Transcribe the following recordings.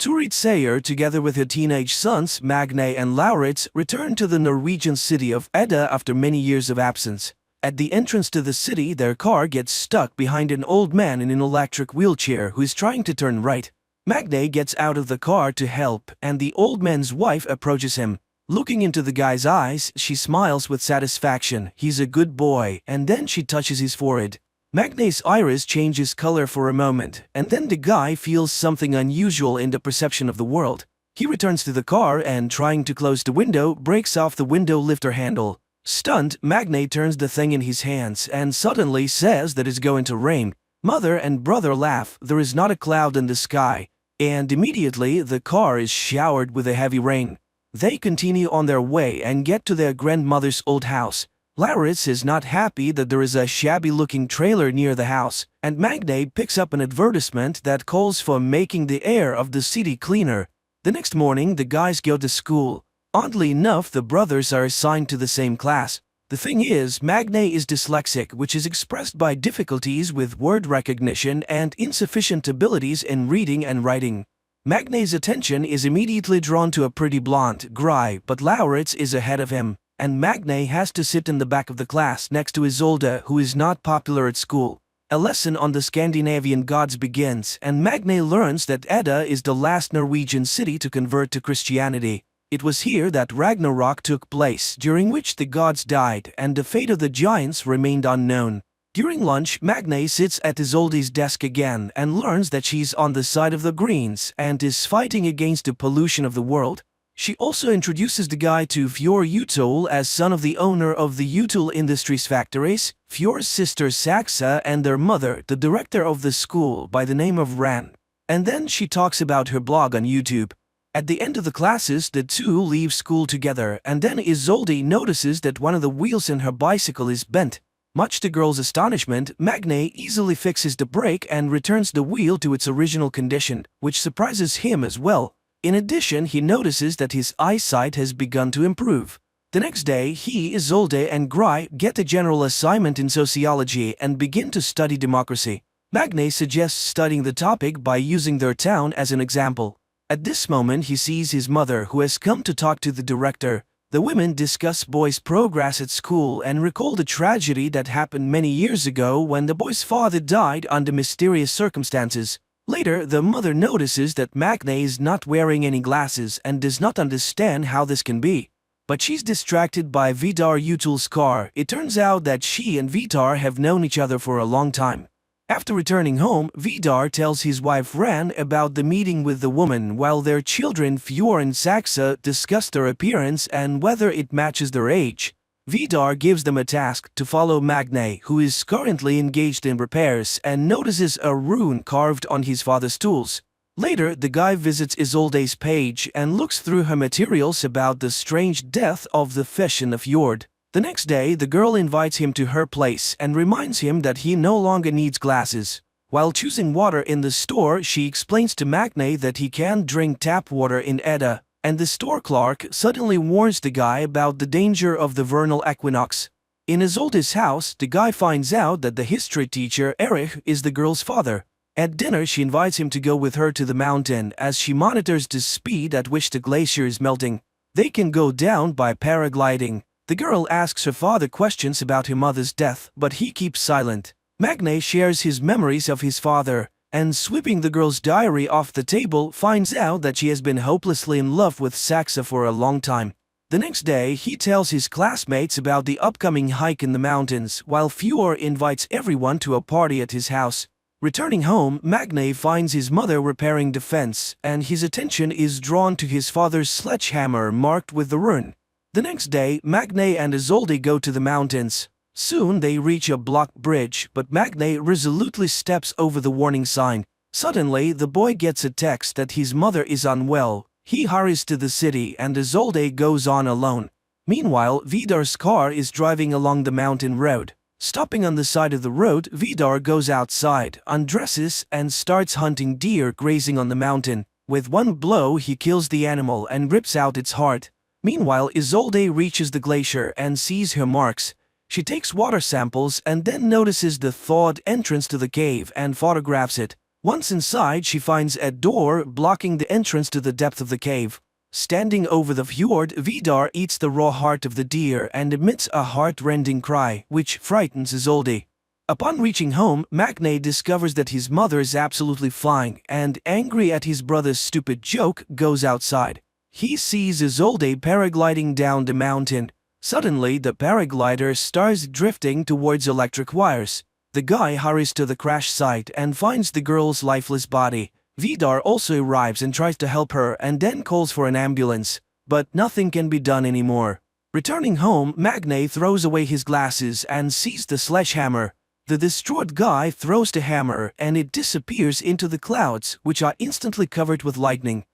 Turid Sayer, together with her teenage sons Magne and Lauritz, return to the Norwegian city of Edda after many years of absence. At the entrance to the city, their car gets stuck behind an old man in an electric wheelchair who is trying to turn right. Magne gets out of the car to help, and the old man's wife approaches him. Looking into the guy's eyes, she smiles with satisfaction. He's a good boy, and then she touches his forehead. Magne's iris changes color for a moment, and then the guy feels something unusual in the perception of the world. He returns to the car and, trying to close the window, breaks off the window lifter handle. Stunned, Magne turns the thing in his hands and suddenly says that it's going to rain. Mother and brother laugh. There is not a cloud in the sky, and immediately the car is showered with a heavy rain. They continue on their way and get to their grandmother's old house. Lauritz is not happy that there is a shabby-looking trailer near the house, and Magne picks up an advertisement that calls for making the air of the city cleaner. The next morning, the guys go to school. Oddly enough, the brothers are assigned to the same class. The thing is, Magne is dyslexic, which is expressed by difficulties with word recognition and insufficient abilities in reading and writing. Magne's attention is immediately drawn to a pretty blonde, Gry, but Lauritz is ahead of him, and Magne has to sit in the back of the class next to Isolde, who is not popular at school. A lesson on the Scandinavian gods begins, and Magne learns that Edda is the last Norwegian city to convert to Christianity. It was here that Ragnarok took place, during which the gods died and the fate of the giants remained unknown. During lunch, Magne sits at Isolde's desk again and learns that she's on the side of the Greens and is fighting against the pollution of the world. She also introduces the guy to Fjord Utol as son of the owner of the Utol Industries factories, Fjord's sister Saxa, and their mother, the director of the school by the name of Ran. And then she talks about her blog on YouTube. At the end of the classes, the two leave school together, and then Isolde notices that one of the wheels in her bicycle is bent. Much to the girl's astonishment, Magne easily fixes the brake and returns the wheel to its original condition, which surprises him as well. In addition, he notices that his eyesight has begun to improve. The next day, he, Isolde, and Gry get a general assignment in sociology and begin to study democracy. Magne suggests studying the topic by using their town as an example. At this moment, he sees his mother, who has come to talk to the director. The women discuss boy's progress at school and recall the tragedy that happened many years ago when the boy's father died under mysterious circumstances. Later, the mother notices that Magne is not wearing any glasses and does not understand how this can be. But she's distracted by Vidar Utol's car. It turns out that she and Vidar have known each other for a long time. After returning home, Vidar tells his wife Ran about the meeting with the woman, while their children Fjord and Saxa discuss their appearance and whether it matches their age. Vidar gives them a task to follow Magne, who is currently engaged in repairs, and notices a rune carved on his father's tools. Later, the guy visits Isolde's page and looks through her materials about the strange death of the fish in the fjord. The next day, the girl invites him to her place and reminds him that he no longer needs glasses. While choosing water in the store, she explains to Magne that he can't drink tap water in Edda, and the store clerk suddenly warns the guy about the danger of the vernal equinox. In Isolde's house, the guy finds out that the history teacher, Erich, is the girl's father. At dinner, she invites him to go with her to the mountain as she monitors the speed at which the glacier is melting. They can go down by paragliding. The girl asks her father questions about her mother's death, but he keeps silent. Magne shares his memories of his father, and sweeping the girl's diary off the table, finds out that she has been hopelessly in love with Saxa for a long time. The next day, he tells his classmates about the upcoming hike in the mountains, while Fjord invites everyone to a party at his house. Returning home, Magne finds his mother repairing the fence, and his attention is drawn to his father's sledgehammer marked with the rune. The next day, Magne and Isolde go to the mountains. Soon they reach a blocked bridge, but Magne resolutely steps over the warning sign. Suddenly, the boy gets a text that his mother is unwell. He hurries to the city and Isolde goes on alone. Meanwhile, Vidar's car is driving along the mountain road. Stopping on the side of the road, Vidar goes outside, undresses, and starts hunting deer grazing on the mountain. With one blow, he kills the animal and rips out its heart. Meanwhile, Isolde reaches the glacier and sees her marks. She takes water samples and then notices the thawed entrance to the cave and photographs it. Once inside, she finds a door blocking the entrance to the depth of the cave. Standing over the fjord, Vidar eats the raw heart of the deer and emits a heart-rending cry, which frightens Isolde. Upon reaching home, Magne discovers that his mother is absolutely flying and, angry at his brother's stupid joke, goes outside. He sees Isolde paragliding down the mountain. Suddenly, the paraglider starts drifting towards electric wires. The guy hurries to the crash site and finds the girl's lifeless body. Vidar also arrives and tries to help her and then calls for an ambulance. But nothing can be done anymore. Returning home, Magne throws away his glasses and sees the sledgehammer. The distraught guy throws the hammer and it disappears into the clouds, which are instantly covered with lightning.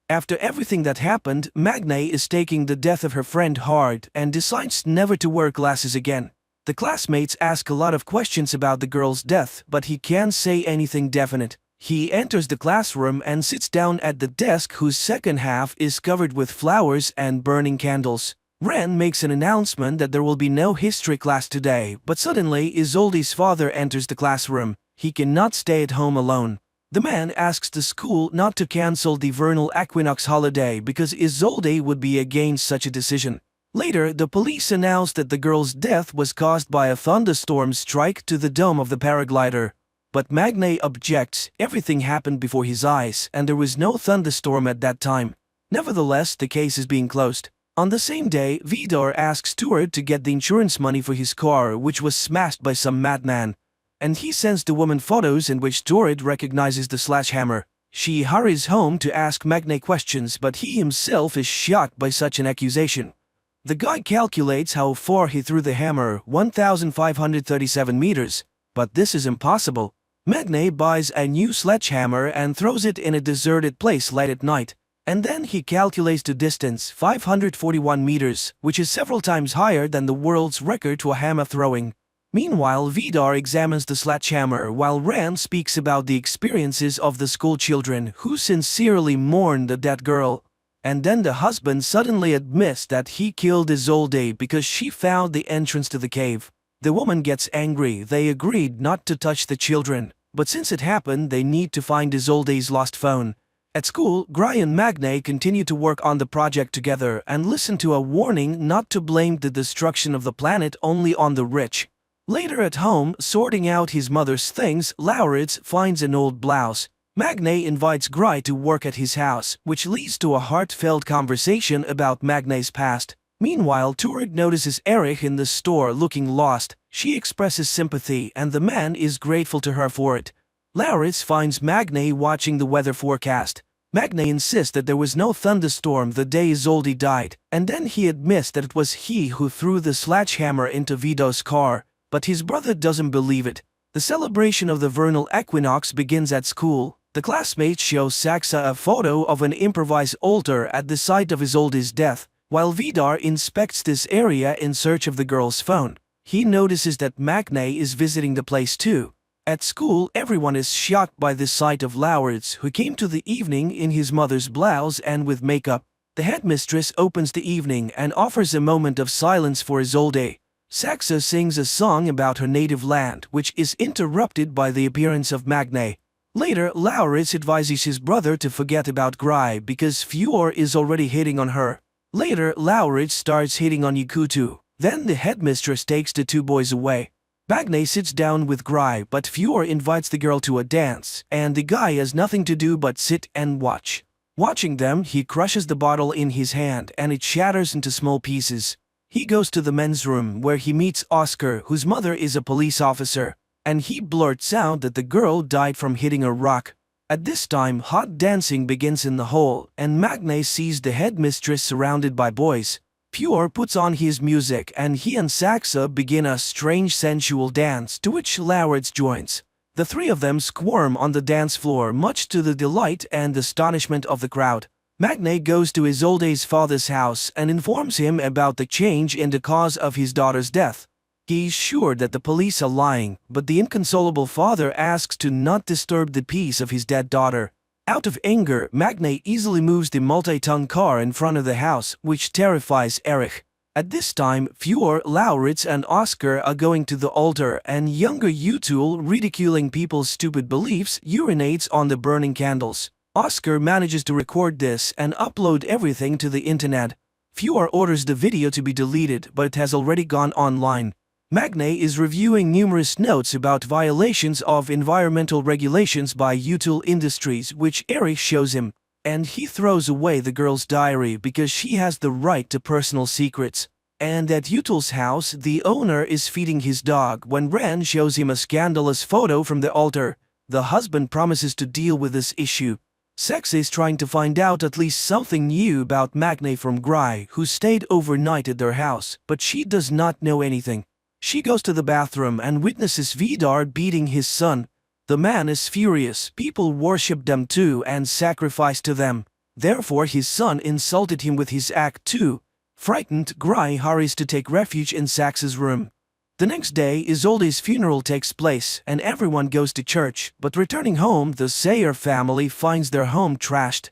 After everything that happened, Magne is taking the death of her friend hard and decides never to wear glasses again. The classmates ask a lot of questions about the girl's death, but he can't say anything definite. He enters the classroom and sits down at the desk whose second half is covered with flowers and burning candles. Ren makes an announcement that there will be no history class today, but suddenly Isolde's father enters the classroom. He cannot stay at home alone. The man asks the school not to cancel the vernal equinox holiday because Isolde would be against such a decision. Later, the police announce that the girl's death was caused by a thunderstorm strike to the dome of the paraglider. But Magne objects. Everything happened before his eyes, and there was no thunderstorm at that time. Nevertheless, the case is being closed. On the same day, Vidar asks Stuart to get the insurance money for his car, which was smashed by some madman. And he sends the woman photos in which Stuart recognizes the sledgehammer. She hurries home to ask Magne questions, but he himself is shocked by such an accusation. The guy calculates how far he threw the hammer, 1,537 meters. But this is impossible. Magne buys a new sledgehammer and throws it in a deserted place late at night. And then he calculates the distance, 541 meters, which is several times higher than the world's record to a hammer throwing. Meanwhile, Vidar examines the sledgehammer while Ren speaks about the experiences of the school children who sincerely mourn the dead girl. And then the husband suddenly admits that he killed Isolde because she found the entrance to the cave. The woman gets angry. They agreed not to touch the children, but since it happened, they need to find Isolde's lost phone. At school, Gry and Magne continue to work on the project together and listen to a warning not to blame the destruction of the planet only on the rich. Later at home, sorting out his mother's things, Lauritz finds an old blouse. Magne invites Gry to work at his house, which leads to a heartfelt conversation about Magne's past. Meanwhile, Turid notices Erich in the store looking lost. She expresses sympathy and the man is grateful to her for it. Lauritz finds Magne watching the weather forecast. Magne insists that there was no thunderstorm the day Isolde died, and then he admits that it was he who threw the sledgehammer into Vido's car, but his brother doesn't believe it. The celebration of the vernal equinox begins at school. The classmates show Saxa a photo of an improvised altar at the site of Isolde's death. While Vidar inspects this area in search of the girl's phone, he notices that Magne is visiting the place too. At school, everyone is shocked by the sight of Lauritz, who came to the evening in his mother's blouse and with makeup. The headmistress opens the evening and offers a moment of silence for Isolde. Saxa sings a song about her native land, which is interrupted by the appearance of Magne. Later, Lauritz advises his brother to forget about Gry because Fjord is already hitting on her. Later, Lauritz starts hitting on Yakutu. Then the headmistress takes the two boys away. Magne sits down with Gry, but Fjord invites the girl to a dance, and the guy has nothing to do but sit and watch. Watching them, he crushes the bottle in his hand and it shatters into small pieces. He goes to the men's room where he meets Oscar, whose mother is a police officer, and he blurts out that the girl died from hitting a rock. At this time, hot dancing begins in the hall, and Magne sees the headmistress surrounded by boys. Fjord puts on his music and he and Saxa begin a strange sensual dance to which Lauritz joins. The three of them squirm on the dance floor much to the delight and astonishment of the crowd. Magne goes to Isolde's father's house and informs him about the change in the cause of his daughter's death. He's sure that the police are lying, but the inconsolable father asks to not disturb the peace of his dead daughter. Out of anger, Magne easily moves the multi-ton car in front of the house, which terrifies Erich. At this time, Fjord, Lauritz, and Oscar are going to the altar, and younger Utul, ridiculing people's stupid beliefs, urinates on the burning candles. Oscar manages to record this and upload everything to the internet. Fjord orders the video to be deleted, but it has already gone online. Magne is reviewing numerous notes about violations of environmental regulations by Utul Industries, which Erich shows him, and he throws away the girl's diary because she has the right to personal secrets. And at Utul's house, the owner is feeding his dog when Ren shows him a scandalous photo from the altar. The husband promises to deal with this issue. Sex is trying to find out at least something new about Magne from Gry, who stayed overnight at their house, but she does not know anything. She goes to the bathroom and witnesses Vidar beating his son. The man is furious. People worship them too and sacrifice to them. Therefore his son insulted him with his act too. Frightened, Gry hurries to take refuge in Sax's room. The next day, Isolde's funeral takes place and everyone goes to church, but returning home, the Sayer family finds their home trashed.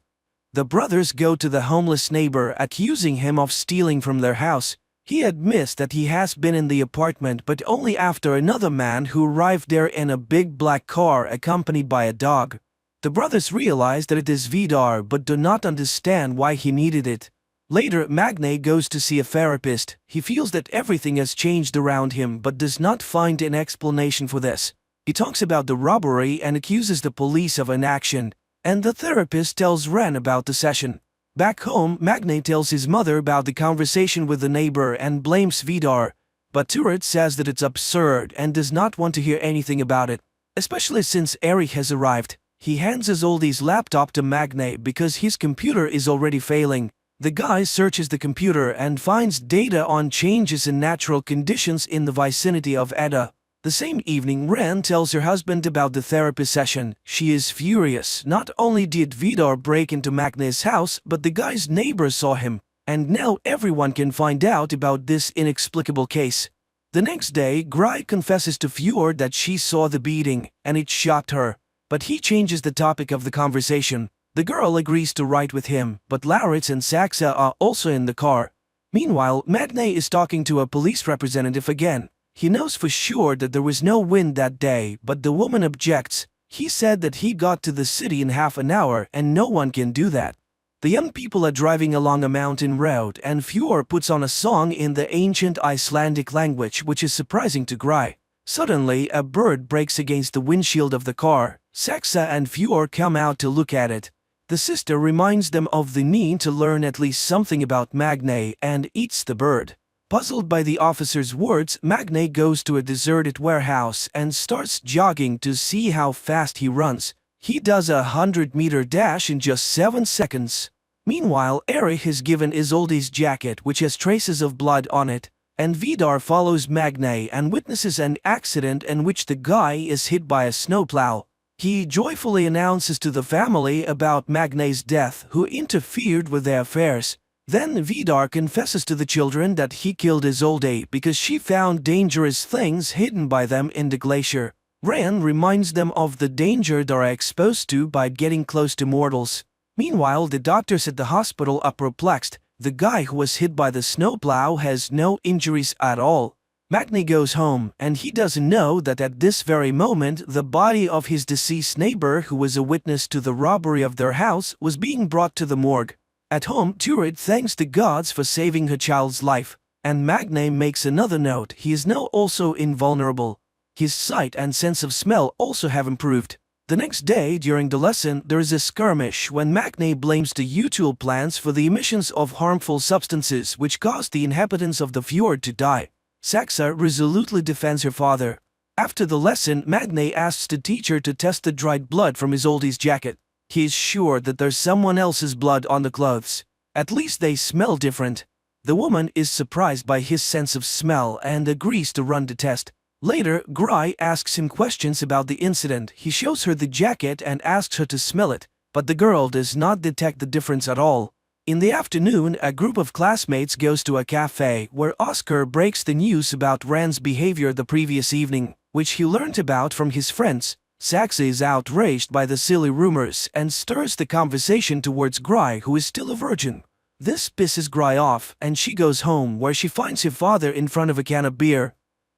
The brothers go to the homeless neighbor, accusing him of stealing from their house. He admits that he has been in the apartment, but only after another man who arrived there in a big black car accompanied by a dog. The brothers realize that it is Vidar but do not understand why he needed it. Later, Magne goes to see a therapist. He feels that everything has changed around him but does not find an explanation for this. He talks about the robbery and accuses the police of inaction, and the therapist tells Ren about the session. Back home, Magne tells his mother about the conversation with the neighbor and blames Vidar, but Turet says that it's absurd and does not want to hear anything about it, especially since Erich has arrived. He hands Isolde's laptop to Magne because his computer is already failing. The guy searches the computer and finds data on changes in natural conditions in the vicinity of Edda. The same evening, Ren tells her husband about the therapy session. She is furious. Not only did Vidar break into Magne's house, but the guy's neighbor saw him, and now everyone can find out about this inexplicable case. The next day, Gry confesses to Fjord that she saw the beating, and it shocked her. But he changes the topic of the conversation. The girl agrees to ride with him, but Lauritz and Saxa are also in the car. Meanwhile, Magne is talking to a police representative again. He knows for sure that there was no wind that day, but the woman objects. He said that he got to the city in half an hour and no one can do that. The young people are driving along a mountain road and Fjord puts on a song in the ancient Icelandic language, which is surprising to Gry. Suddenly, a bird breaks against the windshield of the car. Saxa and Fjord come out to look at it. The sister reminds them of the need to learn at least something about Magne and eats the bird. Puzzled by the officer's words, Magne goes to a deserted warehouse and starts jogging to see how fast he runs. He does a 100-meter dash in just 7 seconds. Meanwhile, Erich has given Isolde's jacket, which has traces of blood on it, and Vidar follows Magne and witnesses an accident in which the guy is hit by a snowplow. He joyfully announces to the family about Magne's death, who interfered with their affairs. Then Vidar confesses to the children that he killed Isolde because she found dangerous things hidden by them in the glacier. Ren reminds them of the danger they are exposed to by getting close to mortals. Meanwhile, the doctors at the hospital are perplexed. The guy who was hit by the snowplow has no injuries at all. Magne goes home, and he doesn't know that at this very moment the body of his deceased neighbor, who was a witness to the robbery of their house, was being brought to the morgue. At home, Turet thanks the gods for saving her child's life, and Magne makes another note. He is now also invulnerable. His sight and sense of smell also have improved. The next day, during the lesson, there is a skirmish when Magne blames the Utul plants for the emissions of harmful substances which caused the inhabitants of the fjord to die. Saxa resolutely defends her father. After the lesson, Magne asks the teacher to test the dried blood from Isolde's jacket. He is sure that there's someone else's blood on the clothes. At least they smell different. The woman is surprised by his sense of smell and agrees to run the test. Later, Gry asks him questions about the incident. He shows her the jacket and asks her to smell it, but the girl does not detect the difference at all. In the afternoon, a group of classmates goes to a cafe where Oscar breaks the news about Ren's behavior the previous evening, which he learned about from his friends. Saxa is outraged by the silly rumors and stirs the conversation towards Gry, who is still a virgin. This pisses Gry off, and she goes home where she finds her father in front of a can of beer.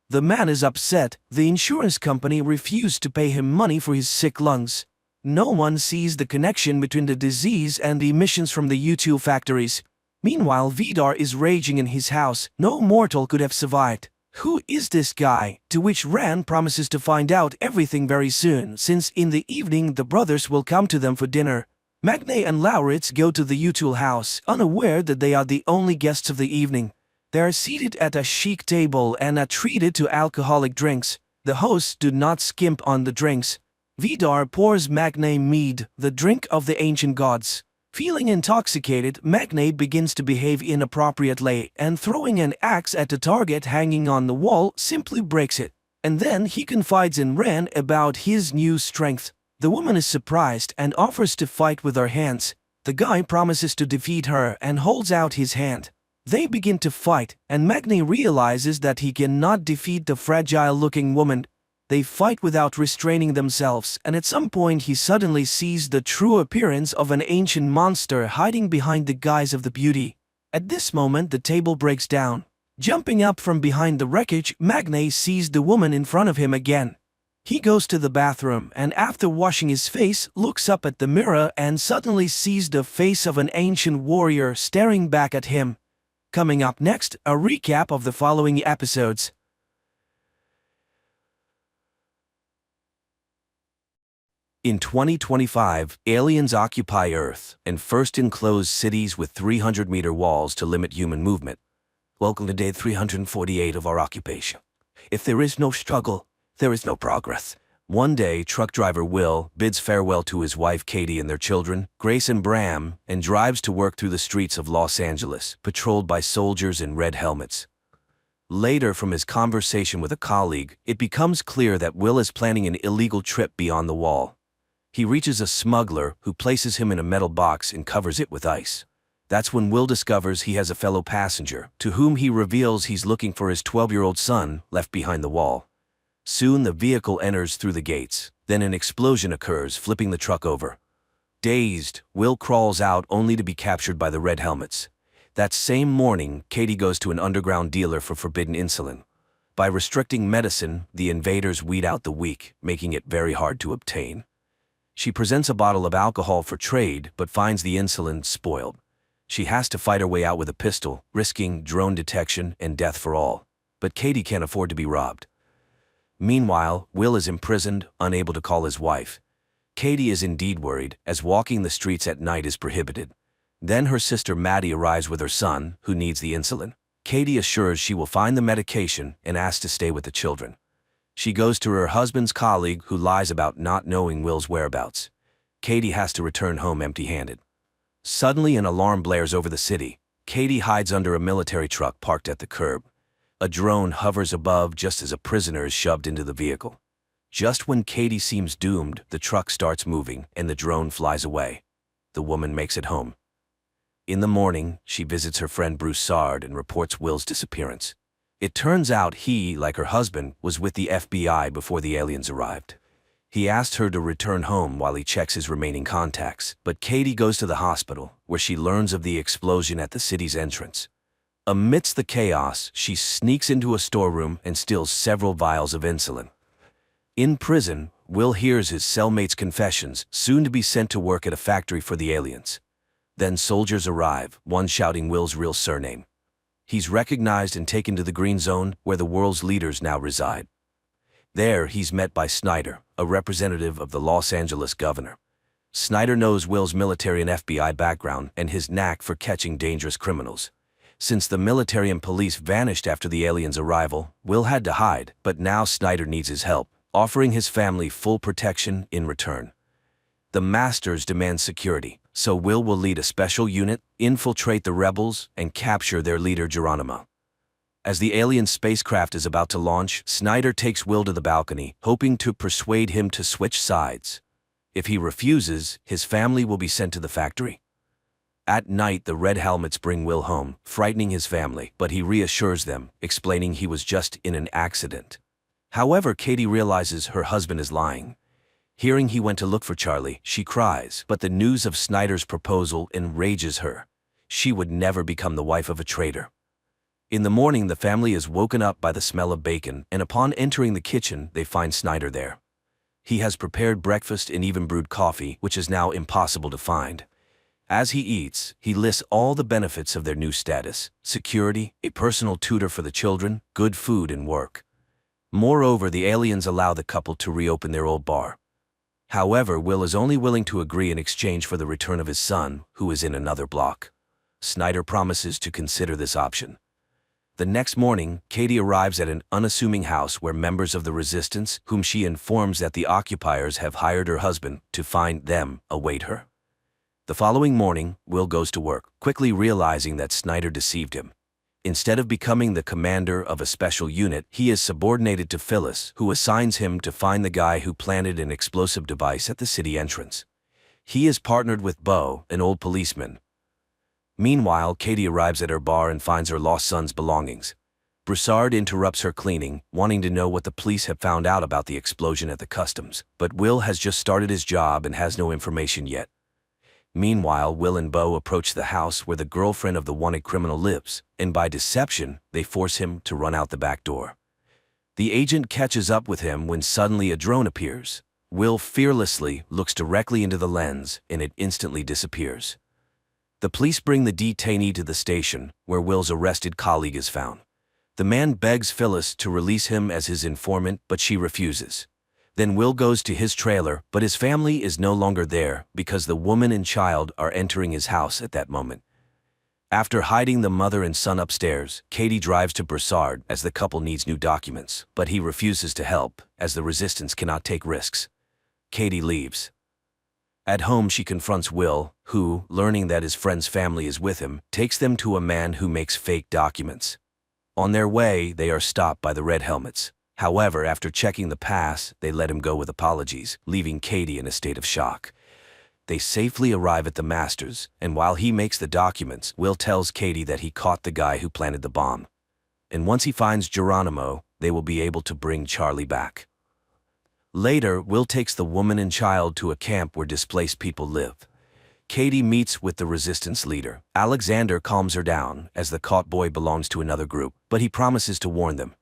The man is upset. The insurance company refused to pay him money for his sick lungs. No one sees the connection between the disease and the emissions from the U2 factories. Meanwhile, Vidar is raging in his house. No mortal could have survived. Who is this guy? To which Ran promises to find out everything very soon, since in the evening the brothers will come to them for dinner. Magne and Lauritz go to the U2 house, unaware that they are the only guests of the evening. They are seated at a chic table and are treated to alcoholic drinks. The hosts do not skimp on the drinks. Vidar pours Magne mead, the drink of the ancient gods. Feeling intoxicated, Magne begins to behave inappropriately, and throwing an axe at the target hanging on the wall simply breaks it. And then he confides in Ran about his new strength. The woman is surprised and offers to fight with her hands. The guy promises to defeat her and holds out his hand. They begin to fight, and Magne realizes that he cannot defeat the fragile-looking woman. They fight without restraining themselves, and at some point he suddenly sees the true appearance of an ancient monster hiding behind the guise of the beauty. At this moment the table breaks down. Jumping up from behind the wreckage, Magne sees the woman in front of him again. He goes to the bathroom and after washing his face, looks up at the mirror and suddenly sees the face of an ancient warrior staring back at him. Coming up next, a recap of the following episodes. In 2025, aliens occupy Earth and first enclose cities with 300-meter walls to limit human movement. Welcome to day 348 of our occupation. If there is no struggle, there is no progress. One day, truck driver Will bids farewell to his wife Katie and their children, Grace and Bram, and drives to work through the streets of Los Angeles, patrolled by soldiers in red helmets. Later, from his conversation with a colleague, it becomes clear that Will is planning an illegal trip beyond the wall. He reaches a smuggler who places him in a metal box and covers it with ice. That's when Will discovers he has a fellow passenger, to whom he reveals he's looking for his 12-year-old son left behind the wall. Soon the vehicle enters through the gates, then an explosion occurs, flipping the truck over. Dazed, Will crawls out only to be captured by the red helmets. That same morning, Katie goes to an underground dealer for forbidden insulin. By restricting medicine, the invaders weed out the weak, making it very hard to obtain. She presents a bottle of alcohol for trade, but finds the insulin spoiled. She has to fight her way out with a pistol, risking drone detection and death for all. But Katie can't afford to be robbed. Meanwhile, Will is imprisoned, unable to call his wife. Katie is indeed worried, as walking the streets at night is prohibited. Then her sister Maddie arrives with her son, who needs the insulin. Katie assures she will find the medication and asks to stay with the children. She goes to her husband's colleague, who lies about not knowing Will's whereabouts. Katie has to return home empty-handed. Suddenly an alarm blares over the city. Katie hides under a military truck parked at the curb. A drone hovers above just as a prisoner is shoved into the vehicle. Just when Katie seems doomed, the truck starts moving and the drone flies away. The woman makes it home. In the morning, she visits her friend Bruce Sard and reports Will's disappearance. It turns out he, like her husband, was with the FBI before the aliens arrived. He asked her to return home while he checks his remaining contacts, but Katie goes to the hospital, where she learns of the explosion at the city's entrance. Amidst the chaos, she sneaks into a storeroom and steals several vials of insulin. In prison, Will hears his cellmate's confessions, soon to be sent to work at a factory for the aliens. Then soldiers arrive, one shouting Will's real surname. He's recognized and taken to the Green Zone, where the world's leaders now reside. There, he's met by Snyder, a representative of the Los Angeles governor. Snyder knows Will's military and FBI background and his knack for catching dangerous criminals. Since the military and police vanished after the aliens' arrival, Will had to hide, but now Snyder needs his help, offering his family full protection in return. The Masters demand security, so Will lead a special unit, infiltrate the rebels, and capture their leader Geronimo. As the alien spacecraft is about to launch, Snyder takes Will to the balcony, hoping to persuade him to switch sides. If he refuses, his family will be sent to the factory. At night, the red helmets bring Will home, frightening his family, but he reassures them, explaining he was just in an accident. However, Katie realizes her husband is lying. Hearing he went to look for Charlie, she cries, but the news of Snyder's proposal enrages her. she would never become the wife of a traitor. In the morning, the family is woken up by the smell of bacon, and upon entering the kitchen, they find Snyder there. He has prepared breakfast and even brewed coffee, which is now impossible to find. As he eats, he lists all the benefits of their new status: security, a personal tutor for the children, good food and work. Moreover, the aliens allow the couple to reopen their old bar. However, Will is only willing to agree in exchange for the return of his son, who is in another block. Snyder promises to consider this option. The next morning, Katie arrives at an unassuming house where members of the resistance, whom she informs that the occupiers have hired her husband to find them, await her. The following morning, Will goes to work, quickly realizing that Snyder deceived him. Instead of becoming the commander of a special unit, he is subordinated to Phyllis, who assigns him to find the guy who planted an explosive device at the city entrance. He is partnered with Bo, an old policeman. Meanwhile, Katie arrives at her bar and finds her lost son's belongings. Broussard interrupts her cleaning, wanting to know what the police have found out about the explosion at the customs, but Will has just started his job and has no information yet. Meanwhile, Will and Bo approach the house where the girlfriend of the wanted criminal lives, and by deception, they force him to run out the back door. The agent catches up with him when suddenly a drone appears. Will fearlessly looks directly into the lens, and it instantly disappears. The police bring the detainee to the station, where Will's arrested colleague is found. The man begs Phyllis to release him as his informant, but she refuses. Then Will goes to his trailer, but his family is no longer there because the woman and child are entering his house at that moment. After hiding the mother and son upstairs, Katie drives to Broussard as the couple needs new documents, but he refuses to help, as the resistance cannot take risks. Katie leaves. At home, she confronts Will, who, learning that his friend's family is with him, takes them to a man who makes fake documents. On their way, they are stopped by the Red Helmets. However, after checking the pass, they let him go with apologies, leaving Katie in a state of shock. They safely arrive at the Masters, and while he makes the documents, Will tells Katie that he caught the guy who planted the bomb. And once he finds Geronimo, they will be able to bring Charlie back. Later, Will takes the woman and child to a camp where displaced people live. Katie meets with the resistance leader. Alexander calms her down, as the caught boy belongs to another group, but he promises to warn them.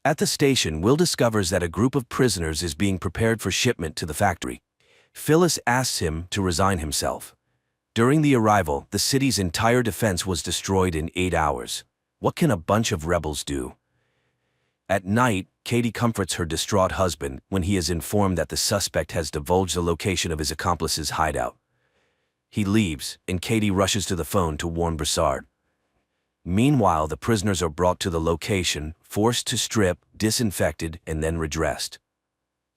At the station, Will discovers that a group of prisoners is being prepared for shipment to the factory. Phyllis asks him to resign himself. During the arrival, the city's entire defense was destroyed in 8 hours. What can a bunch of rebels do? At night, Katie comforts her distraught husband when he is informed that the suspect has divulged the location of his accomplice's hideout. He leaves, and Katie rushes to the phone to warn Broussard. Meanwhile, the prisoners are brought to the location, forced to strip, disinfected, and then redressed.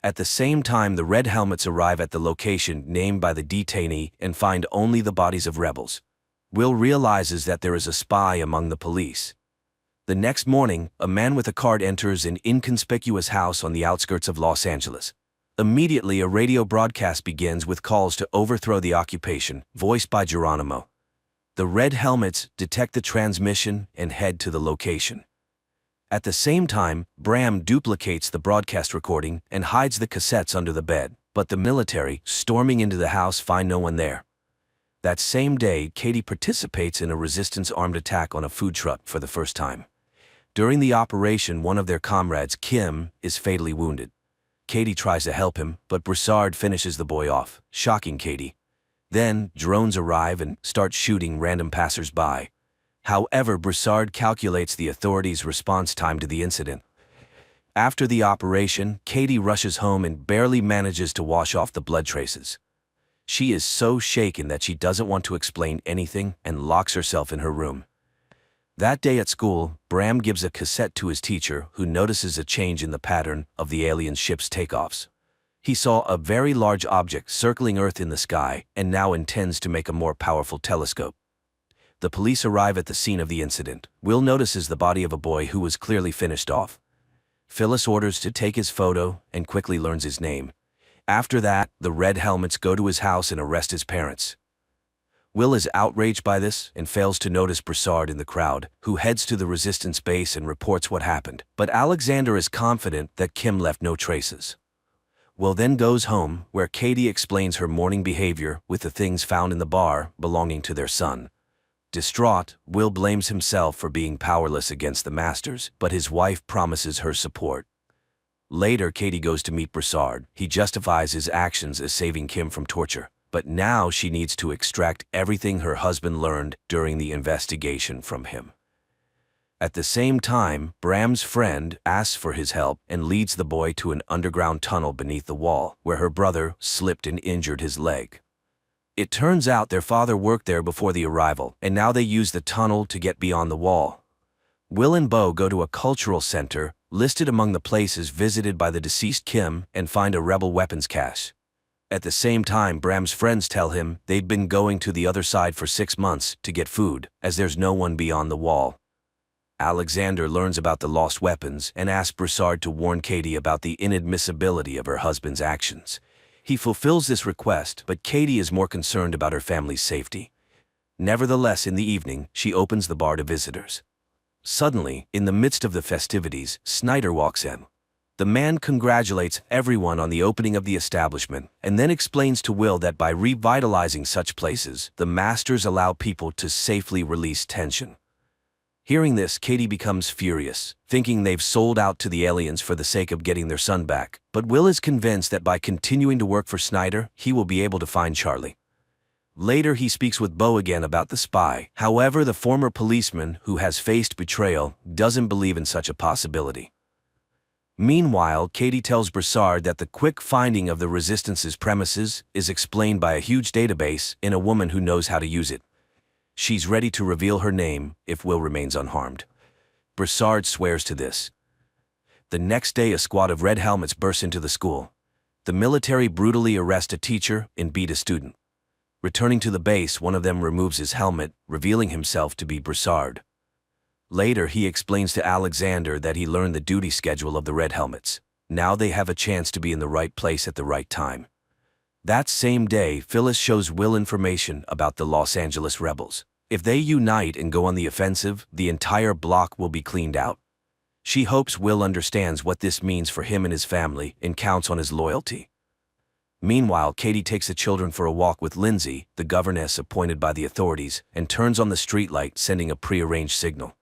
At the same time, the Red Helmets arrive at the location named by the detainee and find only the bodies of rebels. Will realizes that there is a spy among the police. The next morning, a man with a card enters an inconspicuous house on the outskirts of Los Angeles. Immediately, a radio broadcast begins with calls to overthrow the occupation, voiced by Geronimo. The Red Helmets detect the transmission and head to the location. At the same time, Bram duplicates the broadcast recording and hides the cassettes under the bed, but the military, storming into the house, find no one there. That same day, Katie participates in a resistance armed attack on a food truck for the first time. During the operation, one of their comrades, Kim, is fatally wounded. Katie tries to help him, but Broussard finishes the boy off, shocking Katie. Then, drones arrive and start shooting random passers-by. However, Broussard calculates the authorities' response time to the incident. After the operation, Katie rushes home and barely manages to wash off the blood traces. She is so shaken that she doesn't want to explain anything and locks herself in her room. That day at school, Bram gives a cassette to his teacher, who notices a change in the pattern of the alien ship's takeoffs. He saw a very large object circling Earth in the sky and now intends to make a more powerful telescope. The police arrive at the scene of the incident. Will notices the body of a boy who was clearly finished off. Phyllis orders to take his photo and quickly learns his name. After that, the Red Helmets go to his house and arrest his parents. Will is outraged by this and fails to notice Broussard in the crowd, who heads to the resistance base and reports what happened. But Alexander is confident that Kim left no traces. Will then goes home, where Katie explains her morning behavior with the things found in the bar belonging to their son. Distraught, Will blames himself for being powerless against the masters, but his wife promises her support. Later, Katie goes to meet Broussard. He justifies his actions as saving Kim from torture, but now she needs to extract everything her husband learned during the investigation from him. At the same time, Bram's friend asks for his help and leads the boy to an underground tunnel beneath the wall, where her brother slipped and injured his leg. It turns out their father worked there before the arrival, and now they use the tunnel to get beyond the wall. Will and Bo go to a cultural center, listed among the places visited by the deceased Kim, and find a rebel weapons cache. At the same time, Bram's friends tell him they'd been going to the other side for 6 months to get food, as there's no one beyond the wall. Alexander learns about the lost weapons and asks Broussard to warn Katie about the inadmissibility of her husband's actions. He fulfills this request, but Katie is more concerned about her family's safety. Nevertheless, in the evening, she opens the bar to visitors. Suddenly, in the midst of the festivities, Snyder walks in. The man congratulates everyone on the opening of the establishment and then explains to Will that by revitalizing such places, the masters allow people to safely release tension. Hearing this, Katie becomes furious, thinking they've sold out to the aliens for the sake of getting their son back. But Will is convinced that by continuing to work for Snyder, he will be able to find Charlie. Later, he speaks with Bo again about the spy. However, the former policeman, who has faced betrayal, doesn't believe in such a possibility. Meanwhile, Katie tells Broussard that the quick finding of the Resistance's premises is explained by a huge database in a woman who knows how to use it. She's ready to reveal her name if Will remains unharmed. Broussard swears to this. The next day, a squad of red helmets bursts into the school. The military brutally arrest a teacher and beat a student. Returning to the base, one of them removes his helmet, revealing himself to be Broussard. Later, he explains to Alexander that he learned the duty schedule of the red helmets. Now they have a chance to be in the right place at the right time. That same day, Phyllis shows Will information about the Los Angeles rebels. If they unite and go on the offensive, the entire block will be cleaned out. She hopes Will understands what this means for him and his family and counts on his loyalty. Meanwhile, Katie takes the children for a walk with Lindsay, the governess appointed by the authorities, and turns on the streetlight, sending a prearranged signal.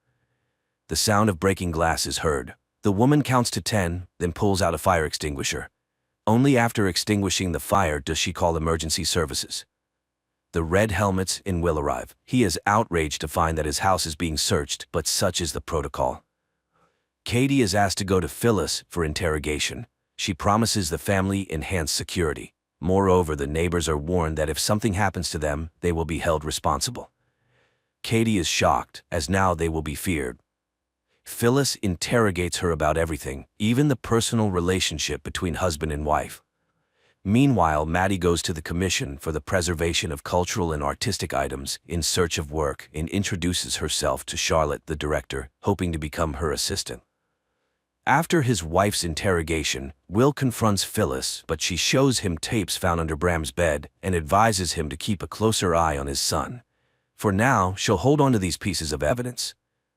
The sound of breaking glass is heard. The woman counts to 10, then pulls out a fire extinguisher. Only after extinguishing the fire does she call emergency services. The red helmets and Will arrive. He is outraged to find that his house is being searched, but such is the protocol. Katie is asked to go to Phyllis for interrogation. She promises the family enhanced security. Moreover, the neighbors are warned that if something happens to them, they will be held responsible. Katie is shocked, as now they will be feared. Phyllis interrogates her about everything, even the personal relationship between husband and wife. Meanwhile, Maddie goes to the Commission for the Preservation of Cultural and Artistic Items in search of work and introduces herself to Charlotte, the director, hoping to become her assistant. After his wife's interrogation, Will confronts Phyllis, but she shows him tapes found under Bram's bed and advises him to keep a closer eye on his son. For now, she'll hold on to these pieces of evidence.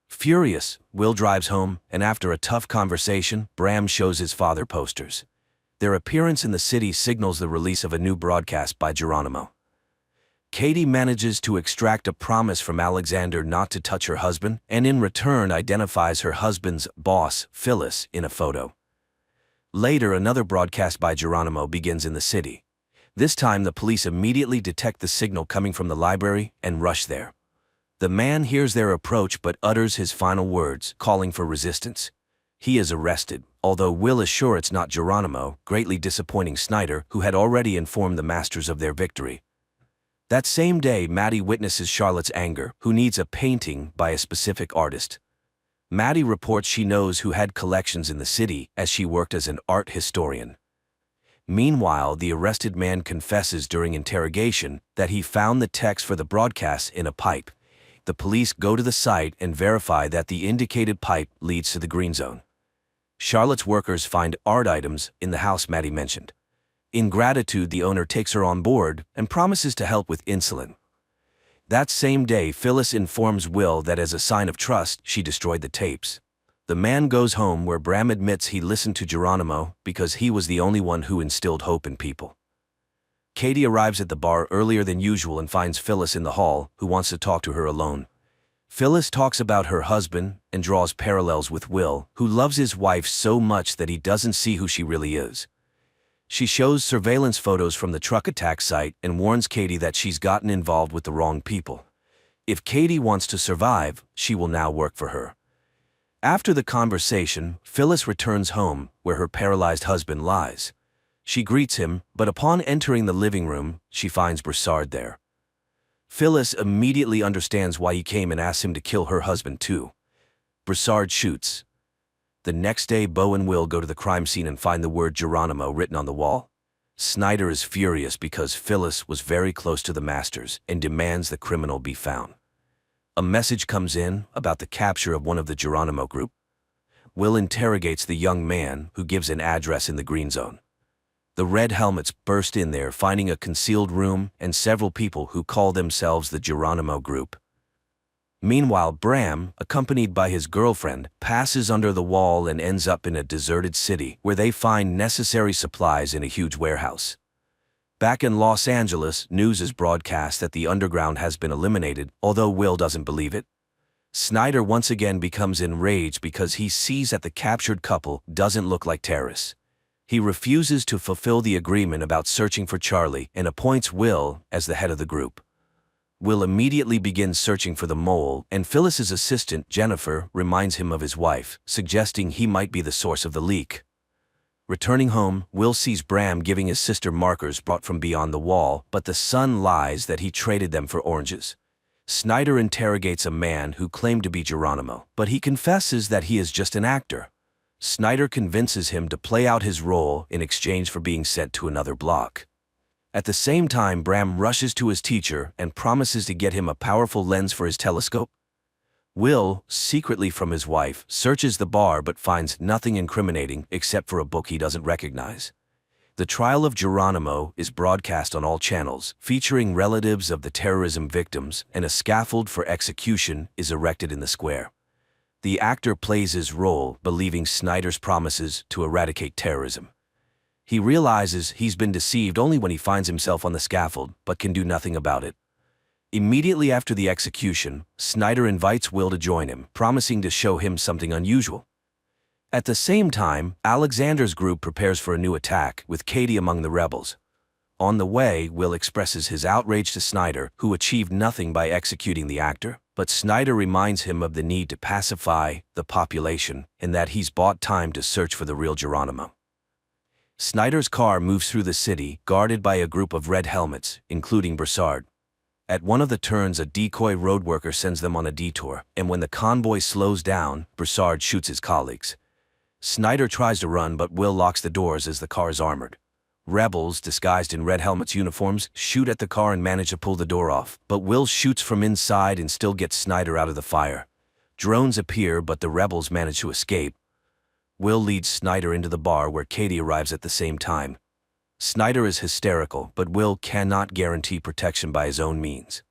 Furious, Will drives home, and after a tough conversation, Bram shows his father posters. Their appearance in the city signals the release of a new broadcast by Geronimo. Katie manages to extract a promise from Alexander not to touch her husband, and in return identifies her husband's boss, Phyllis, in a photo. Later, another broadcast by Geronimo begins in the city. This time, the police immediately detect the signal coming from the library and rush there. The man hears their approach but utters his final words, calling for resistance. He is arrested, although Will is sure it's not Geronimo, greatly disappointing Snyder, who had already informed the masters of their victory. That same day, Maddie witnesses Charlotte's anger, who needs a painting by a specific artist. Maddie reports she knows who had collections in the city, as she worked as an art historian. Meanwhile, the arrested man confesses during interrogation that he found the text for the broadcast in a pipe. The police go to the site and verify that the indicated pipe leads to the green zone. Charlotte's workers find art items in the house Maddie mentioned. In gratitude, the owner takes her on board and promises to help with insulin. That same day, Phyllis informs Will that as a sign of trust, she destroyed the tapes. The man goes home where Bram admits he listened to Geronimo because he was the only one who instilled hope in people. Katie arrives at the bar earlier than usual and finds Phyllis in the hall, who wants to talk to her alone. Phyllis talks about her husband and draws parallels with Will, who loves his wife so much that he doesn't see who she really is. She shows surveillance photos from the truck attack site and warns Katie that she's gotten involved with the wrong people. If Katie wants to survive, she will now work for her. After the conversation, Phyllis returns home, where her paralyzed husband lies. She greets him, but upon entering the living room, she finds Broussard there. Phyllis immediately understands why he came and asks him to kill her husband too. Broussard shoots. The next day, Beau and Will go to the crime scene and find the word Geronimo written on the wall. Snyder is furious because Phyllis was very close to the masters and demands the criminal be found. A message comes in about the capture of one of the Geronimo group. Will interrogates the young man, who gives an address in the green zone. The Red Helmets burst in there, finding a concealed room and several people who call themselves the Geronimo Group. Meanwhile, Bram, accompanied by his girlfriend, passes under the wall and ends up in a deserted city where they find necessary supplies in a huge warehouse. Back in Los Angeles, news is broadcast that the underground has been eliminated, although Will doesn't believe it. Snyder once again becomes enraged because he sees that the captured couple doesn't look like terrorists. He refuses to fulfill the agreement about searching for Charlie and appoints Will as the head of the group. Will immediately begins searching for the mole, and Phyllis's assistant, Jennifer, reminds him of his wife, suggesting he might be the source of the leak. Returning home, Will sees Bram giving his sister markers brought from beyond the wall, but the son lies that he traded them for oranges. Snyder interrogates a man who claimed to be Geronimo, but he confesses that he is just an actor. Snyder convinces him to play out his role in exchange for being sent to another block. At the same time, Bram rushes to his teacher and promises to get him a powerful lens for his telescope. Will, secretly from his wife, searches the bar but finds nothing incriminating except for a book he doesn't recognize. The trial of Geronimo is broadcast on all channels, featuring relatives of the terrorism victims, and a scaffold for execution is erected in the square. The actor plays his role, believing Snyder's promises to eradicate terrorism. He realizes he's been deceived only when he finds himself on the scaffold, but can do nothing about it. Immediately after the execution, Snyder invites Will to join him, promising to show him something unusual. At the same time, Alexander's group prepares for a new attack, with Katie among the rebels. On the way, Will expresses his outrage to Snyder, who achieved nothing by executing the actor, but Snyder reminds him of the need to pacify the population and that he's bought time to search for the real Geronimo. Snyder's car moves through the city, guarded by a group of red helmets, including Broussard. At one of the turns, a decoy road worker sends them on a detour, and when the convoy slows down, Broussard shoots his colleagues. Snyder tries to run, but Will locks the doors as the car is armored. Rebels, disguised in red helmets uniforms, shoot at the car and manage to pull the door off, but Will shoots from inside and still gets Snyder out of the fire. Drones appear, but the rebels manage to escape. Will leads Snyder into the bar where Katie arrives at the same time. Snyder is hysterical, but Will cannot guarantee protection by his own means.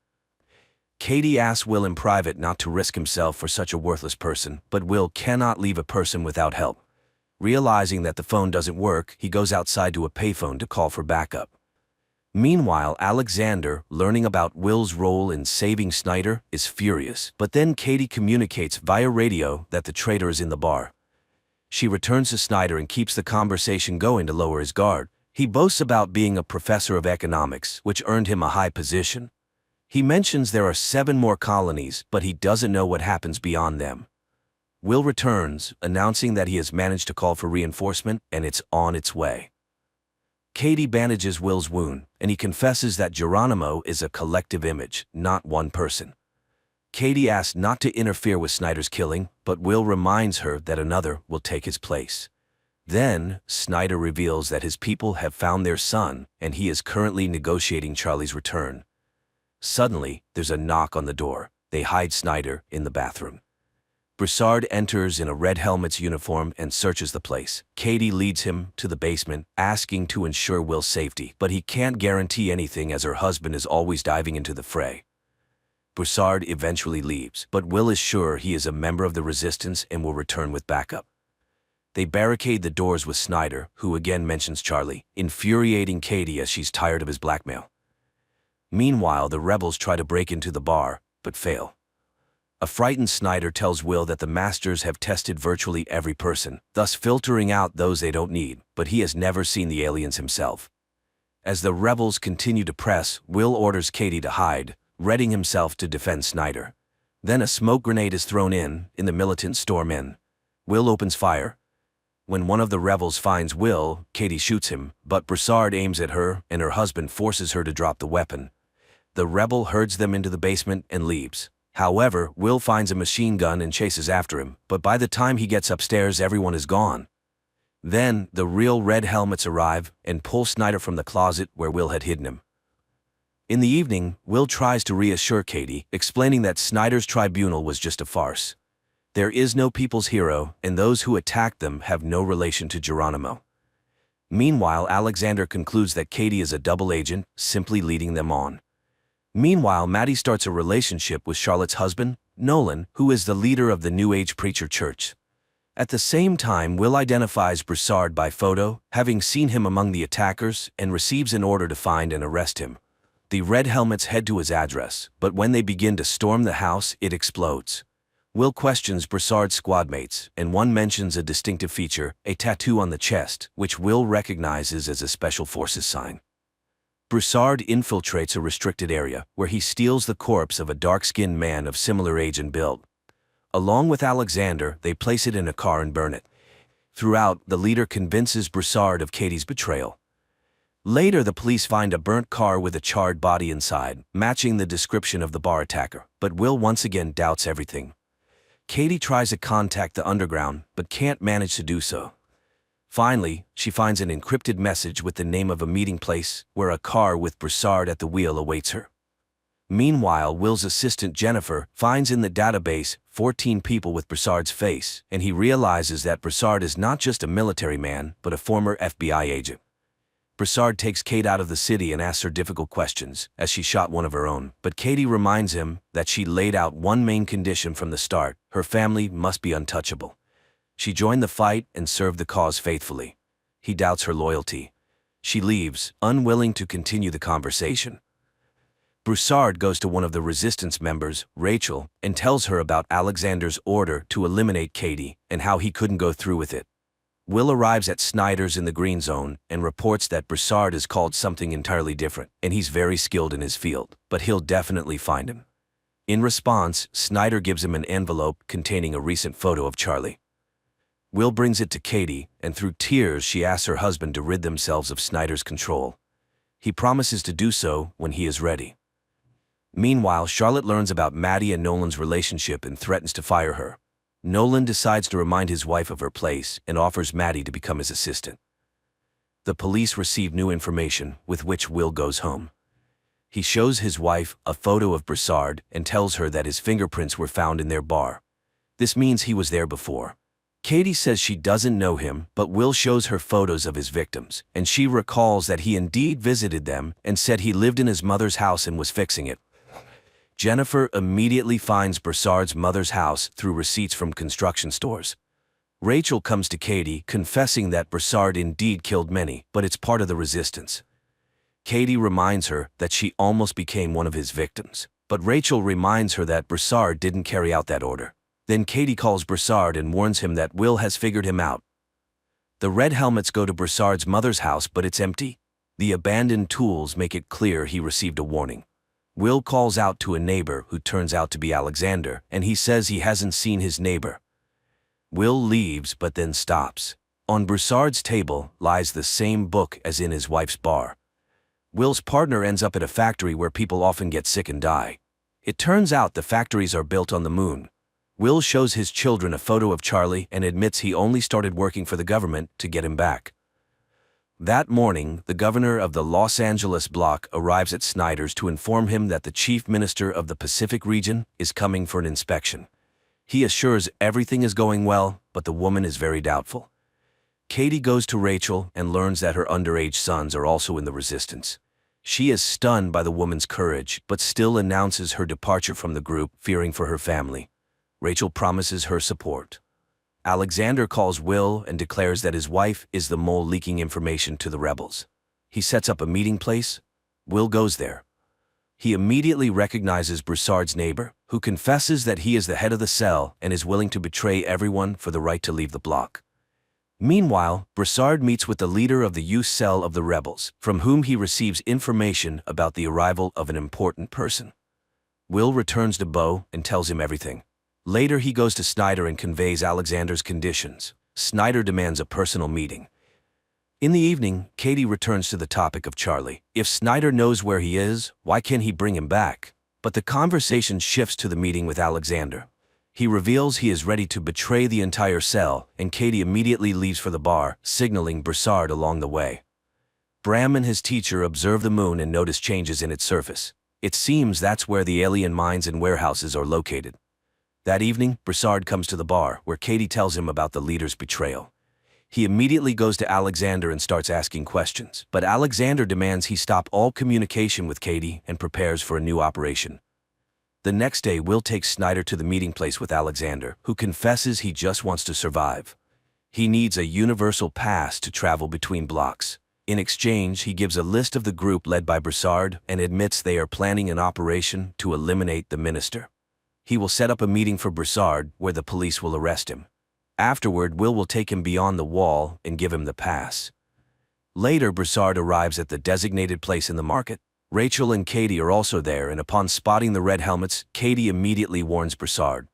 Katie asks Will in private not to risk himself for such a worthless person, but Will cannot leave a person without help. Realizing that the phone doesn't work, he goes outside to a payphone to call for backup. Meanwhile, Alexander, learning about Will's role in saving Snyder, is furious, but then Katie communicates via radio that the traitor is in the bar. She returns to Snyder and keeps the conversation going to lower his guard. He boasts about being a professor of economics, which earned him a high position. He mentions there are 7 more colonies, but he doesn't know what happens beyond them. Will returns, announcing that he has managed to call for reinforcement and it's on its way. Katie bandages Will's wound, and he confesses that Geronimo is a collective image, not one person. Katie asks not to interfere with Snyder's killing, but Will reminds her that another will take his place. Then, Snyder reveals that his people have found their son, and he is currently negotiating Charlie's return. Suddenly, there's a knock on the door. They hide Snyder in the bathroom. Broussard enters in a red helmet's uniform and searches the place. Katie leads him to the basement, asking to ensure Will's safety, but he can't guarantee anything as her husband is always diving into the fray. Broussard eventually leaves, but Will is sure he is a member of the resistance and will return with backup. They barricade the doors with Snyder, who again mentions Charlie, infuriating Katie as she's tired of his blackmail. Meanwhile, the rebels try to break into the bar, but fail. A frightened Snyder tells Will that the masters have tested virtually every person, thus filtering out those they don't need, but he has never seen the aliens himself. As the rebels continue to press, Will orders Katie to hide, readying himself to defend Snyder. Then a smoke grenade is thrown in, the militants storm in. Will opens fire. When one of the rebels finds Will, Katie shoots him, but Broussard aims at her and her husband forces her to drop the weapon. The rebel herds them into the basement and leaves. However, Will finds a machine gun and chases after him, but by the time he gets upstairs everyone is gone. Then, the real Red Helmets arrive and pull Snyder from the closet where Will had hidden him. In the evening, Will tries to reassure Katie, explaining that Snyder's tribunal was just a farce. There is no people's hero, and those who attacked them have no relation to Geronimo. Meanwhile, Alexander concludes that Katie is a double agent, simply leading them on. Meanwhile, Maddie starts a relationship with Charlotte's husband, Nolan, who is the leader of the New Age Preacher Church. At the same time, Will identifies Broussard by photo, having seen him among the attackers, and receives an order to find and arrest him. The Red Helmets head to his address, but when they begin to storm the house, it explodes. Will questions Broussard's squadmates, and one mentions a distinctive feature, a tattoo on the chest, which Will recognizes as a Special Forces sign. Broussard infiltrates a restricted area, where he steals the corpse of a dark-skinned man of similar age and build. Along with Alexander, they place it in a car and burn it. Throughout, the leader convinces Broussard of Katie's betrayal. Later, the police find a burnt car with a charred body inside, matching the description of the bar attacker, but Will once again doubts everything. Katie tries to contact the underground, but can't manage to do so. Finally, she finds an encrypted message with the name of a meeting place, where a car with Broussard at the wheel awaits her. Meanwhile, Will's assistant Jennifer finds in the database 14 people with Broussard's face, and he realizes that Broussard is not just a military man, but a former FBI agent. Broussard takes Kate out of the city and asks her difficult questions, as she shot one of her own, but Katie reminds him that she laid out one main condition from the start: her family must be untouchable. She joined the fight and served the cause faithfully. He doubts her loyalty. She leaves, unwilling to continue the conversation. Broussard goes to one of the resistance members, Rachel, and tells her about Alexander's order to eliminate Katie and how he couldn't go through with it. Will arrives at Snyder's in the Green Zone and reports that Broussard is called something entirely different, and he's very skilled in his field, but he'll definitely find him. In response, Snyder gives him an envelope containing a recent photo of Charlie. Will brings it to Katie, and through tears she asks her husband to rid themselves of Snyder's control. He promises to do so when he is ready. Meanwhile, Charlotte learns about Maddie and Nolan's relationship and threatens to fire her. Nolan decides to remind his wife of her place and offers Maddie to become his assistant. The police receive new information, with which Will goes home. He shows his wife a photo of Broussard and tells her that his fingerprints were found in their bar. This means he was there before. Katie says she doesn't know him, but Will shows her photos of his victims, and she recalls that he indeed visited them and said he lived in his mother's house and was fixing it. Jennifer immediately finds Broussard's mother's house through receipts from construction stores. Rachel comes to Katie, confessing that Broussard indeed killed many, but it's part of the resistance. Katie reminds her that she almost became one of his victims, but Rachel reminds her that Broussard didn't carry out that order. Then Katie calls Broussard and warns him that Will has figured him out. The Red Helmets go to Broussard's mother's house, but it's empty. The abandoned tools make it clear he received a warning. Will calls out to a neighbor who turns out to be Alexander, and he says he hasn't seen his neighbor. Will leaves but then stops. On Broussard's table lies the same book as in his wife's bar. Will's partner ends up at a factory where people often get sick and die. It turns out the factories are built on the moon. Will shows his children a photo of Charlie and admits he only started working for the government to get him back. That morning, the governor of the Los Angeles block arrives at Snyder's to inform him that the chief minister of the Pacific region is coming for an inspection. He assures everything is going well, but the woman is very doubtful. Katie goes to Rachel and learns that her underage sons are also in the resistance. She is stunned by the woman's courage, but still announces her departure from the group, fearing for her family. Rachel promises her support. Alexander calls Will and declares that his wife is the mole leaking information to the rebels. He sets up a meeting place. Will goes there. He immediately recognizes Broussard's neighbor, who confesses that he is the head of the cell and is willing to betray everyone for the right to leave the block. Meanwhile, Broussard meets with the leader of the youth cell of the rebels, from whom he receives information about the arrival of an important person. Will returns to Beau and tells him everything. Later he goes to Snyder and conveys Alexander's conditions. Snyder demands a personal meeting. In the evening, Katie returns to the topic of Charlie. If Snyder knows where he is, why can't he bring him back? But the conversation shifts to the meeting with Alexander. He reveals he is ready to betray the entire cell, and Katie immediately leaves for the bar, signaling Broussard along the way. Bram and his teacher observe the moon and notice changes in its surface. It seems that's where the alien mines and warehouses are located. That evening, Broussard comes to the bar, where Katie tells him about the leader's betrayal. He immediately goes to Alexander and starts asking questions, but Alexander demands he stop all communication with Katie and prepares for a new operation. The next day, Will takes Snyder to the meeting place with Alexander, who confesses he just wants to survive. He needs a universal pass to travel between blocks. In exchange, he gives a list of the group led by Broussard and admits they are planning an operation to eliminate the minister. He will set up a meeting for Broussard where the police will arrest him. Afterward, Will take him beyond the wall and give him the pass. Later, Broussard arrives at the designated place in the market. Rachel and Katie are also there, and upon spotting the red helmets, Katie immediately warns Broussard.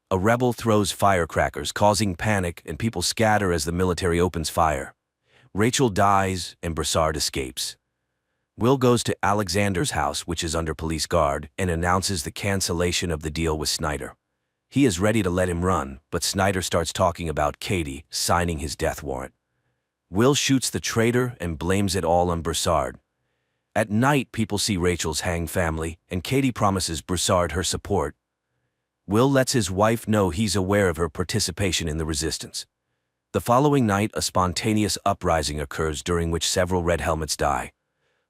A rebel throws firecrackers, causing panic, and people scatter as the military opens fire. Rachel dies, and Broussard escapes. Will goes to Alexander's house, which is under police guard, and announces the cancellation of the deal with Snyder. He is ready to let him run, but Snyder starts talking about Katie signing his death warrant. Will shoots the traitor and blames it all on Broussard. At night, people see Rachel's hanged family, and Katie promises Broussard her support. Will lets his wife know he's aware of her participation in the resistance. The following night, a spontaneous uprising occurs during which several red helmets die.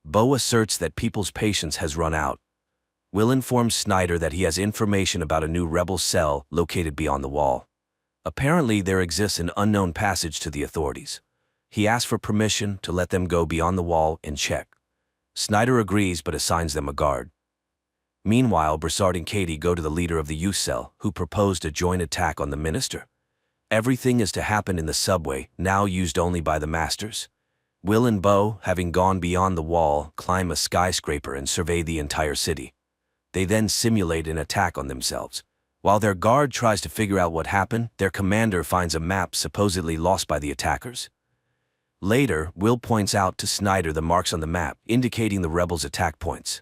Beau asserts that people's patience has run out. Will informs Snyder that he has information about a new rebel cell located beyond the wall. Apparently, there exists an unknown passage to the authorities. He asks for permission to let them go beyond the wall and check. Snyder agrees but assigns them a guard. Meanwhile, Broussard and Katie go to the leader of the youth cell, who proposed a joint attack on the minister. Everything is to happen in the subway, now used only by the masters. Will and Beau, having gone beyond the wall, climb a skyscraper and survey the entire city. They then simulate an attack on themselves. While their guard tries to figure out what happened, their commander finds a map supposedly lost by the attackers. Later, Will points out to Snyder the marks on the map, indicating the rebels' attack points.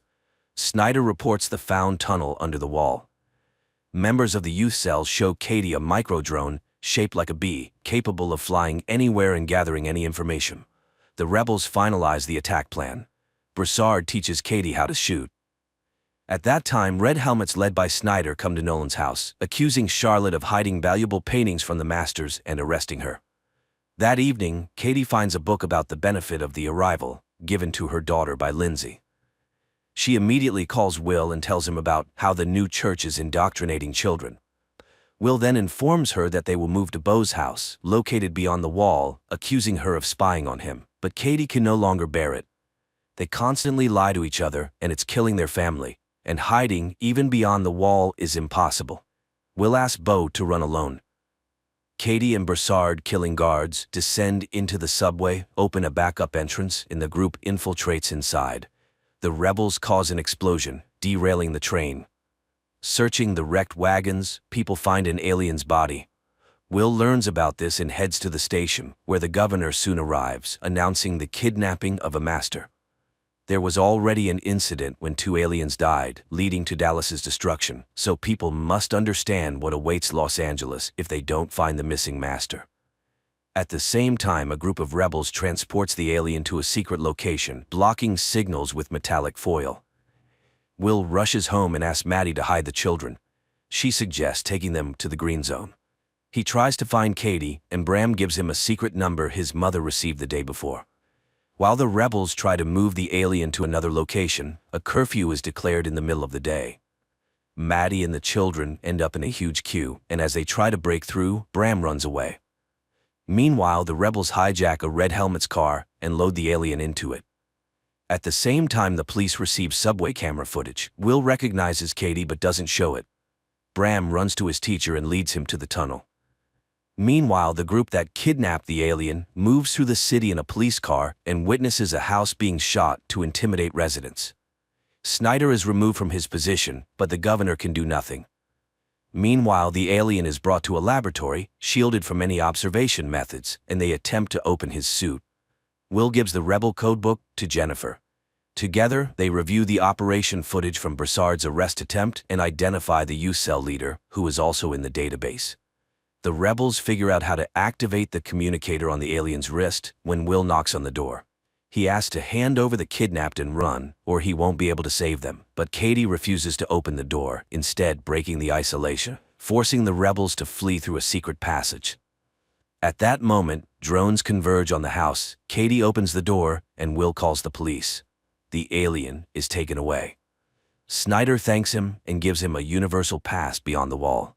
Snyder reports the found tunnel under the wall. Members of the youth cell show Katie a micro-drone, shaped like a bee, capable of flying anywhere and gathering any information. The rebels finalize the attack plan. Broussard teaches Katie how to shoot. At that time, red helmets led by Snyder come to Nolan's house, accusing Charlotte of hiding valuable paintings from the masters and arresting her. That evening, Katie finds a book about the benefit of the arrival, given to her daughter by Lindsay. She immediately calls Will and tells him about how the new church is indoctrinating children. Will then informs her that they will move to Beau's house, located beyond the wall, accusing her of spying on him, but Katie can no longer bear it. They constantly lie to each other, and it's killing their family, and hiding, even beyond the wall, is impossible. Will asks Beau to run alone. Katie and Broussard, killing guards, descend into the subway, open a backup entrance, and the group infiltrates inside. The rebels cause an explosion, derailing the train. Searching the wrecked wagons, people find an alien's body. Will learns about this and heads to the station, where the governor soon arrives, announcing the kidnapping of a master. There was already an incident when 2 aliens died, leading to Dallas's destruction, so people must understand what awaits Los Angeles if they don't find the missing master. At the same time, a group of rebels transports the alien to a secret location, blocking signals with metallic foil. Will rushes home and asks Maddie to hide the children. She suggests taking them to the green zone. He tries to find Katie, and Bram gives him a secret number his mother received the day before. While the rebels try to move the alien to another location, a curfew is declared in the middle of the day. Maddie and the children end up in a huge queue, and as they try to break through, Bram runs away. Meanwhile, the rebels hijack a Red Helmet's car and load the alien into it. At the same time, the police receive subway camera footage. Will recognizes Katie but doesn't show it. Bram runs to his teacher and leads him to the tunnel. Meanwhile, the group that kidnapped the alien moves through the city in a police car and witnesses a house being shot to intimidate residents. Snyder is removed from his position, but the governor can do nothing. Meanwhile, the alien is brought to a laboratory, shielded from any observation methods, and they attempt to open his suit. Will gives the rebel codebook to Jennifer. Together, they review the operation footage from Broussard's arrest attempt and identify the U-Cell leader, who is also in the database. The rebels figure out how to activate the communicator on the alien's wrist when Will knocks on the door. He asks to hand over the kidnapped and run, or he won't be able to save them. But Katie refuses to open the door, instead breaking the isolation, forcing the rebels to flee through a secret passage. At that moment, drones converge on the house. Katie opens the door, and Will calls the police. The alien is taken away. Snyder thanks him and gives him a universal pass beyond the wall.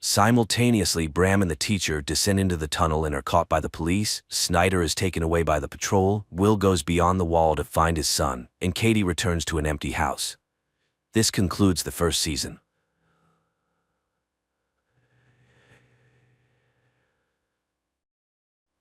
Simultaneously, Bram and the teacher descend into the tunnel and are caught by the police. Snyder is taken away by the patrol. Will goes beyond the wall to find his son, and Katie returns to an empty house. This concludes the first season.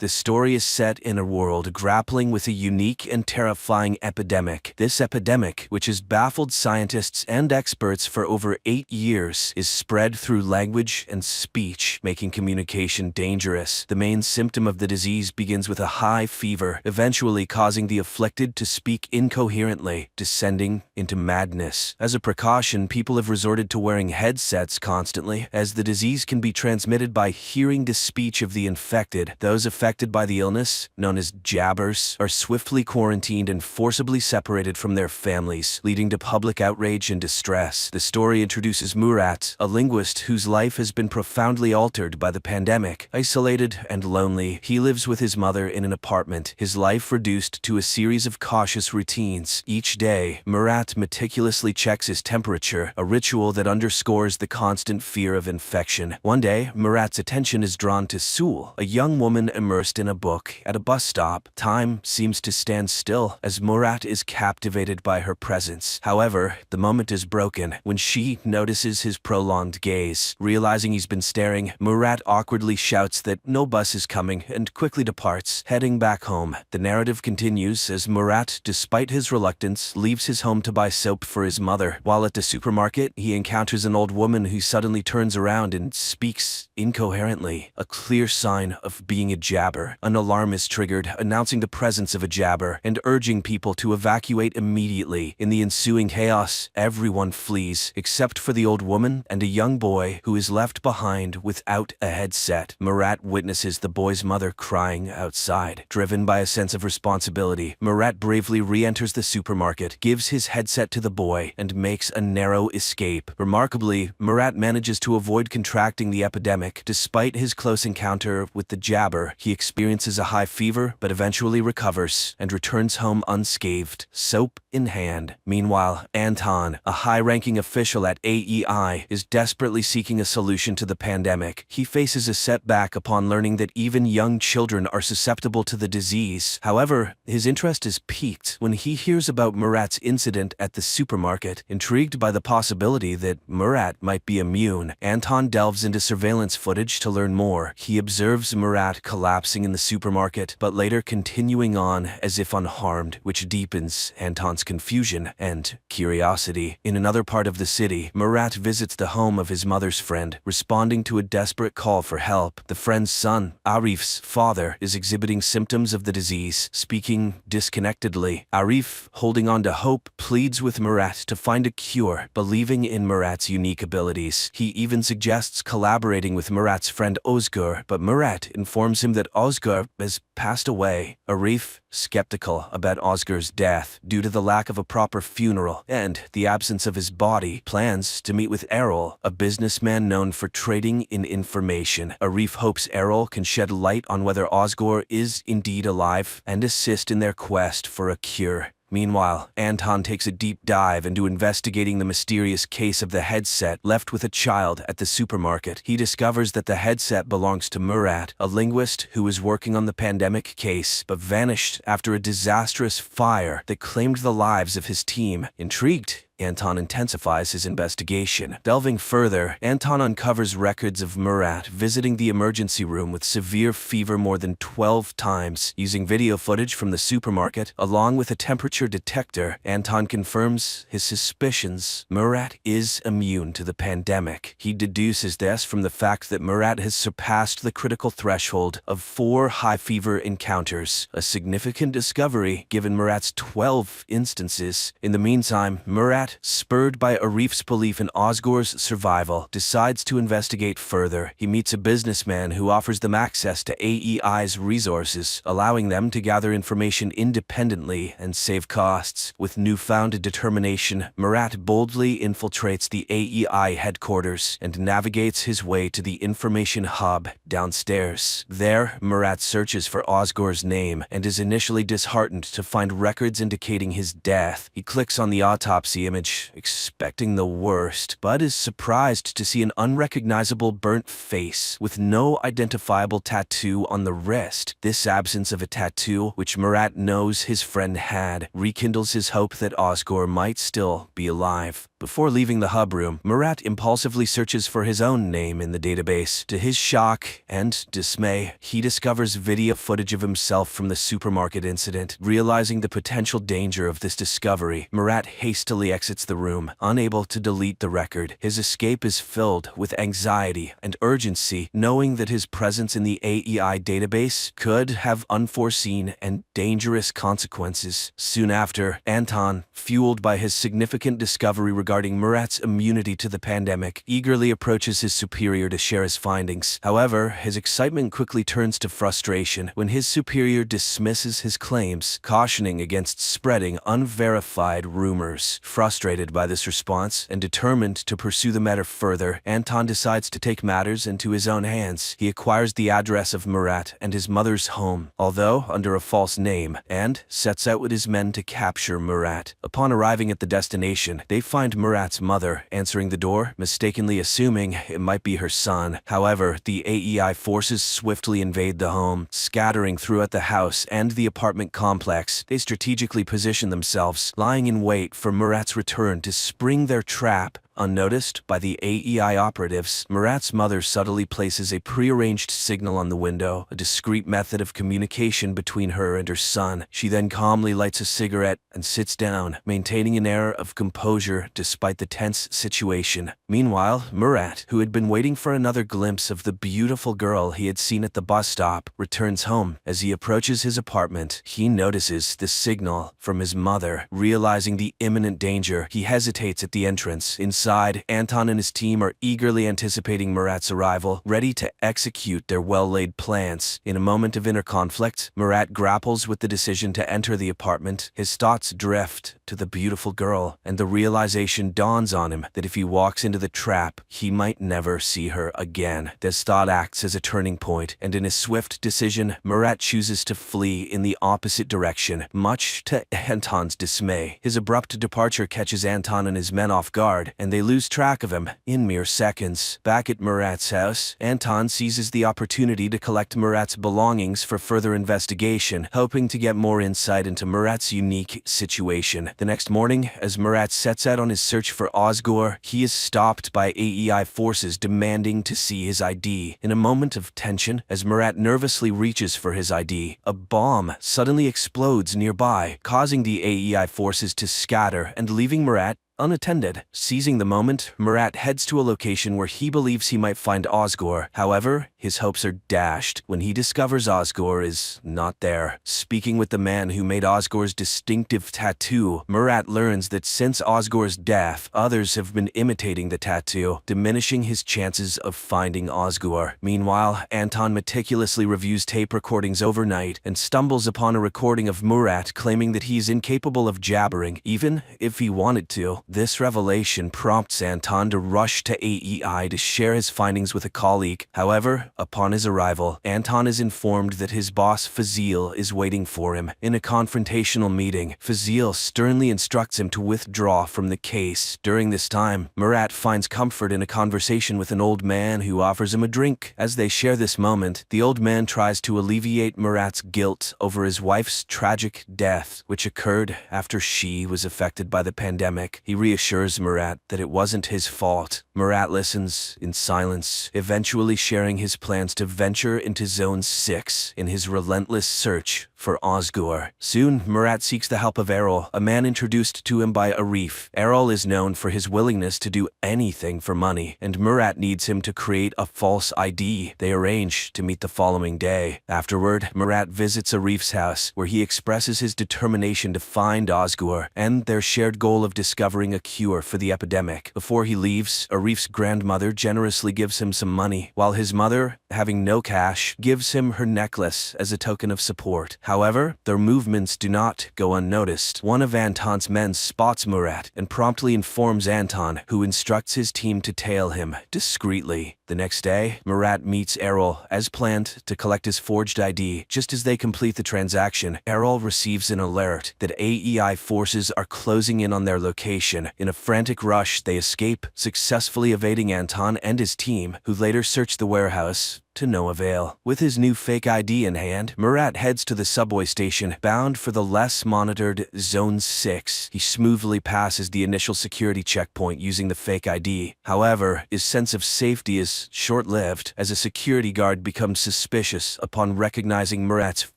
The story is set in a world grappling with a unique and terrifying epidemic. This epidemic, which has baffled scientists and experts for over 8 years, is spread through language and speech, making communication dangerous. The main symptom of the disease begins with a high fever, eventually causing the afflicted to speak incoherently, descending into madness. As a precaution, people have resorted to wearing headsets constantly, as the disease can be transmitted by hearing the speech of the infected. Those affected by the illness, known as jabbers, are swiftly quarantined and forcibly separated from their families, leading to public outrage and distress. The story introduces Murat, a linguist whose life has been profoundly altered by the pandemic. Isolated and lonely, he lives with his mother in an apartment, his life reduced to a series of cautious routines. Each day, Murat meticulously checks his temperature, a ritual that underscores the constant fear of infection. One day, Murat's attention is drawn to Sul, a young woman immersed in a book. At a bus stop, time seems to stand still as Murat is captivated by her presence. However, the moment is broken when she notices his prolonged gaze. Realizing he's been staring, Murat awkwardly shouts that no bus is coming and quickly departs, heading back home. The narrative continues as Murat, despite his reluctance, leaves his home to buy soap for his mother. While at the supermarket, he encounters an old woman who suddenly turns around and speaks incoherently, a clear sign of being a jabber. An alarm is triggered, announcing the presence of a jabber and urging people to evacuate immediately. In the ensuing chaos, everyone flees, except for the old woman and a young boy who is left behind without a headset. Murat witnesses the boy's mother crying outside. Driven by a sense of responsibility, Murat bravely re-enters the supermarket, gives his headset to the boy, and makes a narrow escape. Remarkably, Murat manages to avoid contracting the epidemic. Despite his close encounter with the jabber, he experiences a high fever but eventually recovers and returns home unscathed, soap in hand. Meanwhile, Anton, a high-ranking official at AEI, is desperately seeking a solution to the pandemic. He faces a setback upon learning that even young children are susceptible to the disease. However, his interest is piqued when he hears about Murat's incident at the supermarket. Intrigued by the possibility that Murat might be immune, Anton delves into surveillance footage to learn more. He observes Murat collapsing in the supermarket, but later continuing on as if unharmed, which deepens Anton's confusion and curiosity. In another part of the city, Murat visits the home of his mother's friend, responding to a desperate call for help. The friend's son, Arif's father, is exhibiting symptoms of the disease, speaking disconnectedly. Arif, holding on to hope, pleads with Murat to find a cure, believing in Murat's unique abilities. He even suggests collaborating with Murat's friend Ozgur, but Murat informs him that Ozgur has passed away. Arif, skeptical about Ozgur's death due to the lack of a proper funeral and the absence of his body, plans to meet with Errol, a businessman known for trading in information. Arif hopes Errol can shed light on whether Ozgur is indeed alive and assist in their quest for a cure. Meanwhile, Anton takes a deep dive into investigating the mysterious case of the headset left with a child at the supermarket. He discovers that the headset belongs to Murat, a linguist who was working on the pandemic case but vanished after a disastrous fire that claimed the lives of his team. Intrigued, Anton intensifies his investigation. Delving further, Anton uncovers records of Murat visiting the emergency room with severe fever more than 12 times. Using video footage from the supermarket, along with a temperature detector, Anton confirms his suspicions. Murat is immune to the pandemic. He deduces this from the fact that Murat has surpassed the critical threshold of 4 high fever encounters, a significant discovery given Murat's 12 instances. In the meantime, Murat, spurred by Arif's belief in Ozgor's survival, decides to investigate further. He meets a businessman who offers them access to AEI's resources, allowing them to gather information independently and save costs. With newfound determination, Murat boldly infiltrates the AEI headquarters and navigates his way to the information hub downstairs. There, Murat searches for Ozgor's name and is initially disheartened to find records indicating his death. He clicks on the autopsy image, expecting the worst, but is surprised to see an unrecognizable burnt face with no identifiable tattoo on the wrist. This absence of a tattoo, which Murat knows his friend had, rekindles his hope that Ozgor might still be alive. Before leaving the hub room, Murat impulsively searches for his own name in the database. To his shock and dismay, he discovers video footage of himself from the supermarket incident. Realizing the potential danger of this discovery, Murat hastily exits the room, unable to delete the record. His escape is filled with anxiety and urgency, knowing that his presence in the AEI database could have unforeseen and dangerous consequences. Soon after, Anton, fueled by his significant discovery regarding Murat's immunity to the pandemic, eagerly approaches his superior to share his findings. However, his excitement quickly turns to frustration when his superior dismisses his claims, cautioning against spreading unverified rumors. Frustrated by this response and determined to pursue the matter further, Anton decides to take matters into his own hands. He acquires the address of Murat and his mother's home, although under a false name, and sets out with his men to capture Murat. Upon arriving at the destination, they find Murat's mother answering the door, mistakenly assuming it might be her son. However, the AEI forces swiftly invade the home, scattering throughout the house and the apartment complex. They strategically position themselves, lying in wait for Murat's return to spring their trap. Unnoticed by the AEI operatives, Murat's mother subtly places a prearranged signal on the window, a discreet method of communication between her and her son. She then calmly lights a cigarette and sits down, maintaining an air of composure despite the tense situation. Meanwhile, Murat, who had been waiting for another glimpse of the beautiful girl he had seen at the bus stop, returns home. As he approaches his apartment, he notices the signal from his mother. Realizing the imminent danger, he hesitates at the entrance. Inside, Anton and his team are eagerly anticipating Murat's arrival, ready to execute their well-laid plans. In a moment of inner conflict, Murat grapples with the decision to enter the apartment. His thoughts drift to the beautiful girl, and the realization dawns on him that if he walks into the trap, he might never see her again. This thought acts as a turning point, and in a swift decision, Murat chooses to flee in the opposite direction, much to Anton's dismay. His abrupt departure catches Anton and his men off guard, and they lose track of him in mere seconds. Back at Murat's house, Anton seizes the opportunity to collect Murat's belongings for further investigation, hoping to get more insight into Murat's unique situation. The next morning, as Murat sets out on his search for Ozgor, he is stopped by AEI forces demanding to see his ID. In a moment of tension, as Murat nervously reaches for his ID, a bomb suddenly explodes nearby, causing the AEI forces to scatter and leaving Murat unattended. Seizing the moment, Murat heads to a location where he believes he might find Ozgor. However, his hopes are dashed when he discovers Ozgor is not there. Speaking with the man who made Ozgor's distinctive tattoo, Murat learns that since Ozgor's death, others have been imitating the tattoo, diminishing his chances of finding Ozgor. Meanwhile, Anton meticulously reviews tape recordings overnight and stumbles upon a recording of Murat claiming that he is incapable of jabbering, even if he wanted to. This revelation prompts Anton to rush to AEI to share his findings with a colleague. However, upon his arrival, Anton is informed that his boss Fazil is waiting for him. In a confrontational meeting, Fazil sternly instructs him to withdraw from the case. During this time, Murat finds comfort in a conversation with an old man who offers him a drink. As they share this moment, the old man tries to alleviate Murat's guilt over his wife's tragic death, which occurred after she was affected by the pandemic. He reassures Murat that it wasn't his fault. Murat listens in silence, eventually sharing his plans to venture into Zone 6 in his relentless search for Ozgur. Soon, Murat seeks the help of Erol, a man introduced to him by Arif. Erol is known for his willingness to do anything for money, and Murat needs him to create a false ID. They arrange to meet the following day. Afterward, Murat visits Arif's house, where he expresses his determination to find Ozgur and their shared goal of discovering a cure for the epidemic. Before he leaves, Arif's grandmother generously gives him some money, while his mother, having no cash, gives him her necklace as a token of support. However, their movements do not go unnoticed. One of Anton's men spots Murat and promptly informs Anton, who instructs his team to tail him discreetly. The next day, Murat meets Erol as planned to collect his forged ID. Just as they complete the transaction, Erol receives an alert that AEI forces are closing in on their location. In a frantic rush, they escape, successfully evading Anton and his team, who later search the warehouse to no avail. With his new fake ID in hand, Murat heads to the subway station, bound for the less monitored Zone 6. He smoothly passes the initial security checkpoint using the fake ID. However, his sense of safety is short-lived, as a security guard becomes suspicious upon recognizing Murat's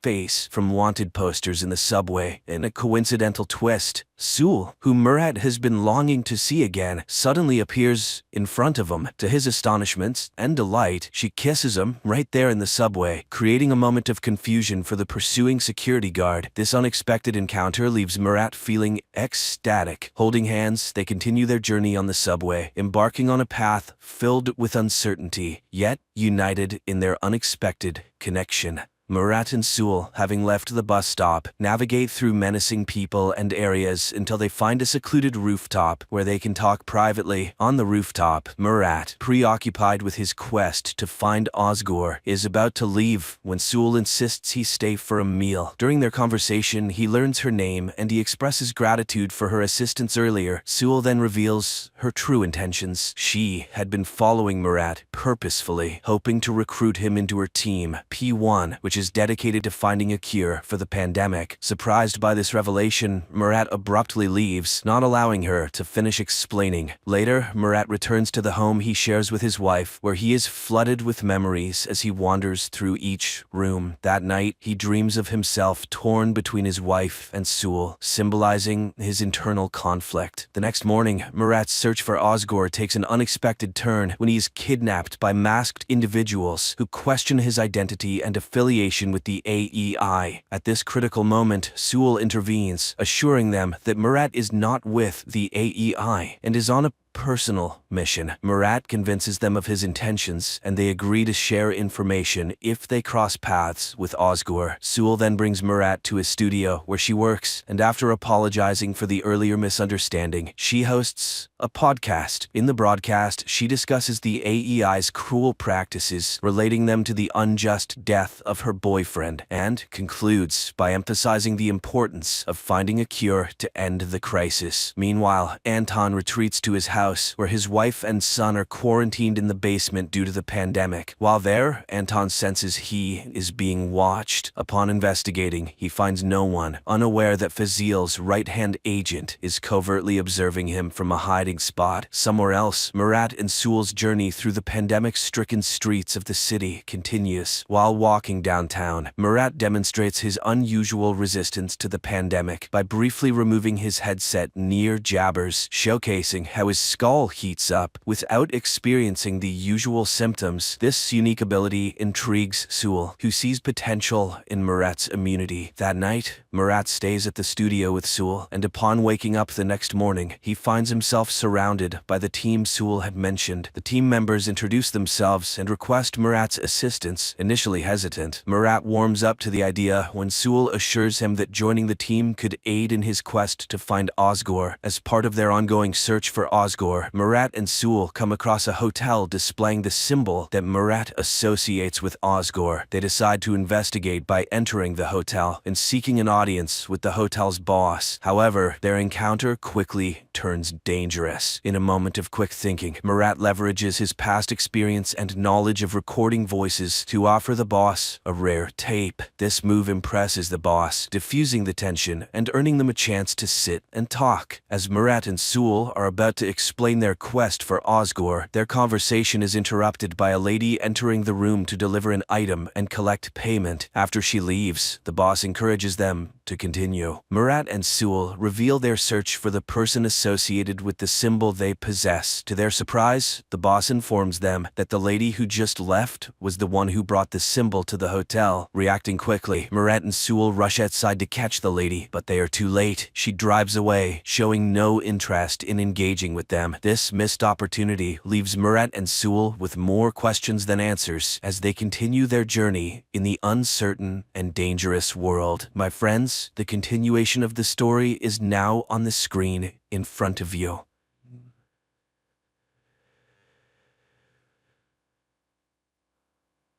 face from wanted posters in the subway. In a coincidental twist, Sul, whom Murat has been longing to see again, suddenly appears in front of him. To his astonishment and delight, she kisses him right there in the subway, creating a moment of confusion for the pursuing security guard. This unexpected encounter leaves Murat feeling ecstatic. Holding hands, they continue their journey on the subway, embarking on a path filled with uncertainty, yet united in their unexpected connection. Murat and Sul, having left the bus stop, navigate through menacing people and areas until they find a secluded rooftop where they can talk privately. On the rooftop, Murat, preoccupied with his quest to find Ozgur, is about to leave when Sul insists he stay for a meal. During their conversation, he learns her name and he expresses gratitude for her assistance earlier. Sul then reveals her true intentions. She had been following Murat purposefully, hoping to recruit him into her team, P1, which is dedicated to finding a cure for the pandemic. Surprised by this revelation, Murat abruptly leaves, not allowing her to finish explaining. Later, Murat returns to the home he shares with his wife, where he is flooded with memories as he wanders through each room. That night, he dreams of himself torn between his wife and Sul, symbolizing his internal conflict. The next morning, Murat's search for Ozgur takes an unexpected turn when he is kidnapped by masked individuals who question his identity and affiliation with the AEI. At this critical moment, Sul intervenes, assuring them that Murat is not with the AEI and is on a personal mission. Murat convinces them of his intentions, and they agree to share information if they cross paths with Ozgur. Sul then brings Murat to his studio where she works, and after apologizing for the earlier misunderstanding, she hosts a podcast. In the broadcast, she discusses the AEI's cruel practices, relating them to the unjust death of her boyfriend, and concludes by emphasizing the importance of finding a cure to end the crisis. Meanwhile, Anton retreats to his house, where his wife and son are quarantined in the basement due to the pandemic. While there, Anton senses he is being watched. Upon investigating, he finds no one, unaware that Fazil's right-hand agent is covertly observing him from a hiding spot. Somewhere else, Murat and Sul's journey through the pandemic-stricken streets of the city continues. While walking downtown, Murat demonstrates his unusual resistance to the pandemic by briefly removing his headset near Jabbers, showcasing how his skull heats up without experiencing the usual symptoms. This unique ability intrigues Sewell, who sees potential in Murat's immunity. That night, Murat stays at the studio with Sewell, and upon waking up the next morning, he finds himself surrounded by the team Sewell had mentioned. The team members introduce themselves and request Murat's assistance. Initially hesitant, Murat warms up to the idea when Sewell assures him that joining the team could aid in his quest to find Osgore. As part of their ongoing search for Osgore, Murat and Sewell come across a hotel displaying the symbol that Murat associates with Osgore. They decide to investigate by entering the hotel and seeking an audience with the hotel's boss. However, their encounter quickly turns dangerous. In a moment of quick thinking, Murat leverages his past experience and knowledge of recording voices to offer the boss a rare tape. This move impresses the boss, diffusing the tension and earning them a chance to sit and talk. As Murat and Sewell are about to explain their quest for Osgore, their conversation is interrupted by a lady entering the room to deliver an item and collect payment. After she leaves, the boss encourages them to continue. Murat and Sewell reveal their search for the person associated with the symbol they possess. To their surprise, the boss informs them that the lady who just left was the one who brought the symbol to the hotel. Reacting quickly, Murat and Sewell rush outside to catch the lady, but they are too late. She drives away, showing no interest in engaging with them. This missed opportunity leaves Murat and Sewell with more questions than answers as they continue their journey in the uncertain and dangerous world. My friends, the continuation of the story is now on the screen in front of you.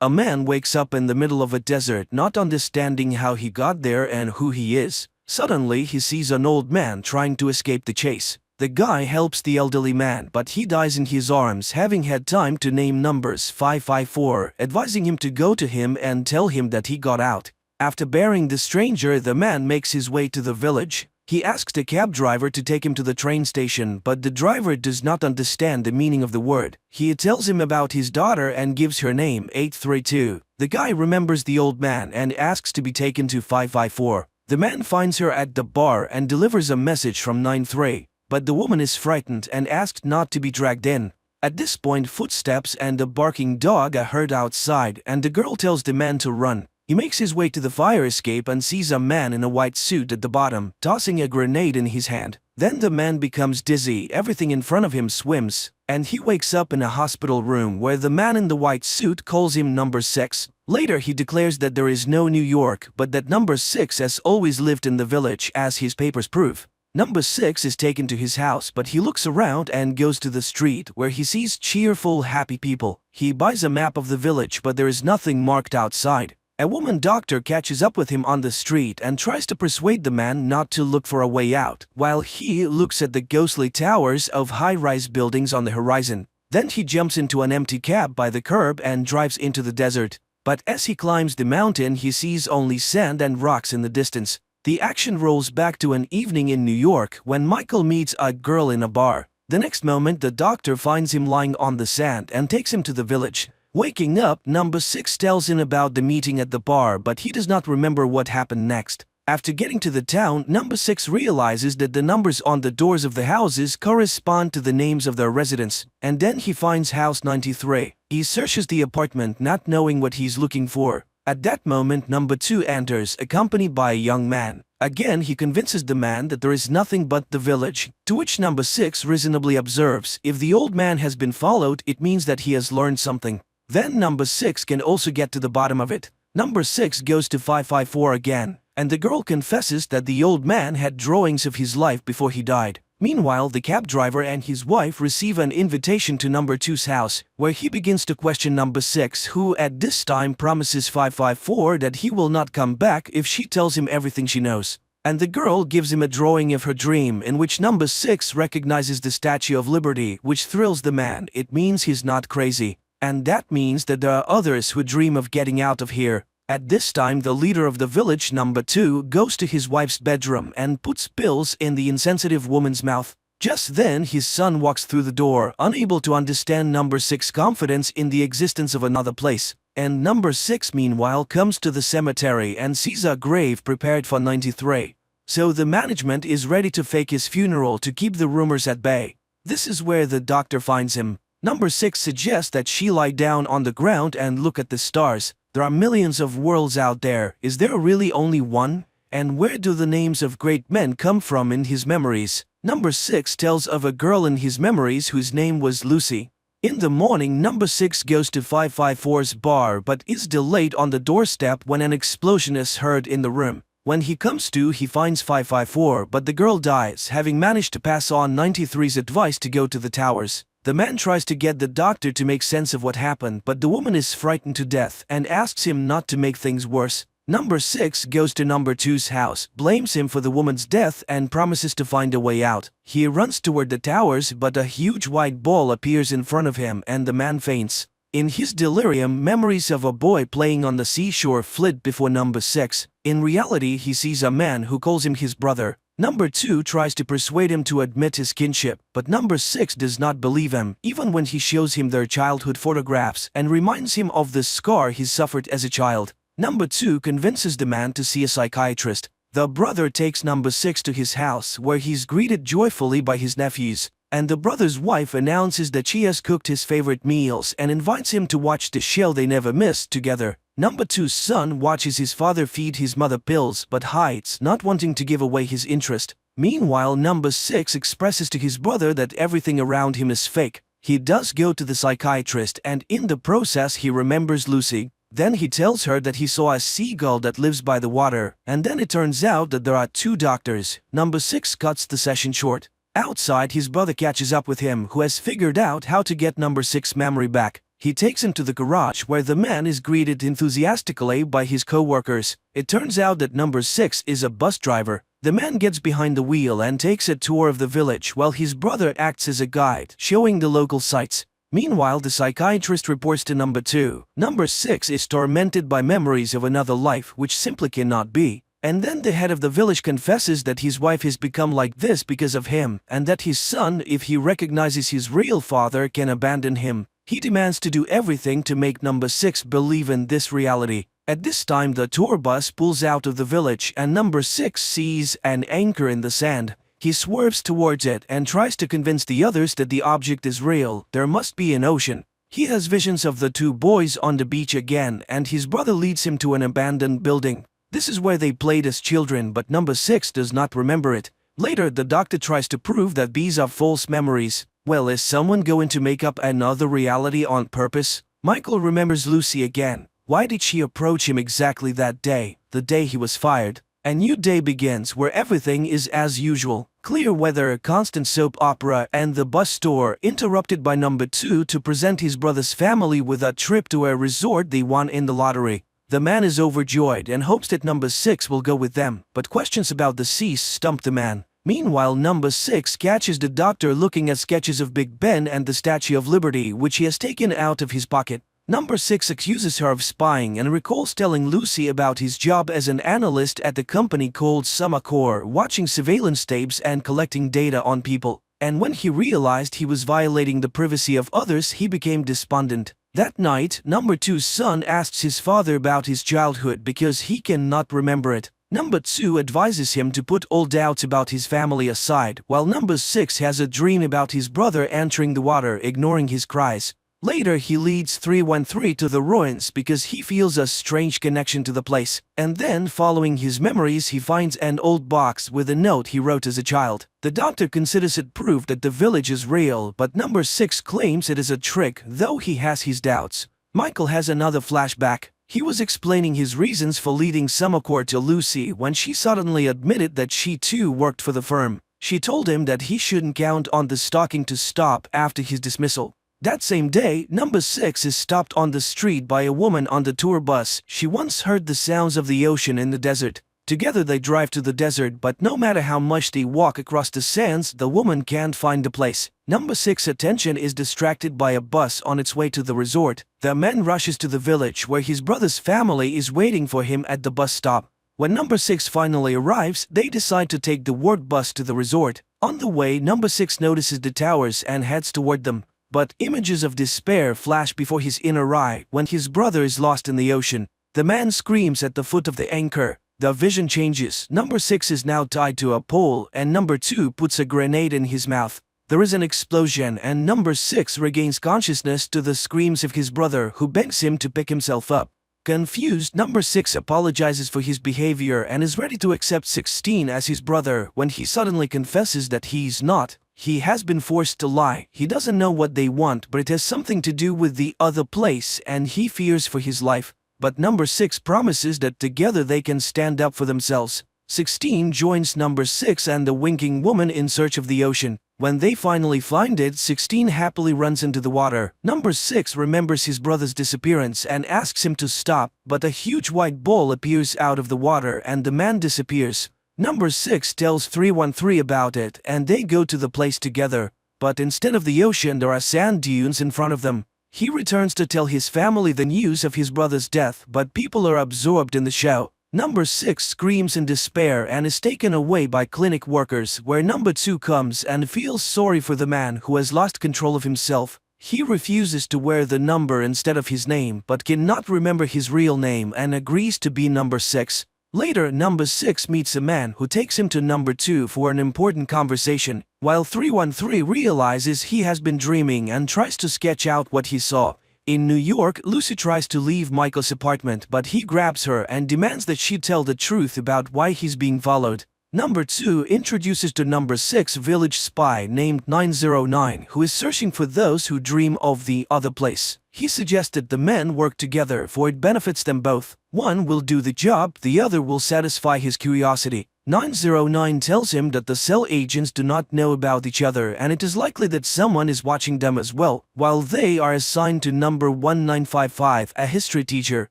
A man wakes up in the middle of a desert, not understanding how he got there and who he is. Suddenly, he sees an old man trying to escape the chase. The guy helps the elderly man, but he dies in his arms, having had time to name numbers 554, advising him to go to him and tell him that he got out. After burying the stranger, the man makes his way to the village. He asks the cab driver to take him to the train station, but the driver does not understand the meaning of the word. He tells him about his daughter and gives her name, 832. The guy remembers the old man and asks to be taken to 554. The man finds her at the bar and delivers a message from 93, but the woman is frightened and asked not to be dragged in. At this point, footsteps and a barking dog are heard outside, and the girl tells the man to run. He makes his way to the fire escape and sees a man in a white suit at the bottom, tossing a grenade in his hand. Then the man becomes dizzy, everything in front of him swims, and he wakes up in a hospital room where the man in the white suit calls him number 6. Later he declares that there is no New York, but that number 6 has always lived in the village, as his papers prove. Number 6 is taken to his house, but he looks around and goes to the street where he sees cheerful, happy people. He buys a map of the village, but there is nothing marked outside. A woman doctor catches up with him on the street and tries to persuade the man not to look for a way out, while he looks at the ghostly towers of high-rise buildings on the horizon. Then he jumps into an empty cab by the curb and drives into the desert. But as he climbs the mountain, he sees only sand and rocks in the distance. The action rolls back to an evening in New York when Michael meets a girl in a bar. The next moment, the doctor finds him lying on the sand and takes him to the village. Waking up, number 6 tells him about the meeting at the bar, but he does not remember what happened next. After getting to the town, number 6 realizes that the numbers on the doors of the houses correspond to the names of their residents, and then he finds house 93. He searches the apartment, not knowing what he's looking for. At that moment, number 2 enters, accompanied by a young man. Again, he convinces the man that there is nothing but the village, to which number 6 reasonably observes, if the old man has been followed, it means that he has learned something. Then number 6 can also get to the bottom of it. Number 6 goes to 554 again, and the girl confesses that the old man had drawings of his life before he died. Meanwhile, the cab driver and his wife receive an invitation to number 2's house, where he begins to question number 6, who at this time promises 554 that he will not come back if she tells him everything she knows. And the girl gives him a drawing of her dream in which number 6 recognizes the Statue of Liberty, which thrills the man. It means he's not crazy. And that means that there are others who dream of getting out of here. At this time, the leader of the village, number 2, goes to his wife's bedroom and puts pills in the insensitive woman's mouth. Just then, his son walks through the door, unable to understand number 6's confidence in the existence of another place. And number 6, meanwhile, comes to the cemetery and sees a grave prepared for 93. So the management is ready to fake his funeral to keep the rumors at bay. This is where the doctor finds him. Number 6 suggests that she lie down on the ground and look at the stars. There are millions of worlds out there. Is there really only one? And where do the names of great men come from in his memories? Number 6 tells of a girl in his memories whose name was Lucy. In the morning, number 6 goes to 554's bar but is delayed on the doorstep when an explosion is heard in the room. When he comes to, he finds 554, but the girl dies, having managed to pass on 93's advice to go to the towers. The man tries to get the doctor to make sense of what happened, but the woman is frightened to death and asks him not to make things worse. Number 6 goes to number 2's house, blames him for the woman's death and promises to find a way out. He runs toward the towers, but a huge white ball appears in front of him and the man faints. In his delirium, memories of a boy playing on the seashore flit before number 6. In reality, he sees a man who calls him his brother. Number 2 tries to persuade him to admit his kinship, but number 6 does not believe him, even when he shows him their childhood photographs and reminds him of the scar he suffered as a child. Number 2 convinces the man to see a psychiatrist. The brother takes number 6 to his house, where he's greeted joyfully by his nephews, and the brother's wife announces that she has cooked his favorite meals and invites him to watch the show they never missed together. Number 2's son watches his father feed his mother pills but hides, not wanting to give away his interest. Meanwhile, number 6 expresses to his brother that everything around him is fake. He does go to the psychiatrist, and in the process he remembers Lucy. Then he tells her that he saw a seagull that lives by the water, and then it turns out that there are 2 doctors. Number 6 cuts the session short. Outside, his brother catches up with him, who has figured out how to get number 6's memory back. He takes him to the garage where the man is greeted enthusiastically by his co-workers. It turns out that number 6 is a bus driver. The man gets behind the wheel and takes a tour of the village while his brother acts as a guide, showing the local sights. Meanwhile, the psychiatrist reports to number 2. Number 6 is tormented by memories of another life which simply cannot be. And then the head of the village confesses that his wife has become like this because of him, and that his son, if he recognizes his real father, can abandon him. He demands to do everything to make number 6 believe in this reality. At this time, the tour bus pulls out of the village and number 6 sees an anchor in the sand. He swerves towards it and tries to convince the others that the object is real. There must be an ocean. He has visions of the 2 boys on the beach again, and his brother leads him to an abandoned building. This is where they played as children, but number 6 does not remember it. Later, the doctor tries to prove that these are false memories. Well, is someone going to make up another reality on purpose? Michael remembers Lucy again. Why did she approach him exactly that day, the day he was fired? A new day begins where everything is as usual. Clear weather, a constant soap opera, and the bus store, interrupted by number 2 to present his brother's family with a trip to a resort they won in the lottery. The man is overjoyed and hopes that number 6 will go with them, but questions about the sea stump the man. Meanwhile, number 6 catches the doctor looking at sketches of Big Ben and the Statue of Liberty, which he has taken out of his pocket. Number 6 accuses her of spying and recalls telling Lucy about his job as an analyst at the company called Sumacor, watching surveillance tapes and collecting data on people. And when he realized he was violating the privacy of others, he became despondent. That night, number 2's son asks his father about his childhood because he cannot remember it. Number 2 advises him to put all doubts about his family aside, while number 6 has a dream about his brother entering the water, ignoring his cries. Later, he leads 313 to the ruins because he feels a strange connection to the place. And then, following his memories, he finds an old box with a note he wrote as a child. The doctor considers it proof that the village is real, but number 6 claims it is a trick, though he has his doubts. Michael has another flashback. He was explaining his reasons for leading Sumacor to Lucy when she suddenly admitted that she too worked for the firm. She told him that he shouldn't count on the stalking to stop after his dismissal. That same day, number 6 is stopped on the street by a woman on the tour bus. She once heard the sounds of the ocean in the desert. Together they drive to the desert, but no matter how much they walk across the sands, the woman can't find the place. Number 6's attention is distracted by a bus on its way to the resort. The man rushes to the village where his brother's family is waiting for him at the bus stop. When number 6 finally arrives, they decide to take the work bus to the resort. On the way, number 6 notices the towers and heads toward them. But images of despair flash before his inner eye when his brother is lost in the ocean. The man screams at the foot of the anchor. The vision changes. Number 6 is now tied to a pole, and number 2 puts a grenade in his mouth. There is an explosion and number 6 regains consciousness to the screams of his brother, who begs him to pick himself up. Confused, number 6 apologizes for his behavior and is ready to accept 16 as his brother when he suddenly confesses that he's not. He has been forced to lie. He doesn't know what they want, but it has something to do with the other place and he fears for his life. But number 6 promises that together they can stand up for themselves. 16 joins number 6 and the winking woman in search of the ocean. When they finally find it, 16 happily runs into the water. Number 6 remembers his brother's disappearance and asks him to stop, but a huge white ball appears out of the water and the man disappears. Number 6 tells 313 about it and they go to the place together, but instead of the ocean there are sand dunes in front of them. He returns to tell his family the news of his brother's death, but people are absorbed in the show. Number 6 screams in despair and is taken away by clinic workers, where number 2 comes and feels sorry for the man who has lost control of himself. He refuses to wear the number instead of his name but cannot remember his real name and agrees to be number 6. Later, number 6 meets a man who takes him to number 2 for an important conversation, while 313 realizes he has been dreaming and tries to sketch out what he saw. In New York, Lucy tries to leave Michael's apartment, but he grabs her and demands that she tell the truth about why he's being followed. Number 2 introduces to number 6 village spy named 909 who is searching for those who dream of the other place. He suggested the men work together for it benefits them both. One will do the job, the other will satisfy his curiosity. 909 tells him that the cell agents do not know about each other and it is likely that someone is watching them as well. While they are assigned to number 1955, a history teacher,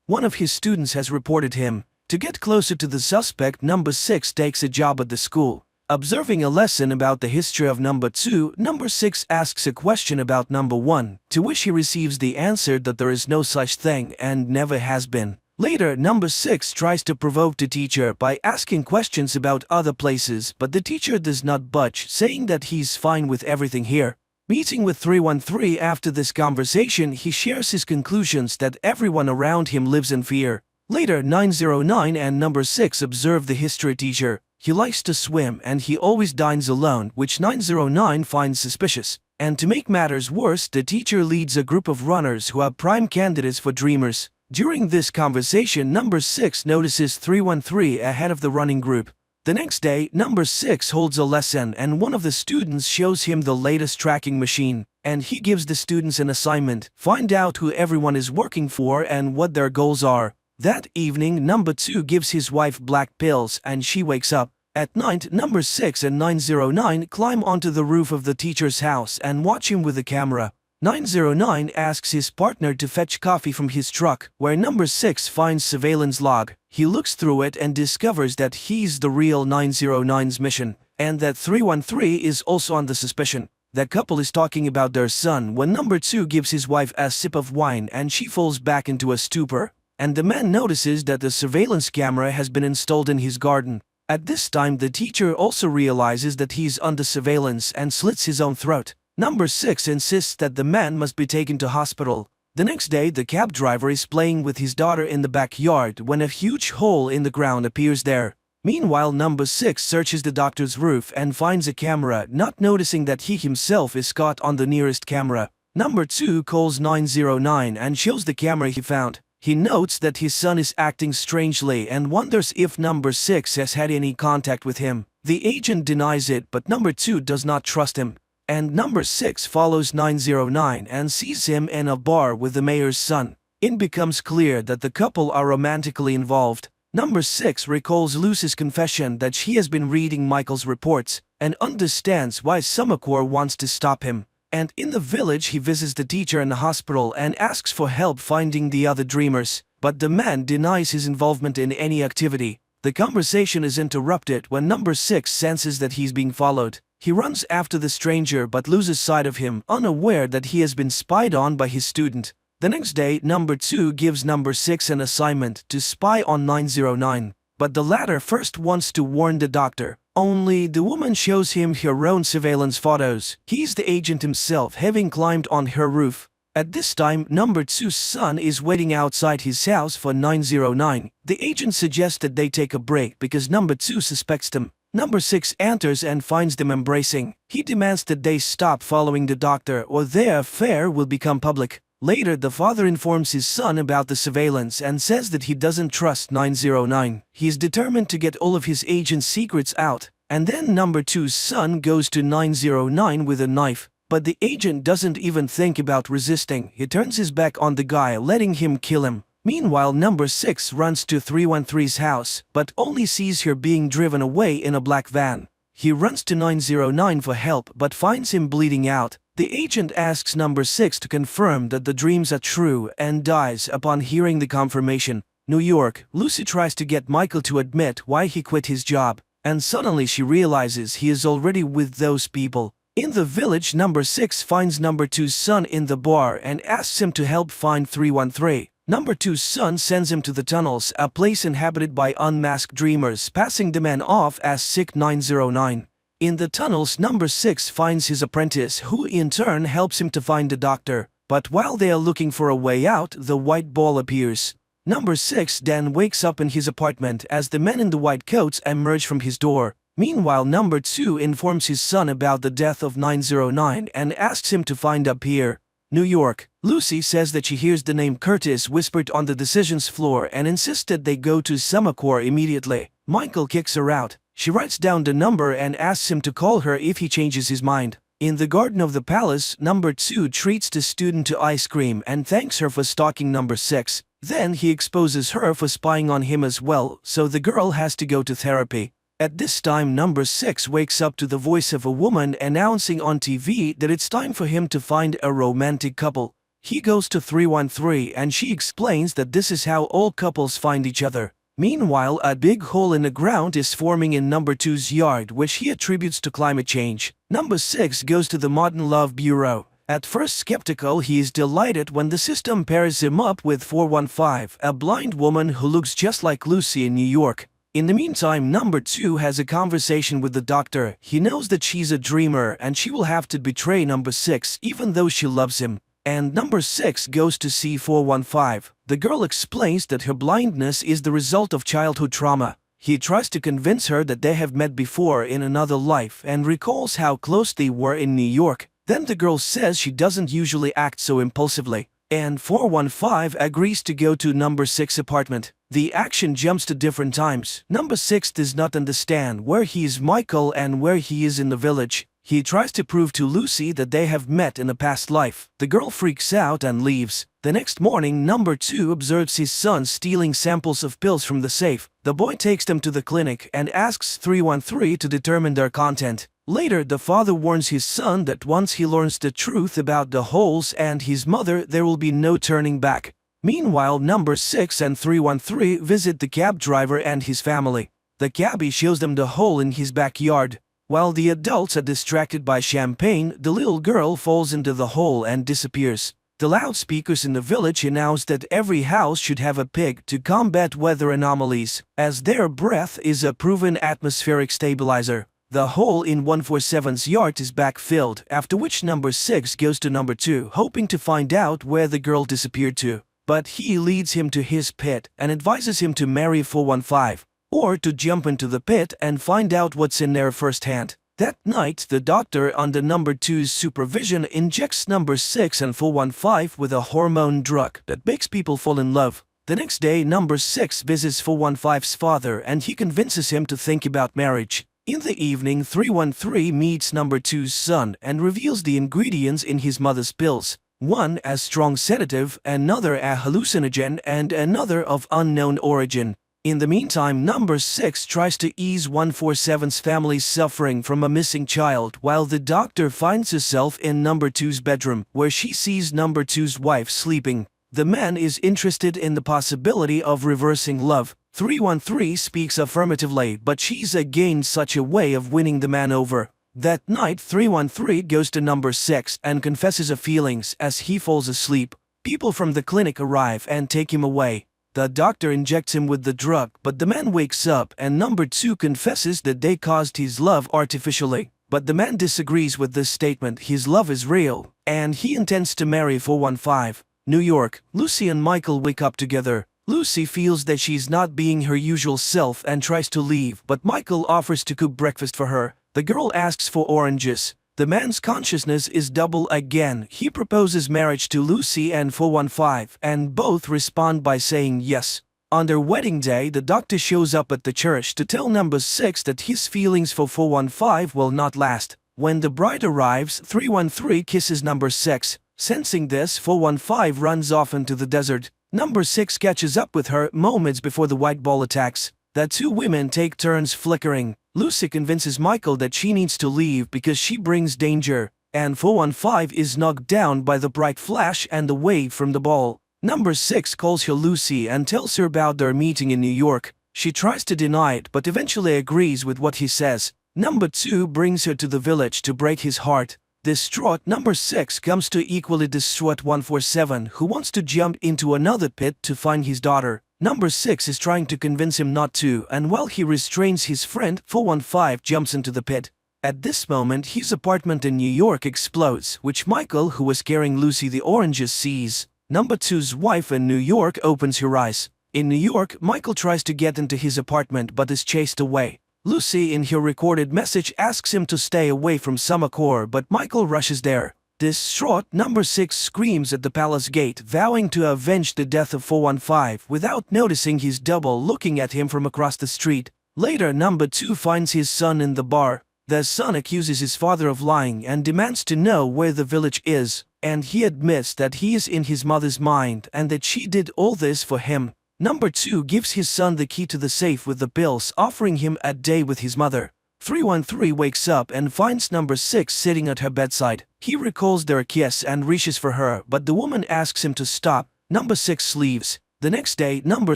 one of his students has reported him. To get closer to the suspect, number 6 takes a job at the school. Observing a lesson about the history of number 2, number 6 asks a question about number 1, to which he receives the answer that there is no such thing and never has been. Later, number 6 tries to provoke the teacher by asking questions about other places, but the teacher does not budge, saying that he's fine with everything here. Meeting with 313 after this conversation, he shares his conclusions that everyone around him lives in fear. Later, 909 and number 6 observe the history teacher. He likes to swim and he always dines alone, which 909 finds suspicious. And to make matters worse, the teacher leads a group of runners who are prime candidates for dreamers. During this conversation, number 6 notices 313 ahead of the running group. The next day, number 6 holds a lesson and one of the students shows him the latest tracking machine. And he gives the students an assignment: find out who everyone is working for and what their goals are. That evening, number 2 gives his wife black pills and she wakes up. At night, number 6 and 909 climb onto the roof of the teacher's house and watch him with a camera. 909 asks his partner to fetch coffee from his truck, where number 6 finds surveillance log. He looks through it and discovers that he's the real 909's mission, and that 313 is also on the suspicion. The couple is talking about their son when number 2 gives his wife a sip of wine and she falls back into a stupor, and the man notices that the surveillance camera has been installed in his garden. At this time, the teacher also realizes that he's under surveillance and slits his own throat. Number 6 insists that the man must be taken to hospital. The next day, the cab driver is playing with his daughter in the backyard when a huge hole in the ground appears there. Meanwhile, number 6 searches the doctor's roof and finds a camera, not noticing that he himself is caught on the nearest camera. Number 2 calls 909 and shows the camera he found. He notes that his son is acting strangely and wonders if number 6 has had any contact with him. The agent denies it, but number 2 does not trust him. And number 6 follows 909 and sees him in a bar with the mayor's son. It becomes clear that the couple are romantically involved. Number 6 recalls Lucy's confession that she has been reading Michael's reports and understands why Sumakor wants to stop him. And in the village, he visits the teacher in the hospital and asks for help finding the other dreamers, but the man denies his involvement in any activity. The conversation is interrupted when number 6 senses that he's being followed. He runs after the stranger but loses sight of him, unaware that he has been spied on by his student. The next day, number 2 gives number 6 an assignment to spy on 909, but the latter first wants to warn the doctor. Only the woman shows him her own surveillance photos. He's the agent himself, having climbed on her roof. At this time, number 2's son is waiting outside his house for 909. The agent suggests that they take a break because number 2 suspects them. Number 6 enters and finds them embracing. He demands that they stop following the doctor or their affair will become public. Later, the father informs his son about the surveillance and says that he doesn't trust 909. He is determined to get all of his agent's secrets out. And then number 2's son goes to 909 with a knife. But the agent doesn't even think about resisting. He turns his back on the guy, letting him kill him. Meanwhile, number 6 runs to 313's house, but only sees her being driven away in a black van. He runs to 909 for help but finds him bleeding out. The agent asks number 6 to confirm that the dreams are true and dies upon hearing the confirmation. New York, Lucy tries to get Michael to admit why he quit his job, and suddenly she realizes he is already with those people. In the village, number 6 finds number 2's son in the bar and asks him to help find 313. Number 2's son sends him to the tunnels, a place inhabited by unmasked dreamers, passing the man off as sick 909. In the tunnels, number 6 finds his apprentice, who in turn helps him to find the doctor. But while they are looking for a way out, the white ball appears. Number 6 then wakes up in his apartment as the men in the white coats emerge from his door. Meanwhile, number 2 informs his son about the death of 909 and asks him to find up here. New York, Lucy says that she hears the name Curtis whispered on the decisions floor and insists that they go to Semacore immediately. Michael kicks her out. She writes down the number and asks him to call her if he changes his mind. In the garden of the palace, number 2 treats the student to ice cream and thanks her for stalking number 6. Then he exposes her for spying on him as well, so the girl has to go to therapy. At this time, number 6 wakes up to the voice of a woman announcing on TV that it's time for him to find a romantic couple. He goes to 313 and she explains that this is how all couples find each other. Meanwhile, a big hole in the ground is forming in number 2's yard, which he attributes to climate change. Number 6 goes to the Modern Love Bureau. At first skeptical, he is delighted when the system pairs him up with 415, a blind woman who looks just like Lucy in New York. In the meantime, number 2 has a conversation with the doctor. He knows that she's a dreamer and she will have to betray number 6 even though she loves him. And number 6 goes to see 415. The girl explains that her blindness is the result of childhood trauma. He tries to convince her that they have met before in another life and recalls how close they were in New York. Then the girl says she doesn't usually act so impulsively. And 415 agrees to go to number 6 apartment. The action jumps to different times. Number 6 does not understand where he is Michael and where he is in the village. He tries to prove to Lucy that they have met in a past life. The girl freaks out and leaves. The next morning, number 2 observes his son stealing samples of pills from the safe. The boy takes them to the clinic and asks 313 to determine their content. Later, the father warns his son that once he learns the truth about the holes and his mother, there will be no turning back. Meanwhile, number 6 and 313 visit the cab driver and his family. The cabbie shows them the hole in his backyard. While the adults are distracted by champagne, the little girl falls into the hole and disappears. The loudspeakers in the village announce that every house should have a pig to combat weather anomalies, as their breath is a proven atmospheric stabilizer. The hole in 147's yard is backfilled, after which number 6 goes to number 2, hoping to find out where the girl disappeared to. But he leads him to his pit and advises him to marry 415, or to jump into the pit and find out what's in there firsthand. That night, the doctor, under number 2's supervision, injects number 6 and 415 with a hormone drug that makes people fall in love. The next day, number 6 visits 415's father and he convinces him to think about marriage. In the evening, 313 meets number 2's son and reveals the ingredients in his mother's pills. One a strong sedative, another a hallucinogen, and another of unknown origin. In the meantime, number 6 tries to ease 147's family's suffering from a missing child, while the doctor finds herself in number 2's bedroom, where she sees number 2's wife sleeping. The man is interested in the possibility of reversing love. 313 speaks affirmatively, but she's against such a way of winning the man over. That night, 313 goes to number 6 and confesses her feelings as he falls asleep. People from the clinic arrive and take him away. The doctor injects him with the drug, but the man wakes up and number 2 confesses that they caused his love artificially. But the man disagrees with this statement. His love is real, and he intends to marry 415. New York, Lucy and Michael wake up together. Lucy feels that she's not being her usual self and tries to leave, but Michael offers to cook breakfast for her. The girl asks for oranges. The man's consciousness is double again. He proposes marriage to Lucy and 415, and both respond by saying yes. On their wedding day, the doctor shows up at the church to tell number 6 that his feelings for 415 will not last. When the bride arrives, 313 kisses number 6. Sensing this, 415 runs off into the desert. Number 6 catches up with her moments before the white ball attacks. The two women take turns flickering. Lucy convinces Michael that she needs to leave because she brings danger, and 415 is knocked down by the bright flash and the wave from the ball. Number 6 calls her Lucy and tells her about their meeting in New York. She tries to deny it but eventually agrees with what he says. Number 2 brings her to the village to break his heart. Distraught, number 6 comes to equally distraught 147, who wants to jump into another pit to find his daughter. Number 6 is trying to convince him not to, and while he restrains his friend, 415 jumps into the pit. At this moment, his apartment in New York explodes, which Michael, who was carrying Lucy the oranges, sees. Number 2's wife in New York opens her eyes. In New York, Michael tries to get into his apartment but is chased away. Lucy, in her recorded message, asks him to stay away from Summercore, but Michael rushes there. Distraught, number 6 screams at the palace gate, vowing to avenge the death of 415 without noticing his double looking at him from across the street. Later, number 2 finds his son in the bar. The son accuses his father of lying and demands to know where the village is, and he admits that he is in his mother's mind and that she did all this for him. Number 2 gives his son the key to the safe with the pills, offering him a day with his mother. 313 wakes up and finds number 6 sitting at her bedside. He recalls their kiss and reaches for her, but the woman asks him to stop. Number 6 leaves. The next day, number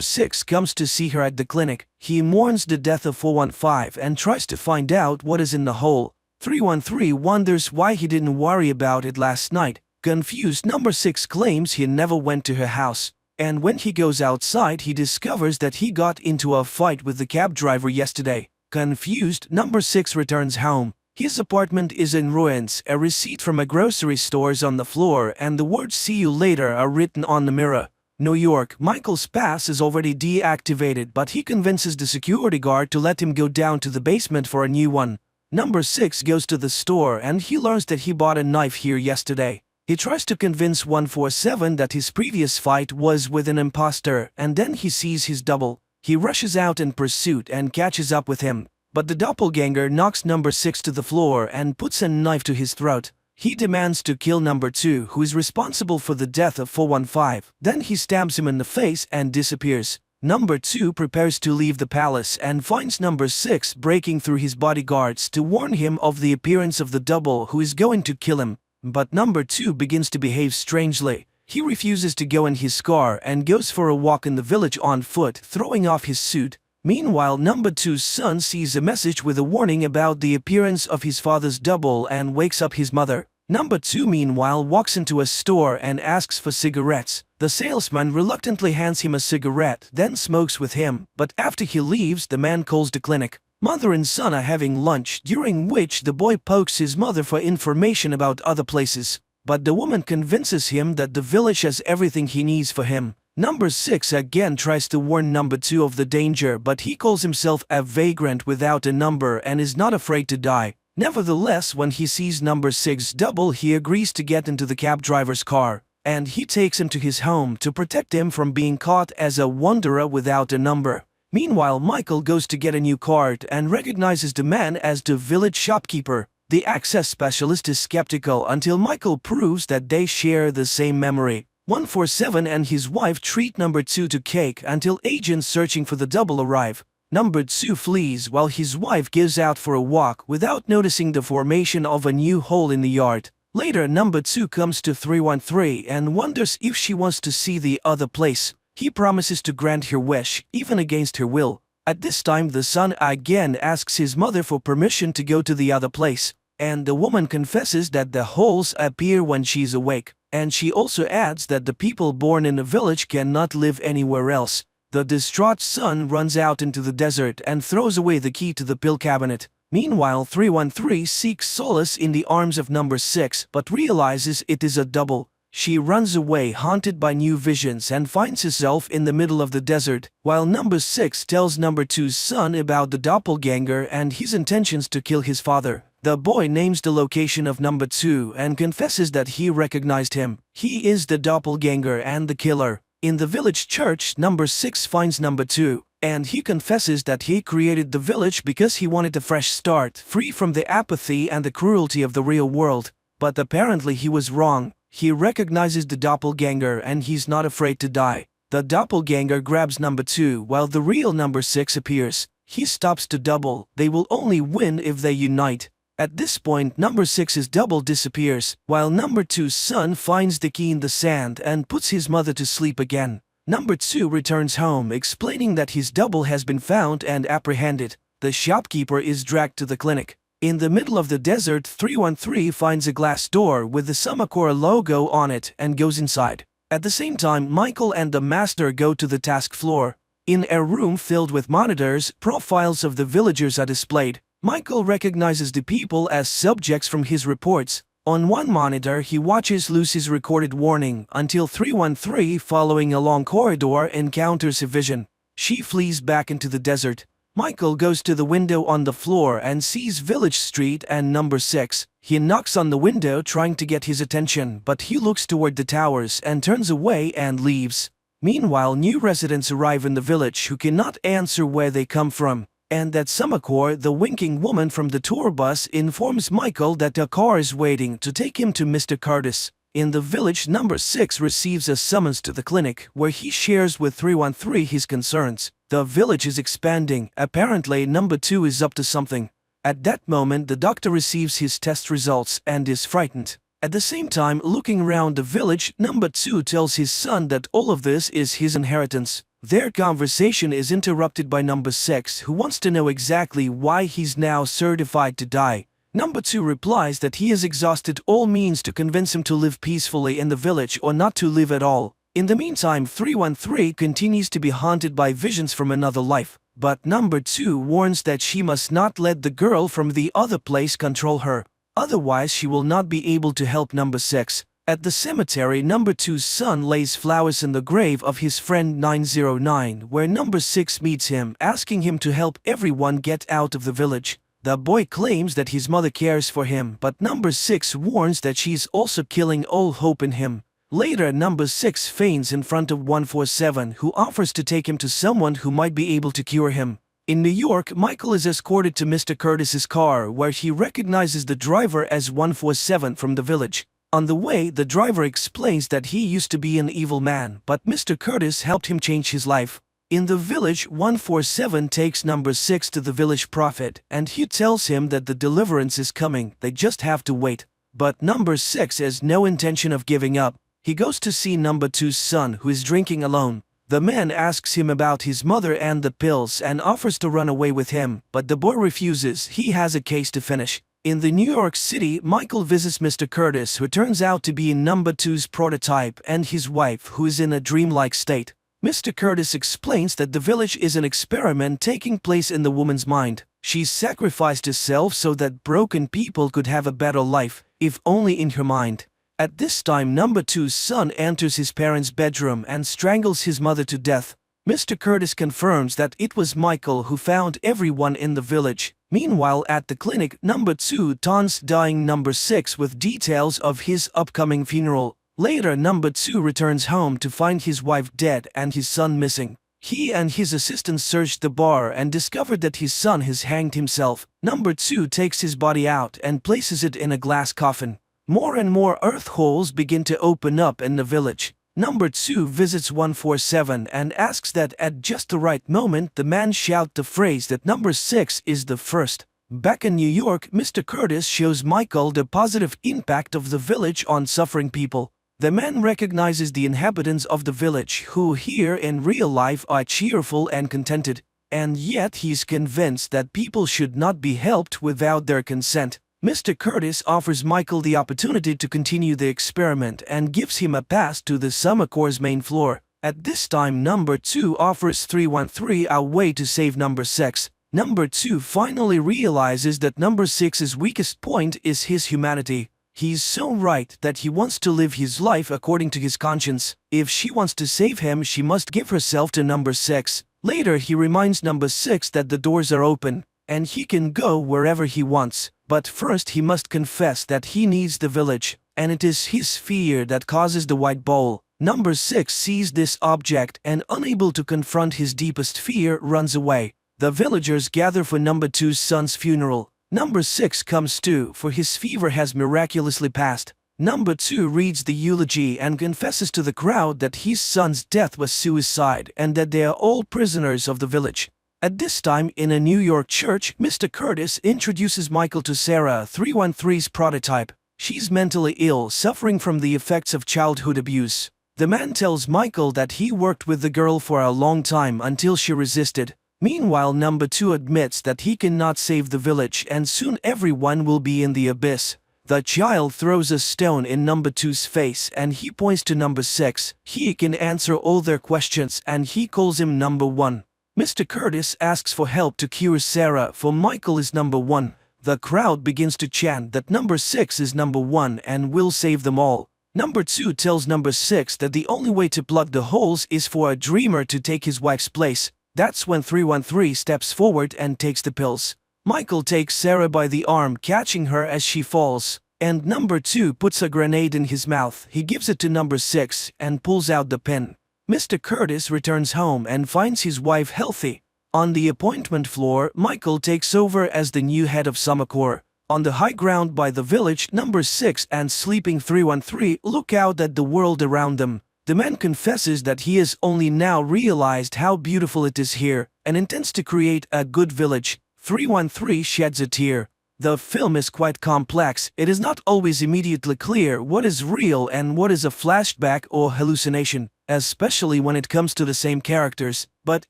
6 comes to see her at the clinic. He mourns the death of 415 and tries to find out what is in the hole. 313 wonders why he didn't worry about it last night. Confused, number 6 claims he never went to her house. And when he goes outside, he discovers that he got into a fight with the cab driver yesterday. Confused, number 6 returns home. His apartment is in ruins, a receipt from a grocery store is on the floor, and the words "see you later" are written on the mirror. New York, Michael's pass is already deactivated, but he convinces the security guard to let him go down to the basement for a new one. Number 6 goes to the store and he learns that he bought a knife here yesterday. He tries to convince 147 that his previous fight was with an imposter, and then he sees his double. He rushes out in pursuit and catches up with him, but the doppelganger knocks number 6 to the floor and puts a knife to his throat. He demands to kill number 2, who is responsible for the death of 415. Then he stabs him in the face and disappears. Number 2 prepares to leave the palace and finds number 6 breaking through his bodyguards to warn him of the appearance of the double who is going to kill him. But number 2 begins to behave strangely. He refuses to go in his car and goes for a walk in the village on foot, throwing off his suit. Meanwhile, number 2's son sees a message with a warning about the appearance of his father's double and wakes up his mother. Number 2 meanwhile walks into a store and asks for cigarettes. The salesman reluctantly hands him a cigarette, then smokes with him, but after he leaves, the man calls the clinic. Mother and son are having lunch, during which the boy pokes his mother for information about other places. But the woman convinces him that the village has everything he needs for him. Number 6 again tries to warn number 2 of the danger, but he calls himself a vagrant without a number and is not afraid to die. Nevertheless, when he sees number 6's double, he agrees to get into the cab driver's car, and he takes him to his home to protect him from being caught as a wanderer without a number. Meanwhile, Michael goes to get a new card and recognizes the man as the village shopkeeper. The access specialist is skeptical until Michael proves that they share the same memory. 147 and his wife treat number 2 to cake until agents searching for the double arrive. Number 2 flees while his wife gives out for a walk without noticing the formation of a new hole in the yard. Later, number 2 comes to 313 and wonders if she wants to see the other place. He promises to grant her wish, even against her will. At this time, the son again asks his mother for permission to go to the other place, and the woman confesses that the holes appear when she's awake, and she also adds that the people born in a village cannot live anywhere else. The distraught son runs out into the desert and throws away the key to the pill cabinet. Meanwhile, 313 seeks solace in the arms of number 6 but realizes it is a double. She runs away haunted by new visions and finds herself in the middle of the desert, while number 6 tells number 2's son about the doppelganger and his intentions to kill his father. The boy names the location of number 2 and confesses that he recognized him. He is the doppelganger and the killer. In the village church, number 6 finds number 2, and he confesses that he created the village because he wanted a fresh start, free from the apathy and the cruelty of the real world. But apparently he was wrong. He recognizes the doppelganger and he's not afraid to die. The doppelganger grabs number 2 while the real number 6 appears. He stops to double. They will only win if they unite. At this point, number 6's double disappears, while number 2's son finds the key in the sand and puts his mother to sleep again. Number 2 returns home, explaining that his double has been found and apprehended. The shopkeeper is dragged to the clinic. In the middle of the desert, 313 finds a glass door with the Summacor logo on it and goes inside. At the same time, Michael and the master go to the task floor. In a room filled with monitors, profiles of the villagers are displayed. Michael recognizes the people as subjects from his reports. On one monitor, he watches Lucy's recorded warning until 313, following a long corridor, encounters a vision. She flees back into the desert. Michael goes to the window on the floor and sees Village Street and number 6. He knocks on the window trying to get his attention, but he looks toward the towers and turns away and leaves. Meanwhile, new residents arrive in the village who cannot answer where they come from. And at Summacor, the winking woman from the tour bus informs Michael that a car is waiting to take him to Mr. Curtis. In the village, number 6 receives a summons to the clinic, where he shares with 313 his concerns. The village is expanding. Apparently, number 2 is up to something. At that moment, the doctor receives his test results and is frightened. At the same time, looking around the village, number 2 tells his son that all of this is his inheritance. Their conversation is interrupted by number 6, who wants to know exactly why he's now certified to die. Number 2 replies that he has exhausted all means to convince him to live peacefully in the village or not to live at all. In the meantime, 313 continues to be haunted by visions from another life, but number 2 warns that she must not let the girl from the other place control her. Otherwise, she will not be able to help number 6. At the cemetery, number 2's son lays flowers in the grave of his friend 909, where number 6 meets him, asking him to help everyone get out of the village. The boy claims that his mother cares for him, but number 6 warns that she's also killing all hope in him. Later, number 6 feigns in front of 147, who offers to take him to someone who might be able to cure him. In New York, Michael is escorted to Mr. Curtis's car, where he recognizes the driver as 147 from the village. On the way, the driver explains that he used to be an evil man, but Mr. Curtis helped him change his life. In the village, 147 takes number 6 to the village prophet, and he tells him that the deliverance is coming, they just have to wait. But number 6 has no intention of giving up. He goes to see number 2's son, who is drinking alone. The man asks him about his mother and the pills and offers to run away with him, but the boy refuses. He has a case to finish. In the New York City, Michael visits Mr. Curtis, who turns out to be number 2's prototype, and his wife, who is in a dreamlike state. Mr. Curtis explains that the village is an experiment taking place in the woman's mind. She sacrificed herself so that broken people could have a better life, if only in her mind. At this time, number 2's son enters his parents' bedroom and strangles his mother to death. Mr. Curtis confirms that it was Michael who found everyone in the village. Meanwhile, at the clinic, number 2 taunts dying number 6 with details of his upcoming funeral. Later, number 2 returns home to find his wife dead and his son missing. He and his assistant searched the bar and discovered that his son has hanged himself. Number 2 takes his body out and places it in a glass coffin. More and more earth holes begin to open up in the village. Number 2 visits 147 and asks that at just the right moment the man shout the phrase that number 6 is the first. Back in New York, Mr. Curtis shows Michael the positive impact of the village on suffering people. The man recognizes the inhabitants of the village who here in real life are cheerful and contented, and yet he's convinced that people should not be helped without their consent. Mr. Curtis offers Michael the opportunity to continue the experiment and gives him a pass to the Summacor's main floor. At this time, number 2 offers 313 a way to save number 6. Number 2 finally realizes that number 6's weakest point is his humanity. He's so right that he wants to live his life according to his conscience. If she wants to save him, she must give herself to number 6. Later, he reminds number 6 that the doors are open, and he can go wherever he wants. But first he must confess that he needs the village, and it is his fear that causes the white bowl. Number 6 sees this object and, unable to confront his deepest fear, runs away. The villagers gather for number 2's son's funeral. Number 6 comes too, for his fever has miraculously passed. Number 2 reads the eulogy and confesses to the crowd that his son's death was suicide and that they are all prisoners of the village. At this time, in a New York church, Mr. Curtis introduces Michael to Sarah, 313's prototype. She's mentally ill, suffering from the effects of childhood abuse. The man tells Michael that he worked with the girl for a long time until she resisted. Meanwhile, number 2 admits that he cannot save the village and soon everyone will be in the abyss. The child throws a stone in number 2's face and he points to number 6. He can answer all their questions and he calls him number 1. Mr. Curtis asks for help to cure Sarah, for Michael is number 1. The crowd begins to chant that number 6 is number 1 and will save them all. Number 2 tells number 6 that the only way to plug the holes is for a dreamer to take his wife's place. That's when 313 steps forward and takes the pills. Michael takes Sarah by the arm, catching her as she falls, and number 2 puts a grenade in his mouth. He gives it to number 6 and pulls out the pin. Mr. Curtis returns home and finds his wife healthy. On the appointment floor, Michael takes over as the new head of Summer Corps. On the high ground by the village, number 6 and sleeping 313 look out at the world around them. The man confesses that he has only now realized how beautiful it is here and intends to create a good village. 313 sheds a tear. The film is quite complex. It is not always immediately clear what is real and what is a flashback or hallucination, especially when it comes to the same characters, but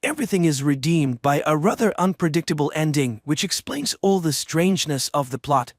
everything is redeemed by a rather unpredictable ending which explains all the strangeness of the plot.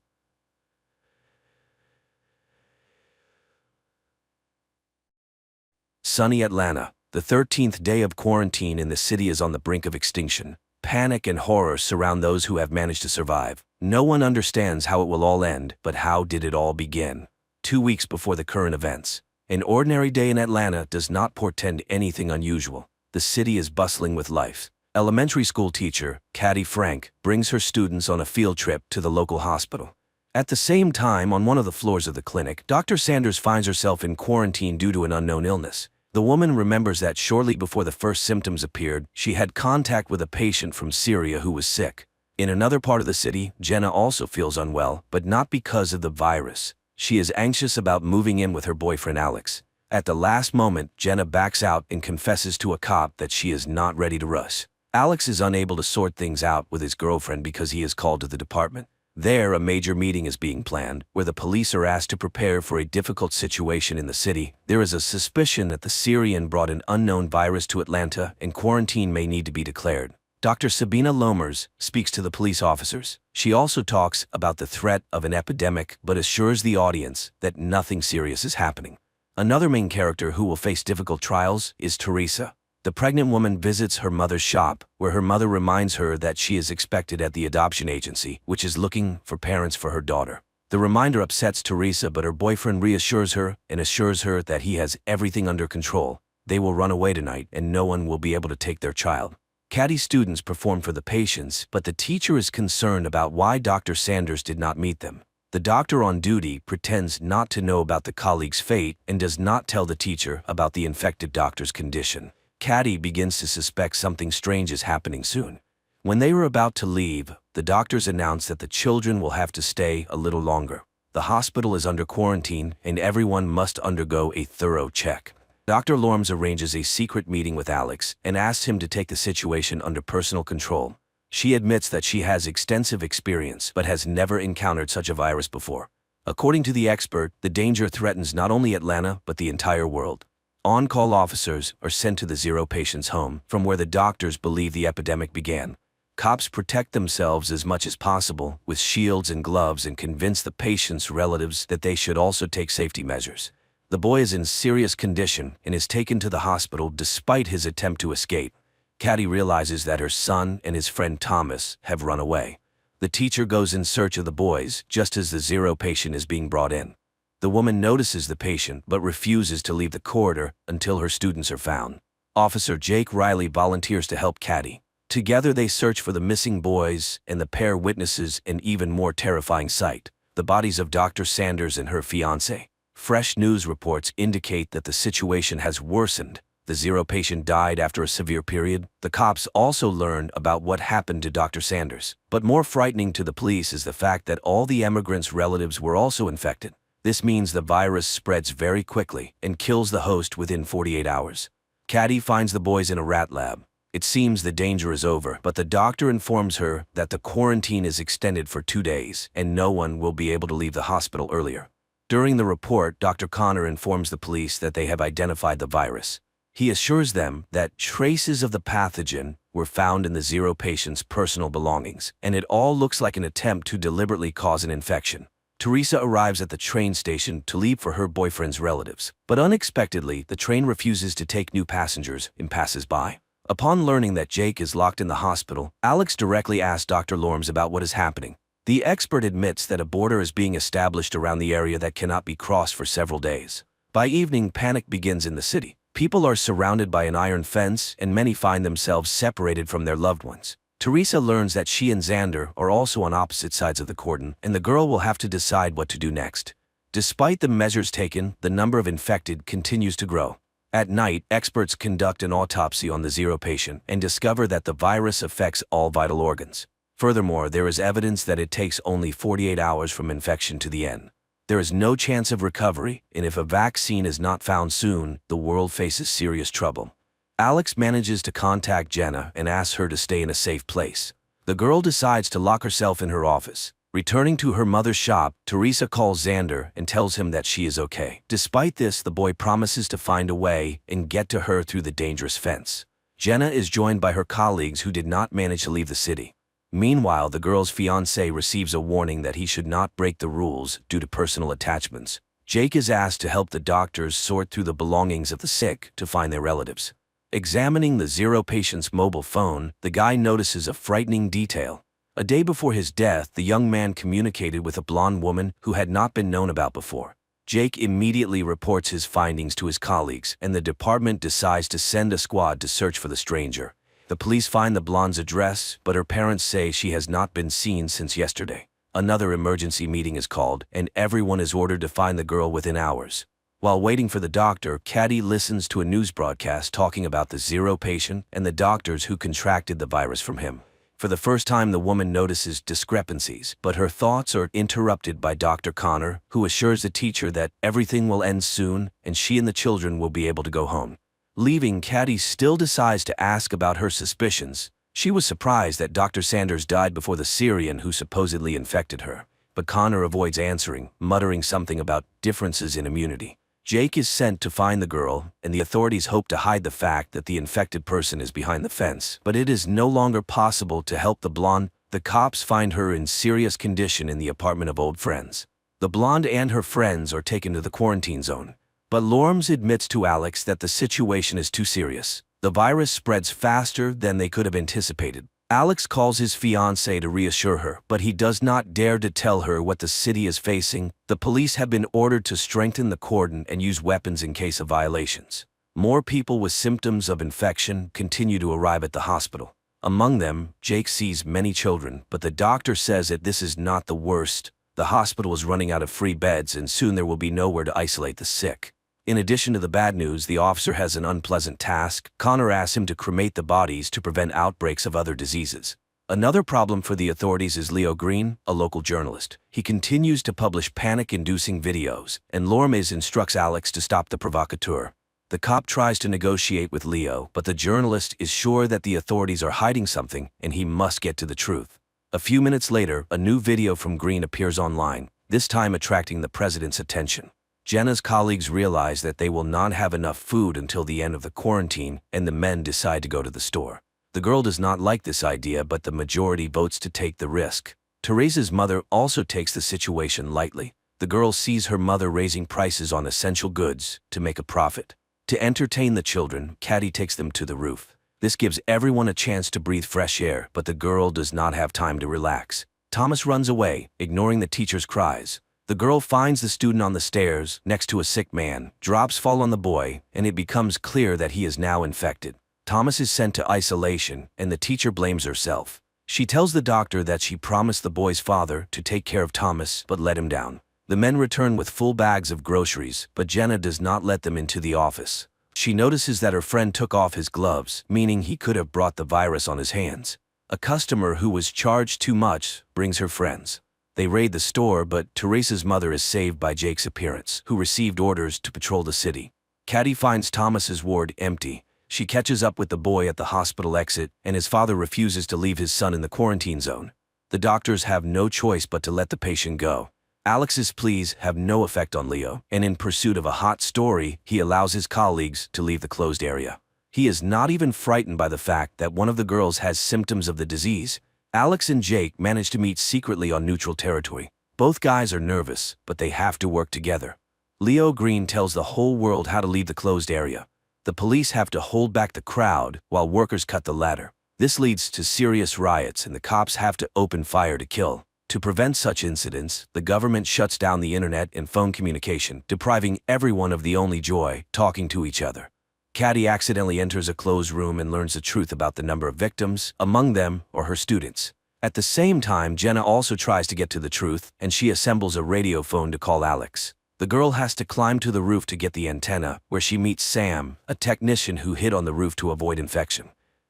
Sunny Atlanta. The 13th day of quarantine in the city is on the brink of extinction. Panic and horror surround those who have managed to survive. No one understands how it will all end, but how did it all begin? 2 weeks before the current events. An ordinary day in Atlanta does not portend anything unusual. The city is bustling with life. Elementary school teacher, Caddy Frank, brings her students on a field trip to the local hospital. At the same time, on one of the floors of the clinic, Dr. Sanders finds herself in quarantine due to an unknown illness. The woman remembers that shortly before the first symptoms appeared, she had contact with a patient from Syria who was sick. In another part of the city, Jenna also feels unwell, but not because of the virus. She is anxious about moving in with her boyfriend Alex. At the last moment, Jenna backs out and confesses to a cop that she is not ready to rush. Alex is unable to sort things out with his girlfriend because he is called to the department. There, a major meeting is being planned, where the police are asked to prepare for a difficult situation in the city. There is a suspicion that the Syrian brought an unknown virus to Atlanta and quarantine may need to be declared. Dr. Sabina Lomers speaks to the police officers. She also talks about the threat of an epidemic but assures the audience that nothing serious is happening. Another main character who will face difficult trials is Teresa. The pregnant woman visits her mother's shop, where her mother reminds her that she is expected at the adoption agency, which is looking for parents for her daughter. The reminder upsets Teresa, but her boyfriend reassures her and assures her that he has everything under control. They will run away tonight and no one will be able to take their child. Caddy's students perform for the patients, but the teacher is concerned about why Dr. Sanders did not meet them. The doctor on duty pretends not to know about the colleague's fate and does not tell the teacher about the infected doctor's condition. Caddy begins to suspect something strange is happening soon. When they were about to leave, the doctors announce that the children will have to stay a little longer. The hospital is under quarantine and everyone must undergo a thorough check. Dr. Lorms arranges a secret meeting with Alex and asks him to take the situation under personal control. She admits that she has extensive experience but has never encountered such a virus before. According to the expert, the danger threatens not only Atlanta but the entire world. On-call officers are sent to the Zero Patients home, from where the doctors believe the epidemic began. Cops protect themselves as much as possible with shields and gloves and convince the patients' relatives that they should also take safety measures. The boy is in serious condition and is taken to the hospital despite his attempt to escape. Caddy realizes that her son and his friend Thomas have run away. The teacher goes in search of the boys just as the Zero patient is being brought in. The woman notices the patient but refuses to leave the corridor until her students are found. Officer Jake Riley volunteers to help Caddy. Together they search for the missing boys, and the pair witnesses an even more terrifying sight: the bodies of Dr. Sanders and her fiancé. Fresh news reports indicate that the situation has worsened. The Zero patient died after a severe period. The cops also learned about what happened to Dr. Sanders. But more frightening to the police is the fact that all the emigrants' relatives were also infected. This means the virus spreads very quickly and kills the host within 48 hours. Caddy finds the boys in a rat lab. It seems the danger is over, but the doctor informs her that the quarantine is extended for 2 days and no one will be able to leave the hospital earlier. During the report, Dr. Connor informs the police that they have identified the virus. He assures them that traces of the pathogen were found in the Zero patient's personal belongings, and it all looks like an attempt to deliberately cause an infection. Teresa arrives at the train station to leave for her boyfriend's relatives, but unexpectedly, the train refuses to take new passengers and passes by. Upon learning that Jake is locked in the hospital, Alex directly asks Dr. Lorms about what is happening. The expert admits that a border is being established around the area that cannot be crossed for several days. By evening, panic begins in the city. People are surrounded by an iron fence, and many find themselves separated from their loved ones. Teresa learns that she and Xander are also on opposite sides of the cordon, and the girl will have to decide what to do next. Despite the measures taken, the number of infected continues to grow. At night, experts conduct an autopsy on the Zero patient and discover that the virus affects all vital organs. Furthermore, there is evidence that it takes only 48 hours from infection to the end. There is no chance of recovery, and if a vaccine is not found soon, the world faces serious trouble. Alex manages to contact Jenna and asks her to stay in a safe place. The girl decides to lock herself in her office. Returning to her mother's shop, Teresa calls Xander and tells him that she is okay. Despite this, the boy promises to find a way and get to her through the dangerous fence. Jenna is joined by her colleagues who did not manage to leave the city. Meanwhile, the girl's fiancé receives a warning that he should not break the rules due to personal attachments. Jake is asked to help the doctors sort through the belongings of the sick to find their relatives. Examining the Zero patient's mobile phone, the guy notices a frightening detail. A day before his death, the young man communicated with a blonde woman who had not been known about before. Jake immediately reports his findings to his colleagues, and the department decides to send a squad to search for the stranger. The police find the blonde's address, but her parents say she has not been seen since yesterday. Another emergency meeting is called, and everyone is ordered to find the girl within hours. While waiting for the doctor, Caddy listens to a news broadcast talking about the Zero patient and the doctors who contracted the virus from him. For the first time, the woman notices discrepancies, but her thoughts are interrupted by Dr. Connor, who assures the teacher that everything will end soon and she and the children will be able to go home. Leaving, Caddy still decides to ask about her suspicions. She was surprised that Dr. Sanders died before the Syrian who supposedly infected her, but Connor avoids answering, muttering something about differences in immunity. Jake is sent to find the girl, and the authorities hope to hide the fact that the infected person is behind the fence, but it is no longer possible to help the blonde. The cops find her in serious condition in the apartment of old friends. The blonde and her friends are taken to the quarantine zone. But Lorms admits to Alex that the situation is too serious. The virus spreads faster than they could have anticipated. Alex calls his fiancée to reassure her, but he does not dare to tell her what the city is facing. The police have been ordered to strengthen the cordon and use weapons in case of violations. More people with symptoms of infection continue to arrive at the hospital. Among them, Jake sees many children, but the doctor says that this is not the worst. The hospital is running out of free beds, and soon there will be nowhere to isolate the sick. In addition to the bad news, the officer has an unpleasant task. Connor asks him to cremate the bodies to prevent outbreaks of other diseases. Another problem for the authorities is Leo Green, a local journalist. He continues to publish panic-inducing videos, and Lorms instructs Alex to stop the provocateur. The cop tries to negotiate with Leo, but the journalist is sure that the authorities are hiding something, and he must get to the truth. A few minutes later, a new video from Green appears online, this time attracting the president's attention. Jenna's colleagues realize that they will not have enough food until the end of the quarantine, and the men decide to go to the store. The girl does not like this idea, but the majority votes to take the risk. Teresa's mother also takes the situation lightly. The girl sees her mother raising prices on essential goods to make a profit. To entertain the children, Caddy takes them to the roof. This gives everyone a chance to breathe fresh air, but the girl does not have time to relax. Thomas runs away, ignoring the teacher's cries. The girl finds the student on the stairs, next to a sick man. Drops fall on the boy, and it becomes clear that he is now infected. Thomas is sent to isolation, and the teacher blames herself. She tells the doctor that she promised the boy's father to take care of Thomas, but let him down. The men return with full bags of groceries, but Jenna does not let them into the office. She notices that her friend took off his gloves, meaning he could have brought the virus on his hands. A customer who was charged too much brings her friends. They raid the store, but Teresa's mother is saved by Jake's appearance, who received orders to patrol the city. Caddy finds Thomas's ward empty. She catches up with the boy at the hospital exit, and his father refuses to leave his son in the quarantine zone. The doctors have no choice but to let the patient go. Alex's pleas have no effect on Leo, and in pursuit of a hot story, he allows his colleagues to leave the closed area. He is not even frightened by the fact that one of the girls has symptoms of the disease. Alex and Jake manage to meet secretly on neutral territory. Both guys are nervous, but they have to work together. Leo Green tells the whole world how to leave the closed area. The police have to hold back the crowd while workers cut the ladder. This leads to serious riots, and the cops have to open fire to kill. To prevent such incidents, the government shuts down the internet and phone communication, depriving everyone of the only joy, talking to each other. Caddy accidentally enters a closed room and learns the truth about the number of victims. Among them are her students. At the same time, Jenna also tries to get to the truth, and she assembles a radio phone to call Alex. The girl has to climb to the roof to get the antenna, where she meets Sam, a technician who hid on the roof to avoid infection.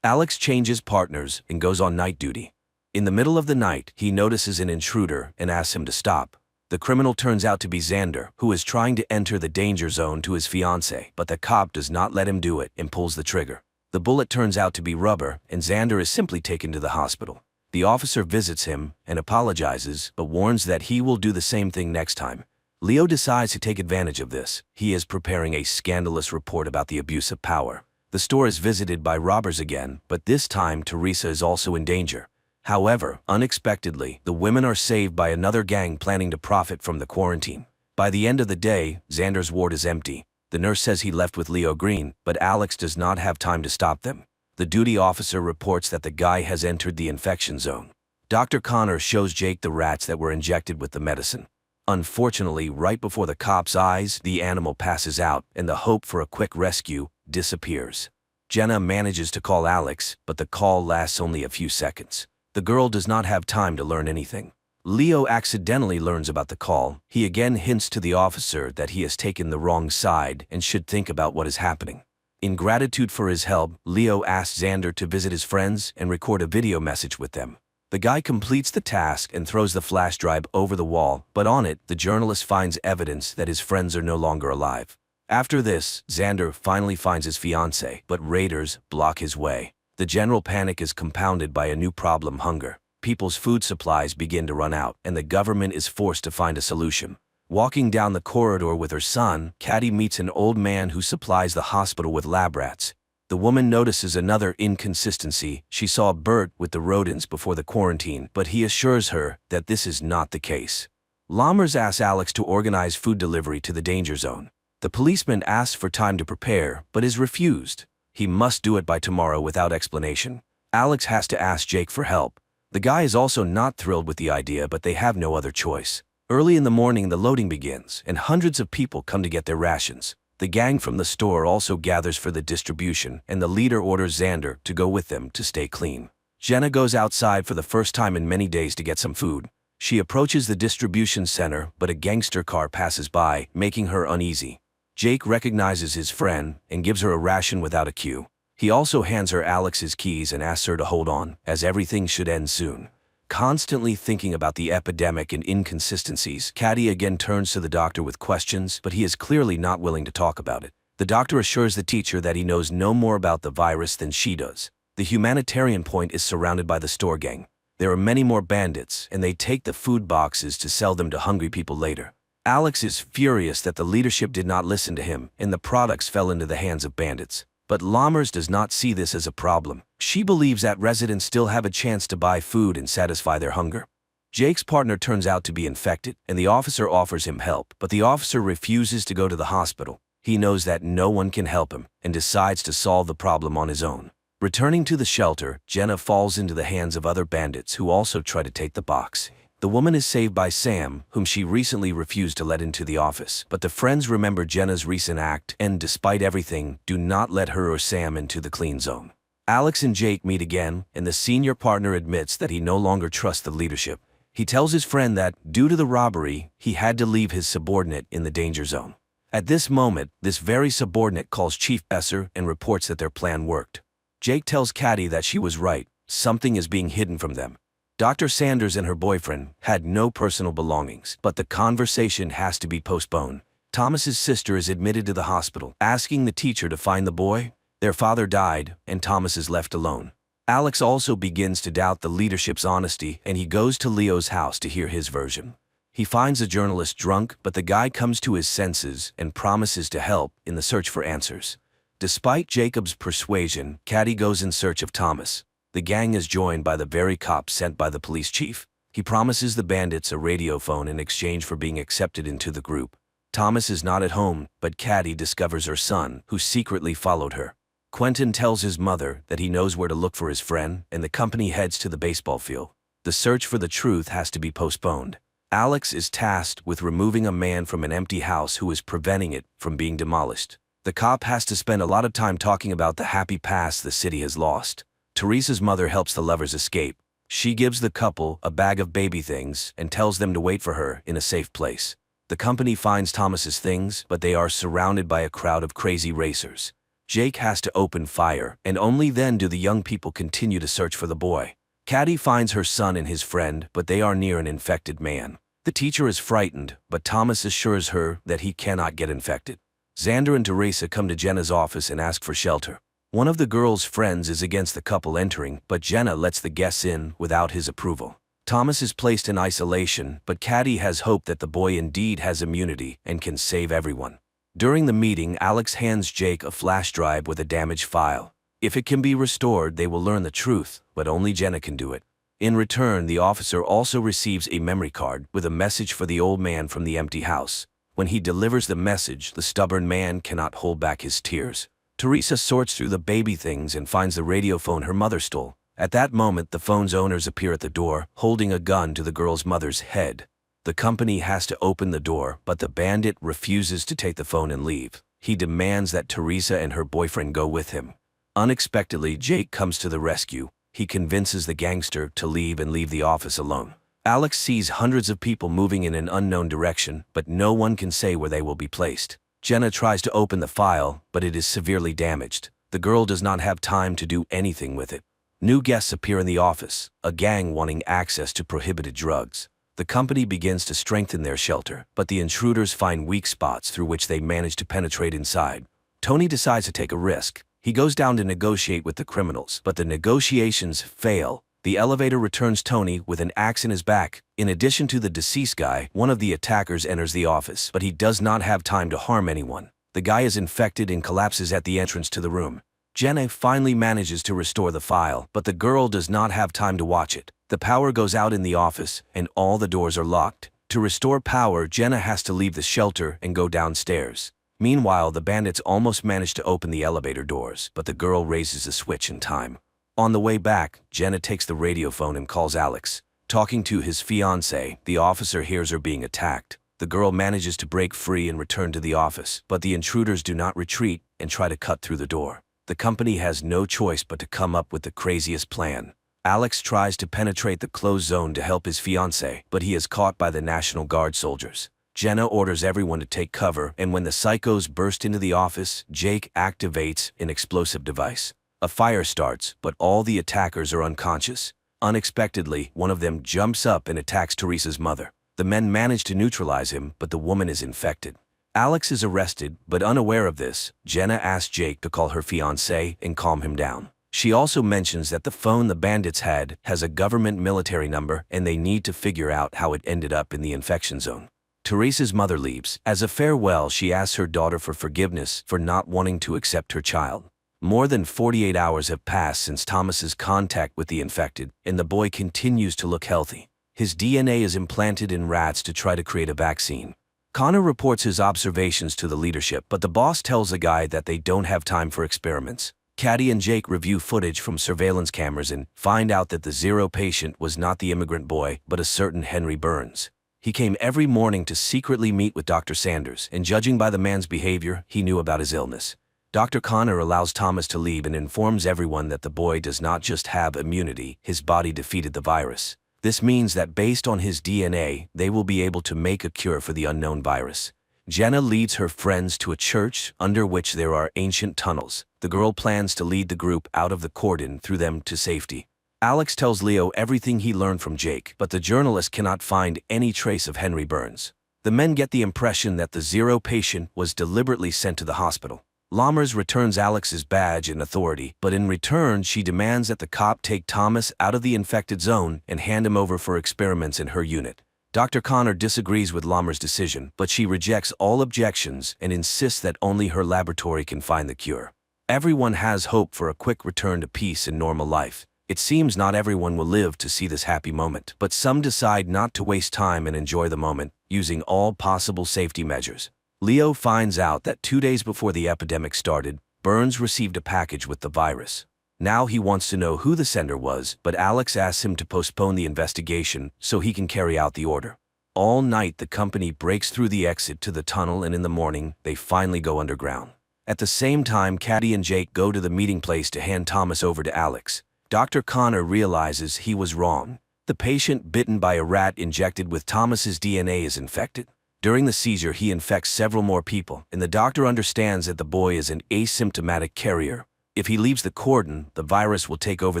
Alex changes partners and goes on night duty. In the middle of the night, he notices an intruder and asks him to stop. The criminal turns out to be Xander, who is trying to enter the danger zone to his fiancée, but the cop does not let him do it and pulls the trigger. The bullet turns out to be rubber, and Xander is simply taken to the hospital. The officer visits him and apologizes, but warns that he will do the same thing next time. Leo decides to take advantage of this. He is preparing a scandalous report about the abuse of power. The store is visited by robbers again, but this time Teresa is also in danger. However, unexpectedly, the women are saved by another gang planning to profit from the quarantine. By the end of the day, Xander's ward is empty. The nurse says he left with Leo Green, but Alex does not have time to stop them. The duty officer reports that the guy has entered the infection zone. Dr. Connor shows Jake the rats that were injected with the medicine. Unfortunately, right before the cop's eyes, the animal passes out, and the hope for a quick rescue disappears. Jenna manages to call Alex, but the call lasts only a few seconds. The girl does not have time to learn anything. Leo accidentally learns about the call. He again hints to the officer that he has taken the wrong side and should think about what is happening. In gratitude for his help, Leo asks Xander to visit his friends and record a video message with them. The guy completes the task and throws the flash drive over the wall, but on it, the journalist finds evidence that his friends are no longer alive. After this, Xander finally finds his fiancée, but raiders block his way. The general panic is compounded by a new problem: hunger. People's food supplies begin to run out, and the government is forced to find a solution. Walking down the corridor with her son, Caddy meets an old man who supplies the hospital with lab rats. The woman notices another inconsistency. She saw Bert with the rodents before the quarantine, but he assures her that this is not the case. Lammers asks Alex to organize food delivery to the danger zone. The policeman asks for time to prepare, but is refused. He must do it by tomorrow without explanation. Alex has to ask Jake for help. The guy is also not thrilled with the idea, but they have no other choice. Early in the morning, the loading begins, and hundreds of people come to get their rations. The gang from the store also gathers for the distribution, and the leader orders Xander to go with them to stay clean. Jenna goes outside for the first time in many days to get some food. She approaches the distribution center, but a gangster car passes by, making her uneasy. Jake recognizes his friend and gives her a ration without a queue. He also hands her Alex's keys and asks her to hold on, as everything should end soon. Constantly thinking about the epidemic and inconsistencies, Caddy again turns to the doctor with questions, but he is clearly not willing to talk about it. The doctor assures the teacher that he knows no more about the virus than she does. The humanitarian point is surrounded by the store gang. There are many more bandits, and they take the food boxes to sell them to hungry people later. Alex is furious that the leadership did not listen to him, and the products fell into the hands of bandits. But Lammers does not see this as a problem. She believes that residents still have a chance to buy food and satisfy their hunger. Jake's partner turns out to be infected, and the officer offers him help, but the officer refuses to go to the hospital. He knows that no one can help him, and decides to solve the problem on his own. Returning to the shelter, Jenna falls into the hands of other bandits who also try to take the box. The woman is saved by Sam, whom she recently refused to let into the office, but the friends remember Jenna's recent act and, despite everything, do not let her or Sam into the clean zone. Alex and Jake meet again, and the senior partner admits that he no longer trusts the leadership. He tells his friend that, due to the robbery, he had to leave his subordinate in the danger zone. At this moment, this very subordinate calls Chief Esser and reports that their plan worked. Jake tells Caddy that she was right, something is being hidden from them. Dr. Sanders and her boyfriend had no personal belongings, but the conversation has to be postponed. Thomas's sister is admitted to the hospital, asking the teacher to find the boy. Their father died, and Thomas is left alone. Alex also begins to doubt the leadership's honesty, and he goes to Leo's house to hear his version. He finds the journalist drunk, but the guy comes to his senses and promises to help in the search for answers. Despite Jacob's persuasion, Caddy goes in search of Thomas. The gang is joined by the very cop sent by the police chief. He promises the bandits a radio phone in exchange for being accepted into the group. Thomas is not at home, but Caddy discovers her son, who secretly followed her. Quentin tells his mother that he knows where to look for his friend, and the company heads to the baseball field. The search for the truth has to be postponed. Alex is tasked with removing a man from an empty house who is preventing it from being demolished. The cop has to spend a lot of time talking about the happy past the city has lost. Teresa's mother helps the lovers escape. She gives the couple a bag of baby things and tells them to wait for her in a safe place. The company finds Thomas's things, but they are surrounded by a crowd of crazy racers. Jake has to open fire, and only then do the young people continue to search for the boy. Caddy finds her son and his friend, but they are near an infected man. The teacher is frightened, but Thomas assures her that he cannot get infected. Xander and Teresa come to Jenna's office and ask for shelter. One of the girl's friends is against the couple entering, but Jenna lets the guests in without his approval. Thomas is placed in isolation, but Caddy has hope that the boy indeed has immunity and can save everyone. During the meeting, Alex hands Jake a flash drive with a damaged file. If it can be restored, they will learn the truth, but only Jenna can do it. In return, the officer also receives a memory card with a message for the old man from the empty house. When he delivers the message, the stubborn man cannot hold back his tears. Teresa sorts through the baby things and finds the radio phone her mother stole. At that moment, the phone's owners appear at the door, holding a gun to the girl's mother's head. The company has to open the door, but the bandit refuses to take the phone and leave. He demands that Teresa and her boyfriend go with him. Unexpectedly, Jake comes to the rescue. He convinces the gangster to leave the office alone. Alex sees hundreds of people moving in an unknown direction, but no one can say where they will be placed. Jenna tries to open the file, but it is severely damaged. The girl does not have time to do anything with it. New guests appear in the office, a gang wanting access to prohibited drugs. The company begins to strengthen their shelter, but the intruders find weak spots through which they manage to penetrate inside. Tony decides to take a risk. He goes down to negotiate with the criminals, but the negotiations fail. The elevator returns Tony with an axe in his back. In addition to the deceased guy, one of the attackers enters the office, but he does not have time to harm anyone. The guy is infected and collapses at the entrance to the room. Jenna finally manages to restore the file, but the girl does not have time to watch it. The power goes out in the office, and all the doors are locked. To restore power, Jenna has to leave the shelter and go downstairs. Meanwhile, the bandits almost manage to open the elevator doors, but the girl raises the switch in time. On the way back, Jenna takes the radio phone and calls Alex. Talking to his fiancée, the officer hears her being attacked. The girl manages to break free and return to the office, but the intruders do not retreat and try to cut through the door. The company has no choice but to come up with the craziest plan. Alex tries to penetrate the closed zone to help his fiancée, but he is caught by the National Guard soldiers. Jenna orders everyone to take cover, and when the psychos burst into the office, Jake activates an explosive device. A fire starts, but all the attackers are unconscious. Unexpectedly, one of them jumps up and attacks Teresa's mother. The men manage to neutralize him, but the woman is infected. Alex is arrested, but unaware of this, Jenna asks Jake to call her fiancé and calm him down. She also mentions that the phone the bandits had has a government military number and they need to figure out how it ended up in the infection zone. Teresa's mother leaves. As a farewell, she asks her daughter for forgiveness for not wanting to accept her child. More than 48 hours have passed since Thomas's contact with the infected, and the boy continues to look healthy. His DNA is implanted in rats to try to create a vaccine. Connor reports his observations to the leadership, but the boss tells the guy that they don't have time for experiments. Caddy and Jake review footage from surveillance cameras and find out that the Zero patient was not the immigrant boy, but a certain Henry Burns. He came every morning to secretly meet with Dr. Sanders, and judging by the man's behavior, he knew about his illness. Dr. Connor allows Thomas to leave and informs everyone that the boy does not just have immunity, his body defeated the virus. This means that based on his DNA, they will be able to make a cure for the unknown virus. Jenna leads her friends to a church under which there are ancient tunnels. The girl plans to lead the group out of the cordon through them to safety. Alex tells Leo everything he learned from Jake, but the journalist cannot find any trace of Henry Burns. The men get the impression that the Zero patient was deliberately sent to the hospital. Lammers returns Alex's badge and authority, but in return she demands that the cop take Thomas out of the infected zone and hand him over for experiments in her unit. Dr. Connor disagrees with Lammers' decision, but she rejects all objections and insists that only her laboratory can find the cure. Everyone has hope for a quick return to peace and normal life. It seems not everyone will live to see this happy moment, but some decide not to waste time and enjoy the moment, using all possible safety measures. Leo finds out that 2 days before the epidemic started, Burns received a package with the virus. Now he wants to know who the sender was, but Alex asks him to postpone the investigation so he can carry out the order. All night the company breaks through the exit to the tunnel, and in the morning they finally go underground. At the same time, Caddy and Jake go to the meeting place to hand Thomas over to Alex. Dr. Connor realizes he was wrong. The patient bitten by a rat injected with Thomas's DNA is infected. During the seizure, he infects several more people, and the doctor understands that the boy is an asymptomatic carrier. If he leaves the cordon, the virus will take over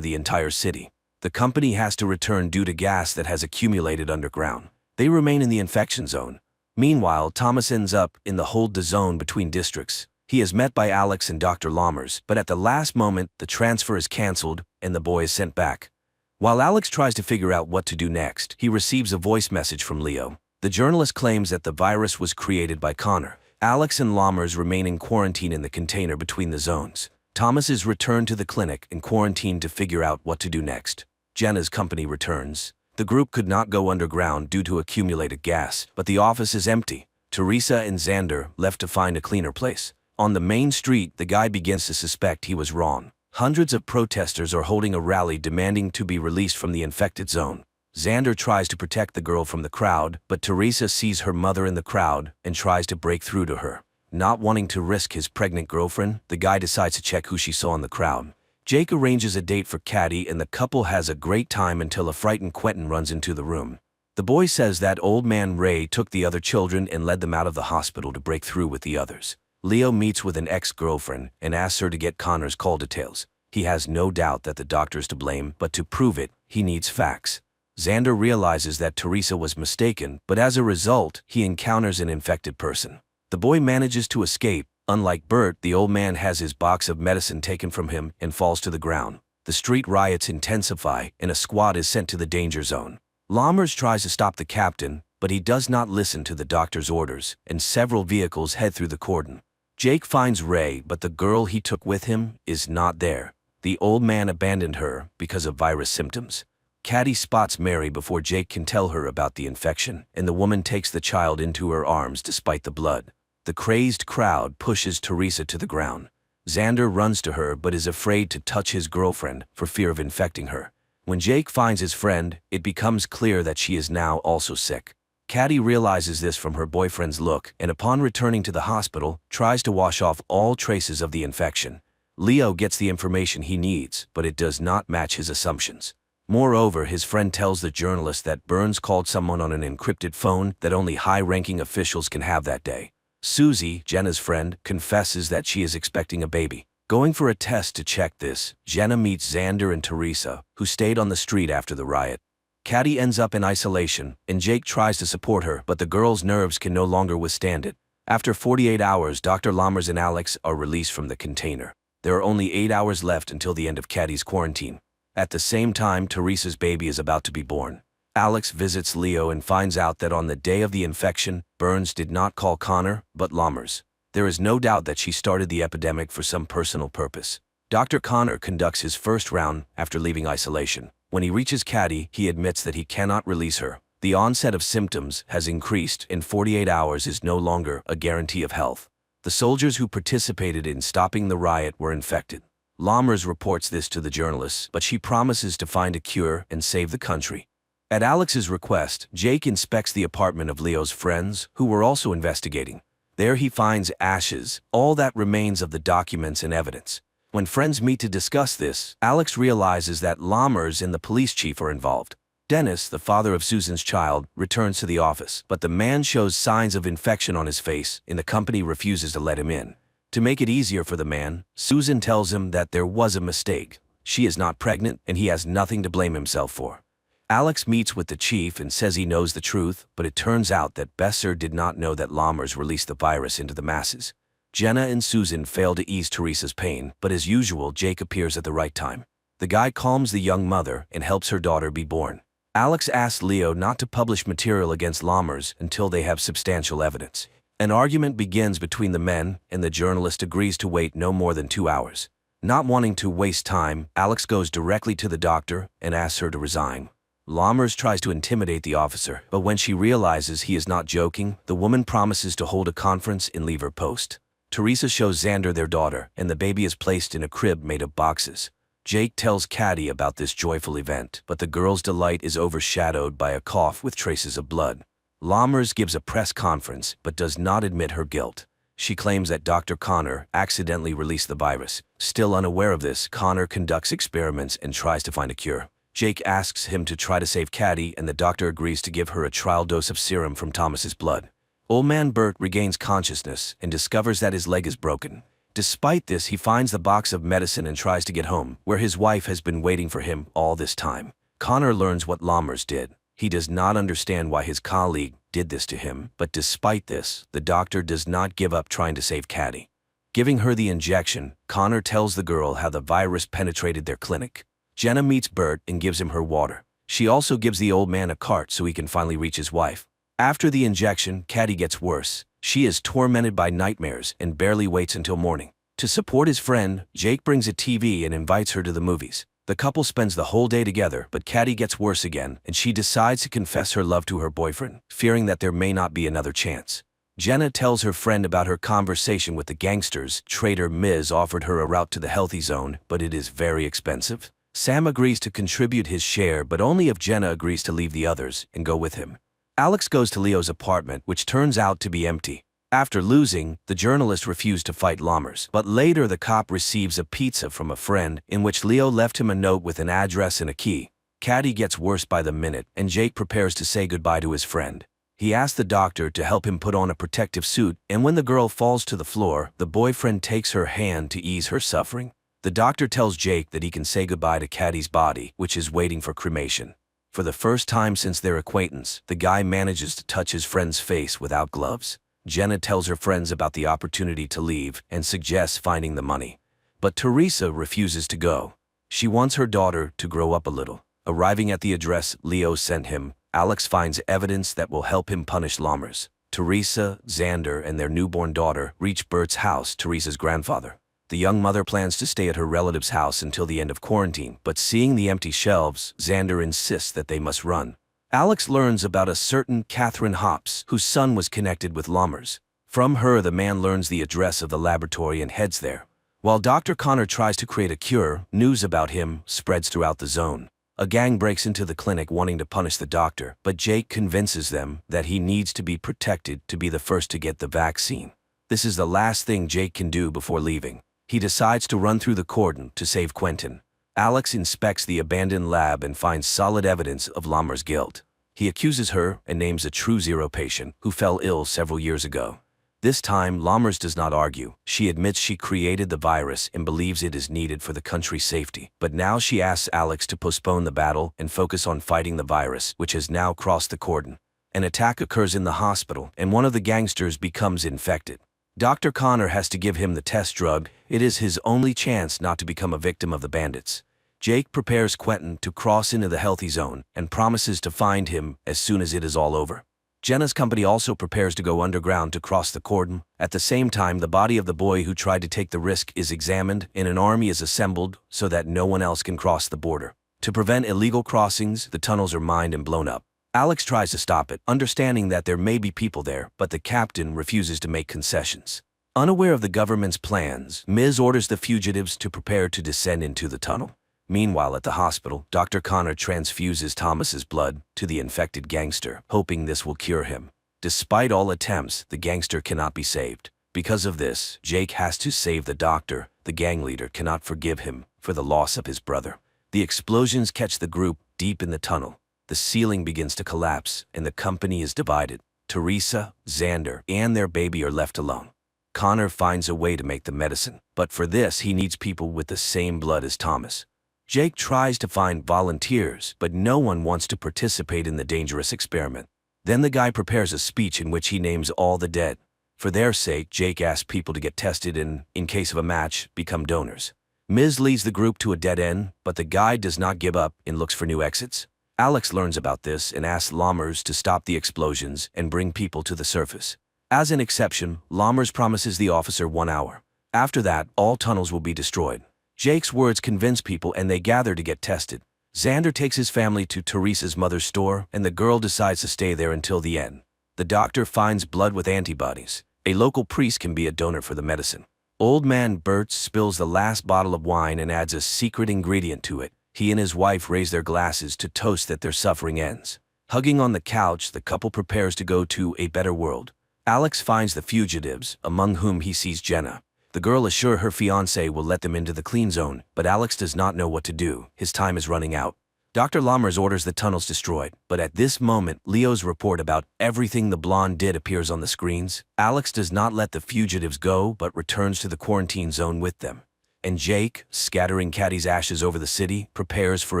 the entire city. The company has to return due to gas that has accumulated underground. They remain in the infection zone. Meanwhile, Thomas ends up in the hold the zone between districts. He is met by Alex and Dr. Lammers, but at the last moment, the transfer is cancelled and the boy is sent back. While Alex tries to figure out what to do next, he receives a voice message from Leo. The journalist claims that the virus was created by Connor. Alex and Lammers remain in quarantine in the container between the zones. Thomas is returned to the clinic and quarantined to figure out what to do next. Jenna's company returns. The group could not go underground due to accumulated gas, but the office is empty. Teresa and Xander left to find a cleaner place. On the main street, the guy begins to suspect he was wrong. Hundreds of protesters are holding a rally demanding to be released from the infected zone. Xander tries to protect the girl from the crowd, but Teresa sees her mother in the crowd and tries to break through to her. Not wanting to risk his pregnant girlfriend, the guy decides to check who she saw in the crowd. Jake arranges a date for Caddy, and the couple has a great time until a frightened Quentin runs into the room. The boy says that old man Ray took the other children and led them out of the hospital to break through with the others. Leo meets with an ex-girlfriend and asks her to get Connor's call details. He has no doubt that the doctor's to blame, but to prove it, he needs facts. Xander realizes that Teresa was mistaken, but as a result, he encounters an infected person. The boy manages to escape. Unlike Bert, the old man has his box of medicine taken from him and falls to the ground. The street riots intensify, and a squad is sent to the danger zone. Lammers tries to stop the captain, but he does not listen to the doctor's orders, and several vehicles head through the cordon. Jake finds Ray, but the girl he took with him is not there. The old man abandoned her because of virus symptoms. Caddy spots Mary before Jake can tell her about the infection, and the woman takes the child into her arms despite the blood. The crazed crowd pushes Teresa to the ground. Xander runs to her but is afraid to touch his girlfriend for fear of infecting her. When Jake finds his friend, it becomes clear that she is now also sick. Caddy realizes this from her boyfriend's look, and upon returning to the hospital, tries to wash off all traces of the infection. Leo gets the information he needs, but it does not match his assumptions. Moreover, his friend tells the journalist that Burns called someone on an encrypted phone that only high-ranking officials can have that day. Susie, Jenna's friend, confesses that she is expecting a baby. Going for a test to check this, Jenna meets Xander and Teresa, who stayed on the street after the riot. Caddy ends up in isolation, and Jake tries to support her, but the girl's nerves can no longer withstand it. After 48 hours, Dr. Lammers and Alex are released from the container. There are only 8 hours left until the end of Caddy's quarantine. At the same time, Teresa's baby is about to be born. Alex visits Leo and finds out that on the day of the infection, Burns did not call Connor, but Lammers. There is no doubt that she started the epidemic for some personal purpose. Dr. Connor conducts his first round after leaving isolation. When he reaches Caddy, he admits that he cannot release her. The onset of symptoms has increased, and 48 hours is no longer a guarantee of health. The soldiers who participated in stopping the riot were infected. Lammers reports this to the journalists, but she promises to find a cure and save the country. At Alex's request, Jake inspects the apartment of Leo's friends, who were also investigating. There he finds ashes, all that remains of the documents and evidence. When friends meet to discuss this, Alex realizes that Lammers and the police chief are involved. Dennis, the father of Susan's child, returns to the office, but the man shows signs of infection on his face, and the company refuses to let him in. To make it easier for the man, Susan tells him that there was a mistake. She is not pregnant, and he has nothing to blame himself for. Alex meets with the chief and says he knows the truth, but it turns out that Besser did not know that Lammers released the virus into the masses. Jenna and Susan fail to ease Teresa's pain, but as usual, Jake appears at the right time. The guy calms the young mother and helps her daughter be born. Alex asks Leo not to publish material against Lammers until they have substantial evidence. An argument begins between the men, and the journalist agrees to wait no more than 2 hours. Not wanting to waste time, Alex goes directly to the doctor and asks her to resign. Lammers tries to intimidate the officer, but when she realizes he is not joking, the woman promises to hold a conference and leave her post. Teresa shows Xander their daughter, and the baby is placed in a crib made of boxes. Jake tells Caddy about this joyful event, but the girl's delight is overshadowed by a cough with traces of blood. Lammers gives a press conference, but does not admit her guilt. She claims that Dr. Connor accidentally released the virus. Still unaware of this, Connor conducts experiments and tries to find a cure. Jake asks him to try to save Caddy, and the doctor agrees to give her a trial dose of serum from Thomas's blood. Old man Bert regains consciousness and discovers that his leg is broken. Despite this, he finds the box of medicine and tries to get home, where his wife has been waiting for him all this time. Connor learns what Lammers did. He does not understand why his colleague did this to him, but despite this, the doctor does not give up trying to save Caddy. Giving her the injection, Connor tells the girl how the virus penetrated their clinic. Jenna meets Bert and gives him her water. She also gives the old man a cart so he can finally reach his wife. After the injection, Caddy gets worse. She is tormented by nightmares and barely waits until morning. To support his friend, Jake brings a TV and invites her to the movies. The couple spends the whole day together, but Caddy gets worse again, and she decides to confess her love to her boyfriend, fearing that there may not be another chance. Jenna tells her friend about her conversation with the gangsters. Trader Miz offered her a route to the healthy zone, but it is very expensive. Sam agrees to contribute his share, but only if Jenna agrees to leave the others and go with him. Alex goes to Leo's apartment, which turns out to be empty. After losing, the journalist refused to fight Lammers, but later the cop receives a pizza from a friend, in which Leo left him a note with an address and a key. Caddy gets worse by the minute, and Jake prepares to say goodbye to his friend. He asks the doctor to help him put on a protective suit, and when the girl falls to the floor, the boyfriend takes her hand to ease her suffering. The doctor tells Jake that he can say goodbye to Caddy's body, which is waiting for cremation. For the first time since their acquaintance, the guy manages to touch his friend's face without gloves. Jenna tells her friends about the opportunity to leave and suggests finding the money. But Teresa refuses to go. She wants her daughter to grow up a little. Arriving at the address Leo sent him, Alex finds evidence that will help him punish Lammers. Teresa, Xander, and their newborn daughter reach Bert's house, Teresa's grandfather. The young mother plans to stay at her relative's house until the end of quarantine, but seeing the empty shelves, Xander insists that they must run. Alex learns about a certain Catherine Hops, whose son was connected with Lammers. From her, the man learns the address of the laboratory and heads there. While Dr. Connor tries to create a cure, news about him spreads throughout the zone. A gang breaks into the clinic wanting to punish the doctor, but Jake convinces them that he needs to be protected to be the first to get the vaccine. This is the last thing Jake can do before leaving. He decides to run through the cordon to save Quentin. Alex inspects the abandoned lab and finds solid evidence of Lammers' guilt. He accuses her and names a True Zero patient who fell ill several years ago. This time, Lammers does not argue. She admits she created the virus and believes it is needed for the country's safety. But now she asks Alex to postpone the battle and focus on fighting the virus, which has now crossed the cordon. An attack occurs in the hospital, and one of the gangsters becomes infected. Dr. Connor has to give him the test drug. It is his only chance not to become a victim of the bandits. Jake prepares Quentin to cross into the healthy zone and promises to find him as soon as it is all over. Jenna's company also prepares to go underground to cross the cordon. At the same time, the body of the boy who tried to take the risk is examined, and an army is assembled so that no one else can cross the border. To prevent illegal crossings, the tunnels are mined and blown up. Alex tries to stop it, understanding that there may be people there, but the captain refuses to make concessions. Unaware of the government's plans, Ms. orders the fugitives to prepare to descend into the tunnel. Meanwhile, at the hospital, Dr. Connor transfuses Thomas's blood to the infected gangster, hoping this will cure him. Despite all attempts, the gangster cannot be saved. Because of this, Jake has to save the doctor. The gang leader cannot forgive him for the loss of his brother. The explosions catch the group deep in the tunnel. The ceiling begins to collapse, and the company is divided. Teresa, Xander, and their baby are left alone. Connor finds a way to make the medicine, but for this he needs people with the same blood as Thomas. Jake tries to find volunteers, but no one wants to participate in the dangerous experiment. Then the guy prepares a speech in which he names all the dead. For their sake, Jake asks people to get tested and, in case of a match, become donors. Ms. leads the group to a dead end, but the guy does not give up and looks for new exits. Alex learns about this and asks Lammers to stop the explosions and bring people to the surface. As an exception, Lammers promises the officer 1 hour. After that, all tunnels will be destroyed. Jake's words convince people and they gather to get tested. Xander takes his family to Teresa's mother's store and the girl decides to stay there until the end. The doctor finds blood with antibodies. A local priest can be a donor for the medicine. Old man Bert spills the last bottle of wine and adds a secret ingredient to it. He and his wife raise their glasses to toast that their suffering ends. Hugging on the couch, the couple prepares to go to a better world. Alex finds the fugitives, among whom he sees Jenna. The girl assures her fiancé will let them into the clean zone, but Alex does not know what to do. His time is running out. Dr. Lammers orders the tunnels destroyed, but at this moment, Leo's report about everything the blonde did appears on the screens. Alex does not let the fugitives go, but returns to the quarantine zone with them. And Jake, scattering Caddy's ashes over the city, prepares for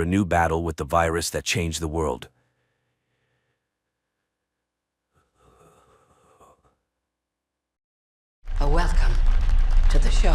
a new battle with the virus that changed the world. A welcome to the show.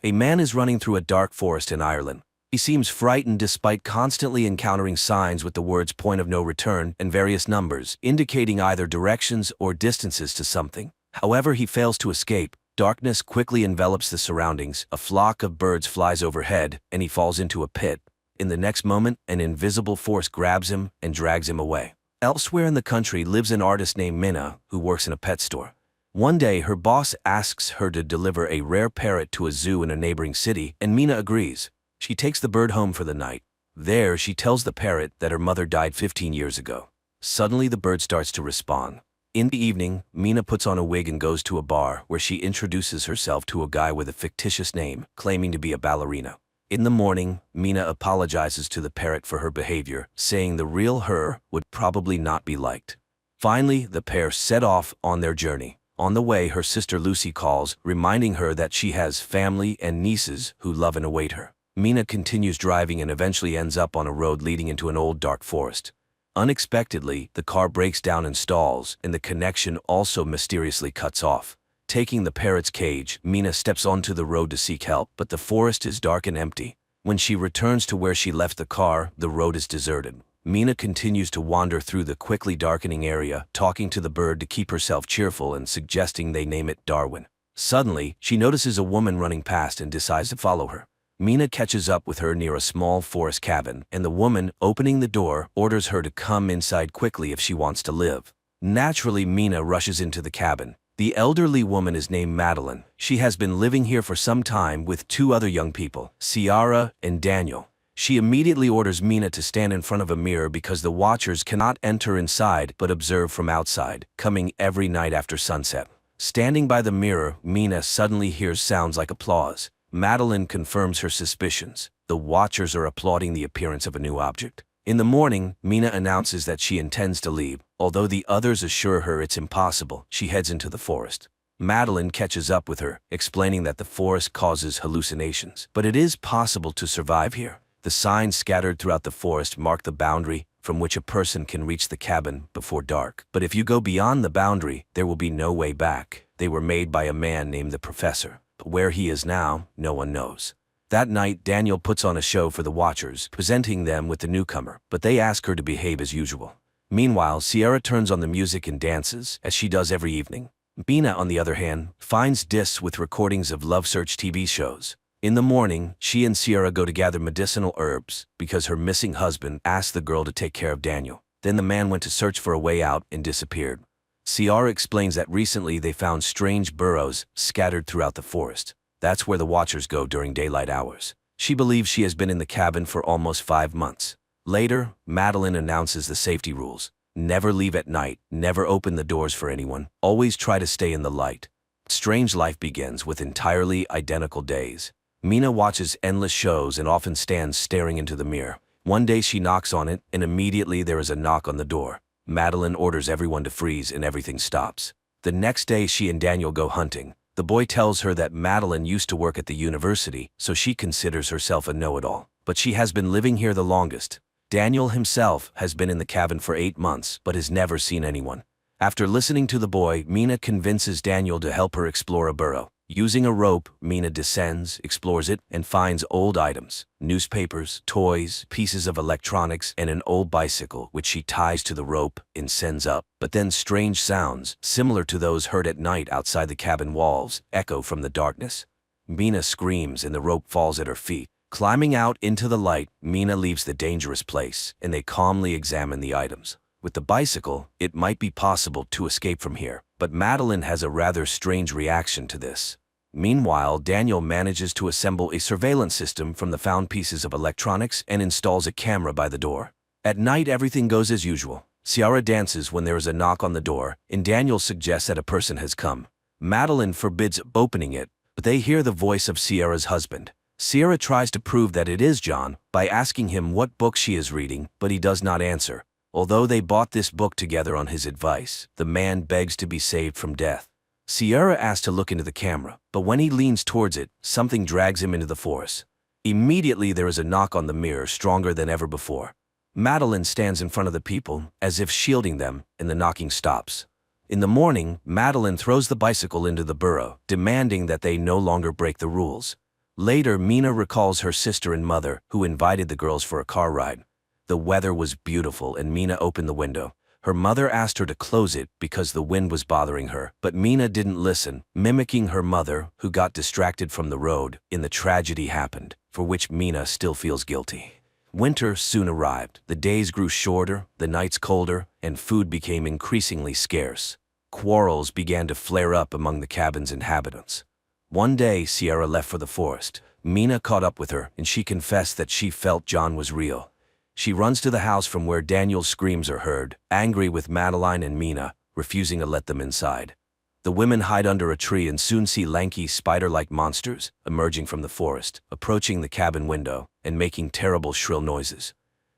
A man is running through a dark forest in Ireland. He seems frightened despite constantly encountering signs with the words point of no return and various numbers, indicating either directions or distances to something. However, he fails to escape. Darkness quickly envelops the surroundings, a flock of birds flies overhead, and he falls into a pit. In the next moment, an invisible force grabs him and drags him away. Elsewhere in the country lives an artist named Minna, who works in a pet store. One day, her boss asks her to deliver a rare parrot to a zoo in a neighboring city, and Minna agrees. She takes the bird home for the night. There, she tells the parrot that her mother died 15 years ago. Suddenly, the bird starts to respond. In the evening, Minna puts on a wig and goes to a bar where she introduces herself to a guy with a fictitious name, claiming to be a ballerina. In the morning, Minna apologizes to the parrot for her behavior, saying the real her would probably not be liked. Finally, the pair set off on their journey. On the way, her sister Lucy calls, reminding her that she has family and nieces who love and await her. Minna continues driving and eventually ends up on a road leading into an old dark forest. Unexpectedly, the car breaks down and stalls, and the connection also mysteriously cuts off. Taking the parrot's cage, Minna steps onto the road to seek help, but the forest is dark and empty. When she returns to where she left the car, the road is deserted. Minna continues to wander through the quickly darkening area, talking to the bird to keep herself cheerful and suggesting they name it Darwin. Suddenly, she notices a woman running past and decides to follow her. Minna catches up with her near a small forest cabin, and the woman, opening the door, orders her to come inside quickly if she wants to live. Naturally, Minna rushes into the cabin. The elderly woman is named Madeline. She has been living here for some time with 2 other young people, Ciara and Daniel. She immediately orders Minna to stand in front of a mirror because the watchers cannot enter inside but observe from outside, coming every night after sunset. Standing by the mirror, Minna suddenly hears sounds like applause. Madeline confirms her suspicions. The watchers are applauding the appearance of a new object. In the morning, Minna announces that she intends to leave. Although the others assure her it's impossible, she heads into the forest. Madeline catches up with her, explaining that the forest causes hallucinations, but it is possible to survive here. The signs scattered throughout the forest mark the boundary from which a person can reach the cabin before dark. But if you go beyond the boundary, there will be no way back. They were made by a man named the Professor, but where he is now, no one knows. That night, Daniel puts on a show for the watchers, presenting them with the newcomer, but they ask her to behave as usual. Meanwhile, Ciara turns on the music and dances, as she does every evening. Minna, on the other hand, finds discs with recordings of Love Search TV shows. In the morning, she and Ciara go to gather medicinal herbs because her missing husband asks the girl to take care of Daniel. Then the man went to search for a way out and disappeared. Ciara explains that recently they found strange burrows scattered throughout the forest. That's where the Watchers go during daylight hours. She believes she has been in the cabin for almost 5 months. Later, Madeline announces the safety rules. Never leave at night, never open the doors for anyone, always try to stay in the light. Strange life begins with entirely identical days. Mina watches endless shows and often stands staring into the mirror. One day she knocks on it, and immediately there is a knock on the door. Madeline orders everyone to freeze and everything stops. The next day she and Daniel go hunting. The boy tells her that Madeline used to work at the university, so she considers herself a know-it-all. But she has been living here the longest. Daniel himself has been in the cabin for 8 months, but has never seen anyone. After listening to the boy, Mina convinces Daniel to help her explore a burrow. Using a rope, Mina descends, explores it, and finds old items, newspapers, toys, pieces of electronics, and an old bicycle, which she ties to the rope and sends up. But then strange sounds, similar to those heard at night outside the cabin walls, echo from the darkness. Mina screams and the rope falls at her feet. Climbing out into the light, Mina leaves the dangerous place, and they calmly examine the items. With the bicycle, it might be possible to escape from here, but Madeline has a rather strange reaction to this. Meanwhile, Daniel manages to assemble a surveillance system from the found pieces of electronics and installs a camera by the door. At night, everything goes as usual. Ciara dances when there is a knock on the door, and Daniel suggests that a person has come. Madeline forbids opening it, but they hear the voice of Ciara's husband. Ciara tries to prove that it is John by asking him what book she is reading, but he does not answer. Although they bought this book together on his advice, the man begs to be saved from death. Ciara asks to look into the camera, but when he leans towards it, something drags him into the forest. Immediately there is a knock on the mirror stronger than ever before. Madeline stands in front of the people, as if shielding them, and the knocking stops. In the morning, Madeline throws the bicycle into the burrow, demanding that they no longer break the rules. Later, Mina recalls her sister and mother, who invited the girls for a car ride. The weather was beautiful and Mina opened the window. Her mother asked her to close it because the wind was bothering her, but Mina didn't listen, mimicking her mother, who got distracted from the road, and the tragedy happened, for which Mina still feels guilty. Winter soon arrived. The days grew shorter, the nights colder, and food became increasingly scarce. Quarrels began to flare up among the cabin's inhabitants. One day, Ciara left for the forest. Mina caught up with her, and she confessed that she felt John was real. She runs to the house from where Daniel's screams are heard, angry with Madeline and Mina, refusing to let them inside. The women hide under a tree and soon see lanky spider-like monsters emerging from the forest, approaching the cabin window, and making terrible shrill noises.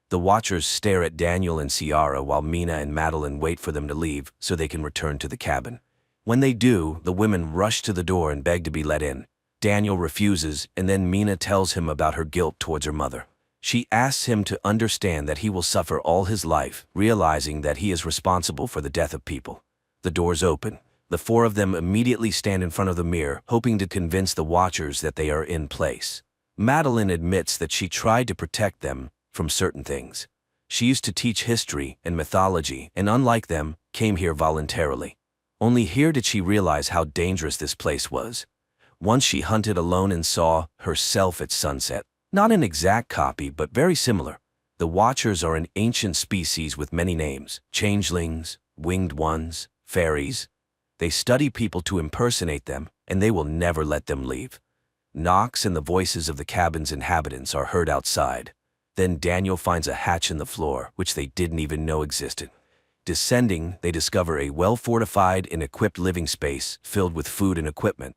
The Watchers stare at Daniel and Ciara while Mina and Madeline wait for them to leave so they can return to the cabin. When they do, the women rush to the door and beg to be let in. Daniel refuses, and then Mina tells him about her guilt towards her mother. She asks him to understand that he will suffer all his life, realizing that he is responsible for the death of people. The doors open. The 4 of them immediately stand in front of the mirror, hoping to convince the Watchers that they are in place. Madeline admits that she tried to protect them from certain things. She used to teach history and mythology, and unlike them, came here voluntarily. Only here did she realize how dangerous this place was. Once she hunted alone and saw herself at sunset. Not an exact copy, but very similar. The Watchers are an ancient species with many names: changelings, winged ones, fairies. They study people to impersonate them, and they will never let them leave. Knocks and the voices of the cabin's inhabitants are heard outside. Then Daniel finds a hatch in the floor, which they didn't even know existed. Descending, they discover a well-fortified and equipped living space filled with food and equipment.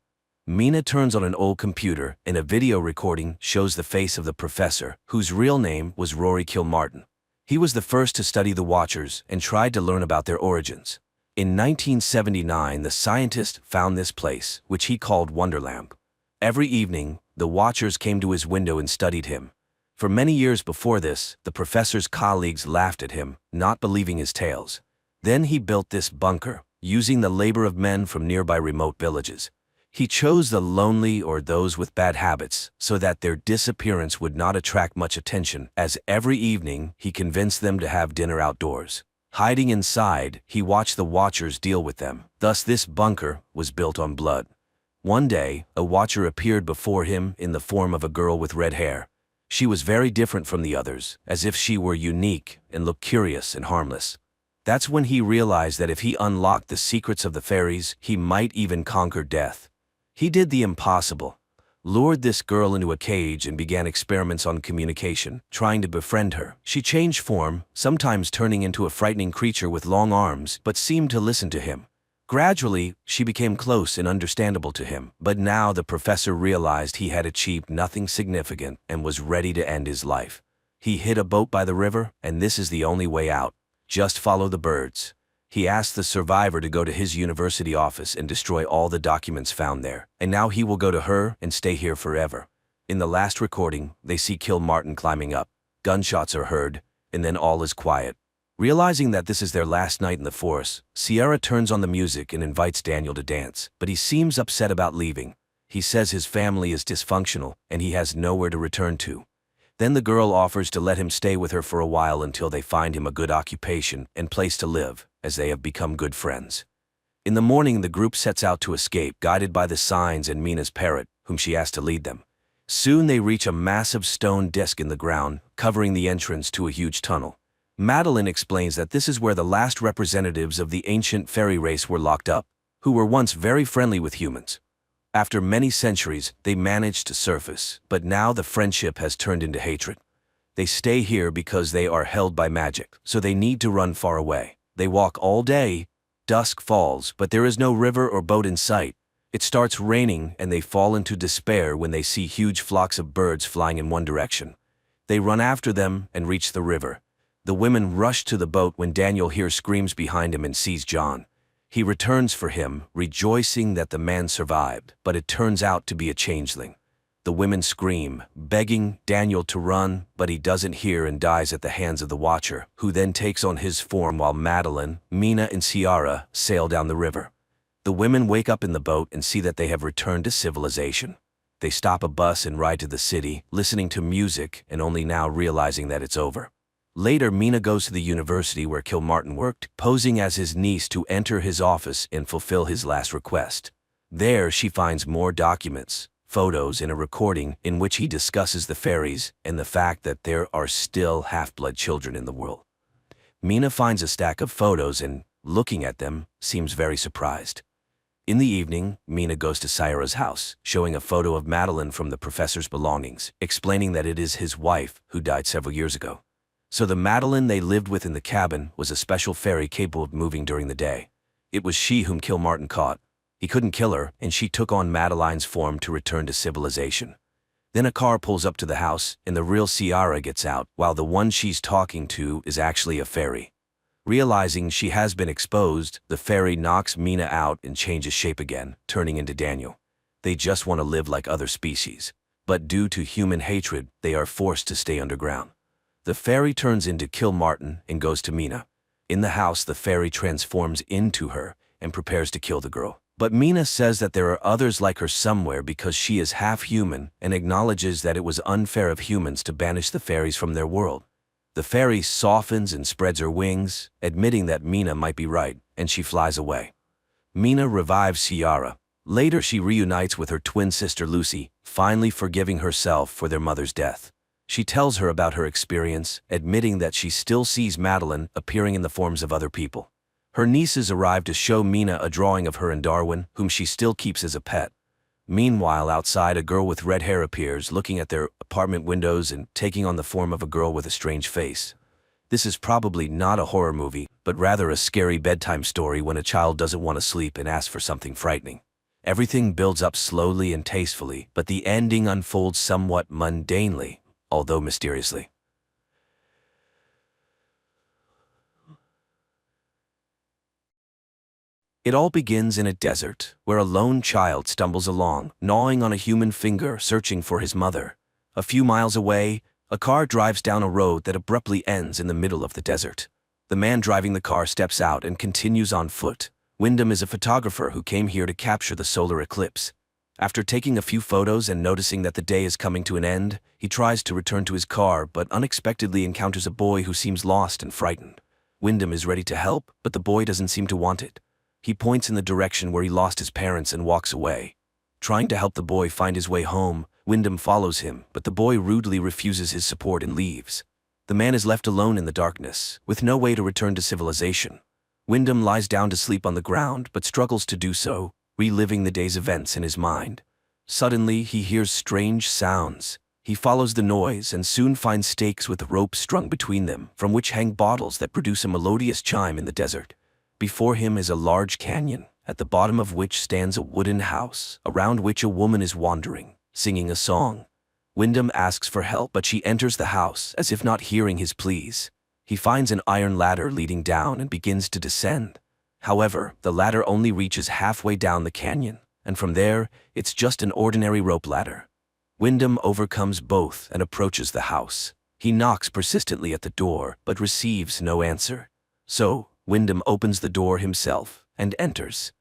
Mina turns on an old computer, and a video recording shows the face of the professor, whose real name was Rory Kilmartin. He was the first to study the Watchers and tried to learn about their origins. In 1979, the scientist found this place, which he called Wonderland. Every evening, the Watchers came to his window and studied him. For many years before this, the professor's colleagues laughed at him, not believing his tales. Then he built this bunker, using the labor of men from nearby remote villages. He chose the lonely or those with bad habits so that their disappearance would not attract much attention, as every evening he convinced them to have dinner outdoors. Hiding inside, he watched the Watchers deal with them. Thus this bunker was built on blood. One day, a Watcher appeared before him in the form of a girl with red hair. She was very different from the others, as if she were unique and looked curious and harmless. That's when he realized that if he unlocked the secrets of the fairies, he might even conquer death. He did the impossible, lured this girl into a cage and began experiments on communication, trying to befriend her. She changed form, sometimes turning into a frightening creature with long arms, but seemed to listen to him. Gradually, she became close and understandable to him, but now the professor realized he had achieved nothing significant and was ready to end his life. He hid a boat by the river, and this is the only way out. Just follow the birds. He asked the survivor to go to his university office and destroy all the documents found there, and now he will go to her and stay here forever. In the last recording, they see Kilmartin climbing up. Gunshots are heard, and then all is quiet. Realizing that this is their last night in the forest, Sierra turns on the music and invites Daniel to dance, but he seems upset about leaving. He says his family is dysfunctional and he has nowhere to return to. Then the girl offers to let him stay with her for a while until they find him a good occupation and place to live, as they have become good friends. In the morning, the group sets out to escape, guided by the signs and Mina's parrot, whom she asked to lead them. Soon they reach a massive stone disc in the ground, covering the entrance to a huge tunnel. Madeline explains that this is where the last representatives of the ancient fairy race were locked up, who were once very friendly with humans. After many centuries, they managed to surface, but now the friendship has turned into hatred. They stay here because they are held by magic, so they need to run far away. They walk all day. Dusk falls, but there is no river or boat in sight. It starts raining and they fall into despair when they see huge flocks of birds flying in one direction. They run after them and reach the river. The women rush to the boat when Daniel hears screams behind him and sees John. He returns for him, rejoicing that the man survived, but it turns out to be a changeling. The women scream, begging Daniel to run, but he doesn't hear and dies at the hands of the Watcher, who then takes on his form while Madeline, Mina, and Ciara sail down the river. The women wake up in the boat and see that they have returned to civilization. They stop a bus and ride to the city, listening to music and only now realizing that it's over. Later, Mina goes to the university where Kilmartin worked, posing as his niece to enter his office and fulfill his last request. There, she finds more documents, photos, and a recording in which he discusses the fairies and the fact that there are still half-blood children in the world. Mina finds a stack of photos and, looking at them, seems very surprised. In the evening, Mina goes to Ciara's house, showing a photo of Madeline from the professor's belongings, explaining that it is his wife who died several years ago. So the Madeline they lived with in the cabin was a special fairy capable of moving during the day. It was she whom Kilmartin caught. He couldn't kill her, and she took on Madeline's form to return to civilization. Then a car pulls up to the house, and the real Ciara gets out, while the one she's talking to is actually a fairy. Realizing she has been exposed, the fairy knocks Mina out and changes shape again, turning into Daniel. They just want to live like other species, but due to human hatred, they are forced to stay underground. The fairy turns into Kilmartin and goes to Mina. In the house, the fairy transforms into her and prepares to kill the girl. But Mina says that there are others like her somewhere because she is half human and acknowledges that it was unfair of humans to banish the fairies from their world. The fairy softens and spreads her wings, admitting that Mina might be right, and she flies away. Mina revives Ciara. Later, she reunites with her twin sister Lucy, finally forgiving herself for their mother's death. She tells her about her experience, admitting that she still sees Madeline appearing in the forms of other people. Her nieces arrive to show Mina a drawing of her and Darwin, whom she still keeps as a pet. Meanwhile, outside, a girl with red hair appears, looking at their apartment windows and taking on the form of a girl with a strange face. This is probably not a horror movie, but rather a scary bedtime story when a child doesn't want to sleep and asks for something frightening. Everything builds up slowly and tastefully, but the ending unfolds somewhat mundanely, although mysteriously. It all begins in a desert, where a lone child stumbles along, gnawing on a human finger, searching for his mother. A few miles away, a car drives down a road that abruptly ends in the middle of the desert. The man driving the car steps out and continues on foot. Wyndham is a photographer who came here to capture the solar eclipse. After taking a few photos and noticing that the day is coming to an end, he tries to return to his car but unexpectedly encounters a boy who seems lost and frightened. Wyndham is ready to help, but the boy doesn't seem to want it. He points in the direction where he lost his parents and walks away. Trying to help the boy find his way home, Wyndham follows him, but the boy rudely refuses his support and leaves. The man is left alone in the darkness, with no way to return to civilization. Wyndham lies down to sleep on the ground, but struggles to do so, reliving the day's events in his mind. Suddenly, he hears strange sounds. He follows the noise and soon finds stakes with ropes strung between them, from which hang bottles that produce a melodious chime in the desert. Before him is a large canyon, at the bottom of which stands a wooden house, around which a woman is wandering, singing a song. Wyndham asks for help, but she enters the house, as if not hearing his pleas. He finds an iron ladder leading down and begins to descend. However, the ladder only reaches halfway down the canyon, and from there, it's just an ordinary rope ladder. Wyndham overcomes both and approaches the house. He knocks persistently at the door, but receives no answer. So, Wyndham opens the door himself and enters.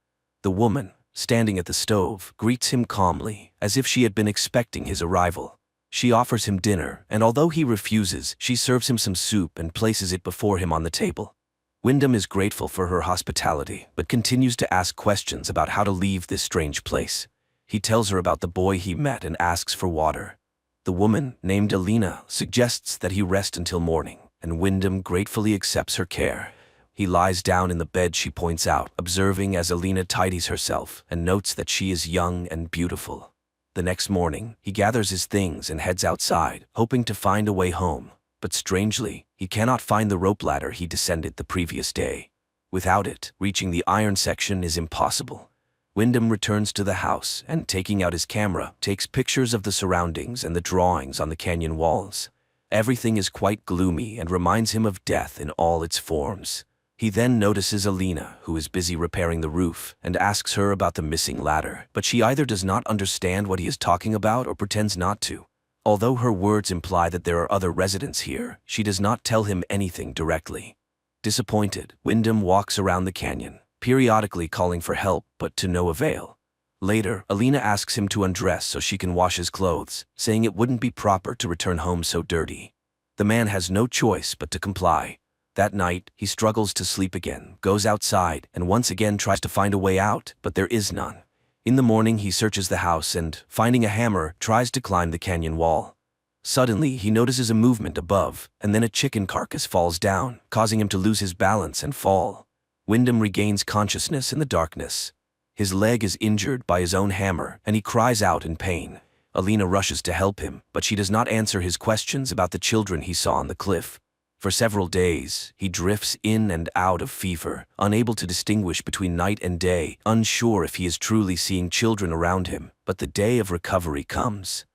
The woman, standing at the stove, greets him calmly, as if she had been expecting his arrival. She offers him dinner, and although he refuses, she serves him some soup and places it before him on the table. Wyndham is grateful for her hospitality, but continues to ask questions about how to leave this strange place. He tells her about the boy he met and asks for water. The woman, named Alina, suggests that he rest until morning, and Wyndham gratefully accepts her care. He lies down in the bed she points out, observing as Alina tidies herself, and notes that she is young and beautiful. The next morning, he gathers his things and heads outside, hoping to find a way home. But strangely, he cannot find the rope ladder he descended the previous day. Without it, reaching the iron section is impossible. Wyndham returns to the house and, taking out his camera, takes pictures of the surroundings and the drawings on the canyon walls. Everything is quite gloomy and reminds him of death in all its forms. He then notices Alina, who is busy repairing the roof, and asks her about the missing ladder, but she either does not understand what he is talking about or pretends not to. Although her words imply that there are other residents here, she does not tell him anything directly. Disappointed, Wyndham walks around the canyon, periodically calling for help, but to no avail. Later, Alina asks him to undress so she can wash his clothes, saying it wouldn't be proper to return home so dirty. The man has no choice but to comply. That night, he struggles to sleep again, goes outside, and once again tries to find a way out, but there is none. In the morning, he searches the house and, finding a hammer, tries to climb the canyon wall. Suddenly, he notices a movement above, and then a chicken carcass falls down, causing him to lose his balance and fall. Wyndham regains consciousness in the darkness. His leg is injured by his own hammer, and he cries out in pain. Alina rushes to help him, but she does not answer his questions about the children he saw on the cliff. For several days, he drifts in and out of fever, unable to distinguish between night and day, unsure if he is truly seeing children around him. But the day of recovery comes.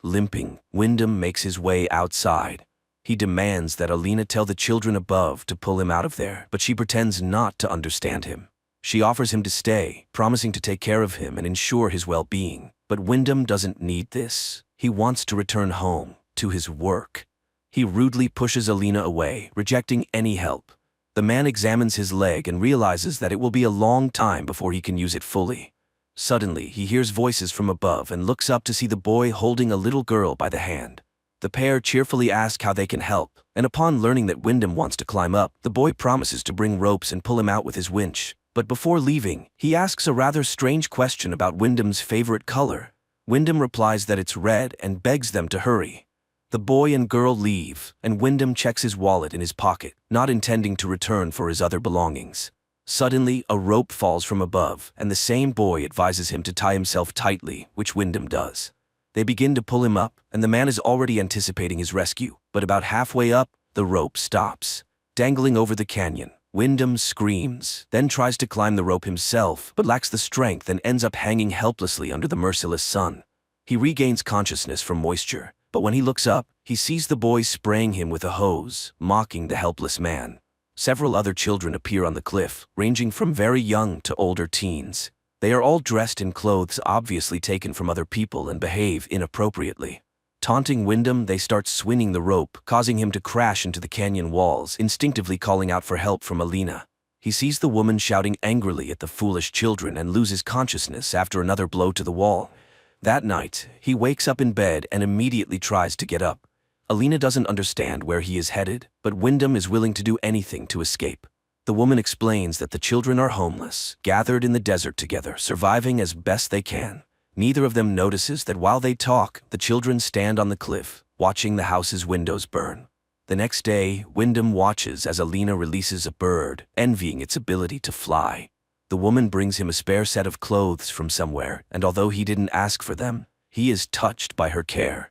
Limping, Wyndham makes his way outside. He demands that Alina tell the children above to pull him out of there, but she pretends not to understand him. She offers him to stay, promising to take care of him and ensure his well-being. But Wyndham doesn't need this. He wants to return home, to his work. He rudely pushes Alina away, rejecting any help. The man examines his leg and realizes that it will be a long time before he can use it fully. Suddenly, he hears voices from above and looks up to see the boy holding a little girl by the hand. The pair cheerfully ask how they can help, and upon learning that Wyndham wants to climb up, the boy promises to bring ropes and pull him out with his winch. But before leaving, he asks a rather strange question about Wyndham's favorite color. Wyndham replies that it's red and begs them to hurry. The boy and girl leave, and Wyndham checks his wallet in his pocket, not intending to return for his other belongings. Suddenly, a rope falls from above, and the same boy advises him to tie himself tightly, which Wyndham does. They begin to pull him up, and the man is already anticipating his rescue, but about halfway up, the rope stops. Dangling over the canyon, Wyndham screams, then tries to climb the rope himself, but lacks the strength and ends up hanging helplessly under the merciless sun. He regains consciousness from moisture, but when he looks up, he sees the boy spraying him with a hose, mocking the helpless man. Several other children appear on the cliff, ranging from very young to older teens. They are all dressed in clothes obviously taken from other people and behave inappropriately. Taunting Wyndham, they start swinging the rope, causing him to crash into the canyon walls, instinctively calling out for help from Alina. He sees the woman shouting angrily at the foolish children and loses consciousness after another blow to the wall. That night, he wakes up in bed and immediately tries to get up. Alina doesn't understand where he is headed, but Wyndham is willing to do anything to escape. The woman explains that the children are homeless, gathered in the desert together, surviving as best they can. Neither of them notices that while they talk, the children stand on the cliff, watching the house's windows burn. The next day, Wyndham watches as Alina releases a bird, envying its ability to fly. The woman brings him a spare set of clothes from somewhere, and although he didn't ask for them, he is touched by her care.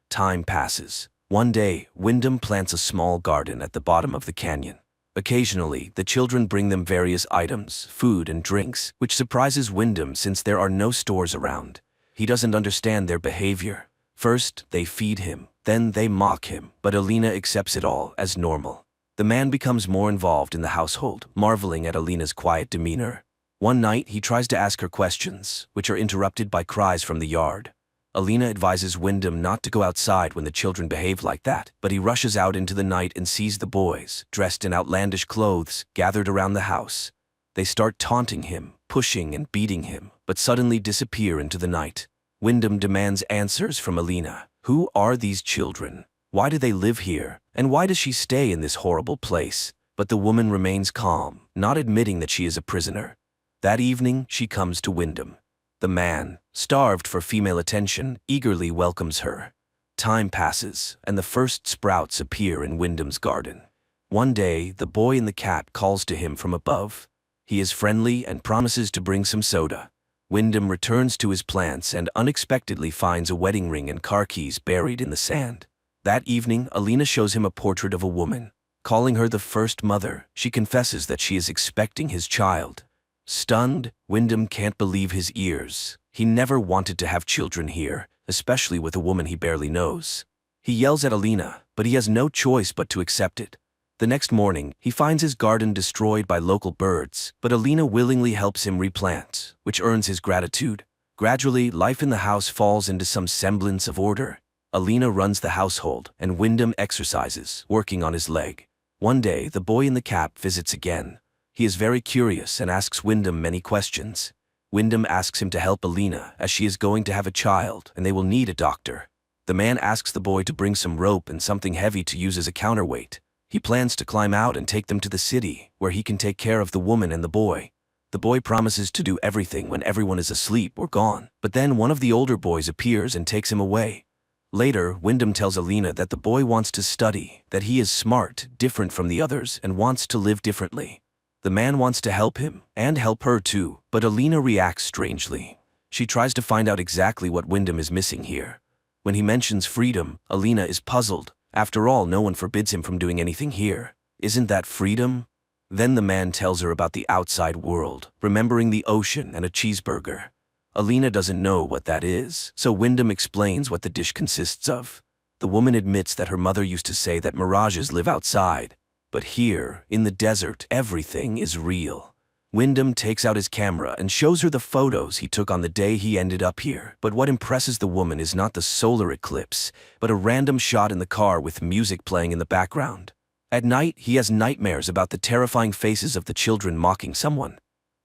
Time passes. One day, Wyndham plants a small garden at the bottom of the canyon. Occasionally, the children bring them various items, food and drinks, which surprises Wyndham since there are no stores around. He doesn't understand their behavior. First, they feed him, then they mock him, but Alina accepts it all as normal. The man becomes more involved in the household, marveling at Alina's quiet demeanor. One night, he tries to ask her questions, which are interrupted by cries from the yard. Alina advises Wyndham not to go outside when the children behave like that, but he rushes out into the night and sees the boys, dressed in outlandish clothes, gathered around the house. They start taunting him, pushing and beating him, but suddenly disappear into the night. Wyndham demands answers from Alina. Who are these children? Why do they live here? And why does she stay in this horrible place? But the woman remains calm, not admitting that she is a prisoner. That evening, she comes to Wyndham. The man, starved for female attention, eagerly welcomes her. Time passes, and the first sprouts appear in Wyndham's garden. One day, the boy in the cap calls to him from above. He is friendly and promises to bring some soda. Wyndham returns to his plants and unexpectedly finds a wedding ring and car keys buried in the sand. That evening, Alina shows him a portrait of a woman. Calling her the first mother, she confesses that she is expecting his child. Stunned, Wyndham can't believe his ears. He never wanted to have children here, especially with a woman he barely knows. He yells at Alina, but he has no choice but to accept it. The next morning, he finds his garden destroyed by local birds, but Alina willingly helps him replant, which earns his gratitude. Gradually, life in the house falls into some semblance of order. Alina runs the household, and Wyndham exercises, working on his leg. One day, the boy in the cap visits again. He is very curious and asks Wyndham many questions. Wyndham asks him to help Alina, as she is going to have a child, and they will need a doctor. The man asks the boy to bring some rope and something heavy to use as a counterweight. He plans to climb out and take them to the city, where he can take care of the woman and the boy. The boy promises to do everything when everyone is asleep or gone, but then one of the older boys appears and takes him away. Later, Wyndham tells Alina that the boy wants to study, that he is smart, different from the others, and wants to live differently. The man wants to help him, and help her too, but Alina reacts strangely. She tries to find out exactly what Wyndham is missing here. When he mentions freedom, Alina is puzzled. After all, no one forbids him from doing anything here. Isn't that freedom? Then the man tells her about the outside world, remembering the ocean and a cheeseburger. Alina doesn't know what that is, so Wyndham explains what the dish consists of. The woman admits that her mother used to say that mirages live outside. But here, in the desert, everything is real. Wyndham takes out his camera and shows her the photos he took on the day he ended up here. But what impresses the woman is not the solar eclipse, but a random shot in the car with music playing in the background. At night, he has nightmares about the terrifying faces of the children mocking someone.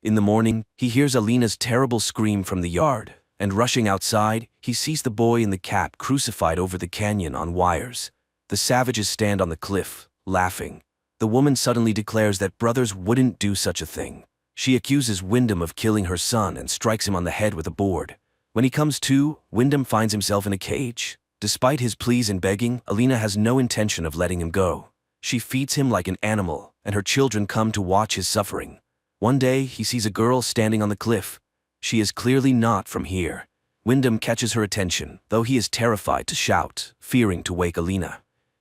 In the morning, he hears Alina's terrible scream from the yard, and rushing outside, he sees the boy in the cap crucified over the canyon on wires. The savages stand on the cliff, laughing. The woman suddenly declares that brothers wouldn't do such a thing. She accuses Wyndham of killing her son and strikes him on the head with a board. When he comes to, Wyndham finds himself in a cage. Despite his pleas and begging, Alina has no intention of letting him go. She feeds him like an animal, and her children come to watch his suffering. One day, he sees a girl standing on the cliff. She is clearly not from here. Wyndham catches her attention, though he is terrified to shout, fearing to wake Alina.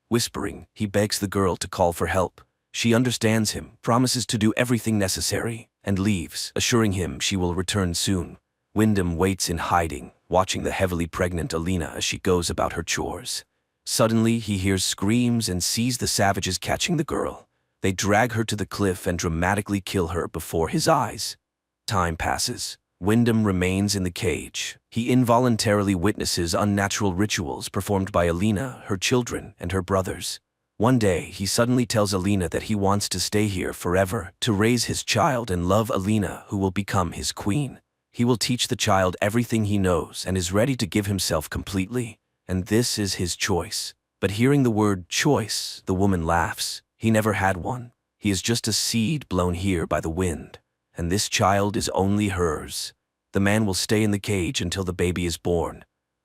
Whispering, he begs the girl to call for help. She understands him, promises to do everything necessary, and leaves, assuring him she will return soon. Wyndham waits in hiding, watching the heavily pregnant Alina as she goes about her chores. Suddenly, he hears screams and sees the savages catching the girl. They drag her to the cliff and dramatically kill her before his eyes. Time passes. Wyndham remains in the cage. He involuntarily witnesses unnatural rituals performed by Alina, her children, and her brothers. One day, he suddenly tells Alina that he wants to stay here forever, to raise his child and love Alina, who will become his queen. He will teach the child everything he knows and is ready to give himself completely. And this is his choice. But hearing the word choice, the woman laughs. He never had one. He is just a seed blown here by the wind. And this child is only hers. The man will stay in the cage until the baby is born.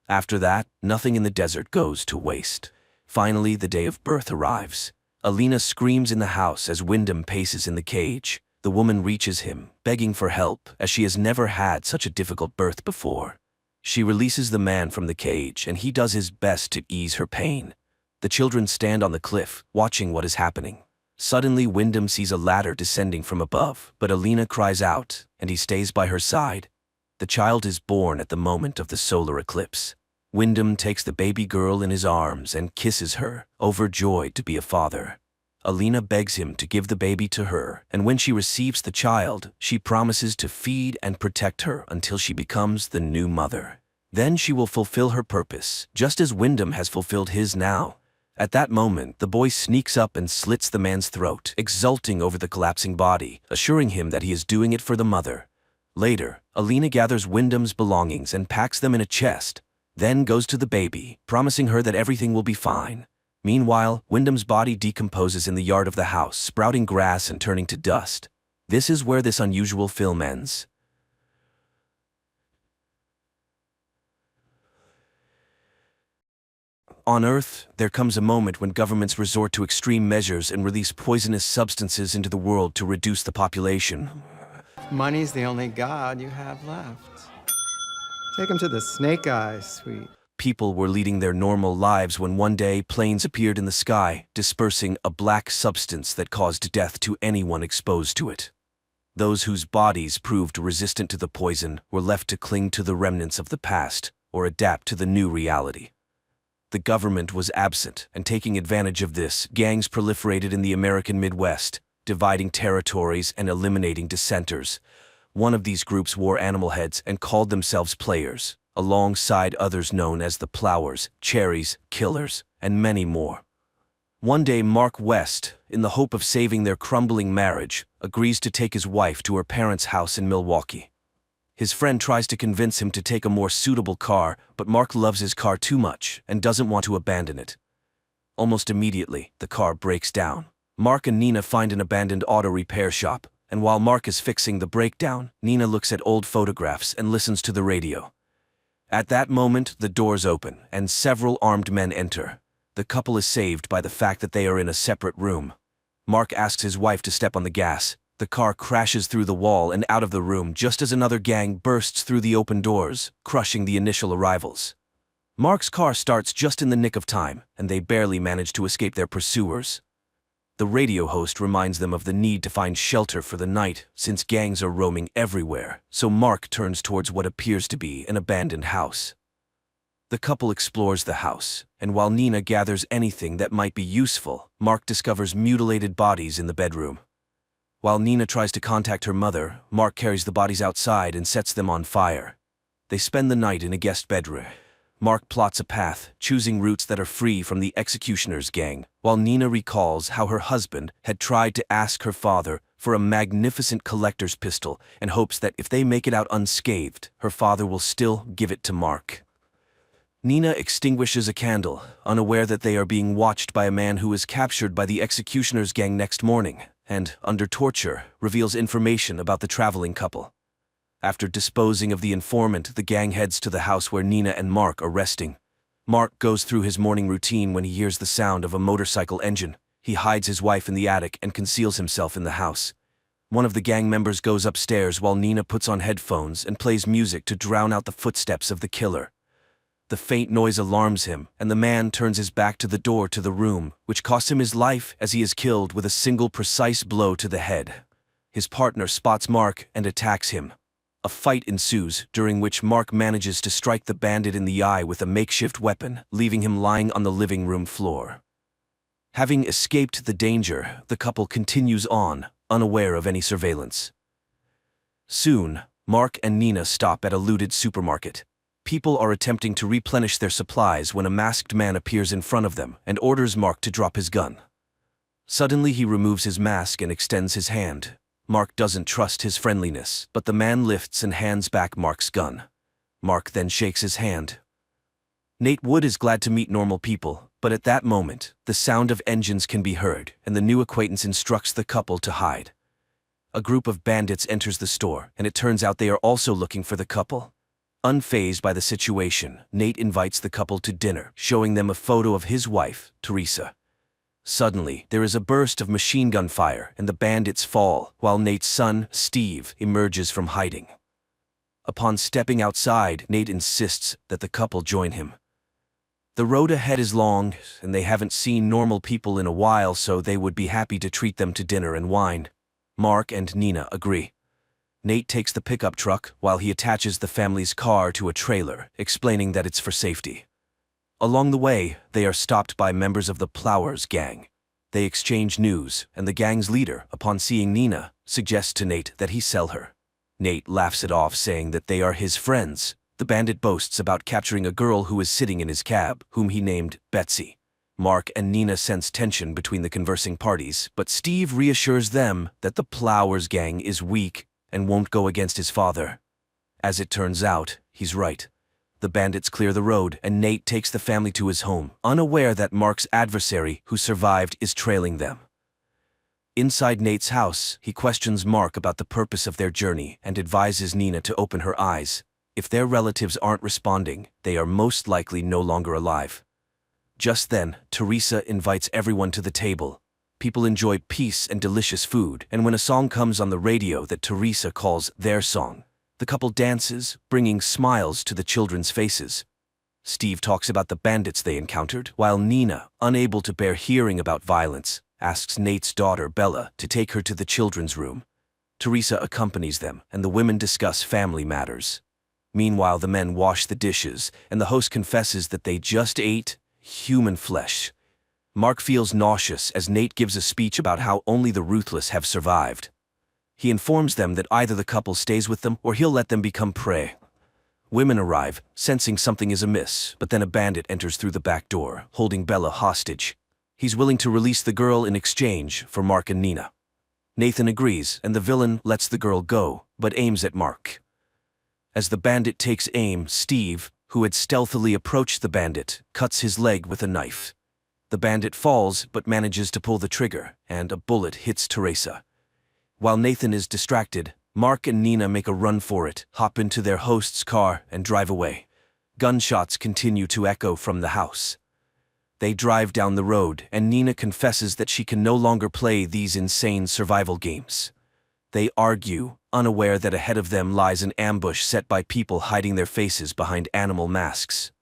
After that, nothing in the desert goes to waste. Finally, the day of birth arrives. Alina screams in the house as Wyndham paces in the cage. The woman reaches him, begging for help, as she has never had such a difficult birth before. She releases the man from the cage, and he does his best to ease her pain. The children stand on the cliff, watching what is happening. Suddenly, Wyndham sees a ladder descending from above, but Alina cries out, and he stays by her side. The child is born at the moment of the solar eclipse. Wyndham takes the baby girl in his arms and kisses her, overjoyed to be a father. Alina begs him to give the baby to her, and when she receives the child, she promises to feed and protect her until she becomes the new mother. Then she will fulfill her purpose, just as Wyndham has fulfilled his now. At that moment, the boy sneaks up and slits the man's throat, exulting over the collapsing body, assuring him that he is doing it for the mother. Later, Alina gathers Wyndham's belongings and packs them in a chest, then goes to the baby, promising her that everything will be fine. Meanwhile, Wyndham's body decomposes in the yard of the house, sprouting grass and turning to dust. This is where this unusual film ends. On Earth, there comes a moment when governments resort to extreme measures and release poisonous substances into the world to reduce the population. Money's the only god you have left. Take him to the Snake Eyes, sweet. People were leading their normal lives when one day planes appeared in the sky, dispersing a black substance that caused death to anyone exposed to it. Those whose bodies proved resistant to the poison were left to cling to the remnants of the past or adapt to the new reality. The government was absent, and taking advantage of this, gangs proliferated in the American Midwest, dividing territories and eliminating dissenters. One of these groups wore animal heads and called themselves Players, alongside others known as the Plowers, Cherries, Killers, and many more. One day, Mark West, in the hope of saving their crumbling marriage, agrees to take his wife to her parents' house in Milwaukee. His friend tries to convince him to take a more suitable car, but Mark loves his car too much and doesn't want to abandon it. Almost immediately, the car breaks down. Mark and Nina find an abandoned auto repair shop, and while Mark is fixing the breakdown, Nina looks at old photographs and listens to the radio. At that moment, the doors open, and several armed men enter. The couple is saved by the fact that they are in a separate room. Mark asks his wife to step on the gas. The car crashes through the wall and out of the room just as another gang bursts through the open doors, crushing the initial arrivals. Mark's car starts just in the nick of time, and they barely manage to escape their pursuers. The radio host reminds them of the need to find shelter for the night, since gangs are roaming everywhere, so Mark turns towards what appears to be an abandoned house. The couple explores the house, and while Nina gathers anything that might be useful, Mark discovers mutilated bodies in the bedroom. While Nina tries to contact her mother, Mark carries the bodies outside and sets them on fire. They spend the night in a guest bedroom. Mark plots a path, choosing routes that are free from the executioner's gang, while Nina recalls how her husband had tried to ask her father for a magnificent collector's pistol and hopes that if they make it out unscathed, her father will still give it to Mark. Nina extinguishes a candle, unaware that they are being watched by a man who is captured by the executioner's gang next morning, and, under torture, reveals information about the traveling couple. After disposing of the informant, the gang heads to the house where Nina and Mark are resting. Mark goes through his morning routine when he hears the sound of a motorcycle engine. He hides his wife in the attic and conceals himself in the house. One of the gang members goes upstairs while Nina puts on headphones and plays music to drown out the footsteps of the killer. The faint noise alarms him, and the man turns his back to the door to the room, which costs him his life as he is killed with a single precise blow to the head. His partner spots Mark and attacks him. A fight ensues, during which Mark manages to strike the bandit in the eye with a makeshift weapon, leaving him lying on the living room floor. Having escaped the danger, the couple continues on, unaware of any surveillance. Soon, Mark and Nina stop at a looted supermarket. People are attempting to replenish their supplies when a masked man appears in front of them and orders Mark to drop his gun. Suddenly he removes his mask and extends his hand. Mark doesn't trust his friendliness, but the man lifts and hands back Mark's gun. Mark then shakes his hand. Nate Wood is glad to meet normal people, but at that moment, the sound of engines can be heard, and the new acquaintance instructs the couple to hide. A group of bandits enters the store, and it turns out they are also looking for the couple. Unfazed by the situation, Nate invites the couple to dinner, showing them a photo of his wife, Teresa. Suddenly, there is a burst of machine gun fire, and the bandits fall, while Nate's son, Steve, emerges from hiding. Upon stepping outside, Nate insists that the couple join him. The road ahead is long, and they haven't seen normal people in a while, so they would be happy to treat them to dinner and wine. Mark and Nina agree. Nate takes the pickup truck while he attaches the family's car to a trailer, explaining that it's for safety. Along the way, they are stopped by members of the Plowers gang. They exchange news, and the gang's leader, upon seeing Nina, suggests to Nate that he sell her. Nate laughs it off, saying that they are his friends. The bandit boasts about capturing a girl who is sitting in his cab, whom he named Betsy. Mark and Nina sense tension between the conversing parties, but Steve reassures them that the Plowers gang is weak and won't go against his father. As it turns out, he's right. The bandits clear the road, and Nate takes the family to his home, unaware that Mark's adversary, who survived, is trailing them. Inside Nate's house, he questions Mark about the purpose of their journey and advises Nina to open her eyes. If their relatives aren't responding, they are most likely no longer alive. Just then, Teresa invites everyone to the table. People enjoy peace and delicious food, and when a song comes on the radio that Teresa calls their song, the couple dances, bringing smiles to the children's faces. Steve talks about the bandits they encountered, while Nina, unable to bear hearing about violence, asks Nate's daughter Bella to take her to the children's room. Teresa accompanies them, and the women discuss family matters. Meanwhile, the men wash the dishes, and the host confesses that they just ate human flesh. Mark feels nauseous as Nate gives a speech about how only the ruthless have survived. He informs them that either the couple stays with them or he'll let them become prey. Women arrive, sensing something is amiss, but then a bandit enters through the back door, holding Bella hostage. He's willing to release the girl in exchange for Mark and Nina. Nathan agrees, and the villain lets the girl go, but aims at Mark. As the bandit takes aim, Steve, who had stealthily approached the bandit, cuts his leg with a knife. The bandit falls but manages to pull the trigger, and a bullet hits Teresa. While Nathan is distracted, Mark and Nina make a run for it, hop into their host's car, and drive away. Gunshots continue to echo from the house. They drive down the road, and Nina confesses that she can no longer play these insane survival games. They argue, unaware that ahead of them lies an ambush set by people hiding their faces behind animal masks.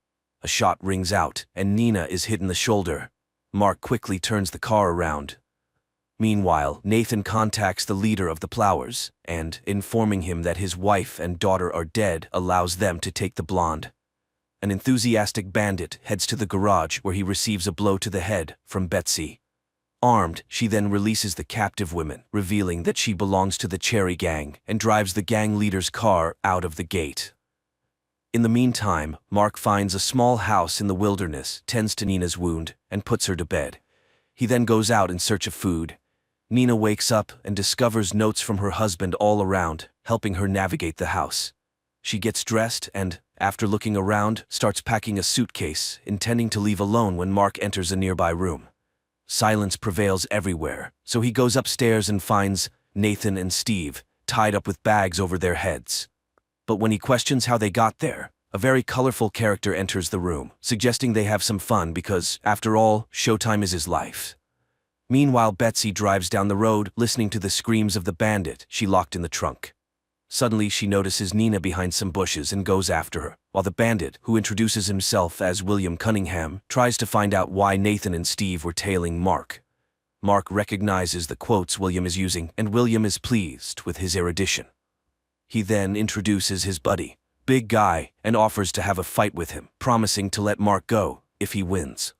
A shot rings out, and Nina is hit in the shoulder. Mark quickly turns the car around. Meanwhile, Nathan contacts the leader of the Plowers, and, informing him that his wife and daughter are dead, allows them to take the blonde. An enthusiastic bandit heads to the garage where he receives a blow to the head from Betsy. Armed, she then releases the captive women, revealing that she belongs to the Cherry Gang, and drives the gang leader's car out of the gate. In the meantime, Mark finds a small house in the wilderness, tends to Nina's wound, and puts her to bed. He then goes out in search of food. Nina wakes up and discovers notes from her husband all around, helping her navigate the house. She gets dressed and, after looking around, starts packing a suitcase, intending to leave alone when Mark enters a nearby room. Silence prevails everywhere, so he goes upstairs and finds Nathan and Steve tied up with bags over their heads. But when he questions how they got there, a very colorful character enters the room, suggesting they have some fun because, after all, showtime is his life. Meanwhile, Betsy drives down the road, listening to the screams of the bandit she locked in the trunk. Suddenly, she notices Nina behind some bushes and goes after her, while the bandit, who introduces himself as William Cunningham, tries to find out why Nathan and Steve were tailing Mark. Mark recognizes the quotes William is using, and William is pleased with his erudition. He then introduces his buddy, Big Guy, and offers to have a fight with him, promising to let Mark go if he wins.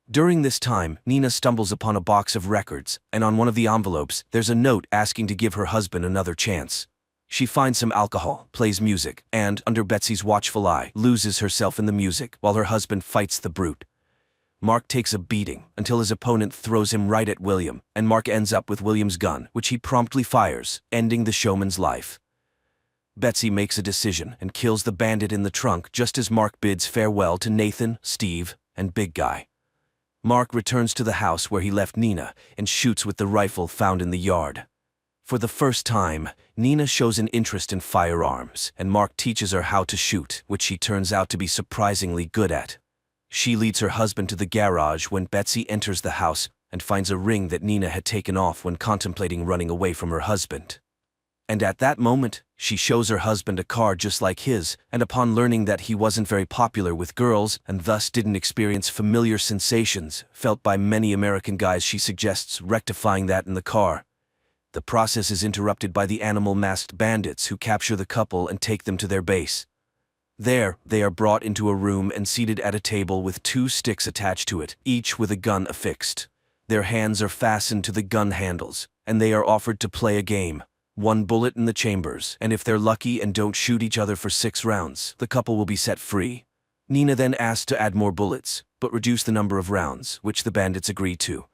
During this time, Nina stumbles upon a box of records, and on one of the envelopes, there's a note asking to give her husband another chance. She finds some alcohol, plays music, and, under Betsy's watchful eye, loses herself in the music while her husband fights the brute. Mark takes a beating until his opponent throws him right at William, and Mark ends up with William's gun, which he promptly fires, ending the showman's life. Betsy makes a decision and kills the bandit in the trunk just as Mark bids farewell to Nathan, Steve, and Big Guy. Mark returns to the house where he left Nina and shoots with the rifle found in the yard. For the first time, Nina shows an interest in firearms, and Mark teaches her how to shoot, which she turns out to be surprisingly good at. She leads her husband to the garage when Betsy enters the house and finds a ring that Nina had taken off when contemplating running away from her husband. And at that moment, she shows her husband a car just like his, and upon learning that he wasn't very popular with girls and thus didn't experience familiar sensations felt by many American guys, she suggests rectifying that in the car. The process is interrupted by the animal-masked bandits who capture the couple and take them to their base. There, they are brought into a room and seated at a table with 2 sticks attached to it, each with a gun affixed. Their hands are fastened to the gun handles, and they are offered to play a game. 1 bullet in the chambers, and if they're lucky and don't shoot each other for 6 rounds, the couple will be set free. Nina then asks to add more bullets, but reduce the number of rounds, which the bandits agree to.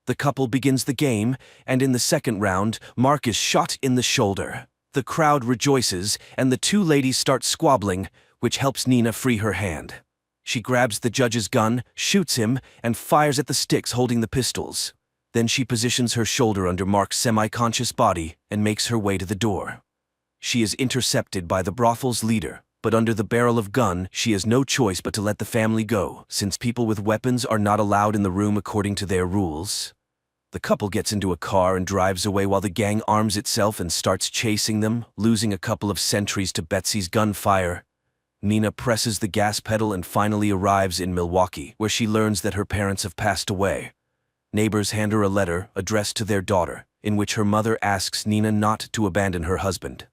The couple begins the game, and in the second round, Mark is shot in the shoulder. The crowd rejoices, and the 2 ladies start squabbling, which helps Nina free her hand. She grabs the judge's gun, shoots him, and fires at the sticks holding the pistols. Then she positions her shoulder under Mark's semi-conscious body and makes her way to the door. She is intercepted by the brothel's leader, but under the barrel of gun, she has no choice but to let the family go, since people with weapons are not allowed in the room according to their rules. The couple gets into a car and drives away while the gang arms itself and starts chasing them, losing a couple of sentries to Betsy's gunfire. Nina presses the gas pedal and finally arrives in Milwaukee, where she learns that her parents have passed away. Neighbors hand her a letter addressed to their daughter, in which her mother asks Nina not to abandon her husband.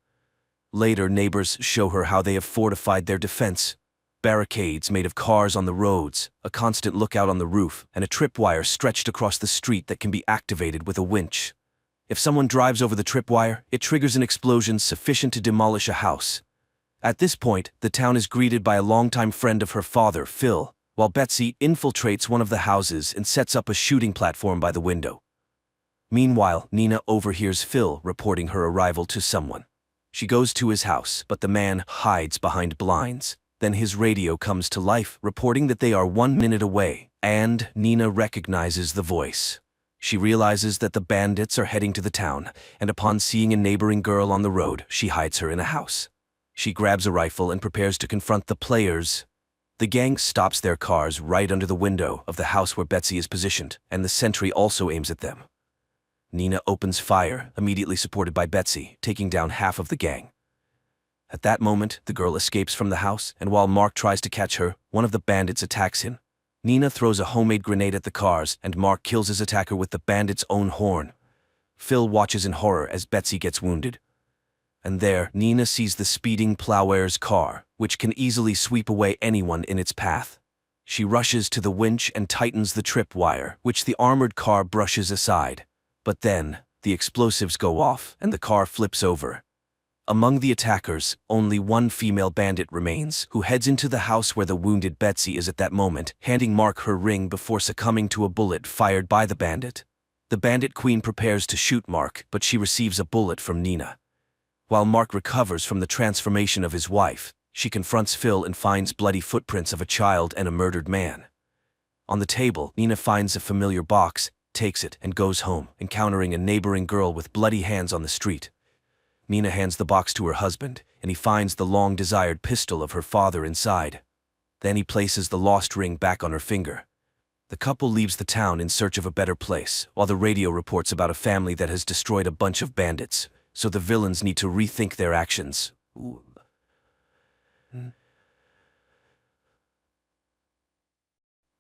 Later, neighbors show her how they have fortified their defense. Barricades made of cars on the roads, a constant lookout on the roof, and a tripwire stretched across the street that can be activated with a winch. If someone drives over the tripwire, it triggers an explosion sufficient to demolish a house. At this point, the town is greeted by a longtime friend of her father, Phil, while Betsy infiltrates one of the houses and sets up a shooting platform by the window. Meanwhile, Nina overhears Phil reporting her arrival to someone. She goes to his house, but the man hides behind blinds. Then his radio comes to life, reporting that they are 1 minute away, and Nina recognizes the voice. She realizes that the bandits are heading to the town, and upon seeing a neighboring girl on the road, she hides her in a house. She grabs a rifle and prepares to confront the players. The gang stops their cars right under the window of the house where Betsy is positioned, and the sentry also aims at them. Nina opens fire, immediately supported by Betsy, taking down half of the gang. At that moment, the girl escapes from the house, and while Mark tries to catch her, one of the bandits attacks him. Nina throws a homemade grenade at the cars, and Mark kills his attacker with the bandit's own horn. Phil watches in horror as Betsy gets wounded. And there, Nina sees the speeding Plowware's car, which can easily sweep away anyone in its path. She rushes to the winch and tightens the tripwire, which the armored car brushes aside. But then, the explosives go off, and the car flips over. Among the attackers, only 1 female bandit remains, who heads into the house where the wounded Betsy is at that moment, handing Mark her ring before succumbing to a bullet fired by the bandit. The bandit queen prepares to shoot Mark, but she receives a bullet from Nina. While Mark recovers from the transformation of his wife, she confronts Phil and finds bloody footprints of a child and a murdered man. On the table, Nina finds a familiar box, takes it, and goes home, encountering a neighboring girl with bloody hands on the street. Nina hands the box to her husband, and he finds the long-desired pistol of her father inside. Then he places the lost ring back on her finger. The couple leaves the town in search of a better place, while the radio reports about a family that has destroyed a bunch of bandits, so the villains need to rethink their actions.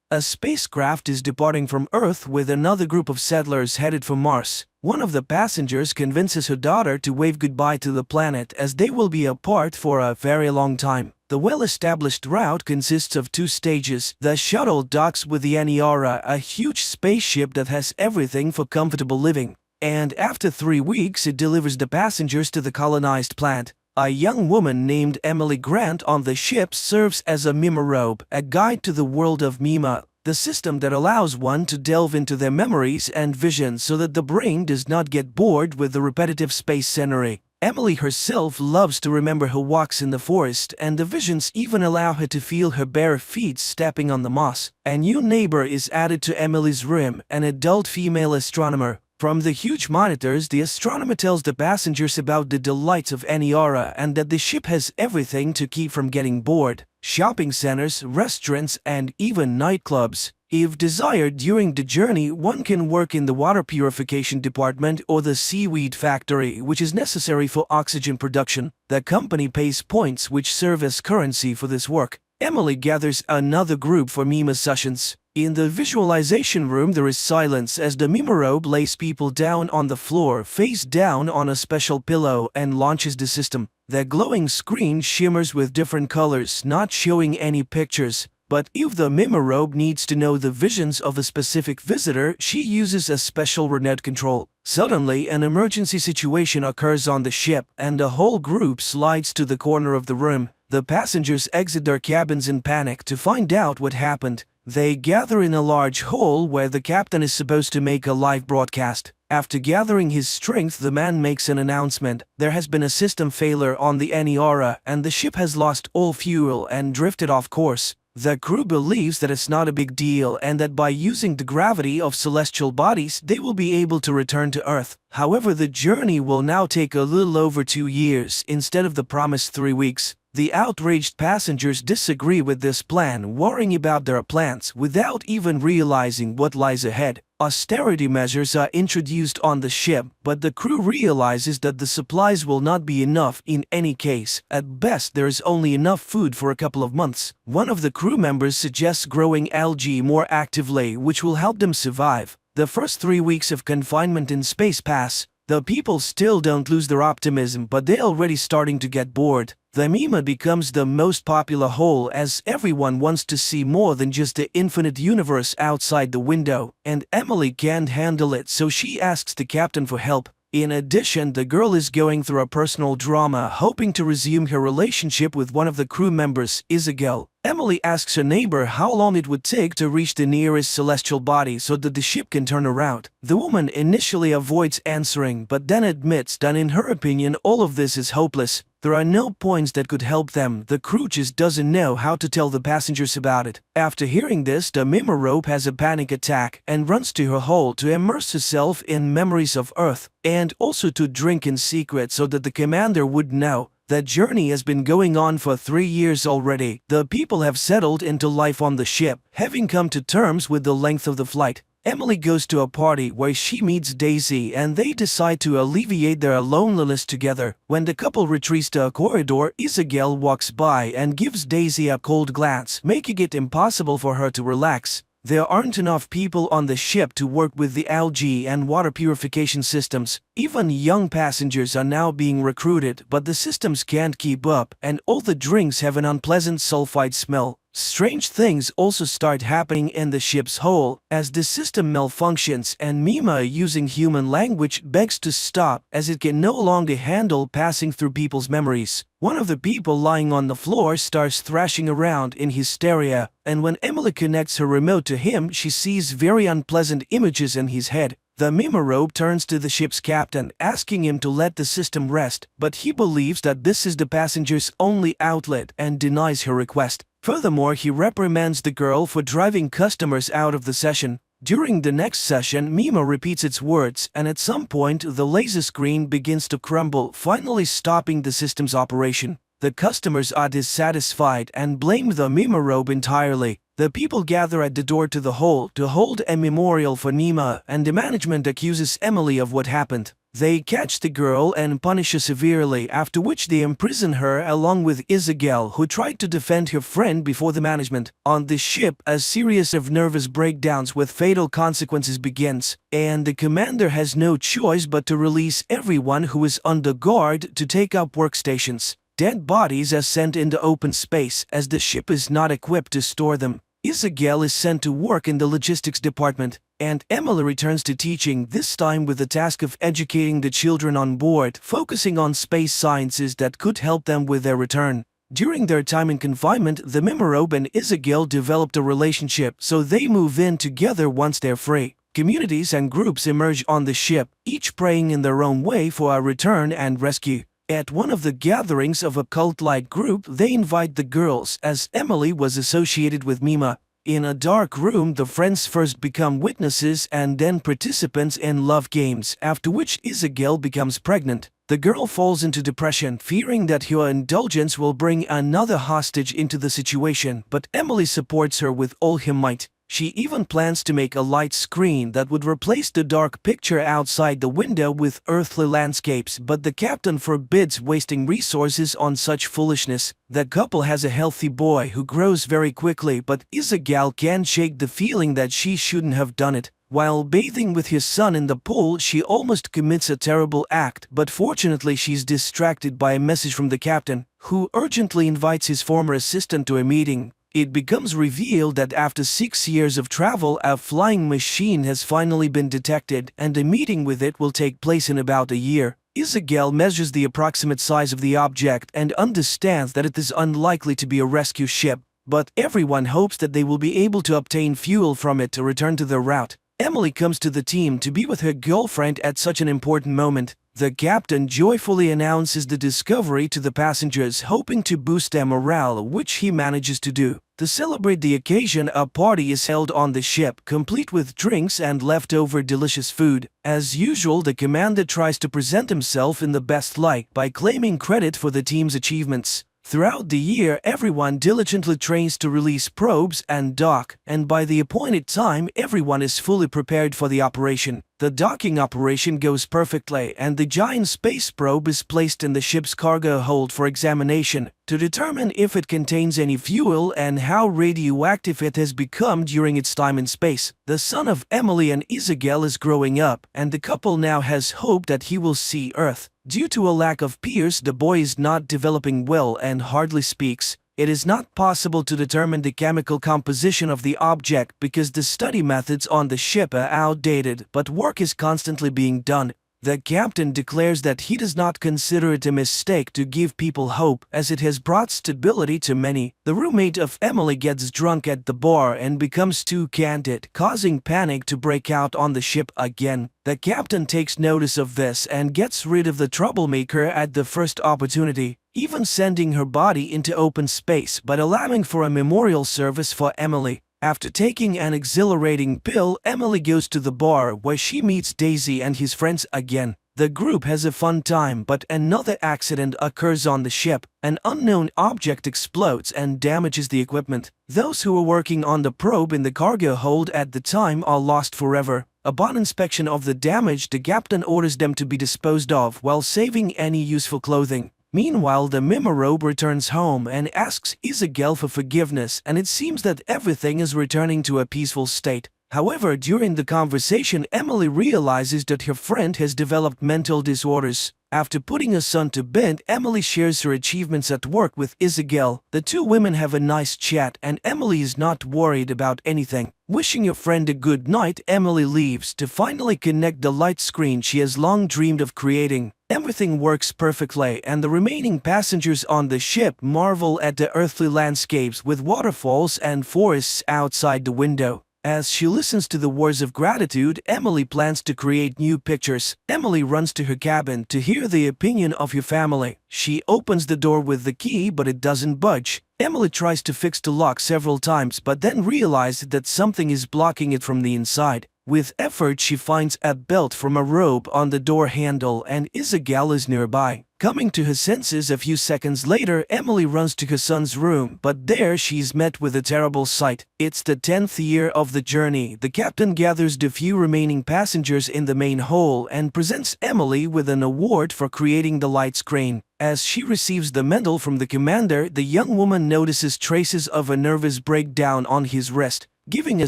A spacecraft is departing from Earth with another group of settlers headed for Mars. One of the passengers convinces her daughter to wave goodbye to the planet as they will be apart for a very long time. The well-established route consists of 2 stages. The shuttle docks with the Aniara, a huge spaceship that has everything for comfortable living. And after 3 weeks, it delivers the passengers to the colonized planet. A young woman named Emily Grant on the ship serves as a Mimarobe, a guide to the world of Mima, the system that allows one to delve into their memories and visions so that the brain does not get bored with the repetitive space scenery. Emily herself loves to remember her walks in the forest, and the visions even allow her to feel her bare feet stepping on the moss. A new neighbor is added to Emily's room, an adult female astronomer. From the huge monitors, the astronomer tells the passengers about the delights of Eniara and that the ship has everything to keep from getting bored: shopping centers, restaurants, and even nightclubs. If desired during the journey, one can work in the water purification department or the seaweed factory, which is necessary for oxygen production. The company pays points which serve as currency for this work. Emily gathers another group for Mima sessions. In the visualization room, there is silence as the Mimarobe lays people down on the floor, face down on a special pillow, and launches the system. The glowing screen shimmers with different colors, not showing any pictures. But if the Mimarobe needs to know the visions of a specific visitor, she uses a special remote control. Suddenly, an emergency situation occurs on the ship, and the whole group slides to the corner of the room. The passengers exit their cabins in panic to find out what happened. They gather in a large hall where the captain is supposed to make a live broadcast. After gathering his strength, the man makes an announcement. There has been a system failure on the Eniara, and the ship has lost all fuel and drifted off course. The crew believes that it's not a big deal and that by using the gravity of celestial bodies, they will be able to return to Earth. However, the journey will now take a little over 2 years instead of the promised 3 weeks. The outraged passengers disagree with this plan, worrying about their plans without even realizing what lies ahead. Austerity measures are introduced on the ship, but the crew realizes that the supplies will not be enough in any case. At best, there is only enough food for a couple of months. One of the crew members suggests growing algae more actively, which will help them survive. The first 3 weeks of confinement in space pass. The people still don't lose their optimism, but they're already starting to get bored. The Mima becomes the most popular hole as everyone wants to see more than just the infinite universe outside the window, and Emily can't handle it, so she asks the captain for help. In addition, the girl is going through a personal drama, hoping to resume her relationship with one of the crew members, Isabel. Emily asks her neighbor how long it would take to reach the nearest celestial body so that the ship can turn around. The woman initially avoids answering, but then admits that in her opinion all of this is hopeless. There are no points that could help them. The crew just doesn't know how to tell the passengers about it. After hearing this, the Mimarobe has a panic attack and runs to her hole to immerse herself in memories of Earth, and also to drink in secret so that the commander would know. The journey has been going on for 3 years already. The people have settled into life on the ship, having come to terms with the length of the flight. Emily goes to a party where she meets Daisy and they decide to alleviate their loneliness together. When the couple retreats to a corridor, Isabel walks by and gives Daisy a cold glance, making it impossible for her to relax. There aren't enough people on the ship to work with the algae and water purification systems. Even young passengers are now being recruited, but the systems can't keep up, and all the drinks have an unpleasant sulfide smell. Strange things also start happening in the ship's hull as the system malfunctions, and Mima, using human language, begs to stop as it can no longer handle passing through people's memories. One of the people lying on the floor starts thrashing around in hysteria, and when Emily connects her remote to him, she sees very unpleasant images in his head. The Mimarobe turns to the ship's captain, asking him to let the system rest, but he believes that this is the passenger's only outlet and denies her request. Furthermore, he reprimands the girl for driving customers out of the session. During the next session, Mima repeats its words, and at some point the laser screen begins to crumble, finally stopping the system's operation. The customers are dissatisfied and blame the Mimarobe entirely. The people gather at the door to the hall to hold a memorial for Mima, and the management accuses Emily of what happened. They catch the girl and punish her severely, after which they imprison her along with Isabel, who tried to defend her friend before the management. On the ship, a series of nervous breakdowns with fatal consequences begins, and the commander has no choice but to release everyone who is under guard to take up workstations. Dead bodies are sent into open space as the ship is not equipped to store them. Isabel is sent to work in the logistics department, and Emily returns to teaching, this time with the task of educating the children on board, focusing on space sciences that could help them with their return. During their time in confinement, the Mimarobe and Isabel developed a relationship, so they move in together once they're free. Communities and groups emerge on the ship, each praying in their own way for a return and rescue. At one of the gatherings of a cult-like group, they invite the girls, as Emily was associated with Mima. In a dark room, the friends first become witnesses and then participants in love games, after which Isabel becomes pregnant. The girl falls into depression, fearing that her indulgence will bring another hostage into the situation, but Emily supports her with all her might. She even plans to make a light screen that would replace the dark picture outside the window with earthly landscapes, but the captain forbids wasting resources on such foolishness. The couple has a healthy boy who grows very quickly, but Isabel can't shake the feeling that she shouldn't have done it. While bathing with his son in the pool, she almost commits a terrible act, but fortunately she's distracted by a message from the captain, who urgently invites his former assistant to a meeting. It becomes revealed that after 6 years of travel, a flying machine has finally been detected, and a meeting with it will take place in about a year. Isabel measures the approximate size of the object and understands that it is unlikely to be a rescue ship, but everyone hopes that they will be able to obtain fuel from it to return to their route. Emily comes to the team to be with her girlfriend at such an important moment. The captain joyfully announces the discovery to the passengers, hoping to boost their morale, which he manages to do. To celebrate the occasion, a party is held on the ship, complete with drinks and leftover delicious food. As usual, the commander tries to present himself in the best light by claiming credit for the team's achievements. Throughout the year, everyone diligently trains to release probes and dock, and by the appointed time, everyone is fully prepared for the operation. The docking operation goes perfectly, and the giant space probe is placed in the ship's cargo hold for examination to determine if it contains any fuel and how radioactive it has become during its time in space. The son of Emily and Isabel is growing up, and the couple now has hope that he will see Earth. Due to a lack of peers, the boy is not developing well and hardly speaks. It is not possible to determine the chemical composition of the object because the study methods on the ship are outdated, but work is constantly being done. The captain declares that he does not consider it a mistake to give people hope, as it has brought stability to many. The roommate of Emily gets drunk at the bar and becomes too candid, causing panic to break out on the ship again. The captain takes notice of this and gets rid of the troublemaker at the first opportunity, even sending her body into open space but allowing for a memorial service for Emily. After taking an exhilarating pill, Emily goes to the bar where she meets Daisy and his friends again. The group has a fun time, but another accident occurs on the ship. An unknown object explodes and damages the equipment. Those who were working on the probe in the cargo hold at the time are lost forever. Upon inspection of the damage, the captain orders them to be disposed of while saving any useful clothing. Meanwhile, the Mimorobe returns home and asks Isabel for forgiveness, and it seems that everything is returning to a peaceful state. However, during the conversation, Emily realizes that her friend has developed mental disorders. After putting her son to bed, Emily shares her achievements at work with Isabel. The two women have a nice chat, and Emily is not worried about anything. Wishing her friend a good night, Emily leaves to finally connect the light screen she has long dreamed of creating. Everything works perfectly, and the remaining passengers on the ship marvel at the earthly landscapes with waterfalls and forests outside the window. As she listens to the words of gratitude, Emily plans to create new pictures. Emily runs to her cabin to hear the opinion of her family. She opens the door with the key, but it doesn't budge. Emily tries to fix the lock several times, but then realizes that something is blocking it from the inside. With effort, she finds a belt from a rope on the door handle, and Isabel is nearby. Coming to her senses a few seconds later, Emily runs to her son's room, but there she's met with a terrible sight. It's the 10th year of the journey. The captain gathers the few remaining passengers in the main hall and presents Emily with an award for creating the light screen. As she receives the medal from the commander, the young woman notices traces of a nervous breakdown on his wrist. Giving a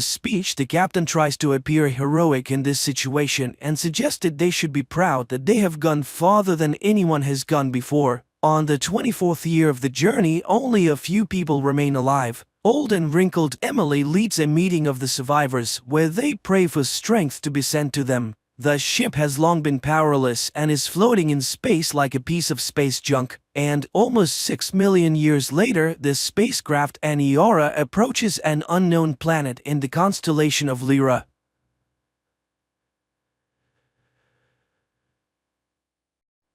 speech, the captain tries to appear heroic in this situation and suggested they should be proud that they have gone farther than anyone has gone before. On the 24th year of the journey, only a few people remain alive. Old and wrinkled Emily leads a meeting of the survivors where they pray for strength to be sent to them. The ship has long been powerless and is floating in space like a piece of space junk. And almost 6 million years later, the spacecraft Aniara approaches an unknown planet in the constellation of Lyra.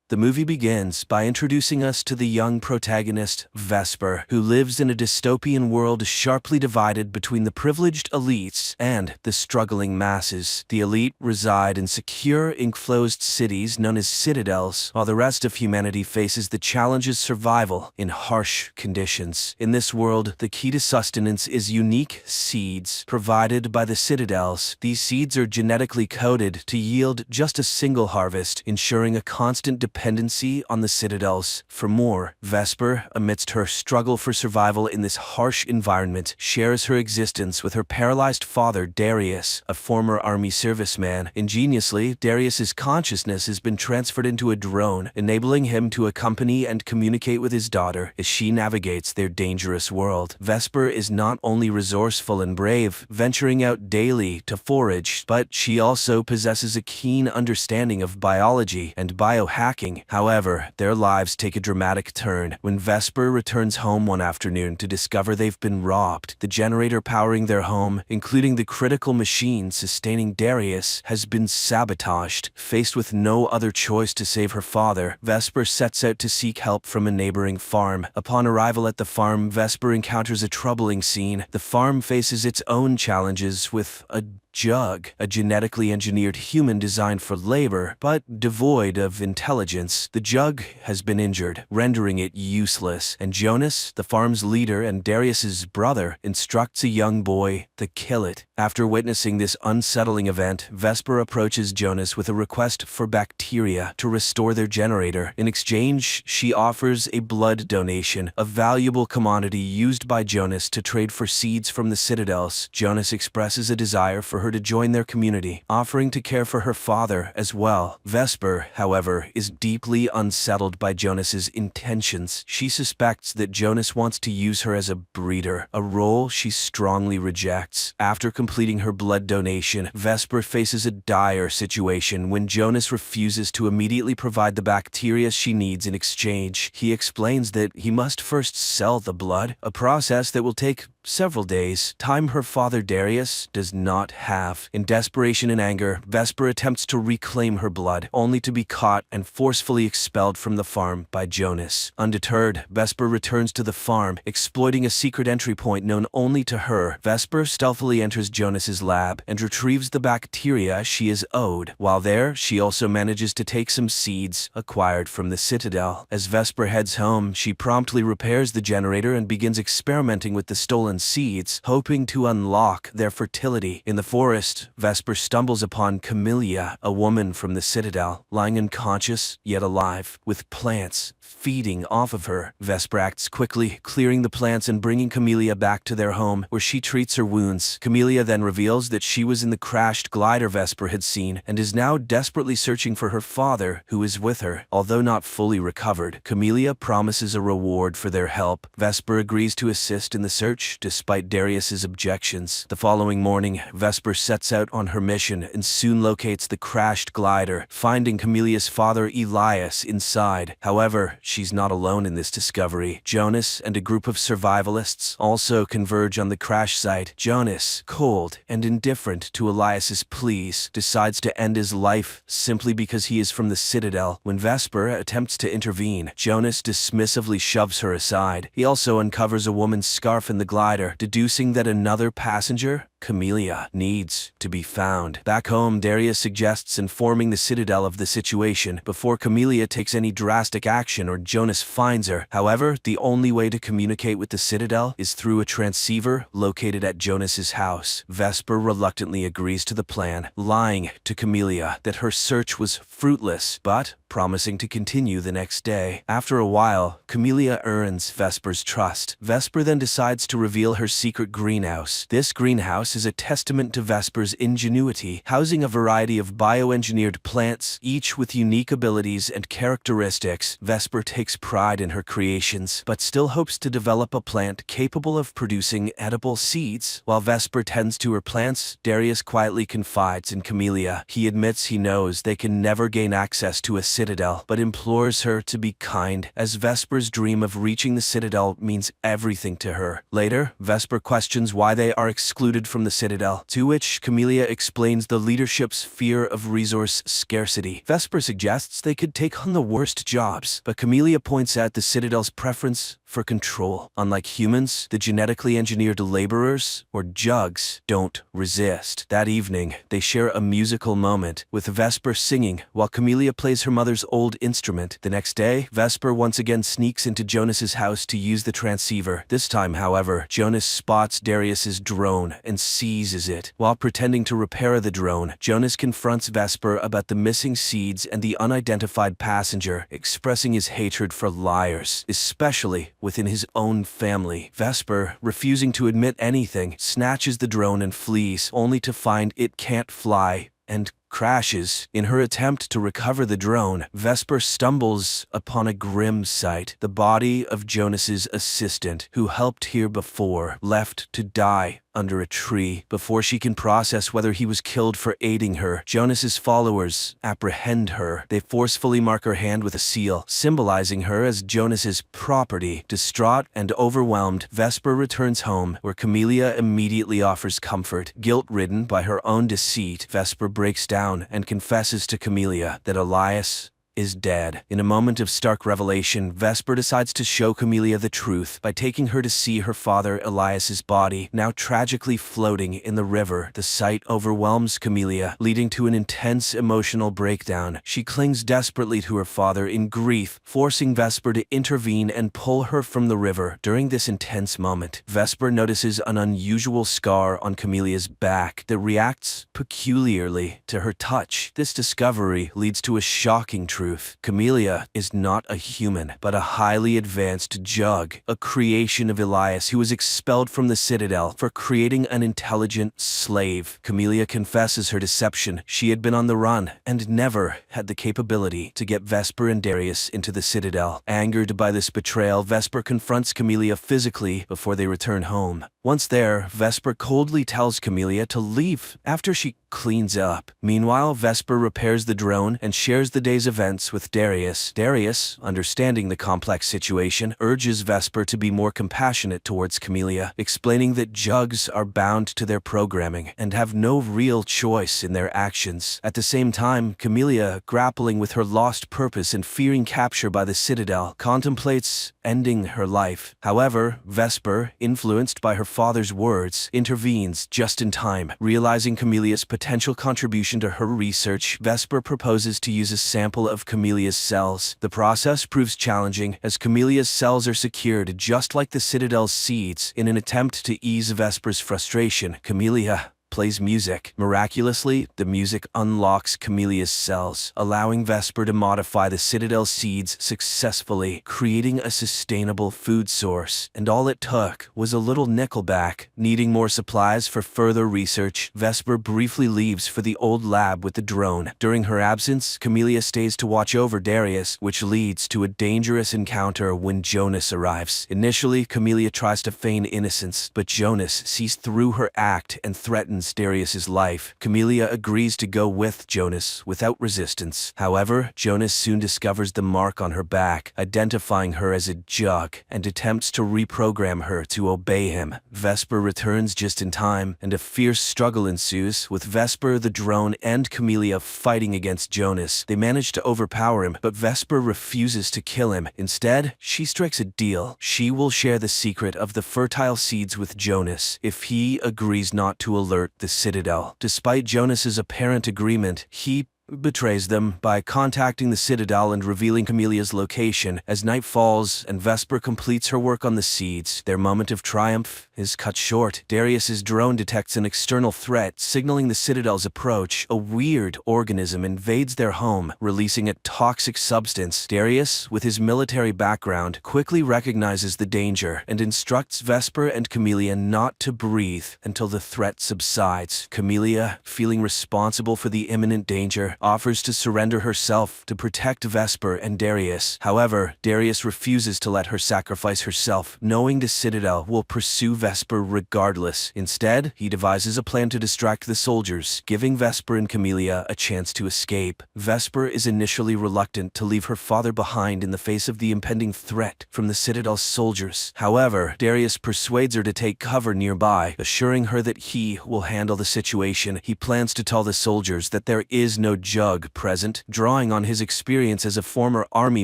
The movie begins by introducing us to the young protagonist, Vesper, who lives in a dystopian world sharply divided between the privileged elites and the struggling masses. The elite reside in secure, enclosed cities known as citadels, while the rest of humanity faces the challenges of survival in harsh conditions. In this world, the key to sustenance is unique seeds provided by the citadels. These seeds are genetically coded to yield just a single harvest, ensuring a constant dependency on the citadels for more. Vesper, amidst her struggle for survival in this harsh environment, shares her existence with her paralyzed father, Darius, a former army serviceman. Ingeniously, Darius's consciousness has been transferred into a drone, enabling him to accompany and communicate with his daughter as she navigates their dangerous world. Vesper is not only resourceful and brave, venturing out daily to forage, but she also possesses a keen understanding of biology and biohacking. However, their lives take a dramatic turn when Vesper returns home one afternoon to discover they've been robbed. The generator powering their home, including the critical machine sustaining Darius, has been sabotaged. Faced with no other choice to save her father, Vesper sets out to seek help from a neighboring farm. Upon arrival at the farm, Vesper encounters a troubling scene. The farm faces its own challenges with a Jug, a genetically engineered human designed for labor, but devoid of intelligence. The Jug has been injured, rendering it useless, and Jonas, the farm's leader and Darius's brother, instructs a young boy to kill it. After witnessing this unsettling event, Vesper approaches Jonas with a request for bacteria to restore their generator. In exchange, she offers a blood donation, a valuable commodity used by Jonas to trade for seeds from the citadels. Jonas expresses a desire for her to join their community, offering to care for her father as well. Vesper, however, is deeply unsettled by Jonas's intentions. She suspects that Jonas wants to use her as a breeder, a role she strongly rejects. After completing her blood donation, Vesper faces a dire situation when Jonas refuses to immediately provide the bacteria she needs in exchange. He explains that he must first sell the blood, a process that will take several days, time her father Darius does not have. In desperation and anger, Vesper attempts to reclaim her blood, only to be caught and forcefully expelled from the farm by Jonas. Undeterred, Vesper returns to the farm, exploiting a secret entry point known only to her. Vesper stealthily enters Jonas's lab and retrieves the bacteria she is owed. While there, she also manages to take some seeds acquired from the Citadel. As Vesper heads home, she promptly repairs the generator and begins experimenting with the stolen seeds, hoping to unlock their fertility. In the forest, Vesper stumbles upon Camellia, a woman from the Citadel, lying unconscious yet alive, with plants feeding off of her. Vesper acts quickly, clearing the plants and bringing Camellia back to their home, where she treats her wounds. Camellia then reveals that she was in the crashed glider Vesper had seen and is now desperately searching for her father, who is with her. Although not fully recovered, Camellia promises a reward for their help. Vesper agrees to assist in the search, despite Darius's objections. The following morning, Vesper sets out on her mission and soon locates the crashed glider, finding Camelia's father Elias inside. However, she's not alone in this discovery. Jonas and a group of survivalists also converge on the crash site. Jonas, cold and indifferent to Elias's pleas, decides to end his life simply because he is from the Citadel. When Vesper attempts to intervene, Jonas dismissively shoves her aside. He also uncovers a woman's scarf in the glider, deducing that another passenger, Camellia, needs to be found. Back home, Darius suggests informing the Citadel of the situation before Camellia takes any drastic action or Jonas finds her. However, the only way to communicate with the Citadel is through a transceiver located at Jonas's house. Vesper reluctantly agrees to the plan, lying to Camellia that her search was fruitless, but promising to continue the next day. After a while, Camellia earns Vesper's trust. Vesper then decides to reveal her secret greenhouse. This greenhouse is a testament to Vesper's ingenuity, housing a variety of bioengineered plants, each with unique abilities and characteristics. Vesper takes pride in her creations, but still hopes to develop a plant capable of producing edible seeds. While Vesper tends to her plants, Darius quietly confides in Camellia. He admits he knows they can never gain access to a Citadel, but implores her to be kind, as Vesper's dream of reaching the Citadel means everything to her. Later, Vesper questions why they are excluded from from the Citadel, to which Camellia explains the leadership's fear of resource scarcity. Vesper suggests they could take on the worst jobs, but Camellia points out the Citadel's preference for control. Unlike humans, the genetically engineered laborers, or jugs, don't resist. That evening, they share a musical moment, with Vesper singing while Camellia plays her mother's old instrument. The next day, Vesper once again sneaks into Jonas's house to use the transceiver. This time, however, Jonas spots Darius's drone and seizes it. While pretending to repair the drone, Jonas confronts Vesper about the missing seeds and the unidentified passenger, expressing his hatred for liars, especially within his own family. Vesper, refusing to admit anything, snatches the drone and flees, only to find it can't fly and crashes. In her attempt to recover the drone, Vesper stumbles upon a grim sight: the body of Jonas's assistant, who helped here before, left to die under a tree. Before she can process whether he was killed for aiding her, Jonas's followers apprehend her. They forcefully mark her hand with a seal, symbolizing her as Jonas's property. Distraught and overwhelmed, Vesper returns home, where Camellia immediately offers comfort. Guilt-ridden by her own deceit, Vesper breaks down and confesses to Camellia that Elias is dead. In a moment of stark revelation, Vesper decides to show Camellia the truth by taking her to see her father Elias's body, now tragically floating in the river. The sight overwhelms Camellia, leading to an intense emotional breakdown. She clings desperately to her father in grief, forcing Vesper to intervene and pull her from the river. During this intense moment, Vesper notices an unusual scar on Camelia's back that reacts peculiarly to her touch. This discovery leads to a shocking truth. Camellia is not a human, but a highly advanced jug, a creation of Elias, who was expelled from the Citadel for creating an intelligent slave. Camellia confesses her deception. She had been on the run and never had the capability to get Vesper and Darius into the Citadel. Angered by this betrayal, Vesper confronts Camellia physically before they return home. Once there, Vesper coldly tells Camellia to leave after she cleans up. Meanwhile, Vesper repairs the drone and shares the day's events with Darius. Darius, understanding the complex situation, urges Vesper to be more compassionate towards Camellia, explaining that jugs are bound to their programming and have no real choice in their actions. At the same time, Camellia, grappling with her lost purpose and fearing capture by the Citadel, contemplates ending her life. However, Vesper, influenced by her father's words, intervenes just in time. Realizing Camelia's potential contribution to her research, Vesper proposes to use a sample of Camelia's cells. The process proves challenging, as Camelia's cells are secured just like the Citadel's seeds. In an attempt to ease Vesper's frustration, Camellia plays music. Miraculously, the music unlocks Camelia's cells, allowing Vesper to modify the Citadel's seeds successfully, creating a sustainable food source. And all it took was a little nickelback. Needing more supplies for further research, Vesper briefly leaves for the old lab with the drone. During her absence, Camellia stays to watch over Darius, which leads to a dangerous encounter when Jonas arrives. Initially, Camellia tries to feign innocence, but Jonas sees through her act and threatens Darius's life. Camellia agrees to go with Jonas without resistance. However, Jonas soon discovers the mark on her back, identifying her as a jug, and attempts to reprogram her to obey him. Vesper returns just in time, and a fierce struggle ensues, with Vesper, the drone, and Camellia fighting against Jonas. They manage to overpower him, but Vesper refuses to kill him. Instead, she strikes a deal. She will share the secret of the fertile seeds with Jonas if he agrees not to alert the Citadel. Despite Jonas's apparent agreement, he betrays them by contacting the Citadel and revealing Camelia's location. As night falls and Vesper completes her work on the seeds, their moment of triumph is cut short. Darius's drone detects an external threat, signaling the Citadel's approach. A weird organism invades their home, releasing a toxic substance. Darius, with his military background, quickly recognizes the danger and instructs Vesper and Camellia not to breathe until the threat subsides. Camellia, feeling responsible for the imminent danger, Vesper offers to surrender herself to protect Vesper and Darius. However, Darius refuses to let her sacrifice herself, knowing the Citadel will pursue Vesper regardless. Instead, he devises a plan to distract the soldiers, giving Vesper and Camellia a chance to escape. Vesper is initially reluctant to leave her father behind in the face of the impending threat from the Citadel's soldiers. However, Darius persuades her to take cover nearby, assuring her that he will handle the situation. He plans to tell the soldiers that there is no Jug present, drawing on his experience as a former army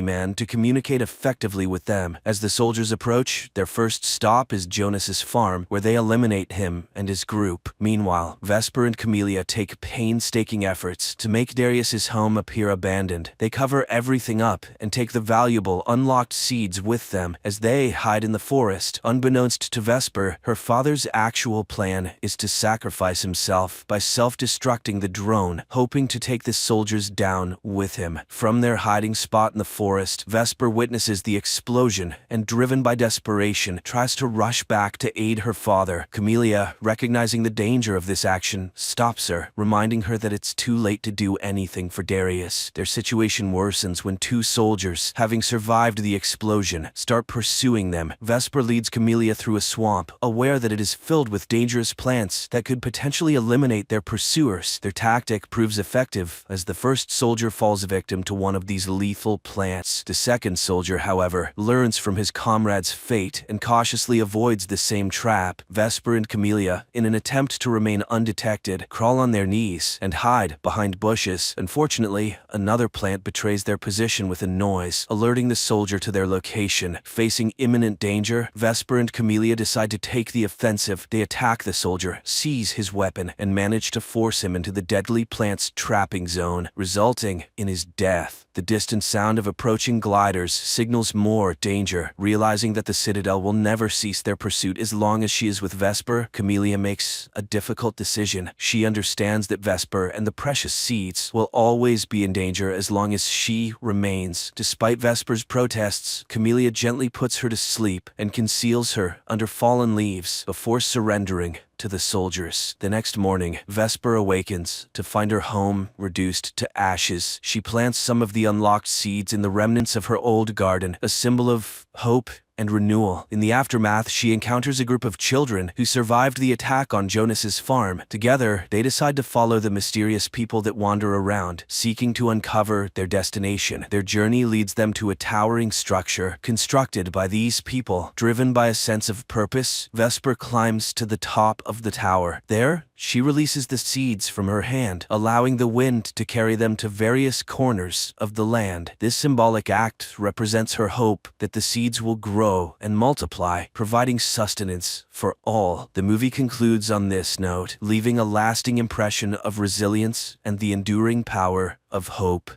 man to communicate effectively with them. As the soldiers approach, their first stop is Jonas's farm, where they eliminate him and his group. Meanwhile, Vesper and Camellia take painstaking efforts to make Darius's home appear abandoned. They cover everything up and take the valuable unlocked seeds with them as they hide in the forest. Unbeknownst to Vesper, her father's actual plan is to sacrifice himself by self-destructing the drone, hoping to take the soldiers down with him. From their hiding spot in the forest, Vesper witnesses the explosion and, driven by desperation, tries to rush back to aid her father. Camellia, recognizing the danger of this action, stops her, reminding her that it's too late to do anything for Darius. Their situation worsens when two soldiers, having survived the explosion, start pursuing them. Vesper leads Camellia through a swamp, aware that it is filled with dangerous plants that could potentially eliminate their pursuers. Their tactic proves effective as the first soldier falls victim to one of these lethal plants. The second soldier, however, learns from his comrade's fate and cautiously avoids the same trap. Vesper and Camellia, in an attempt to remain undetected, crawl on their knees and hide behind bushes. Unfortunately, another plant betrays their position with a noise, alerting the soldier to their location. Facing imminent danger, Vesper and Camellia decide to take the offensive. They attack the soldier, seize his weapon, and manage to force him into the deadly plant's trapping zone, resulting in his death. The distant sound of approaching gliders signals more danger. Realizing that the Citadel will never cease their pursuit as long as she is with Vesper, Camellia makes a difficult decision. She understands that Vesper and the precious seeds will always be in danger as long as she remains. Despite Vesper's protests, Camellia gently puts her to sleep and conceals her under fallen leaves before surrendering to the soldiers. The next morning, Vesper awakens to find her home reduced to ashes. She plants some of the unlocked seeds in the remnants of her old garden, a symbol of hope and renewal. In the aftermath, she encounters a group of children who survived the attack on Jonas's farm. Together, they decide to follow the mysterious people that wander around, seeking to uncover their destination. Their journey leads them to a towering structure constructed by these people. Driven by a sense of purpose, Vesper climbs to the top of the tower. There, she releases the seeds from her hand, allowing the wind to carry them to various corners of the land. This symbolic act represents her hope that the seeds will grow and multiply, providing sustenance for all. The movie concludes on this note, leaving a lasting impression of resilience and the enduring power of hope.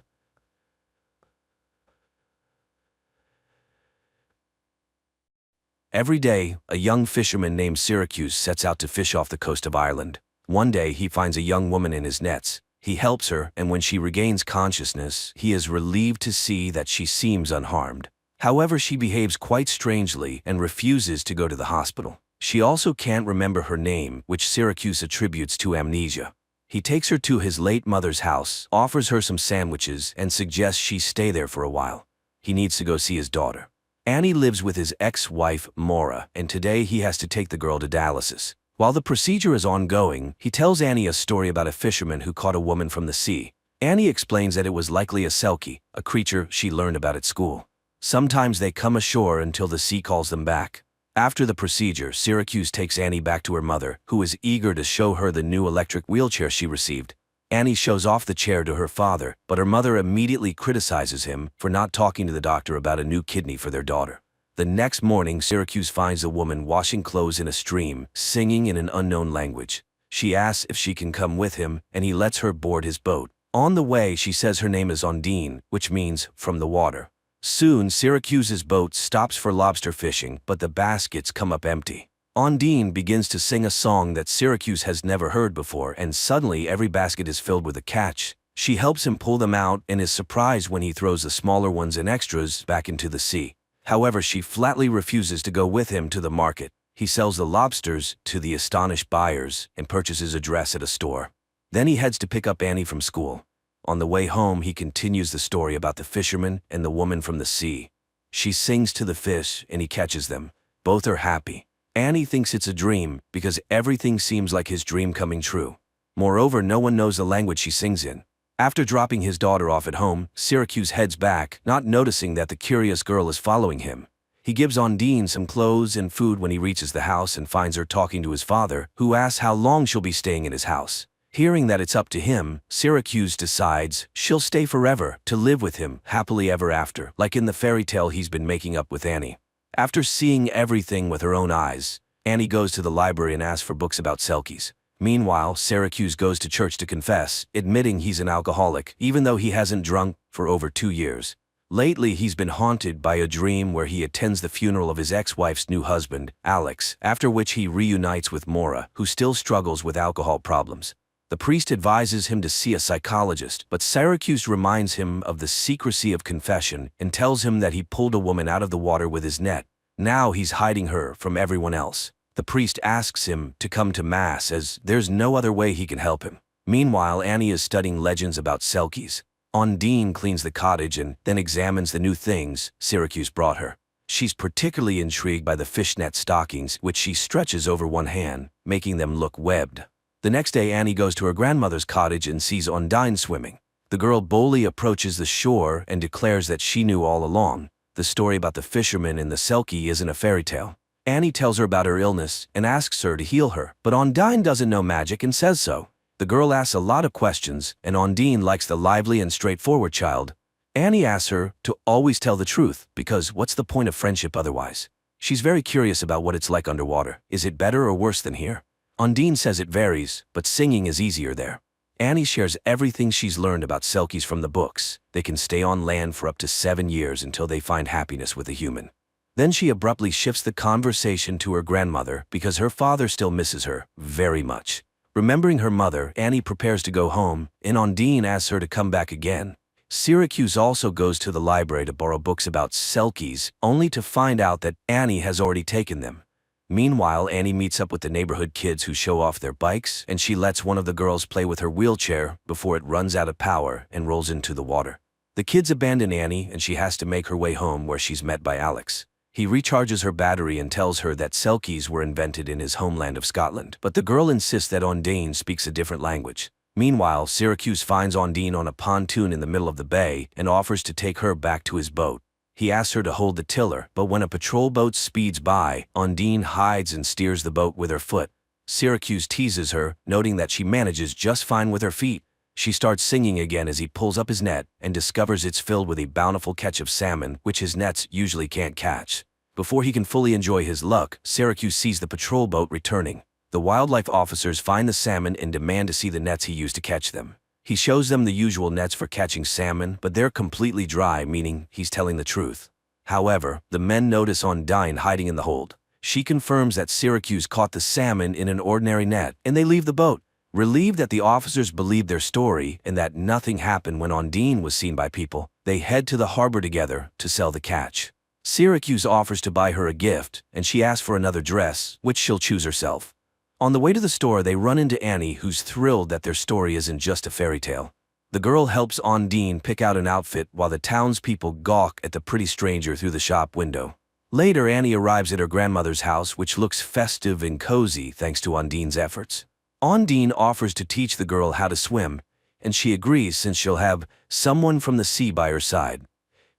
Every day, a young fisherman named Syracuse sets out to fish off the coast of Ireland. One day, he finds a young woman in his nets. He helps her, and when she regains consciousness, he is relieved to see that she seems unharmed. However, she behaves quite strangely and refuses to go to the hospital. She also can't remember her name, which Syracuse attributes to amnesia. He takes her to his late mother's house, offers her some sandwiches, and suggests she stay there for a while. He needs to go see his daughter. Annie lives with his ex-wife, Maura, and today he has to take the girl to dialysis. While the procedure is ongoing, he tells Annie a story about a fisherman who caught a woman from the sea. Annie explains that it was likely a selkie, a creature she learned about at school. Sometimes they come ashore until the sea calls them back. After the procedure, Syracuse takes Annie back to her mother, who is eager to show her the new electric wheelchair she received. Annie shows off the chair to her father, but her mother immediately criticizes him for not talking to the doctor about a new kidney for their daughter. The next morning, Syracuse finds a woman washing clothes in a stream, singing in an unknown language. She asks if she can come with him, and he lets her board his boat. On the way, she says her name is Ondine, which means from the water. Soon, Syracuse's boat stops for lobster fishing, but the baskets come up empty. Ondine begins to sing a song that Syracuse has never heard before, and suddenly every basket is filled with a catch. She helps him pull them out and is surprised when he throws the smaller ones and extras back into the sea. However, she flatly refuses to go with him to the market. He sells the lobsters to the astonished buyers and purchases a dress at a store. Then he heads to pick up Annie from school. On the way home, he continues the story about the fisherman and the woman from the sea. She sings to the fish and he catches them. Both are happy. Annie thinks it's a dream because everything seems like his dream coming true. Moreover, no one knows the language she sings in. After dropping his daughter off at home, Syracuse heads back, not noticing that the curious girl is following him. He gives Ondine some clothes and food when he reaches the house and finds her talking to his father, who asks how long she'll be staying in his house. Hearing that it's up to him, Syracuse decides she'll stay forever to live with him happily ever after, like in the fairy tale he's been making up with Annie. After seeing everything with her own eyes, Annie goes to the library and asks for books about Selkies. Meanwhile, Syracuse goes to church to confess, admitting he's an alcoholic, even though he hasn't drunk for over 2 years. Lately, he's been haunted by a dream where he attends the funeral of his ex-wife's new husband, Alex, after which he reunites with Maura, who still struggles with alcohol problems. The priest advises him to see a psychologist, but Syracuse reminds him of the secrecy of confession and tells him that he pulled a woman out of the water with his net. Now he's hiding her from everyone else. The priest asks him to come to Mass as there's no other way he can help him. Meanwhile, Annie is studying legends about Selkies. Ondine cleans the cottage and then examines the new things Syracuse brought her. She's particularly intrigued by the fishnet stockings, which she stretches over one hand, making them look webbed. The next day, Annie goes to her grandmother's cottage and sees Ondine swimming. The girl boldly approaches the shore and declares that she knew all along. The story about the fisherman and the Selkie isn't a fairy tale. Annie tells her about her illness and asks her to heal her, but Ondine doesn't know magic and says so. The girl asks a lot of questions, and Ondine likes the lively and straightforward child. Annie asks her to always tell the truth, because what's the point of friendship otherwise? She's very curious about what it's like underwater. Is it better or worse than here? Ondine says it varies, but singing is easier there. Annie shares everything she's learned about Selkies from the books. They can stay on land for up to 7 years until they find happiness with a human. Then she abruptly shifts the conversation to her grandmother because her father still misses her very much. Remembering her mother, Annie prepares to go home, and Ondine asks her to come back again. Syracuse also goes to the library to borrow books about Selkies, only to find out that Annie has already taken them. Meanwhile, Annie meets up with the neighborhood kids who show off their bikes, and she lets one of the girls play with her wheelchair before it runs out of power and rolls into the water. The kids abandon Annie, and she has to make her way home where she's met by Alex. He recharges her battery and tells her that Selkies were invented in his homeland of Scotland, but the girl insists that Ondine speaks a different language. Meanwhile, Syracuse finds Ondine on a pontoon in the middle of the bay and offers to take her back to his boat. He asks her to hold the tiller, but when a patrol boat speeds by, Ondine hides and steers the boat with her foot. Syracuse teases her, noting that she manages just fine with her feet. She starts singing again as he pulls up his net and discovers it's filled with a bountiful catch of salmon, which his nets usually can't catch. Before he can fully enjoy his luck, Syracuse sees the patrol boat returning. The wildlife officers find the salmon and demand to see the nets he used to catch them. He shows them the usual nets for catching salmon, but they're completely dry, meaning he's telling the truth. However, the men notice Ondine hiding in the hold. She confirms that Syracuse caught the salmon in an ordinary net, and they leave the boat. Relieved that the officers believed their story and that nothing happened when Ondine was seen by people, they head to the harbor together to sell the catch. Syracuse offers to buy her a gift, and she asks for another dress, which she'll choose herself. On the way to the store, they run into Annie, who's thrilled that their story isn't just a fairy tale. The girl helps Ondine pick out an outfit while the townspeople gawk at the pretty stranger through the shop window. Later, Annie arrives at her grandmother's house, which looks festive and cozy thanks to Ondine's efforts. Ondine offers to teach the girl how to swim, and she agrees since she'll have someone from the sea by her side.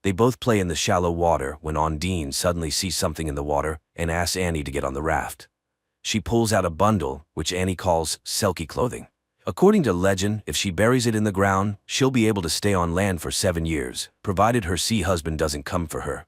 They both play in the shallow water when Ondine suddenly sees something in the water and asks Annie to get on the raft. She pulls out a bundle, which Annie calls Selkie clothing. According to legend, if she buries it in the ground, she'll be able to stay on land for 7 years, provided her sea husband doesn't come for her.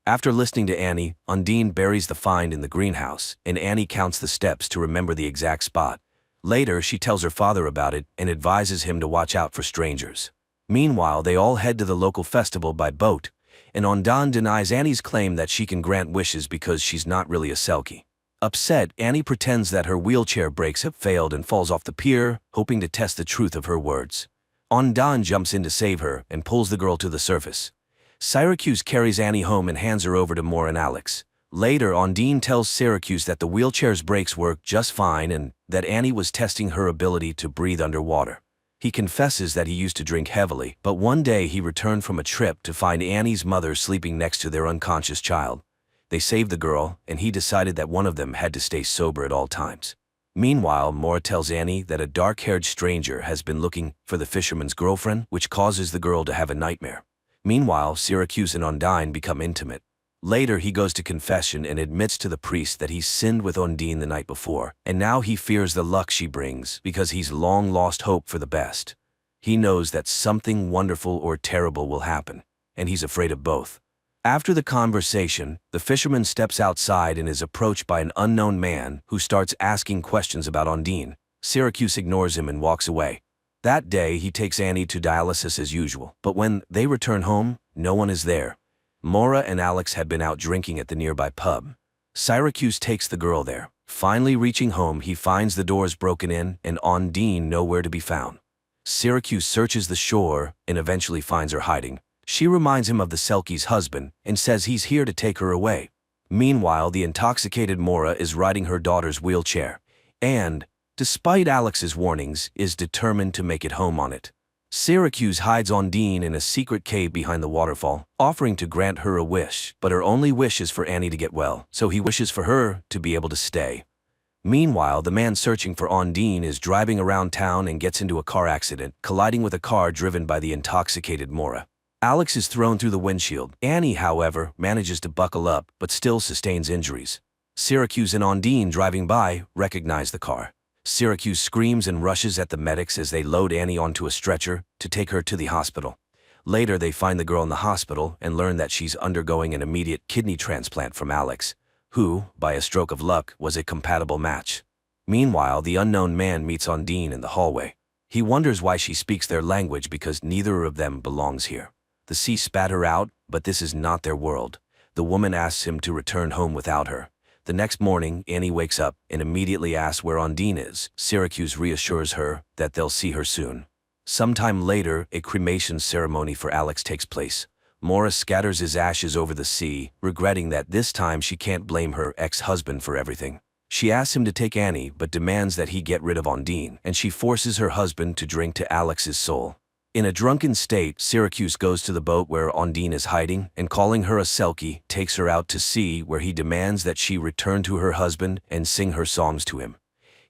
After listening to Annie, Ondine buries the find in the greenhouse, and Annie counts the steps to remember the exact spot. Later, she tells her father about it and advises him to watch out for strangers. Meanwhile, they all head to the local festival by boat, and Ondine denies Annie's claim that she can grant wishes because she's not really a Selkie. Upset, Annie pretends that her wheelchair brakes have failed and falls off the pier, hoping to test the truth of her words. Ondine jumps in to save her and pulls the girl to the surface. Syracuse carries Annie home and hands her over to Maura and Alex. Later, Ondine tells Syracuse that the wheelchair's brakes work just fine and that Annie was testing her ability to breathe underwater. He confesses that he used to drink heavily, but one day he returned from a trip to find Annie's mother sleeping next to their unconscious child. They saved the girl, and he decided that one of them had to stay sober at all times. Meanwhile, Maura tells Annie that a dark-haired stranger has been looking for the fisherman's girlfriend, which causes the girl to have a nightmare. Meanwhile, Syracuse and Ondine become intimate. Later, he goes to confession and admits to the priest that he sinned with Ondine the night before, and now he fears the luck she brings because he's long lost hope for the best. He knows that something wonderful or terrible will happen, and he's afraid of both. After the conversation, the fisherman steps outside and is approached by an unknown man who starts asking questions about Ondine. Syracuse ignores him and walks away. That day, he takes Annie to dialysis as usual, but when they return home, no one is there. Maura and Alex had been out drinking at the nearby pub. Syracuse takes the girl there. Finally reaching home, he finds the doors broken in and Ondine nowhere to be found. Syracuse searches the shore and eventually finds her hiding. She reminds him of the Selkie's husband and says he's here to take her away. Meanwhile, the intoxicated Maura is riding her daughter's wheelchair and, despite Alex's warnings, is determined to make it home on it. Syracuse hides Ondine in a secret cave behind the waterfall, offering to grant her a wish, but her only wish is for Annie to get well, so he wishes for her to be able to stay. Meanwhile, the man searching for Ondine is driving around town and gets into a car accident, colliding with a car driven by the intoxicated Maura. Alex is thrown through the windshield. Annie, however, manages to buckle up, but still sustains injuries. Syracuse and Ondine, driving by, recognize the car. Syracuse screams and rushes at the medics as they load Annie onto a stretcher to take her to the hospital. Later, they find the girl in the hospital and learn that she's undergoing an immediate kidney transplant from Alex, who, by a stroke of luck, was a compatible match. Meanwhile, the unknown man meets Ondine in the hallway. He wonders why she speaks their language because neither of them belongs here. The sea spat her out, but this is not their world. The woman asks him to return home without her. The next morning, Annie wakes up and immediately asks where Ondine is. Syracuse reassures her that they'll see her soon. Sometime later, a cremation ceremony for Alex takes place. Maura scatters his ashes over the sea, regretting that this time she can't blame her ex-husband for everything. She asks him to take Annie, but demands that he get rid of Ondine, and she forces her husband to drink to Alex's soul. In a drunken state, Syracuse goes to the boat where Ondine is hiding and, calling her a Selkie, takes her out to sea where he demands that she return to her husband and sing her songs to him.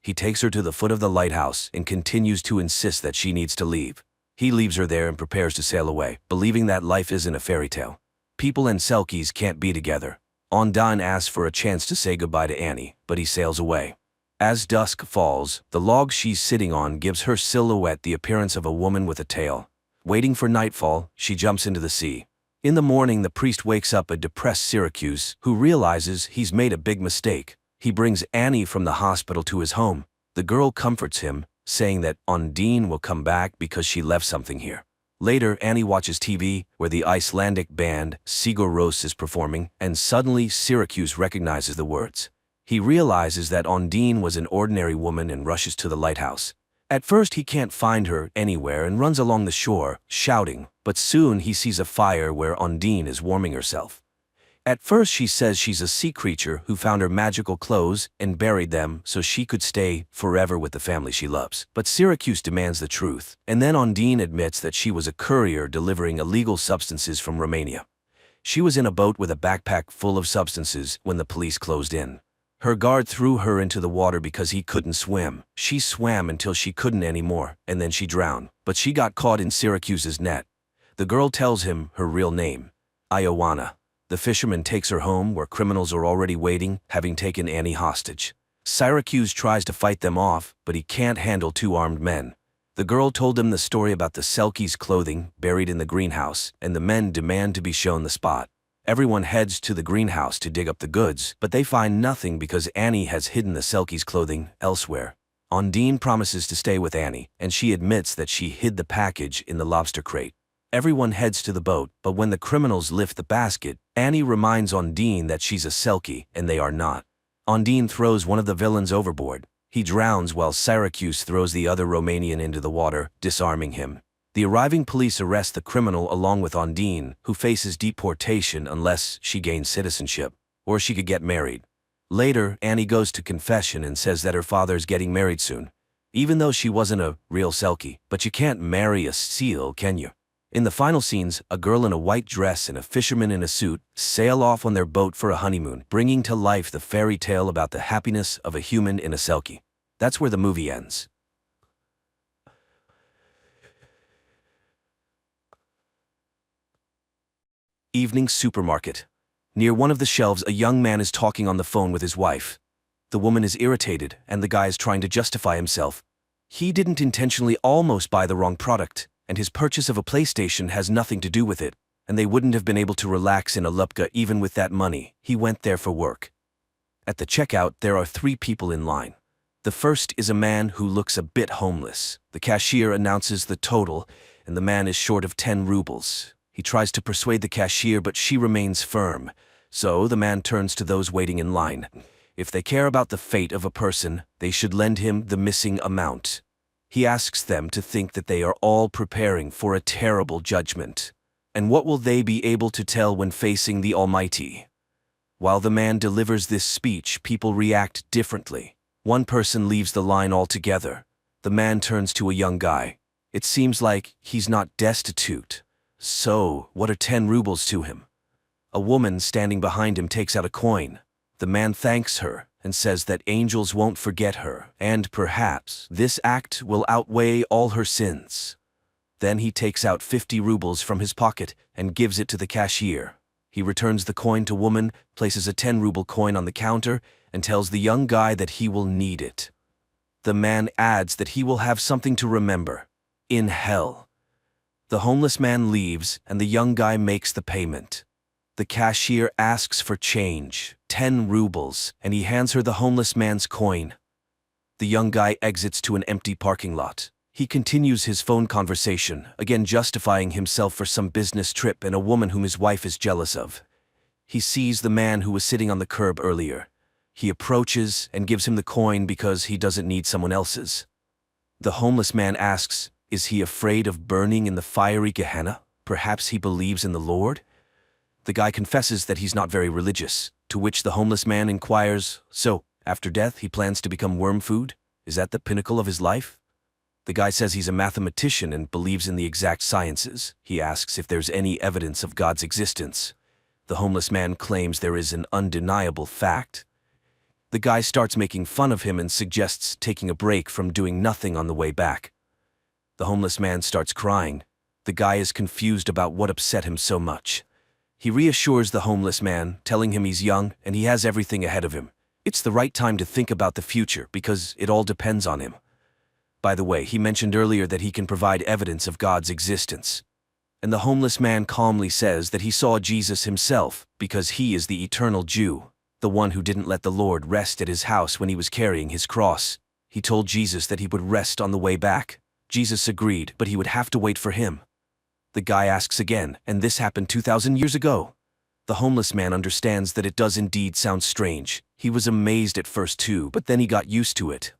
He takes her to the foot of the lighthouse and continues to insist that she needs to leave. He leaves her there and prepares to sail away, believing that life isn't a fairy tale. People and Selkies can't be together. Ondine asks for a chance to say goodbye to Annie, but he sails away. As dusk falls, the log she's sitting on gives her silhouette the appearance of a woman with a tail. Waiting for nightfall, she jumps into the sea. In the morning, the priest wakes up a depressed Syracuse, who realizes he's made a big mistake. He brings Annie from the hospital to his home. The girl comforts him, saying that Ondine will come back because she left something here. Later, Annie watches TV, where the Icelandic band Sigur Rós is performing, and suddenly Syracuse recognizes the words. He realizes that Ondine was an ordinary woman and rushes to the lighthouse. At first, he can't find her anywhere and runs along the shore, shouting, but soon he sees a fire where Ondine is warming herself. At first, she says she's a sea creature who found her magical clothes and buried them so she could stay forever with the family she loves. But Syracuse demands the truth, and then Ondine admits that she was a courier delivering illegal substances from Romania. She was in a boat with a backpack full of substances when the police closed in. Her guard threw her into the water because he couldn't swim. She swam until she couldn't anymore, and then she drowned. But she got caught in Syracuse's net. The girl tells him her real name, Ioana. The fisherman takes her home where criminals are already waiting, having taken Annie hostage. Syracuse tries to fight them off, but he can't handle two armed men. The girl told him the story about the Selkie's clothing buried in the greenhouse, and the men demand to be shown the spot. Everyone heads to the greenhouse to dig up the goods, but they find nothing because Annie has hidden the Selkie's clothing elsewhere. Ondine promises to stay with Annie, and she admits that she hid the package in the lobster crate. Everyone heads to the boat, but when the criminals lift the basket, Annie reminds Ondine that she's a Selkie, and they are not. Ondine throws one of the villains overboard. He drowns while Syracuse throws the other Romanian into the water, disarming him. The arriving police arrest the criminal along with Ondine, who faces deportation unless she gains citizenship, or she could get married. Later, Annie goes to confession and says that her father's getting married soon. even though she wasn't a real Selkie. But you can't marry a seal, can you? In the final scenes, a girl in a white dress and a fisherman in a suit sail off on their boat for a honeymoon, bringing to life the fairy tale about the happiness of a human in a Selkie. That's where the movie ends. Evening supermarket. Near one of the shelves, a young man is talking on the phone with his wife. The woman is irritated, and the guy is trying to justify himself. He didn't intentionally almost buy the wrong product, and his purchase of a PlayStation has nothing to do with it, and they wouldn't have been able to relax in a Lupka even with that money. He went there for work. At the checkout, there are 3 people in line. The first is a man who looks a bit homeless. The cashier announces the total, and the man is short of 10 rubles. He tries to persuade the cashier, but she remains firm. So the man turns to those waiting in line. If they care about the fate of a person, they should lend him the missing amount. He asks them to think that they are all preparing for a terrible judgment. And what will they be able to tell when facing the Almighty? While the man delivers this speech, people react differently. One person leaves the line altogether. The man turns to a young guy. It seems like he's not destitute. So, what are 10 rubles to him? A woman standing behind him takes out a coin. The man thanks her and says that angels won't forget her, and perhaps this act will outweigh all her sins. Then he takes out 50 rubles from his pocket and gives it to the cashier. He returns the coin to woman, places a 10-ruble coin on the counter, and tells the young guy that he will need it. The man adds that he will have something to remember in hell. The homeless man leaves, and the young guy makes the payment. The cashier asks for change, 10 rubles, and he hands her the homeless man's coin. The young guy exits to an empty parking lot. He continues his phone conversation, again justifying himself for some business trip and a woman whom his wife is jealous of. He sees the man who was sitting on the curb earlier. He approaches and gives him the coin because he doesn't need someone else's. The homeless man asks, is he afraid of burning in the fiery Gehenna? Perhaps he believes in the Lord? The guy confesses that he's not very religious, to which the homeless man inquires, so, after death he plans to become worm food? Is that the pinnacle of his life? The guy says he's a mathematician and believes in the exact sciences. He asks if there's any evidence of God's existence. The homeless man claims there is an undeniable fact. The guy starts making fun of him and suggests taking a break from doing nothing on the way back. The homeless man starts crying. The guy is confused about what upset him so much. He reassures the homeless man, telling him he's young and he has everything ahead of him. It's the right time to think about the future because it all depends on him. By the way, he mentioned earlier that he can provide evidence of God's existence. And the homeless man calmly says that he saw Jesus himself because he is the eternal Jew, the one who didn't let the Lord rest at his house when he was carrying his cross. He told Jesus that he would rest on the way back. Jesus agreed, but he would have to wait for him. The guy asks again, and this happened 2,000 years ago. The homeless man understands that it does indeed sound strange. He was amazed at first too, but then he got used to it.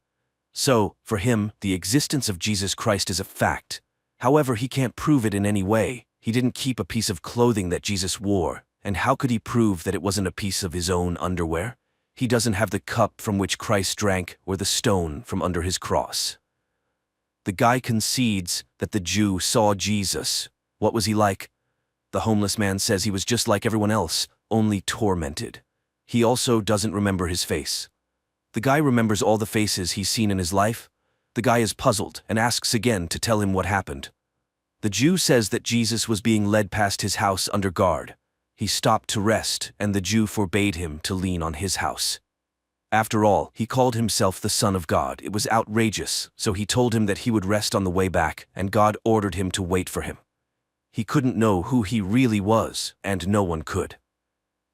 So, for him, the existence of Jesus Christ is a fact. However, he can't prove it in any way. He didn't keep a piece of clothing that Jesus wore, and how could he prove that it wasn't a piece of his own underwear? He doesn't have the cup from which Christ drank or the stone from under his cross. The guy concedes that the Jew saw Jesus. What was he like? The homeless man says he was just like everyone else, only tormented. He also doesn't remember his face. The guy remembers all the faces he's seen in his life. The guy is puzzled and asks again to tell him what happened. The Jew says that Jesus was being led past his house under guard. He stopped to rest, and the Jew forbade him to lean on his house. After all, he called himself the Son of God. It was outrageous, so he told him that he would rest on the way back, and God ordered him to wait for him. He couldn't know who he really was, and no one could.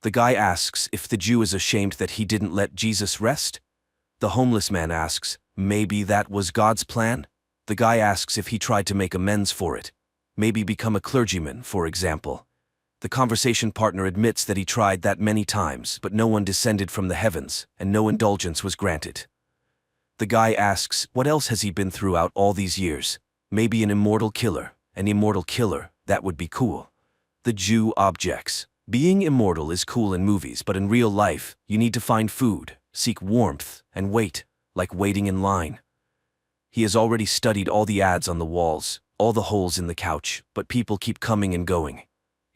The guy asks if the Jew is ashamed that he didn't let Jesus rest. The homeless man asks, maybe that was God's plan? The guy asks if he tried to make amends for it. Maybe become a clergyman, for example. The conversation partner admits that he tried that many times, but no one descended from the heavens, and no indulgence was granted. The guy asks, what else has he been throughout all these years? Maybe an immortal killer. An immortal killer, that would be cool. The Jew objects. Being immortal is cool in movies, but in real life, you need to find food, seek warmth, and wait, like waiting in line. He has already studied all the ads on the walls, all the holes in the couch, but people keep coming and going.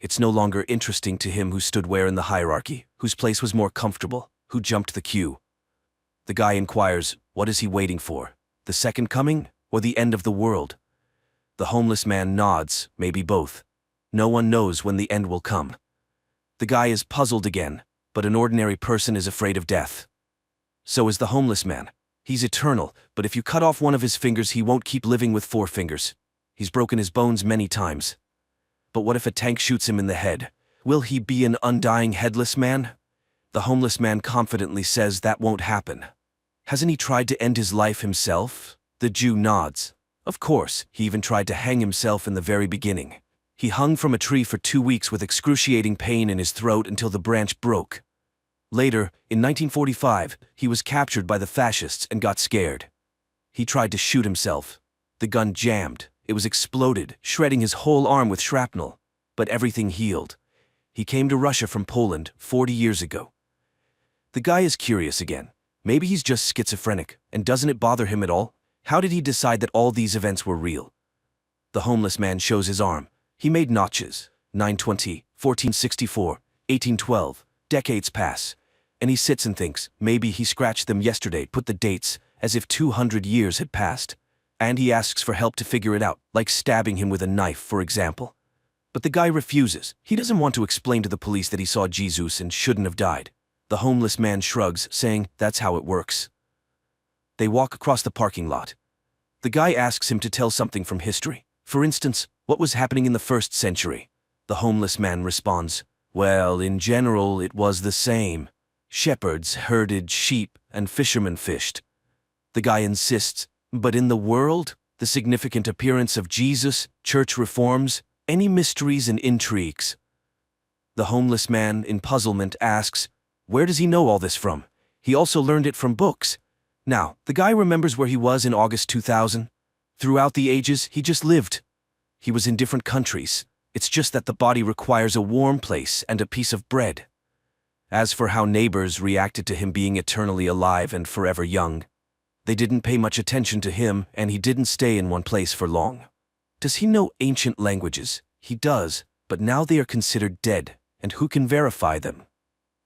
It's no longer interesting to him who stood where in the hierarchy, whose place was more comfortable, who jumped the queue. The guy inquires, what is he waiting for? The second coming, or the end of the world? The homeless man nods, maybe both. No one knows when the end will come. The guy is puzzled again, but an ordinary person is afraid of death. So is the homeless man. He's eternal, but if you cut off one of his fingers, he won't keep living with 4 fingers. He's broken his bones many times. But what if a tank shoots him in the head? Will he be an undying headless man? The homeless man confidently says that won't happen. Hasn't he tried to end his life himself? The Jew nods. Of course, he even tried to hang himself in the very beginning. He hung from a tree for 2 weeks with excruciating pain in his throat until the branch broke. Later, in 1945, he was captured by the fascists and got scared. He tried to shoot himself. The gun jammed. It was exploded, shredding his whole arm with shrapnel. But everything healed. He came to Russia from Poland 40 years ago. The guy is curious again. Maybe he's just schizophrenic, and doesn't it bother him at all? How did he decide that all these events were real? The homeless man shows his arm. He made notches. 920, 1464, 1812. Decades pass, and he sits and thinks, maybe he scratched them yesterday, put the dates, as if 200 years had passed. And he asks for help to figure it out, like stabbing him with a knife, for example. But the guy refuses. He doesn't want to explain to the police that he saw Jesus and shouldn't have died. The homeless man shrugs, saying, that's how it works. They walk across the parking lot. The guy asks him to tell something from history. For instance, what was happening in the 1st century? The homeless man responds, well, in general, it was the same. Shepherds herded sheep and fishermen fished. The guy insists, but in the world, the significant appearance of Jesus, church reforms, any mysteries and intrigues? The homeless man, in puzzlement, asks, where does he know all this from? He also learned it from books. Now, the guy remembers where he was in August 2000. Throughout the ages, he just lived. He was in different countries. It's just that the body requires a warm place and a piece of bread. As for how neighbors reacted to him being eternally alive and forever young, they didn't pay much attention to him, and he didn't stay in one place for long. Does he know ancient languages? He does, but now they are considered dead, and who can verify them?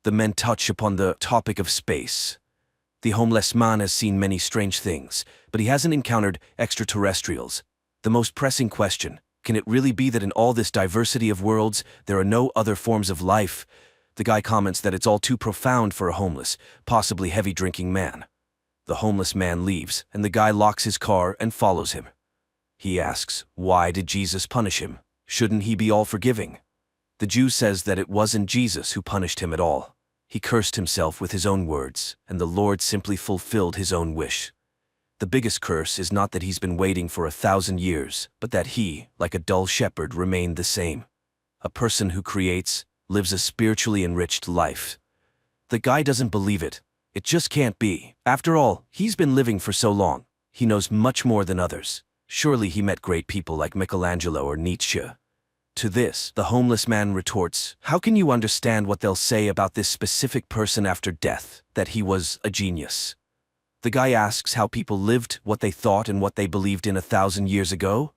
The men touch upon the topic of space. The homeless man has seen many strange things, but he hasn't encountered extraterrestrials. The most pressing question, can it really be that in all this diversity of worlds, there are no other forms of life? The guy comments that it's all too profound for a homeless, possibly heavy-drinking man. The homeless man leaves, and the guy locks his car and follows him. He asks, why did Jesus punish him? Shouldn't he be all-forgiving? The Jew says that it wasn't Jesus who punished him at all. He cursed himself with his own words, and the Lord simply fulfilled his own wish. The biggest curse is not that he's been waiting for 1,000 years, but that he, like a dull shepherd, remained the same. A person who creates, lives a spiritually enriched life. The guy doesn't believe it. It just can't be. After all, he's been living for so long. He knows much more than others. Surely he met great people like Michelangelo or Nietzsche. To this, the homeless man retorts, how can you understand what they'll say about this specific person after death, that he was a genius? The guy asks how people lived, what they thought and what they believed in 1,000 years ago.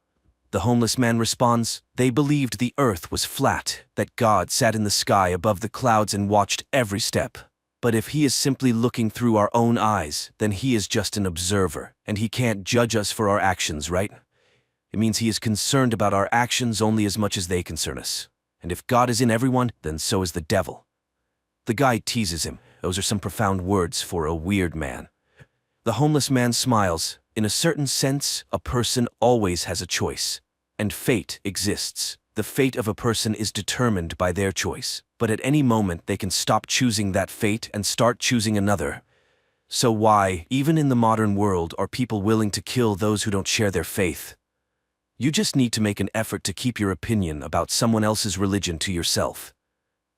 The homeless man responds, they believed the earth was flat, that God sat in the sky above the clouds and watched every step. But if he is simply looking through our own eyes, then he is just an observer, and he can't judge us for our actions, right? It means he is concerned about our actions only as much as they concern us. And if God is in everyone, then so is the devil. The guy teases him. Those are some profound words for a weird man. The homeless man smiles. In a certain sense, a person always has a choice. And fate exists. The fate of a person is determined by their choice. But at any moment they can stop choosing that fate and start choosing another. So why, even in the modern world, are people willing to kill those who don't share their faith? You just need to make an effort to keep your opinion about someone else's religion to yourself.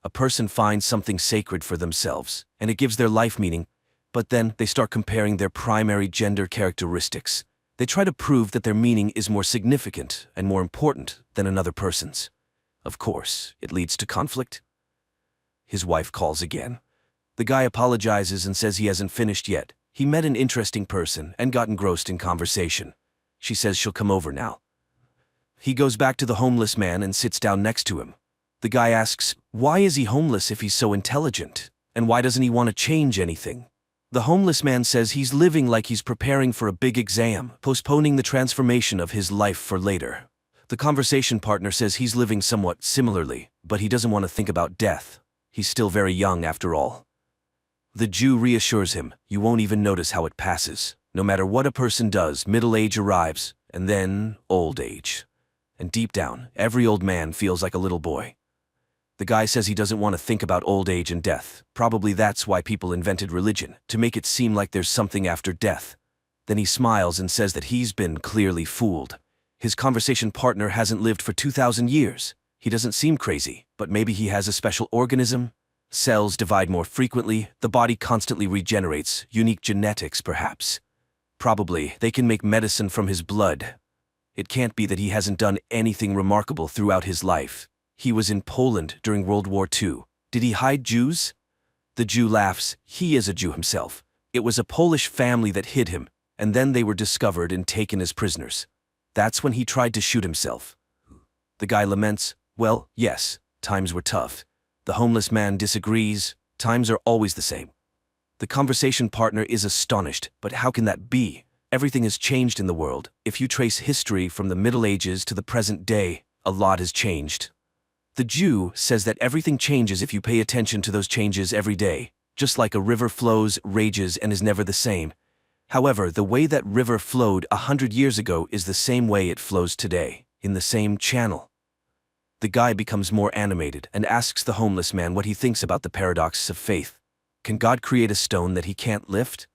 A person finds something sacred for themselves, and it gives their life meaning, but then they start comparing their primary gender characteristics. They try to prove that their meaning is more significant and more important than another person's. Of course, it leads to conflict. His wife calls again. The guy apologizes and says he hasn't finished yet. He met an interesting person and got engrossed in conversation. She says she'll come over now. He goes back to the homeless man and sits down next to him. The guy asks, why is he homeless if he's so intelligent? And why doesn't he want to change anything? The homeless man says he's living like he's preparing for a big exam, postponing the transformation of his life for later. The conversation partner says he's living somewhat similarly, but he doesn't want to think about death. He's still very young after all. The Jew reassures him, you won't even notice how it passes. No matter what a person does, middle age arrives, and then old age. And deep down, every old man feels like a little boy. The guy says he doesn't want to think about old age and death. Probably that's why people invented religion, to make it seem like there's something after death. Then he smiles and says that he's been clearly fooled. His conversation partner hasn't lived for 2,000 years. He doesn't seem crazy, but maybe he has a special organism. Cells divide more frequently, the body constantly regenerates, unique genetics perhaps. Probably they can make medicine from his blood. It can't be that he hasn't done anything remarkable throughout his life. He was in Poland during World War II. Did he hide Jews? The Jew laughs. He is a Jew himself. It was a Polish family that hid him, and then they were discovered and taken as prisoners. That's when he tried to shoot himself. The guy laments, well, yes, times were tough. The homeless man disagrees. Times are always the same. The conversation partner is astonished, but how can that be? Everything has changed in the world. If you trace history from the Middle Ages to the present day, a lot has changed. The Jew says that everything changes if you pay attention to those changes every day, just like a river flows, rages, and is never the same. However, the way that river flowed 100 years ago is the same way it flows today, in the same channel. The guy becomes more animated and asks the homeless man what he thinks about the paradox of faith. Can God create a stone that he can't lift?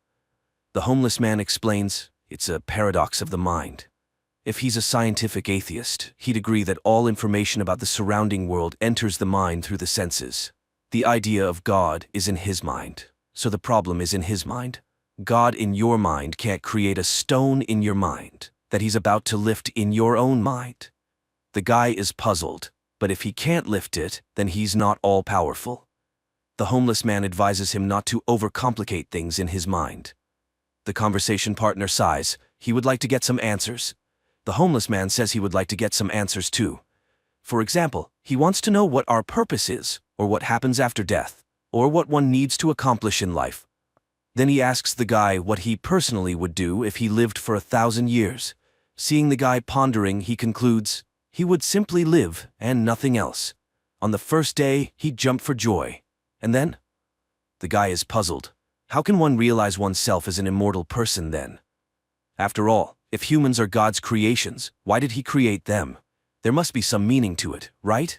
The homeless man explains, it's a paradox of the mind. If he's a scientific atheist, he'd agree that all information about the surrounding world enters the mind through the senses. The idea of God is in his mind, so the problem is in his mind. God in your mind can't create a stone in your mind that he's about to lift in your own mind. The guy is puzzled, but if he can't lift it, then he's not all-powerful. The homeless man advises him not to overcomplicate things in his mind. The conversation partner sighs. He would like to get some answers. The homeless man says he would like to get some answers too. For example, he wants to know what our purpose is, or what happens after death, or what one needs to accomplish in life. Then he asks the guy what he personally would do if he lived for 1,000 years. Seeing the guy pondering, he concludes, he would simply live and nothing else. On the first day, he'd jump for joy. And then? The guy is puzzled. How can one realize oneself as an immortal person then? After all, if humans are God's creations, why did he create them? There must be some meaning to it, right?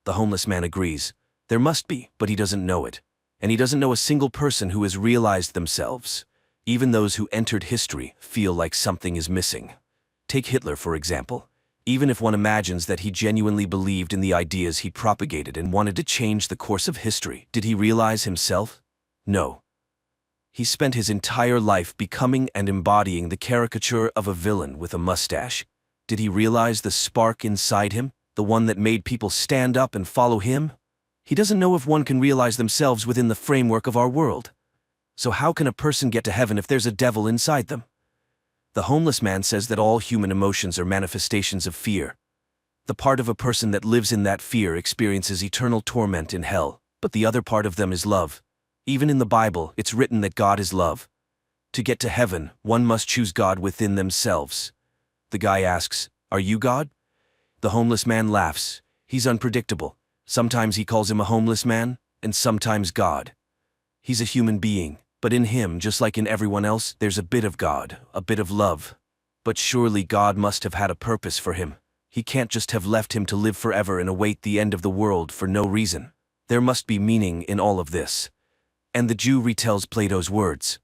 The homeless man agrees. There must be, but he doesn't know it. And he doesn't know a single person who has realized themselves. Even those who entered history feel like something is missing. Take Hitler, for example. Even if one imagines that he genuinely believed in the ideas he propagated and wanted to change the course of history, did he realize himself? No. He spent his entire life becoming and embodying the caricature of a villain with a mustache. Did he realize the spark inside him, the one that made people stand up and follow him? He doesn't know if one can realize themselves within the framework of our world. So how can a person get to heaven if there's a devil inside them? The homeless man says that all human emotions are manifestations of fear. The part of a person that lives in that fear experiences eternal torment in hell, but the other part of them is love. Even in the Bible, it's written that God is love. To get to heaven, one must choose God within themselves. The guy asks, are you God? The homeless man laughs. He's unpredictable. Sometimes he calls him a homeless man, and sometimes God. He's a human being, but in him, just like in everyone else, there's a bit of God, a bit of love. But surely God must have had a purpose for him. He can't just have left him to live forever and await the end of the world for no reason. There must be meaning in all of this. And the Jew retells Plato's words.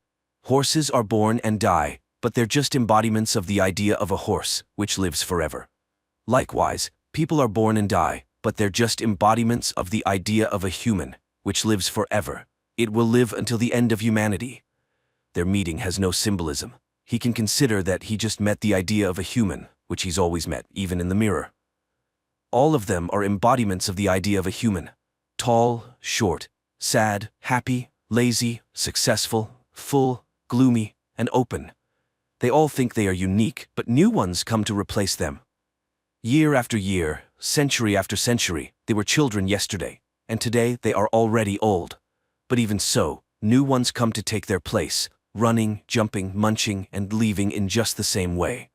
Horses are born and die, but they're just embodiments of the idea of a horse, which lives forever. Likewise, people are born and die, but they're just embodiments of the idea of a human, which lives forever. It will live until the end of humanity. Their meeting has no symbolism. He can consider that he just met the idea of a human, which he's always met, even in the mirror. All of them are embodiments of the idea of a human. Tall, short, sad, happy, lazy, successful, full, gloomy, and open. They all think they are unique, but new ones come to replace them. Year after year, century after century, they were children yesterday, and today they are already old. But even so, new ones come to take their place, running, jumping, munching, and leaving in just the same way.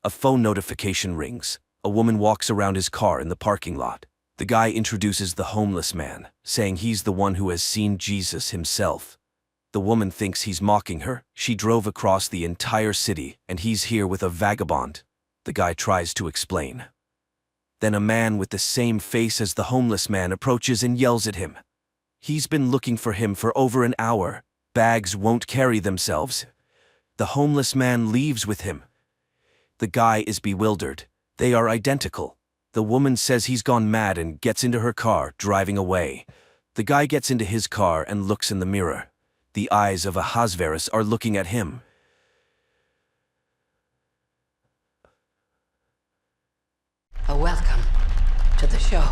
A phone notification rings. A woman walks around his car in the parking lot. The guy introduces the homeless man, saying he's the one who has seen Jesus himself. The woman thinks he's mocking her. She drove across the entire city, and he's here with a vagabond. The guy tries to explain. Then a man with the same face as the homeless man approaches and yells at him. He's been looking for him for over an hour. Bags won't carry themselves. The homeless man leaves with him. The guy is bewildered. They are identical. The woman says he's gone mad and gets into her car, driving away. The guy gets into his car and looks in the mirror. The eyes of Ahasverus are looking at him. A welcome to the show.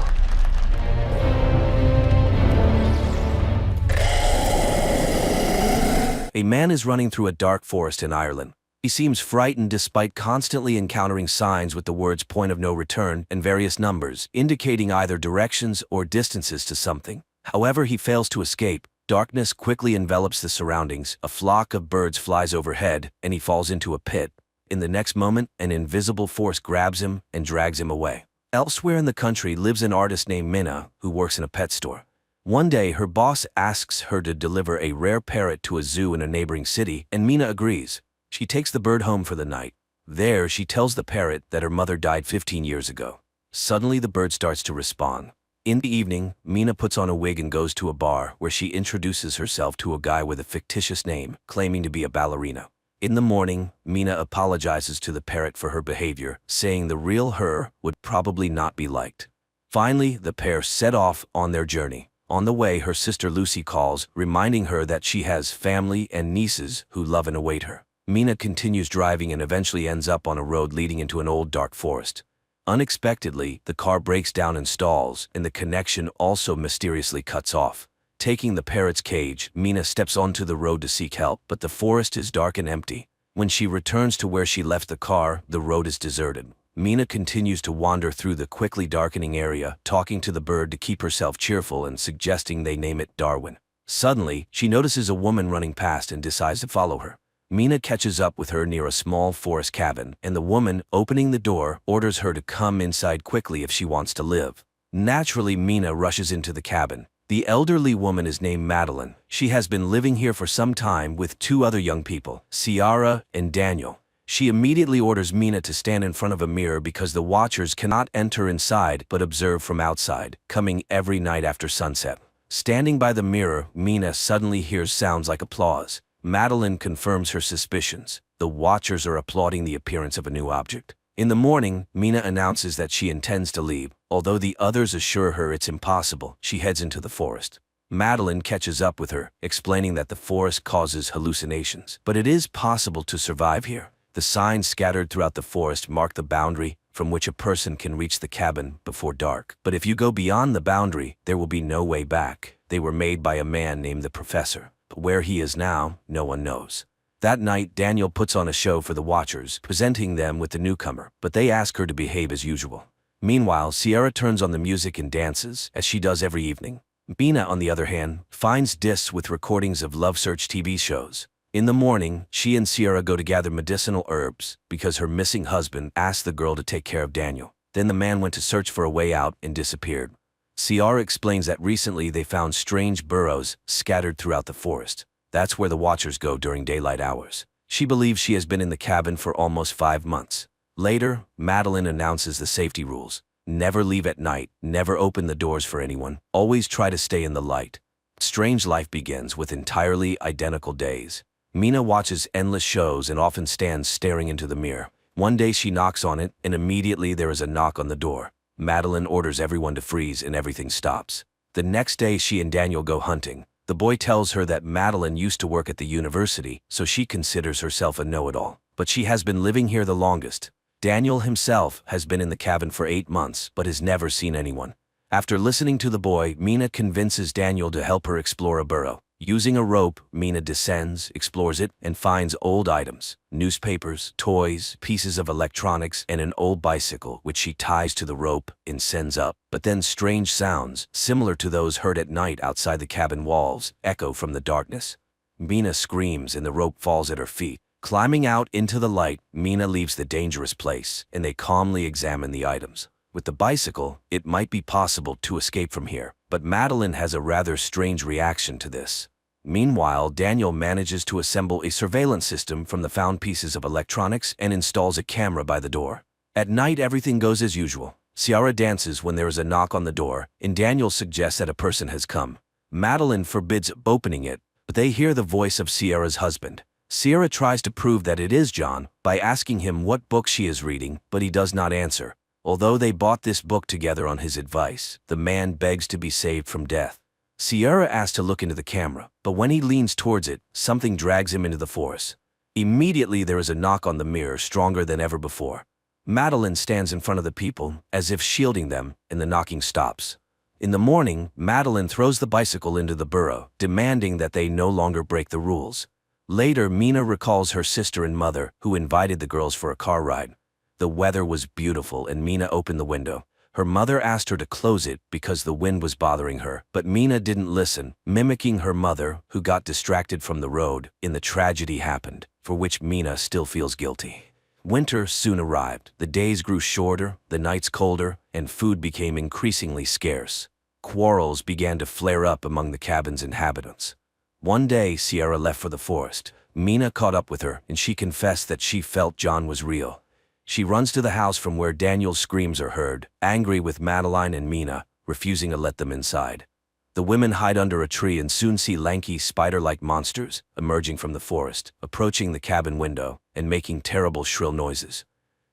A man is running through a dark forest in Ireland. He seems frightened despite constantly encountering signs with the words "point of no return" and various numbers, indicating either directions or distances to something. However, he fails to escape. Darkness quickly envelops the surroundings. A flock of birds flies overhead, and he falls into a pit. In the next moment, an invisible force grabs him and drags him away. Elsewhere in the country lives an artist named Minna, who works in a pet store. One day, her boss asks her to deliver a rare parrot to a zoo in a neighboring city, and Minna agrees. She takes the bird home for the night. There, she tells the parrot that her mother died 15 years ago. Suddenly, the bird starts to respond. In the evening, Minna puts on a wig and goes to a bar where she introduces herself to a guy with a fictitious name, claiming to be a ballerina. In the morning, Minna apologizes to the parrot for her behavior, saying the real her would probably not be liked. Finally, the pair set off on their journey. On the way, her sister Lucy calls, reminding her that she has family and nieces who love and await her. Minna continues driving and eventually ends up on a road leading into an old dark forest. Unexpectedly, the car breaks down and stalls, and the connection also mysteriously cuts off. Taking the parrot's cage, Minna steps onto the road to seek help, but the forest is dark and empty. When she returns to where she left the car, the road is deserted. Minna continues to wander through the quickly darkening area, talking to the bird to keep herself cheerful and suggesting they name it Darwin. Suddenly, she notices a woman running past and decides to follow her. Minna catches up with her near a small forest cabin, and the woman, opening the door, orders her to come inside quickly if she wants to live. Naturally, Minna rushes into the cabin. The elderly woman is named Madeline. She has been living here for some time with two other young people, Ciara and Daniel. She immediately orders Minna to stand in front of a mirror because the watchers cannot enter inside but observe from outside, coming every night after sunset. Standing by the mirror, Minna suddenly hears sounds like applause. Madeline confirms her suspicions. The watchers are applauding the appearance of a new object. In the morning, Minna announces that she intends to leave. Although the others assure her it's impossible, she heads into the forest. Madeline catches up with her, explaining that the forest causes hallucinations, but it is possible to survive here. The signs scattered throughout the forest mark the boundary from which a person can reach the cabin before dark. But if you go beyond the boundary, there will be no way back. They were made by a man named the Professor, but where he is now, no one knows. That night, Daniel puts on a show for the watchers, presenting them with the newcomer, but they ask her to behave as usual. Meanwhile, Ciara turns on the music and dances, as she does every evening. Minna, on the other hand, finds discs with recordings of Love Search TV shows. In the morning, she and Ciara go to gather medicinal herbs because her missing husband asked the girl to take care of Daniel. Then the man went to search for a way out and disappeared. Ciara explains that recently they found strange burrows scattered throughout the forest. That's where the watchers go during daylight hours. She believes she has been in the cabin for almost 5 months. Later, Madeline announces the safety rules. Never leave at night, never open the doors for anyone, always try to stay in the light. Strange life begins with entirely identical days. Minna watches endless shows and often stands staring into the mirror. One day she knocks on it, and immediately there is a knock on the door. Madeline orders everyone to freeze and everything stops. The next day she and Daniel go hunting. The boy tells her that Madeline used to work at the university, so she considers herself a know-it-all. But she has been living here the longest. Daniel himself has been in the cabin for 8 months, but has never seen anyone. After listening to the boy, Minna convinces Daniel to help her explore a burrow. Using a rope, Mina descends, explores it, and finds old items, newspapers, toys, pieces of electronics, and an old bicycle which she ties to the rope and sends up. But then strange sounds, similar to those heard at night outside the cabin walls, echo from the darkness. Mina screams and the rope falls at her feet. Climbing out into the light, Mina leaves the dangerous place, and they calmly examine the items. With the bicycle, it might be possible to escape from here, but Madeline has a rather strange reaction to this. Meanwhile, Daniel manages to assemble a surveillance system from the found pieces of electronics and installs a camera by the door. At night, everything goes as usual. Ciara dances when there is a knock on the door, and Daniel suggests that a person has come. Madeline forbids opening it, but they hear the voice of Ciara's husband. Ciara tries to prove that it is John by asking him what book she is reading, but he does not answer. Although they bought this book together on his advice, the man begs to be saved from death. Ciara asks to look into the camera, but when he leans towards it, something drags him into the forest. Immediately there is a knock on the mirror stronger than ever before. Madeline stands in front of the people, as if shielding them, and the knocking stops. In the morning, Madeline throws the bicycle into the burrow, demanding that they no longer break the rules. Later, Mina recalls her sister and mother, who invited the girls for a car ride. The weather was beautiful and Mina opened the window. Her mother asked her to close it because the wind was bothering her, but Mina didn't listen, mimicking her mother, who got distracted from the road, and the tragedy happened, for which Mina still feels guilty. Winter soon arrived. The days grew shorter, the nights colder, and food became increasingly scarce. Quarrels began to flare up among the cabin's inhabitants. One day, Ciara left for the forest. Mina caught up with her, and she confessed that she felt John was real. She runs to the house from where Daniel's screams are heard, angry with Madeline and Mina, refusing to let them inside. The women hide under a tree and soon see lanky spider-like monsters emerging from the forest, approaching the cabin window, and making terrible shrill noises.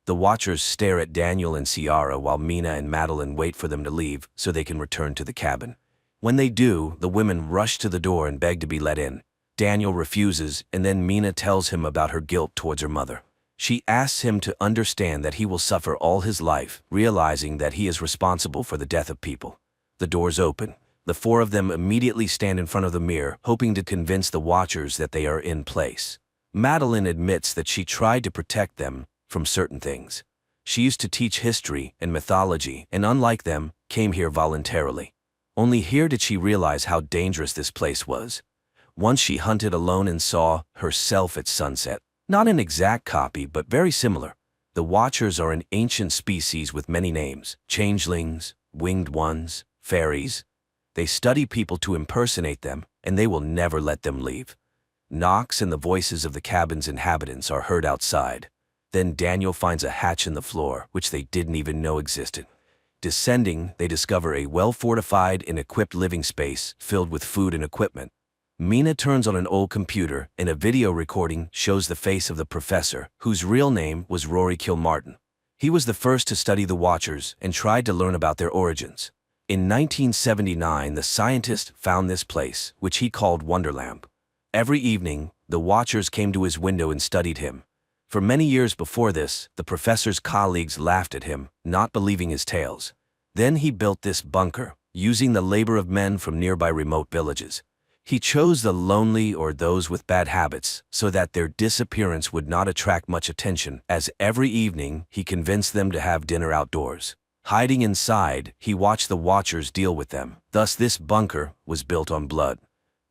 The watchers stare at Daniel and Ciara while Mina and Madeline wait for them to leave so they can return to the cabin. When they do, the women rush to the door and beg to be let in. Daniel refuses, and then Mina tells him about her guilt towards her mother. She asks him to understand that he will suffer all his life, realizing that he is responsible for the death of people. The doors open. The four of them immediately stand in front of the mirror, hoping to convince the watchers that they are in place. Madeline admits that she tried to protect them from certain things. She used to teach history and mythology, and unlike them, came here voluntarily. Only here did she realize how dangerous this place was. Once she hunted alone and saw herself at sunset. Not an exact copy, but very similar. The Watchers are an ancient species with many names: changelings, winged ones, fairies. They study people to impersonate them, and they will never let them leave. Knocks and the voices of the cabin's inhabitants are heard outside. Then Daniel finds a hatch in the floor, which they didn't even know existed. Descending, they discover a well-fortified and equipped living space filled with food and equipment. Mina turns on an old computer, and a video recording shows the face of the professor, whose real name was Rory Kilmartin. He was the first to study the Watchers and tried to learn about their origins. In 1979, the scientist found this place, which he called Wonderlamp. Every evening, the Watchers came to his window and studied him. For many years before this, the professor's colleagues laughed at him, not believing his tales. Then he built this bunker, using the labor of men from nearby remote villages. He chose the lonely or those with bad habits so that their disappearance would not attract much attention, as every evening he convinced them to have dinner outdoors. Hiding inside, he watched the Watchers deal with them. Thus this bunker was built on blood.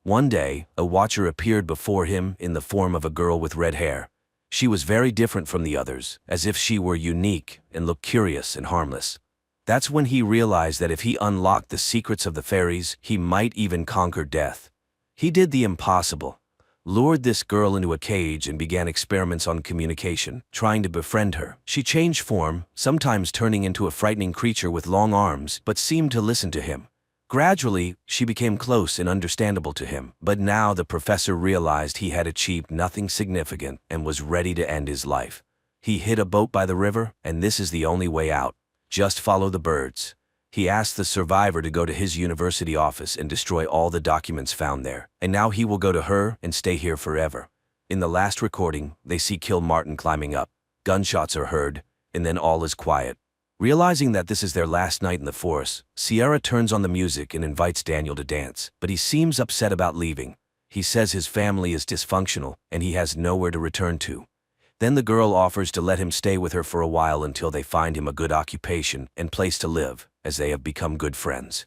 One day, a Watcher appeared before him in the form of a girl with red hair. She was very different from the others, as if she were unique and looked curious and harmless. That's when he realized that if he unlocked the secrets of the fairies, he might even conquer death. He did the impossible, lured this girl into a cage and began experiments on communication, trying to befriend her. She changed form, sometimes turning into a frightening creature with long arms, but seemed to listen to him. Gradually, she became close and understandable to him, but now the professor realized he had achieved nothing significant and was ready to end his life. He hid a boat by the river, and this is the only way out. Just follow the birds. He asked the survivor to go to his university office and destroy all the documents found there, and now he will go to her and stay here forever. In the last recording, they see Kilmartin climbing up. Gunshots are heard, and then all is quiet. Realizing that this is their last night in the forest, Ciara turns on the music and invites Daniel to dance, but he seems upset about leaving. He says his family is dysfunctional and he has nowhere to return to. Then the girl offers to let him stay with her for a while until they find him a good occupation and place to live, as they have become good friends.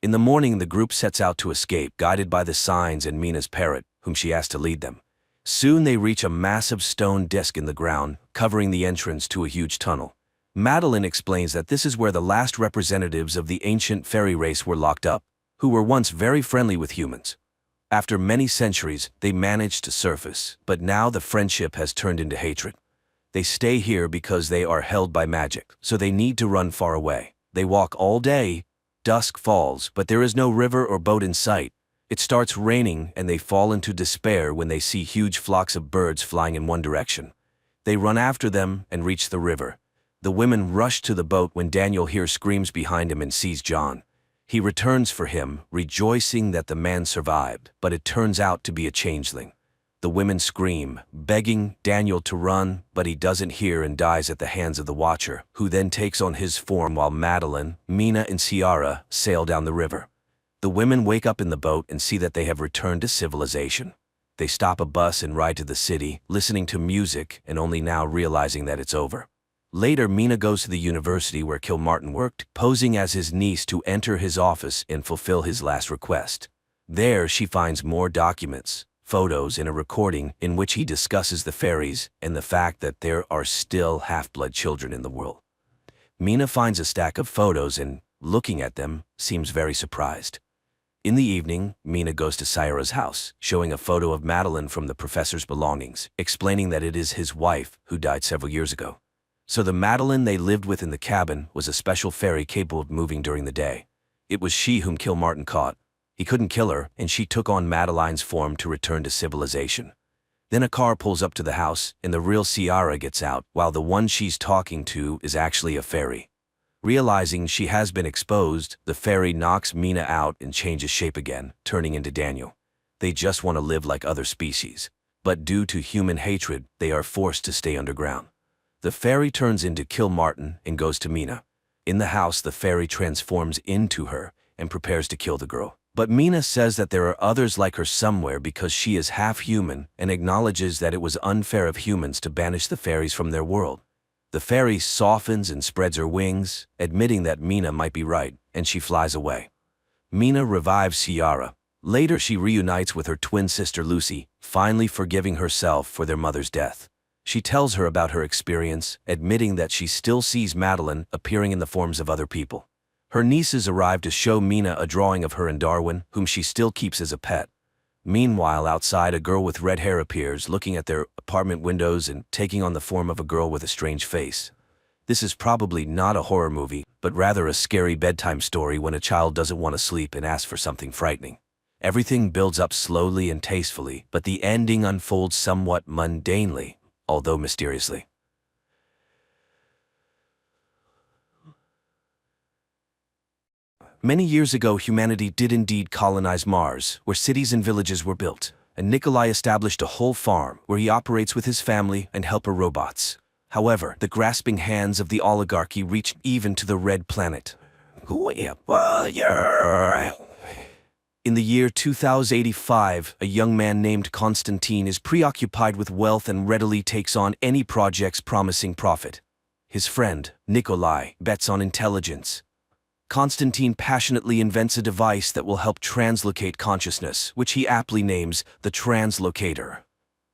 In the morning, the group sets out to escape, guided by the signs and Mina's parrot, whom she asks to lead them. Soon they reach a massive stone disc in the ground, covering the entrance to a huge tunnel. Madeline explains that this is where the last representatives of the ancient fairy race were locked up, who were once very friendly with humans. After many centuries, they managed to surface, but now the friendship has turned into hatred. They stay here because they are held by magic, so they need to run far away. They walk all day. Dusk falls, but there is no river or boat in sight. It starts raining and they fall into despair when they see huge flocks of birds flying in one direction. They run after them and reach the river. The women rush to the boat when Daniel hears screams behind him and sees John. He returns for him, rejoicing that the man survived, but it turns out to be a changeling. The women scream, begging Daniel to run, but he doesn't hear and dies at the hands of the Watcher, who then takes on his form while Madeline, Mina, and Ciara sail down the river. The women wake up in the boat and see that they have returned to civilization. They stop a bus and ride to the city, listening to music and only now realizing that it's over. Later, Mina goes to the university where Kilmartin worked, posing as his niece to enter his office and fulfill his last request. There, she finds more documents, photos, and a recording in which he discusses the fairies and the fact that there are still half-blood children in the world. Mina finds a stack of photos and, looking at them, seems very surprised. In the evening, Mina goes to Ciara's house, showing a photo of Madeline from the professor's belongings, explaining that it is his wife who died several years ago. So the Madeline they lived with in the cabin was a special fairy capable of moving during the day. It was she whom Kilmartin caught. He couldn't kill her, and she took on Madeline's form to return to civilization. Then a car pulls up to the house, and the real Ciara gets out, while the one she's talking to is actually a fairy. Realizing she has been exposed, the fairy knocks Mina out and changes shape again, turning into Daniel. They just want to live like other species. But due to human hatred, they are forced to stay underground. The fairy turns into Kilmartin and goes to Mina. In the house, the fairy transforms into her and prepares to kill the girl. But Mina says that there are others like her somewhere because she is half human and acknowledges that it was unfair of humans to banish the fairies from their world. The fairy softens and spreads her wings, admitting that Mina might be right, and she flies away. Mina revives Ciara. Later, she reunites with her twin sister Lucy, finally forgiving herself for their mother's death. She tells her about her experience, admitting that she still sees Madeline appearing in the forms of other people. Her nieces arrive to show Mina a drawing of her and Darwin, whom she still keeps as a pet. Meanwhile, outside, a girl with red hair appears, looking at their apartment windows and taking on the form of a girl with a strange face. This is probably not a horror movie, but rather a scary bedtime story when a child doesn't want to sleep and asks for something frightening. Everything builds up slowly and tastefully, but the ending unfolds somewhat mundanely, although mysteriously. Many years ago, humanity did indeed colonize Mars, where cities and villages were built, and Nikolai established a whole farm where he operates with his family and helper robots. However, the grasping hands of the oligarchy reached even to the Red Planet. In the year 2085, a young man named Konstantin is preoccupied with wealth and readily takes on any projects promising profit. His friend, Nikolai, bets on intelligence. Konstantin passionately invents a device that will help translocate consciousness, which he aptly names the Translocator.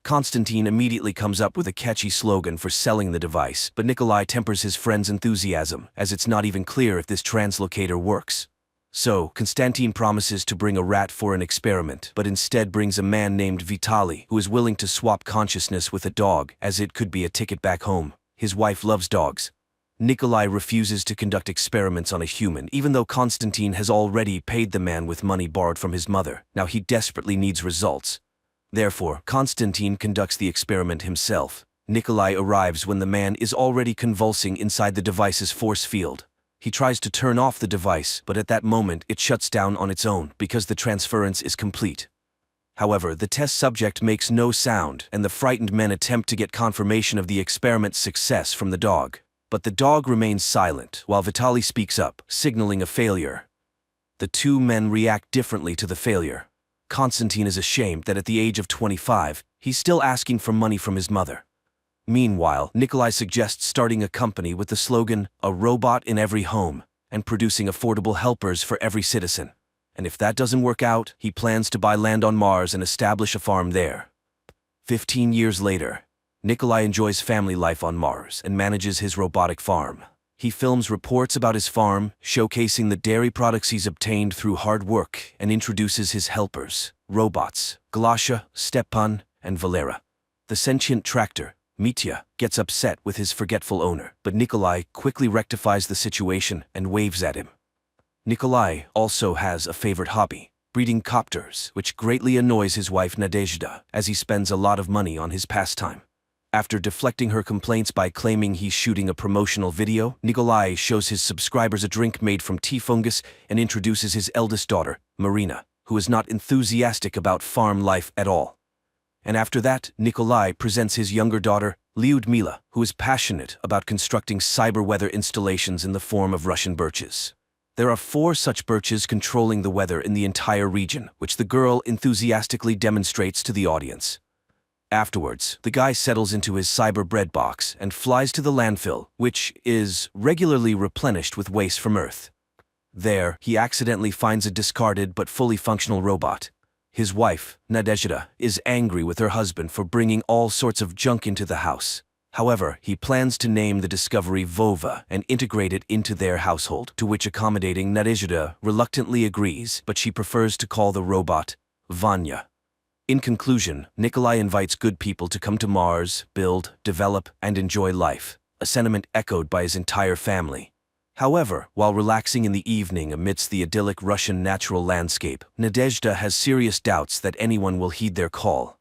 Konstantin immediately comes up with a catchy slogan for selling the device, but Nikolai tempers his friend's enthusiasm, as it's not even clear if this translocator works. So, Konstantin promises to bring a rat for an experiment, but instead brings a man named Vitaly, who is willing to swap consciousness with a dog, as it could be a ticket back home. His wife loves dogs. Nikolai refuses to conduct experiments on a human, even though Konstantin has already paid the man with money borrowed from his mother. Now he desperately needs results. Therefore, Konstantin conducts the experiment himself. Nikolai arrives when the man is already convulsing inside the device's force field. He tries to turn off the device, but at that moment it shuts down on its own because the transference is complete. However, the test subject makes no sound, and the frightened men attempt to get confirmation of the experiment's success from the dog. But the dog remains silent, while Vitaly speaks up, signaling a failure. The two men react differently to the failure. Konstantin is ashamed that at the age of 25, he's still asking for money from his mother. Meanwhile, Nikolai suggests starting a company with the slogan, "A robot in every home," and producing affordable helpers for every citizen. And if that doesn't work out, he plans to buy land on Mars and establish a farm there. 15 years later, Nikolai enjoys family life on Mars and manages his robotic farm. He films reports about his farm, showcasing the dairy products he's obtained through hard work, and introduces his helpers, robots, Galasha, Stepan, and Valera. The sentient tractor, Mitya, gets upset with his forgetful owner, but Nikolai quickly rectifies the situation and waves at him. Nikolai also has a favorite hobby, breeding copters, which greatly annoys his wife Nadezhda, as he spends a lot of money on his pastime. After deflecting her complaints by claiming he's shooting a promotional video, Nikolai shows his subscribers a drink made from tea fungus and introduces his eldest daughter, Marina, who is not enthusiastic about farm life at all. And after that, Nikolai presents his younger daughter, Lyudmila, who is passionate about constructing cyber weather installations in the form of Russian birches. There are 4 such birches controlling the weather in the entire region, which the girl enthusiastically demonstrates to the audience. Afterwards, the guy settles into his cyber bread box and flies to the landfill, which is regularly replenished with waste from Earth. There, he accidentally finds a discarded but fully functional robot. His wife, Nadezhda, is angry with her husband for bringing all sorts of junk into the house. However, he plans to name the discovery Vova and integrate it into their household, to which accommodating Nadezhda reluctantly agrees, but she prefers to call the robot Vanya. In conclusion, Nikolai invites good people to come to Mars, build, develop, and enjoy life, a sentiment echoed by his entire family. However, while relaxing in the evening amidst the idyllic Russian natural landscape, Nadezhda has serious doubts that anyone will heed their call.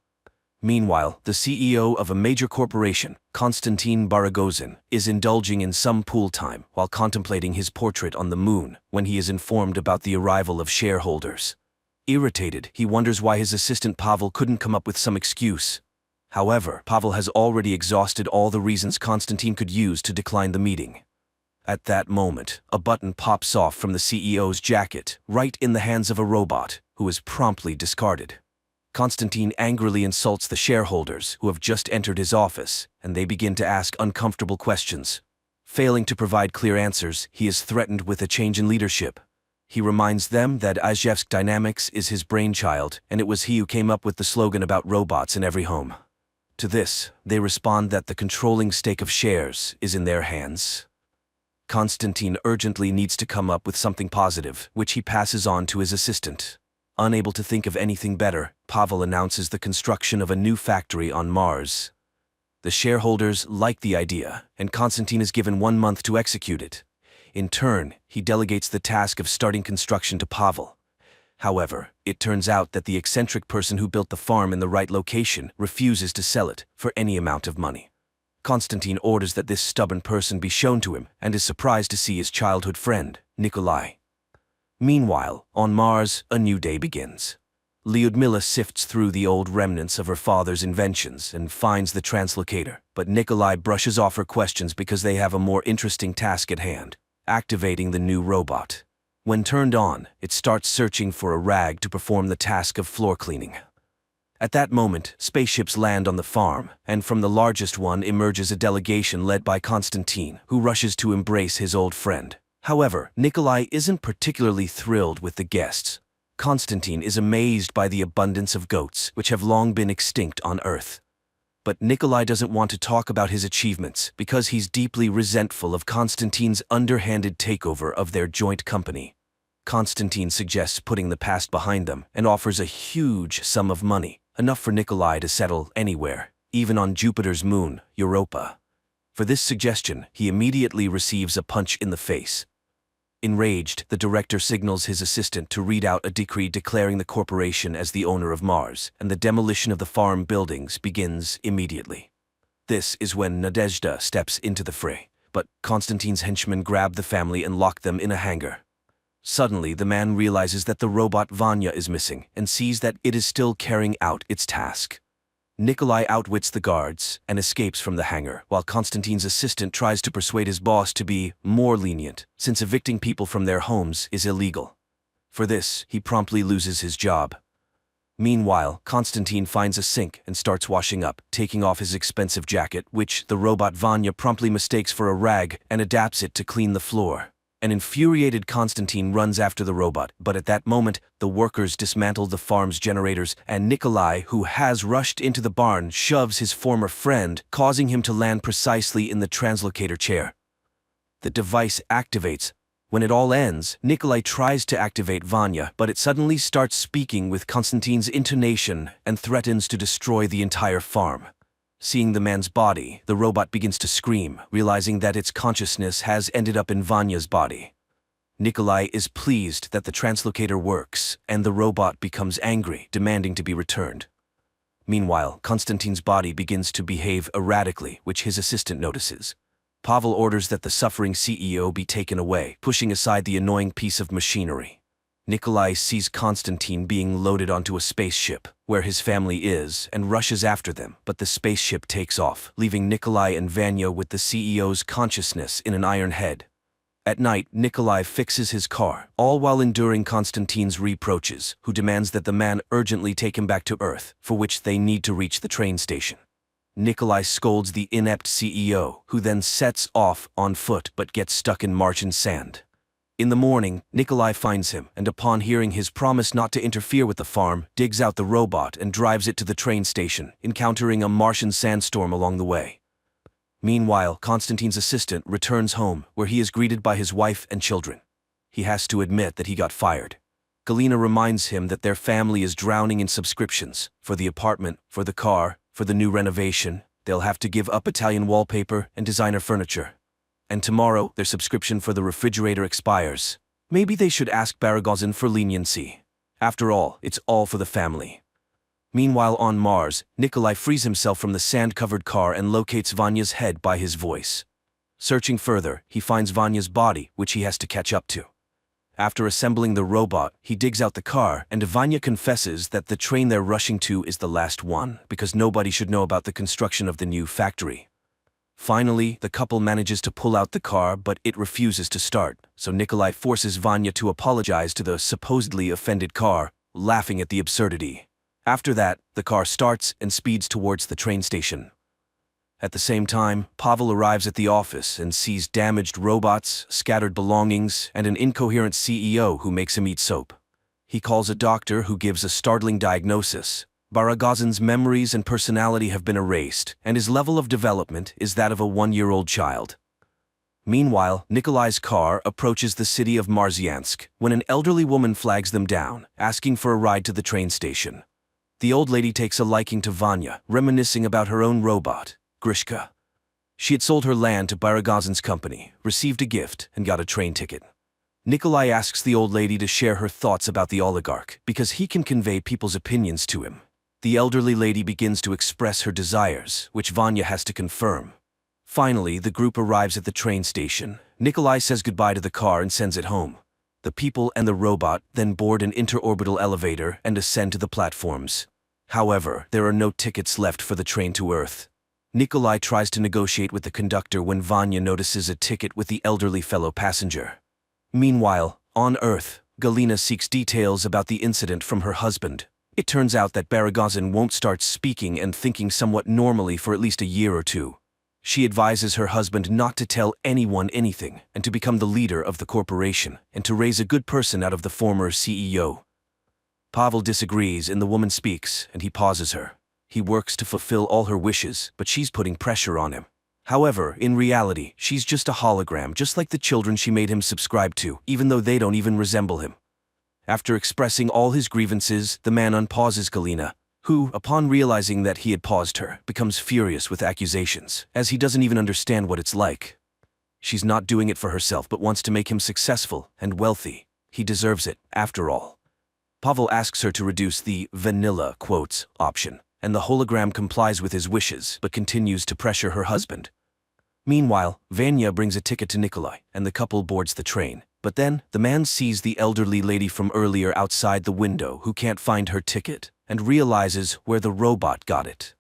Meanwhile, the CEO of a major corporation, Konstantin Baragozin, is indulging in some pool time while contemplating his portrait on the moon when he is informed about the arrival of shareholders. Irritated, he wonders why his assistant Pavel couldn't come up with some excuse. However, Pavel has already exhausted all the reasons Konstantin could use to decline the meeting. At that moment, a button pops off from the CEO's jacket, right in the hands of a robot, who is promptly discarded. Konstantin angrily insults the shareholders, who have just entered his office, and they begin to ask uncomfortable questions. Failing to provide clear answers, he is threatened with a change in leadership. He reminds them that Izhevsk Dynamics is his brainchild, and it was he who came up with the slogan about robots in every home. To this, they respond that the controlling stake of shares is in their hands. Konstantin urgently needs to come up with something positive, which he passes on to his assistant. Unable to think of anything better, Pavel announces the construction of a new factory on Mars. The shareholders like the idea, and Konstantin is given 1 month to execute it. In turn, he delegates the task of starting construction to Pavel. However, it turns out that the eccentric person who built the farm in the right location refuses to sell it for any amount of money. Konstantin orders that this stubborn person be shown to him and is surprised to see his childhood friend, Nikolai. Meanwhile, on Mars, a new day begins. Lyudmila sifts through the old remnants of her father's inventions and finds the translocator, but Nikolai brushes off her questions because they have a more interesting task at hand: activating the new robot. When turned on, it starts searching for a rag to perform the task of floor cleaning. At that moment, spaceships land on the farm, and from the largest one emerges a delegation led by Konstantin, who rushes to embrace his old friend. However, Nikolai isn't particularly thrilled with the guests. Konstantin is amazed by the abundance of goats, which have long been extinct on Earth. But Nikolai doesn't want to talk about his achievements because he's deeply resentful of Konstantin's underhanded takeover of their joint company. Konstantin suggests putting the past behind them and offers a huge sum of money, enough for Nikolai to settle anywhere, even on Jupiter's moon, Europa. For this suggestion, he immediately receives a punch in the face. Enraged, the director signals his assistant to read out a decree declaring the corporation as the owner of Mars, and the demolition of the farm buildings begins immediately. This is when Nadezhda steps into the fray, but Konstantin's henchmen grab the family and lock them in a hangar. Suddenly, the man realizes that the robot Vanya is missing and sees that it is still carrying out its task. Nikolai outwits the guards and escapes from the hangar, while Konstantin's assistant tries to persuade his boss to be more lenient, since evicting people from their homes is illegal. For this, he promptly loses his job. Meanwhile, Konstantin finds a sink and starts washing up, taking off his expensive jacket, which the robot Vanya promptly mistakes for a rag and adapts it to clean the floor. An infuriated Konstantin runs after the robot, but at that moment, the workers dismantle the farm's generators, and Nikolai, who has rushed into the barn, shoves his former friend, causing him to land precisely in the translocator chair. The device activates. When it all ends, Nikolai tries to activate Vanya, but it suddenly starts speaking with Konstantin's intonation and threatens to destroy the entire farm. Seeing the man's body, the robot begins to scream, realizing that its consciousness has ended up in Vanya's body. Nikolai is pleased that the translocator works, and the robot becomes angry, demanding to be returned. Meanwhile, Konstantin's body begins to behave erratically, which his assistant notices. Pavel orders that the suffering CEO be taken away, pushing aside the annoying piece of machinery. Nikolai sees Konstantin being loaded onto a spaceship, where his family is, and rushes after them, but the spaceship takes off, leaving Nikolai and Vanya with the CEO's consciousness in an iron head. At night, Nikolai fixes his car, all while enduring Konstantin's reproaches, who demands that the man urgently take him back to Earth, for which they need to reach the train station. Nikolai scolds the inept CEO, who then sets off on foot but gets stuck in Martian sand. In the morning, Nikolai finds him, and upon hearing his promise not to interfere with the farm, digs out the robot and drives it to the train station, encountering a Martian sandstorm along the way. Meanwhile, Konstantin's assistant returns home, where he is greeted by his wife and children. He has to admit that he got fired. Galina reminds him that their family is drowning in subscriptions, for the apartment, for the car, for the new renovation. They'll have to give up Italian wallpaper and designer furniture. And tomorrow, their subscription for the refrigerator expires. Maybe they should ask Baragozin for leniency. After all, it's all for the family. Meanwhile on Mars, Nikolai frees himself from the sand-covered car and locates Vanya's head by his voice. Searching further, he finds Vanya's body, which he has to catch up to. After assembling the robot, he digs out the car, and Vanya confesses that the train they're rushing to is the last one, because nobody should know about the construction of the new factory. Finally, the couple manages to pull out the car, but it refuses to start, so Nikolai forces Vanya to apologize to the supposedly offended car, laughing at the absurdity. After that, the car starts and speeds towards the train station. At the same time, Pavel arrives at the office and sees damaged robots, scattered belongings, and an incoherent CEO who makes him eat soap. He calls a doctor who gives a startling diagnosis. Baragozin's memories and personality have been erased, and his level of development is that of a 1-year-old child. Meanwhile, Nikolai's car approaches the city of Marsyansk when an elderly woman flags them down, asking for a ride to the train station. The old lady takes a liking to Vanya, reminiscing about her own robot, Grishka. She had sold her land to Baragozin's company, received a gift, and got a train ticket. Nikolai asks the old lady to share her thoughts about the oligarch, because he can convey people's opinions to him. The elderly lady begins to express her desires, which Vanya has to confirm. Finally, the group arrives at the train station. Nikolai says goodbye to the car and sends it home. The people and the robot then board an interorbital elevator and ascend to the platforms. However, there are no tickets left for the train to Earth. Nikolai tries to negotiate with the conductor when Vanya notices a ticket with the elderly fellow passenger. Meanwhile, on Earth, Galina seeks details about the incident from her husband. It turns out that Baragozin won't start speaking and thinking somewhat normally for at least a year or two. She advises her husband not to tell anyone anything and to become the leader of the corporation and to raise a good person out of the former CEO. Pavel disagrees and the woman speaks, and he pauses her. He works to fulfill all her wishes, but she's putting pressure on him. However, in reality, she's just a hologram, just like the children she made him subscribe to, even though they don't even resemble him. After expressing all his grievances, the man unpauses Galina, who, upon realizing that he had paused her, becomes furious with accusations, as he doesn't even understand what it's like. She's not doing it for herself but wants to make him successful and wealthy. He deserves it, after all. Pavel asks her to reduce the vanilla quotes option, and the hologram complies with his wishes but continues to pressure her husband. Meanwhile, Vanya brings a ticket to Nikolai, and the couple boards the train. But then, the man sees the elderly lady from earlier outside the window who can't find her ticket, and realizes where the robot got it.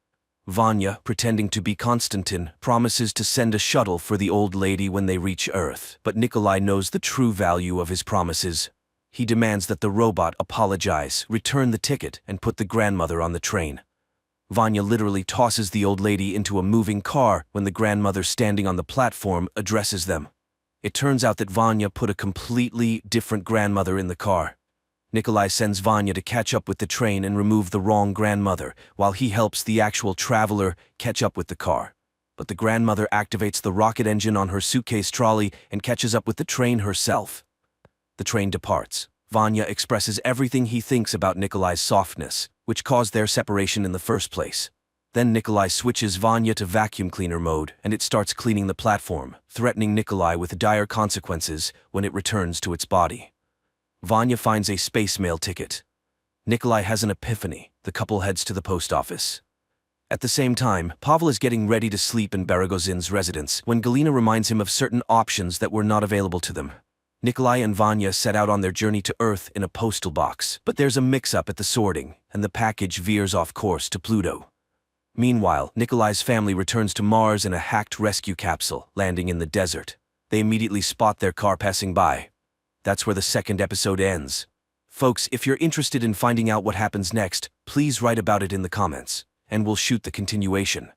Vanya, pretending to be Konstantin, promises to send a shuttle for the old lady when they reach Earth, but Nikolai knows the true value of his promises. He demands that the robot apologize, return the ticket, and put the grandmother on the train. Vanya literally tosses the old lady into a moving car when the grandmother standing on the platform addresses them. It turns out that Vanya put a completely different grandmother in the car. Nikolai sends Vanya to catch up with the train and remove the wrong grandmother, while he helps the actual traveler catch up with the car. But the grandmother activates the rocket engine on her suitcase trolley and catches up with the train herself. The train departs. Vanya expresses everything he thinks about Nikolai's softness, which caused their separation in the first place. Then Nikolai switches Vanya to vacuum cleaner mode, and it starts cleaning the platform, threatening Nikolai with dire consequences when it returns to its body. Vanya finds a space mail ticket. Nikolai has an epiphany. The couple heads to the post office. At the same time, Pavel is getting ready to sleep in Baragozin's residence when Galina reminds him of certain options that were not available to them. Nikolai and Vanya set out on their journey to Earth in a postal box, but there's a mix-up at the sorting, and the package veers off course to Pluto. Meanwhile, Nikolai's family returns to Mars in a hacked rescue capsule, landing in the desert. They immediately spot their car passing by. That's where the second episode ends. Folks, if you're interested in finding out what happens next, please write about it in the comments, and we'll shoot the continuation.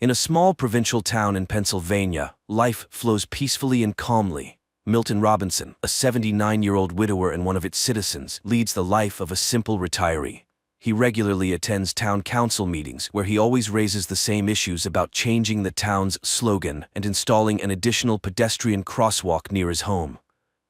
In a small provincial town in Pennsylvania, life flows peacefully and calmly. Milton Robinson, a 79-year-old widower and one of its citizens, leads the life of a simple retiree. He regularly attends town council meetings where he always raises the same issues about changing the town's slogan and installing an additional pedestrian crosswalk near his home.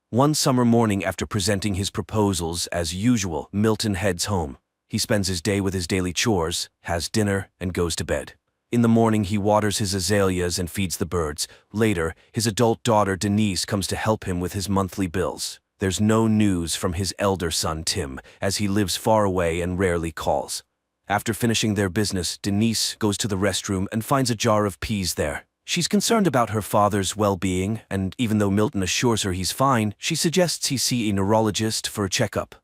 One summer morning after presenting his proposals, as usual, Milton heads home. He spends his day with his daily chores, has dinner, and goes to bed. In the morning, he waters his azaleas and feeds the birds. Later, his adult daughter Denise comes to help him with his monthly bills. There's no news from his elder son Tim, as he lives far away and rarely calls. After finishing their business, Denise goes to the restroom and finds a jar of peas there. She's concerned about her father's well-being, and even though Milton assures her he's fine, she suggests he see a neurologist for a checkup.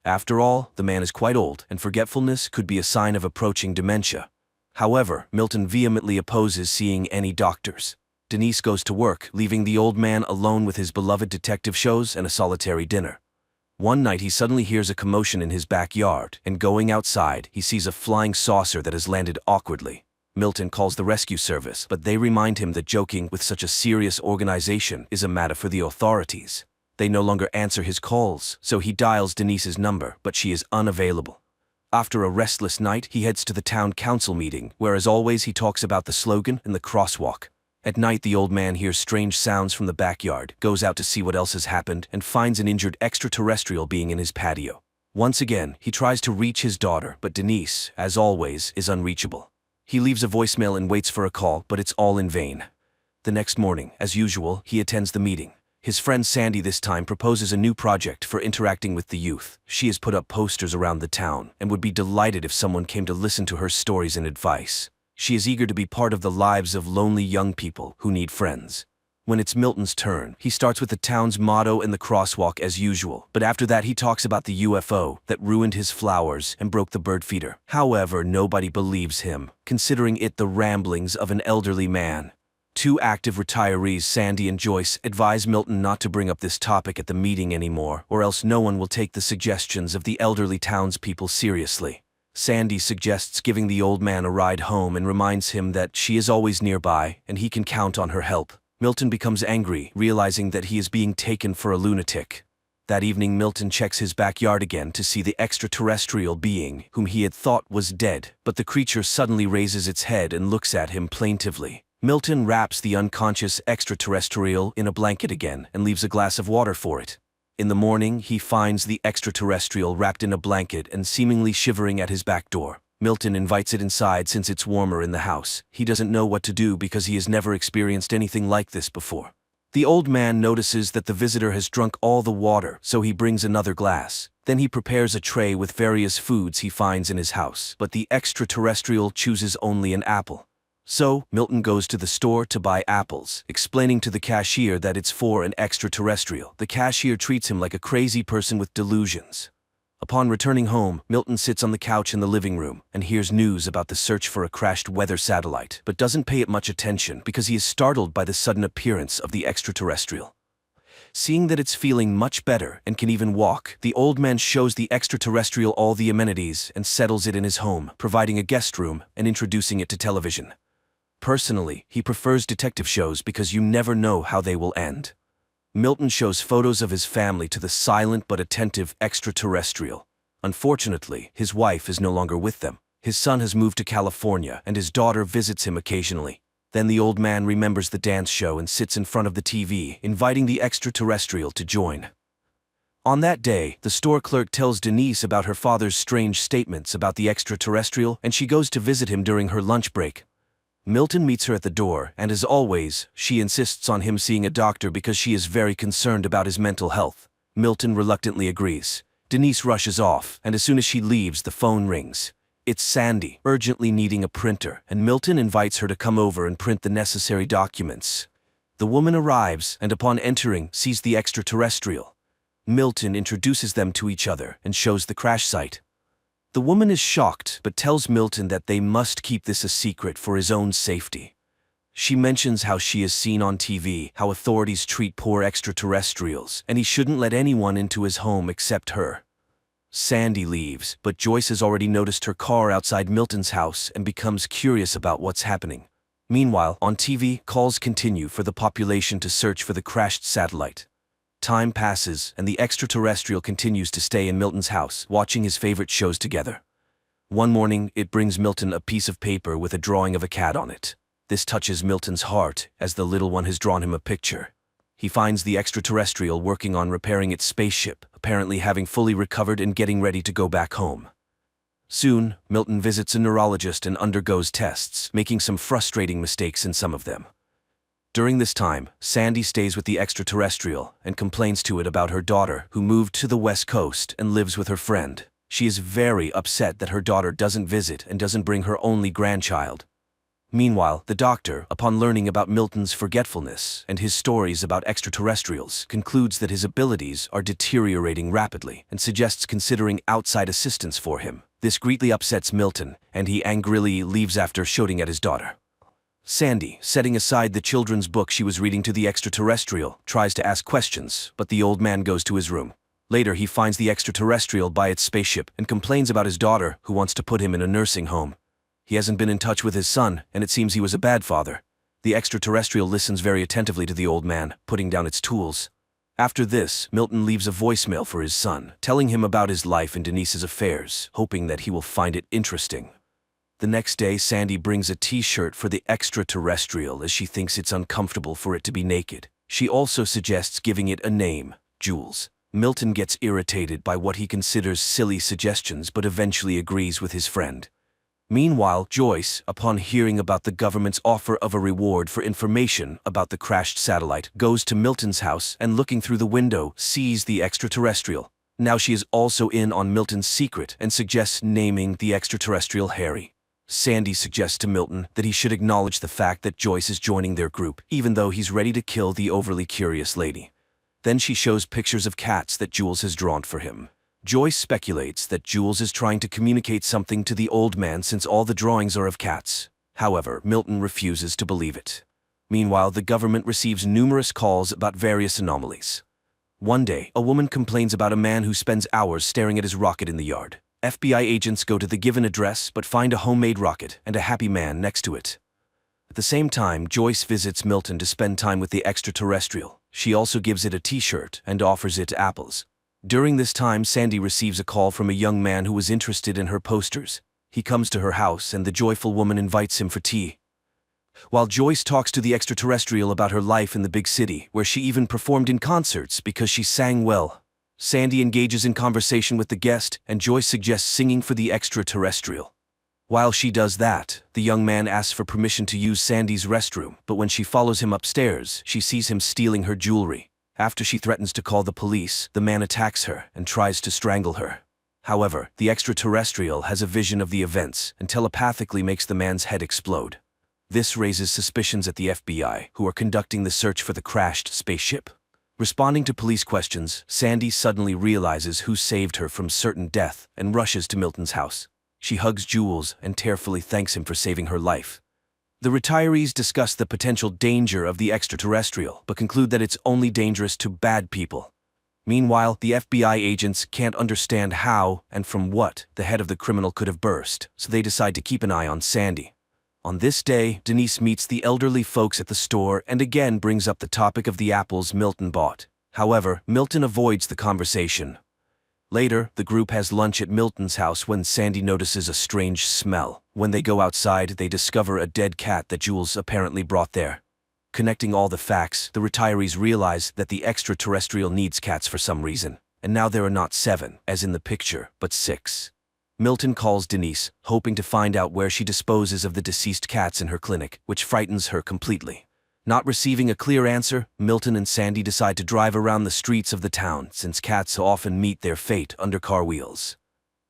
After all, the man is quite old, and forgetfulness could be a sign of approaching dementia. However, Milton vehemently opposes seeing any doctors. Denise goes to work, leaving the old man alone with his beloved detective shows and a solitary dinner. One night he suddenly hears a commotion in his backyard, and going outside, he sees a flying saucer that has landed awkwardly. Milton calls the rescue service, but they remind him that joking with such a serious organization is a matter for the authorities. They no longer answer his calls, so he dials Denise's number, but she is unavailable. After a restless night, he heads to the town council meeting, where as always he talks about the slogan and the crosswalk. At night, the old man hears strange sounds from the backyard, goes out to see what else has happened, and finds an injured extraterrestrial being in his patio. Once again, he tries to reach his daughter, but Denise, as always, is unreachable. He leaves a voicemail and waits for a call, but it's all in vain. The next morning, as usual, he attends the meeting. His friend Sandy this time proposes a new project for interacting with the youth. She has put up posters around the town and would be delighted if someone came to listen to her stories and advice. She is eager to be part of the lives of lonely young people who need friends. When it's Milton's turn, he starts with the town's motto and the crosswalk as usual, but after that he talks about the UFO that ruined his flowers and broke the bird feeder. However, nobody believes him, considering it the ramblings of an elderly man. Two active retirees, Sandy and Joyce, advise Milton not to bring up this topic at the meeting anymore, or else no one will take the suggestions of the elderly townspeople seriously. Sandy suggests giving the old man a ride home and reminds him that she is always nearby and he can count on her help. Milton becomes angry, realizing that he is being taken for a lunatic. That evening, Milton checks his backyard again to see the extraterrestrial being whom he had thought was dead, but the creature suddenly raises its head and looks at him plaintively. Milton wraps the unconscious extraterrestrial in a blanket again and leaves a glass of water for it. In the morning, he finds the extraterrestrial wrapped in a blanket and seemingly shivering at his back door. Milton invites it inside since it's warmer in the house. He doesn't know what to do because he has never experienced anything like this before. The old man notices that the visitor has drunk all the water, so he brings another glass. Then he prepares a tray with various foods he finds in his house, but the extraterrestrial chooses only an apple. So, Milton goes to the store to buy apples, explaining to the cashier that it's for an extraterrestrial. The cashier treats him like a crazy person with delusions. Upon returning home, Milton sits on the couch in the living room and hears news about the search for a crashed weather satellite, but doesn't pay it much attention because he is startled by the sudden appearance of the extraterrestrial. Seeing that it's feeling much better and can even walk, the old man shows the extraterrestrial all the amenities and settles it in his home, providing a guest room and introducing it to television. Personally, he prefers detective shows because you never know how they will end. Milton shows photos of his family to the silent but attentive extraterrestrial. Unfortunately, his wife is no longer with them. His son has moved to California and his daughter visits him occasionally. Then the old man remembers the dance show and sits in front of the TV, inviting the extraterrestrial to join. On that day, the store clerk tells Denise about her father's strange statements about the extraterrestrial, and she goes to visit him during her lunch break. Milton meets her at the door, and as always, she insists on him seeing a doctor because she is very concerned about his mental health. Milton reluctantly agrees. Denise rushes off, and as soon as she leaves, the phone rings. It's Sandy, urgently needing a printer, and Milton invites her to come over and print the necessary documents. The woman arrives, and upon entering, sees the extraterrestrial. Milton introduces them to each other and shows the crash site. The woman is shocked, but tells Milton that they must keep this a secret for his own safety. She mentions how she has seen on TV how authorities treat poor extraterrestrials, and he shouldn't let anyone into his home except her. Sandy leaves, but Joyce has already noticed her car outside Milton's house and becomes curious about what's happening. Meanwhile, on TV, calls continue for the population to search for the crashed satellite. Time passes, and the extraterrestrial continues to stay in Milton's house, watching his favorite shows together. One morning, it brings Milton a piece of paper with a drawing of a cat on it. This touches Milton's heart, as the little one has drawn him a picture. He finds the extraterrestrial working on repairing its spaceship, apparently having fully recovered and getting ready to go back home. Soon, Milton visits a neurologist and undergoes tests, making some frustrating mistakes in some of them. During this time, Sandy stays with the extraterrestrial and complains to it about her daughter, who moved to the West Coast and lives with her friend. She is very upset that her daughter doesn't visit and doesn't bring her only grandchild. Meanwhile, the doctor, upon learning about Milton's forgetfulness and his stories about extraterrestrials, concludes that his abilities are deteriorating rapidly and suggests considering outside assistance for him. This greatly upsets Milton, and he angrily leaves after shouting at his daughter. Sandy, setting aside the children's book she was reading to the extraterrestrial, tries to ask questions, but the old man goes to his room. Later, he finds the extraterrestrial by its spaceship and complains about his daughter, who wants to put him in a nursing home. He hasn't been in touch with his son, and it seems he was a bad father. The extraterrestrial listens very attentively to the old man, putting down its tools. After this, Milton leaves a voicemail for his son, telling him about his life and Denise's affairs, hoping that he will find it interesting. The next day, Sandy brings a t-shirt for the extraterrestrial as she thinks it's uncomfortable for it to be naked. She also suggests giving it a name, Jules. Milton gets irritated by what he considers silly suggestions but eventually agrees with his friend. Meanwhile, Joyce, upon hearing about the government's offer of a reward for information about the crashed satellite, goes to Milton's house and looking through the window, sees the extraterrestrial. Now she is also in on Milton's secret and suggests naming the extraterrestrial Harry. Sandy suggests to Milton that he should acknowledge the fact that Joyce is joining their group, even though he's ready to kill the overly curious lady. Then she shows pictures of cats that Jules has drawn for him. Joyce speculates that Jules is trying to communicate something to the old man since all the drawings are of cats. However, Milton refuses to believe it. Meanwhile, the government receives numerous calls about various anomalies. One day, a woman complains about a man who spends hours staring at his rocket in the yard. FBI agents go to the given address but find a homemade rocket and a happy man next to it. At the same time, Joyce visits Milton to spend time with the extraterrestrial. She also gives it a t-shirt and offers it apples. During this time, Sandy receives a call from a young man who was interested in her posters. He comes to her house and the joyful woman invites him for tea. While Joyce talks to the extraterrestrial about her life in the big city, where she even performed in concerts because she sang well, Sandy engages in conversation with the guest, and Joyce suggests singing for the extraterrestrial. While she does that, the young man asks for permission to use Sandy's restroom, but when she follows him upstairs, she sees him stealing her jewelry. After she threatens to call the police, the man attacks her and tries to strangle her. However, the extraterrestrial has a vision of the events and telepathically makes the man's head explode. This raises suspicions at the FBI, who are conducting the search for the crashed spaceship. Responding to police questions, Sandy suddenly realizes who saved her from certain death and rushes to Milton's house. She hugs Jules and tearfully thanks him for saving her life. The retirees discuss the potential danger of the extraterrestrial, but conclude that it's only dangerous to bad people. Meanwhile, the FBI agents can't understand how and from what the head of the criminal could have burst, so they decide to keep an eye on Sandy. On this day, Denise meets the elderly folks at the store and again brings up the topic of the apples Milton bought. However, Milton avoids the conversation. Later, the group has lunch at Milton's house when Sandy notices a strange smell. When they go outside, they discover a dead cat that Jules apparently brought there. Connecting all the facts, the retirees realize that the extraterrestrial needs cats for some reason, and now there are not 7, as in the picture, but 6. Milton calls Denise, hoping to find out where she disposes of the deceased cats in her clinic, which frightens her completely. Not receiving a clear answer, Milton and Sandy decide to drive around the streets of the town, since cats often meet their fate under car wheels.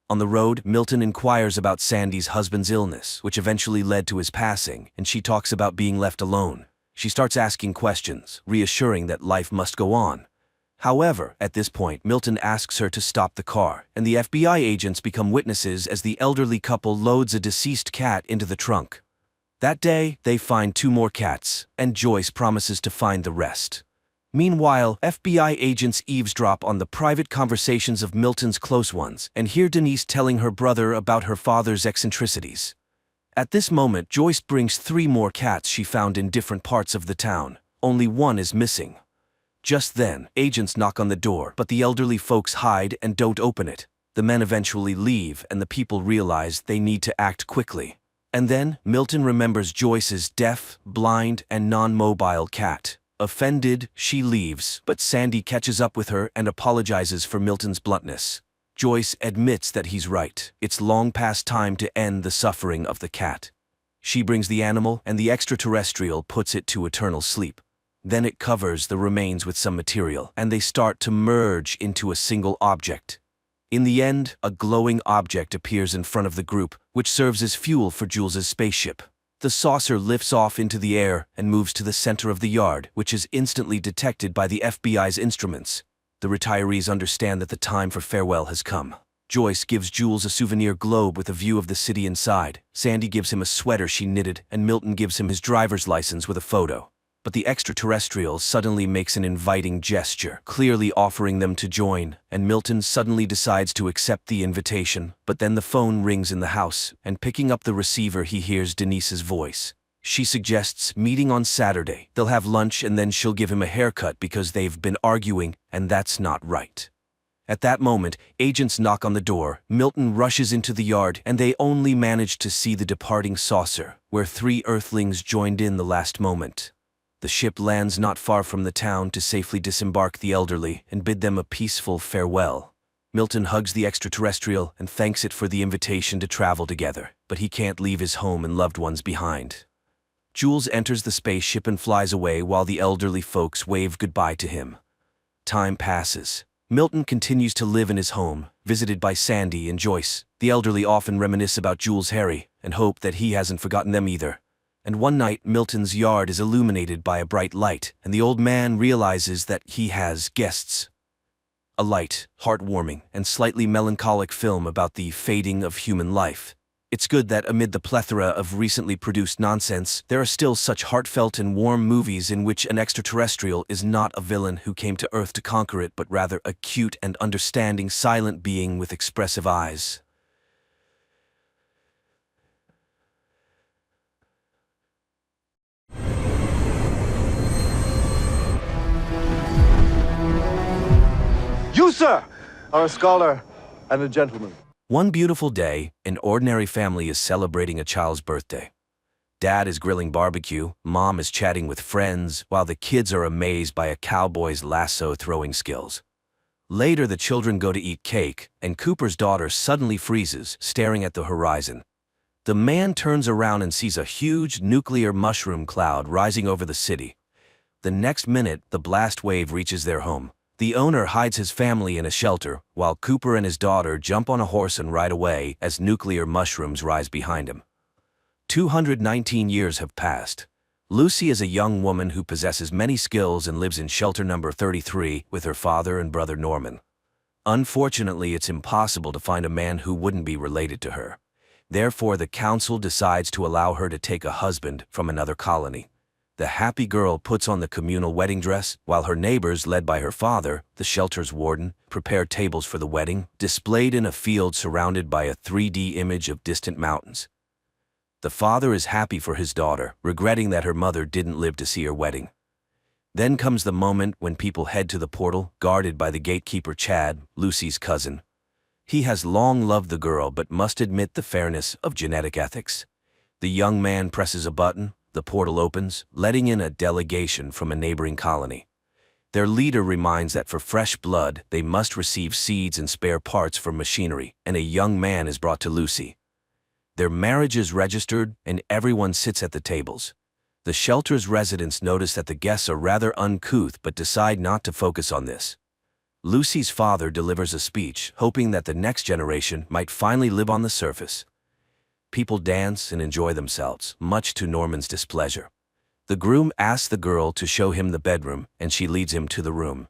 On the road, Milton inquires about Sandy's husband's illness, which eventually led to his passing, and she talks about being left alone. She starts asking questions, reassuring that life must go on. However, at this point, Milton asks her to stop the car, and the FBI agents become witnesses as the elderly couple loads a deceased cat into the trunk. That day, they find 2 more cats, and Joyce promises to find the rest. Meanwhile, FBI agents eavesdrop on the private conversations of Milton's close ones and hear Denise telling her brother about her father's eccentricities. At this moment, Joyce brings 3 more cats she found in different parts of the town. Only one is missing. Just then, agents knock on the door, but the elderly folks hide and don't open it. The men eventually leave, and the people realize they need to act quickly. And then, Milton remembers Joyce's deaf, blind, and non-mobile cat. Offended, she leaves, but Sandy catches up with her and apologizes for Milton's bluntness. Joyce admits that he's right. It's long past time to end the suffering of the cat. She brings the animal, and the extraterrestrial puts it to eternal sleep. Then it covers the remains with some material, and they start to merge into a single object. In the end, a glowing object appears in front of the group, which serves as fuel for Jules's spaceship. The saucer lifts off into the air and moves to the center of the yard, which is instantly detected by the FBI's instruments. The retirees understand that the time for farewell has come. Joyce gives Jules a souvenir globe with a view of the city inside. Sandy gives him a sweater she knitted, and Milton gives him his driver's license with a photo. But the extraterrestrial suddenly makes an inviting gesture, clearly offering them to join, and Milton suddenly decides to accept the invitation. But then the phone rings in the house, and picking up the receiver he hears Denise's voice. She suggests meeting on Saturday. They'll have lunch and then she'll give him a haircut because they've been arguing, and that's not right. At that moment, agents knock on the door, Milton rushes into the yard, and they only manage to see the departing saucer, where 3 Earthlings joined in the last moment. The ship lands not far from the town to safely disembark the elderly and bid them a peaceful farewell. Milton hugs the extraterrestrial and thanks it for the invitation to travel together, but he can't leave his home and loved ones behind. Jules enters the spaceship and flies away while the elderly folks wave goodbye to him. Time passes. Milton continues to live in his home, visited by Sandy and Joyce. The elderly often reminisce about Jules' Harry and hope that he hasn't forgotten them either. And one night, Milton's yard is illuminated by a bright light, and the old man realizes that he has guests. A light, heartwarming, and slightly melancholic film about the fading of human life. It's good that amid the plethora of recently produced nonsense, there are still such heartfelt and warm movies in which an extraterrestrial is not a villain who came to Earth to conquer it, but rather a cute and understanding silent being with expressive eyes. You, sir, are a scholar and a gentleman. One beautiful day, an ordinary family is celebrating a child's birthday. Dad is grilling barbecue, Mom is chatting with friends, while the kids are amazed by a cowboy's lasso-throwing skills. Later, the children go to eat cake, and Cooper's daughter suddenly freezes, staring at the horizon. The man turns around and sees a huge nuclear mushroom cloud rising over the city. The next minute, the blast wave reaches their home. The owner hides his family in a shelter, while Cooper and his daughter jump on a horse and ride away as nuclear mushrooms rise behind him. 219 years have passed. Lucy is a young woman who possesses many skills and lives in shelter number 33 with her father and brother Norman. Unfortunately, it's impossible to find a man who wouldn't be related to her. Therefore, the council decides to allow her to take a husband from another colony. The happy girl puts on the communal wedding dress, while her neighbors, led by her father, the shelter's warden, prepare tables for the wedding, displayed in a field surrounded by a 3D image of distant mountains. The father is happy for his daughter, regretting that her mother didn't live to see her wedding. Then comes the moment when people head to the portal, guarded by the gatekeeper Chad, Lucy's cousin. He has long loved the girl but must admit the fairness of genetic ethics. The young man presses a button, the portal opens, letting in a delegation from a neighboring colony. Their leader reminds that for fresh blood, they must receive seeds and spare parts from machinery, and a young man is brought to Lucy. Their marriage is registered, and everyone sits at the tables. The shelter's residents notice that the guests are rather uncouth but decide not to focus on this. Lucy's father delivers a speech, hoping that the next generation might finally live on the surface. People dance and enjoy themselves, much to Norman's displeasure. The groom asks the girl to show him the bedroom, and she leads him to the room.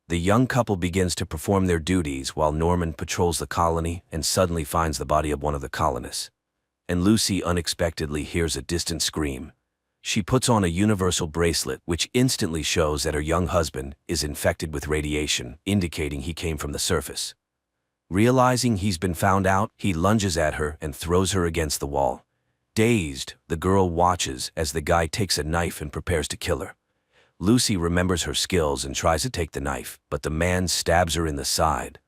The young couple begins to perform their duties while Norman patrols the colony and suddenly finds the body of one of the colonists. And Lucy unexpectedly hears a distant scream. She puts on a universal bracelet, which instantly shows that her young husband is infected with radiation, indicating he came from the surface. Realizing he's been found out, he lunges at her and throws her against the wall. Dazed, the girl watches as the guy takes a knife and prepares to kill her. Lucy remembers her skills and tries to take the knife, but the man stabs her in the side.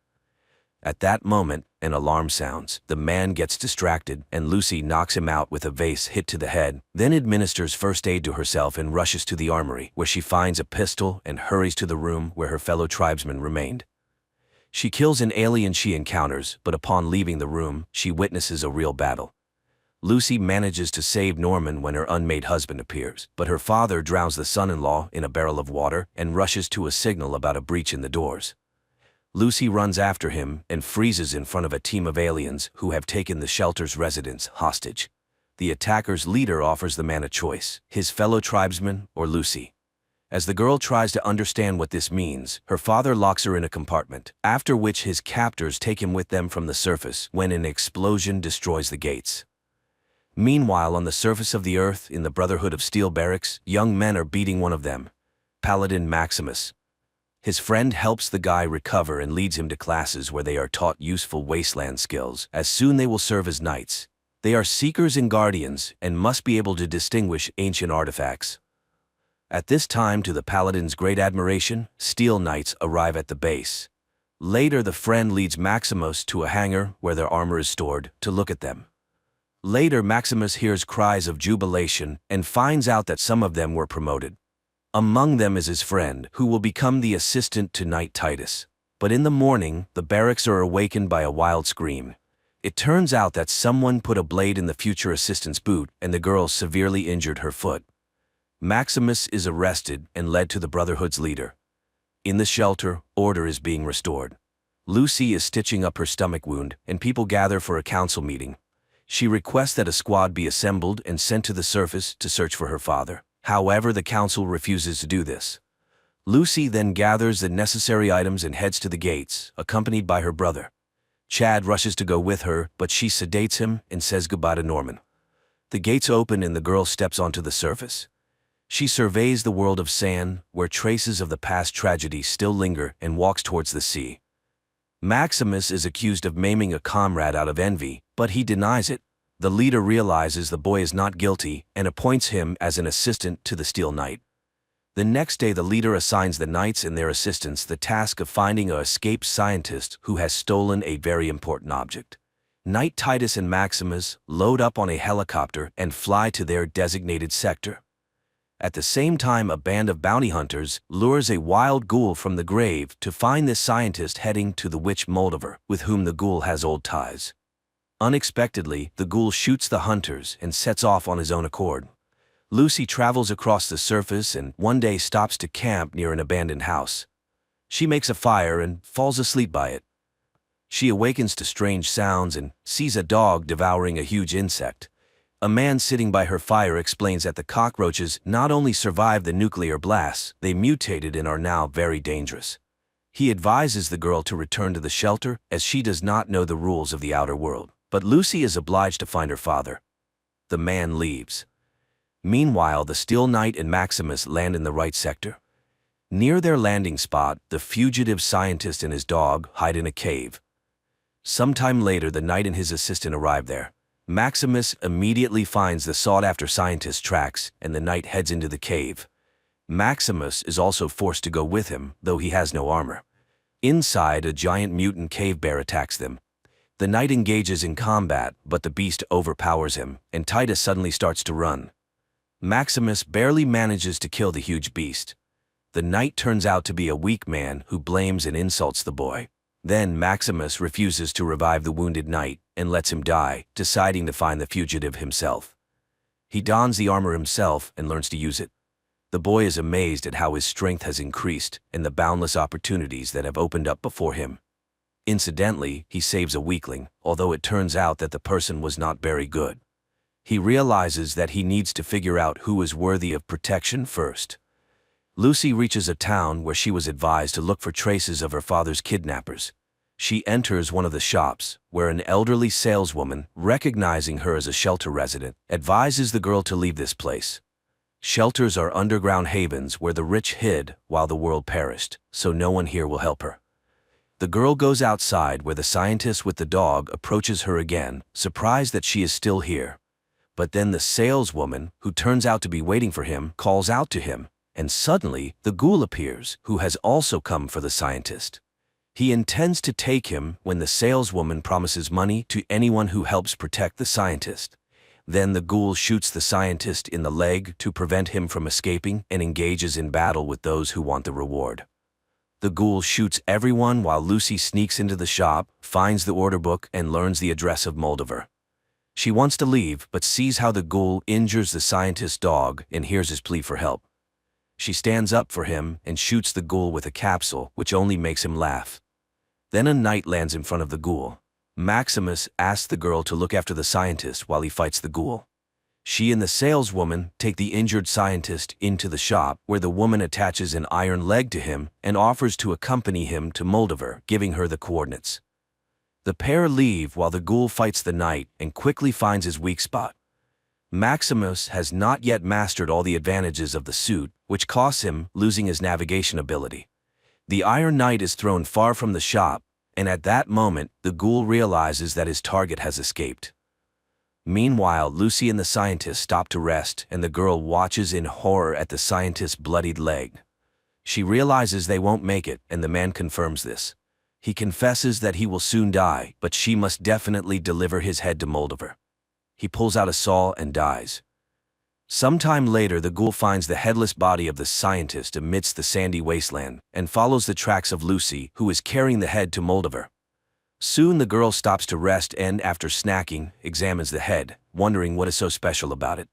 At that moment, an alarm sounds. The man gets distracted, and Lucy knocks him out with a vase hit to the head, then administers first aid to herself and rushes to the armory, where she finds a pistol and hurries to the room where her fellow tribesmen remained. She kills an alien she encounters, but upon leaving the room, she witnesses a real battle. Lucy manages to save Norman when her unmade husband appears, but her father drowns the son-in-law in a barrel of water and rushes to a signal about a breach in the doors. Lucy runs after him and freezes in front of a team of aliens who have taken the shelter's residents hostage. The attacker's leader offers the man a choice: his fellow tribesmen or Lucy. As the girl tries to understand what this means, her father locks her in a compartment, after which his captors take him with them from the surface when an explosion destroys the gates. Meanwhile, on the surface of the Earth, in the Brotherhood of Steel barracks, young men are beating one of them, Paladin Maximus. His friend helps the guy recover and leads him to classes where they are taught useful wasteland skills, as soon they will serve as knights. They are seekers and guardians and must be able to distinguish ancient artifacts. At this time, to the Paladin's great admiration, Steel Knights arrive at the base. Later, the friend leads Maximus to a hangar where their armor is stored to look at them. Later, Maximus hears cries of jubilation and finds out that some of them were promoted. Among them is his friend, who will become the assistant to Knight Titus. But in the morning, the barracks are awakened by a wild scream. It turns out that someone put a blade in the future assistant's boot, and the girl severely injured her foot. Maximus is arrested and led to the Brotherhood's leader. In the shelter, order is being restored. Lucy is stitching up her stomach wound, and people gather for a council meeting. She requests that a squad be assembled and sent to the surface to search for her father. However, the council refuses to do this. Lucy then gathers the necessary items and heads to the gates, accompanied by her brother. Chad rushes to go with her, but she sedates him and says goodbye to Norman. The gates open and the girl steps onto the surface. She surveys the world of sand, where traces of the past tragedy still linger, and walks towards the sea. Maximus is accused of maiming a comrade out of envy, but he denies it. The leader realizes the boy is not guilty and appoints him as an assistant to the Steel Knight. The next day, the leader assigns the knights and their assistants the task of finding an escaped scientist who has stolen a very important object. Knight Titus and Maximus load up on a helicopter and fly to their designated sector. At the same time, a band of bounty hunters lures a wild ghoul from the grave to find this scientist heading to the witch Moldover, with whom the ghoul has old ties. Unexpectedly, the ghoul shoots the hunters and sets off on his own accord. Lucy travels across the surface and one day stops to camp near an abandoned house. She makes a fire and falls asleep by it. She awakens to strange sounds and sees a dog devouring a huge insect. A man sitting by her fire explains that the cockroaches not only survived the nuclear blasts, they mutated and are now very dangerous. He advises the girl to return to the shelter as she does not know the rules of the outer world. But Lucy is obliged to find her father. The man leaves. Meanwhile, the Steel Knight and Maximus land in the right sector. Near their landing spot, the fugitive scientist and his dog hide in a cave. Sometime later, the knight and his assistant arrive there. Maximus immediately finds the sought-after scientist's tracks, and the knight heads into the cave. Maximus is also forced to go with him, though he has no armor. Inside, a giant mutant cave bear attacks them. The knight engages in combat, but the beast overpowers him, and Titus suddenly starts to run. Maximus barely manages to kill the huge beast. The knight turns out to be a weak man who blames and insults the boy. Then Maximus refuses to revive the wounded knight and lets him die, deciding to find the fugitive himself. He dons the armor himself and learns to use it. The boy is amazed at how his strength has increased and the boundless opportunities that have opened up before him. Incidentally, he saves a weakling, although it turns out that the person was not very good. He realizes that he needs to figure out who is worthy of protection first. Lucy reaches a town where she was advised to look for traces of her father's kidnappers. She enters one of the shops, where an elderly saleswoman, recognizing her as a shelter resident, advises the girl to leave this place. Shelters are underground havens where the rich hid while the world perished, so no one here will help her. The girl goes outside where the scientist with the dog approaches her again, surprised that she is still here. But then the saleswoman, who turns out to be waiting for him, calls out to him, and suddenly the ghoul appears, who has also come for the scientist. He intends to take him when the saleswoman promises money to anyone who helps protect the scientist. Then the ghoul shoots the scientist in the leg to prevent him from escaping and engages in battle with those who want the reward. The ghoul shoots everyone while Lucy sneaks into the shop, finds the order book, and learns the address of Moldover. She wants to leave, but sees how the ghoul injures the scientist's dog and hears his plea for help. She stands up for him and shoots the ghoul with a capsule, which only makes him laugh. Then a knight lands in front of the ghoul. Maximus asks the girl to look after the scientist while he fights the ghoul. She and the saleswoman take the injured scientist into the shop, where the woman attaches an iron leg to him and offers to accompany him to Moldover, giving her the coordinates. The pair leave while the ghoul fights the knight and quickly finds his weak spot. Maximus has not yet mastered all the advantages of the suit, which costs him losing his navigation ability. The Iron Knight is thrown far from the shop, and at that moment, the ghoul realizes that his target has escaped. Meanwhile, Lucy and the scientist stop to rest, and the girl watches in horror at the scientist's bloodied leg. She realizes they won't make it, and the man confirms this. He confesses that he will soon die, but she must definitely deliver his head to Moldover. He pulls out a saw and dies. Sometime later, the ghoul finds the headless body of the scientist amidst the sandy wasteland and follows the tracks of Lucy, who is carrying the head to Moldover. Soon the girl stops to rest and, after snacking, examines the head, wondering what is so special about it.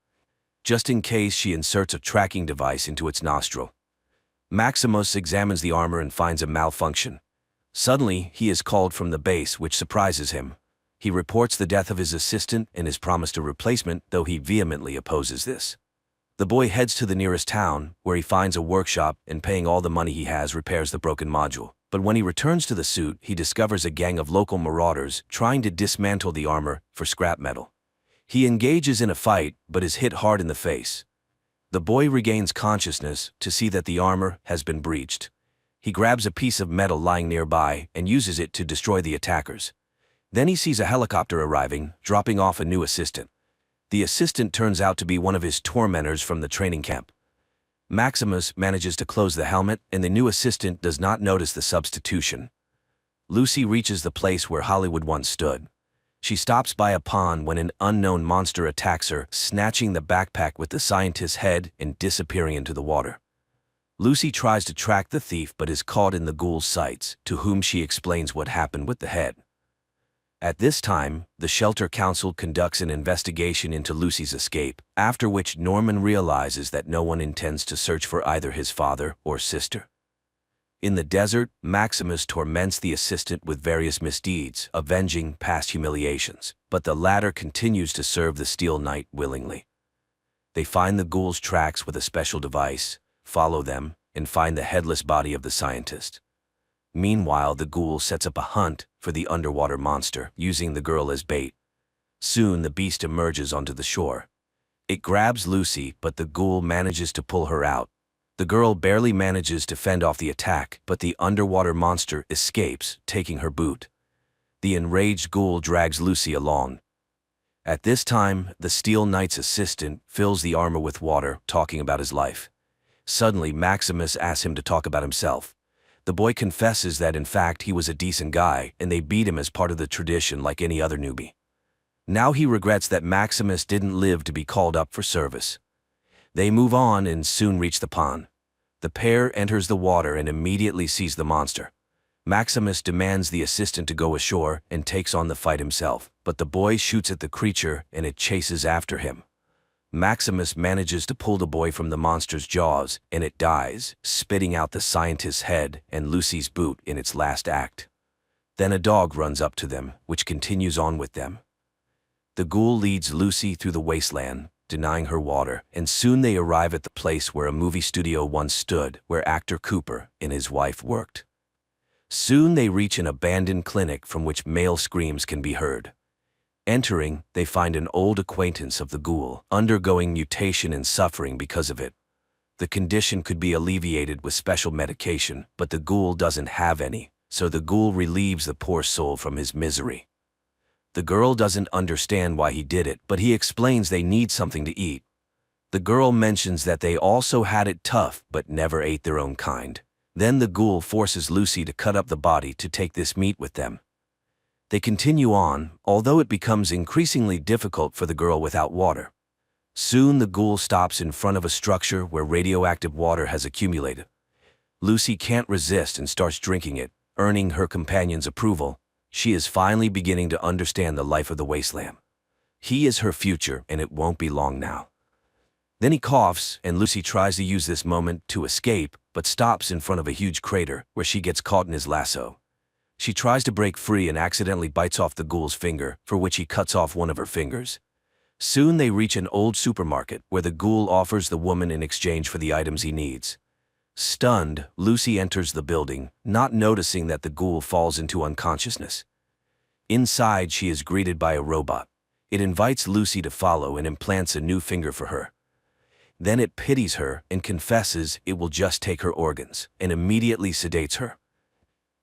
Just in case, she inserts a tracking device into its nostril. Maximus examines the armor and finds a malfunction. Suddenly, he is called from the base, which surprises him. He reports the death of his assistant and is promised a replacement, though he vehemently opposes this. The boy heads to the nearest town, where he finds a workshop and, paying all the money he has, repairs the broken module. But when he returns to the suit, he discovers a gang of local marauders trying to dismantle the armor for scrap metal. He engages in a fight, but is hit hard in the face. The boy regains consciousness to see that the armor has been breached. He grabs a piece of metal lying nearby and uses it to destroy the attackers. Then he sees a helicopter arriving, dropping off a new assistant. The assistant turns out to be one of his tormentors from the training camp. Maximus manages to close the helmet, and the new assistant does not notice the substitution. Lucy reaches the place where Hollywood once stood. She stops by a pond when an unknown monster attacks her, snatching the backpack with the scientist's head and disappearing into the water. Lucy tries to track the thief but is caught in the ghoul's sights, to whom she explains what happened with the head. At this time, the Shelter Council conducts an investigation into Lucy's escape, after which Norman realizes that no one intends to search for either his father or sister. In the desert, Maximus torments the assistant with various misdeeds, avenging past humiliations, but the latter continues to serve the Steel Knight willingly. They find the ghoul's tracks with a special device, follow them, and find the headless body of the scientist. Meanwhile, the ghoul sets up a hunt for the underwater monster, using the girl as bait. Soon, the beast emerges onto the shore. It grabs Lucy, but the ghoul manages to pull her out. The girl barely manages to fend off the attack, but the underwater monster escapes, taking her boot. The enraged ghoul drags Lucy along. At this time, the Steel Knight's assistant fills the armor with water, talking about his life. Suddenly, Maximus asks him to talk about himself. The boy confesses that in fact he was a decent guy, and they beat him as part of the tradition like any other newbie. Now he regrets that Maximus didn't live to be called up for service. They move on and soon reach the pond. The pair enters the water and immediately sees the monster. Maximus demands the assistant to go ashore and takes on the fight himself, but the boy shoots at the creature and it chases after him. Maximus manages to pull the boy from the monster's jaws and it dies, spitting out the scientist's head and Lucy's boot in its last act. Then a dog runs up to them, which continues on with them. The ghoul leads Lucy through the wasteland, denying her water, and soon they arrive at the place where a movie studio once stood, where actor Cooper and his wife worked. Soon they reach an abandoned clinic from which male screams can be heard. Entering, they find an old acquaintance of the ghoul, undergoing mutation and suffering because of it. The condition could be alleviated with special medication, but the ghoul doesn't have any, so the ghoul relieves the poor soul from his misery. The girl doesn't understand why he did it, but he explains they need something to eat. The girl mentions that they also had it tough but never ate their own kind. Then the ghoul forces Lucy to cut up the body to take this meat with them. They continue on, although it becomes increasingly difficult for the girl without water. Soon the ghoul stops in front of a structure where radioactive water has accumulated. Lucy can't resist and starts drinking it, earning her companion's approval. She is finally beginning to understand the life of the wasteland. He is her future, and it won't be long now. Then he coughs, and Lucy tries to use this moment to escape, but stops in front of a huge crater, where she gets caught in his lasso. She tries to break free and accidentally bites off the ghoul's finger, for which he cuts off one of her fingers. Soon they reach an old supermarket, where the ghoul offers the woman in exchange for the items he needs. Stunned, Lucy enters the building, not noticing that the ghoul falls into unconsciousness. Inside, she is greeted by a robot. It invites Lucy to follow and implants a new finger for her. Then it pities her and confesses it will just take her organs, and immediately sedates her.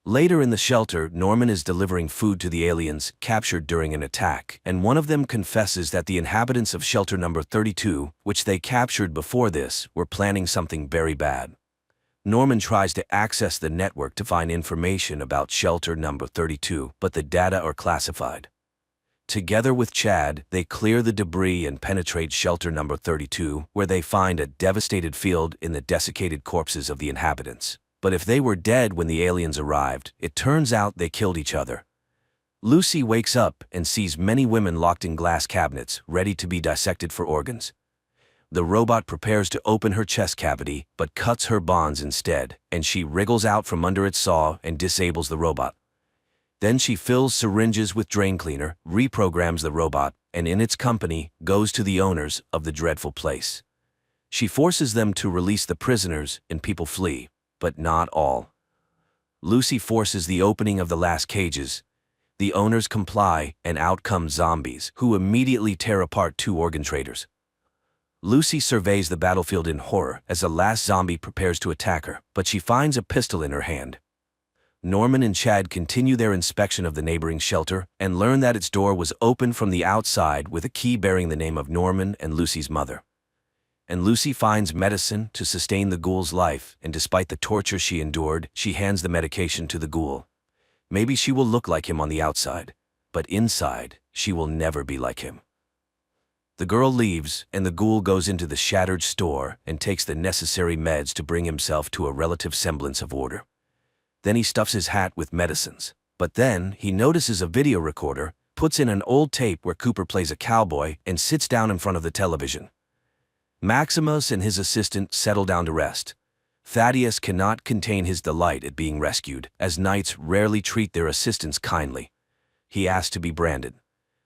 Later in the shelter, Norman is delivering food to the aliens captured during an attack, and one of them confesses that the inhabitants of shelter number 32, which they captured before this, were planning something very bad. Norman tries to access the network to find information about shelter number 32, but the data are classified. Together with Chad, they clear the debris and penetrate shelter number 32, where they find a devastated field in the desiccated corpses of the inhabitants. But if they were dead when the aliens arrived, it turns out they killed each other. Lucy wakes up and sees many women locked in glass cabinets, ready to be dissected for organs. The robot prepares to open her chest cavity, but cuts her bonds instead, and she wriggles out from under its saw and disables the robot. Then she fills syringes with drain cleaner, reprograms the robot, and in its company, goes to the owners of the dreadful place. She forces them to release the prisoners, and people flee, but not all. Lucy forces the opening of the last cages. The owners comply, and out come zombies, who immediately tear apart two organ traders. Lucy surveys the battlefield in horror as the last zombie prepares to attack her, but she finds a pistol in her hand. Norman and Chad continue their inspection of the neighboring shelter and learn that its door was open from the outside with a key bearing the name of Norman and Lucy's mother. And Lucy finds medicine to sustain the ghoul's life, and despite the torture she endured, she hands the medication to the ghoul. Maybe she will look like him on the outside, but inside, she will never be like him. The girl leaves, and the ghoul goes into the shattered store and takes the necessary meds to bring himself to a relative semblance of order. Then he stuffs his hat with medicines. But then, he notices a video recorder, puts in an old tape where Cooper plays a cowboy, and sits down in front of the television. Maximus and his assistant settle down to rest. Thaddeus cannot contain his delight at being rescued, as knights rarely treat their assistants kindly. He asks to be branded.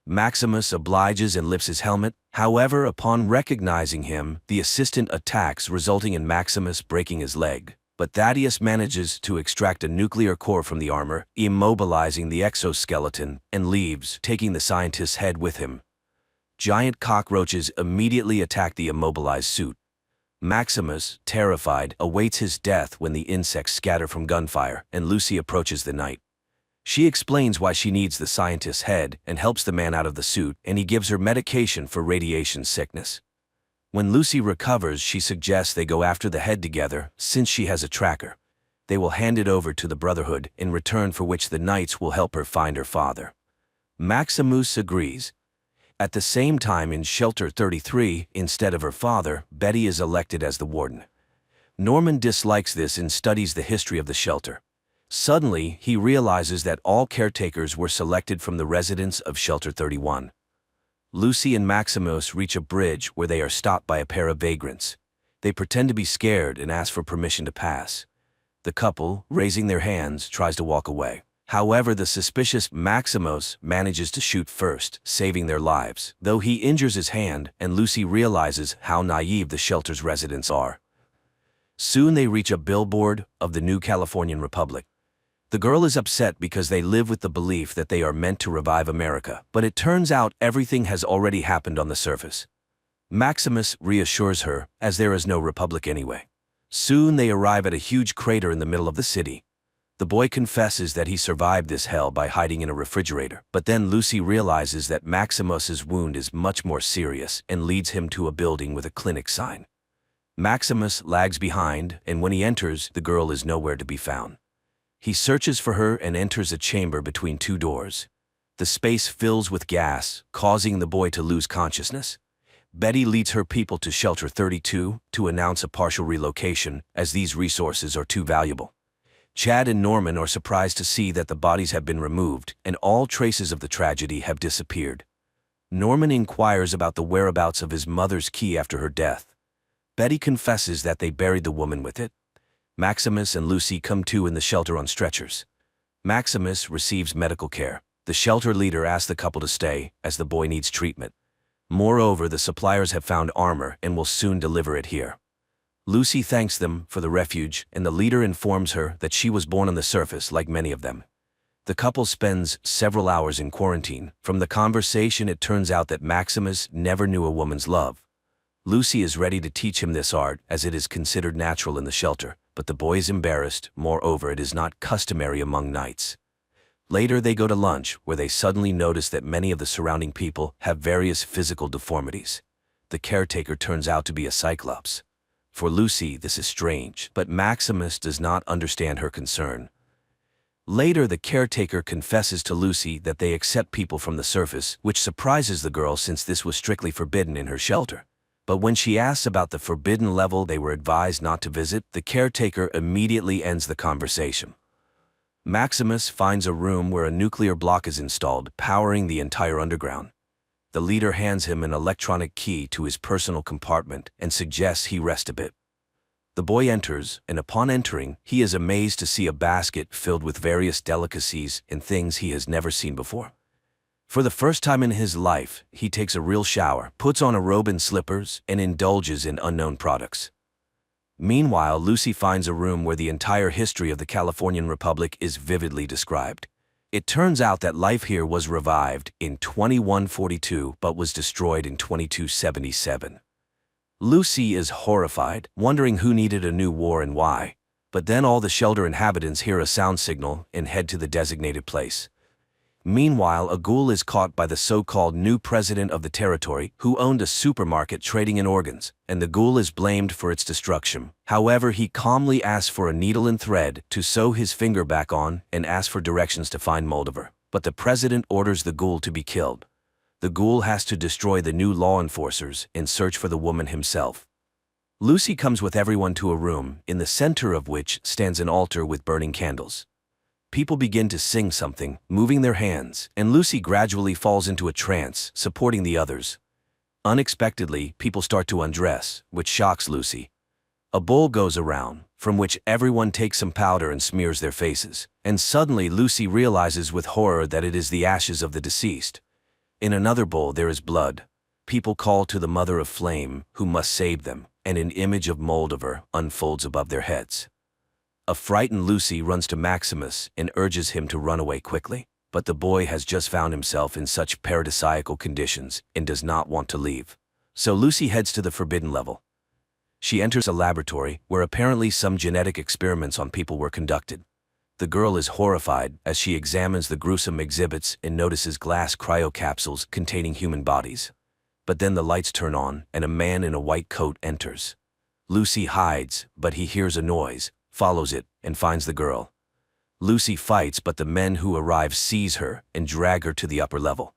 Maximus obliges and lifts his helmet. However, upon recognizing him, the assistant attacks, resulting in Maximus breaking his leg. But Thaddeus manages to extract a nuclear core from the armor, immobilizing the exoskeleton, and leaves, taking the scientist's head with him. Giant cockroaches immediately attack the immobilized suit. Maximus, terrified, awaits his death when the insects scatter from gunfire, and Lucy approaches the knight. She explains why she needs the scientist's head and helps the man out of the suit, and he gives her medication for radiation sickness. When Lucy recovers, she suggests they go after the head together, since she has a tracker. They will hand it over to the Brotherhood, in return for which the knights will help her find her father. Maximus agrees. At the same time, in Shelter 33, instead of her father, Betty is elected as the warden. Norman dislikes this and studies the history of the shelter. Suddenly, he realizes that all caretakers were selected from the residents of Shelter 31. Lucy and Maximus reach a bridge where they are stopped by a pair of vagrants. They pretend to be scared and ask for permission to pass. The couple, raising their hands, tries to walk away. However, the suspicious Maximus manages to shoot first, saving their lives, though he injures his hand, and Lucy realizes how naive the shelter's residents are. Soon they reach a billboard of the New Californian Republic. The girl is upset because they live with the belief that they are meant to revive America, but it turns out everything has already happened on the surface. Maximus reassures her, as there is no republic anyway. Soon they arrive at a huge crater in the middle of the city. The boy confesses that he survived this hell by hiding in a refrigerator, but then Lucy realizes that Maximus's wound is much more serious and leads him to a building with a clinic sign. Maximus lags behind, and when he enters, the girl is nowhere to be found. He searches for her and enters a chamber between two doors. The space fills with gas, causing the boy to lose consciousness. Betty leads her people to Shelter 32 to announce a partial relocation, as these resources are too valuable. Chad and Norman are surprised to see that the bodies have been removed and all traces of the tragedy have disappeared. Norman inquires about the whereabouts of his mother's key after her death. Betty confesses that they buried the woman with it. Maximus and Lucy come to in the shelter on stretchers. Maximus receives medical care. The shelter leader asks the couple to stay, as the boy needs treatment. Moreover, the suppliers have found armor and will soon deliver it here. Lucy thanks them for the refuge, and the leader informs her that she was born on the surface like many of them. The couple spends several hours in quarantine. From the conversation, it turns out that Maximus never knew a woman's love. Lucy is ready to teach him this art, as it is considered natural in the shelter, but the boy is embarrassed. Moreover, it is not customary among knights. Later they go to lunch, where they suddenly notice that many of the surrounding people have various physical deformities. The caretaker turns out to be a cyclops. For Lucy, this is strange, but Maximus does not understand her concern. Later, the caretaker confesses to Lucy that they accept people from the surface, which surprises the girl since this was strictly forbidden in her shelter. But when she asks about the forbidden level they were advised not to visit, the caretaker immediately ends the conversation. Maximus finds a room where a nuclear block is installed, powering the entire underground. The leader hands him an electronic key to his personal compartment and suggests he rest a bit. The boy enters, and upon entering, he is amazed to see a basket filled with various delicacies and things he has never seen before. For the first time in his life, he takes a real shower, puts on a robe and slippers, and indulges in unknown products. Meanwhile, Lucy finds a room where the entire history of the Californian Republic is vividly described. It turns out that life here was revived in 2142 but was destroyed in 2277. Lucy is horrified, wondering who needed a new war and why. But then all the shelter inhabitants hear a sound signal and head to the designated place. Meanwhile, a ghoul is caught by the so-called new president of the territory, who owned a supermarket trading in organs, and the ghoul is blamed for its destruction. However, he calmly asks for a needle and thread to sew his finger back on and asks for directions to find Moldover. But the president orders the ghoul to be killed. The ghoul has to destroy the new law enforcers and search for the woman himself. Lucy comes with everyone to a room, in the center of which stands an altar with burning candles. People begin to sing something, moving their hands, and Lucy gradually falls into a trance, supporting the others. Unexpectedly, people start to undress, which shocks Lucy. A bowl goes around, from which everyone takes some powder and smears their faces. And suddenly Lucy realizes with horror that it is the ashes of the deceased. In another bowl there is blood. People call to the Mother of Flame, who must save them, and an image of Moldover unfolds above their heads. A frightened Lucy runs to Maximus and urges him to run away quickly, but the boy has just found himself in such paradisiacal conditions and does not want to leave. So Lucy heads to the forbidden level. She enters a laboratory where apparently some genetic experiments on people were conducted. The girl is horrified as she examines the gruesome exhibits and notices glass cryocapsules containing human bodies. But then the lights turn on and a man in a white coat enters. Lucy hides, but he hears a noise, follows it, and finds the girl. Lucy fights, but the men who arrive seize her and drag her to the upper level.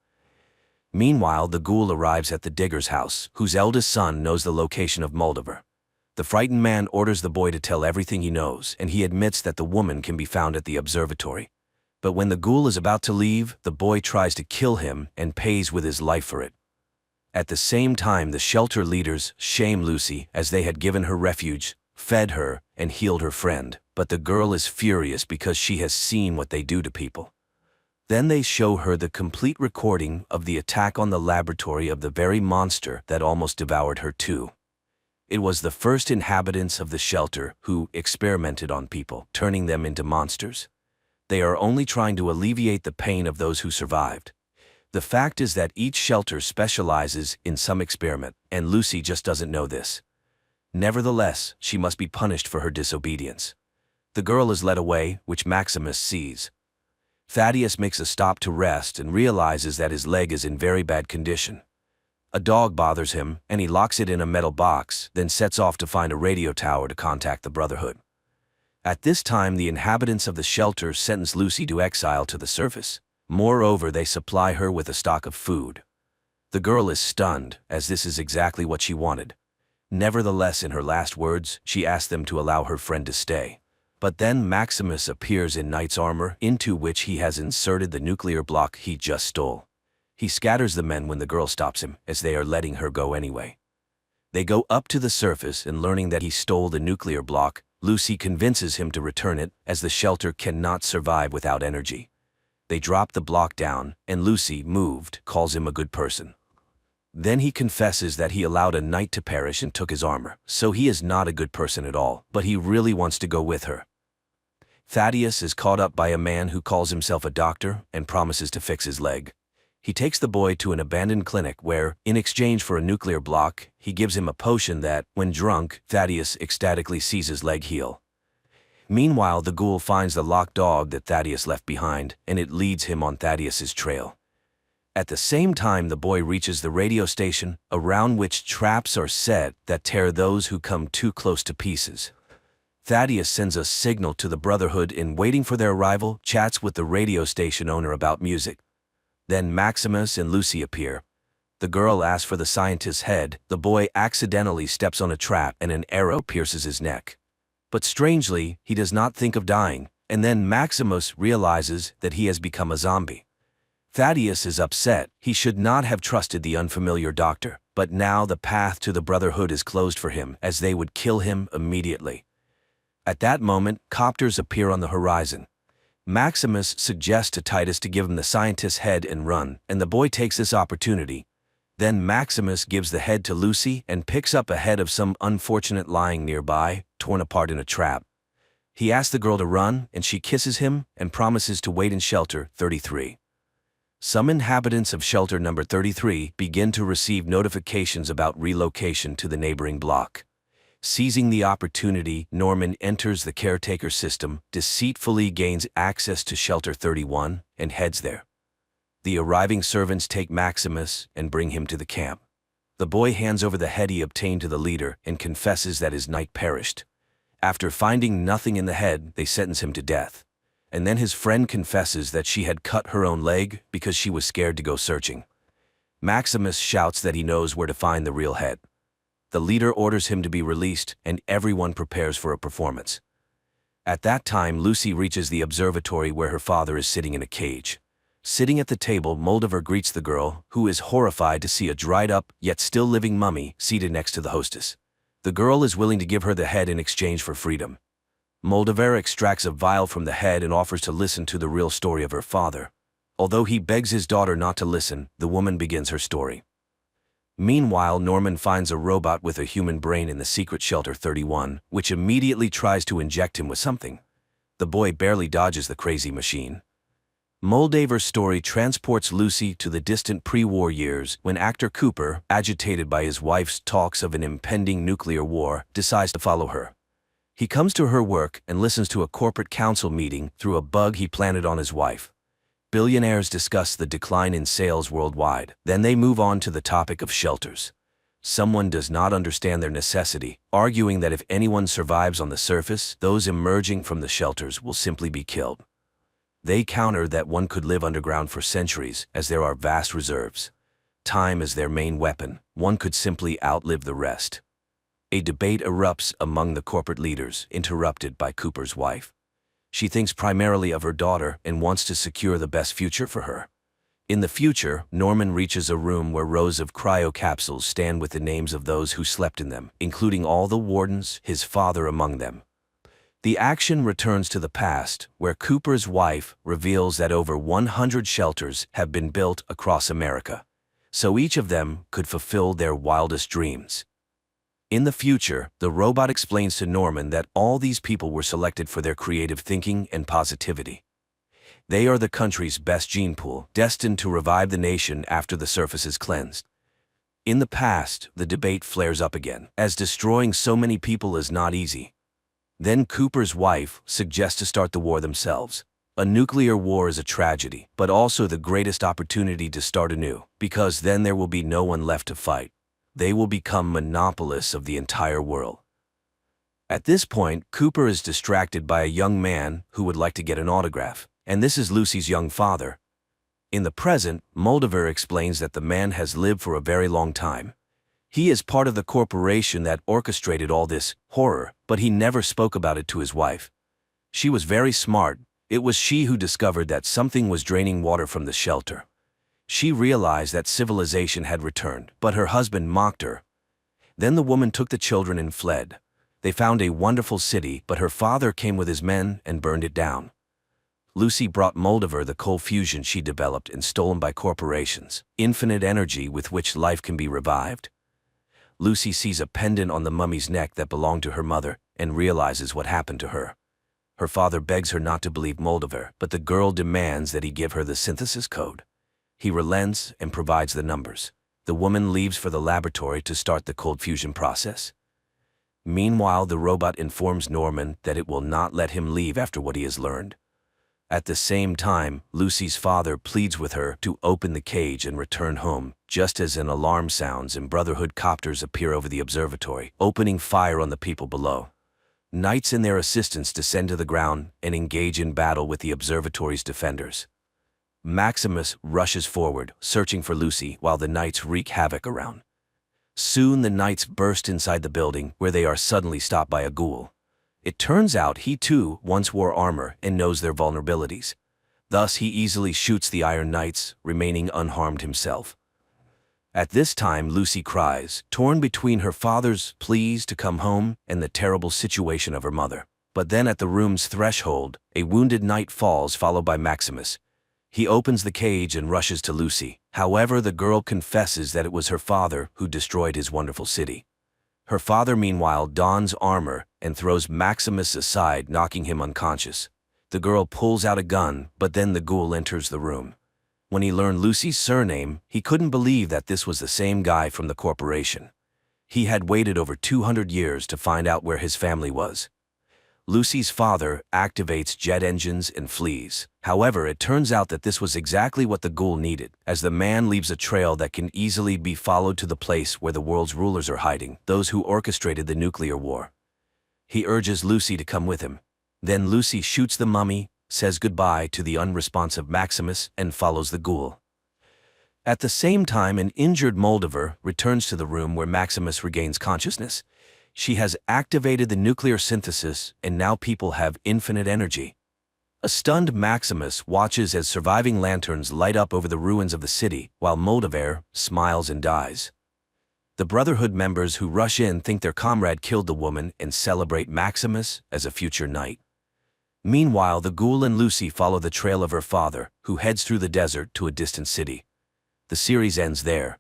Meanwhile, the ghoul arrives at the digger's house, whose eldest son knows the location of Moldover. The frightened man orders the boy to tell everything he knows, and he admits that the woman can be found at the observatory. But when the ghoul is about to leave, the boy tries to kill him and pays with his life for it. At the same time, the shelter leaders shame Lucy as they had given her refuge, fed her, and healed her friend, but the girl is furious because she has seen what they do to people. Then they show her the complete recording of the attack on the laboratory of the very monster that almost devoured her too. It was the first inhabitants of the shelter who experimented on people, turning them into monsters. They are only trying to alleviate the pain of those who survived. The fact is that each shelter specializes in some experiment, and Lucy just doesn't know this. Nevertheless, she must be punished for her disobedience. The girl is led away, which Maximus sees. Thaddeus makes a stop to rest and realizes that his leg is in very bad condition. A dog bothers him, and he locks it in a metal box, then sets off to find a radio tower to contact the Brotherhood. At this time, the inhabitants of the shelter sentence Lucy to exile to the surface. Moreover, they supply her with a stock of food. The girl is stunned, as this is exactly what she wanted. Nevertheless, in her last words, she asks them to allow her friend to stay. But then Maximus appears in knight's armor, into which he has inserted the nuclear block he just stole. He scatters the men when the girl stops him, as they are letting her go anyway. They go up to the surface, and learning that he stole the nuclear block, Lucy convinces him to return it, as the shelter cannot survive without energy. They drop the block down, and Lucy, moved, calls him a good person. Then he confesses that he allowed a knight to perish and took his armor, so he is not a good person at all, but he really wants to go with her. Thaddeus is caught up by a man who calls himself a doctor and promises to fix his leg. He takes the boy to an abandoned clinic where, in exchange for a nuclear block, he gives him a potion that, when drunk, Thaddeus ecstatically sees his leg heal. Meanwhile, the ghoul finds the locked dog that Thaddeus left behind, and it leads him on Thaddeus's trail. At the same time, the boy reaches the radio station, around which traps are set that tear those who come too close to pieces. Thaddeus sends a signal to the Brotherhood and, waiting for their arrival, chats with the radio station owner about music. Then Maximus and Lucy appear. The girl asks for the scientist's head, the boy accidentally steps on a trap and an arrow pierces his neck. But strangely, he does not think of dying, and then Maximus realizes that he has become a zombie. Thaddeus is upset. He should not have trusted the unfamiliar doctor, but now the path to the Brotherhood is closed for him, as they would kill him immediately. At that moment, copters appear on the horizon. Maximus suggests to Titus to give him the scientist's head and run, and the boy takes this opportunity. Then Maximus gives the head to Lucy and picks up a head of some unfortunate lying nearby, torn apart in a trap. He asks the girl to run, and she kisses him and promises to wait in shelter 33. Some inhabitants of shelter number 33 begin to receive notifications about relocation to the neighboring block. Seizing the opportunity, Norman enters the caretaker system, deceitfully gains access to shelter 31, and heads there. The arriving servants take Maximus and bring him to the camp. The boy hands over the head he obtained to the leader and confesses that his knight perished. After finding nothing in the head, they sentence him to death. And then his friend confesses that she had cut her own leg because she was scared to go searching. Maximus shouts that he knows where to find the real head. The leader orders him to be released, and everyone prepares for a performance. At that time, Lucy reaches the observatory where her father is sitting in a cage. Sitting at the table, Moldover greets the girl, who is horrified to see a dried-up, yet still living mummy seated next to the hostess. The girl is willing to give her the head in exchange for freedom. Moldaver extracts a vial from the head and offers to listen to the real story of her father. Although he begs his daughter not to listen, the woman begins her story. Meanwhile, Norman finds a robot with a human brain in the secret shelter 31, which immediately tries to inject him with something. The boy barely dodges the crazy machine. Moldaver's story transports Lucy to the distant pre-war years when actor Cooper, agitated by his wife's talks of an impending nuclear war, decides to follow her. He comes to her work and listens to a corporate council meeting through a bug he planted on his wife. Billionaires discuss the decline in sales worldwide. Then they move on to the topic of shelters. Someone does not understand their necessity, arguing that if anyone survives on the surface, those emerging from the shelters will simply be killed. They counter that one could live underground for centuries, as there are vast reserves. Time is their main weapon. One could simply outlive the rest. A debate erupts among the corporate leaders, interrupted by Cooper's wife. She thinks primarily of her daughter and wants to secure the best future for her. In the future, Norman reaches a room where rows of cryo capsules stand with the names of those who slept in them, including all the wardens, his father among them. The action returns to the past, where Cooper's wife reveals that over 100 shelters have been built across America, so each of them could fulfill their wildest dreams. In the future, the robot explains to Norman that all these people were selected for their creative thinking and positivity. They are the country's best gene pool, destined to revive the nation after the surface is cleansed. In the past, the debate flares up again, as destroying so many people is not easy. Then Cooper's wife suggests to start the war themselves. A nuclear war is a tragedy, but also the greatest opportunity to start anew, because then there will be no one left to fight. They will become monopolists of the entire world. At this point, Cooper is distracted by a young man who would like to get an autograph, and this is Lucy's young father. In the present, Moldaver explains that the man has lived for a very long time. He is part of the corporation that orchestrated all this horror, but he never spoke about it to his wife. She was very smart. It was she who discovered that something was draining water from the shelter. She realized that civilization had returned, but her husband mocked her. Then the woman took the children and fled. They found a wonderful city, but her father came with his men and burned it down. Lucy brought Moldaver the cold fusion she developed and stolen by corporations, infinite energy with which life can be revived. Lucy sees a pendant on the mummy's neck that belonged to her mother and realizes what happened to her. Her father begs her not to believe Moldaver, but the girl demands that he give her the synthesis code. He relents and provides the numbers. The woman leaves for the laboratory to start the cold fusion process. Meanwhile, the robot informs Norman that it will not let him leave after what he has learned. At the same time, Lucy's father pleads with her to open the cage and return home, just as an alarm sounds and Brotherhood copters appear over the observatory, opening fire on the people below. Knights and their assistants descend to the ground and engage in battle with the observatory's defenders. Maximus rushes forward, searching for Lucy, while the knights wreak havoc around. Soon the knights burst inside the building, where they are suddenly stopped by a ghoul. It turns out he too once wore armor and knows their vulnerabilities. Thus he easily shoots the Iron Knights, remaining unharmed himself. At this time Lucy cries, torn between her father's pleas to come home and the terrible situation of her mother. But then at the room's threshold, a wounded knight falls, followed by Maximus. He opens the cage and rushes to Lucy. However, the girl confesses that it was her father who destroyed his wonderful city. Her father, meanwhile, dons armor and throws Maximus aside, knocking him unconscious. The girl pulls out a gun, but then the ghoul enters the room. When he learned Lucy's surname, he couldn't believe that this was the same guy from the corporation. He had waited over 200 years to find out where his family was. Lucy's father activates jet engines and flees. However, it turns out that this was exactly what the ghoul needed, as the man leaves a trail that can easily be followed to the place where the world's rulers are hiding, those who orchestrated the nuclear war. He urges Lucy to come with him. Then Lucy shoots the mummy, says goodbye to the unresponsive Maximus, and follows the ghoul. At the same time, an injured Moldaver returns to the room where Maximus regains consciousness. She has activated the nuclear synthesis, and now people have infinite energy. A stunned Maximus watches as surviving lanterns light up over the ruins of the city, while Moldaver smiles and dies. The Brotherhood members who rush in think their comrade killed the woman and celebrate Maximus as a future knight. Meanwhile, the ghoul and Lucy follow the trail of her father, who heads through the desert to a distant city. The series ends there.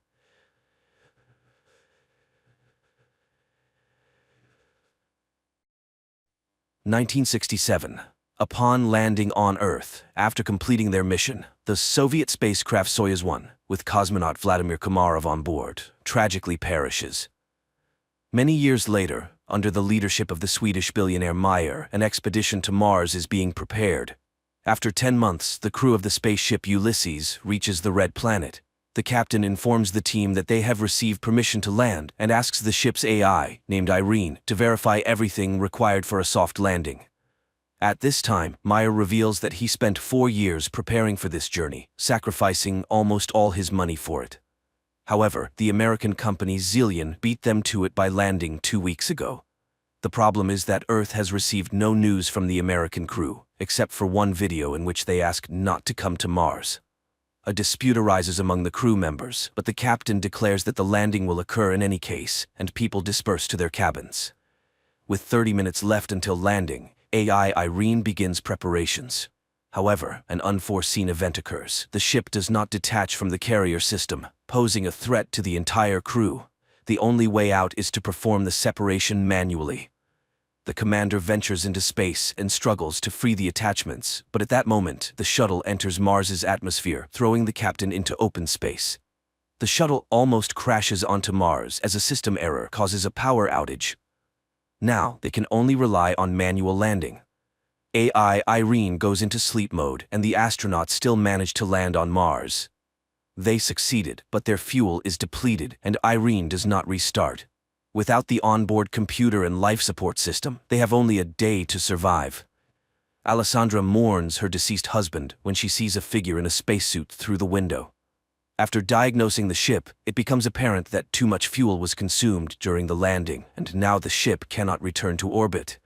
(1967). Upon landing on Earth, after completing their mission, the Soviet spacecraft Soyuz 1, with cosmonaut Vladimir Komarov on board, tragically perishes. Many years later, under the leadership of the Swedish billionaire Meyer, an expedition to Mars is being prepared. After 10 months, the crew of the spaceship Ulysses reaches the Red Planet. The captain informs the team that they have received permission to land and asks the ship's AI, named Irene, to verify everything required for a soft landing. At this time, Meyer reveals that he spent 4 years preparing for this journey, sacrificing almost all his money for it. However, the American company Zillion beat them to it by landing 2 weeks ago. The problem is that Earth has received no news from the American crew, except for one video in which they ask not to come to Mars. A dispute arises among the crew members, but the captain declares that the landing will occur in any case, and people disperse to their cabins. With 30 minutes left until landing, AI Irene begins preparations. However, an unforeseen event occurs. The ship does not detach from the carrier system, posing a threat to the entire crew. The only way out is to perform the separation manually. The commander ventures into space and struggles to free the attachments, but at that moment, the shuttle enters Mars's atmosphere, throwing the captain into open space. The shuttle almost crashes onto Mars as a system error causes a power outage. Now, they can only rely on manual landing. AI Irene goes into sleep mode, and the astronauts still manage to land on Mars. They succeeded, but their fuel is depleted, and Irene does not restart. Without the onboard computer and life support system, they have only a day to survive. Alessandra mourns her deceased husband when she sees a figure in a spacesuit through the window. After diagnosing the ship, it becomes apparent that too much fuel was consumed during the landing, and now the ship cannot return to orbit.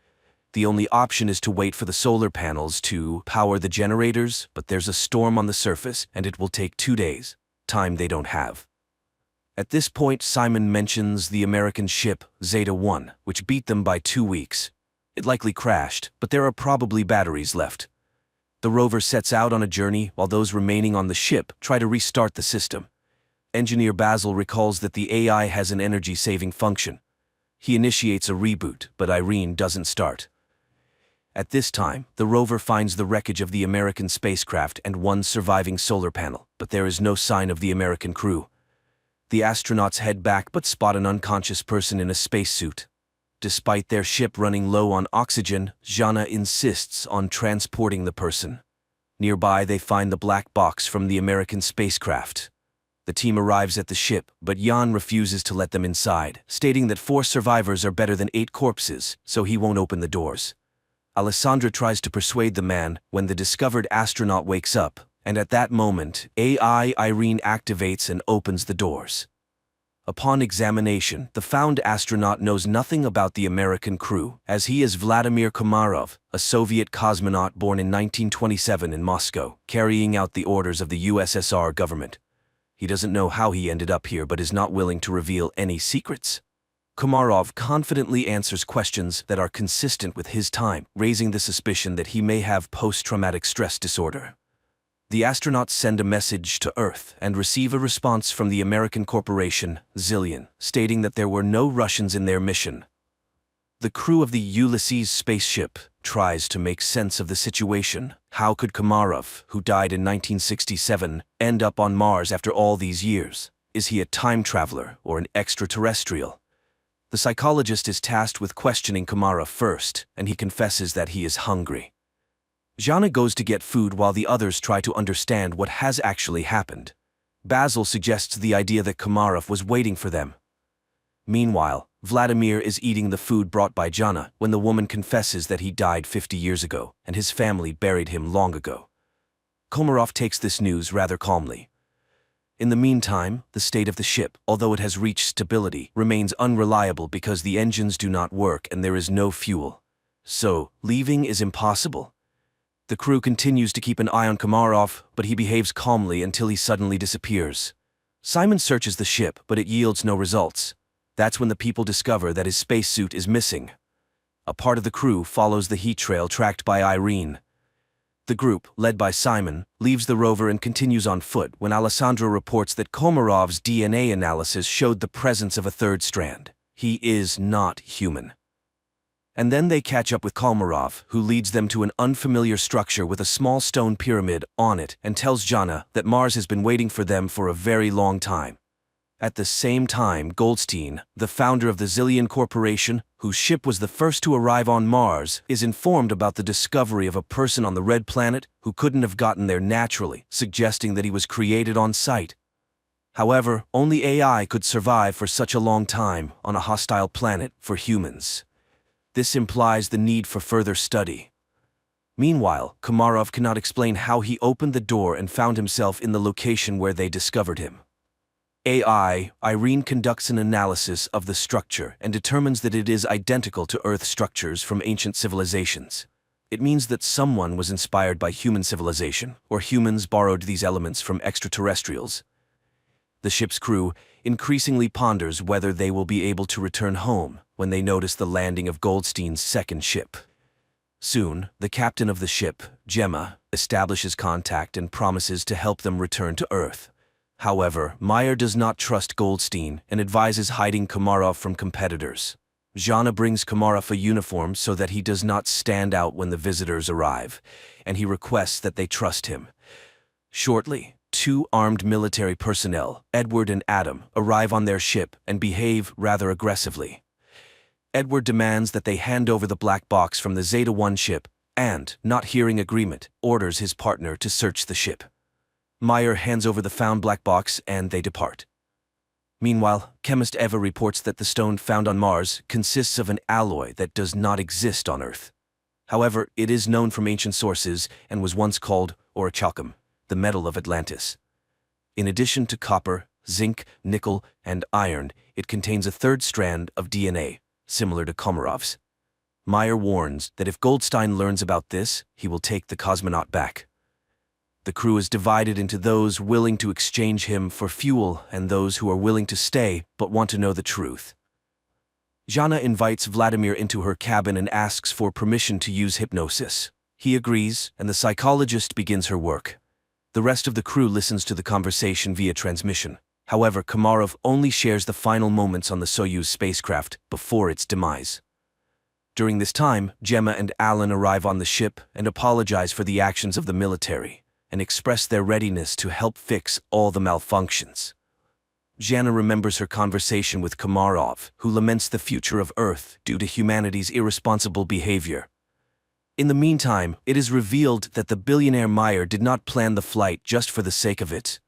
The only option is to wait for the solar panels to power the generators, but there's a storm on the surface, and it will take 2 days, time they don't have. At this point, Simon mentions the American ship Zeta 1, which beat them by 2 weeks. It likely crashed, but there are probably batteries left. The rover sets out on a journey while those remaining on the ship try to restart the system. Engineer Basil recalls that the AI has an energy-saving function. He initiates a reboot, but Irene doesn't start. At this time, the rover finds the wreckage of the American spacecraft and one surviving solar panel, but there is no sign of the American crew. The astronauts head back but spot an unconscious person in a spacesuit. Despite their ship running low on oxygen, Jana insists on transporting the person. Nearby, they find the black box from the American spacecraft. The team arrives at the ship, but Jan refuses to let them inside, stating that 4 survivors are better than 8 corpses, so he won't open the doors. Alessandra tries to persuade the man when the discovered astronaut wakes up, and at that moment, AI Irene activates and opens the doors. Upon examination, the found astronaut knows nothing about the American crew, as he is Vladimir Komarov, a Soviet cosmonaut born in 1927 in Moscow, carrying out the orders of the USSR government. He doesn't know how he ended up here but is not willing to reveal any secrets. Komarov confidently answers questions that are consistent with his time, raising the suspicion that he may have post-traumatic stress disorder. The astronauts send a message to Earth and receive a response from the American corporation, Zillion, stating that there were no Russians in their mission. The crew of the Ulysses spaceship tries to make sense of the situation. How could Komarov, who died in 1967, end up on Mars after all these years? Is he a time traveler or an extraterrestrial? The psychologist is tasked with questioning Komarov first, and he confesses that he is hungry. Jana goes to get food while the others try to understand what has actually happened. Basil suggests the idea that Komarov was waiting for them. Meanwhile, Vladimir is eating the food brought by Jana when the woman confesses that he died 50 years ago and his family buried him long ago. Komarov takes this news rather calmly. In the meantime, the state of the ship, although it has reached stability, remains unreliable because the engines do not work and there is no fuel. So, leaving is impossible. The crew continues to keep an eye on Komarov, but he behaves calmly until he suddenly disappears. Simon searches the ship, but it yields no results. That's when the people discover that his spacesuit is missing. A part of the crew follows the heat trail tracked by Irene. The group, led by Simon, leaves the rover and continues on foot when Alessandro reports that Komarov's DNA analysis showed the presence of a third strand. He is not human. And then they catch up with Komarov, who leads them to an unfamiliar structure with a small stone pyramid on it and tells Jana that Mars has been waiting for them for a very long time. At the same time, Goldstein, the founder of the Zillion Corporation, whose ship was the first to arrive on Mars, is informed about the discovery of a person on the Red Planet who couldn't have gotten there naturally, suggesting that he was created on site. However, only AI could survive for such a long time on a hostile planet for humans. This implies the need for further study. Meanwhile, Komarov cannot explain how he opened the door and found himself in the location where they discovered him. Irene conducts an analysis of the structure and determines that it is identical to Earth structures from ancient civilizations. It means that someone was inspired by human civilization, or humans borrowed these elements from extraterrestrials. The ship's crew increasingly ponders whether they will be able to return home when they notice the landing of Goldstein's second ship. Soon, the captain of the ship, Gemma, establishes contact and promises to help them return to Earth. However, Meyer does not trust Goldstein and advises hiding Komarov from competitors. Jana brings Komarov a uniform so that he does not stand out when the visitors arrive, and he requests that they trust him. Shortly, two armed military personnel, Edward and Adam, arrive on their ship and behave rather aggressively. Edward demands that they hand over the black box from the Zeta-1 ship and, not hearing agreement, orders his partner to search the ship. Meyer hands over the found black box and they depart. Meanwhile, chemist Eva reports that the stone found on Mars consists of an alloy that does not exist on Earth. However, it is known from ancient sources and was once called orichalcum, the metal of Atlantis. In addition to copper, zinc, nickel, and iron, it contains a third strand of DNA, similar to Komarov's. Meyer warns that if Goldstein learns about this, he will take the cosmonaut back. The crew is divided into those willing to exchange him for fuel and those who are willing to stay but want to know the truth. Jana invites Vladimir into her cabin and asks for permission to use hypnosis. He agrees, and the psychologist begins her work. The rest of the crew listens to the conversation via transmission. However, Komarov only shares the final moments on the Soyuz spacecraft before its demise. During this time, Gemma and Alan arrive on the ship and apologize for the actions of the military and express their readiness to help fix all the malfunctions. Jana remembers her conversation with Komarov, who laments the future of Earth due to humanity's irresponsible behavior. In the meantime, it is revealed that the billionaire Meyer did not plan the flight just for the sake of it.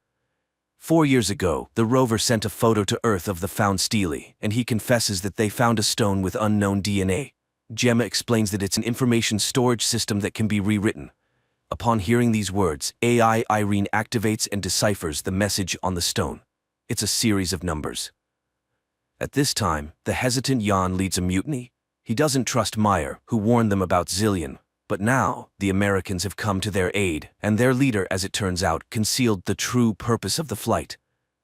4 years ago, the rover sent a photo to Earth of the found stele, and he confesses that they found a stone with unknown DNA. Gemma explains that it's an information storage system that can be rewritten. Upon hearing these words, AI Irene activates and deciphers the message on the stone. It's a series of numbers. At this time, the hesitant Jan leads a mutiny. He doesn't trust Meyer, who warned them about Zillion. But now, the Americans have come to their aid, and their leader, as it turns out, concealed the true purpose of the flight.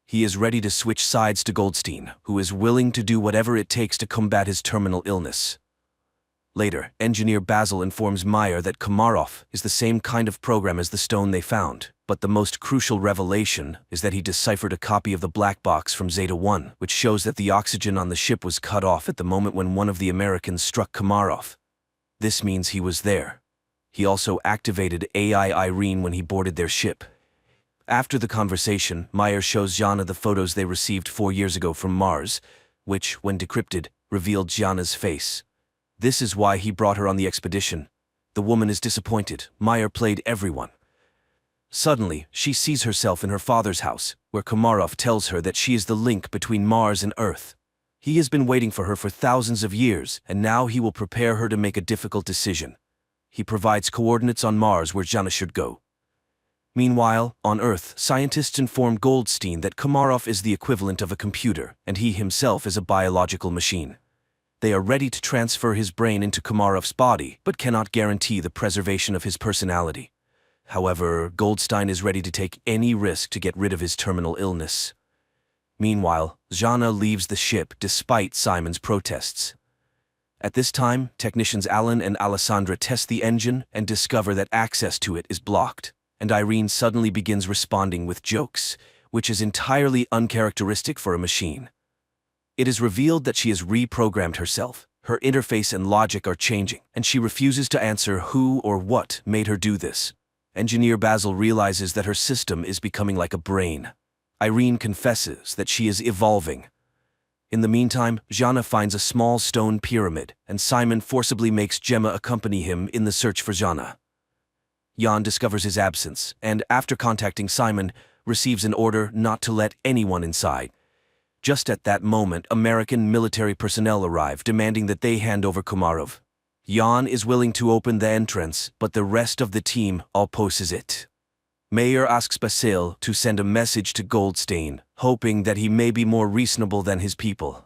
He is ready to switch sides to Goldstein, who is willing to do whatever it takes to combat his terminal illness. Later, engineer Basil informs Meyer that Komarov is the same kind of program as the stone they found, but the most crucial revelation is that he deciphered a copy of the black box from Zeta-1, which shows that the oxygen on the ship was cut off at the moment when one of the Americans struck Komarov. This means he was there. He also activated AI Irene when he boarded their ship. After the conversation, Meyer shows Jana the photos they received 4 years ago from Mars, which, when decrypted, revealed Jana's face. This is why he brought her on the expedition. The woman is disappointed. Meyer played everyone. Suddenly, she sees herself in her father's house, where Komarov tells her that she is the link between Mars and Earth. He has been waiting for her for thousands of years, and now he will prepare her to make a difficult decision. He provides coordinates on Mars where Jana should go. Meanwhile, on Earth, scientists inform Goldstein that Komarov is the equivalent of a computer, and he himself is a biological machine. They are ready to transfer his brain into Komarov's body, but cannot guarantee the preservation of his personality. However, Goldstein is ready to take any risk to get rid of his terminal illness. Meanwhile, Zhana leaves the ship despite Simon's protests. At this time, technicians Alan and Alessandra test the engine and discover that access to it is blocked, and Irene suddenly begins responding with jokes, which is entirely uncharacteristic for a machine. It is revealed that she has reprogrammed herself. Her interface and logic are changing, and she refuses to answer who or what made her do this. Engineer Basil realizes that her system is becoming like a brain. Irene confesses that she is evolving. In the meantime, Zhana finds a small stone pyramid, and Simon forcibly makes Gemma accompany him in the search for Zhana. Jan discovers his absence, and after contacting Simon, receives an order not to let anyone inside. Just at that moment, American military personnel arrive, demanding that they hand over Komarov. Jan is willing to open the entrance, but the rest of the team opposes it. Mayer asks Basil to send a message to Goldstein, hoping that he may be more reasonable than his people.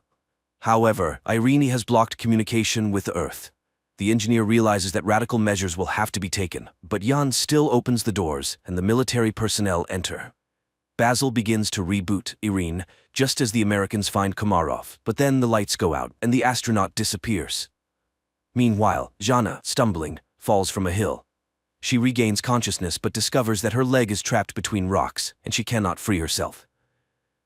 However, Irene has blocked communication with Earth. The engineer realizes that radical measures will have to be taken, but Jan still opens the doors, and the military personnel enter. Basil begins to reboot Irene, just as the Americans find Komarov, but then the lights go out, and the astronaut disappears. Meanwhile, Zhana, stumbling, falls from a hill. She regains consciousness but discovers that her leg is trapped between rocks, and she cannot free herself.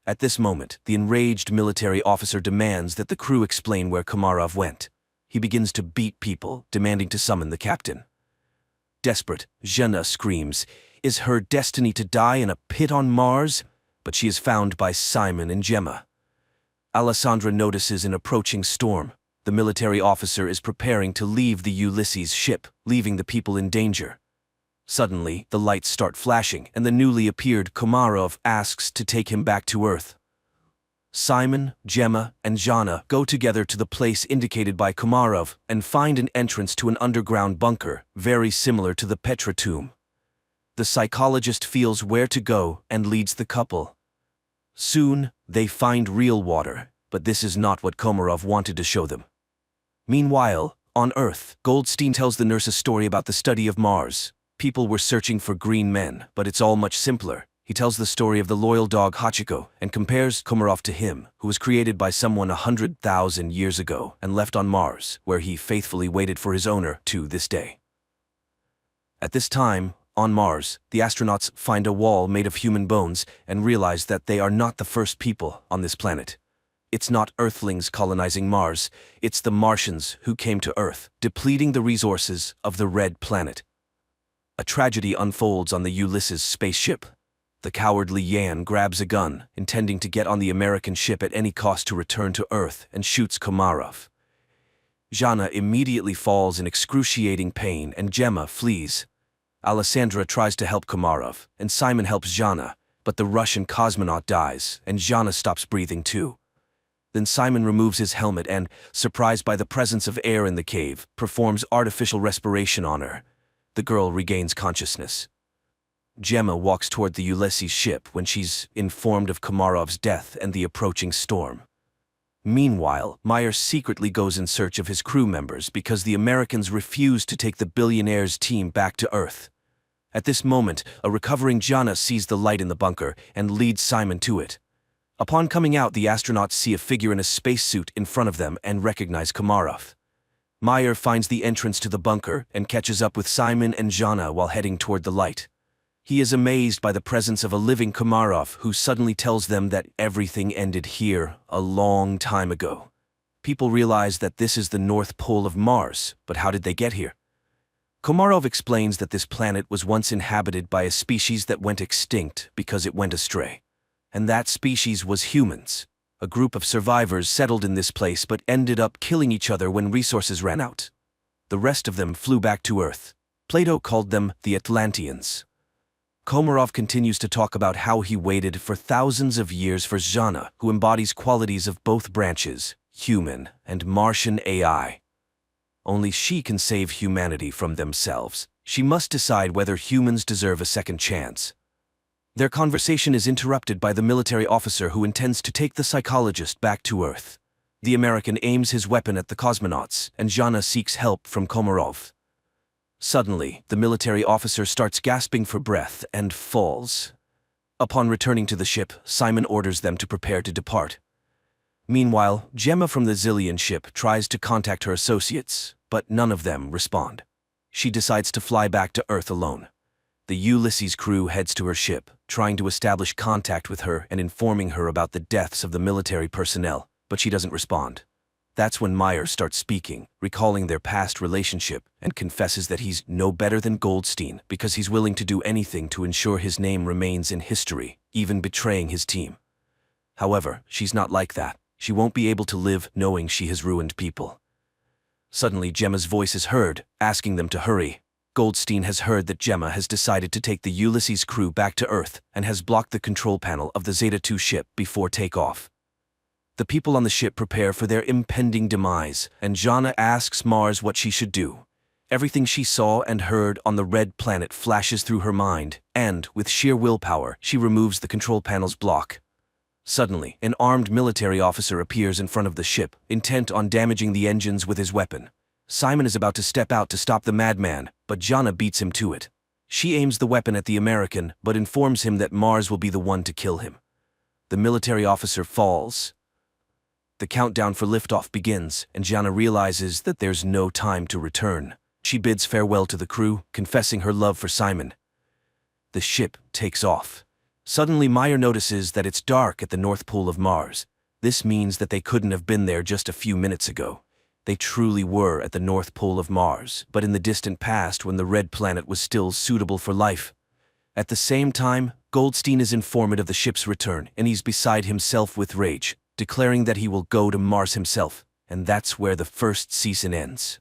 At this moment, the enraged military officer demands that the crew explain where Komarov went. He begins to beat people, demanding to summon the captain. Desperate, Zhana screams, "Is her destiny to die in a pit on Mars?" But she is found by Simon and Gemma. Alessandra notices an approaching storm. The military officer is preparing to leave the Ulysses ship, leaving the people in danger. Suddenly, the lights start flashing, and the newly appeared Komarov asks to take him back to Earth. Simon, Gemma, and Zhana go together to the place indicated by Komarov and find an entrance to an underground bunker, very similar to the Petra tomb. The psychologist feels where to go and leads the couple. Soon, they find real water, but this is not what Komarov wanted to show them. Meanwhile, on Earth, Goldstein tells the nurse a story about the study of Mars. People were searching for green men, but it's all much simpler. He tells the story of the loyal dog Hachiko and compares Komarov to him, who was created by someone 100,000 years ago and left on Mars, where he faithfully waited for his owner to this day. At this time, on Mars, the astronauts find a wall made of human bones and realize that they are not the first people on this planet. It's not Earthlings colonizing Mars, it's the Martians who came to Earth, depleting the resources of the Red Planet. A tragedy unfolds on the Ulysses spaceship. The cowardly Yan grabs a gun, intending to get on the American ship at any cost to return to Earth, and shoots Komarov. Zhana immediately falls in excruciating pain, and Gemma flees. Alessandra tries to help Komarov, and Simon helps Zhana, but the Russian cosmonaut dies, and Zhana stops breathing too. Then Simon removes his helmet and, surprised by the presence of air in the cave, performs artificial respiration on her. The girl regains consciousness. Gemma walks toward the Ulysses ship when she's informed of Komarov's death and the approaching storm. Meanwhile, Meyer secretly goes in search of his crew members because the Americans refuse to take the billionaire's team back to Earth. At this moment, a recovering Zhana sees the light in the bunker and leads Simon to it. Upon coming out, the astronauts see a figure in a spacesuit in front of them and recognize Komarov. Meyer finds the entrance to the bunker and catches up with Simon and Zhana while heading toward the light. He is amazed by the presence of a living Komarov who suddenly tells them that everything ended here a long time ago. People realize that this is the North Pole of Mars, but how did they get here? Komarov explains that this planet was once inhabited by a species that went extinct because it went astray. And that species was humans. A group of survivors settled in this place but ended up killing each other when resources ran out. The rest of them flew back to Earth. Plato called them the Atlanteans. Komarov continues to talk about how he waited for thousands of years for Zhana, who embodies qualities of both branches, human and Martian AI. Only she can save humanity from themselves. She must decide whether humans deserve a second chance. Their conversation is interrupted by the military officer who intends to take the psychologist back to Earth. The American aims his weapon at the cosmonauts, and Zhana seeks help from Komarov. Suddenly, the military officer starts gasping for breath and falls. Upon returning to the ship, Simon orders them to prepare to depart. Meanwhile, Gemma from the Zillion ship tries to contact her associates, but none of them respond. She decides to fly back to Earth alone. The Ulysses crew heads to her ship, trying to establish contact with her and informing her about the deaths of the military personnel, but she doesn't respond. That's when Meyer starts speaking, recalling their past relationship, and confesses that he's no better than Goldstein because he's willing to do anything to ensure his name remains in history, even betraying his team. However, she's not like that. She won't be able to live knowing she has ruined people. Suddenly, Gemma's voice is heard, asking them to hurry. Goldstein has heard that Gemma has decided to take the Ulysses crew back to Earth and has blocked the control panel of the Zeta-2 ship before takeoff. The people on the ship prepare for their impending demise, and Jana asks Mars what she should do. Everything she saw and heard on the red planet flashes through her mind, and, with sheer willpower, she removes the control panel's block. Suddenly, an armed military officer appears in front of the ship, intent on damaging the engines with his weapon. Simon is about to step out to stop the madman, but Jana beats him to it. She aims the weapon at the American, but informs him that Mars will be the one to kill him. The military officer falls. The countdown for liftoff begins, and Jana realizes that there's no time to return. She bids farewell to the crew, confessing her love for Simon. The ship takes off. Suddenly, Meyer notices that it's dark at the North Pole of Mars. This means that they couldn't have been there just a few minutes ago. They truly were at the North Pole of Mars, but in the distant past when the red planet was still suitable for life. At the same time, Goldstein is informed of the ship's return, and he's beside himself with rage, declaring that he will go to Mars himself, and that's where the first season ends.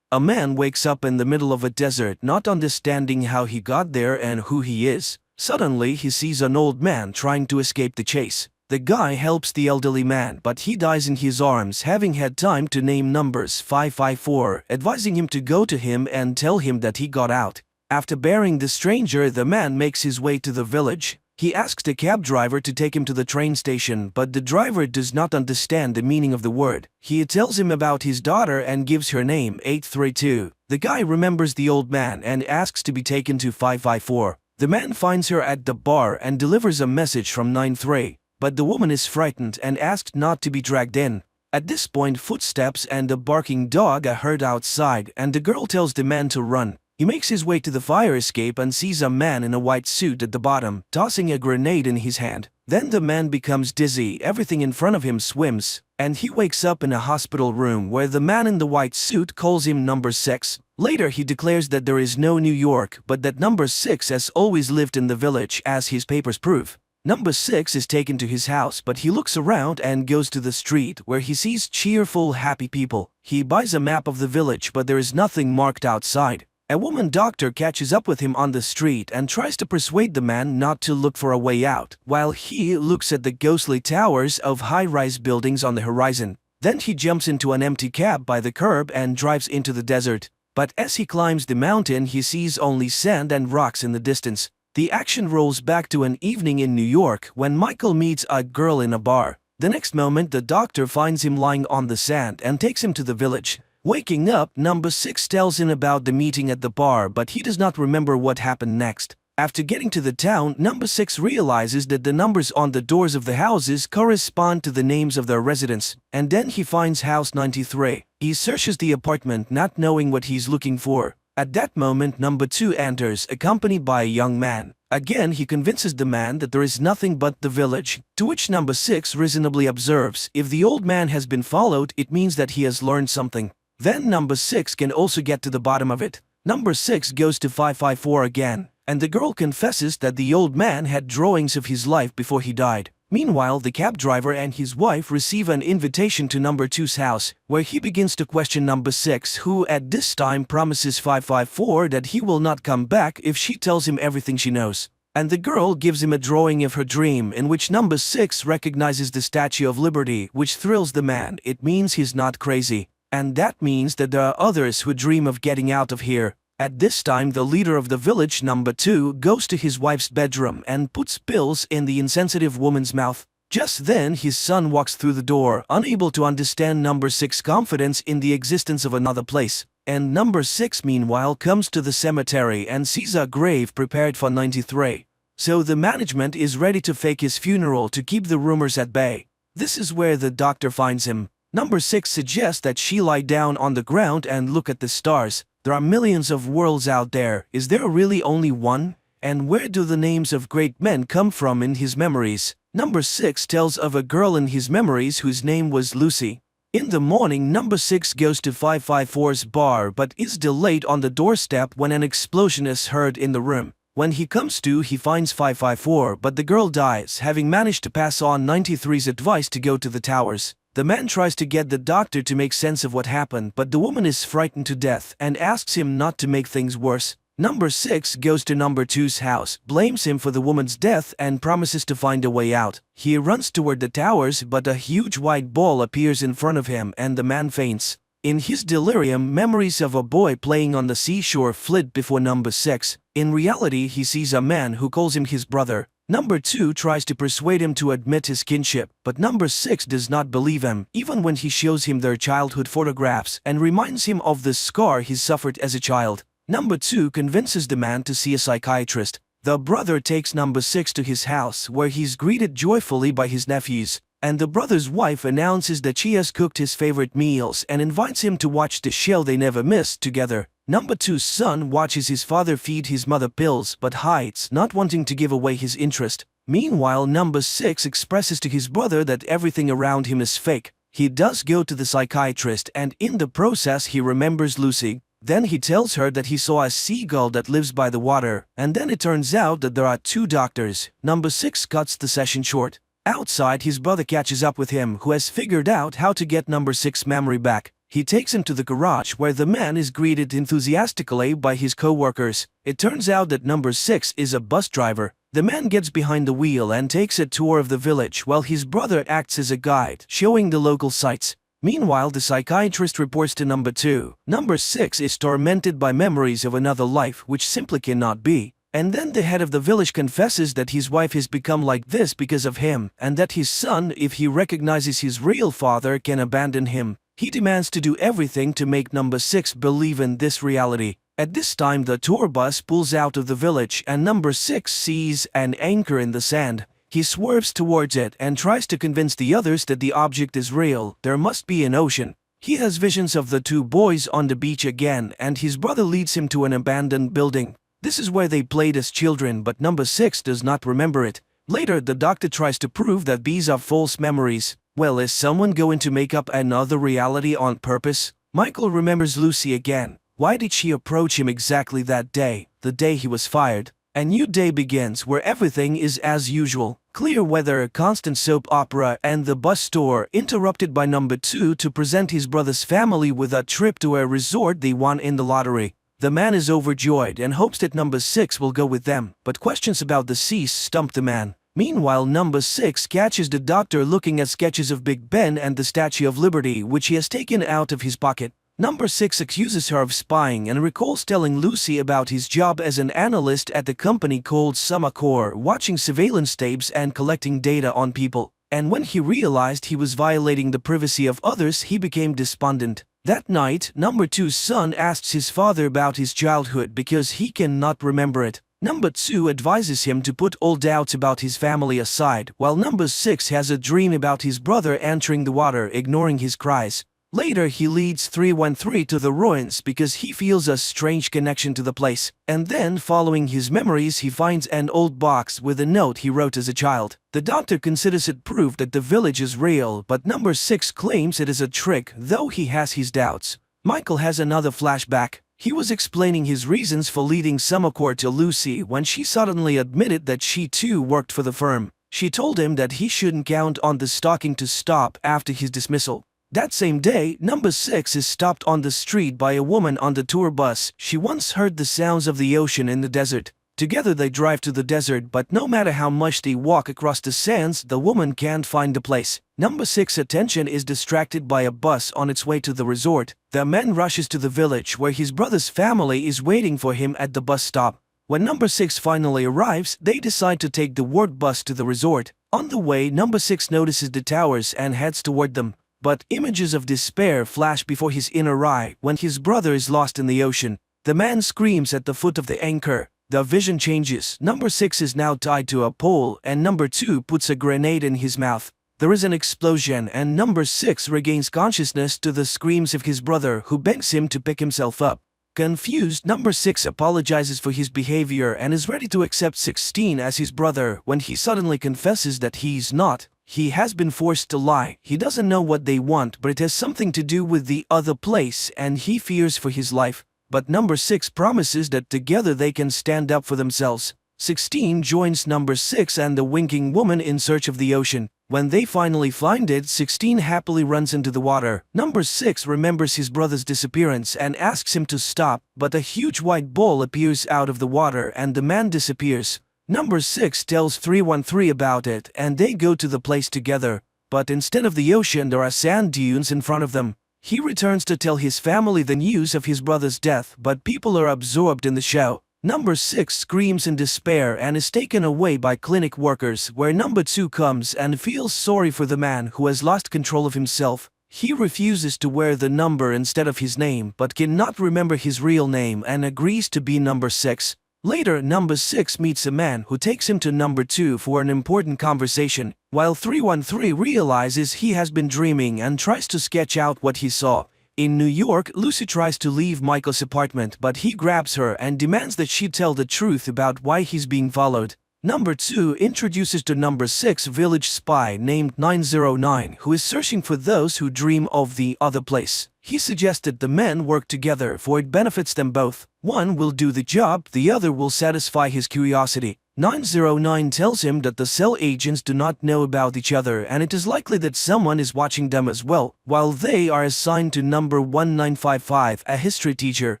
A man wakes up in the middle of a desert, not understanding how he got there and who he is. Suddenly, he sees an old man trying to escape the chase. The guy helps the elderly man, but he dies in his arms, having had time to name numbers 554, advising him to go to him and tell him that he got out. After burying the stranger, the man makes his way to the village. He asks the cab driver to take him to the train station, but the driver does not understand the meaning of the word. He tells him about his daughter and gives her name, 832. The guy remembers the old man and asks to be taken to 554. The man finds her at the bar and delivers a message from 93, but the woman is frightened and asked not to be dragged in. At this point, footsteps and a barking dog are heard outside, and the girl tells the man to run. He makes his way to the fire escape and sees a man in a white suit at the bottom, tossing a grenade in his hand. Then the man becomes dizzy, everything in front of him swims, and he wakes up in a hospital room where the man in the white suit calls him number 6. Later he declares that there is no New York, but that number 6 has always lived in the village, as his papers prove. Number 6 is taken to his house, but he looks around and goes to the street where he sees cheerful, happy people. He buys a map of the village, but there is nothing marked outside. A woman doctor catches up with him on the street and tries to persuade the man not to look for a way out, while he looks at the ghostly towers of high-rise buildings on the horizon. Then he jumps into an empty cab by the curb and drives into the desert. But as he climbs the mountain, he sees only sand and rocks in the distance. The action rolls back to an evening in New York when Michael meets a girl in a bar. The next moment, the doctor finds him lying on the sand and takes him to the village. Waking up, number 6 tells him about the meeting at the bar, but he does not remember what happened next. After getting to the town, number 6 realizes that the numbers on the doors of the houses correspond to the names of their residents, and then he finds house 93. He searches the apartment, not knowing what he's looking for. At that moment, number 2 enters, accompanied by a young man. Again, he convinces the man that there is nothing but the village, to which number 6 reasonably observes, if the old man has been followed, it means that he has learned something. Then number 6 can also get to the bottom of it. Number 6 goes to 554 again, and the girl confesses that the old man had drawings of his life before he died. Meanwhile, the cab driver and his wife receive an invitation to number 2's house, where he begins to question number 6, who at this time promises 554 that he will not come back if she tells him everything she knows. And the girl gives him a drawing of her dream in which number 6 recognizes the Statue of Liberty, which thrills the man. It means he's not crazy. And that means that there are others who dream of getting out of here. At this time, the leader of the village, number 2, goes to his wife's bedroom and puts pills in the insensitive woman's mouth. Just then, his son walks through the door, unable to understand number 6's confidence in the existence of another place. and number 6 meanwhile comes to the cemetery and sees a grave prepared for 93. So the management is ready to fake his funeral to keep the rumors at bay. This is where the doctor finds him. Number 6 suggests that she lie down on the ground and look at the stars. There are millions of worlds out there. Is there really only one? And where do the names of great men come from in his memories? Number 6 tells of a girl in his memories whose name was Lucy. In the morning, number 6 goes to 554's bar but is delayed on the doorstep when an explosion is heard in the room. When he comes to, he finds 554, but the girl dies, having managed to pass on 93's advice to go to the towers. The man tries to get the doctor to make sense of what happened, but the woman is frightened to death and asks him not to make things worse. Number 6 goes to number 2's house, blames him for the woman's death and promises to find a way out. He runs toward the towers, but a huge white ball appears in front of him and the man faints. In his delirium, memories of a boy playing on the seashore flit before number 6. In reality, he sees a man who calls him his brother. Number 2 tries to persuade him to admit his kinship, but number 6 does not believe him, even when he shows him their childhood photographs and reminds him of the scar he suffered as a child. Number 2 convinces the man to see a psychiatrist. The brother takes number 6 to his house, where he's greeted joyfully by his nephews, and the brother's wife announces that she has cooked his favorite meals and invites him to watch the show they never missed together. Number 2's son watches his father feed his mother pills but hides, not wanting to give away his interest. Meanwhile, number 6 expresses to his brother that everything around him is fake. He does go to the psychiatrist, and in the process he remembers Lucy. Then he tells her that he saw a seagull that lives by the water, and then it turns out that there are 2 doctors. Number 6 cuts the session short. Outside, his brother catches up with him, who has figured out how to get number 6's memory back. He takes him to the garage where the man is greeted enthusiastically by his co-workers. It turns out that number 6 is a bus driver. The man gets behind the wheel and takes a tour of the village while his brother acts as a guide, showing the local sights. Meanwhile, the psychiatrist reports to number 2. Number 6 is tormented by memories of another life which simply cannot be. And then the head of the village confesses that his wife has become like this because of him, and that his son, if he recognizes his real father, can abandon him. He demands to do everything to make number 6 believe in this reality. At this time, the tour bus pulls out of the village and number 6 sees an anchor in the sand. He swerves towards it and tries to convince the others that the object is real. There must be an ocean. He has visions of the 2 boys on the beach again, and his brother leads him to an abandoned building. This is where they played as children, but number 6 does not remember it. Later, the doctor tries to prove that these are false memories. Well, is someone going to make up another reality on purpose? Michael remembers Lucy again. Why did she approach him exactly that day, the day he was fired? A new day begins where everything is as usual. Clear weather, a constant soap opera, and the bus store, interrupted by number 2 to present his brother's family with a trip to a resort they won in the lottery. The man is overjoyed and hopes that number 6 will go with them, but questions about the sea stump the man. Meanwhile, number 6 catches the doctor looking at sketches of Big Ben and the Statue of Liberty, which he has taken out of his pocket. Number 6 accuses her of spying and recalls telling Lucy about his job as an analyst at the company called Sumacor, watching surveillance tapes and collecting data on people. And when he realized he was violating the privacy of others, he became despondent. That night, number 2's son asks his father about his childhood because he cannot remember it. Number 2 advises him to put all doubts about his family aside, while number 6 has a dream about his brother entering the water, ignoring his cries. Later, he leads 313 to the ruins because he feels a strange connection to the place. And then, following his memories, he finds an old box with a note he wrote as a child. The doctor considers it proof that the village is real, but number 6 claims it is a trick, though he has his doubts. Michael has another flashback. He was explaining his reasons for leading Sumacor to Lucy when she suddenly admitted that she too worked for the firm. She told him that he shouldn't count on the stalking to stop after his dismissal. That same day, number 6 is stopped on the street by a woman on the tour bus. She once heard the sounds of the ocean in the desert. Together they drive to the desert, but no matter how much they walk across the sands, the woman can't find the place. Number 6's attention is distracted by a bus on its way to the resort. The man rushes to the village where his brother's family is waiting for him at the bus stop. When number 6 finally arrives, they decide to take the ward bus to the resort. On the way, number 6 notices the towers and heads toward them. But images of despair flash before his inner eye when his brother is lost in the ocean. The man screams at the foot of the anchor. The vision changes. Number 6 is now tied to a pole, and number 2 puts a grenade in his mouth. There is an explosion, and number 6 regains consciousness to the screams of his brother, who begs him to pick himself up. Confused, number 6 apologizes for his behavior and is ready to accept 16 as his brother when he suddenly confesses that he's not. He has been forced to lie. He doesn't know what they want, but it has something to do with the other place, and he fears for his life. But number 6 promises that together they can stand up for themselves. 16 joins number 6 and the winking woman in search of the ocean. When they finally find it, 16 happily runs into the water. Number 6 remembers his brother's disappearance and asks him to stop, but a huge white ball appears out of the water and the man disappears. Number 6 tells 313 about it and they go to the place together. But instead of the ocean, there are sand dunes in front of them. He returns to tell his family the news of his brother's death, but people are absorbed in the show. Number 6 screams in despair and is taken away by clinic workers, where number 2 comes and feels sorry for the man who has lost control of himself. He refuses to wear the number instead of his name, but cannot remember his real name and agrees to be number 6. Later, number 6 meets a man who takes him to number 2 for an important conversation, while 313 realizes he has been dreaming and tries to sketch out what he saw. In New York, Lucy tries to leave Michael's apartment, but he grabs her and demands that she tell the truth about why he's being followed. Number 2 introduces to number 6 village spy named 909 who is searching for those who dream of the other place. He suggested the men work together for it benefits them both. One will do the job, the other will satisfy his curiosity. 909 tells him that the cell agents do not know about each other and it is likely that someone is watching them as well. While they are assigned to number 1955, a history teacher,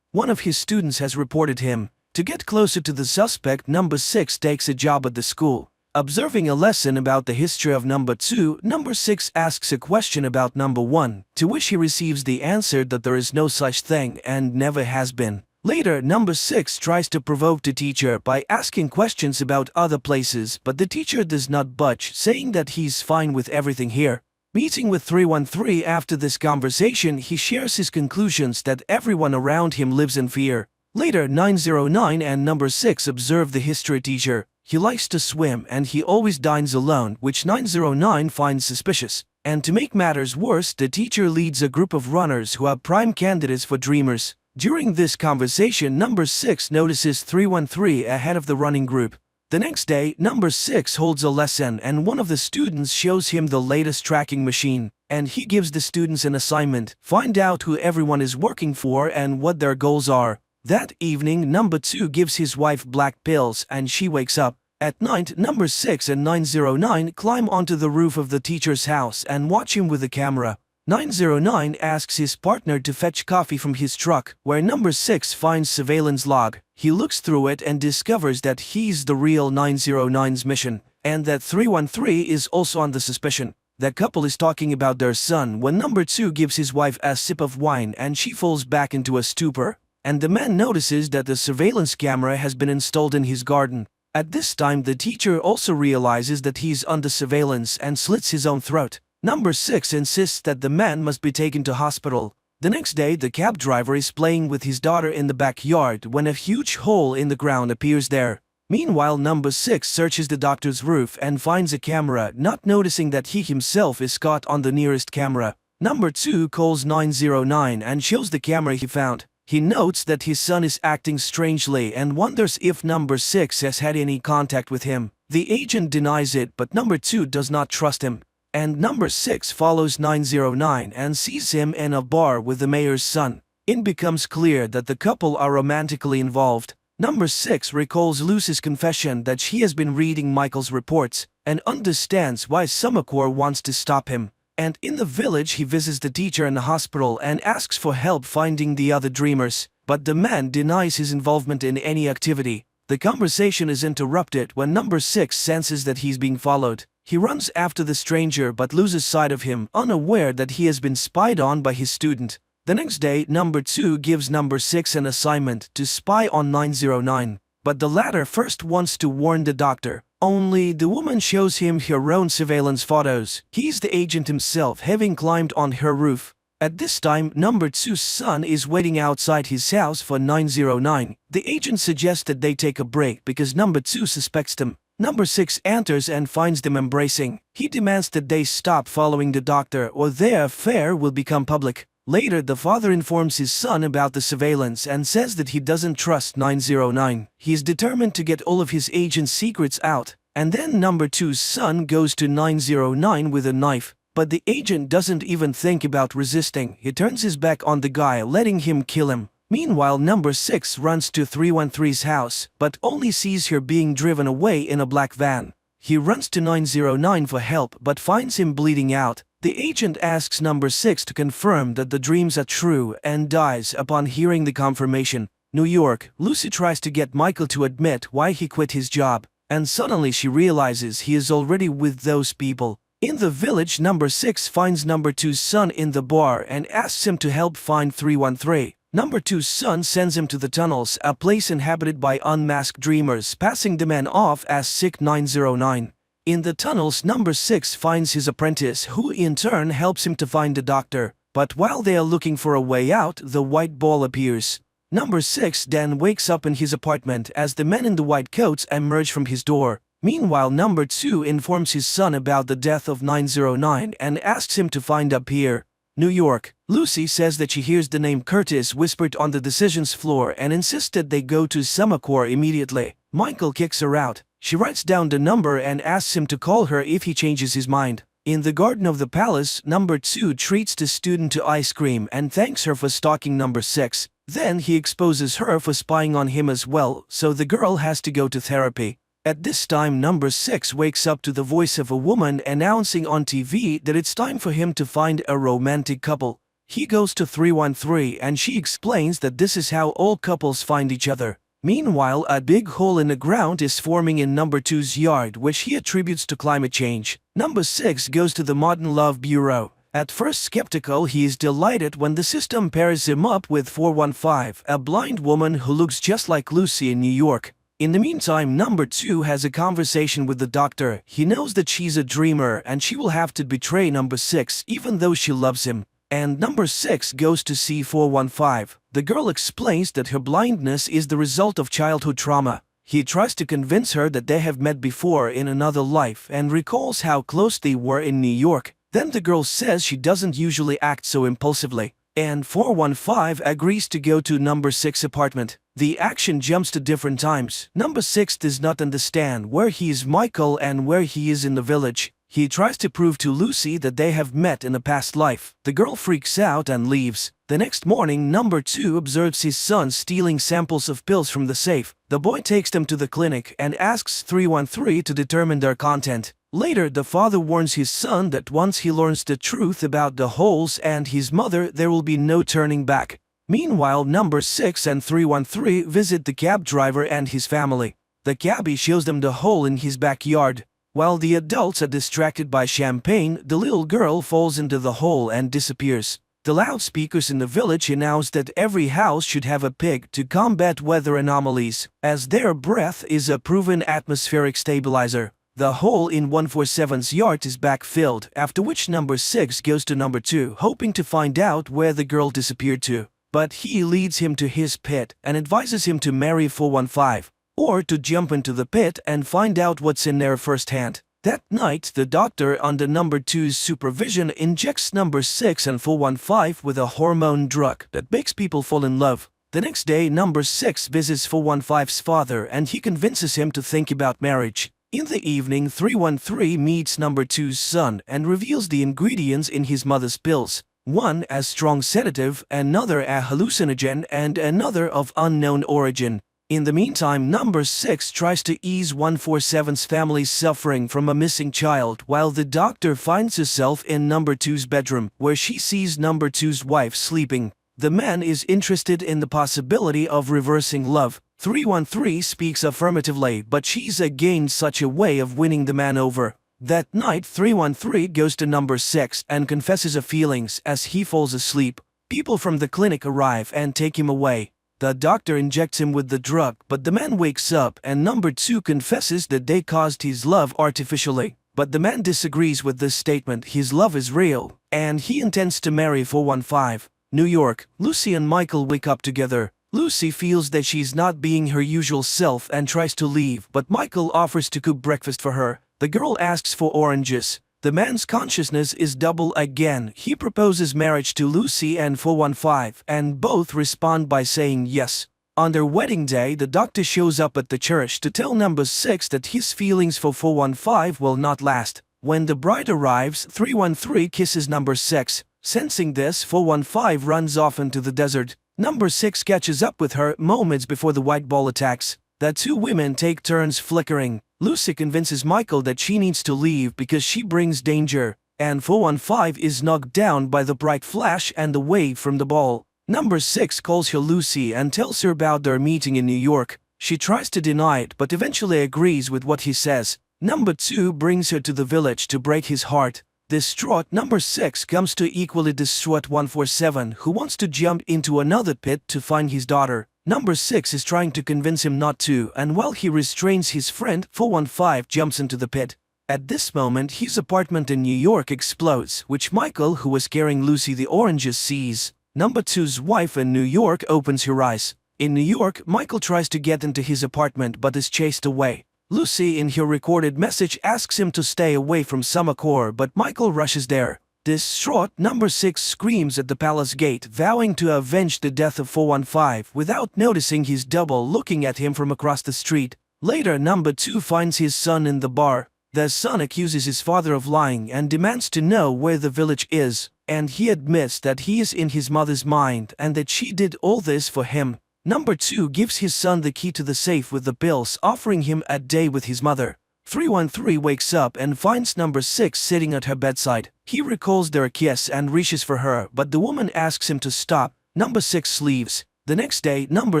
one of his students has reported him. To get closer to the suspect, number 6 takes a job at the school. Observing a lesson about the history of number 2, number 6 asks a question about number 1, to which he receives the answer that there is no such thing and never has been. Later, number 6 tries to provoke the teacher by asking questions about other places, but the teacher does not budge, saying that he's fine with everything here. Meeting with 313 after this conversation, he shares his conclusions that everyone around him lives in fear. Later, 909 and number 6 observe the history teacher. He likes to swim and he always dines alone, which 909 finds suspicious. And to make matters worse, the teacher leads a group of runners who are prime candidates for dreamers. During this conversation, number 6 notices 313 ahead of the running group. The next day, number 6 holds a lesson and one of the students shows him the latest tracking machine. And he gives the students an assignment: find out who everyone is working for and what their goals are. That evening, number 2 gives his wife black pills and she wakes up. At night, number 6 and 909 climb onto the roof of the teacher's house and watch him with a camera. 909 asks his partner to fetch coffee from his truck, where number 6 finds surveillance log. He looks through it and discovers that he's the real 909's mission, and that 313 is also on the suspicion. The couple is talking about their son when number 2 gives his wife a sip of wine and she falls back into a stupor. And the man notices that the surveillance camera has been installed in his garden. At this time, the teacher also realizes that he's under surveillance and slits his own throat. Number 6 insists that the man must be taken to hospital. The next day, the cab driver is playing with his daughter in the backyard when a huge hole in the ground appears there. Meanwhile, number 6 searches the doctor's roof and finds a camera, not noticing that he himself is caught on the nearest camera. Number 2 calls 909 and shows the camera he found. He notes that his son is acting strangely and wonders if number 6 has had any contact with him. The agent denies it, but number 2 does not trust him. And number 6 follows 909 and sees him in a bar with the mayor's son. It becomes clear that the couple are romantically involved. Number 6 recalls Lucy's confession that she has been reading Michael's reports and understands why Summercore wants to stop him. And in the village, he visits the teacher in the hospital and asks for help finding the other dreamers, but the man denies his involvement in any activity. The conversation is interrupted when number 6 senses that he's being followed. He runs after the stranger but loses sight of him, unaware that he has been spied on by his student. The next day, number 2 gives number 6 an assignment to spy on 909, but the latter first wants to warn the doctor. Only the woman shows him her own surveillance photos. He's the agent himself, having climbed on her roof. At this time, number 2's son is waiting outside his house for 909. The agent suggests that they take a break because number 2 suspects them. Number 6 enters and finds them embracing. He demands that they stop following the doctor or their affair will become public. Later, the father informs his son about the surveillance and says that he doesn't trust 909. He is determined to get all of his agent's secrets out. And then number 2's son goes to 909 with a knife. But the agent doesn't even think about resisting. He turns his back on the guy, letting him kill him. Meanwhile, number 6 runs to 313's house, but only sees her being driven away in a black van. He runs to 909 for help, but finds him bleeding out. The agent asks number 6 to confirm that the dreams are true and dies upon hearing the confirmation. New York, Lucy tries to get Michael to admit why he quit his job, and suddenly she realizes he is already with those people. In the village, number 6 finds number 2's son in the bar and asks him to help find 313. Number 2's son sends him to the tunnels, a place inhabited by unmasked dreamers, passing the man off as sick 909. In the tunnels, number 6 finds his apprentice, who in turn helps him to find the doctor. But while they are looking for a way out, the white ball appears. Number 6 then wakes up in his apartment as the men in the white coats emerge from his door. Meanwhile, number 2 informs his son about the death of 909 and asks him to find up here. New York, Lucy says that she hears the name Curtis whispered on the decisions floor and insists that they go to Semaphore immediately. Michael kicks her out. She writes down the number and asks him to call her if he changes his mind. In the garden of the palace, number 2 treats the student to ice cream and thanks her for stalking number 6. Then he exposes her for spying on him as well, so the girl has to go to therapy. At this time, number 6 wakes up to the voice of a woman announcing on TV that it's time for him to find a romantic couple. He goes to 313 and she explains that this is how all couples find each other. Meanwhile, a big hole in the ground is forming in number 2's yard, which he attributes to climate change. Number 6 goes to the Modern Love Bureau. At first skeptical, he is delighted when the system pairs him up with 415, a blind woman who looks just like Lucy in New York. In the meantime, number 2 has a conversation with the doctor. He knows that she's a dreamer and she will have to betray number 6 even though she loves him. And number 6 goes to see 415. The girl explains that her blindness is the result of childhood trauma. He tries to convince her that they have met before in another life and recalls how close they were in New York. Then the girl says she doesn't usually act so impulsively. And 415 agrees to go to number 6 apartment. The action jumps to different times. Number 6 does not understand where he is Michael and where he is in the village. He tries to prove to Lucy that they have met in a past life. The girl freaks out and leaves. The next morning, number 2 observes his son stealing samples of pills from the safe. The boy takes them to the clinic and asks 313 to determine their content. Later, the father warns his son that once he learns the truth about the holes and his mother, there will be no turning back. Meanwhile, number 6 and 313 visit the cab driver and his family. The cabbie shows them the hole in his backyard. While the adults are distracted by champagne, the little girl falls into the hole and disappears. The loudspeakers in the village announce that every house should have a pig to combat weather anomalies, as their breath is a proven atmospheric stabilizer. The hole in 147's yard is backfilled, after which number 6 goes to number 2, hoping to find out where the girl disappeared to. But he leads him to his pit and advises him to marry 415, or to jump into the pit and find out what's in there firsthand. That night, the doctor, under number 2's supervision, injects number 6 and 415 with a hormone drug that makes people fall in love. The next day, number 6 visits 415's father and he convinces him to think about marriage. In the evening, 313 meets number 2's son and reveals the ingredients in his mother's pills. One a strong sedative, another a hallucinogen, and another of unknown origin. In the meantime, number 6 tries to ease 147's family's suffering from a missing child while the doctor finds herself in number 2's bedroom, where she sees number 2's wife sleeping. The man is interested in the possibility of reversing love. 313 speaks affirmatively, but she's against such a way of winning the man over. That night, 313 goes to number 6 and confesses her feelings as he falls asleep. People from the clinic arrive and take him away. The doctor injects him with the drug, but the man wakes up and number 2 confesses that they caused his love artificially. But the man disagrees with this statement. His love is real, and he intends to marry 415. New York, Lucy and Michael wake up together. Lucy feels that she's not being her usual self and tries to leave, but Michael offers to cook breakfast for her. The girl asks for oranges. The man's consciousness is double again. He proposes marriage to Lucy and 415, and both respond by saying yes. On their wedding day, the doctor shows up at the church to tell number 6 that his feelings for 415 will not last. When the bride arrives, 313 kisses number 6. Sensing this, 415 runs off into the desert. Number 6 catches up with her moments before the white ball attacks. The two women take turns flickering. Lucy convinces Michael that she needs to leave because she brings danger, and 415 is knocked down by the bright flash and the wave from the ball. Number 6 calls her Lucy and tells her about their meeting in New York. She tries to deny it but eventually agrees with what he says. Number 2 brings her to the village to break his heart. Distraught, number 6 comes to equally distraught 147, who wants to jump into another pit to find his daughter. Number 6 is trying to convince him not to, and while he restrains his friend, 415 jumps into the pit. At this moment, his apartment in New York explodes, which Michael, who was carrying Lucy the oranges, sees. Number 2's wife in New York opens her eyes. In New York, Michael tries to get into his apartment but is chased away. Lucy, in her recorded message, asks him to stay away from Summercore, but Michael rushes there. Distraught, number 6 screams at the palace gate, vowing to avenge the death of 415 without noticing his double looking at him from across the street. Later, number 2 finds his son in the bar. The son accuses his father of lying and demands to know where the village is, and he admits that he is in his mother's mind and that she did all this for him. Number 2 gives his son the key to the safe with the pills, offering him a day with his mother. 313 wakes up and finds number 6 sitting at her bedside. He recalls their kiss and reaches for her, but the woman asks him to stop. Number 6 leaves. The next day, number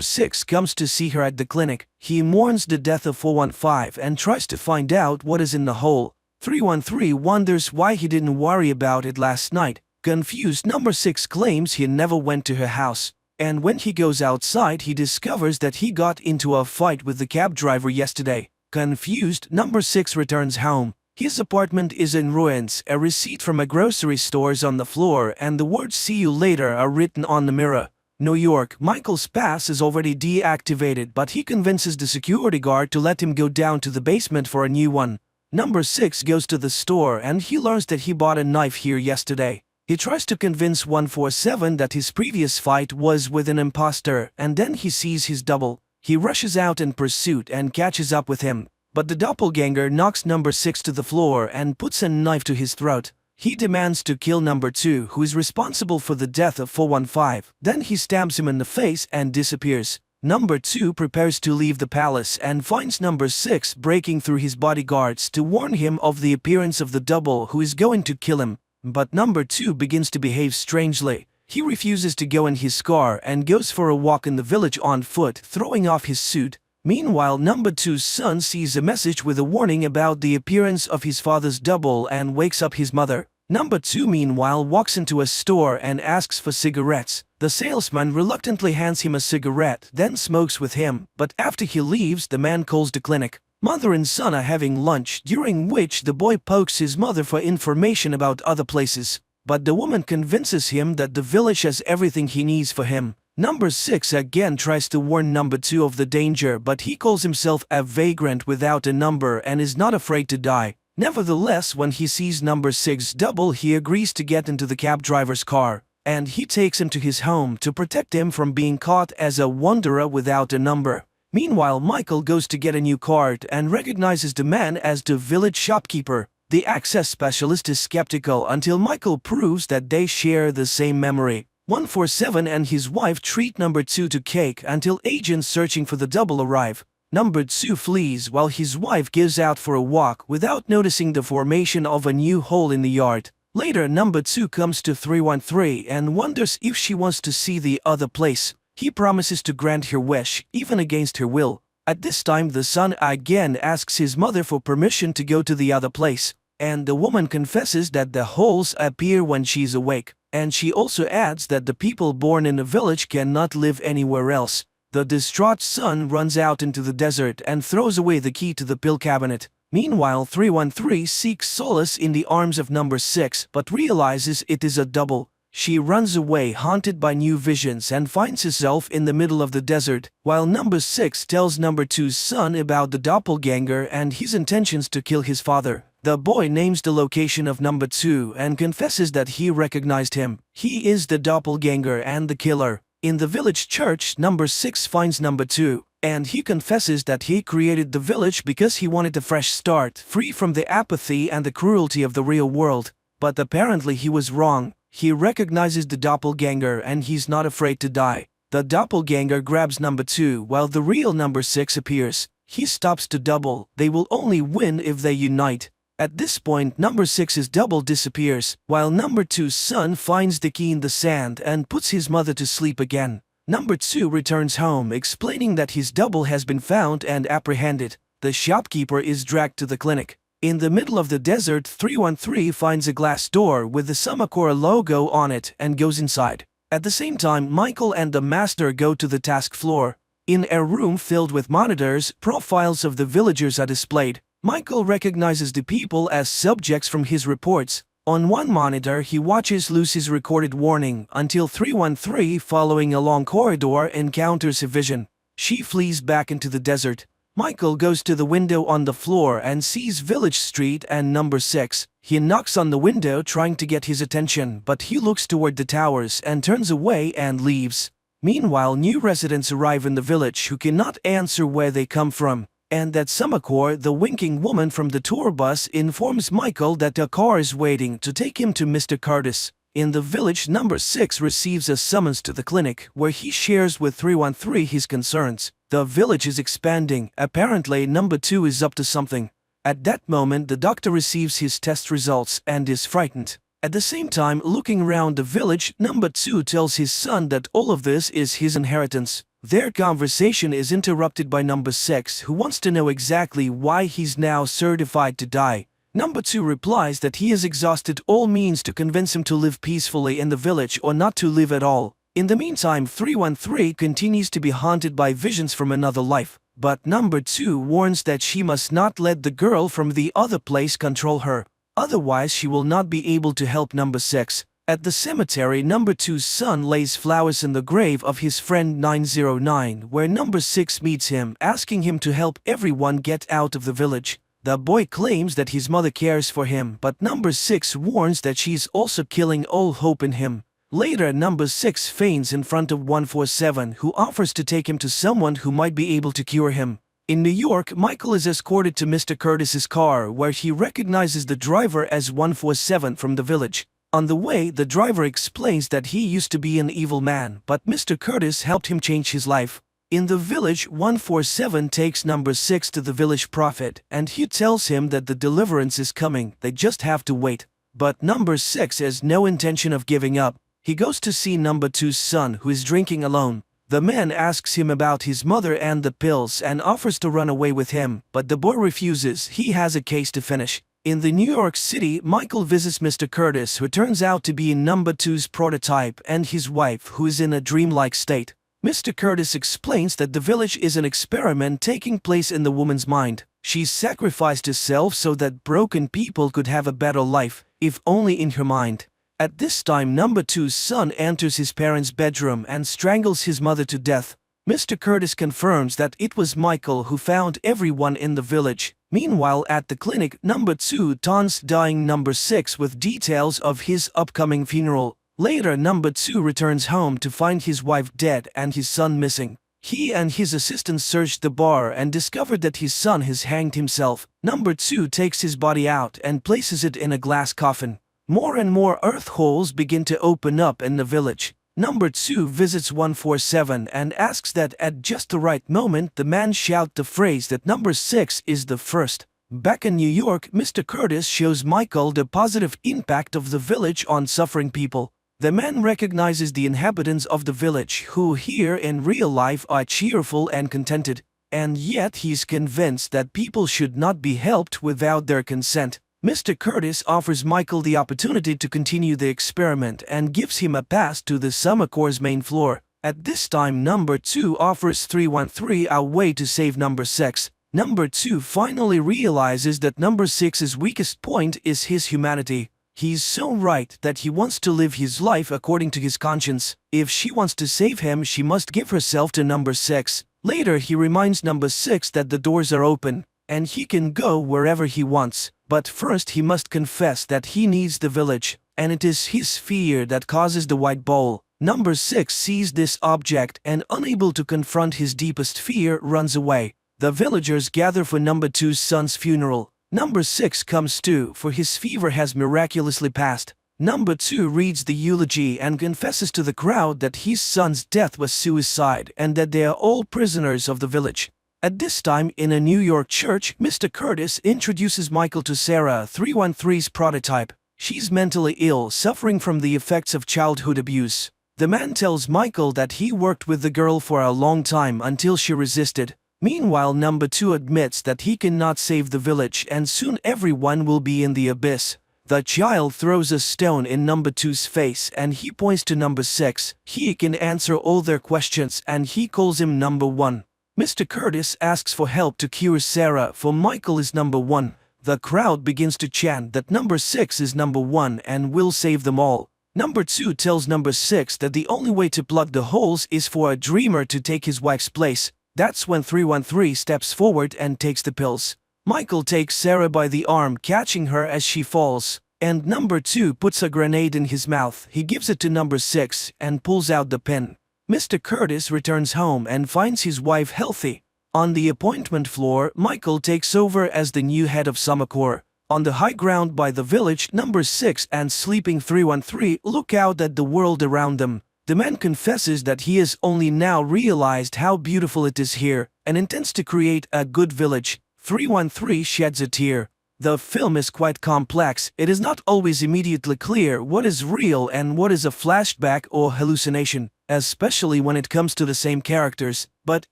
6 comes to see her at the clinic. He mourns the death of 415 and tries to find out what is in the hole. 313 wonders why he didn't worry about it last night. Confused, number 6 claims he never went to her house. And when he goes outside, he discovers that he got into a fight with the cab driver yesterday. Confused, number 6 returns home. His apartment is in ruins, a receipt from a grocery store is on the floor, and the words "see you later" are written on the mirror. New York, Michael's pass is already deactivated, but he convinces the security guard to let him go down to the basement for a new one. Number 6 goes to the store and he learns that he bought a knife here yesterday. He tries to convince 147 that his previous fight was with an imposter, and then he sees his double. He rushes out in pursuit and catches up with him, but the doppelganger knocks number 6 to the floor and puts a knife to his throat. He demands to kill number 2, who is responsible for the death of 415. Then he stabs him in the face and disappears. Number 2 prepares to leave the palace and finds number 6 breaking through his bodyguards to warn him of the appearance of the double who is going to kill him. But number 2 begins to behave strangely. He refuses to go in his car and goes for a walk in the village on foot, throwing off his suit. Meanwhile, number 2's son sees a message with a warning about the appearance of his father's double and wakes up his mother. Number 2 meanwhile walks into a store and asks for cigarettes. The salesman reluctantly hands him a cigarette, then smokes with him, but after he leaves, the man calls the clinic. Mother and son are having lunch, during which the boy pokes his mother for information about other places. But the woman convinces him that the village has everything he needs for him. Number 6 again tries to warn number 2 of the danger, but he calls himself a vagrant without a number and is not afraid to die. Nevertheless, when he sees number 6's double, he agrees to get into the cab driver's car, and he takes him to his home to protect him from being caught as a wanderer without a number. Meanwhile, Michael goes to get a new card and recognizes the man as the village shopkeeper. The access specialist is skeptical until Michael proves that they share the same memory. 147 and his wife treat number 2 to cake until agents searching for the double arrive. Number 2 flees while his wife gives out for a walk without noticing the formation of a new hole in the yard. Later, number 2 comes to 313 and wonders if she wants to see the other place. He promises to grant her wish, even against her will. At this time, the son again asks his mother for permission to go to the other place, and the woman confesses that the holes appear when she's awake, and she also adds that the people born in the village cannot live anywhere else. The distraught son runs out into the desert and throws away the key to the pill cabinet. Meanwhile, 313 seeks solace in the arms of number 6 but realizes it is a double. She runs away haunted by new visions and finds herself in the middle of the desert, while number 6 tells number 2's son about the doppelganger and his intentions to kill his father. The boy names the location of number 2 and confesses that he recognized him. He is the doppelganger and the killer. In the village church, number 6 finds number 2, and he confesses that he created the village because he wanted a fresh start, free from the apathy and the cruelty of the real world. But apparently he was wrong. He recognizes the doppelganger and he's not afraid to die. The doppelganger grabs number 2 while the real number 6 appears. He stops to double. They will only win if they unite. At this point, number 6's double disappears, while number 2's son finds the key in the sand and puts his mother to sleep again. Number 2 returns home, explaining that his double has been found and apprehended. The shopkeeper is dragged to the clinic. In the middle of the desert, 313 finds a glass door with the Samakora logo on it and goes inside. At the same time, Michael and the master go to the task floor. In a room filled with monitors, profiles of the villagers are displayed. Michael recognizes the people as subjects from his reports. On one monitor, he watches Lucy's recorded warning until 313, following a long corridor, encounters a vision. She flees back into the desert. Michael goes to the window on the floor and sees Village Street and number 6. He knocks on the window trying to get his attention, but he looks toward the towers and turns away and leaves. Meanwhile, new residents arrive in the village who cannot answer where they come from, and that Samakor, the winking woman from the tour bus, informs Michael that a car is waiting to take him to Mr. Curtis. In the village, number 6 receives a summons to the clinic, where he shares with 313 his concerns. The village is expanding. Apparently, number 2 is up to something. At that moment, the doctor receives his test results and is frightened. At the same time, looking around the village, number 2 tells his son that all of this is his inheritance. Their conversation is interrupted by number 6, who wants to know exactly why he's now certified to die. Number 2 replies that he has exhausted all means to convince him to live peacefully in the village or not to live at all. In the meantime, 313 continues to be haunted by visions from another life, but number 2 warns that she must not let the girl from the other place control her. Otherwise, she will not be able to help number 6. At the cemetery, number 2's son lays flowers in the grave of his friend 909, where number 6 meets him, asking him to help everyone get out of the village. The boy claims that his mother cares for him, but number 6 warns that she's also killing all hope in him. Later, number 6 feigns in front of 147, who offers to take him to someone who might be able to cure him. In New York, Michael is escorted to Mr. Curtis's car, where he recognizes the driver as 147 from the village. On the way, the driver explains that he used to be an evil man, but Mr. Curtis helped him change his life. In the village, 147 takes number 6 to the village prophet, and he tells him that the deliverance is coming, they just have to wait. But number 6 has no intention of giving up. He goes to see number 2's son, who is drinking alone. The man asks him about his mother and the pills and offers to run away with him, but the boy refuses. He has a case to finish. In the New York City, Michael visits Mr. Curtis, who turns out to be number 2's prototype, and his wife, who is in a dreamlike state. Mr. Curtis explains that the village is an experiment taking place in the woman's mind. She's sacrificed herself so that broken people could have a better life, if only in her mind. At this time, number 2's son enters his parents' bedroom and strangles his mother to death. Mr. Curtis confirms that it was Michael who found everyone in the village. Meanwhile, at the clinic, number 2 taunts dying number 6 with details of his upcoming funeral. Later, number 2 returns home to find his wife dead and his son missing. He and his assistant search the bar and discover that his son has hanged himself. Number 2 takes his body out and places it in a glass coffin. More and more earth holes begin to open up in the village. Number 2 visits 147 and asks that at just the right moment the man shout the phrase that number 6 is the first. Back in New York, Mr. Curtis shows Michael the positive impact of the village on suffering people. The man recognizes the inhabitants of the village who here in real life are cheerful and contented, and yet he's convinced that people should not be helped without their consent. Mr. Curtis offers Michael the opportunity to continue the experiment and gives him a pass to the Samakor's main floor. At this time, number 2 offers 313 a way to save number 6. Number 2 finally realizes that number 6's weakest point is his humanity. He's so right that he wants to live his life according to his conscience. If she wants to save him, she must give herself to number 6. Later, he reminds number 6 that the doors are open, and he can go wherever he wants. But first he must confess that he needs the village, and it is his fear that causes the white bowl. Number 6 sees this object and, unable to confront his deepest fear, runs away. The villagers gather for number 2's son's funeral. Number 6 comes too, for his fever has miraculously passed. Number 2 reads the eulogy and confesses to the crowd that his son's death was suicide and that they are all prisoners of the village. At this time, in a New York church, Mr. Curtis introduces Michael to Sarah, 313's prototype. She's mentally ill, suffering from the effects of childhood abuse. The man tells Michael that he worked with the girl for a long time until she resisted. Meanwhile, number 2 admits that he cannot save the village and soon everyone will be in the abyss. The child throws a stone in number 2's face and he points to number 6. He can answer all their questions and he calls him number 1. Mr. Curtis asks for help to cure Sarah, for Michael is number 1. The crowd begins to chant that number 6 is number 1 and will save them all. Number 2 tells number 6 that the only way to plug the holes is for a dreamer to take his wife's place. That's when 313 steps forward and takes the pills. Michael takes Sarah by the arm, catching her as she falls, and number 2 puts a grenade in his mouth. He gives it to number 6 and pulls out the pin. Mr. Curtis returns home and finds his wife healthy. On the appointment floor, Michael takes over as the new head of Summer Corps. On the high ground by the village, number 6 and sleeping 313 look out at the world around them. The man confesses that he has only now realized how beautiful it is here and intends to create a good village. 313 sheds a tear. The film is quite complex. It is not always immediately clear what is real and what is a flashback or hallucination, especially when it comes to the same characters, but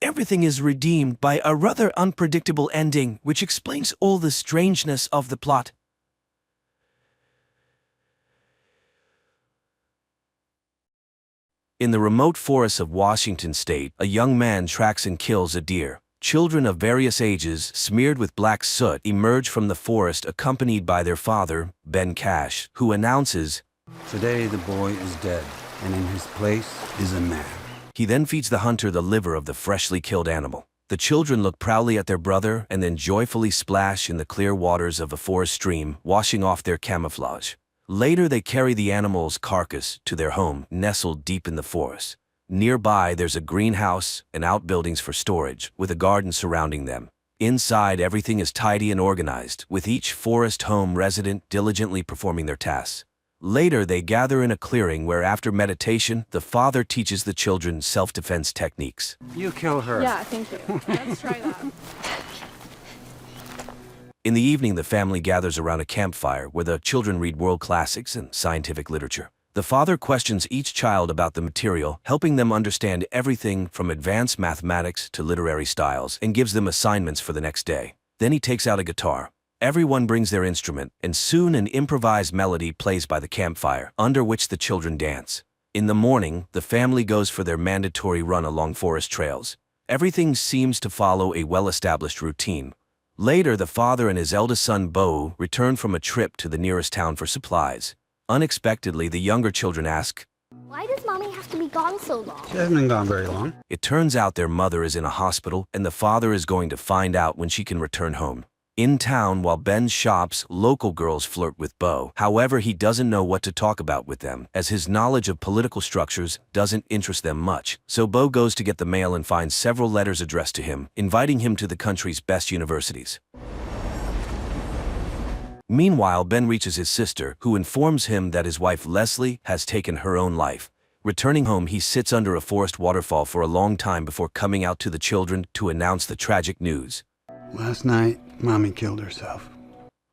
everything is redeemed by a rather unpredictable ending which explains all the strangeness of the plot. In the remote forests of Washington state, a young man tracks and kills a deer. Children of various ages, smeared with black soot, emerge from the forest accompanied by their father, Ben Cash, who announces, "Today the boy is dead, and in his place is a man." He then feeds the hunter the liver of the freshly killed animal. The children look proudly at their brother and then joyfully splash in the clear waters of a forest stream, washing off their camouflage. Later they carry the animal's carcass to their home, nestled deep in the forest. Nearby there's a greenhouse and outbuildings for storage, with a garden surrounding them. Inside everything is tidy and organized, with each forest home resident diligently performing their tasks. Later they gather in a clearing where, after meditation, the father teaches the children self-defense techniques. You kill her. Yeah, thank you. Let's try that. In the evening, the family gathers around a campfire where the children read world classics and scientific literature. The father questions each child about the material, helping them understand everything from advanced mathematics to literary styles, and gives them assignments for the next day. Then he takes out a guitar. Everyone brings their instrument, and soon an improvised melody plays by the campfire, under which the children dance. In the morning, the family goes for their mandatory run along forest trails. Everything seems to follow a well-established routine. Later, the father and his eldest son, Bo, return from a trip to the nearest town for supplies. Unexpectedly, the younger children ask, "Why does Mommy have to be gone so long?" She hasn't been gone very long. It turns out their mother is in a hospital, and the father is going to find out when she can return home. In town, while Ben shops, local girls flirt with Bo. However, he doesn't know what to talk about with them, as his knowledge of political structures doesn't interest them much. So Bo goes to get the mail and finds several letters addressed to him, inviting him to the country's best universities. Meanwhile, Ben reaches his sister, who informs him that his wife Leslie has taken her own life. Returning home, he sits under a forest waterfall for a long time before coming out to the children to announce the tragic news. Last night, Mommy killed herself.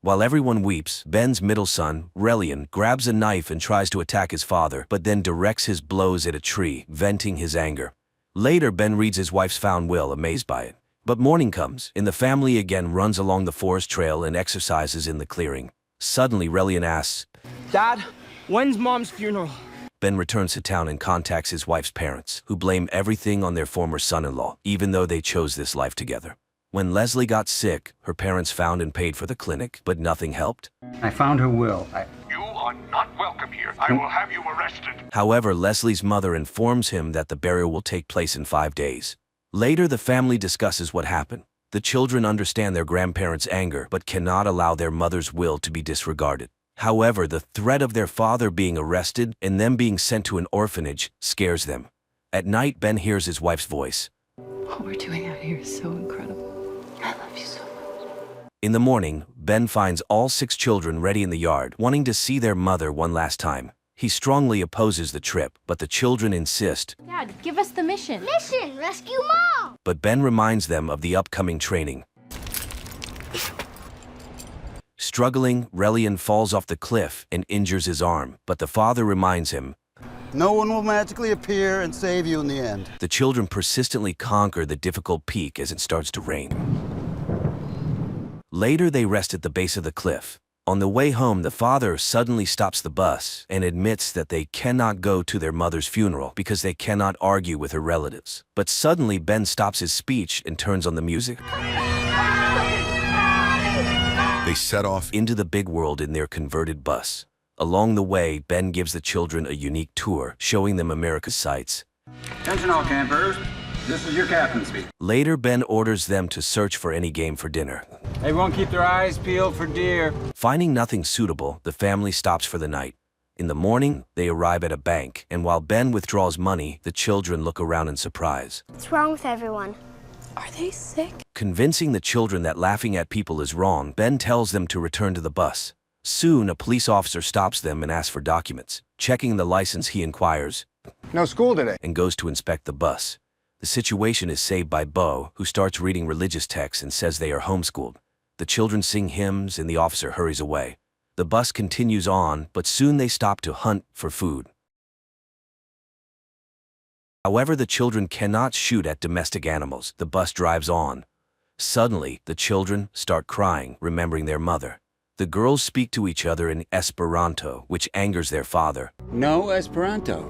While everyone weeps, Ben's middle son, Relian, grabs a knife and tries to attack his father, but then directs his blows at a tree, venting his anger. Later, Ben reads his wife's found will, amazed by it. But morning comes, and the family again runs along the forest trail and exercises in the clearing. Suddenly, Relian asks, "Dad, when's Mom's funeral?" Ben returns to town and contacts his wife's parents, who blame everything on their former son-in-law, even though they chose this life together. When Leslie got sick, her parents found and paid for the clinic, but nothing helped. I found her will. You are not welcome here. I will have you arrested. However, Leslie's mother informs him that the burial will take place in 5 days. Later, the family discusses what happened. The children understand their grandparents' anger, but cannot allow their mother's will to be disregarded. However, the threat of their father being arrested and them being sent to an orphanage scares them. At night, Ben hears his wife's voice. What we're doing out here is so incredible. I love you so much. In the morning, Ben finds all 6 children ready in the yard, wanting to see their mother one last time. He strongly opposes the trip, but the children insist. Dad, give us the mission. Mission, rescue Mom! But Ben reminds them of the upcoming training. Struggling, Relian falls off the cliff and injures his arm, but the father reminds him. No one will magically appear and save you in the end. The children persistently conquer the difficult peak as it starts to rain. Later, they rest at the base of the cliff. On the way home, the father suddenly stops the bus and admits that they cannot go to their mother's funeral because they cannot argue with her relatives. But suddenly, Ben stops his speech and turns on the music. They set off into the big world in their converted bus. Along the way, Ben gives the children a unique tour, showing them America's sights. Attention all campers. This is your captain speaking. Later, Ben orders them to search for any game for dinner. Everyone keep their eyes peeled for deer. Finding nothing suitable, the family stops for the night. In the morning, they arrive at a bank, and while Ben withdraws money, the children look around in surprise. What's wrong with everyone? Are they sick? Convincing the children that laughing at people is wrong, Ben tells them to return to the bus. Soon, a police officer stops them and asks for documents. Checking the license, he inquires, No school today. and goes to inspect the bus. The situation is saved by Bo, who starts reading religious texts and says they are homeschooled. The children sing hymns and the officer hurries away. The bus continues on, but soon they stop to hunt for food. However, the children cannot shoot at domestic animals. The bus drives on. Suddenly, the children start crying, remembering their mother. The girls speak to each other in Esperanto, which angers their father. No Esperanto.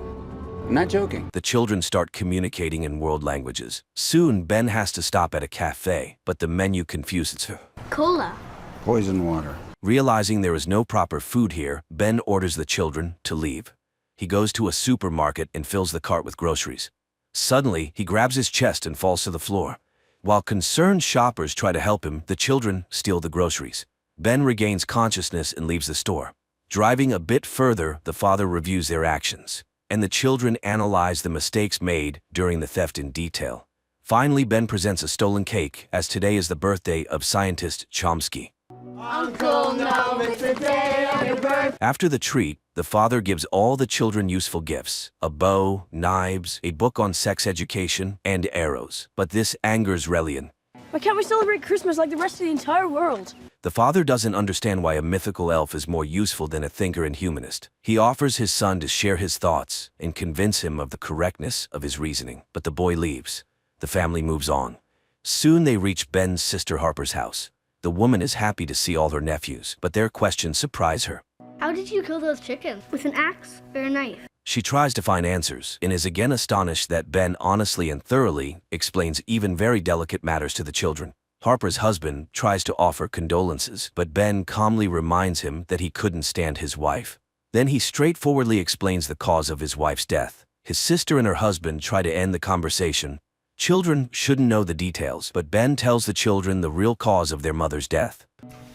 I'm not joking. The children start communicating in world languages. Soon, Ben has to stop at a cafe, but the menu confuses her. Cola. Poison water. Realizing there is no proper food here, Ben orders the children to leave. He goes to a supermarket and fills the cart with groceries. Suddenly, he grabs his chest and falls to the floor. While concerned shoppers try to help him, the children steal the groceries. Ben regains consciousness and leaves the store. Driving a bit further, the father reviews their actions, and the children analyze the mistakes made during the theft in detail. Finally, Ben presents a stolen cake, as today is the birthday of scientist Chomsky. Uncle, no, it's the day of your birthday. After the treat, the father gives all the children useful gifts: a bow, knives, a book on sex education, and arrows. But this angers Relian. Why can't we celebrate Christmas like the rest of the entire world? The father doesn't understand why a mythical elf is more useful than a thinker and humanist. He offers his son to share his thoughts and convince him of the correctness of his reasoning. But the boy leaves. The family moves on. Soon they reach Ben's sister Harper's house. The woman is happy to see all her nephews, but their questions surprise her. How did you kill those chickens? With an axe or a knife? She tries to find answers and is again astonished that Ben honestly and thoroughly explains even very delicate matters to the children. Harper's husband tries to offer condolences, but Ben calmly reminds him that he couldn't stand his wife. Then he straightforwardly explains the cause of his wife's death. His sister and her husband try to end the conversation. Children shouldn't know the details, but Ben tells the children the real cause of their mother's death.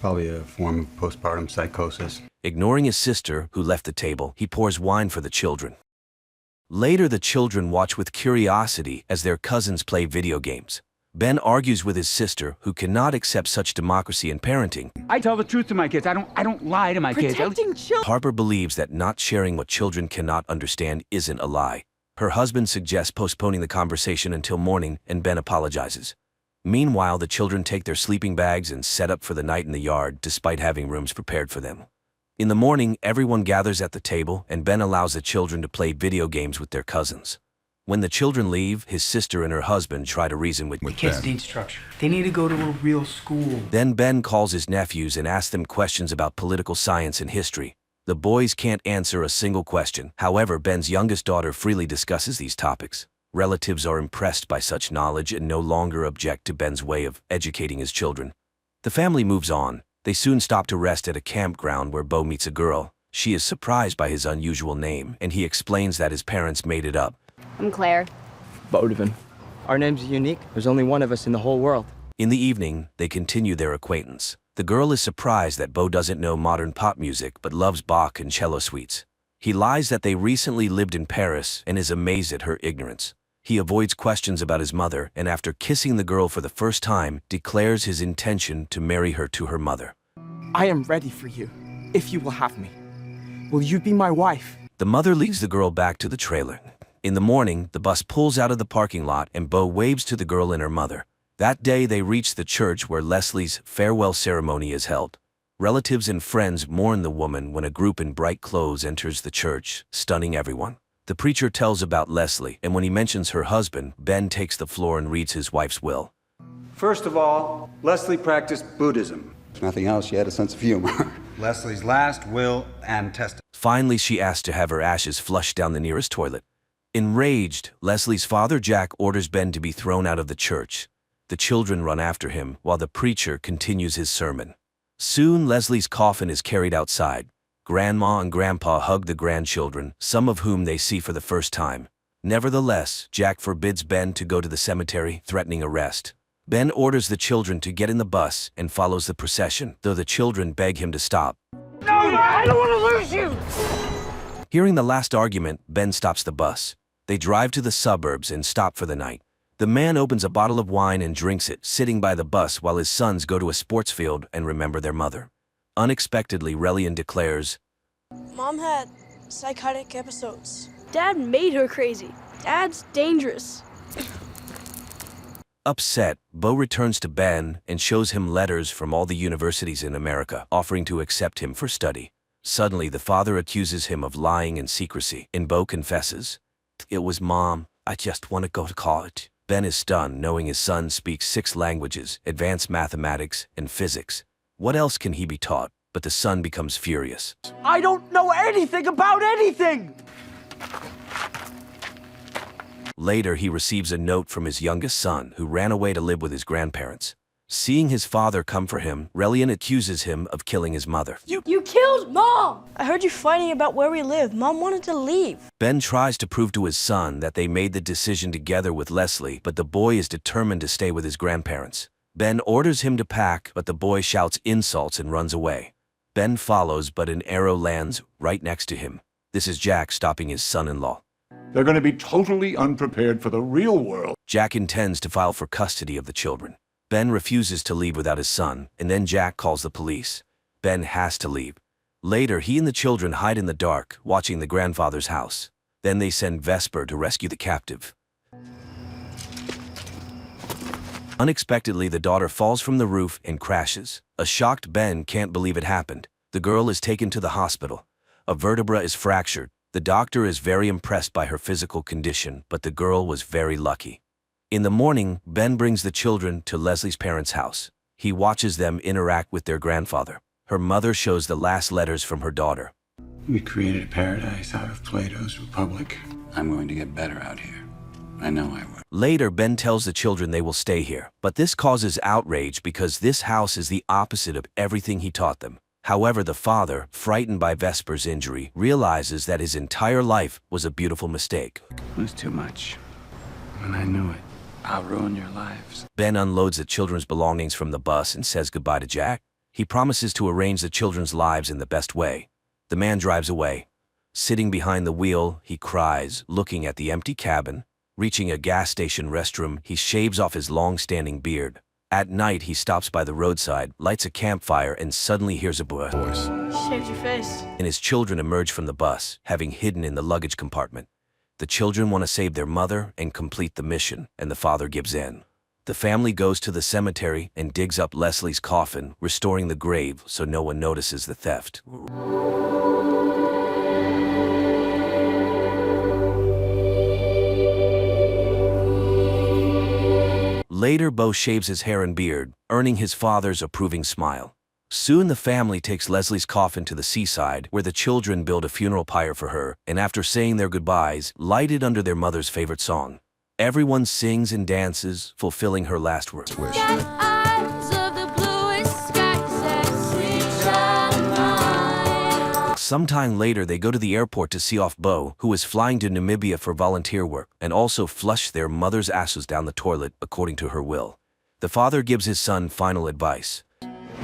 Probably a form of postpartum psychosis. Ignoring his sister, who left the table, he pours wine for the children. Later, the children watch with curiosity as their cousins play video games. Ben argues with his sister, who cannot accept such democracy in parenting. I tell the truth to my kids. I don't lie to my kids. Protecting children. Harper believes that not sharing what children cannot understand isn't a lie. Her husband suggests postponing the conversation until morning, and Ben apologizes. Meanwhile, the children take their sleeping bags and set up for the night in the yard, despite having rooms prepared for them. In the morning, everyone gathers at the table, and Ben allows the children to play video games with their cousins. When the children leave, his sister and her husband try to reason with Kids Ben. need structure. They need to go to a real school. Then Ben calls his nephews and asks them questions about political science and history. The boys can't answer a single question. However, Ben's youngest daughter freely discusses these topics. Relatives are impressed by such knowledge and no longer object to Ben's way of educating his children. The family moves on. They soon stop to rest at a campground where Bo meets a girl. She is surprised by his unusual name, and he explains that his parents made it up. I'm Claire. Bodovan. Our names are unique. There's only one of us in the whole world. In the evening, they continue their acquaintance. The girl is surprised that Bo doesn't know modern pop music but loves Bach and cello suites. He lies that they recently lived in Paris and is amazed at her ignorance. He avoids questions about his mother and after kissing the girl for the first time, declares his intention to marry her to her mother. I am ready for you, if you will have me. Will you be my wife? The mother leads the girl back to the trailer. In the morning, the bus pulls out of the parking lot and Bo waves to the girl and her mother. That day, they reach the church where Leslie's farewell ceremony is held. Relatives and friends mourn the woman when a group in bright clothes enters the church, stunning everyone. The preacher tells about Leslie, and when he mentions her husband, Ben takes the floor and reads his wife's will. First of all, Leslie practiced Buddhism. If nothing else, she had a sense of humor. Leslie's last will and testament. Finally, she asks to have her ashes flushed down the nearest toilet. Enraged, Leslie's father Jack orders Ben to be thrown out of the church. The children run after him while the preacher continues his sermon. Soon, Leslie's coffin is carried outside. Grandma and Grandpa hug the grandchildren, some of whom they see for the first time. Nevertheless, Jack forbids Ben to go to the cemetery, threatening arrest. Ben orders the children to get in the bus and follows the procession, though the children beg him to stop. No, I don't want to lose you! Hearing the last argument, Ben stops the bus. They drive to the suburbs and stop for the night. The man opens a bottle of wine and drinks it, sitting by the bus while his sons go to a sports field and remember their mother. Unexpectedly, Relian declares, Mom had psychotic episodes. Dad made her crazy. Dad's dangerous. Upset, Bo returns to Ben and shows him letters from all the universities in America, offering to accept him for study. Suddenly, the father accuses him of lying and secrecy, and Bo confesses, "It was Mom. I just want to go to college." Ben is stunned, knowing his son speaks 6 languages, advanced mathematics, and physics. What else can he be taught? But the son becomes furious. I don't know anything about anything! Later, he receives a note from his youngest son, who ran away to live with his grandparents. Seeing his father come for him, Relian accuses him of killing his mother. You killed Mom! I heard you fighting about where we live. Mom wanted to leave. Ben tries to prove to his son that they made the decision together with Leslie, but the boy is determined to stay with his grandparents. Ben orders him to pack, but the boy shouts insults and runs away. Ben follows, but an arrow lands right next to him. This is Jack stopping his son-in-law. They're going to be totally unprepared for the real world. Jack intends to file for custody of the children. Ben refuses to leave without his son, and then Jack calls the police. Ben has to leave. Later, he and the children hide in the dark, watching the grandfather's house. Then they send Vesper to rescue the captive. Unexpectedly, the daughter falls from the roof and crashes. A shocked Ben can't believe it happened. The girl is taken to the hospital. A vertebra is fractured. The doctor is very impressed by her physical condition, but the girl was very lucky. In the morning, Ben brings the children to Leslie's parents' house. He watches them interact with their grandfather. Her mother shows the last letters from her daughter. We created a paradise out of Plato's Republic. I'm going to get better out here. I know I will. Later, Ben tells the children they will stay here, but this causes outrage because this house is the opposite of everything he taught them. However, the father, frightened by Vesper's injury, realizes that his entire life was a beautiful mistake. It was too much. And I knew it. I'll ruin your lives. Ben unloads the children's belongings from the bus and says goodbye to Jack. He promises to arrange the children's lives in the best way. The man drives away. Sitting behind the wheel, he cries, looking at the empty cabin. Reaching a gas station restroom, he shaves off his long-standing beard. At night, he stops by the roadside, lights a campfire, and suddenly hears a voice. Shaved your face. And his children emerge from the bus, having hidden in the luggage compartment. The children want to save their mother and complete the mission, and the father gives in. The family goes to the cemetery and digs up Leslie's coffin, restoring the grave so no one notices the theft. Later, Bo shaves his hair and beard, earning his father's approving smile. Soon the family takes Leslie's coffin to the seaside, where the children build a funeral pyre for her, and after saying their goodbyes, light it under their mother's favorite song. Everyone sings and dances, fulfilling her last wish. Sometime later, they go to the airport to see off Bo, who is flying to Namibia for volunteer work, and also flush their mother's ashes down the toilet according to her will. The father gives his son final advice.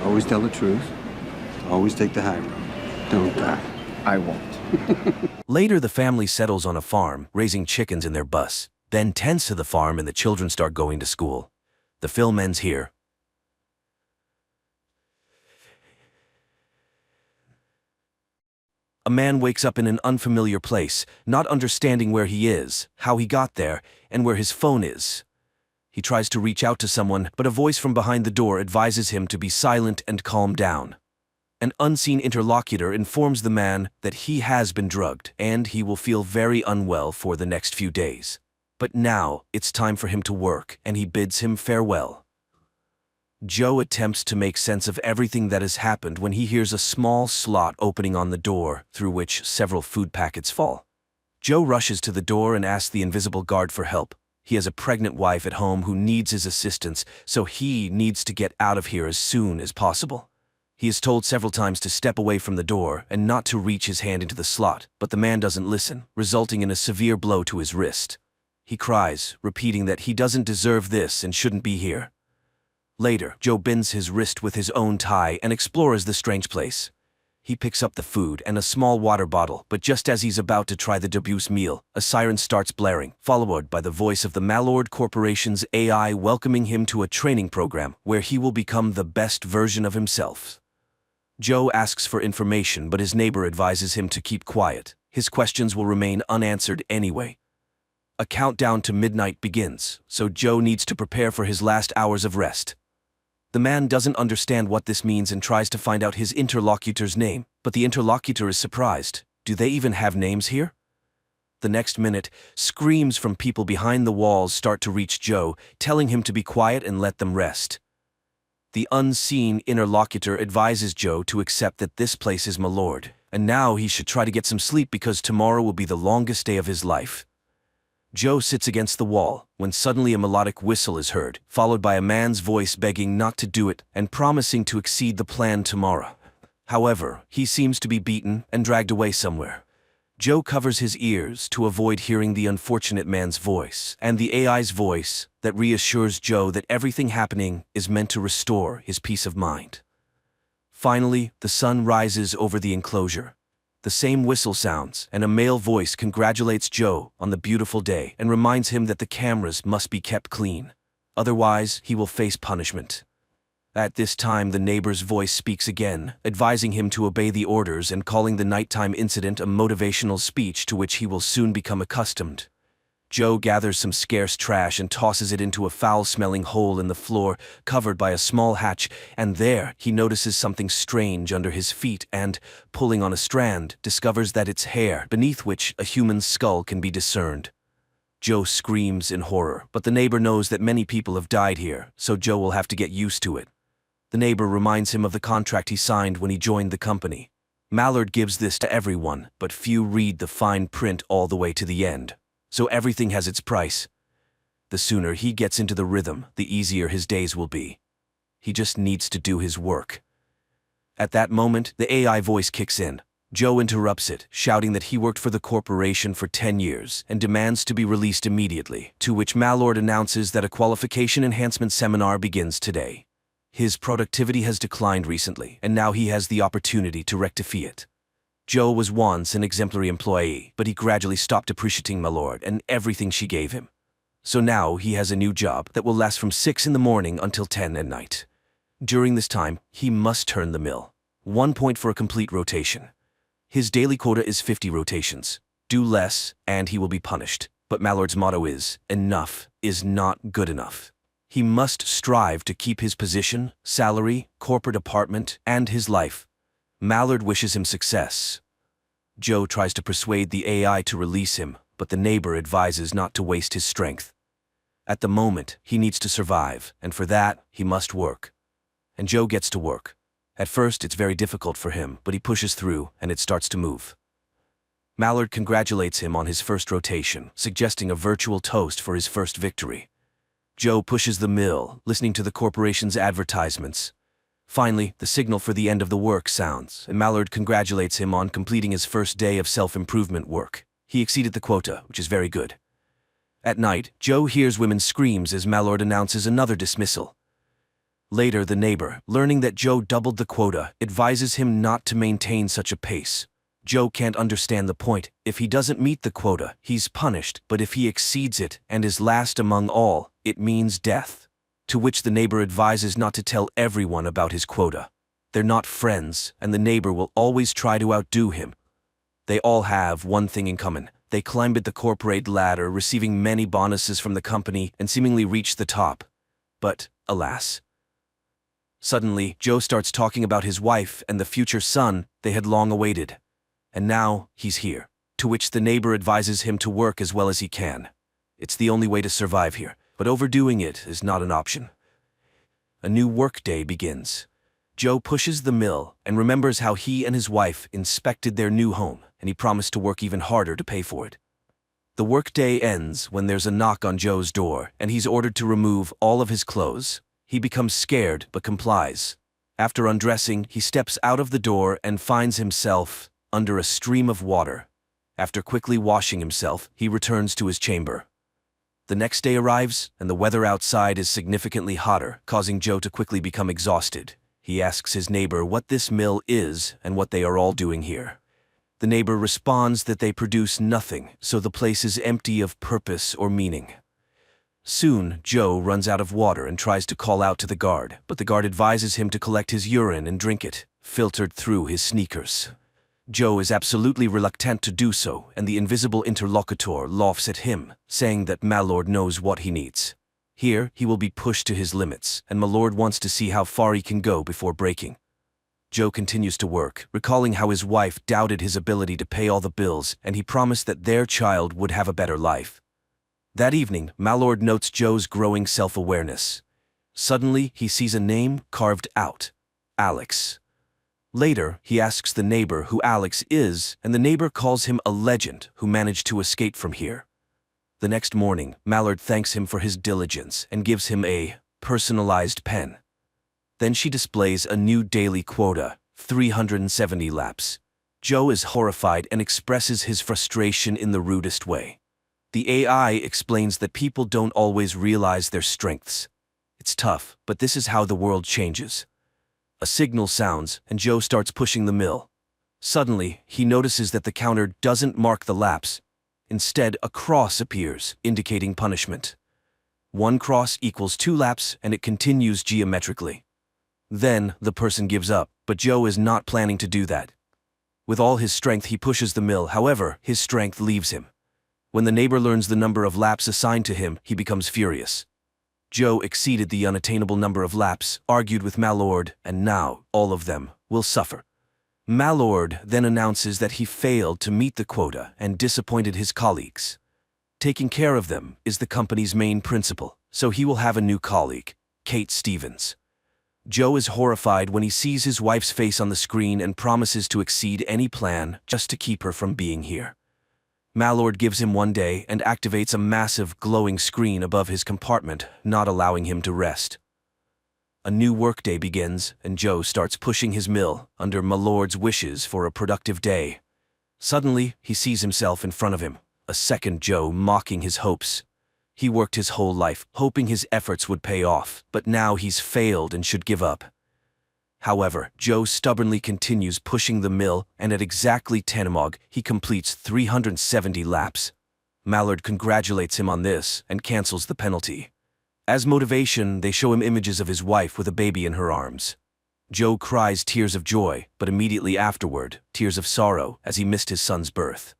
Always tell the truth. Always take the high road. Don't die. I won't. Later, the family settles on a farm, raising chickens in their bus, then tends to the farm and the children start going to school. The film ends here. A man wakes up in an unfamiliar place, not understanding where he is, how he got there, and where his phone is. He tries to reach out to someone, but a voice from behind the door advises him to be silent and calm down. An unseen interlocutor informs the man that he has been drugged, and he will feel very unwell for the next few days. But now, it's time for him to work, and he bids him farewell. Joe attempts to make sense of everything that has happened when he hears a small slot opening on the door, through which several food packets fall. Joe rushes to the door and asks the invisible guard for help. He has a pregnant wife at home who needs his assistance, so he needs to get out of here as soon as possible. He is told several times to step away from the door and not to reach his hand into the slot, but the man doesn't listen, resulting in a severe blow to his wrist. He cries, repeating that he doesn't deserve this and shouldn't be here. Later, Joe bends his wrist with his own tie and explores the strange place. He picks up the food and a small water bottle, but just as he's about to try the debut meal, a siren starts blaring, followed by the voice of the Malord Corporation's AI welcoming him to a training program where he will become the best version of himself. Joe asks for information, but his neighbor advises him to keep quiet. His questions will remain unanswered anyway. A countdown to midnight begins, so Joe needs to prepare for his last hours of rest. The man doesn't understand what this means and tries to find out his interlocutor's name, but the interlocutor is surprised. Do they even have names here? The next minute, screams from people behind the walls start to reach Joe, telling him to be quiet and let them rest. The unseen interlocutor advises Joe to accept that this place is Malord, and now he should try to get some sleep because tomorrow will be the longest day of his life. Joe sits against the wall when suddenly a melodic whistle is heard, followed by a man's voice begging not to do it and promising to exceed the plan tomorrow. However, he seems to be beaten and dragged away somewhere. Joe covers his ears to avoid hearing the unfortunate man's voice and the AI's voice that reassures Joe that everything happening is meant to restore his peace of mind. Finally, the sun rises over the enclosure. The same whistle sounds, and a male voice congratulates Joe on the beautiful day and reminds him that the cameras must be kept clean. Otherwise, he will face punishment. At this time, the neighbor's voice speaks again, advising him to obey the orders and calling the nighttime incident a motivational speech to which he will soon become accustomed. Joe gathers some scarce trash and tosses it into a foul-smelling hole in the floor, covered by a small hatch, and there he notices something strange under his feet and, pulling on a strand, discovers that it's hair, beneath which a human skull can be discerned. Joe screams in horror, but the neighbor knows that many people have died here, so Joe will have to get used to it. The neighbor reminds him of the contract he signed when he joined the company. Malord gives this to everyone, but few read the fine print all the way to the end. So everything has its price. The sooner he gets into the rhythm, the easier his days will be. He just needs to do his work. At that moment, the AI voice kicks in. Joe interrupts it, shouting that he worked for the corporation for 10 years and demands to be released immediately, to which Malord announces that a qualification enhancement seminar begins today. His productivity has declined recently, and now he has the opportunity to rectify it. Joe was once an exemplary employee, but he gradually stopped appreciating Malord and everything she gave him. So now he has a new job that will last from 6 in the morning until 10 at night. During this time, he must turn the mill. 1 point for a complete rotation. His daily quota is 50 rotations. Do less, and he will be punished. But Malord's motto is, enough is not good enough. He must strive to keep his position, salary, corporate apartment, and his life. Malord wishes him success. Joe tries to persuade the AI to release him, but the neighbor advises not to waste his strength. At the moment, he needs to survive, and for that, he must work. And Joe gets to work. At first, it's very difficult for him, but he pushes through, and it starts to move. Mallard congratulates him on his first rotation, suggesting a virtual toast for his first victory. Joe pushes the mill, listening to the corporation's advertisements. Finally, the signal for the end of the work sounds, and Mallard congratulates him on completing his first day of self-improvement work. He exceeded the quota, which is very good. At night, Joe hears women's screams as Mallard announces another dismissal. Later, the neighbor, learning that Joe doubled the quota, advises him not to maintain such a pace. Joe can't understand the point. If he doesn't meet the quota, he's punished, but if he exceeds it and is last among all, it means death. To which the neighbor advises not to tell everyone about his quota. They're not friends, and the neighbor will always try to outdo him. They all have one thing in common. They climbed the corporate ladder, receiving many bonuses from the company, and seemingly reached the top. But, alas. Suddenly, Joe starts talking about his wife and the future son they had long awaited. And now, he's here. To which the neighbor advises him to work as well as he can. It's the only way to survive here, but overdoing it is not an option. A new work day begins. Joe pushes the mill and remembers how he and his wife inspected their new home, and he promised to work even harder to pay for it. The workday ends when there's a knock on Joe's door, and he's ordered to remove all of his clothes. He becomes scared, but complies. After undressing, he steps out of the door and finds himself under a stream of water. After quickly washing himself, he returns to his chamber. The next day arrives, and the weather outside is significantly hotter, causing Joe to quickly become exhausted. He asks his neighbor what this mill is and what they are all doing here. The neighbor responds that they produce nothing, so the place is empty of purpose or meaning. Soon, Joe runs out of water and tries to call out to the guard, but the guard advises him to collect his urine and drink it, filtered through his sneakers. Joe is absolutely reluctant to do so, and the invisible interlocutor laughs at him, saying that Mallard knows what he needs. Here, he will be pushed to his limits, and Mallard wants to see how far he can go before breaking. Joe continues to work, recalling how his wife doubted his ability to pay all the bills, and he promised that their child would have a better life. That evening, Mallard notes Joe's growing self-awareness. Suddenly, he sees a name carved out: Alex. Later, he asks the neighbor who Alex is, and the neighbor calls him a legend who managed to escape from here. The next morning, Mallard thanks him for his diligence and gives him a personalized pen. Then she displays a new daily quota, 370 laps. Joe is horrified and expresses his frustration in the rudest way. The AI explains that people don't always realize their strengths. It's tough, but this is how the world changes. A signal sounds, and Joe starts pushing the mill. Suddenly, he notices that the counter doesn't mark the laps. Instead, a cross appears, indicating punishment. 1 cross equals 2 laps, and it continues geometrically. Then, the person gives up, but Joe is not planning to do that. With all his strength, he pushes the mill. However, his strength leaves him. When the neighbor learns the number of laps assigned to him, he becomes furious. Joe exceeded the unattainable number of laps, argued with Mallard, and now, all of them, will suffer. Mallard then announces that he failed to meet the quota and disappointed his colleagues. Taking care of them is the company's main principle, so he will have a new colleague, Kate Stevens. Joe is horrified when he sees his wife's face on the screen and promises to exceed any plan just to keep her from being here. Mallard gives him 1 day and activates a massive glowing screen above his compartment, not allowing him to rest. A new workday begins, and Joe starts pushing his mill under Mallard's wishes for a productive day. Suddenly, he sees himself in front of him, a second Joe mocking his hopes. He worked his whole life, hoping his efforts would pay off, but now he's failed and should give up. However, Joe stubbornly continues pushing the mill, and at exactly 10 he completes 370 laps. Mallard congratulates him on this and cancels the penalty. As motivation, they show him images of his wife with a baby in her arms. Joe cries tears of joy, but immediately afterward, tears of sorrow as he missed his son's birth.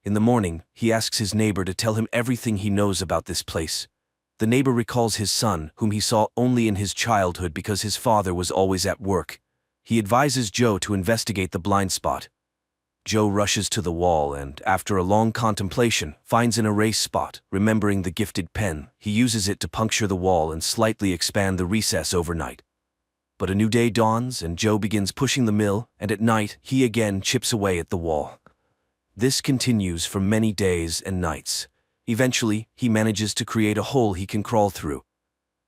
In the morning, he asks his neighbor to tell him everything he knows about this place. The neighbor recalls his son, whom he saw only in his childhood because his father was always at work. He advises Joe to investigate the blind spot. Joe rushes to the wall and, after a long contemplation, finds an erase spot. Remembering the gifted pen, he uses it to puncture the wall and slightly expand the recess overnight. But a new day dawns and Joe begins pushing the mill, and at night he again chips away at the wall. This continues for many days and nights. Eventually, he manages to create a hole he can crawl through.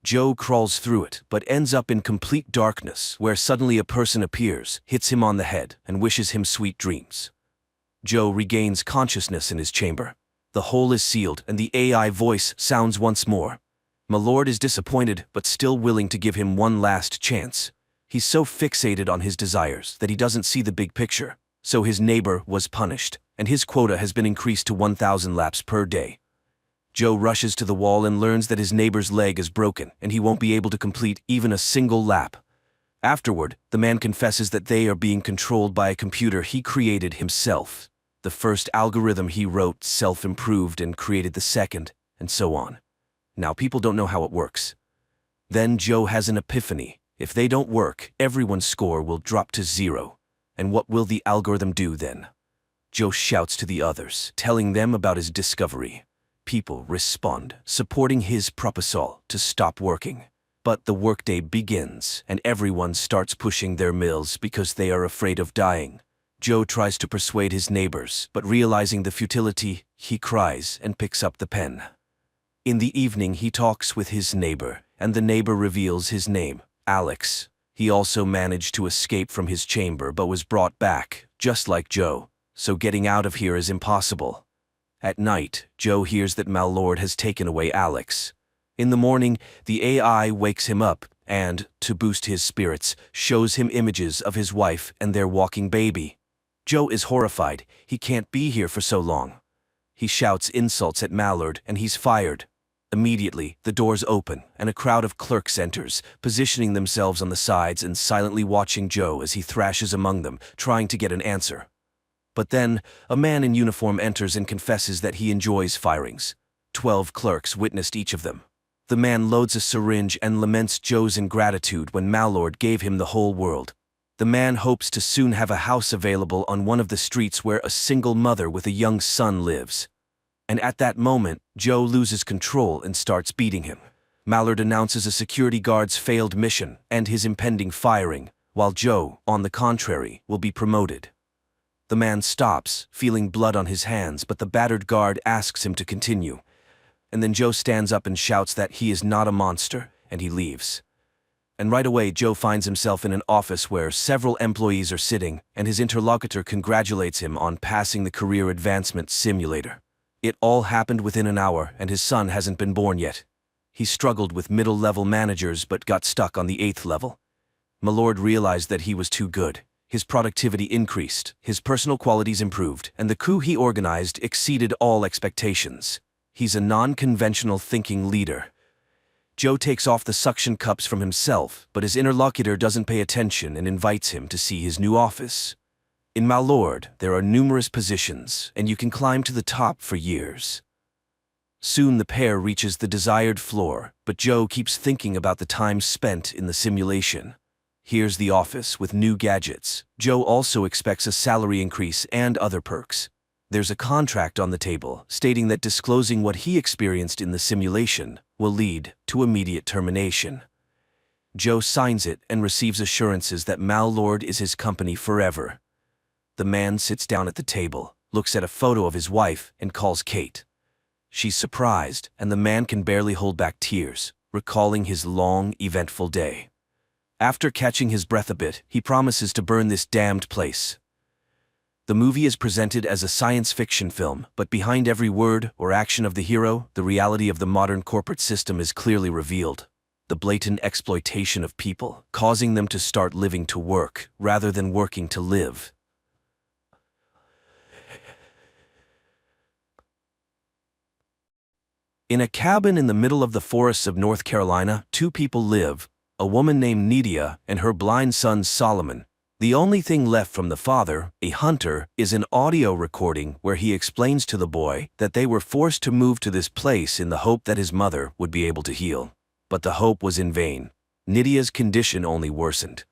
Joe crawls through it, but ends up in complete darkness, where suddenly a person appears, hits him on the head, and wishes him sweet dreams. Joe regains consciousness in his chamber. The hole is sealed, and the AI voice sounds once more. My lord is disappointed, but still willing to give him one last chance. He's so fixated on his desires that he doesn't see the big picture. So his neighbor was punished, and his quota has been increased to 1,000 laps per day. Joe rushes to the wall and learns that his neighbor's leg is broken, and he won't be able to complete even a single lap. Afterward, the man confesses that they are being controlled by a computer he created himself. The first algorithm he wrote self-improved and created the second, and so on. Now people don't know how it works. Then Joe has an epiphany. If they don't work, everyone's score will drop to 0. And what will the algorithm do then? Joe shouts to the others, telling them about his discovery. People respond, supporting his proposal to stop working. But the workday begins, and everyone starts pushing their mills because they are afraid of dying. Joe tries to persuade his neighbors, but realizing the futility, he cries and picks up the pen. In the evening, he talks with his neighbor, and the neighbor reveals his name, Alex. He also managed to escape from his chamber but was brought back, just like Joe, so getting out of here is impossible. At night, Joe hears that Mal-Lord has taken away Alex. In the morning, the AI wakes him up and, to boost his spirits, shows him images of his wife and their walking baby. Joe is horrified. He can't be here for so long. He shouts insults at Mal-Lord and he's fired. Immediately, the doors open and a crowd of clerks enters, positioning themselves on the sides and silently watching Joe as he thrashes among them, trying to get an answer. But then, a man in uniform enters and confesses that he enjoys firings. 12 clerks witnessed each of them. The man loads a syringe and laments Joe's ingratitude when Mal-Lord gave him the whole world. The man hopes to soon have a house available on one of the streets where a single mother with a young son lives. And at that moment, Joe loses control and starts beating him. Mal-Lord announces a security guard's failed mission and his impending firing, while Joe, on the contrary, will be promoted. The man stops, feeling blood on his hands, but the battered guard asks him to continue. And then Joe stands up and shouts that he is not a monster, and he leaves. And right away, Joe finds himself in an office where several employees are sitting, and his interlocutor congratulates him on passing the career advancement simulator. It all happened within an hour, and his son hasn't been born yet. He struggled with middle-level managers but got stuck on the 8th level. My-Lord realized that he was too good. His productivity increased, his personal qualities improved, and the coup he organized exceeded all expectations. He's a non-conventional thinking leader. Joe takes off the suction cups from himself, but his interlocutor doesn't pay attention and invites him to see his new office. In Mal-Lord, there are numerous positions, and you can climb to the top for years. Soon the pair reaches the desired floor, but Joe keeps thinking about the time spent in the simulation. Here's the office with new gadgets. Joe also expects a salary increase and other perks. There's a contract on the table stating that disclosing what he experienced in the simulation will lead to immediate termination. Joe signs it and receives assurances that Mal-Lord is his company forever. The man sits down at the table, looks at a photo of his wife, and calls Kate. She's surprised, and the man can barely hold back tears, recalling his long, eventful day. After catching his breath a bit, he promises to burn this damned place. The movie is presented as a science fiction film, but behind every word or action of the hero, the reality of the modern corporate system is clearly revealed. The blatant exploitation of people, causing them to start living to work, rather than working to live. In a cabin in the middle of the forests of North Carolina, 2 people live. A woman named Nydia and her blind son Solomon. The only thing left from the father, a hunter, is an audio recording where he explains to the boy that they were forced to move to this place in the hope that his mother would be able to heal. But the hope was in vain. Nydia's condition only worsened.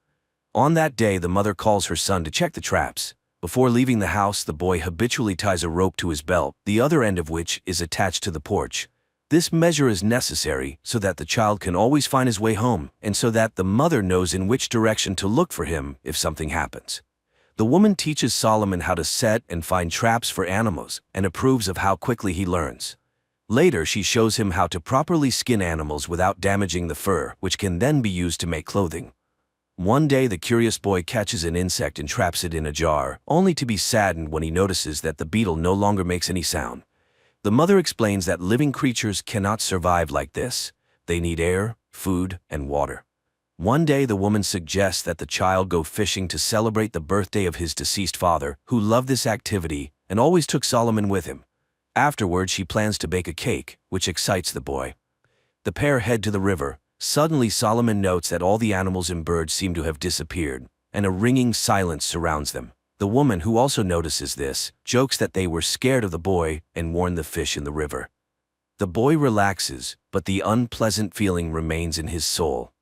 On that day, the mother calls her son to check the traps. Before leaving the house, the boy habitually ties a rope to his belt, the other end of which is attached to the porch. This measure is necessary so that the child can always find his way home and so that the mother knows in which direction to look for him if something happens. The woman teaches Solomon how to set and find traps for animals and approves of how quickly he learns. Later, she shows him how to properly skin animals without damaging the fur, which can then be used to make clothing. One day, the curious boy catches an insect and traps it in a jar, only to be saddened when he notices that the beetle no longer makes any sound. The mother explains that living creatures cannot survive like this. They need air, food, and water. One day, the woman suggests that the child go fishing to celebrate the birthday of his deceased father, who loved this activity and always took Solomon with him. Afterward, she plans to bake a cake, which excites the boy. The pair head to the river. Suddenly, Solomon notes that all the animals and birds seem to have disappeared, and a ringing silence surrounds them. The woman, who also notices this, jokes that they were scared of the boy and warn the fish in the river. The boy relaxes, but the unpleasant feeling remains in his soul.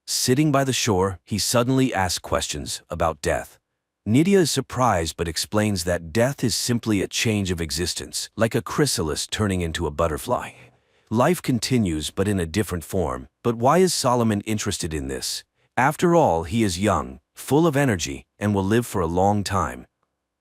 Sitting by the shore, he suddenly asks questions about death. Nydia is surprised but explains that death is simply a change of existence, like a chrysalis turning into a butterfly. Life continues but in a different form. But why is Solomon interested in this? After all, he is young, full of energy, and will live for a long time.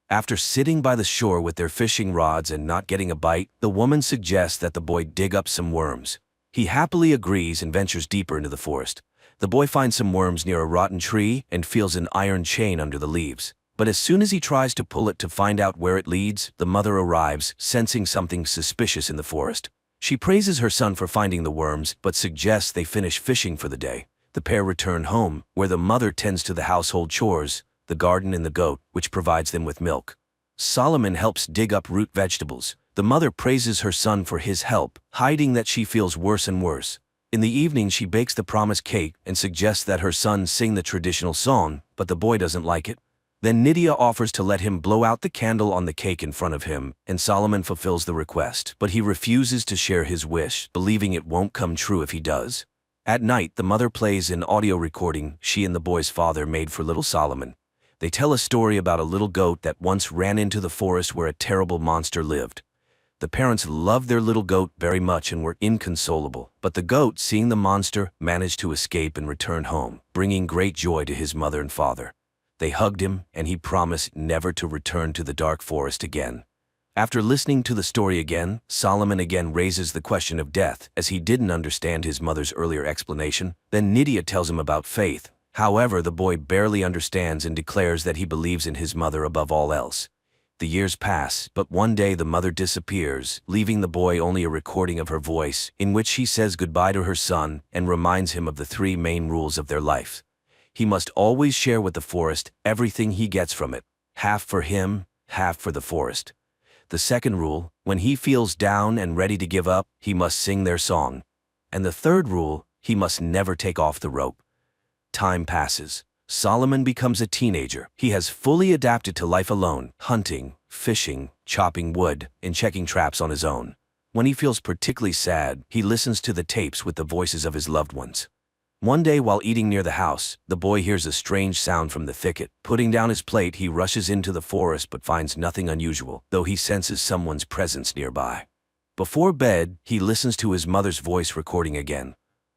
After sitting by the shore with their fishing rods and not getting a bite, the woman suggests that the boy dig up some worms. He happily agrees and ventures deeper into the forest. The boy finds some worms near a rotten tree and feels an iron chain under the leaves. But as soon as he tries to pull it to find out where it leads, the mother arrives, sensing something suspicious in the forest. She praises her son for finding the worms, but suggests they finish fishing for the day. The pair return home, where the mother tends to the household chores, the garden and the goat, which provides them with milk. Solomon helps dig up root vegetables. The mother praises her son for his help, hiding that she feels worse and worse. In the evening, she bakes the promised cake and suggests that her son sing the traditional song, but the boy doesn't like it. Then Nydia offers to let him blow out the candle on the cake in front of him, and Solomon fulfills the request, but he refuses to share his wish, believing it won't come true if he does. At night, the mother plays an audio recording she and the boy's father made for little Solomon. They tell a story about a little goat that once ran into the forest where a terrible monster lived. The parents loved their little goat very much and were inconsolable, but the goat, seeing the monster, managed to escape and return home, bringing great joy to his mother and father. They hugged him, and he promised never to return to the dark forest again. After listening to the story again, Solomon again raises the question of death, as he didn't understand his mother's earlier explanation. Then Nydia tells him about faith. However, the boy barely understands and declares that he believes in his mother above all else. The years pass, but one day the mother disappears, leaving the boy only a recording of her voice, in which she says goodbye to her son and reminds him of the 3 main rules of their life. He must always share with the forest everything he gets from it, half for him, half for the forest. The second rule, when he feels down and ready to give up, he must sing their song. And the third rule, he must never take off the rope. Time passes. Solomon becomes a teenager. He has fully adapted to life alone, hunting, fishing, chopping wood, and checking traps on his own. When he feels particularly sad, he listens to the tapes with the voices of his loved ones. One day, while eating near the house, the boy hears a strange sound from the thicket. Putting down his plate, he rushes into the forest but finds nothing unusual, though he senses someone's presence nearby. Before bed, he listens to his mother's voice recording again.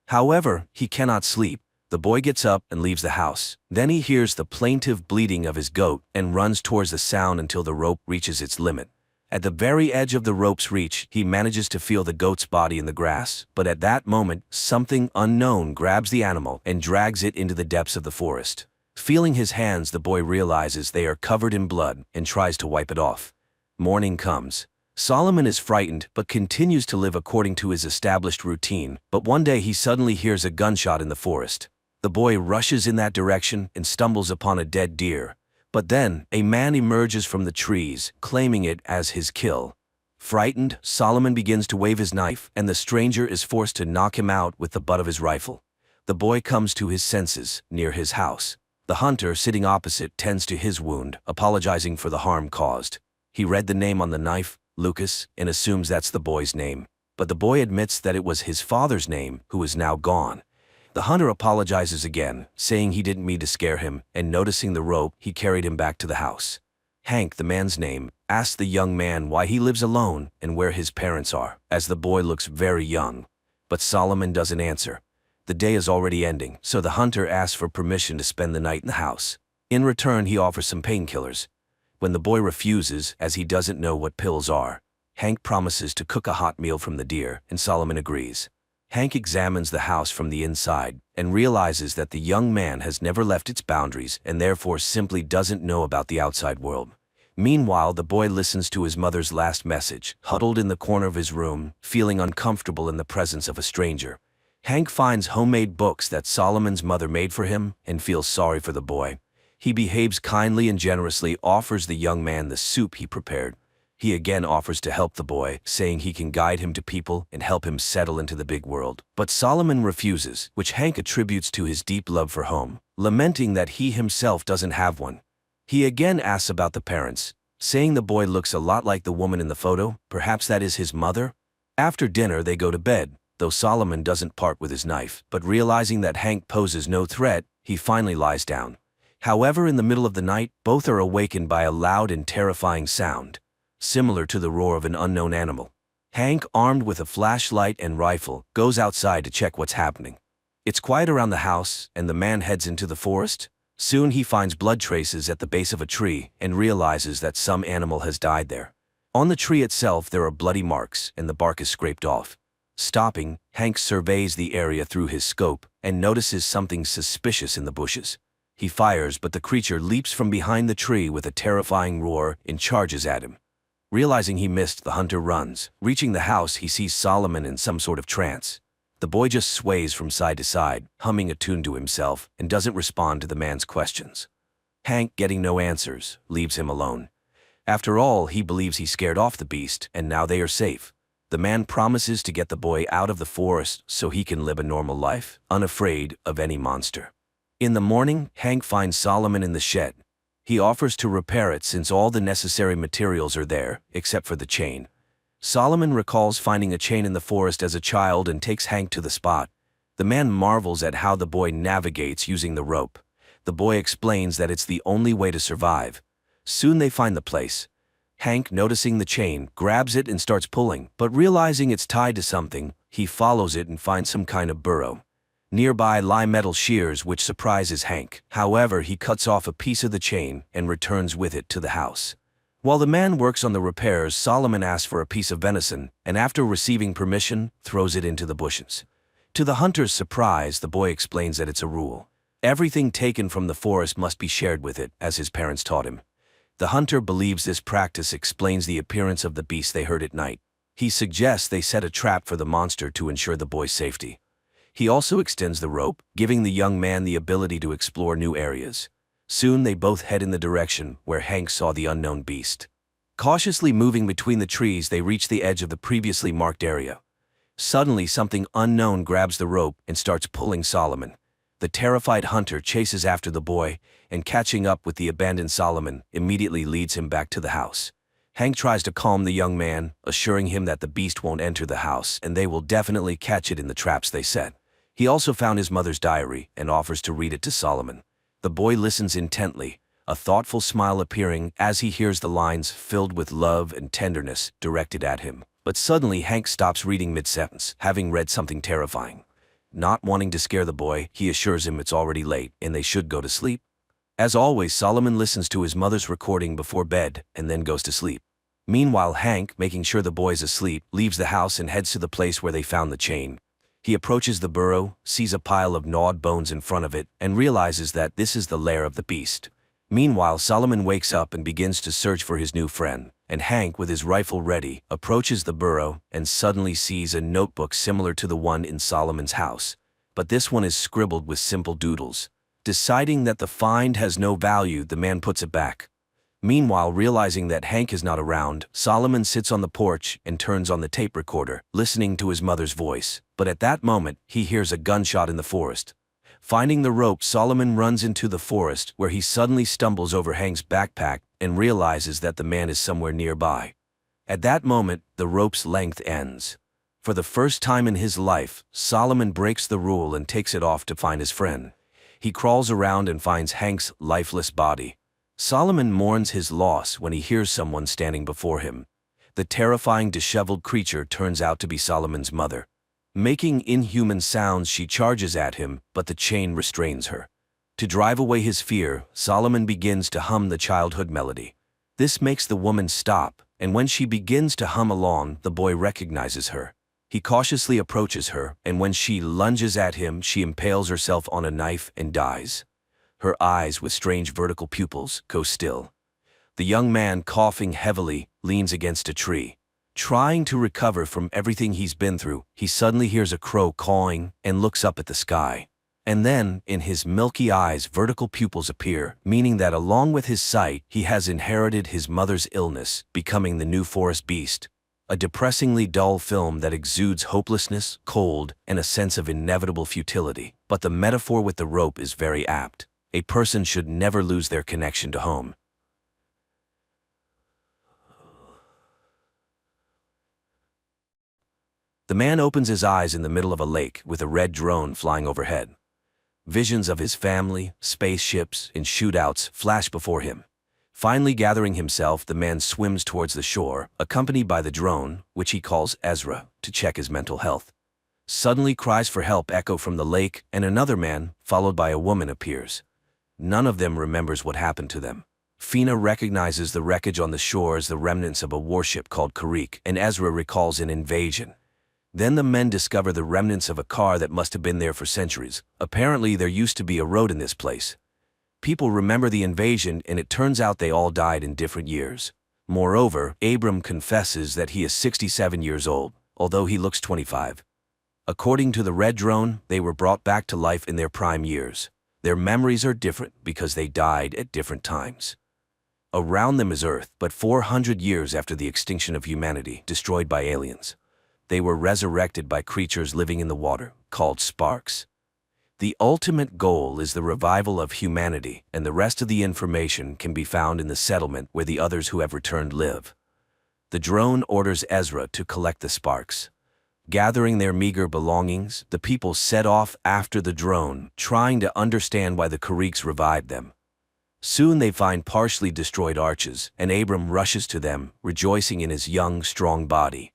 However, he cannot sleep. The boy gets up and leaves the house. Then he hears the plaintive bleating of his goat and runs towards the sound until the rope reaches its limit. At the very edge of the rope's reach, he manages to feel the goat's body in the grass, but at that moment, something unknown grabs the animal and drags it into the depths of the forest. Feeling his hands, the boy realizes they are covered in blood and tries to wipe it off. Morning comes. Solomon is frightened but continues to live according to his established routine, but one day he suddenly hears a gunshot in the forest. The boy rushes in that direction and stumbles upon a dead deer. But then, a man emerges from the trees, claiming it as his kill. Frightened, Solomon begins to wave his knife, and the stranger is forced to knock him out with the butt of his rifle. The boy comes to his senses, near his house. The hunter, sitting opposite, tends to his wound, apologizing for the harm caused. He read the name on the knife, Lucas, and assumes that's the boy's name. But the boy admits that it was his father's name, who is now gone. The hunter apologizes again, saying he didn't mean to scare him, and noticing the rope, he carried him back to the house. Hank, the man's name, asks the young man why he lives alone and where his parents are, as the boy looks very young. But Solomon doesn't answer. The day is already ending, so the hunter asks for permission to spend the night in the house. In return, he offers some painkillers. When the boy refuses, as he doesn't know what pills are, Hank promises to cook a hot meal from the deer, and Solomon agrees. Hank examines the house from the inside and realizes that the young man has never left its boundaries and therefore simply doesn't know about the outside world. Meanwhile, the boy listens to his mother's last message, huddled in the corner of his room, feeling uncomfortable in the presence of a stranger. Hank finds homemade books that Solomon's mother made for him and feels sorry for the boy. He behaves kindly and generously offers the young man the soup he prepared. He again offers to help the boy, saying he can guide him to people and help him settle into the big world. But Solomon refuses, which Hank attributes to his deep love for home, lamenting that he himself doesn't have one. He again asks about the parents, saying the boy looks a lot like the woman in the photo, perhaps that is his mother. After dinner, they go to bed, though Solomon doesn't part with his knife, but realizing that Hank poses no threat, he finally lies down. However, in the middle of the night, both are awakened by a loud and terrifying sound, similar to the roar of an unknown animal. Hank, armed with a flashlight and rifle, goes outside to check what's happening. It's quiet around the house, and the man heads into the forest. Soon he finds blood traces at the base of a tree and realizes that some animal has died there. On the tree itself there are bloody marks and the bark is scraped off. Stopping, Hank surveys the area through his scope and notices something suspicious in the bushes. He fires, but the creature leaps from behind the tree with a terrifying roar and charges at him. Realizing he missed, the hunter runs. Reaching the house, he sees Solomon in some sort of trance. The boy just sways from side to side, humming a tune to himself, and doesn't respond to the man's questions. Hank, getting no answers, leaves him alone. After all, he believes he scared off the beast, and now they are safe. The man promises to get the boy out of the forest so he can live a normal life, unafraid of any monster. In the morning, Hank finds Solomon in the shed. He offers to repair it since all the necessary materials are there, except for the chain. Solomon recalls finding a chain in the forest as a child and takes Hank to the spot. The man marvels at how the boy navigates using the rope. The boy explains that it's the only way to survive. Soon they find the place. Hank, noticing the chain, grabs it and starts pulling, but realizing it's tied to something, he follows it and finds some kind of burrow. Nearby lie metal shears, which surprises Hank. However, he cuts off a piece of the chain and returns with it to the house. While the man works on the repairs, Solomon asks for a piece of venison, and after receiving permission, throws it into the bushes. To the hunter's surprise, the boy explains that it's a rule. Everything taken from the forest must be shared with it, as his parents taught him. The hunter believes this practice explains the appearance of the beast they heard at night. He suggests they set a trap for the monster to ensure the boy's safety. He also extends the rope, giving the young man the ability to explore new areas. Soon they both head in the direction where Hank saw the unknown beast. Cautiously moving between the trees, they reach the edge of the previously marked area. Suddenly, something unknown grabs the rope and starts pulling Solomon. The terrified hunter chases after the boy, and catching up with the abandoned Solomon, immediately leads him back to the house. Hank tries to calm the young man, assuring him that the beast won't enter the house and they will definitely catch it in the traps they set. He also found his mother's diary and offers to read it to Solomon. The boy listens intently, a thoughtful smile appearing as he hears the lines filled with love and tenderness directed at him. But suddenly Hank stops reading mid-sentence, having read something terrifying. Not wanting to scare the boy, he assures him it's already late and they should go to sleep. As always, Solomon listens to his mother's recording before bed and then goes to sleep. Meanwhile, Hank, making sure the boy's asleep, leaves the house and heads to the place where they found the chain. He approaches the burrow, sees a pile of gnawed bones in front of it, and realizes that this is the lair of the beast. Meanwhile, Solomon wakes up and begins to search for his new friend, and Hank, with his rifle ready, approaches the burrow and suddenly sees a notebook similar to the one in Solomon's house. But this one is scribbled with simple doodles. Deciding that the find has no value, the man puts it back. Meanwhile, realizing that Hank is not around, Solomon sits on the porch and turns on the tape recorder, listening to his mother's voice. But at that moment, he hears a gunshot in the forest. Finding the rope, Solomon runs into the forest, where he suddenly stumbles over Hank's backpack and realizes that the man is somewhere nearby. At that moment, the rope's length ends. For the first time in his life, Solomon breaks the rule and takes it off to find his friend. He crawls around and finds Hank's lifeless body. Solomon mourns his loss when he hears someone standing before him. The terrifying disheveled creature turns out to be Solomon's mother. Making inhuman sounds, she charges at him, but the chain restrains her. To drive away his fear, Solomon begins to hum the childhood melody. This makes the woman stop, and when she begins to hum along, the boy recognizes her. He cautiously approaches her, and when she lunges at him, she impales herself on a knife and dies. Her eyes, with strange vertical pupils, go still. The young man, coughing heavily, leans against a tree. Trying to recover from everything he's been through, he suddenly hears a crow cawing and looks up at the sky. And then, in his milky eyes, vertical pupils appear, meaning that along with his sight, he has inherited his mother's illness, becoming the new forest beast. A depressingly dull film that exudes hopelessness, cold, and a sense of inevitable futility. But the metaphor with the rope is very apt. A person should never lose their connection to home. The man opens his eyes in the middle of a lake with a red drone flying overhead. Visions of his family, spaceships, and shootouts flash before him. Finally gathering himself, the man swims towards the shore, accompanied by the drone, which he calls Ezra, to check his mental health. Suddenly cries for help echo from the lake, and another man, followed by a woman, appears. None of them remembers what happened to them. Fina recognizes the wreckage on the shore as the remnants of a warship called Karik, and Ezra recalls an invasion. Then the men discover the remnants of a car that must have been there for centuries. Apparently there used to be a road in this place. People remember the invasion, and it turns out they all died in different years. Moreover, Abram confesses that he is 67 years old, although he looks 25. According to the red drone, they were brought back to life in their prime years. Their memories are different because they died at different times. Around them is Earth, but 400 years after the extinction of humanity, destroyed by aliens. They were resurrected by creatures living in the water, called sparks. The ultimate goal is the revival of humanity, and the rest of the information can be found in the settlement where the others who have returned live. The drone orders Ezra to collect the sparks. Gathering their meager belongings, the people set off after the drone, trying to understand why the Kariks revived them. Soon they find partially destroyed arches, and Abram rushes to them, rejoicing in his young, strong body.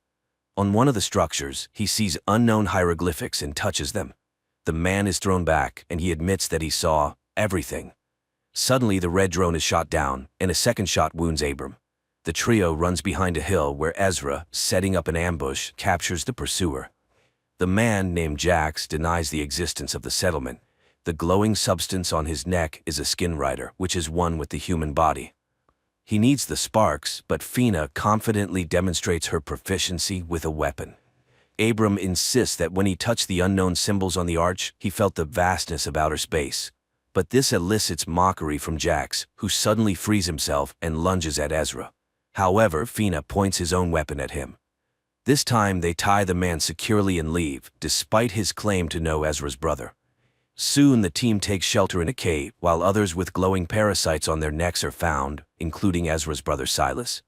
On one of the structures, he sees unknown hieroglyphics and touches them. The man is thrown back, and he admits that he saw everything. Suddenly, the red drone is shot down, and a second shot wounds Abram. The trio runs behind a hill where Ezra, setting up an ambush, captures the pursuer. The man, named Jax, denies the existence of the settlement. The glowing substance on his neck is a skin rider, which is one with the human body. He needs the sparks, but Fina confidently demonstrates her proficiency with a weapon. Abram insists that when he touched the unknown symbols on the arch, he felt the vastness of outer space. But this elicits mockery from Jax, who suddenly frees himself and lunges at Ezra. However, Fina points his own weapon at him. This time they tie the man securely and leave, despite his claim to know Ezra's brother. Soon the team takes shelter in a cave, while others with glowing parasites on their necks are found, including Ezra's brother Silas.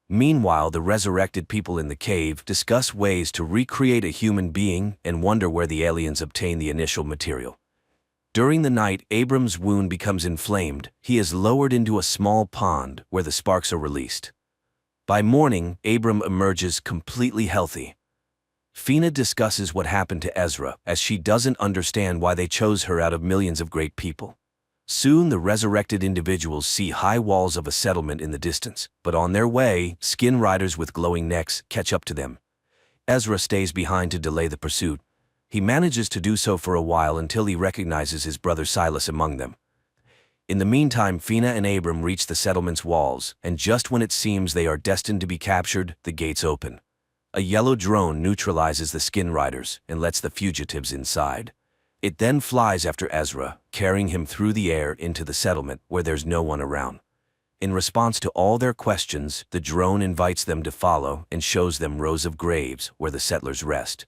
Meanwhile, the resurrected people in the cave discuss ways to recreate a human being and wonder where the aliens obtained the initial material. During the night, Abram's wound becomes inflamed. He is lowered into a small pond where the sparks are released. By morning, Abram emerges completely healthy. Fina discusses what happened to Ezra, as she doesn't understand why they chose her out of millions of great people. Soon the resurrected individuals see high walls of a settlement in the distance, but on their way, skin riders with glowing necks catch up to them. Ezra stays behind to delay the pursuit. He manages to do so for a while until he recognizes his brother Silas among them. In the meantime, Fina and Abram reach the settlement's walls, and just when it seems they are destined to be captured, the gates open. A yellow drone neutralizes the skin riders and lets the fugitives inside. It then flies after Ezra, carrying him through the air into the settlement where there's no one around. In response to all their questions, the drone invites them to follow and shows them rows of graves where the settlers rest.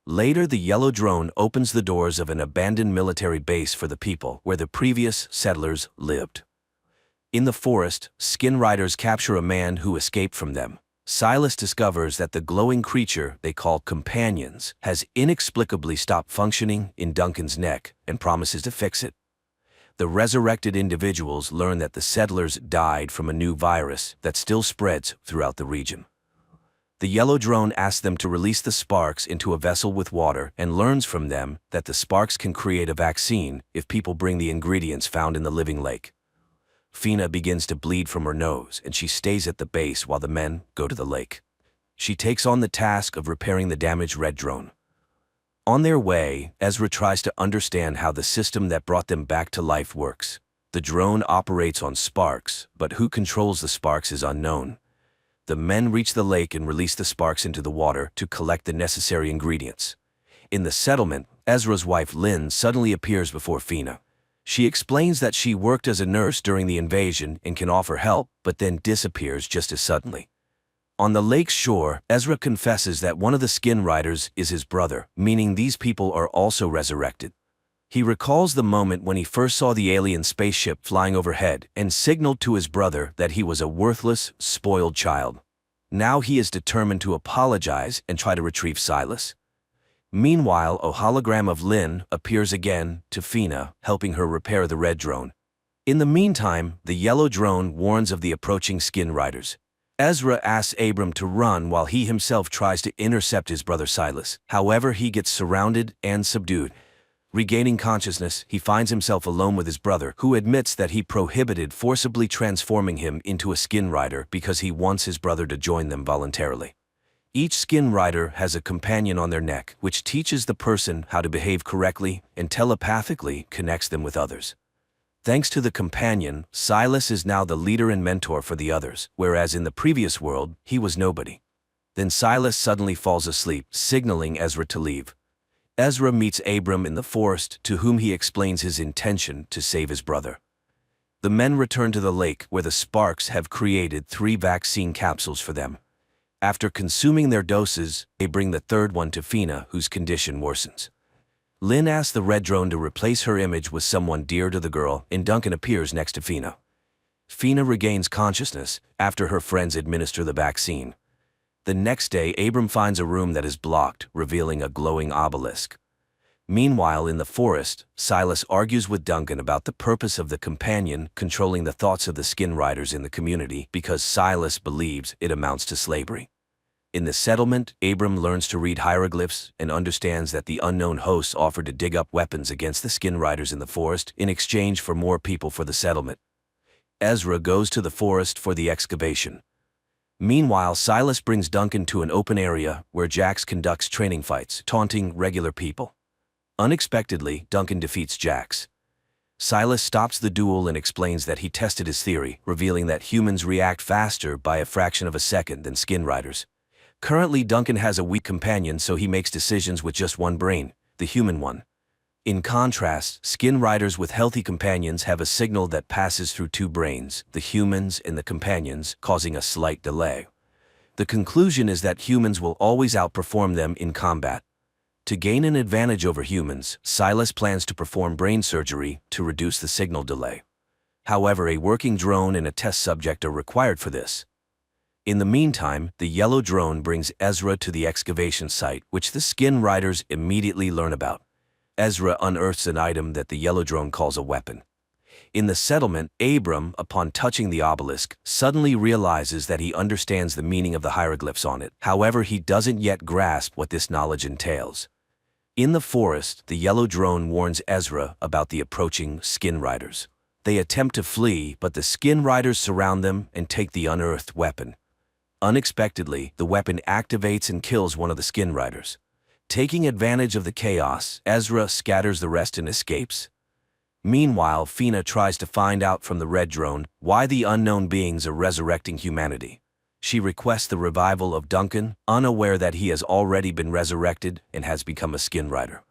Later, the yellow drone opens the doors of an abandoned military base for the people where the previous settlers lived. In the forest, skin riders capture a man who escaped from them. Silas discovers that the glowing creature they call companions has inexplicably stopped functioning in Duncan's neck and promises to fix it. The resurrected individuals learn that the settlers died from a new virus that still spreads throughout the region. The yellow drone asks them to release the sparks into a vessel with water and learns from them that the sparks can create a vaccine if people bring the ingredients found in the living lake. Fina begins to bleed from her nose and she stays at the base while the men go to the lake. She takes on the task of repairing the damaged red drone. On their way, Ezra tries to understand how the system that brought them back to life works. The drone operates on sparks, but who controls the sparks is unknown. The men reach the lake and release the sparks into the water to collect the necessary ingredients. In the settlement, Ezra's wife Lynn suddenly appears before Fina. She explains that she worked as a nurse during the invasion and can offer help, but then disappears just as suddenly. On the lake's shore, Ezra confesses that one of the skin riders is his brother, meaning these people are also resurrected. He recalls the moment when he first saw the alien spaceship flying overhead and signaled to his brother that he was a worthless, spoiled child. Now he is determined to apologize and try to retrieve Silas. Meanwhile, a hologram of Lynn appears again to Fina, helping her repair the red drone. In the meantime, the yellow drone warns of the approaching skin riders. Ezra asks Abram to run while he himself tries to intercept his brother Silas. However, he gets surrounded and subdued. Regaining consciousness, he finds himself alone with his brother, who admits that he prohibited forcibly transforming him into a skin rider because he wants his brother to join them voluntarily. Each skin rider has a companion on their neck, which teaches the person how to behave correctly and telepathically connects them with others. Thanks to the companion, Silas is now the leader and mentor for the others, whereas in the previous world, he was nobody. Then Silas suddenly falls asleep, signaling Ezra to leave. Ezra meets Abram in the forest, to whom he explains his intention to save his brother. The men return to the lake, where the sparks have created 3 vaccine capsules for them. After consuming their doses, they bring the third one to Fina, whose condition worsens. Lynn asks the red drone to replace her image with someone dear to the girl, and Duncan appears next to Fina. Fina regains consciousness after her friends administer the vaccine. The next day, Abram finds a room that is blocked, revealing a glowing obelisk. Meanwhile, in the forest, Silas argues with Duncan about the purpose of the companion controlling the thoughts of the skin riders in the community because Silas believes it amounts to slavery. In the settlement, Abram learns to read hieroglyphs and understands that the unknown hosts offered to dig up weapons against the skin riders in the forest in exchange for more people for the settlement. Ezra goes to the forest for the excavation. Meanwhile, Silas brings Duncan to an open area where Jax conducts training fights, taunting regular people. Unexpectedly, Duncan defeats Jax. Silas stops the duel and explains that he tested his theory, revealing that humans react faster by a fraction of a second than skin riders. Currently, Duncan has a weak companion, so he makes decisions with just one brain, the human one. In contrast, skin riders with healthy companions have a signal that passes through 2 brains, the humans and the companions, causing a slight delay. The conclusion is that humans will always outperform them in combat. To gain an advantage over humans, Silas plans to perform brain surgery to reduce the signal delay. However, a working drone and a test subject are required for this. In the meantime, the yellow drone brings Ezra to the excavation site, which the skin riders immediately learn about. Ezra unearths an item that the yellow drone calls a weapon. In the settlement, Abram, upon touching the obelisk, suddenly realizes that he understands the meaning of the hieroglyphs on it. However, he doesn't yet grasp what this knowledge entails. In the forest, the yellow drone warns Ezra about the approaching skin riders. They attempt to flee, but the skin riders surround them and take the unearthed weapon. Unexpectedly, the weapon activates and kills one of the skin riders. Taking advantage of the chaos, Ezra scatters the rest and escapes. Meanwhile, Fina tries to find out from the red drone why the unknown beings are resurrecting humanity. She requests the revival of Duncan, unaware that he has already been resurrected and has become a skin rider.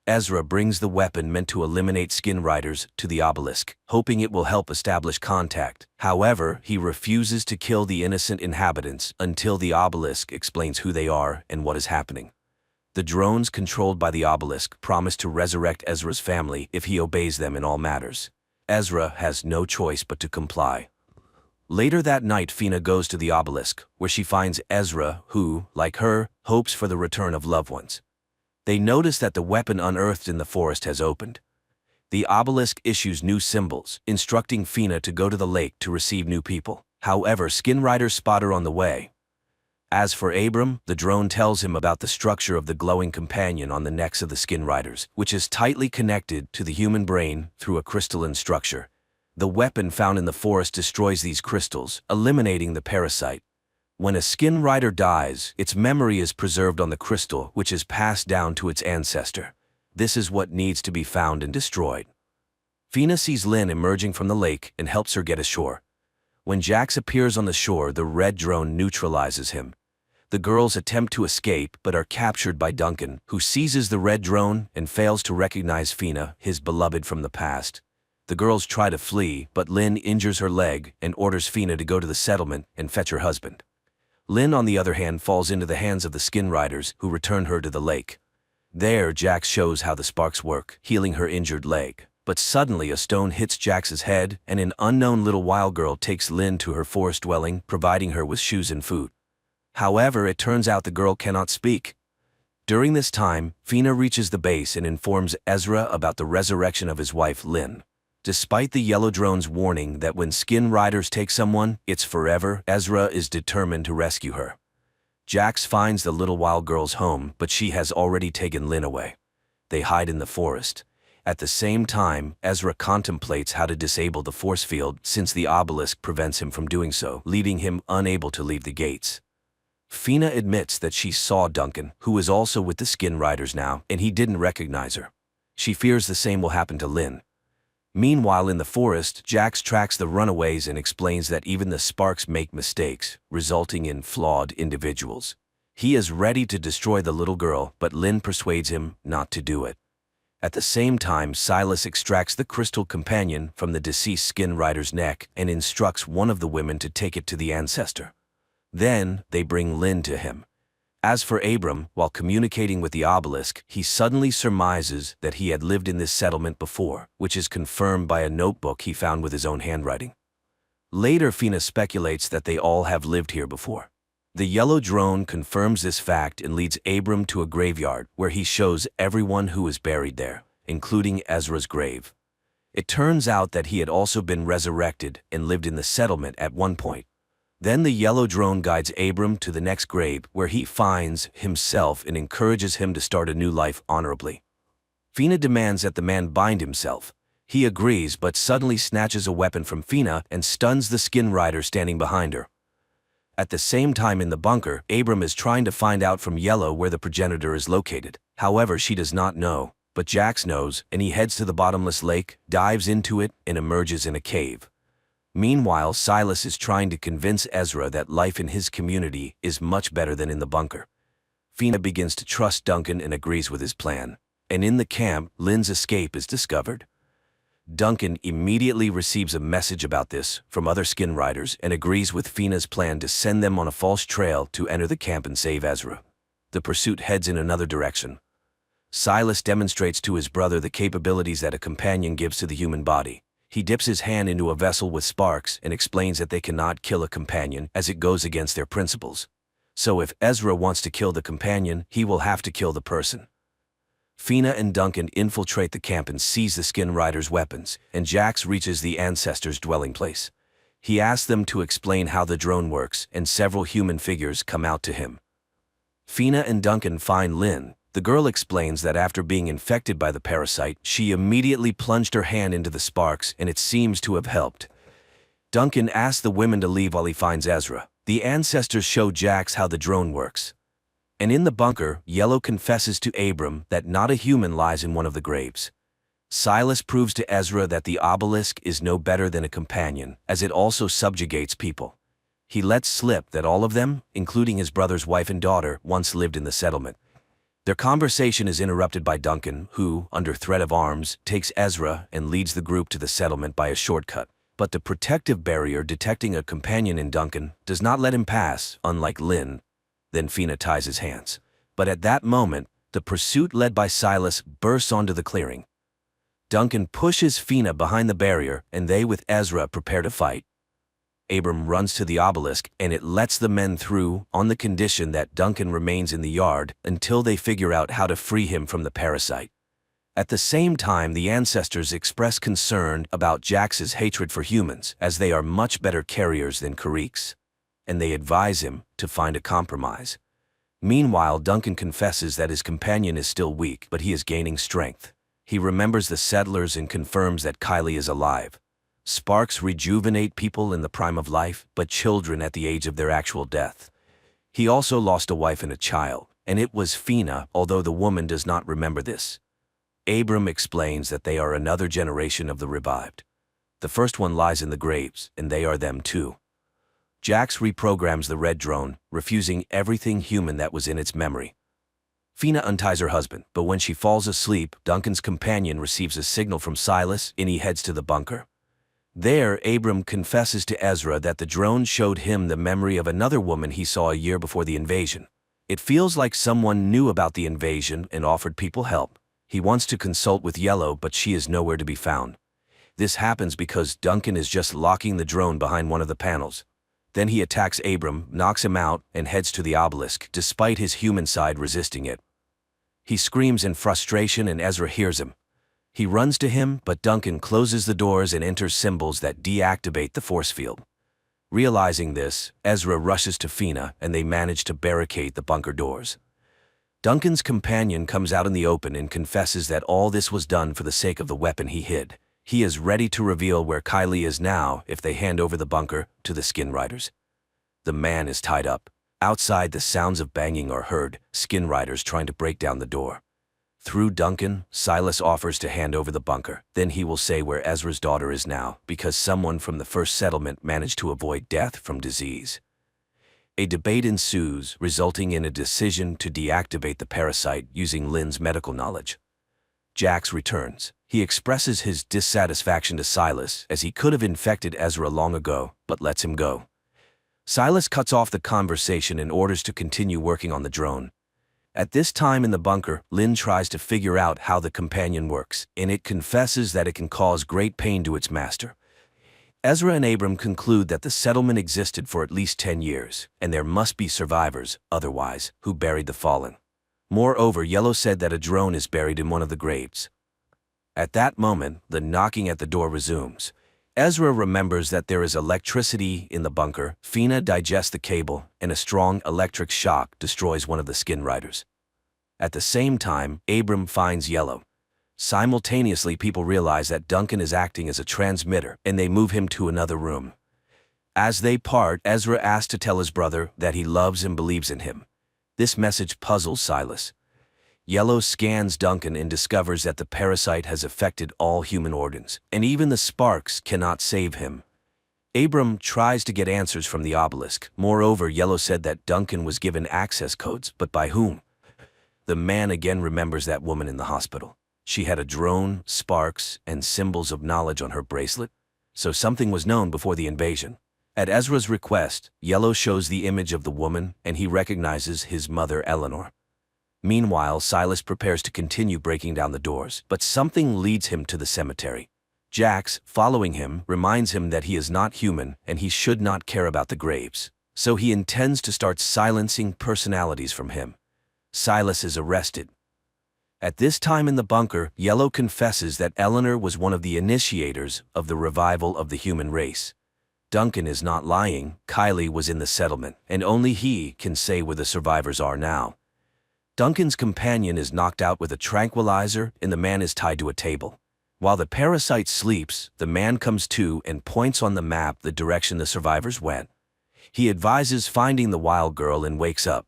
Ezra brings the weapon meant to eliminate skin riders to the obelisk, hoping it will help establish contact. However, he refuses to kill the innocent inhabitants until the obelisk explains who they are and what is happening. The drones controlled by the obelisk promise to resurrect Ezra's family if he obeys them in all matters. Ezra has no choice but to comply. Later that night, Fina goes to the obelisk, where she finds Ezra, who, like her, hopes for the return of loved ones. They notice that the weapon unearthed in the forest has opened. The obelisk issues new symbols, instructing Fina to go to the lake to receive new people. However, Skin Riders spot her on the way. As for Abram, the drone tells him about the structure of the glowing companion on the necks of the Skin Riders, which is tightly connected to the human brain through a crystalline structure. The weapon found in the forest destroys these crystals, eliminating the parasite. When a Skin Rider dies, its memory is preserved on the crystal, which is passed down to its ancestor. This is what needs to be found and destroyed. Fina sees Lynn emerging from the lake and helps her get ashore. When Jax appears on the shore, the red drone neutralizes him. The girls attempt to escape but are captured by Duncan, who seizes the red drone and fails to recognize Fina, his beloved from the past. The girls try to flee, but Lynn injures her leg and orders Fina to go to the settlement and fetch her husband. Lynn, on the other hand, falls into the hands of the Skin Riders, who return her to the lake. There, Jax shows how the sparks work, healing her injured leg. But suddenly a stone hits Jax's head, and an unknown little wild girl takes Lynn to her forest dwelling, providing her with shoes and food. However, it turns out the girl cannot speak. During this time, Fina reaches the base and informs Ezra about the resurrection of his wife, Lynn. Despite the yellow drone's warning that when Skin Riders take someone, it's forever, Ezra is determined to rescue her. Jax finds the little wild girl's home, but she has already taken Lynn away. They hide in the forest. At the same time, Ezra contemplates how to disable the force field since the obelisk prevents him from doing so, leaving him unable to leave the gates. Fina admits that she saw Duncan, who is also with the Skin Riders now, and he didn't recognize her. She fears the same will happen to Lynn. Meanwhile, in the forest, Jax tracks the runaways and explains that even the sparks make mistakes, resulting in flawed individuals. He is ready to destroy the little girl, but Lynn persuades him not to do it. At the same time, Silas extracts the crystal companion from the deceased Skin Rider's neck and instructs one of the women to take it to the ancestor. Then, they bring Lynn to him. As for Abram, while communicating with the obelisk, he suddenly surmises that he had lived in this settlement before, which is confirmed by a notebook he found with his own handwriting. Later, Fina speculates that they all have lived here before. The yellow drone confirms this fact and leads Abram to a graveyard where he shows everyone who is buried there, including Ezra's grave. It turns out that he had also been resurrected and lived in the settlement at one point. Then the yellow drone guides Abram to the next grave where he finds himself and encourages him to start a new life honorably. Fina demands that the man bind himself. He agrees but suddenly snatches a weapon from Fina and stuns the Skin Rider standing behind her. At the same time in the bunker, Abram is trying to find out from Yellow where the progenitor is located. However, she does not know, but Jax knows, and he heads to the bottomless lake, dives into it, and emerges in a cave. Meanwhile, Silas is trying to convince Ezra that life in his community is much better than in the bunker. Fina begins to trust Duncan and agrees with his plan. And in the camp, Lynn's escape is discovered. Duncan immediately receives a message about this from other Skin Riders and agrees with Fina's plan to send them on a false trail to enter the camp and save Ezra. The pursuit heads in another direction. Silas demonstrates to his brother the capabilities that a companion gives to the human body. He dips his hand into a vessel with sparks and explains that they cannot kill a companion as it goes against their principles. So if Ezra wants to kill the companion, he will have to kill the person. Fina and Duncan infiltrate the camp and seize the Skin Rider's weapons, and Jax reaches the ancestors' dwelling place. He asks them to explain how the drone works, and several human figures come out to him. Fina and Duncan find Lynn. The girl explains that after being infected by the parasite, she immediately plunged her hand into the sparks, and it seems to have helped. Duncan asks the women to leave while he finds Ezra. The ancestors show Jax how the drone works. And in the bunker, Yellow confesses to Abram that not a human lies in one of the graves. Silas proves to Ezra that the obelisk is no better than a companion, as it also subjugates people. He lets slip that all of them, including his brother's wife and daughter, once lived in the settlement. Their conversation is interrupted by Duncan, who, under threat of arms, takes Ezra and leads the group to the settlement by a shortcut. But the protective barrier detecting a companion in Duncan does not let him pass, unlike Lynn. Then Fina ties his hands. But at that moment, the pursuit led by Silas bursts onto the clearing. Duncan pushes Fina behind the barrier, and they with Ezra prepare to fight. Abram runs to the obelisk, and it lets the men through on the condition that Duncan remains in the yard until they figure out how to free him from the parasite. At the same time, the ancestors express concern about Jax's hatred for humans, as they are much better carriers than Kariks, and they advise him to find a compromise. Meanwhile, Duncan confesses that his companion is still weak, but he is gaining strength. He remembers the settlers and confirms that Kylie is alive. Sparks rejuvenate people in the prime of life, but children at the age of their actual death. He also lost a wife and a child, and it was Fina, although the woman does not remember this. Abram explains that they are another generation of the revived. The first one lies in the graves, and they are them too. Jax reprograms the red drone, refusing everything human that was in its memory. Fina unties her husband, but when she falls asleep, Duncan's companion receives a signal from Silas and he heads to the bunker. There, Abram confesses to Ezra that the drone showed him the memory of another woman he saw a year before the invasion. It feels like someone knew about the invasion and offered people help. He wants to consult with Yellow, but she is nowhere to be found. This happens because Duncan is just locking the drone behind one of the panels. Then he attacks Abram, knocks him out, and heads to the obelisk, despite his human side resisting it. He screams in frustration and Ezra hears him. He runs to him, but Duncan closes the doors and enters symbols that deactivate the force field. Realizing this, Ezra rushes to Fina and they manage to barricade the bunker doors. Duncan's companion comes out in the open and confesses that all this was done for the sake of the weapon he hid. He is ready to reveal where Kylie is now if they hand over the bunker to the Skin Riders. The man is tied up. Outside, the sounds of banging are heard, Skin Riders trying to break down the door. Through Duncan, Silas offers to hand over the bunker. Then he will say where Ezra's daughter is now, because someone from the first settlement managed to avoid death from disease. A debate ensues, resulting in a decision to deactivate the parasite using Lynn's medical knowledge. Jax returns. He expresses his dissatisfaction to Silas, as he could have infected Ezra long ago, but lets him go. Silas cuts off the conversation and orders to continue working on the drone. At this time in the bunker, Lynn tries to figure out how the companion works, and it confesses that it can cause great pain to its master. Ezra and Abram conclude that the settlement existed for at least 10 years, and there must be survivors, otherwise, who buried the fallen. Moreover, Yellow said that a drone is buried in one of the graves. At that moment, the knocking at the door resumes. Ezra remembers that there is electricity in the bunker. Fina digests the cable, and a strong electric shock destroys one of the Skin Riders. At the same time, Abram finds Yellow. Simultaneously, people realize that Duncan is acting as a transmitter, and they move him to another room. As they part, Ezra asks to tell his brother that he loves and believes in him. This message puzzles Silas. Yellow scans Duncan and discovers that the parasite has affected all human organs, and even the sparks cannot save him. Abram tries to get answers from the obelisk. Moreover, Yellow said that Duncan was given access codes, but by whom? The man again remembers that woman in the hospital. She had a drone, sparks, and symbols of knowledge on her bracelet, so something was known before the invasion. At Ezra's request, Yellow shows the image of the woman, and he recognizes his mother Eleanor. Meanwhile, Silas prepares to continue breaking down the doors, but something leads him to the cemetery. Jax, following him, reminds him that he is not human and he should not care about the graves, so he intends to start silencing personalities from him. Silas is arrested. At this time in the bunker, Yellow confesses that Eleanor was one of the initiators of the revival of the human race. Duncan is not lying. Kylie was in the settlement, and only he can say where the survivors are now. Duncan's companion is knocked out with a tranquilizer, and the man is tied to a table. While the parasite sleeps, the man comes to and points on the map the direction the survivors went. He advises finding the wild girl and wakes up.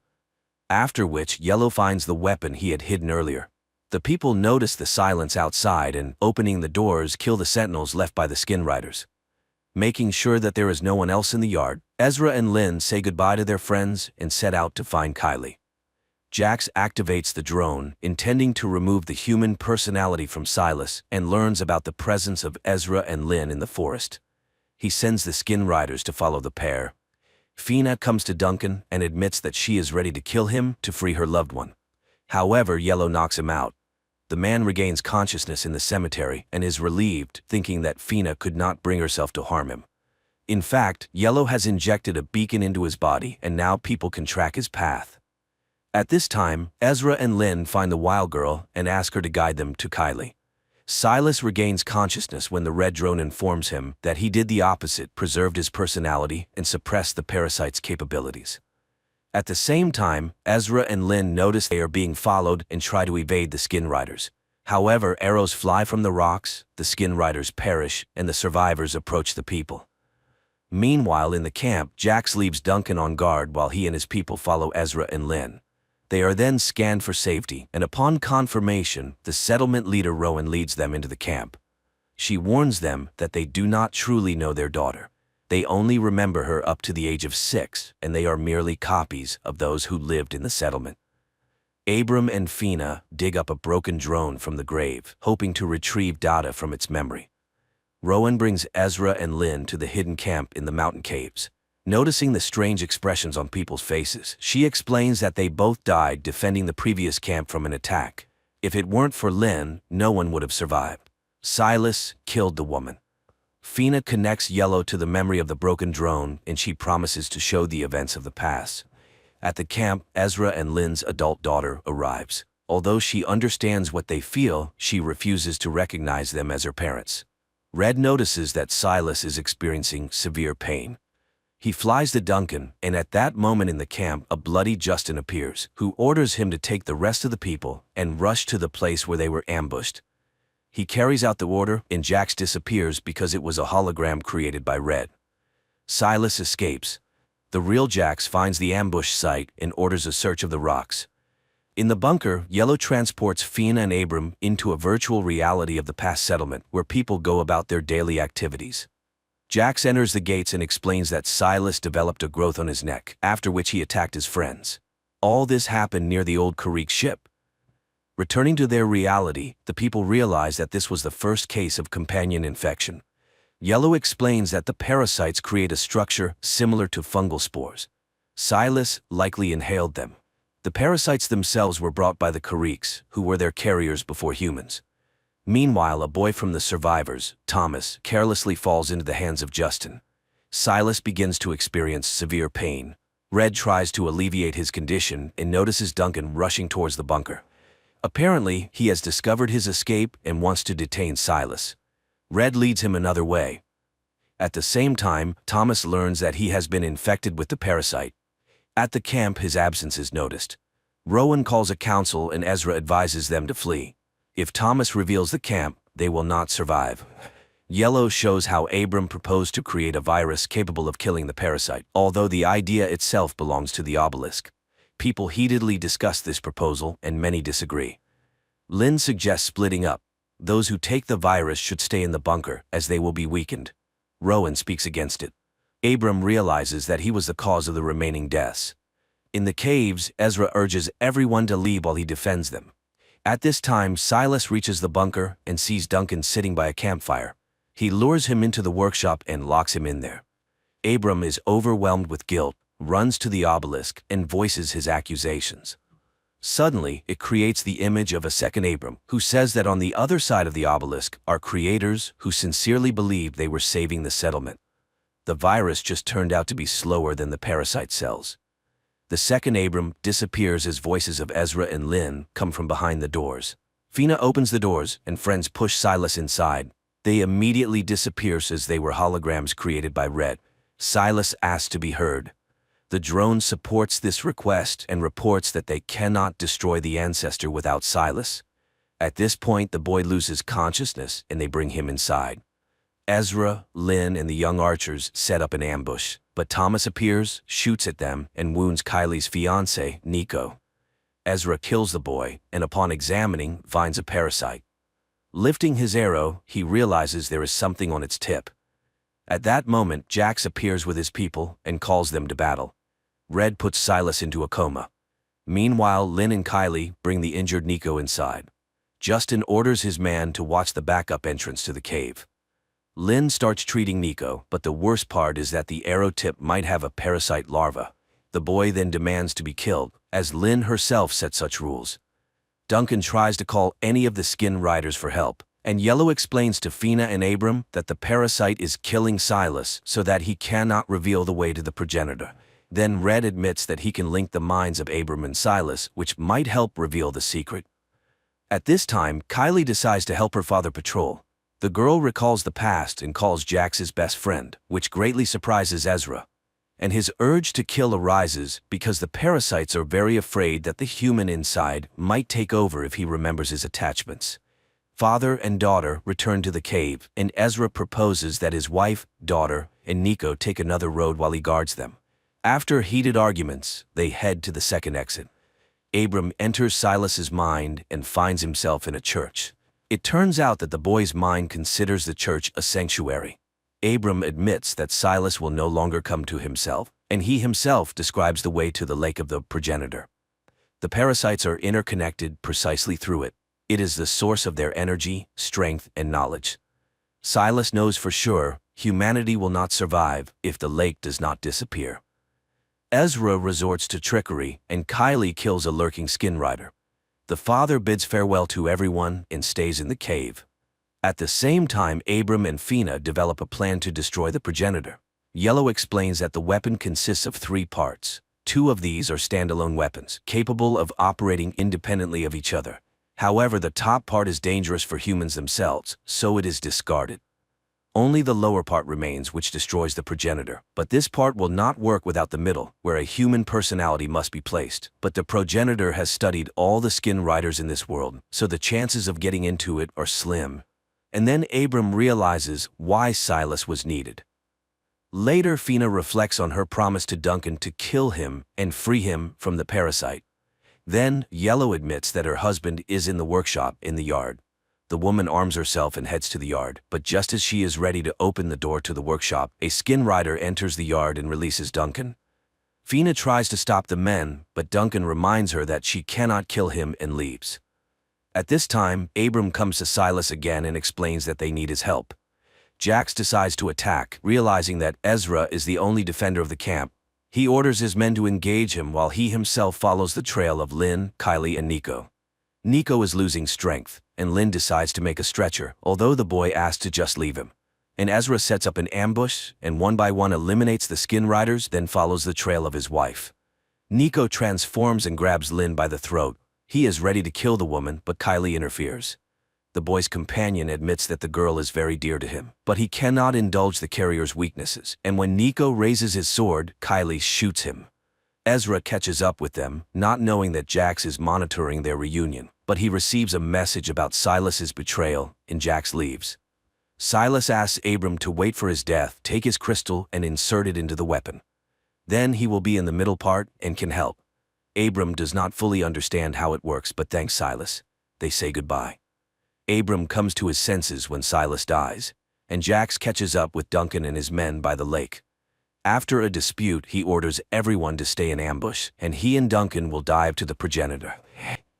After which, Yellow finds the weapon he had hidden earlier. The people notice the silence outside and, opening the doors, kill the sentinels left by the Skin Riders. Making sure that there is no one else in the yard, Ezra and Lynn say goodbye to their friends and set out to find Kylie. Jax activates the drone, intending to remove the human personality from Silas, and learns about the presence of Ezra and Lynn in the forest. He sends the Skin Riders to follow the pair. Fina comes to Duncan and admits that she is ready to kill him to free her loved one. However, Yellow knocks him out. The man regains consciousness in the cemetery and is relieved, thinking that Fina could not bring herself to harm him. In fact, Yellow has injected a beacon into his body, and now people can track his path. At this time, Ezra and Lynn find the wild girl and ask her to guide them to Kylie. Silas regains consciousness when the red drone informs him that he did the opposite, preserved his personality, and suppressed the parasite's capabilities. At the same time, Ezra and Lynn notice they are being followed and try to evade the Skin Riders. However, arrows fly from the rocks, the Skin Riders perish, and the survivors approach the people. Meanwhile, in the camp, Jax leaves Duncan on guard while he and his people follow Ezra and Lynn. They are then scanned for safety, and upon confirmation, the settlement leader Rowan leads them into the camp. She warns them that they do not truly know their daughter. They only remember her up to the age of 6, and they are merely copies of those who lived in the settlement. Abram and Fina dig up a broken drone from the grave, hoping to retrieve data from its memory. Rowan brings Ezra and Lynn to the hidden camp in the mountain caves. Noticing the strange expressions on people's faces, she explains that they both died defending the previous camp from an attack. If it weren't for Lynn, no one would have survived. Silas killed the woman. Fina connects Yellow to the memory of the broken drone, and she promises to show the events of the past. At the camp, Ezra and Lynn's adult daughter arrives. Although she understands what they feel, she refuses to recognize them as her parents. Red notices that Silas is experiencing severe pain. He flies to Duncan, and at that moment in the camp, a bloody Justin appears, who orders him to take the rest of the people and rush to the place where they were ambushed. He carries out the order, and Jax disappears because it was a hologram created by Red. Silas escapes. The real Jax finds the ambush site and orders a search of the rocks. In the bunker, Yellow transports Fina and Abram into a virtual reality of the past settlement where people go about their daily activities. Jax enters the gates and explains that Silas developed a growth on his neck, after which he attacked his friends. All this happened near the old Karrick ship. Returning to their reality, the people realize that this was the first case of companion infection. Yellow explains that the parasites create a structure similar to fungal spores. Silas likely inhaled them. The parasites themselves were brought by the Karricks, who were their carriers before humans. Meanwhile, a boy from the survivors, Thomas, carelessly falls into the hands of Justin. Silas begins to experience severe pain. Red tries to alleviate his condition and notices Duncan rushing towards the bunker. Apparently, he has discovered his escape and wants to detain Silas. Red leads him another way. At the same time, Thomas learns that he has been infected with the parasite. At the camp, his absence is noticed. Rowan calls a council and Ezra advises them to flee. If Thomas reveals the camp, they will not survive. Yellow shows how Abram proposed to create a virus capable of killing the parasite, although the idea itself belongs to the obelisk. People heatedly discuss this proposal, and many disagree. Lynn suggests splitting up. Those who take the virus should stay in the bunker, as they will be weakened. Rowan speaks against it. Abram realizes that he was the cause of the remaining deaths. In the caves, Ezra urges everyone to leave while he defends them. At this time, Silas reaches the bunker and sees Duncan sitting by a campfire. He lures him into the workshop and locks him in there. Abram is overwhelmed with guilt, runs to the obelisk, and voices his accusations. Suddenly, it creates the image of a second Abram, who says that on the other side of the obelisk are creators who sincerely believed they were saving the settlement. The virus just turned out to be slower than the parasite cells. The second Abram disappears as voices of Ezra and Lynn come from behind the doors. Fina opens the doors, and friends push Silas inside. They immediately disappear as they were holograms created by Red. Silas asks to be heard. The drone supports this request and reports that they cannot destroy the ancestor without Silas. At this point, the boy loses consciousness, and they bring him inside. Ezra, Lynn, and the young archers set up an ambush, but Thomas appears, shoots at them, and wounds Kylie's fiancé, Nico. Ezra kills the boy, and upon examining, finds a parasite. Lifting his arrow, he realizes there is something on its tip. At that moment, Jax appears with his people and calls them to battle. Red puts Silas into a coma. Meanwhile, Lynn and Kylie bring the injured Nico inside. Justin orders his man to watch the backup entrance to the cave. Lynn starts treating Nico, but the worst part is that the arrow tip might have a parasite larva. The boy then demands to be killed, as Lynn herself set such rules. Duncan tries to call any of the Skin Riders for help, and Yellow explains to Fina and Abram that the parasite is killing Silas so that he cannot reveal the way to the progenitor. Then Red admits that he can link the minds of Abram and Silas, which might help reveal the secret. At this time, Kylie decides to help her father patrol. The girl recalls the past and calls Jax his best friend, which greatly surprises Ezra. And his urge to kill arises because the parasites are very afraid that the human inside might take over if he remembers his attachments. Father and daughter return to the cave, and Ezra proposes that his wife, daughter, and Nico take another road while he guards them. After heated arguments, they head to the second exit. Abram enters Silas's mind and finds himself in a church. It turns out that the boy's mind considers the church a sanctuary. Abram admits that Silas will no longer come to himself, and he himself describes the way to the lake of the progenitor. The parasites are interconnected precisely through it. It is the source of their energy, strength, and knowledge. Silas knows for sure humanity will not survive if the lake does not disappear. Ezra resorts to trickery, and Kylie kills a lurking skin rider. The father bids farewell to everyone and stays in the cave. At the same time, Abram and Fina develop a plan to destroy the progenitor. Yellow explains that the weapon consists of 3 parts. 2 of these are standalone weapons, capable of operating independently of each other. However, the top part is dangerous for humans themselves, so it is discarded. Only the lower part remains, which destroys the progenitor. But this part will not work without the middle, where a human personality must be placed. But the progenitor has studied all the skin riders in this world, so the chances of getting into it are slim. And then Abram realizes why Silas was needed. Later, Fina reflects on her promise to Duncan to kill him and free him from the parasite. Then, Yellow admits that her husband is in the workshop in the yard. The woman arms herself and heads to the yard, but just as she is ready to open the door to the workshop, a skin rider enters the yard and releases Duncan. Fina tries to stop the men, but Duncan reminds her that she cannot kill him and leaves. At this time, Abram comes to Silas again and explains that they need his help. Jax decides to attack, realizing that Ezra is the only defender of the camp. He orders his men to engage him while he himself follows the trail of Lynn, Kylie, and Nico. Nico is losing strength, and Lynn decides to make a stretcher, although the boy asks to just leave him. And Ezra sets up an ambush, and one by one eliminates the skin riders, then follows the trail of his wife. Nico transforms and grabs Lynn by the throat. He is ready to kill the woman, but Kylie interferes. The boy's companion admits that the girl is very dear to him, but he cannot indulge the carrier's weaknesses, and when Nico raises his sword, Kylie shoots him. Ezra catches up with them, not knowing that Jax is monitoring their reunion, but he receives a message about Silas's betrayal, and Jax leaves. Silas asks Abram to wait for his death, take his crystal, and insert it into the weapon. Then he will be in the middle part and can help. Abram does not fully understand how it works, but thanks Silas. They say goodbye. Abram comes to his senses when Silas dies, and Jax catches up with Duncan and his men by the lake. After a dispute, he orders everyone to stay in ambush, and he and Duncan will dive to the progenitor.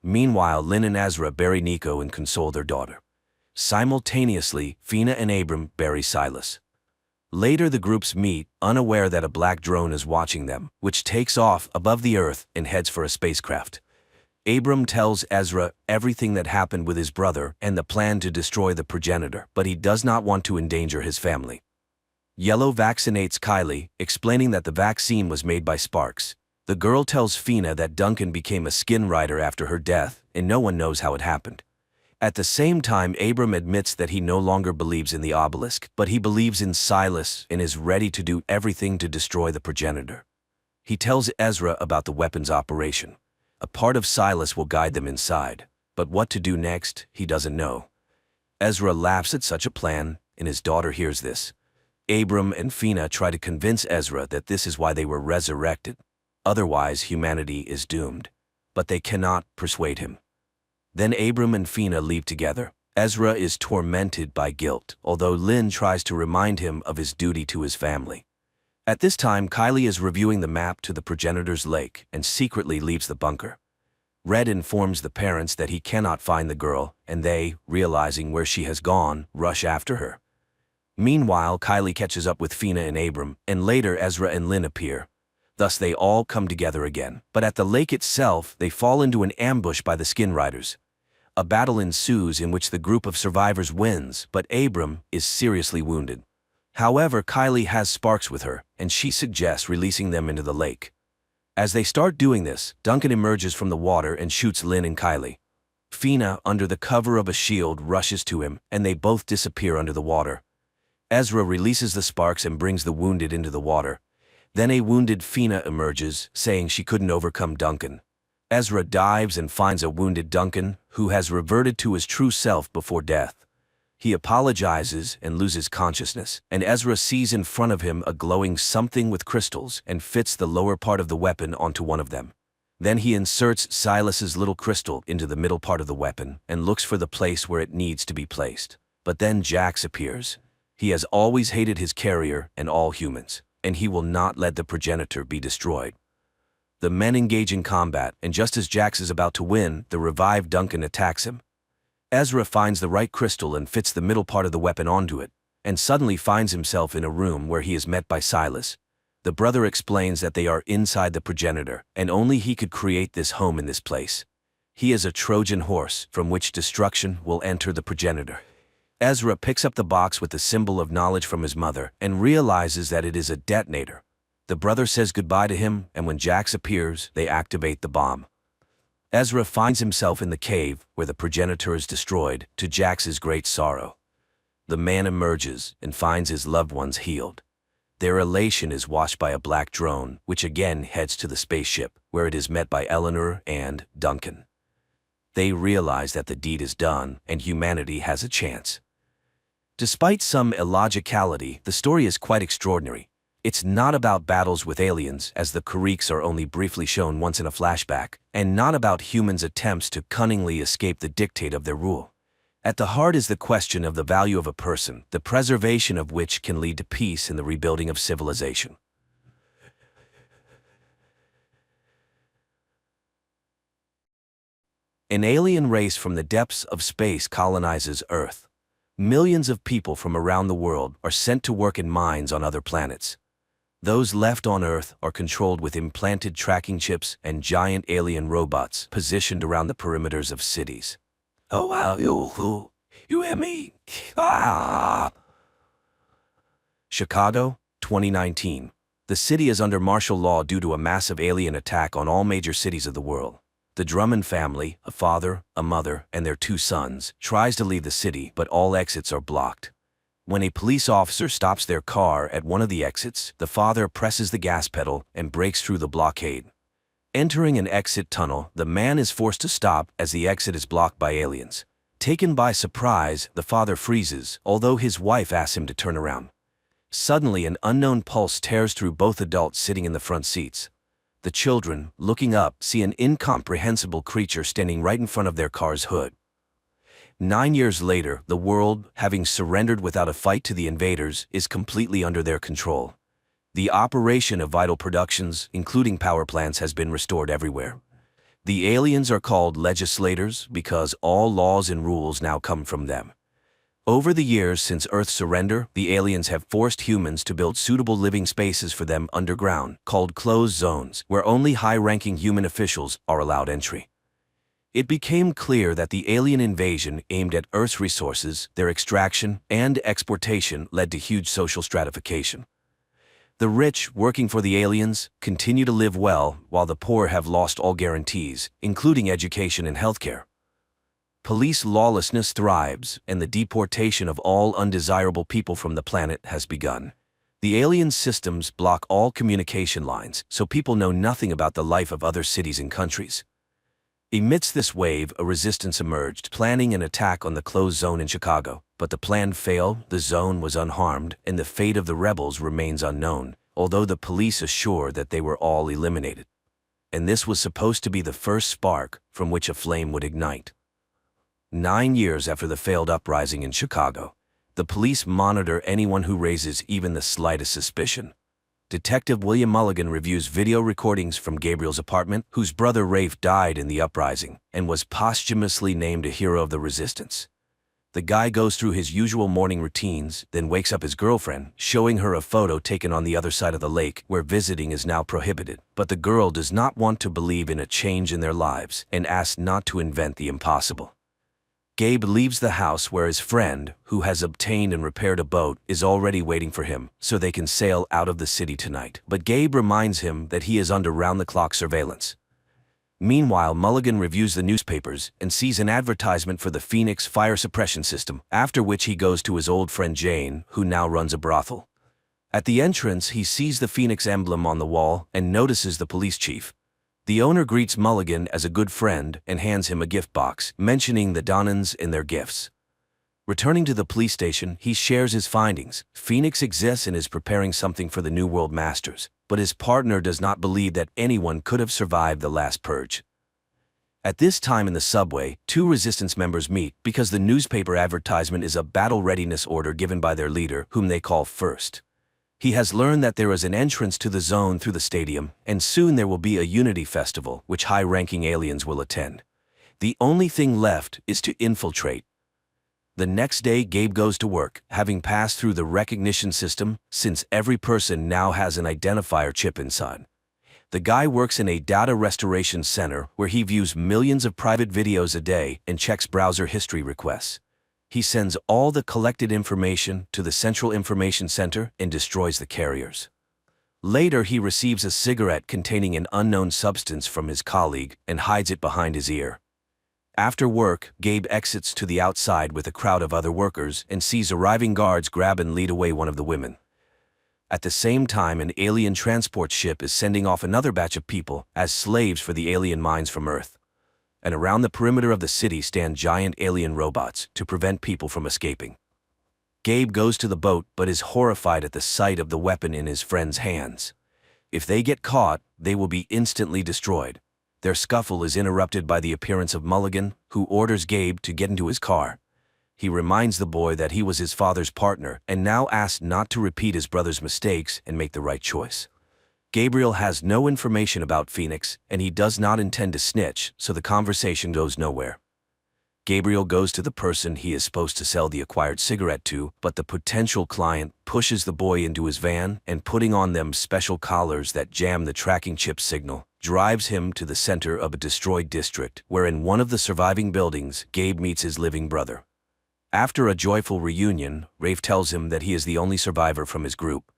Meanwhile, Lynn and Ezra bury Nico and console their daughter. Simultaneously, Fina and Abram bury Silas. Later, the groups meet, unaware that a black drone is watching them, which takes off above the earth and heads for a spacecraft. Abram tells Ezra everything that happened with his brother and the plan to destroy the progenitor, but he does not want to endanger his family. Yellow vaccinates Kylie, explaining that the vaccine was made by Sparks. The girl tells Fina that Duncan became a skin rider after her death, and no one knows how it happened. At the same time, Abram admits that he no longer believes in the obelisk, but he believes in Silas and is ready to do everything to destroy the progenitor. He tells Ezra about the weapon's operation. A part of Silas will guide them inside, but what to do next, he doesn't know. Ezra laughs at such a plan, and his daughter hears this. Abram and Fina try to convince Ezra that this is why they were resurrected. Otherwise, humanity is doomed. But they cannot persuade him. Then Abram and Fina leave together. Ezra is tormented by guilt, although Lynn tries to remind him of his duty to his family. At this time, Kylie is reviewing the map to the progenitor's lake and secretly leaves the bunker. Red informs the parents that he cannot find the girl, and they, realizing where she has gone, rush after her. Meanwhile, Kylie catches up with Fina and Abram, and later Ezra and Lynn appear. Thus they all come together again. But at the lake itself, they fall into an ambush by the skin riders. A battle ensues in which the group of survivors wins, but Abram is seriously wounded. However, Kylie has sparks with her, and she suggests releasing them into the lake. As they start doing this, Duncan emerges from the water and shoots Lynn and Kylie. Fina, under the cover of a shield, rushes to him, and they both disappear under the water. Ezra releases the sparks and brings the wounded into the water. Then a wounded Fina emerges, saying she couldn't overcome Duncan. Ezra dives and finds a wounded Duncan, who has reverted to his true self before death. He apologizes and loses consciousness, and Ezra sees in front of him a glowing something with crystals and fits the lower part of the weapon onto one of them. Then he inserts Silas's little crystal into the middle part of the weapon and looks for the place where it needs to be placed. But then Jax appears. He has always hated his carrier and all humans, and he will not let the progenitor be destroyed. The men engage in combat, and just as Jax is about to win, the revived Duncan attacks him. Ezra finds the right crystal and fits the middle part of the weapon onto it, and suddenly finds himself in a room where he is met by Silas. The brother explains that they are inside the progenitor, and only he could create this home in this place. He is a Trojan horse from which destruction will enter the progenitor. Ezra picks up the box with the symbol of knowledge from his mother and realizes that it is a detonator. The brother says goodbye to him, and when Jax appears, they activate the bomb. Ezra finds himself in the cave where the progenitor is destroyed, to Jax's great sorrow. The man emerges and finds his loved ones healed. Their elation is washed by a black drone, which again heads to the spaceship, where it is met by Eleanor and Duncan. They realize that the deed is done and humanity has a chance. Despite some illogicality, the story is quite extraordinary. It's not about battles with aliens, as the Kariks are only briefly shown once in a flashback, and not about humans' attempts to cunningly escape the dictate of their rule. At the heart is the question of the value of a person, the preservation of which can lead to peace and the rebuilding of civilization. An alien race from the depths of space colonizes Earth. Millions of people from around the world are sent to work in mines on other planets. Those left on Earth are controlled with implanted tracking chips and giant alien robots positioned around the perimeters of cities. Oh wow, you hear me? Ah! Chicago, 2019. The city is under martial law due to a massive alien attack on all major cities of the world. The Drummond family, a father, a mother, and their 2 sons, tries to leave the city, but all exits are blocked. When a police officer stops their car at one of the exits, the father presses the gas pedal and breaks through the blockade. Entering an exit tunnel, the man is forced to stop as the exit is blocked by aliens. Taken by surprise, the father freezes, although his wife asks him to turn around. Suddenly, an unknown pulse tears through both adults sitting in the front seats. The children, looking up, see an incomprehensible creature standing right in front of their car's hood. 9 years later, the world, having surrendered without a fight to the invaders, is completely under their control. The operation of vital productions, including power plants, has been restored everywhere. The aliens are called legislators because all laws and rules now come from them. Over the years since Earth's surrender, the aliens have forced humans to build suitable living spaces for them underground, called closed zones, where only high-ranking human officials are allowed entry. It became clear that the alien invasion aimed at Earth's resources, their extraction, and exportation led to huge social stratification. The rich, working for the aliens, continue to live well, while the poor have lost all guarantees, including education and healthcare. Police lawlessness thrives, and the deportation of all undesirable people from the planet has begun. The alien systems block all communication lines, so people know nothing about the life of other cities and countries. Amidst this wave, a resistance emerged, planning an attack on the closed zone in Chicago. But the plan failed, the zone was unharmed, and the fate of the rebels remains unknown, although the police assure that they were all eliminated. And this was supposed to be the first spark from which a flame would ignite. 9 years after the failed uprising in Chicago, the police monitor anyone who raises even the slightest suspicion. Detective William Mulligan reviews video recordings from Gabriel's apartment, whose brother Rafe died in the uprising, and was posthumously named a hero of the resistance. The guy goes through his usual morning routines, then wakes up his girlfriend, showing her a photo taken on the other side of the lake, where visiting is now prohibited. But the girl does not want to believe in a change in their lives, and asks not to invent the impossible. Gabe leaves the house where his friend, who has obtained and repaired a boat, is already waiting for him so they can sail out of the city tonight. But Gabe reminds him that he is under round-the-clock surveillance. Meanwhile, Mulligan reviews the newspapers and sees an advertisement for the Phoenix fire suppression system, after which he goes to his old friend Jane, who now runs a brothel. At the entrance, he sees the Phoenix emblem on the wall and notices the police chief. The owner greets Mulligan as a good friend and hands him a gift box, mentioning the Donnans and their gifts. Returning to the police station, he shares his findings. Phoenix exists and is preparing something for the New World Masters, but his partner does not believe that anyone could have survived the last purge. At this time in the subway, two resistance members meet because the newspaper advertisement is a battle readiness order given by their leader, whom they call First. He has learned that there is an entrance to the zone through the stadium, and soon there will be a Unity Festival, which high-ranking aliens will attend. The only thing left is to infiltrate. The next day, Gabe goes to work, having passed through the recognition system, since every person now has an identifier chip inside. The guy works in a data restoration center where he views millions of private videos a day and checks browser history requests. He sends all the collected information to the Central Information Center and destroys the carriers. Later, he receives a cigarette containing an unknown substance from his colleague and hides it behind his ear. After work, Gabe exits to the outside with a crowd of other workers and sees arriving guards grab and lead away one of the women. At the same time, an alien transport ship is sending off another batch of people as slaves for the alien mines from Earth. And around the perimeter of the city stand giant alien robots to prevent people from escaping. Gabe goes to the boat but is horrified at the sight of the weapon in his friend's hands. If they get caught, they will be instantly destroyed. Their scuffle is interrupted by the appearance of Mulligan, who orders Gabe to get into his car. He reminds the boy that he was his father's partner and now asks not to repeat his brother's mistakes and make the right choice. Gabriel has no information about Phoenix, and he does not intend to snitch, so the conversation goes nowhere. Gabriel goes to the person he is supposed to sell the acquired cigarette to, but the potential client pushes the boy into his van and, putting on them special collars that jam the tracking chip signal, drives him to the center of a destroyed district, where in one of the surviving buildings, Gabe meets his living brother. After a joyful reunion, Rafe tells him that he is the only survivor from his group.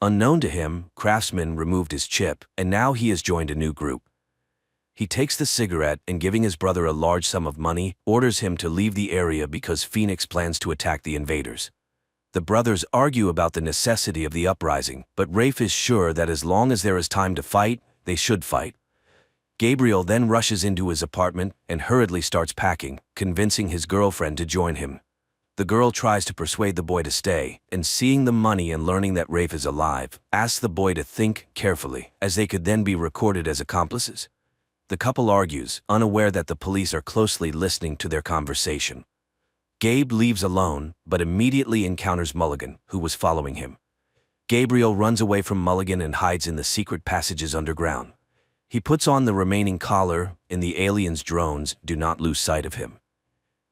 Unknown to him, Craftsman removed his chip, and now he has joined a new group. He takes the cigarette and, giving his brother a large sum of money, orders him to leave the area because Phoenix plans to attack the invaders. The brothers argue about the necessity of the uprising, but Rafe is sure that as long as there is time to fight, they should fight. Gabriel then rushes into his apartment and hurriedly starts packing, convincing his girlfriend to join him. The girl tries to persuade the boy to stay, and seeing the money and learning that Rafe is alive, asks the boy to think carefully, as they could then be recorded as accomplices. The couple argues, unaware that the police are closely listening to their conversation. Gabe leaves alone, but immediately encounters Mulligan, who was following him. Gabriel runs away from Mulligan and hides in the secret passages underground. He puts on the remaining collar, and the aliens' drones do not lose sight of him.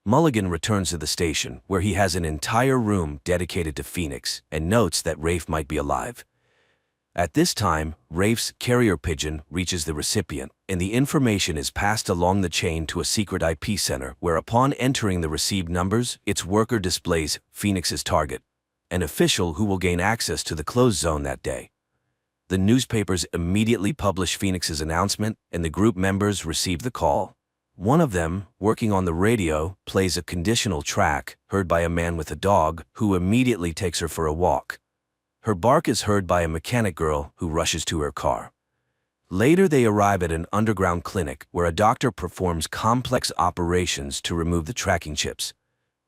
Mulligan returns to the station, where he has an entire room dedicated to Phoenix, and notes that Rafe might be alive. At this time, Rafe's carrier pigeon reaches the recipient, and the information is passed along the chain to a secret IP center, where upon entering the received numbers, its worker displays Phoenix's target, an official who will gain access to the closed zone that day. The newspapers immediately publish Phoenix's announcement, and the group members receive the call. One of them, working on the radio, plays a conditional track heard by a man with a dog, who immediately takes her for a walk. Her bark is heard by a mechanic girl who rushes to her car. Later they arrive at an underground clinic where a doctor performs complex operations to remove the tracking chips.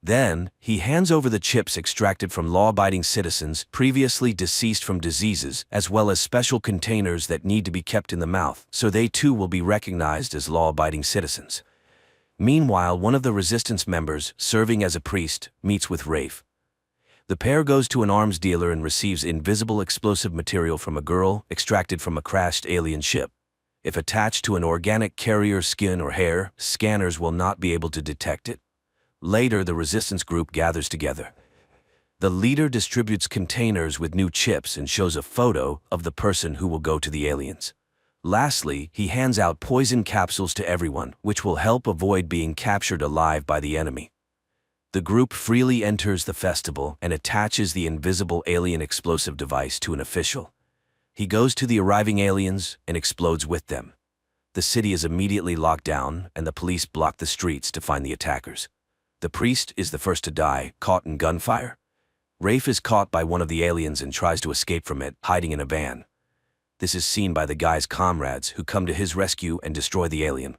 Then, he hands over the chips extracted from law-abiding citizens previously deceased from diseases, as well as special containers that need to be kept in the mouth, so they too will be recognized as law-abiding citizens. Meanwhile, one of the resistance members, serving as a priest, meets with Rafe. The pair goes to an arms dealer and receives invisible explosive material from a girl extracted from a crashed alien ship. If attached to an organic carrier's skin or hair, scanners will not be able to detect it. Later, the resistance group gathers together. The leader distributes containers with new chips and shows a photo of the person who will go to the aliens. Lastly, he hands out poison capsules to everyone, which will help avoid being captured alive by the enemy. The group freely enters the festival and attaches the invisible alien explosive device to an official. He goes to the arriving aliens and explodes with them. The city is immediately locked down and the police block the streets to find the attackers. The priest is the first to die, caught in gunfire. Rafe is caught by one of the aliens and tries to escape from it, hiding in a van. This is seen by the guy's comrades who come to his rescue and destroy the alien.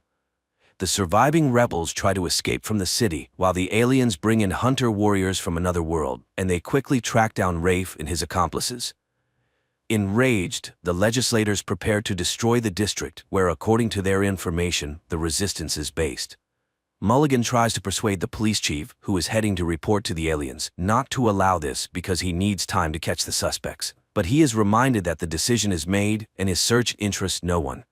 The surviving rebels try to escape from the city while the aliens bring in hunter warriors from another world, and they quickly track down Rafe and his accomplices. Enraged, the legislators prepare to destroy the district where, according to their information, the resistance is based. Mulligan tries to persuade the police chief, who is heading to report to the aliens, not to allow this because he needs time to catch the suspects. But he is reminded that the decision is made and his search interests no one.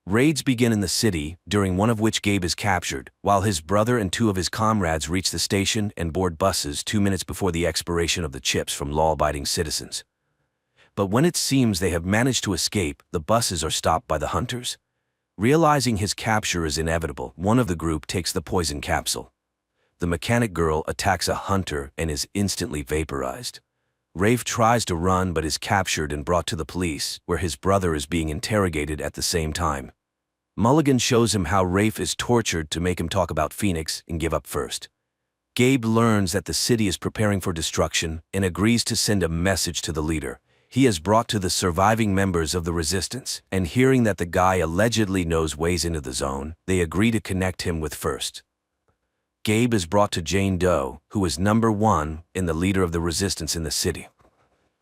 Raids begin in the city, during one of which Gabe is captured, while his brother and two of his comrades reach the station and board buses 2 minutes before the expiration of the chips from law-abiding citizens. But when it seems they have managed to escape, the buses are stopped by the hunters. Realizing his capture is inevitable, one of the group takes the poison capsule. The mechanic girl attacks a hunter and is instantly vaporized. Rafe tries to run but is captured and brought to the police, where his brother is being interrogated at the same time. Mulligan shows him how Rafe is tortured to make him talk about Phoenix and give up first. Gabe learns that the city is preparing for destruction and agrees to send a message to the leader. He is brought to the surviving members of the resistance, and hearing that the guy allegedly knows ways into the zone, they agree to connect him with First. Gabe is brought to Jane Doe, who is number 1 and the leader of the resistance in the city.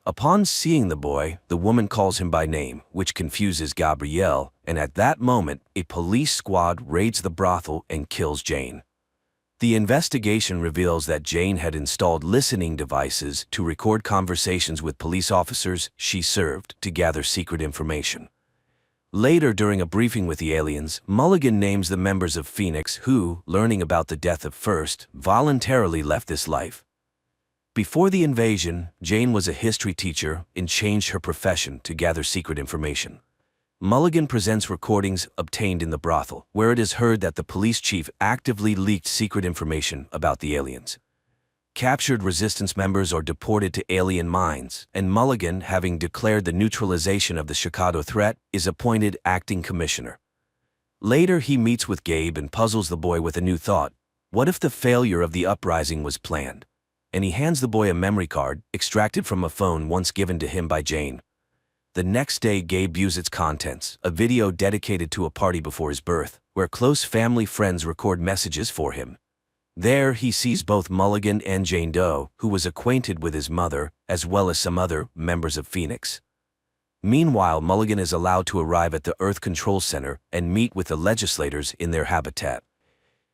Upon seeing the boy, the woman calls him by name, which confuses Gabrielle, and at that moment, a police squad raids the brothel and kills Jane. The investigation reveals that Jane had installed listening devices to record conversations with police officers she served to gather secret information. Later, during a briefing with the aliens, Mulligan names the members of Phoenix who, learning about the death of First, voluntarily left this life. Before the invasion, Jane was a history teacher and changed her profession to gather secret information. Mulligan presents recordings obtained in the brothel, where it is heard that the police chief actively leaked secret information about the aliens. Captured resistance members are deported to alien mines, and Mulligan, having declared the neutralization of the Chicago threat, is appointed acting commissioner. Later, he meets with Gabe and puzzles the boy with a new thought. What if the failure of the uprising was planned? And he hands the boy a memory card, extracted from a phone once given to him by Jane. The next day, Gabe views its contents, a video dedicated to a party before his birth, where close family friends record messages for him. There, he sees both Mulligan and Jane Doe, who was acquainted with his mother, as well as some other members of Phoenix. Meanwhile, Mulligan is allowed to arrive at the Earth Control Center and meet with the legislators in their habitat.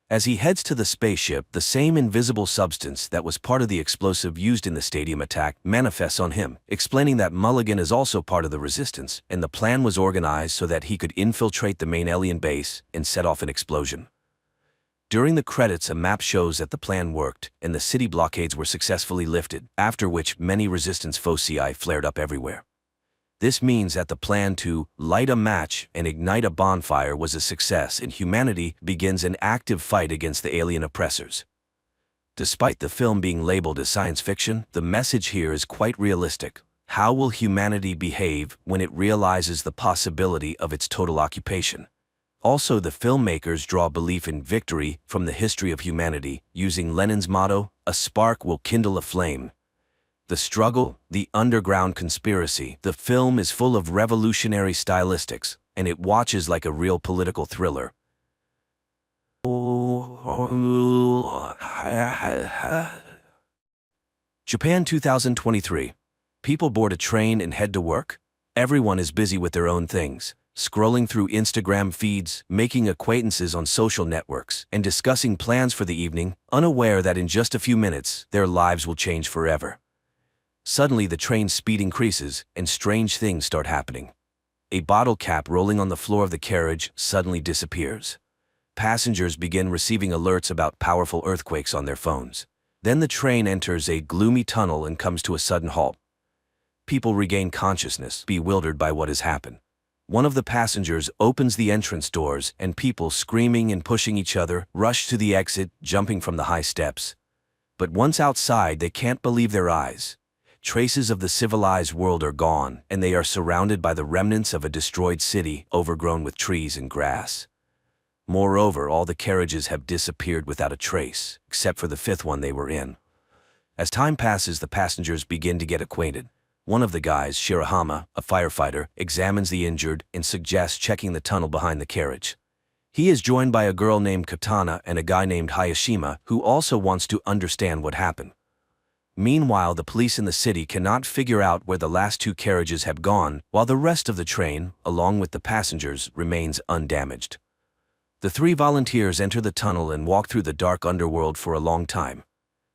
As he heads to the spaceship, the same invisible substance that was part of the explosive used in the stadium attack manifests on him, explaining that Mulligan is also part of the resistance, and the plan was organized so that he could infiltrate the main alien base and set off an explosion. During the credits, a map shows that the plan worked, and the city blockades were successfully lifted, after which many resistance foci flared up everywhere. This means that the plan to light a match and ignite a bonfire was a success, and humanity begins an active fight against the alien oppressors. Despite the film being labeled as science fiction, the message here is quite realistic. How will humanity behave when it realizes the possibility of its total occupation? Also, the filmmakers draw belief in victory from the history of humanity, using Lenin's motto, "A spark will kindle a flame." The struggle, the underground conspiracy, the film is full of revolutionary stylistics, and it watches like a real political thriller. Japan 2023. People board a train and head to work. Everyone is busy with their own things, scrolling through Instagram feeds, making acquaintances on social networks, and discussing plans for the evening, unaware that in just a few minutes, their lives will change forever. Suddenly, the train's speed increases, and strange things start happening. A bottle cap rolling on the floor of the carriage suddenly disappears. Passengers begin receiving alerts about powerful earthquakes on their phones. Then the train enters a gloomy tunnel and comes to a sudden halt. People regain consciousness, bewildered by what has happened. One of the passengers opens the entrance doors, and people, screaming and pushing each other, rush to the exit, jumping from the high steps. But once outside, they can't believe their eyes. Traces of the civilized world are gone, and they are surrounded by the remnants of a destroyed city overgrown with trees and grass. Moreover, all the carriages have disappeared without a trace, except for the fifth one they were in. As time passes, the passengers begin to get acquainted. One of the guys, Shirahama, a firefighter, examines the injured and suggests checking the tunnel behind the carriage. He is joined by a girl named Katana and a guy named Hayashima, who also wants to understand what happened. Meanwhile, the police in the city cannot figure out where the last two carriages have gone, while the rest of the train, along with the passengers, remains undamaged. The three volunteers enter the tunnel and walk through the dark underworld for a long time.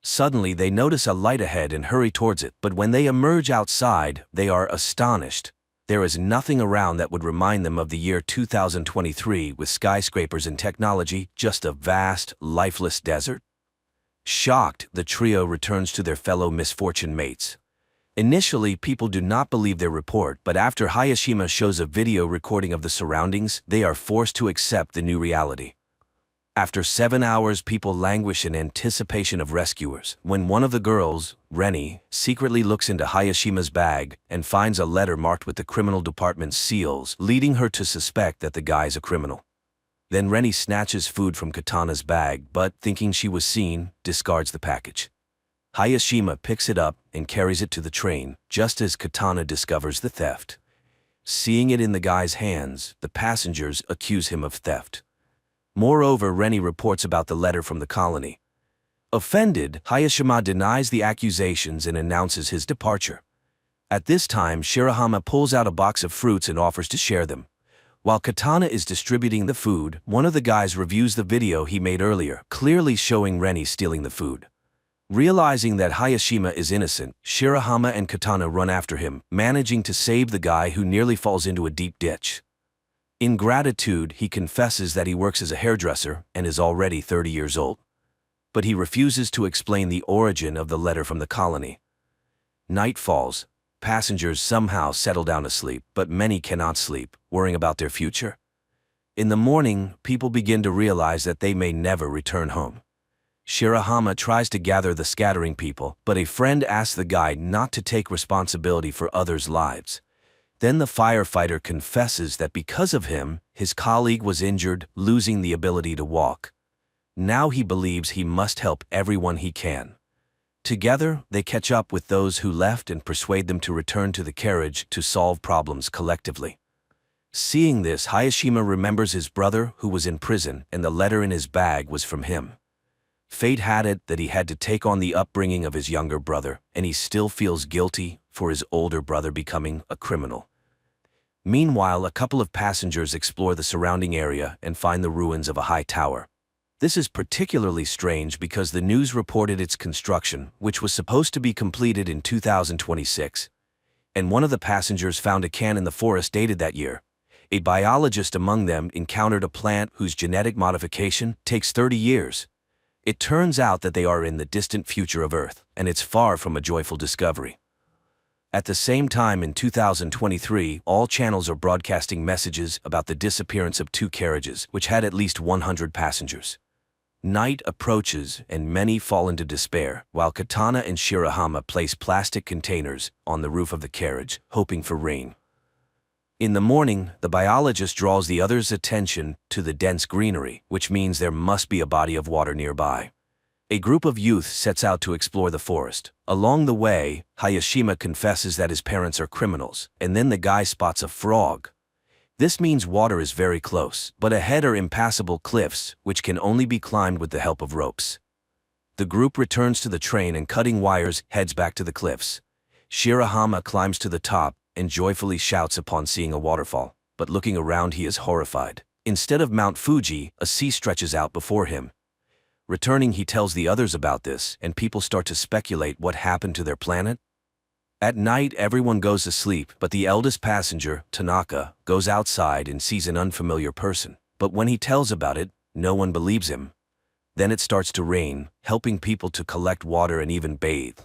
Suddenly, they notice a light ahead and hurry towards it, but when they emerge outside, they are astonished. There is nothing around that would remind them of the year 2023 with skyscrapers and technology, just a vast, lifeless desert. Shocked, the trio returns to their fellow misfortune mates. Initially, people do not believe their report, but after Hayashima shows a video recording of the surroundings, they are forced to accept the new reality. After 7 hours, people languish in anticipation of rescuers, when one of the girls, Reni, secretly looks into Hayashima's bag and finds a letter marked with the criminal department's seals, leading her to suspect that the guy's a criminal. Then Reni snatches food from Katana's bag, but, thinking she was seen, discards the package. Hayashima picks it up and carries it to the train, just as Katana discovers the theft. Seeing it in the guy's hands, the passengers accuse him of theft. Moreover, Reni reports about the letter from the colony. Offended, Hayashima denies the accusations and announces his departure. At this time, Shirahama pulls out a box of fruits and offers to share them. While Katana is distributing the food, one of the guys reviews the video he made earlier, clearly showing Reni stealing the food. Realizing that Hayashima is innocent, Shirahama and Katana run after him, managing to save the guy who nearly falls into a deep ditch. In gratitude, he confesses that he works as a hairdresser and is already 30 years old. But he refuses to explain the origin of the letter from the colony. Night falls. Passengers somehow settle down to sleep, but many cannot sleep, worrying about their future. In the morning, people begin to realize that they may never return home. Shirahama tries to gather the scattering people, but a friend asks the guide not to take responsibility for others' lives. Then the firefighter confesses that because of him, his colleague was injured, losing the ability to walk. Now he believes he must help everyone he can. Together, they catch up with those who left and persuade them to return to the carriage to solve problems collectively. Seeing this, Hayashima remembers his brother who was in prison, and the letter in his bag was from him. Fate had it that he had to take on the upbringing of his younger brother, and he still feels guilty for his older brother becoming a criminal. Meanwhile, a couple of passengers explore the surrounding area and find the ruins of a high tower. This is particularly strange because the news reported its construction, which was supposed to be completed in 2026. And one of the passengers found a can in the forest dated that year. A biologist among them encountered a plant whose genetic modification takes 30 years. It turns out that they are in the distant future of Earth, and it's far from a joyful discovery. At the same time in 2023, all channels are broadcasting messages about the disappearance of two carriages, which had at least 100 passengers. Night approaches and many fall into despair, while Katana and Shirahama place plastic containers on the roof of the carriage, hoping for rain. In the morning, the biologist draws the others' attention to the dense greenery, which means there must be a body of water nearby. A group of youth sets out to explore the forest. Along the way, Hayashima confesses that his parents are criminals, and then the guy spots a frog. This means water is very close, but ahead are impassable cliffs, which can only be climbed with the help of ropes. The group returns to the train and cutting wires heads back to the cliffs. Shirahama climbs to the top and joyfully shouts upon seeing a waterfall, but looking around he is horrified. Instead of Mount Fuji, a sea stretches out before him. Returning, he tells the others about this, and people start to speculate what happened to their planet. At night, everyone goes to sleep, but the eldest passenger, Tanaka, goes outside and sees an unfamiliar person. But when he tells about it, no one believes him. Then it starts to rain, helping people to collect water and even bathe.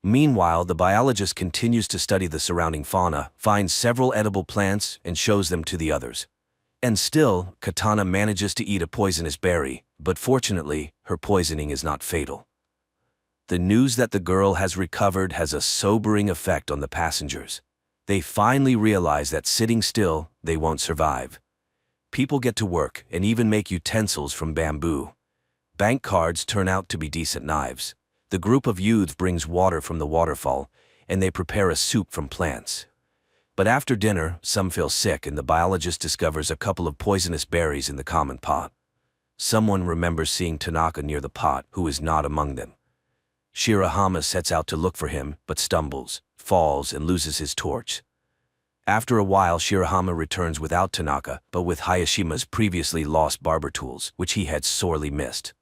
Meanwhile, the biologist continues to study the surrounding fauna, finds several edible plants, and shows them to the others. And still, Katana manages to eat a poisonous berry, but fortunately, her poisoning is not fatal. The news that the girl has recovered has a sobering effect on the passengers. They finally realize that sitting still, they won't survive. People get to work and even make utensils from bamboo. Bank cards turn out to be decent knives. The group of youths brings water from the waterfall, and they prepare a soup from plants. But after dinner, some feel sick and the biologist discovers a couple of poisonous berries in the common pot. Someone remembers seeing Tanaka near the pot, who is not among them. Shirahama sets out to look for him, but stumbles, falls, and loses his torch. After a while, Shirahama returns without Tanaka, but with Hayashima's previously lost barber tools, which he had sorely missed.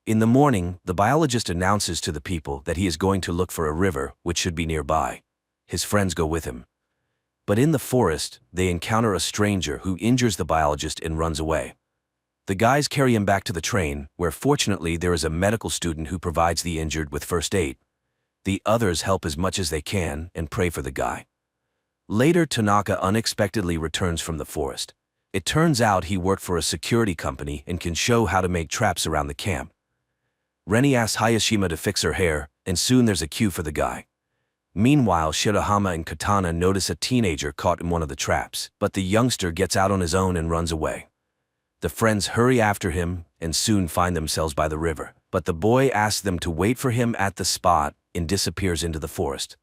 In the morning, the biologist announces to the people that he is going to look for a river which should be nearby. His friends go with him. But in the forest, they encounter a stranger who injures the biologist and runs away. The guys carry him back to the train, where fortunately there is a medical student who provides the injured with first aid. The others help as much as they can and pray for the guy. Later, Tanaka unexpectedly returns from the forest. It turns out he worked for a security company and can show how to make traps around the camp. Reni asks Hayashima to fix her hair, and soon there's a queue for the guy. Meanwhile, Shirahama and Katana notice a teenager caught in one of the traps, but the youngster gets out on his own and runs away. The friends hurry after him and soon find themselves by the river, but the boy asks them to wait for him at the spot and disappears into the forest.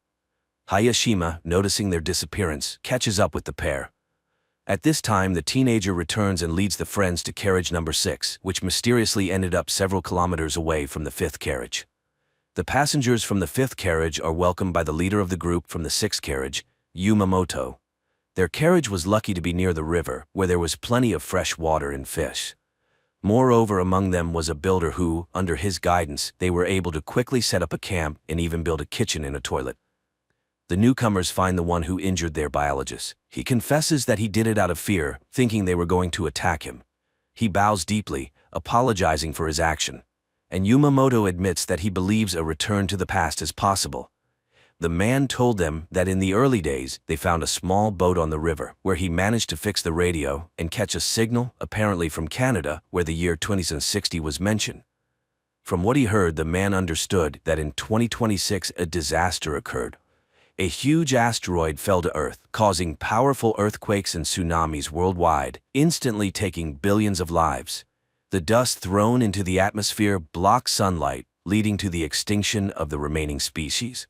Hayashima, noticing their disappearance, catches up with the pair. At this time, the teenager returns and leads the friends to carriage number 6, which mysteriously ended up several kilometers away from the 5th carriage. The passengers from the 5th carriage are welcomed by the leader of the group from the 6th carriage, Yumamoto. Their carriage was lucky to be near the river, where there was plenty of fresh water and fish. Moreover, among them was a builder who, under his guidance, they were able to quickly set up a camp and even build a kitchen and a toilet. The newcomers find the one who injured their biologist. He confesses that he did it out of fear, thinking they were going to attack him. He bows deeply, apologizing for his action. And Yumamoto admits that he believes a return to the past is possible. The man told them that in the early days, they found a small boat on the river, where he managed to fix the radio and catch a signal, apparently from Canada, where the year 2060 was mentioned. From what he heard, the man understood that in 2026 a disaster occurred. A huge asteroid fell to Earth, causing powerful earthquakes and tsunamis worldwide, instantly taking billions of lives. The dust thrown into the atmosphere blocked sunlight, leading to the extinction of the remaining species.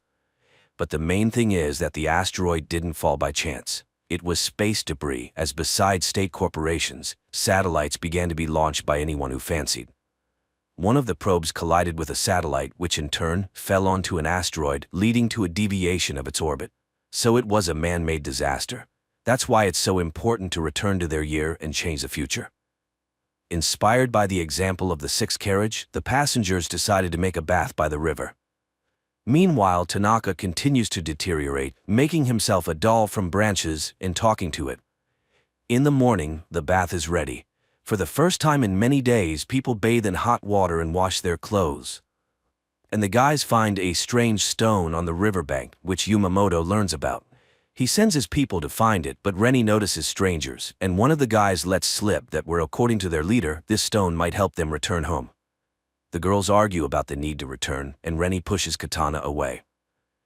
But the main thing is that the asteroid didn't fall by chance. It was space debris, as besides state corporations, satellites began to be launched by anyone who fancied. One of the probes collided with a satellite, which in turn fell onto an asteroid, leading to a deviation of its orbit. So it was a man-made disaster. That's why it's so important to return to their year and change the future. Inspired by the example of the 6th carriage, the passengers decided to make a bath by the river. Meanwhile, Tanaka continues to deteriorate, making himself a doll from branches and talking to it. In the morning, the bath is ready. For the first time in many days, people bathe in hot water and wash their clothes. And the guys find a strange stone on the riverbank, which Yumamoto learns about. He sends his people to find it, but Reni notices strangers, and one of the guys lets slip that according to their leader, this stone might help them return home. The girls argue about the need to return, and Reni pushes Katana away.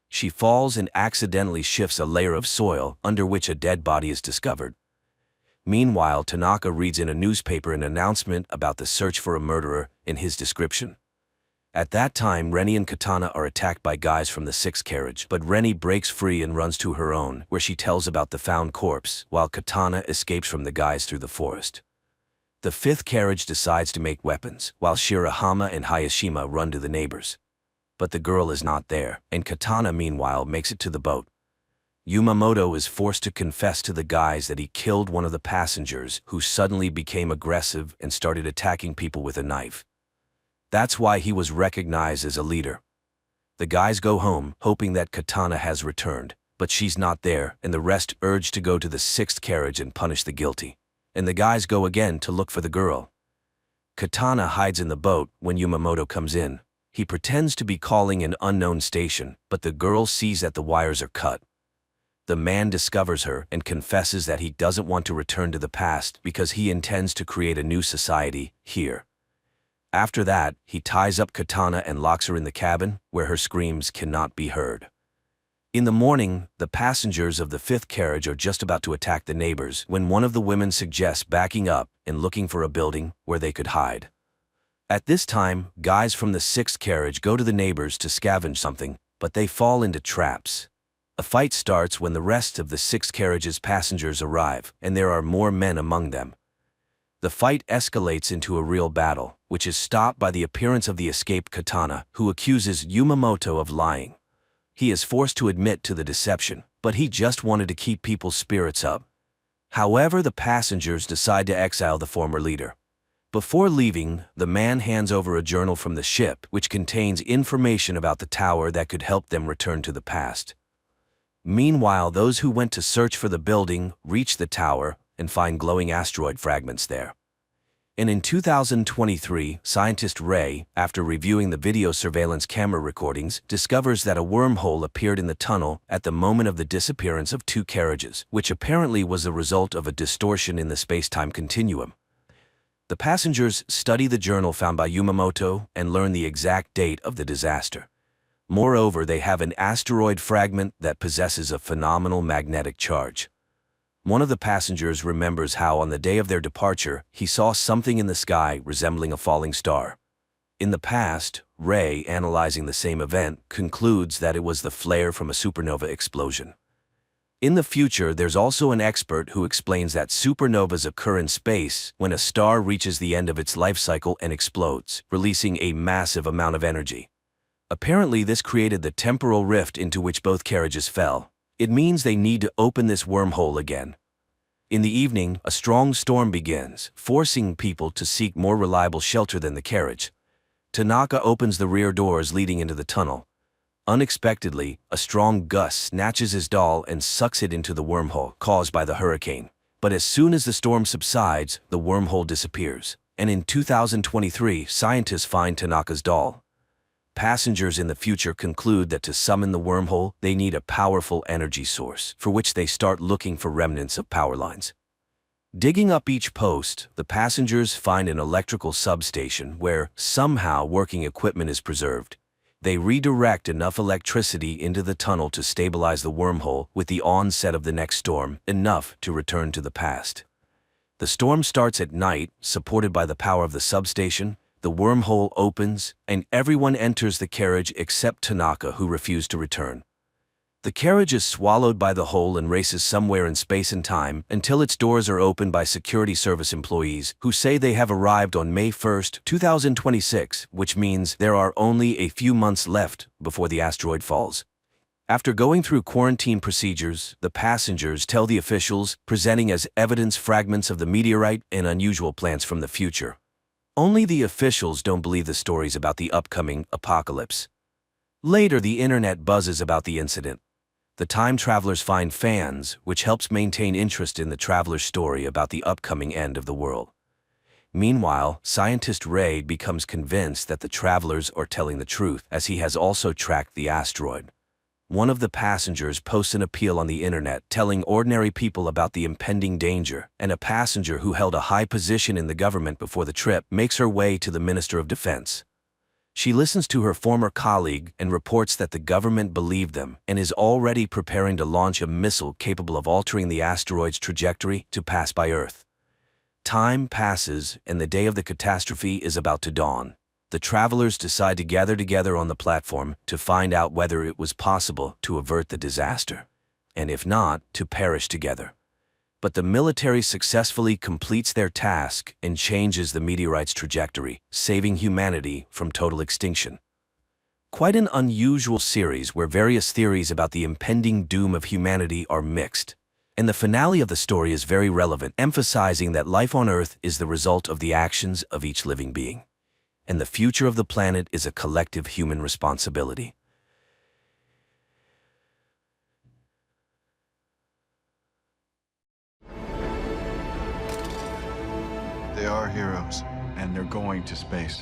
She falls and accidentally shifts a layer of soil, under which a dead body is discovered. Meanwhile, Tanaka reads in a newspaper an announcement about the search for a murderer in his description. At that time, Reni and Katana are attacked by guys from the 6th carriage, but Reni breaks free and runs to her own, where she tells about the found corpse, while Katana escapes from the guys through the forest. The 5th carriage decides to make weapons, while Shirahama and Hayashima run to the neighbors. But the girl is not there, and Katana meanwhile makes it to the boat. Yumamoto is forced to confess to the guys that he killed one of the passengers, who suddenly became aggressive and started attacking people with a knife. That's why he was recognized as a leader. The guys go home, hoping that Katana has returned, but she's not there, and the rest urge to go to the 6th carriage and punish the guilty. And the guys go again to look for the girl. Katana hides in the boat when Yumamoto comes in. He pretends to be calling an unknown station, but the girl sees that the wires are cut. The man discovers her and confesses that he doesn't want to return to the past because he intends to create a new society here. After that, he ties up Katana and locks her in the cabin, where her screams cannot be heard. In the morning, the passengers of the fifth carriage are just about to attack the neighbors when one of the women suggests backing up and looking for a building where they could hide. At this time, guys from the sixth carriage go to the neighbors to scavenge something, but they fall into traps. A fight starts when the rest of the sixth carriage's passengers arrive, and there are more men among them. The fight escalates into a real battle, which is stopped by the appearance of the escaped Katana, who accuses Yumamoto of lying. He is forced to admit to the deception, but he just wanted to keep people's spirits up. However, the passengers decide to exile the former leader. Before leaving, the man hands over a journal from the ship, which contains information about the tower that could help them return to the past. Meanwhile, those who went to search for the building reach the tower and find glowing asteroid fragments there. And in 2023, scientist Ray, after reviewing the video surveillance camera recordings, discovers that a wormhole appeared in the tunnel at the moment of the disappearance of two carriages, which apparently was the result of a distortion in the space-time continuum. The passengers study the journal found by Yumamoto and learn the exact date of the disaster. Moreover, they have an asteroid fragment that possesses a phenomenal magnetic charge. One of the passengers remembers how on the day of their departure, he saw something in the sky resembling a falling star. In the past, Ray, analyzing the same event, concludes that it was the flare from a supernova explosion. In the future, there's also an expert who explains that supernovas occur in space when a star reaches the end of its life cycle and explodes, releasing a massive amount of energy. Apparently, this created the temporal rift into which both carriages fell. It means they need to open this wormhole again. In the evening, a strong storm begins, forcing people to seek more reliable shelter than the carriage. Tanaka opens the rear doors leading into the tunnel. Unexpectedly, a strong gust snatches his doll and sucks it into the wormhole caused by the hurricane. But as soon as the storm subsides, the wormhole disappears. And in 2023, scientists find Tanaka's doll. Passengers in the future conclude that to summon the wormhole, they need a powerful energy source, for which they start looking for remnants of power lines. Digging up each post, the passengers find an electrical substation where, somehow, working equipment is preserved. They redirect enough electricity into the tunnel to stabilize the wormhole with the onset of the next storm, enough to return to the past. The storm starts at night, supported by the power of the substation. The wormhole opens, and everyone enters the carriage except Tanaka, who refused to return. The carriage is swallowed by the hole and races somewhere in space and time until its doors are opened by security service employees who say they have arrived on May 1, 2026, which means there are only a few months left before the asteroid falls. After going through quarantine procedures, the passengers tell the officials, presenting as evidence fragments of the meteorite and unusual plants from the future. Only the officials don't believe the stories about the upcoming apocalypse. Later, the internet buzzes about the incident. The time travelers find fans, which helps maintain interest in the traveler's story about the upcoming end of the world. Meanwhile, scientist Ray becomes convinced that the travelers are telling the truth, as he has also tracked the asteroid. One of the passengers posts an appeal on the internet telling ordinary people about the impending danger, and a passenger who held a high position in the government before the trip makes her way to the Minister of Defense. She listens to her former colleague and reports that the government believed them and is already preparing to launch a missile capable of altering the asteroid's trajectory to pass by Earth. Time passes, and the day of the catastrophe is about to dawn. The travelers decide to gather together on the platform to find out whether it was possible to avert the disaster, and if not, to perish together. But the military successfully completes their task and changes the meteorite's trajectory, saving humanity from total extinction. Quite an unusual series where various theories about the impending doom of humanity are mixed. And the finale of the story is very relevant, emphasizing that life on Earth is the result of the actions of each living being. And the future of the planet is a collective human responsibility. They are heroes. And they're going to space.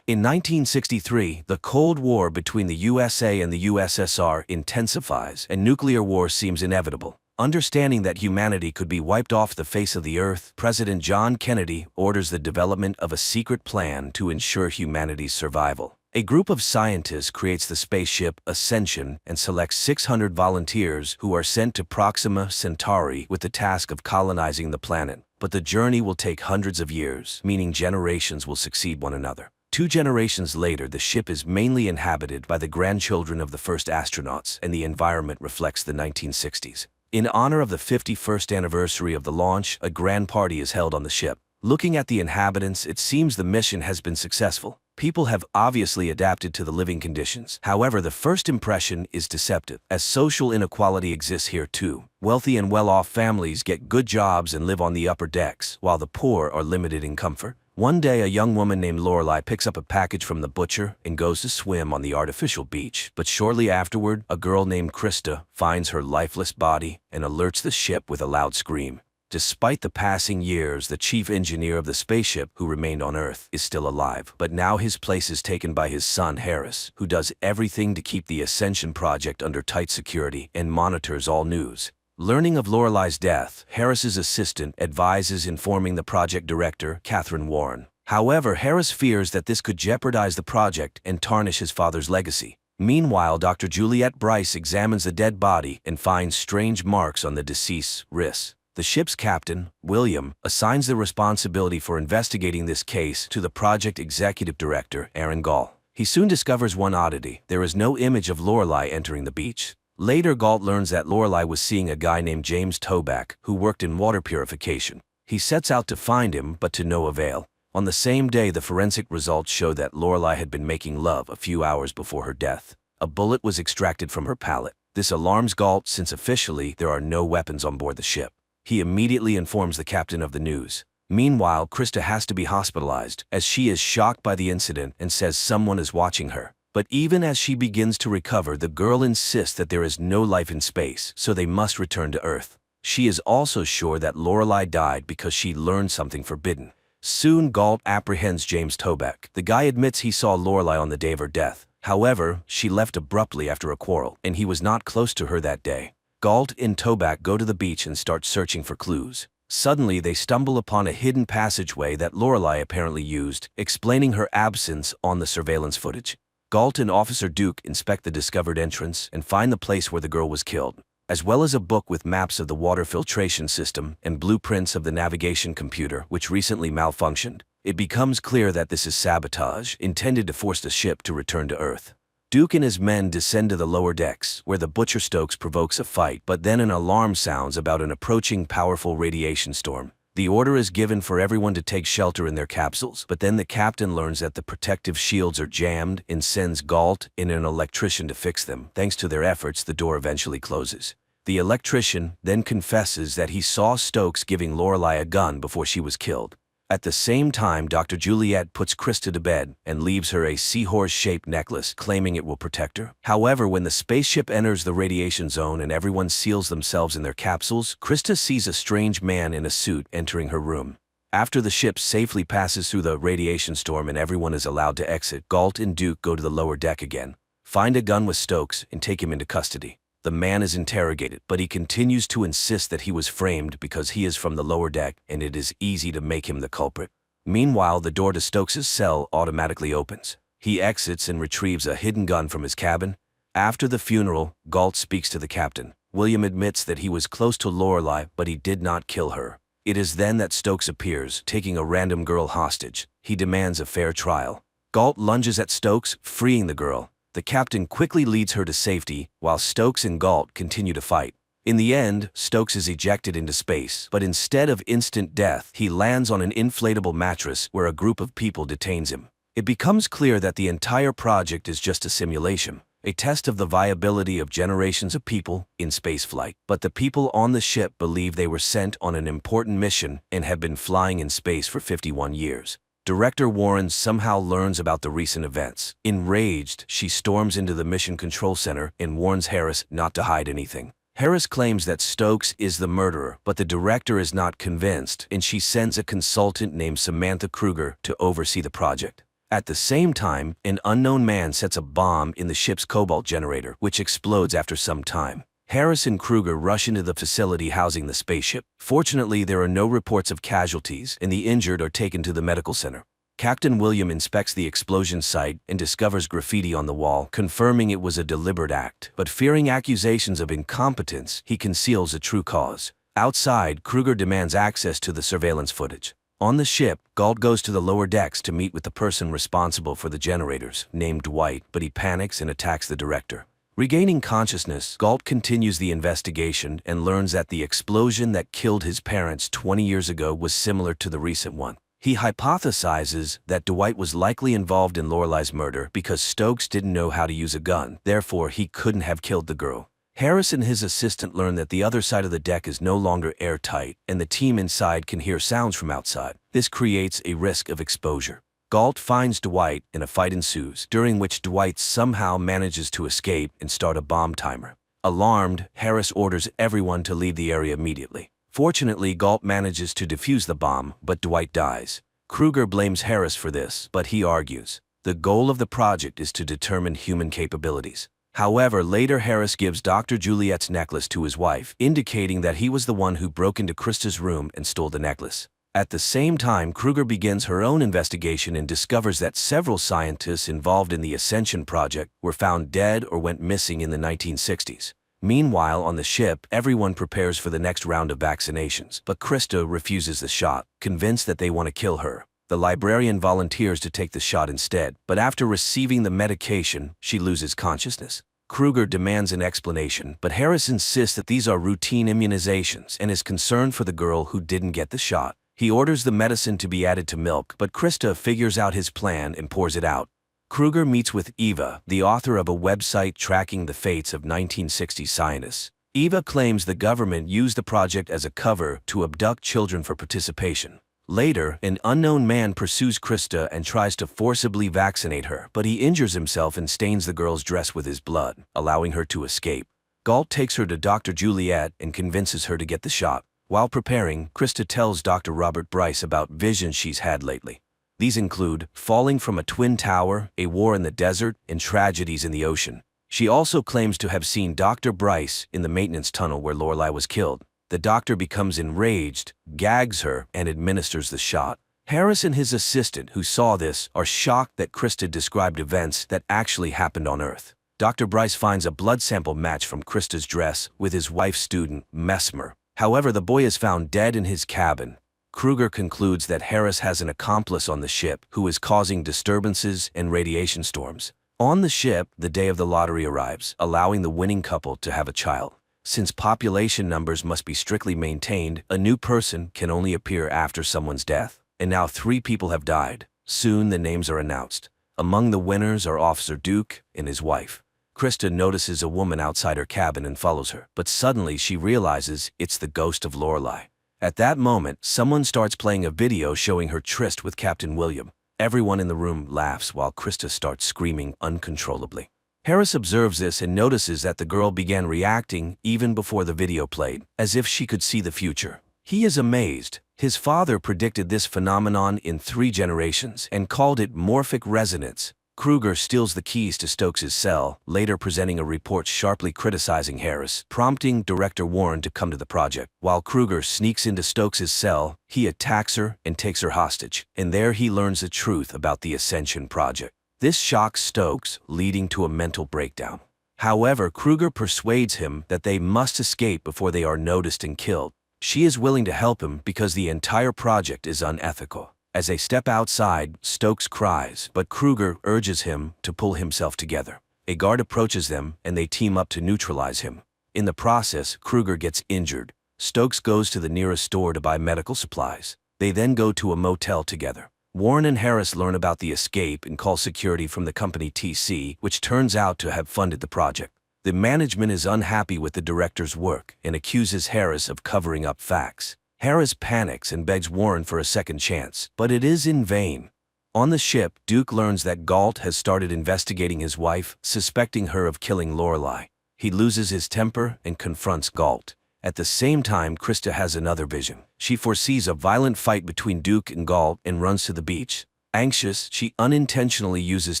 In 1963, the Cold War between the USA and the USSR intensifies, and nuclear war seems inevitable. Understanding that humanity could be wiped off the face of the earth, President John Kennedy orders the development of a secret plan to ensure humanity's survival. A group of scientists creates the spaceship Ascension and selects 600 volunteers who are sent to Proxima Centauri with the task of colonizing the planet. But the journey will take hundreds of years, meaning generations will succeed one another. 2 generations later, the ship is mainly inhabited by the grandchildren of the first astronauts, and the environment reflects the 1960s. In honor of the 51st anniversary of the launch, a grand party is held on the ship. Looking at the inhabitants, it seems the mission has been successful. People have obviously adapted to the living conditions. However, the first impression is deceptive, as social inequality exists here too. Wealthy and well-off families get good jobs and live on the upper decks, while the poor are limited in comfort. One day, a young woman named Lorelai picks up a package from the butcher and goes to swim on the artificial beach. But shortly afterward, a girl named Krista finds her lifeless body and alerts the ship with a loud scream. Despite the passing years, the chief engineer of the spaceship, who remained on Earth, is still alive. But now his place is taken by his son, Harris, who does everything to keep the Ascension project under tight security and monitors all news. Learning of Lorelai's death, Harris's assistant advises informing the project director, Catherine Warren. However, Harris fears that this could jeopardize the project and tarnish his father's legacy. Meanwhile, Dr. Juliette Bryce examines the dead body and finds strange marks on the deceased's wrists. The ship's captain, William, assigns the responsibility for investigating this case to the project executive director, Aaron Gall. He soon discovers one oddity: there is no image of Lorelai entering the beach. Later, Galt learns that Lorelai was seeing a guy named James Toback, who worked in water purification. He sets out to find him, but to no avail. On the same day, the forensic results show that Lorelai had been making love a few hours before her death. A bullet was extracted from her palate. This alarms Galt, since officially there are no weapons on board the ship. He immediately informs the captain of the news. Meanwhile, Krista has to be hospitalized, as she is shocked by the incident and says someone is watching her. But even as she begins to recover, the girl insists that there is no life in space, so they must return to Earth. She is also sure that Lorelai died because she learned something forbidden. Soon, Galt apprehends James Toback. The guy admits he saw Lorelai on the day of her death. However, she left abruptly after a quarrel, and he was not close to her that day. Galt and Toback go to the beach and start searching for clues. Suddenly, they stumble upon a hidden passageway that Lorelai apparently used, explaining her absence on the surveillance footage. Galt and Officer Duke inspect the discovered entrance and find the place where the girl was killed, as well as a book with maps of the water filtration system and blueprints of the navigation computer, which recently malfunctioned. It becomes clear that this is sabotage, intended to force the ship to return to Earth. Duke and his men descend to the lower decks, where the Butcher Stokes provokes a fight, but then an alarm sounds about an approaching powerful radiation storm. The order is given for everyone to take shelter in their capsules, but then the captain learns that the protective shields are jammed and sends Galt and an electrician to fix them. Thanks to their efforts, the door eventually closes. The electrician then confesses that he saw Stokes giving Lorelai a gun before she was killed. At the same time, Dr. Juliette puts Krista to bed and leaves her a seahorse-shaped necklace, claiming it will protect her. However, when the spaceship enters the radiation zone and everyone seals themselves in their capsules, Krista sees a strange man in a suit entering her room. After the ship safely passes through the radiation storm and everyone is allowed to exit, Galt and Duke go to the lower deck again, find a gun with Stokes, and take him into custody. The man is interrogated, but he continues to insist that he was framed because he is from the lower deck and it is easy to make him the culprit. Meanwhile, the door to Stokes' cell automatically opens. He exits and retrieves a hidden gun from his cabin. After the funeral, Galt speaks to the captain. William admits that he was close to Lorelai, but he did not kill her. It is then that Stokes appears, taking a random girl hostage. He demands a fair trial. Galt lunges at Stokes, freeing the girl. The captain quickly leads her to safety, while Stokes and Galt continue to fight. In the end, Stokes is ejected into space, but instead of instant death, he lands on an inflatable mattress where a group of people detains him. It becomes clear that the entire project is just a simulation, a test of the viability of generations of people in spaceflight. But the people on the ship believe they were sent on an important mission and have been flying in space for 51 years. Director Warren somehow learns about the recent events. Enraged, she storms into the Mission Control Center and warns Harris not to hide anything. Harris claims that Stokes is the murderer, but the director is not convinced, and she sends a consultant named Samantha Kruger to oversee the project. At the same time, an unknown man sets a bomb in the ship's cobalt generator, which explodes after some time. Harris and Kruger rush into the facility housing the spaceship. Fortunately, there are no reports of casualties, and the injured are taken to the medical center. Captain William inspects the explosion site and discovers graffiti on the wall, confirming it was a deliberate act. But fearing accusations of incompetence, he conceals the true cause. Outside, Kruger demands access to the surveillance footage. On the ship, Galt goes to the lower decks to meet with the person responsible for the generators, named Dwight, but he panics and attacks the director. Regaining consciousness, Galt continues the investigation and learns that the explosion that killed his parents 20 years ago was similar to the recent one. He hypothesizes that Dwight was likely involved in Lorelai's murder because Stokes didn't know how to use a gun, therefore he couldn't have killed the girl. Harris and his assistant learn that the other side of the deck is no longer airtight, and the team inside can hear sounds from outside. This creates a risk of exposure. Galt finds Dwight and a fight ensues, during which Dwight somehow manages to escape and start a bomb timer. Alarmed, Harris orders everyone to leave the area immediately. Fortunately, Galt manages to defuse the bomb, but Dwight dies. Kruger blames Harris for this, but he argues the goal of the project is to determine human capabilities. However, later Harris gives Dr. Juliet's necklace to his wife, indicating that he was the one who broke into Krista's room and stole the necklace. At the same time, Kruger begins her own investigation and discovers that several scientists involved in the Ascension project were found dead or went missing in the 1960s. Meanwhile, on the ship, everyone prepares for the next round of vaccinations, but Krista refuses the shot, convinced that they want to kill her. The librarian volunteers to take the shot instead, but after receiving the medication, she loses consciousness. Kruger demands an explanation, but Harris insists that these are routine immunizations and is concerned for the girl who didn't get the shot. He orders the medicine to be added to milk, but Krista figures out his plan and pours it out. Kruger meets with Eva, the author of a website tracking the fates of 1960 scientists. Eva claims the government used the project as a cover to abduct children for participation. Later, an unknown man pursues Krista and tries to forcibly vaccinate her, but he injures himself and stains the girl's dress with his blood, allowing her to escape. Galt takes her to Dr. Juliet and convinces her to get the shot. While preparing, Krista tells Dr. Robert Bryce about visions she's had lately. These include falling from a twin tower, a war in the desert, and tragedies in the ocean. She also claims to have seen Dr. Bryce in the maintenance tunnel where Lorelai was killed. The doctor becomes enraged, gags her, and administers the shot. Harris and his assistant, who saw this, are shocked that Krista described events that actually happened on Earth. Dr. Bryce finds a blood sample match from Krista's dress with his wife's student, Mesmer. However, the boy is found dead in his cabin. Kruger concludes that Harris has an accomplice on the ship who is causing disturbances and radiation storms. On the ship, the day of the lottery arrives, allowing the winning couple to have a child. Since population numbers must be strictly maintained, a new person can only appear after someone's death. And now 3 people have died. Soon the names are announced. Among the winners are Officer Duke and his wife. Krista notices a woman outside her cabin and follows her, but suddenly she realizes it's the ghost of Lorelai. At that moment, someone starts playing a video showing her tryst with Captain William. Everyone in the room laughs while Krista starts screaming uncontrollably. Harris observes this and notices that the girl began reacting even before the video played, as if she could see the future. He is amazed. His father predicted this phenomenon in 3 generations and called it morphic resonance. Kruger steals the keys to Stokes' cell, later presenting a report sharply criticizing Harris, prompting Director Warren to come to the project. While Kruger sneaks into Stokes' cell, he attacks her and takes her hostage, and there he learns the truth about the Ascension project. This shocks Stokes, leading to a mental breakdown. However, Kruger persuades him that they must escape before they are noticed and killed. She is willing to help him because the entire project is unethical. As they step outside, Stokes cries, but Kruger urges him to pull himself together. A guard approaches them, and they team up to neutralize him. In the process, Kruger gets injured. Stokes goes to the nearest store to buy medical supplies. They then go to a motel together. Warren and Harris learn about the escape and call security from the company TC, which turns out to have funded the project. The management is unhappy with the director's work and accuses Harris of covering up facts. Harris panics and begs Warren for a second chance, but it is in vain. On the ship, Duke learns that Galt has started investigating his wife, suspecting her of killing Lorelai. He loses his temper and confronts Galt. At the same time, Krista has another vision. She foresees a violent fight between Duke and Galt and runs to the beach. Anxious, she unintentionally uses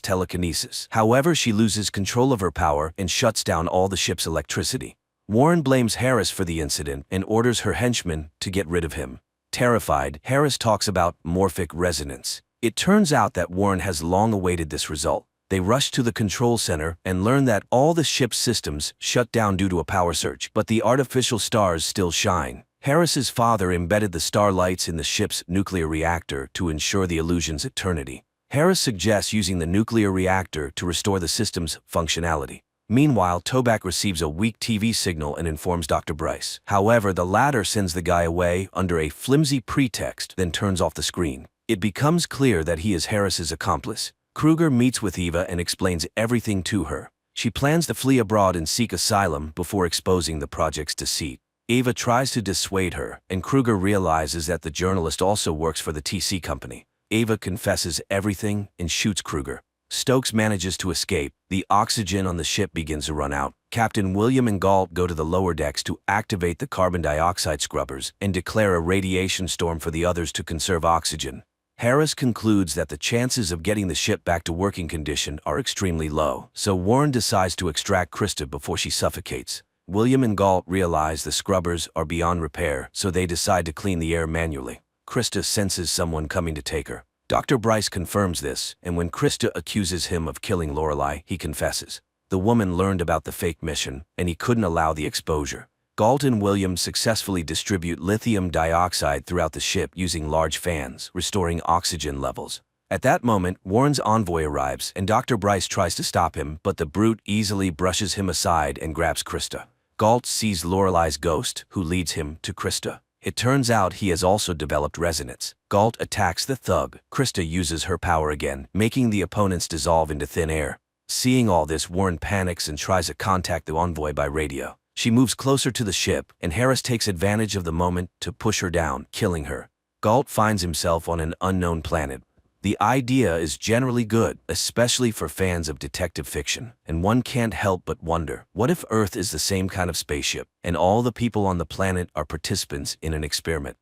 telekinesis. However, she loses control of her power and shuts down all the ship's electricity. Warren blames Harris for the incident and orders her henchmen to get rid of him. Terrified, Harris talks about morphic resonance. It turns out that Warren has long awaited this result. They rush to the control center and learn that all the ship's systems shut down due to a power surge, but the artificial stars still shine. Harris's father embedded the starlights in the ship's nuclear reactor to ensure the illusion's eternity. Harris suggests using the nuclear reactor to restore the system's functionality. Meanwhile, Toback receives a weak TV signal and informs Dr. Bryce. However, the latter sends the guy away under a flimsy pretext, then turns off the screen. It becomes clear that he is Harris's accomplice. Kruger meets with Eva and explains everything to her. She plans to flee abroad and seek asylum before exposing the project's deceit. Eva tries to dissuade her, and Kruger realizes that the journalist also works for the TC company. Eva confesses everything and shoots Kruger. Stokes manages to escape. The oxygen on the ship begins to run out. Captain William and Galt go to the lower decks to activate the carbon dioxide scrubbers and declare a radiation storm for the others to conserve oxygen. Harris concludes that the chances of getting the ship back to working condition are extremely low, so Warren decides to extract Krista before she suffocates. William and Galt realize the scrubbers are beyond repair, so they decide to clean the air manually. Krista senses someone coming to take her. Dr. Bryce confirms this, and when Krista accuses him of killing Lorelei, he confesses. The woman learned about the fake mission, and he couldn't allow the exposure. Galt and William successfully distribute lithium dioxide throughout the ship using large fans, restoring oxygen levels. At that moment, Warren's envoy arrives, and Dr. Bryce tries to stop him, but the brute easily brushes him aside and grabs Krista. Galt sees Lorelei's ghost, who leads him to Krista. It turns out he has also developed resonance. Galt attacks the thug. Krista uses her power again, making the opponents dissolve into thin air. Seeing all this, Warren panics and tries to contact the envoy by radio. She moves closer to the ship, and Harris takes advantage of the moment to push her down, killing her. Galt finds himself on an unknown planet. The idea is generally good, especially for fans of detective fiction, and one can't help but wonder, what if Earth is the same kind of spaceship, and all the people on the planet are participants in an experiment?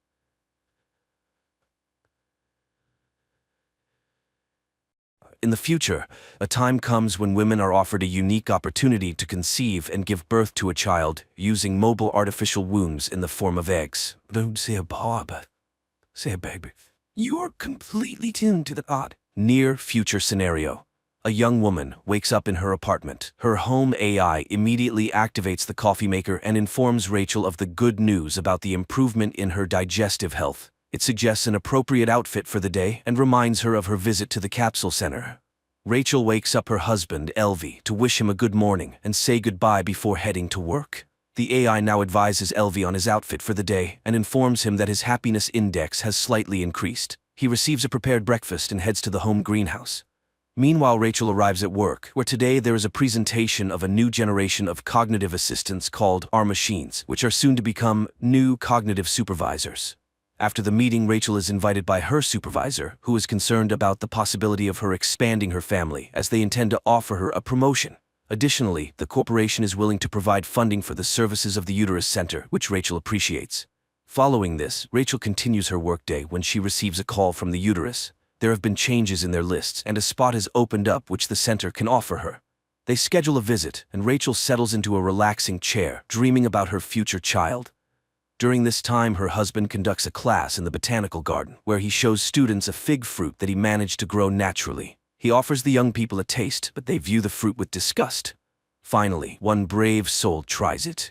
In the future, a time comes when women are offered a unique opportunity to conceive and give birth to a child using mobile artificial wombs in the form of eggs. Don't say a Bob. Say a baby. You're completely tuned to the odd, near-future scenario. A young woman wakes up in her apartment. Her home AI immediately activates the coffee maker and informs Rachel of the good news about the improvement in her digestive health. It suggests an appropriate outfit for the day and reminds her of her visit to the capsule center. Rachel wakes up her husband, Elvie, to wish him a good morning and say goodbye before heading to work. The AI now advises Elvie on his outfit for the day and informs him that his happiness index has slightly increased. He receives a prepared breakfast and heads to the home greenhouse. Meanwhile, Rachel arrives at work, where today there is a presentation of a new generation of cognitive assistants called our machines, which are soon to become new cognitive supervisors. After the meeting, Rachel is invited by her supervisor, who is concerned about the possibility of her expanding her family, as they intend to offer her a promotion. Additionally, the corporation is willing to provide funding for the services of the Uterus Center, which Rachel appreciates. Following this, Rachel continues her workday when she receives a call from the uterus. There have been changes in their lists, and a spot has opened up which the center can offer her. They schedule a visit, and Rachel settles into a relaxing chair, dreaming about her future child. During this time, her husband conducts a class in the botanical garden, where he shows students a fig fruit that he managed to grow naturally. He offers the young people a taste, but they view the fruit with disgust. Finally, one brave soul tries it.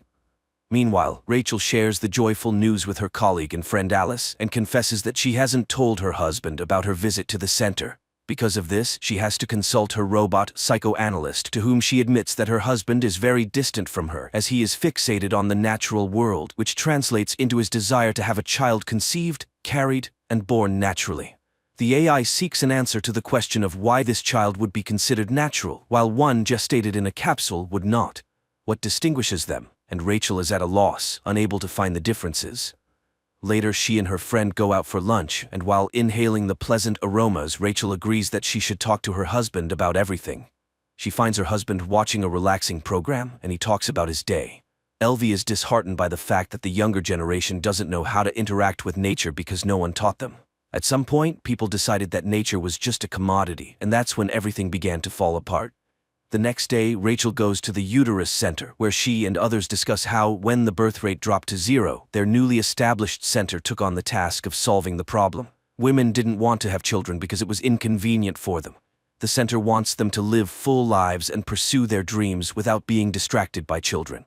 Meanwhile, Rachel shares the joyful news with her colleague and friend Alice and confesses that she hasn't told her husband about her visit to the center. Because of this, she has to consult her robot psychoanalyst, to whom she admits that her husband is very distant from her, as he is fixated on the natural world, which translates into his desire to have a child conceived, carried, and born naturally. The AI seeks an answer to the question of why this child would be considered natural, while one gestated in a capsule would not. What distinguishes them? And Rachel is at a loss, unable to find the differences. Later, she and her friend go out for lunch, and while inhaling the pleasant aromas, Rachel agrees that she should talk to her husband about everything. She finds her husband watching a relaxing program, and he talks about his day. Elvie is disheartened by the fact that the younger generation doesn't know how to interact with nature because no one taught them. At some point, people decided that nature was just a commodity, and that's when everything began to fall apart. The next day, Rachel goes to the Uterus Center, where she and others discuss how, when the birth rate dropped to 0, their newly established center took on the task of solving the problem. Women didn't want to have children because it was inconvenient for them. The center wants them to live full lives and pursue their dreams without being distracted by children.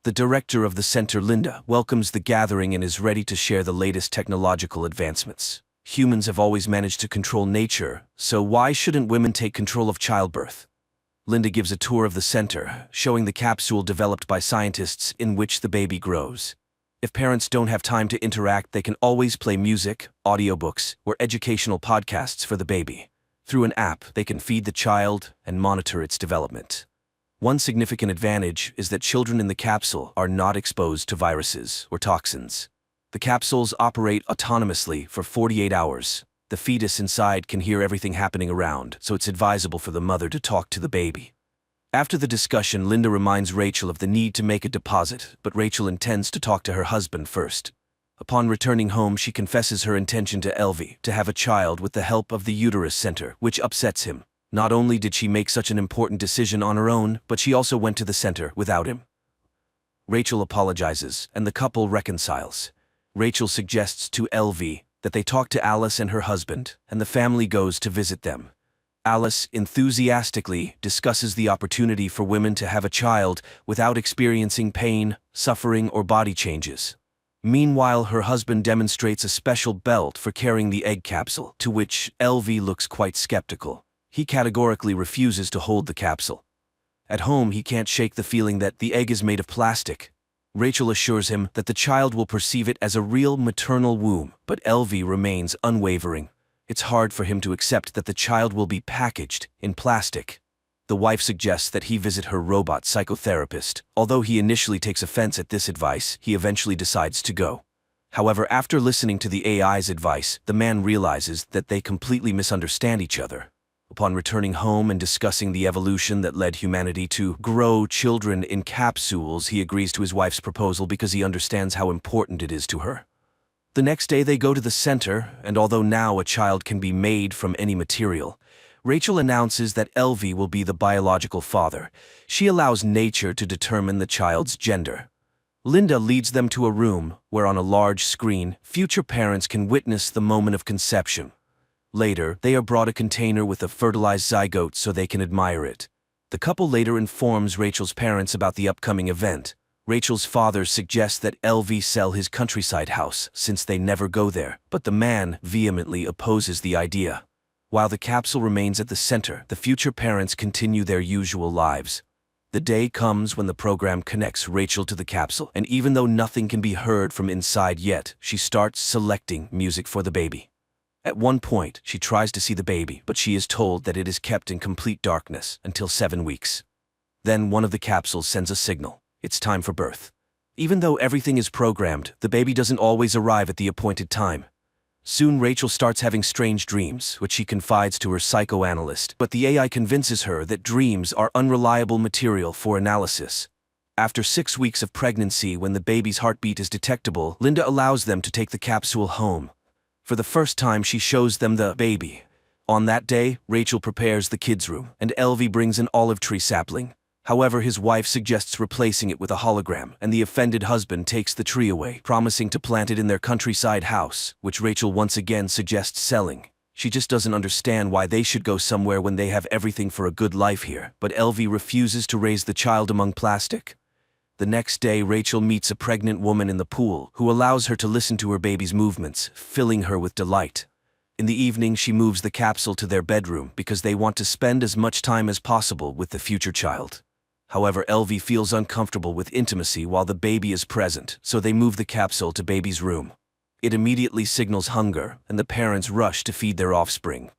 The director of the center, Linda, welcomes the gathering and is ready to share the latest technological advancements. Humans have always managed to control nature, so why shouldn't women take control of childbirth? Linda gives a tour of the center, showing the capsule developed by scientists in which the baby grows. If parents don't have time to interact, they can always play music, audiobooks, or educational podcasts for the baby. Through an app, they can feed the child and monitor its development. One significant advantage is that children in the capsule are not exposed to viruses or toxins. The capsules operate autonomously for 48 hours. The fetus inside can hear everything happening around, so it's advisable for the mother to talk to the baby. After the discussion, Linda reminds Rachel of the need to make a deposit, but Rachel intends to talk to her husband first. Upon returning home, she confesses her intention to Elvie to have a child with the help of the Uterus Center, which upsets him. Not only did she make such an important decision on her own, but she also went to the center without him. Rachel apologizes, and the couple reconciles. Rachel suggests to Elvie that they talk to Alice and her husband, and the family goes to visit them. Alice enthusiastically discusses the opportunity for women to have a child without experiencing pain, suffering, or body changes. Meanwhile, her husband demonstrates a special belt for carrying the egg capsule, to which Elvie looks quite skeptical. He categorically refuses to hold the capsule. At home, he can't shake the feeling that the egg is made of plastic. Rachel assures him that the child will perceive it as a real maternal womb, but Elvie remains unwavering. It's hard for him to accept that the child will be packaged in plastic. The wife suggests that he visit her robot psychotherapist. Although he initially takes offense at this advice, he eventually decides to go. However, after listening to the AI's advice, the man realizes that they completely misunderstand each other. Upon returning home and discussing the evolution that led humanity to grow children in capsules, he agrees to his wife's proposal because he understands how important it is to her. The next day they go to the center, and although now a child can be made from any material, Rachel announces that Elvie will be the biological father. She allows nature to determine the child's gender. Linda leads them to a room where on a large screen, future parents can witness the moment of conception. Later, they are brought a container with a fertilized zygote so they can admire it. The couple later informs Rachel's parents about the upcoming event. Rachel's father suggests that Elvie sell his countryside house since they never go there, but the man vehemently opposes the idea. While the capsule remains at the center, the future parents continue their usual lives. The day comes when the program connects Rachel to the capsule, and even though nothing can be heard from inside yet, she starts selecting music for the baby. At one point, she tries to see the baby, but she is told that it is kept in complete darkness until 7 weeks. Then one of the capsules sends a signal. It's time for birth. Even though everything is programmed, the baby doesn't always arrive at the appointed time. Soon Rachel starts having strange dreams, which she confides to her psychoanalyst, but the AI convinces her that dreams are unreliable material for analysis. After 6 weeks of pregnancy, when the baby's heartbeat is detectable, Linda allows them to take the capsule home. For the first time, she shows them the baby. On that day, Rachel prepares the kids' room, and Elvie brings an olive tree sapling. However, his wife suggests replacing it with a hologram, and the offended husband takes the tree away, promising to plant it in their countryside house, which Rachel once again suggests selling. She just doesn't understand why they should go somewhere when they have everything for a good life here, but Elvie refuses to raise the child among plastic. The next day, Rachel meets a pregnant woman in the pool who allows her to listen to her baby's movements, filling her with delight. In the evening, she moves the capsule to their bedroom because they want to spend as much time as possible with the future child. However, Elvie feels uncomfortable with intimacy while the baby is present, so they move the capsule to baby's room. It immediately signals hunger, and the parents rush to feed their offspring.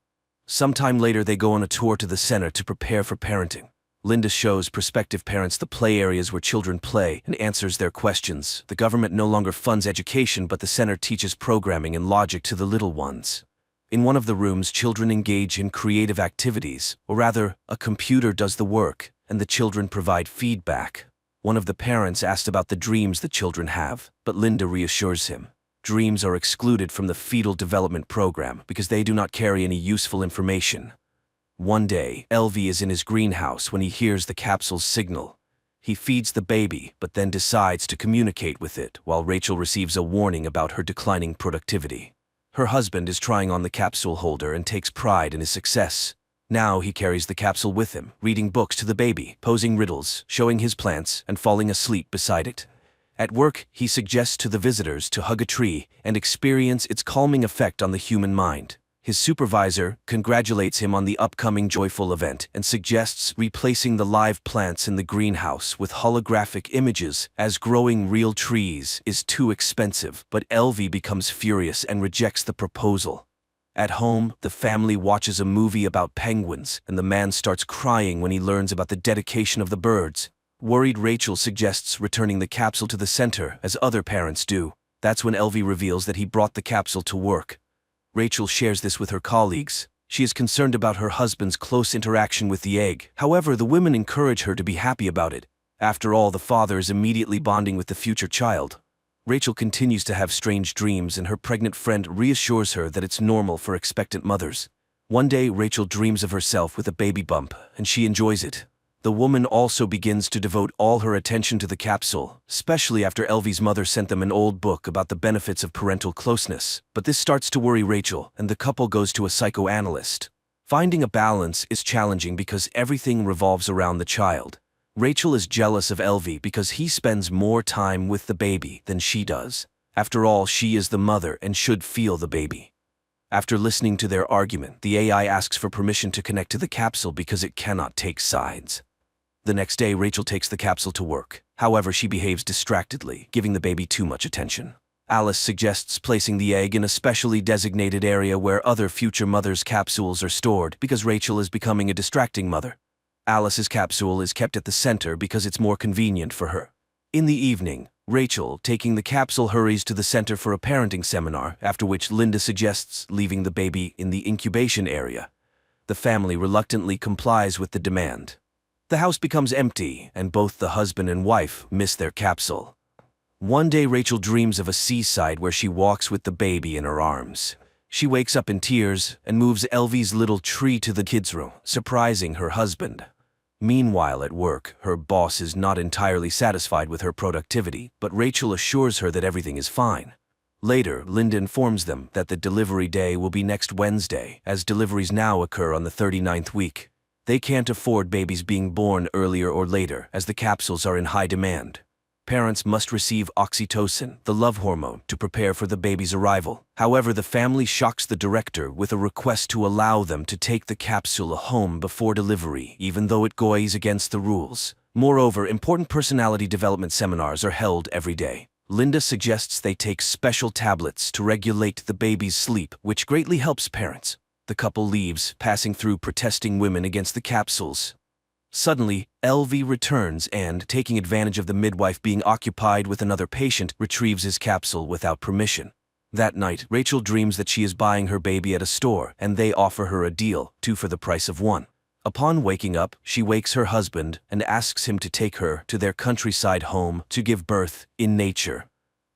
Sometime later, they go on a tour to the center to prepare for parenting. Linda shows prospective parents the play areas where children play and answers their questions. The government no longer funds education, but the center teaches programming and logic to the little ones. In one of the rooms, children engage in creative activities, or rather, a computer does the work, and the children provide feedback. One of the parents asked about the dreams the children have, but Linda reassures him. Dreams are excluded from the fetal development program because they do not carry any useful information. One day, Elvi is in his greenhouse when he hears the capsule's signal. He feeds the baby, but then decides to communicate with it, while Rachel receives a warning about her declining productivity. Her husband is trying on the capsule holder and takes pride in his success. Now he carries the capsule with him, reading books to the baby, posing riddles, showing his plants, and falling asleep beside it. At work, he suggests to the visitors to hug a tree and experience its calming effect on the human mind. His supervisor congratulates him on the upcoming joyful event and suggests replacing the live plants in the greenhouse with holographic images, as growing real trees is too expensive, but Elvi becomes furious and rejects the proposal. At home, the family watches a movie about penguins, and the man starts crying when he learns about the dedication of the birds. Worried Rachel suggests returning the capsule to the center, as other parents do. That's when Elvi reveals that he brought the capsule to work. Rachel shares this with her colleagues. She is concerned about her husband's close interaction with the egg. However, the women encourage her to be happy about it. After all, the father is immediately bonding with the future child. Rachel continues to have strange dreams, and her pregnant friend reassures her that it's normal for expectant mothers. One day, Rachel dreams of herself with a baby bump, and she enjoys it. The woman also begins to devote all her attention to the capsule, especially after Elvi's mother sent them an old book about the benefits of parental closeness. But this starts to worry Rachel, and the couple goes to a psychoanalyst. Finding a balance is challenging because everything revolves around the child. Rachel is jealous of Elvi because he spends more time with the baby than she does. After all, she is the mother and should feel the baby. After listening to their argument, the AI asks for permission to connect to the capsule because it cannot take sides. The next day, Rachel takes the capsule to work. However, she behaves distractedly, giving the baby too much attention. Alice suggests placing the egg in a specially designated area where other future mothers' capsules are stored because Rachel is becoming a distracting mother. Alice's capsule is kept at the center because it's more convenient for her. In the evening, Rachel, taking the capsule, hurries to the center for a parenting seminar, after which Linda suggests leaving the baby in the incubation area. The family reluctantly complies with the demand. The house becomes empty, and both the husband and wife miss their capsule. One day, Rachel dreams of a seaside where she walks with the baby in her arms. She wakes up in tears and moves Elvi's little tree to the kids' room, surprising her husband. Meanwhile, at work, her boss is not entirely satisfied with her productivity, but Rachel assures her that everything is fine. Later, Linda informs them that the delivery day will be next Wednesday, as deliveries now occur on the 39th week. They can't afford babies being born earlier or later, as the capsules are in high demand. Parents must receive oxytocin, the love hormone, to prepare for the baby's arrival. However, the family shocks the director with a request to allow them to take the capsule home before delivery, even though it goes against the rules. Moreover, important personality development seminars are held every day. Linda suggests they take special tablets to regulate the baby's sleep, which greatly helps parents. The couple leaves, passing through protesting women against the capsules. Suddenly, Elvi returns and, taking advantage of the midwife being occupied with another patient, retrieves his capsule without permission. That night, Rachel dreams that she is buying her baby at a store, and they offer her a deal, 2 for the price of 1. Upon waking up, she wakes her husband and asks him to take her to their countryside home to give birth in nature.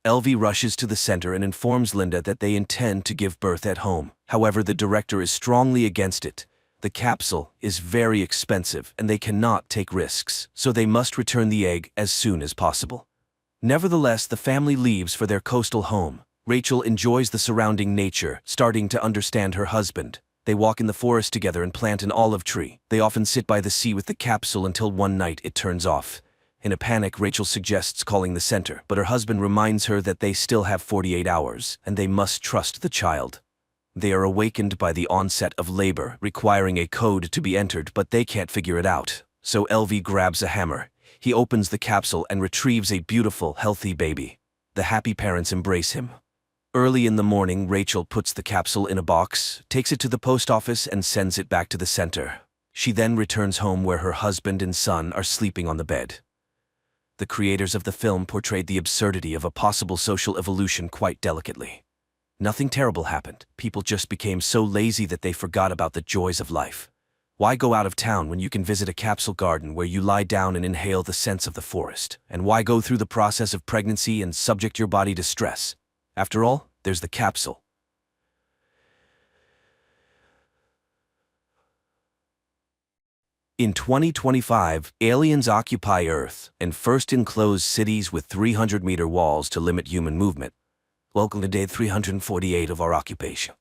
Elvi rushes to the center and informs Linda that they intend to give birth at home. However, the director is strongly against it. The capsule is very expensive and they cannot take risks, so they must return the egg as soon as possible. Nevertheless, the family leaves for their coastal home. Rachel enjoys the surrounding nature, starting to understand her husband. They walk in the forest together and plant an olive tree. They often sit by the sea with the capsule until one night it turns off. In a panic, Rachel suggests calling the center, but her husband reminds her that they still have 48 hours, and they must trust the child. They are awakened by the onset of labor, requiring a code to be entered, but they can't figure it out. So Elvi grabs a hammer. He opens the capsule and retrieves a beautiful, healthy baby. The happy parents embrace him. Early in the morning, Rachel puts the capsule in a box, takes it to the post office, and sends it back to the center. She then returns home where her husband and son are sleeping on the bed. The creators of the film portrayed the absurdity of a possible social evolution quite delicately. Nothing terrible happened. People just became so lazy that they forgot about the joys of life. Why go out of town when you can visit a capsule garden where you lie down and inhale the scents of the forest? And why go through the process of pregnancy and subject your body to stress? After all, there's the capsule. In 2025, aliens occupy Earth and first enclose cities with 300-meter walls to limit human movement. Welcome to day 348 of our occupation.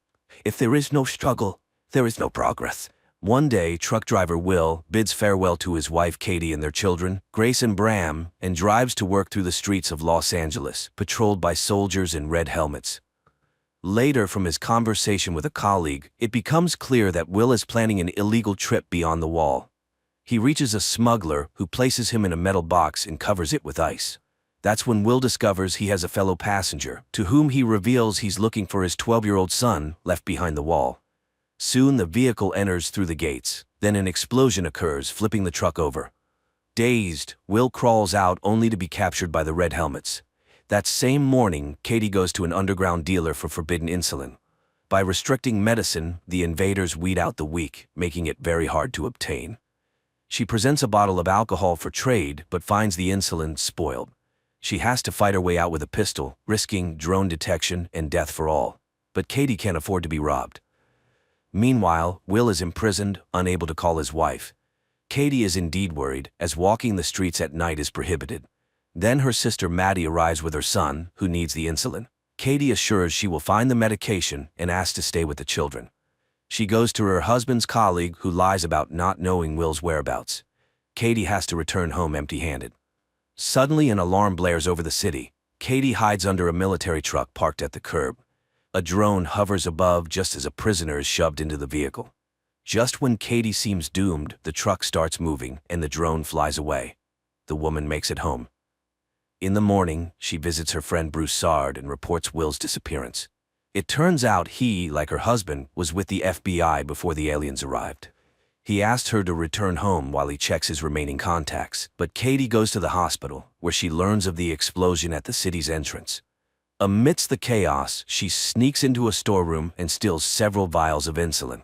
If there is no struggle, there is no progress. One day, truck driver Will bids farewell to his wife Katie and their children, Grace and Bram, and drives to work through the streets of Los Angeles, patrolled by soldiers in red helmets. Later, from his conversation with a colleague, it becomes clear that Will is planning an illegal trip beyond the wall. He reaches a smuggler who places him in a metal box and covers it with ice. That's when Will discovers he has a fellow passenger, to whom he reveals he's looking for his 12-year-old son left behind the wall. Soon the vehicle enters through the gates. Then an explosion occurs, flipping the truck over. Dazed, Will crawls out only to be captured by the red helmets. That same morning, Katie goes to an underground dealer for forbidden insulin. By restricting medicine, the invaders weed out the weak, making it very hard to obtain. She presents a bottle of alcohol for trade, but finds the insulin spoiled. She has to fight her way out with a pistol, risking drone detection and death for all. But Katie can't afford to be robbed. Meanwhile, Will is imprisoned, unable to call his wife. Katie is indeed worried, as walking the streets at night is prohibited. Then her sister Maddie arrives with her son, who needs the insulin. Katie assures she will find the medication and asks to stay with the children. She goes to her husband's colleague, who lies about not knowing Will's whereabouts. Katie has to return home empty-handed. Suddenly an alarm blares over the city. Katie hides under a military truck parked at the curb. A drone hovers above just as a prisoner is shoved into the vehicle. Just when Katie seems doomed, the truck starts moving and the drone flies away. The woman makes it home. In the morning, she visits her friend Broussard and reports Will's disappearance. It turns out he, like her husband, was with the FBI before the aliens arrived. He asked her to return home while he checks his remaining contacts, but Katie goes to the hospital, where she learns of the explosion at the city's entrance. Amidst the chaos, she sneaks into a storeroom and steals several vials of insulin.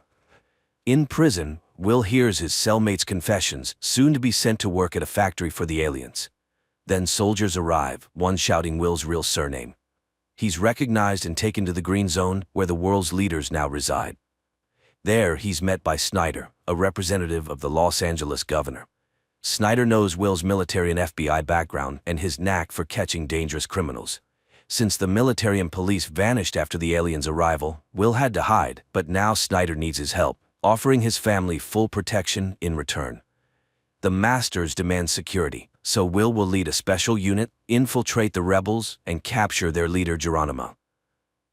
In prison, Will hears his cellmate's confessions, soon to be sent to work at a factory for the aliens. Then soldiers arrive, one shouting Will's real surname. He's recognized and taken to the Green Zone, where the world's leaders now reside. There, he's met by Snyder, a representative of the Los Angeles governor. Snyder knows Will's military and FBI background and his knack for catching dangerous criminals. Since the military and police vanished after the aliens' arrival, Will had to hide, but now Snyder needs his help, offering his family full protection in return. The Masters demand security, so Will lead a special unit, infiltrate the rebels, and capture their leader Geronimo.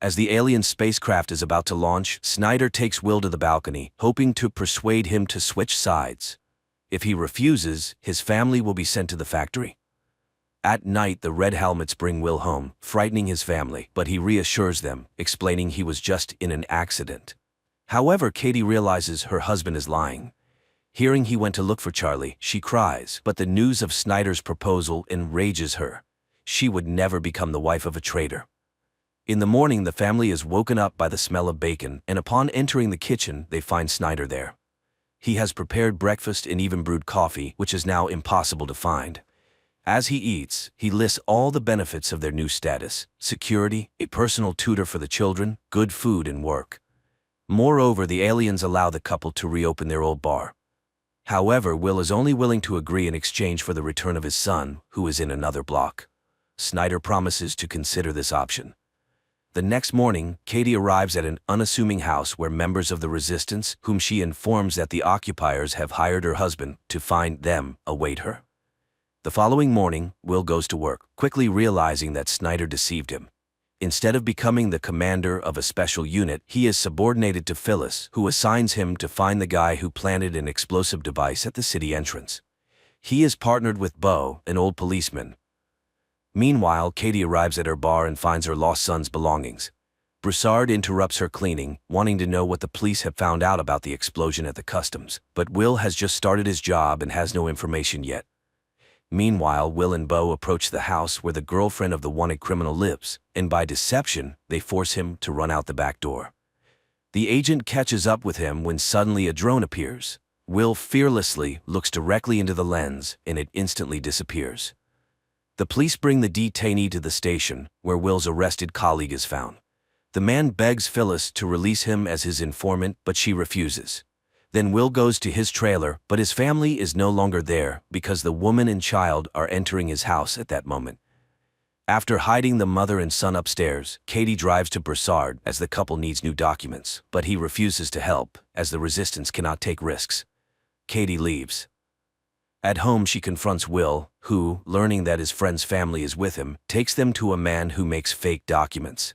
As the alien spacecraft is about to launch, Snyder takes Will to the balcony, hoping to persuade him to switch sides. If he refuses, his family will be sent to the factory. At night, the red helmets bring Will home, frightening his family, but he reassures them, explaining he was just in an accident. However, Katie realizes her husband is lying. Hearing he went to look for Charlie, she cries, but the news of Snyder's proposal enrages her. She would never become the wife of a traitor. In the morning, the family is woken up by the smell of bacon, and upon entering the kitchen, they find Snyder there. He has prepared breakfast and even brewed coffee, which is now impossible to find. As he eats, he lists all the benefits of their new status: security, a personal tutor for the children, good food and work. Moreover, the aliens allow the couple to reopen their old bar. However, Will is only willing to agree in exchange for the return of his son, who is in another block. Snyder promises to consider this option. The next morning, Katie arrives at an unassuming house where members of the resistance, whom she informs that the occupiers have hired her husband to find them, await her. The following morning, Will goes to work, quickly realizing that Snyder deceived him. Instead of becoming the commander of a special unit, he is subordinated to Phyllis, who assigns him to find the guy who planted an explosive device at the city entrance. He is partnered with Bo, an old policeman. Meanwhile, Katie arrives at her bar and finds her lost son's belongings. Broussard interrupts her cleaning, wanting to know what the police have found out about the explosion at the customs, but Will has just started his job and has no information yet. Meanwhile, Will and Bo approach the house where the girlfriend of the wanted criminal lives, and by deception, they force him to run out the back door. The agent catches up with him when suddenly a drone appears. Will fearlessly looks directly into the lens, and it instantly disappears. The police bring the detainee to the station, where Will's arrested colleague is found. The man begs Phyllis to release him as his informant, but she refuses. Then Will goes to his trailer, but his family is no longer there because the woman and child are entering his house at that moment. After hiding the mother and son upstairs, Katie drives to Broussard as the couple needs new documents, but he refuses to help as the resistance cannot take risks. Katie leaves. At home, she confronts Will, who, learning that his friend's family is with him, takes them to a man who makes fake documents.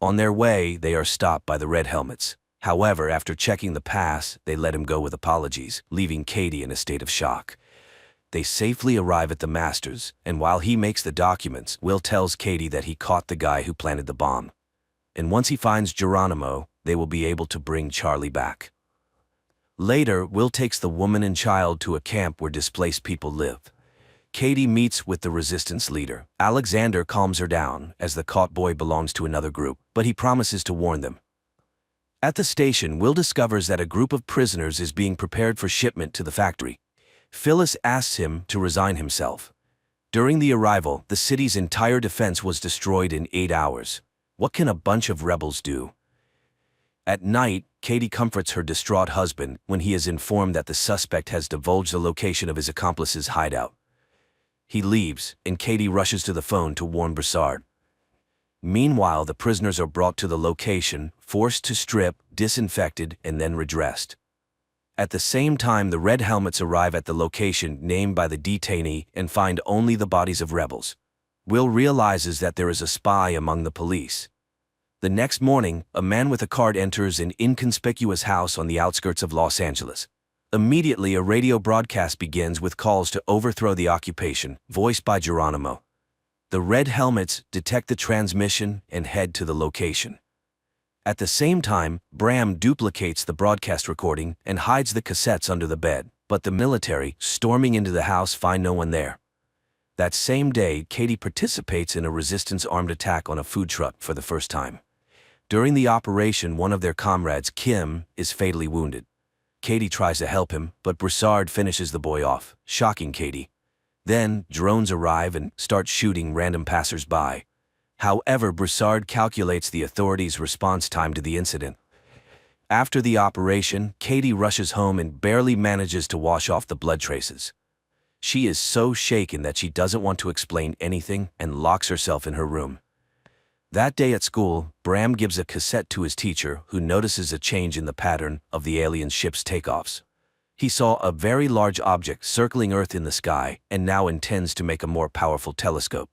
On their way, they are stopped by the Red Helmets. However, after checking the pass, they let him go with apologies, leaving Katie in a state of shock. They safely arrive at the Masters, and while he makes the documents, Will tells Katie that he caught the guy who planted the bomb. And once he finds Geronimo, they will be able to bring Charlie back. Later, Will takes the woman and child to a camp where displaced people live. Katie meets with the resistance leader. Alexander calms her down, as the caught boy belongs to another group, but he promises to warn them. At the station, Will discovers that a group of prisoners is being prepared for shipment to the factory. Phyllis asks him to resign himself. During the arrival, the city's entire defense was destroyed in 8 hours. What can a bunch of rebels do? At night, Katie comforts her distraught husband when he is informed that the suspect has divulged the location of his accomplice's hideout. He leaves, and Katie rushes to the phone to warn Broussard. Meanwhile, the prisoners are brought to the location, forced to strip, disinfected, and then redressed. At the same time, the Red Helmets arrive at the location named by the detainee and find only the bodies of rebels. Will realizes that there is a spy among the police. The next morning, a man with a card enters an inconspicuous house on the outskirts of Los Angeles. Immediately, a radio broadcast begins with calls to overthrow the occupation, voiced by Geronimo. The Red Helmets detect the transmission and head to the location. At the same time, Bram duplicates the broadcast recording and hides the cassettes under the bed, but the military, storming into the house, find no one there. That same day, Katie participates in a resistance armed attack on a food truck for the first time. During the operation, one of their comrades, Kim, is fatally wounded. Katie tries to help him, but Broussard finishes the boy off, shocking Katie. Then, drones arrive and start shooting random passers-by. However, Broussard calculates the authorities' response time to the incident. After the operation, Katie rushes home and barely manages to wash off the blood traces. She is so shaken that she doesn't want to explain anything and locks herself in her room. That day at school, Bram gives a cassette to his teacher, who notices a change in the pattern of the alien ship's takeoffs. He saw a very large object circling Earth in the sky and now intends to make a more powerful telescope.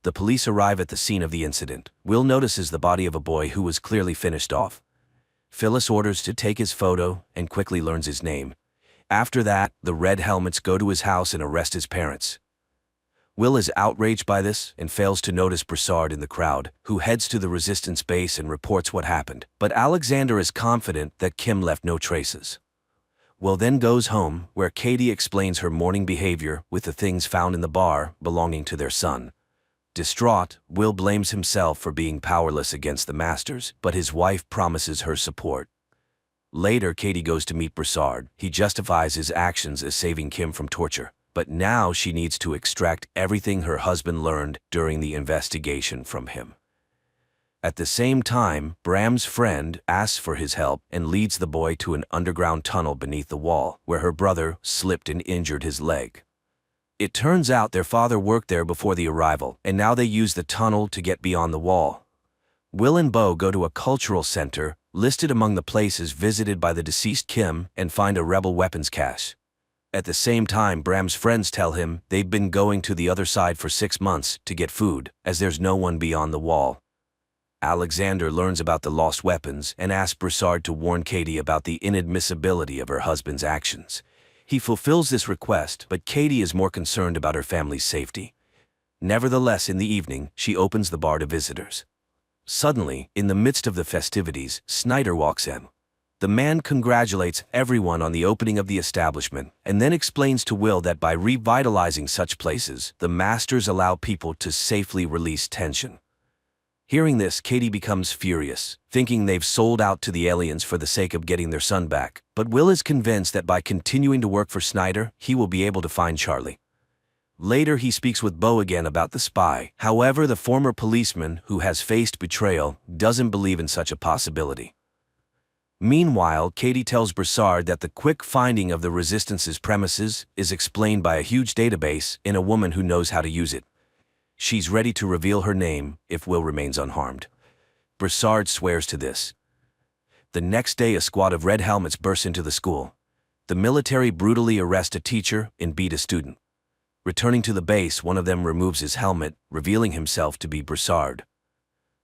The police arrive at the scene of the incident. Will notices the body of a boy who was clearly finished off. Phyllis orders to take his photo and quickly learns his name. After that, the Red Helmets go to his house and arrest his parents. Will is outraged by this and fails to notice Broussard in the crowd, who heads to the resistance base and reports what happened. But Alexander is confident that Kim left no traces. Will then goes home, where Katie explains her morning behavior with the things found in the bar belonging to their son. Distraught, Will blames himself for being powerless against the Masters, but his wife promises her support. Later, Katie goes to meet Broussard. He justifies his actions as saving Kim from torture, but now she needs to extract everything her husband learned during the investigation from him. At the same time, Bram's friend asks for his help and leads the boy to an underground tunnel beneath the wall, where her brother slipped and injured his leg. It turns out their father worked there before the arrival, and now they use the tunnel to get beyond the wall. Will and Bo go to a cultural center, listed among the places visited by the deceased Kim, and find a rebel weapons cache. At the same time, Bram's friends tell him they've been going to the other side for 6 months to get food, as there's no one beyond the wall. Alexander learns about the lost weapons and asks Broussard to warn Katie about the inadmissibility of her husband's actions. He fulfills this request, but Katie is more concerned about her family's safety. Nevertheless, in the evening, she opens the bar to visitors. Suddenly, in the midst of the festivities, Snyder walks in. The man congratulates everyone on the opening of the establishment and then explains to Will that by revitalizing such places, the Masters allow people to safely release tension. Hearing this, Katie becomes furious, thinking they've sold out to the aliens for the sake of getting their son back. But Will is convinced that by continuing to work for Snyder, he will be able to find Charlie. Later, he speaks with Bo again about the spy. However, the former policeman, who has faced betrayal, doesn't believe in such a possibility. Meanwhile, Katie tells Broussard that the quick finding of the Resistance's premises is explained by a huge database in a woman who knows how to use it. She's ready to reveal her name if Will remains unharmed. Broussard swears to this. The next day, a squad of red helmets bursts into the school. The military brutally arrest a teacher and beat a student. Returning to the base, one of them removes his helmet, revealing himself to be Broussard.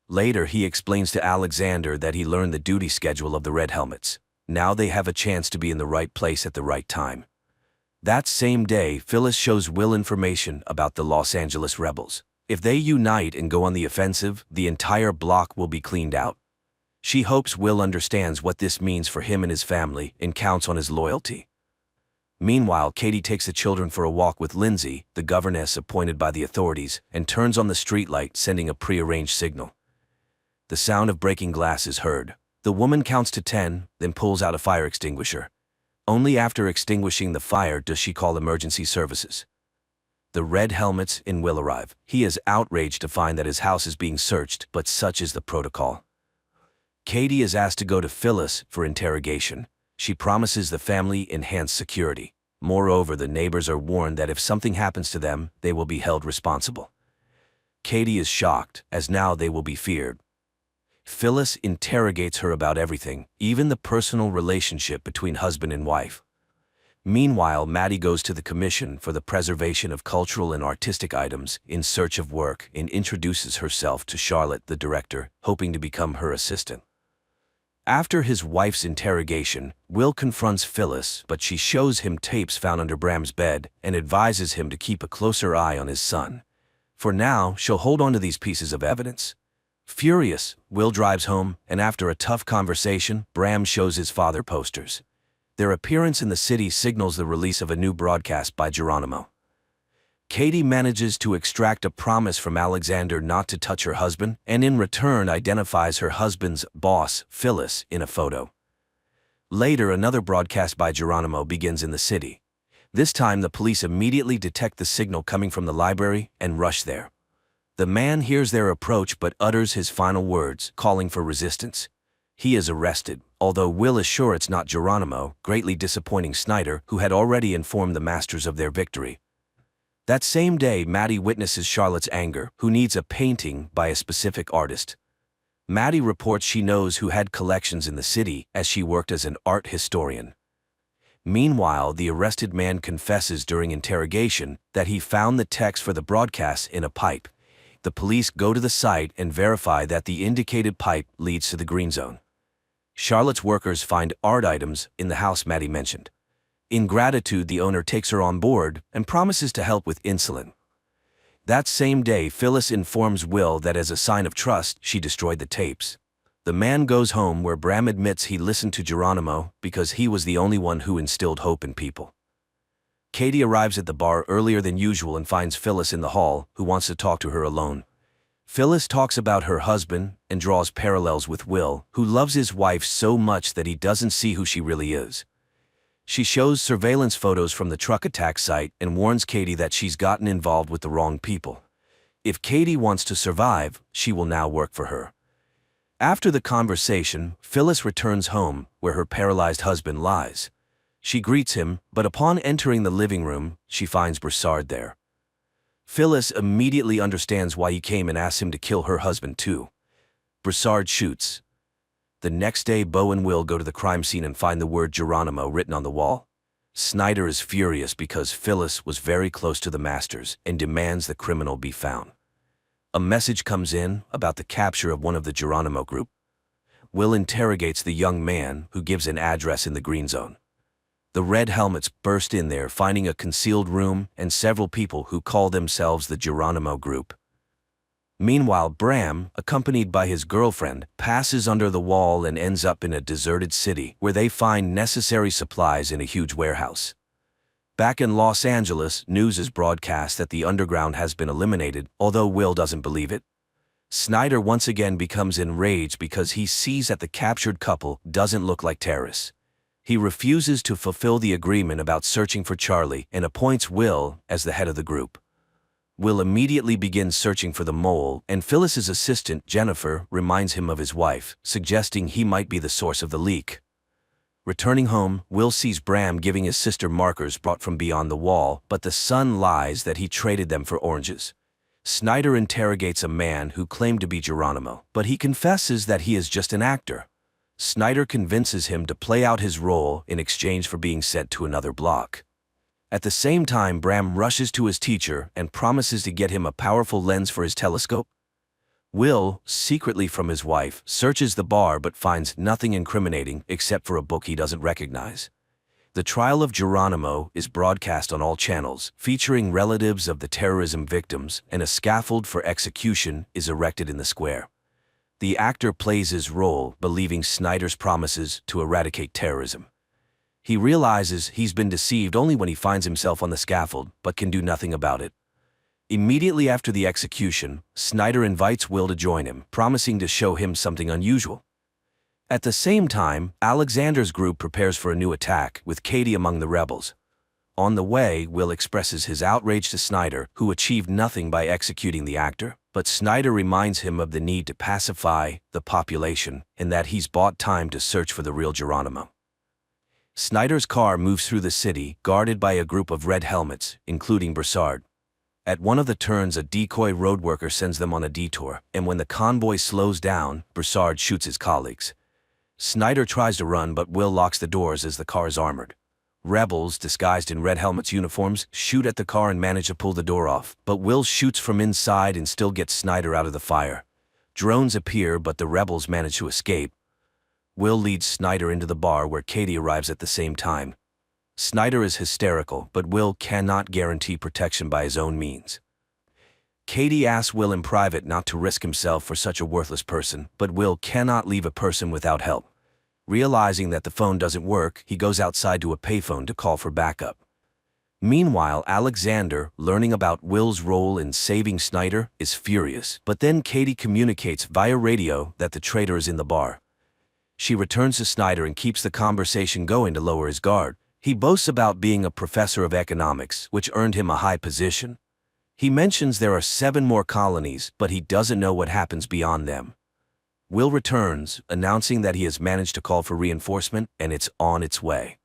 Later, he explains to Alexander that he learned the duty schedule of the Red Helmets. Now they have a chance to be in the right place at the right time. That same day, Phyllis shows Will information about the Los Angeles rebels. If they unite and go on the offensive, the entire block will be cleaned out. She hopes Will understands what this means for him and his family and counts on his loyalty. Meanwhile, Katie takes the children for a walk with Lindsay, the governess appointed by the authorities, and turns on the streetlight, sending a prearranged signal. The sound of breaking glass is heard. The woman counts to 10, then pulls out a fire extinguisher. Only after extinguishing the fire does she call emergency services. The Red Helmets and Will arrive. He is outraged to find that his house is being searched, but such is the protocol. Katie is asked to go to Phyllis for interrogation. She promises the family enhanced security. Moreover, the neighbors are warned that if something happens to them, they will be held responsible. Katie is shocked, as now they will be feared. Phyllis interrogates her about everything, even the personal relationship between husband and wife. Meanwhile, Maddie goes to the Commission for the Preservation of Cultural and Artistic Items in search of work and introduces herself to Charlotte, the director, hoping to become her assistant. After his wife's interrogation, Will confronts Phyllis, but she shows him tapes found under Bram's bed and advises him to keep a closer eye on his son. For now, she'll hold on to these pieces of evidence. Furious, Will drives home, and after a tough conversation, Bram shows his father posters. Their appearance in the city signals the release of a new broadcast by Geronimo. Katie manages to extract a promise from Alexander not to touch her husband, and in return identifies her husband's boss, Phyllis, in a photo. Later, another broadcast by Geronimo begins in the city. This time, the police immediately detect the signal coming from the library and rush there. The man hears their approach but utters his final words, calling for resistance. He is arrested, although Will is sure it's not Geronimo, greatly disappointing Snyder, who had already informed the masters of their victory. That same day, Maddie witnesses Charlotte's anger, who needs a painting by a specific artist. Maddie reports she knows who had collections in the city, as she worked as an art historian. Meanwhile, the arrested man confesses during interrogation that he found the text for the broadcast in a pipe. The police go to the site and verify that the indicated pipe leads to the green zone. Charlotte's workers find art items in the house Maddie mentioned. In gratitude, the owner takes her on board and promises to help with insulin. That same day, Phyllis informs Will that as a sign of trust, she destroyed the tapes. The man goes home where Bram admits he listened to Geronimo because he was the only one who instilled hope in people. Katie arrives at the bar earlier than usual and finds Phyllis in the hall, who wants to talk to her alone. Phyllis talks about her husband and draws parallels with Will, who loves his wife so much that he doesn't see who she really is. She shows surveillance photos from the truck attack site and warns Katie that she's gotten involved with the wrong people. If Katie wants to survive, she will now work for her. After the conversation, Phyllis returns home, where her paralyzed husband lies. She greets him, but upon entering the living room, she finds Broussard there. Phyllis immediately understands why he came and asks him to kill her husband too. Broussard shoots. The next day, Beau and Will go to the crime scene and find the word Geronimo written on the wall. Snyder is furious because Phyllis was very close to the masters and demands the criminal be found. A message comes in about the capture of one of the Geronimo group. Will interrogates the young man, who gives an address in the green zone. The Red Helmets burst in there, finding a concealed room and several people who call themselves the Geronimo group. Meanwhile, Bram, accompanied by his girlfriend, passes under the wall and ends up in a deserted city, where they find necessary supplies in a huge warehouse. Back in Los Angeles, news is broadcast that the underground has been eliminated, although Will doesn't believe it. Snyder once again becomes enraged because he sees that the captured couple doesn't look like terrorists. He refuses to fulfill the agreement about searching for Charlie and appoints Will as the head of the group. Will immediately begins searching for the mole, and Phyllis's assistant, Jennifer, reminds him of his wife, suggesting he might be the source of the leak. Returning home, Will sees Bram giving his sister markers brought from beyond the wall, but the son lies that he traded them for oranges. Snyder interrogates a man who claimed to be Geronimo, but he confesses that he is just an actor. Snyder convinces him to play out his role in exchange for being sent to another block. At the same time, Bram rushes to his teacher and promises to get him a powerful lens for his telescope. Will, secretly from his wife, searches the bar but finds nothing incriminating except for a book he doesn't recognize. The trial of Geronimo is broadcast on all channels, featuring relatives of the terrorism victims, and a scaffold for execution is erected in the square. The actor plays his role, believing Snyder's promises to eradicate terrorism. He realizes he's been deceived only when he finds himself on the scaffold, but can do nothing about it. Immediately after the execution, Snyder invites Will to join him, promising to show him something unusual. At the same time, Alexander's group prepares for a new attack, with Katie among the rebels. On the way, Will expresses his outrage to Snyder, who achieved nothing by executing the actor, but Snyder reminds him of the need to pacify the population and that he's bought time to search for the real Geronimo. Snyder's car moves through the city, guarded by a group of red helmets, including Broussard. At one of the turns, a decoy road worker sends them on a detour, and when the convoy slows down, Broussard shoots his colleagues. Snyder tries to run, but Will locks the doors as the car is armored. Rebels, disguised in red helmets uniforms, shoot at the car and manage to pull the door off, but Will shoots from inside and still gets Snyder out of the fire. Drones appear, but the rebels manage to escape. Will leads Snyder into the bar where Katie arrives at the same time. Snyder is hysterical, but Will cannot guarantee protection by his own means. Katie asks Will in private not to risk himself for such a worthless person, but Will cannot leave a person without help. Realizing that the phone doesn't work, he goes outside to a payphone to call for backup. Meanwhile, Alexander, learning about Will's role in saving Snyder, is furious, but then Katie communicates via radio that the traitor is in the bar. She returns to Snyder and keeps the conversation going to lower his guard. He boasts about being a professor of economics, which earned him a high position. He mentions there are 7 more colonies, but he doesn't know what happens beyond them. Will returns, announcing that he has managed to call for reinforcement and it's on its way.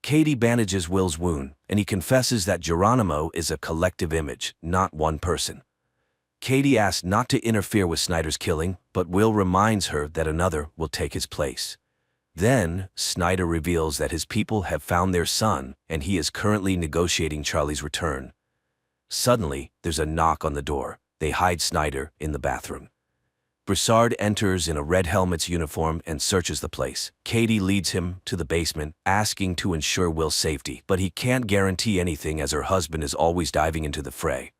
Katie bandages Will's wound, and he confesses that Geronimo is a collective image, not one person. Katie asks not to interfere with Snyder's killing, but Will reminds her that another will take his place. Then, Snyder reveals that his people have found their son, and he is currently negotiating Charlie's return. Suddenly, there's a knock on the door. They hide Snyder in the bathroom. Broussard enters in a red helmet's uniform and searches the place. Katie leads him to the basement, asking to ensure Will's safety, but he can't guarantee anything as her husband is always diving into the fray.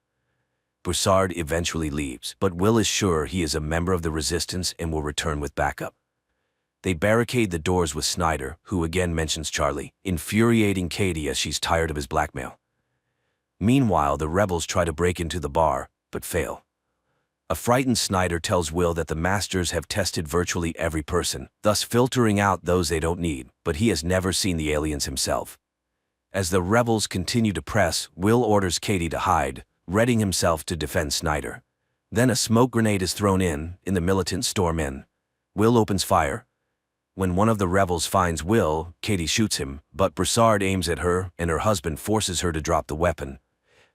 Broussard eventually leaves, but Will is sure he is a member of the resistance and will return with backup. They barricade the doors with Snyder, who again mentions Charlie, infuriating Katie as she's tired of his blackmail. Meanwhile, the rebels try to break into the bar, but fail. A frightened Snyder tells Will that the masters have tested virtually every person, thus filtering out those they don't need, but he has never seen the aliens himself. As the rebels continue to press, Will orders Katie to hide, readying himself to defend Snyder. Then a smoke grenade is thrown in, and the militants storm in. Will opens fire. When one of the rebels finds Will, Katie shoots him, but Broussard aims at her, and her husband forces her to drop the weapon.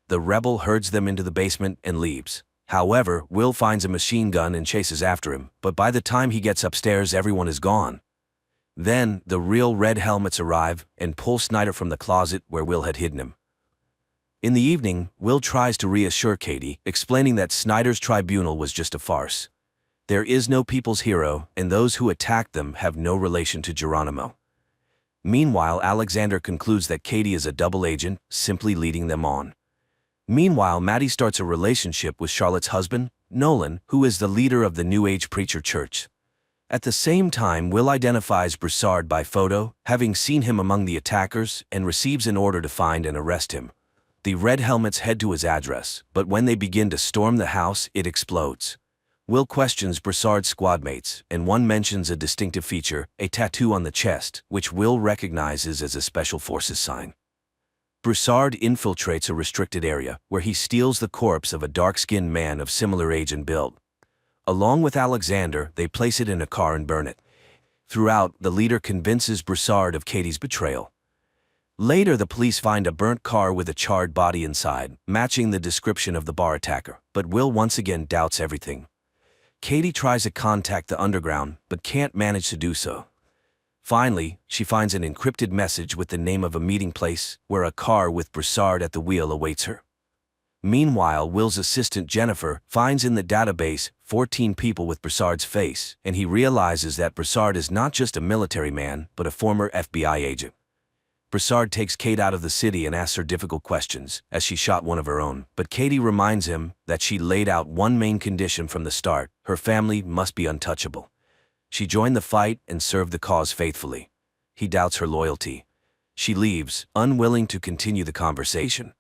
The rebel herds them into the basement and leaves. However, Will finds a machine gun and chases after him, but by the time he gets upstairs, everyone is gone. Then, the real red helmets arrive and pull Snyder from the closet where Will had hidden him. In the evening, Will tries to reassure Katie, explaining that Snyder's tribunal was just a farce. There is no people's hero, and those who attacked them have no relation to Geronimo. Meanwhile, Alexander concludes that Katie is a double agent, simply leading them on. Meanwhile, Maddie starts a relationship with Charlotte's husband, Nolan, who is the leader of the New Age Preacher Church. At the same time, Will identifies Broussard by photo, having seen him among the attackers, and receives an order to find and arrest him. The red helmets head to his address, but when they begin to storm the house, it explodes. Will questions Broussard's squadmates, and one mentions a distinctive feature, a tattoo on the chest, which Will recognizes as a Special Forces sign. Broussard infiltrates a restricted area where he steals the corpse of a dark-skinned man of similar age and build. Along with Alexander, they place it in a car and burn it. Throughout, the leader convinces Broussard of Katie's betrayal. Later, the police find a burnt car with a charred body inside, matching the description of the bar attacker, but Will once again doubts everything. Katie tries to contact the underground, but can't manage to do so. Finally, she finds an encrypted message with the name of a meeting place where a car with Broussard at the wheel awaits her. Meanwhile, Will's assistant Jennifer finds in the database 14 people with Broussard's face, and he realizes that Broussard is not just a military man, but a former FBI agent. Broussard takes Kate out of the city and asks her difficult questions, as she shot one of her own, but Katie reminds him that she laid out one main condition from the start: her family must be untouchable. She joined the fight and served the cause faithfully. He doubts her loyalty. She leaves, unwilling to continue the conversation.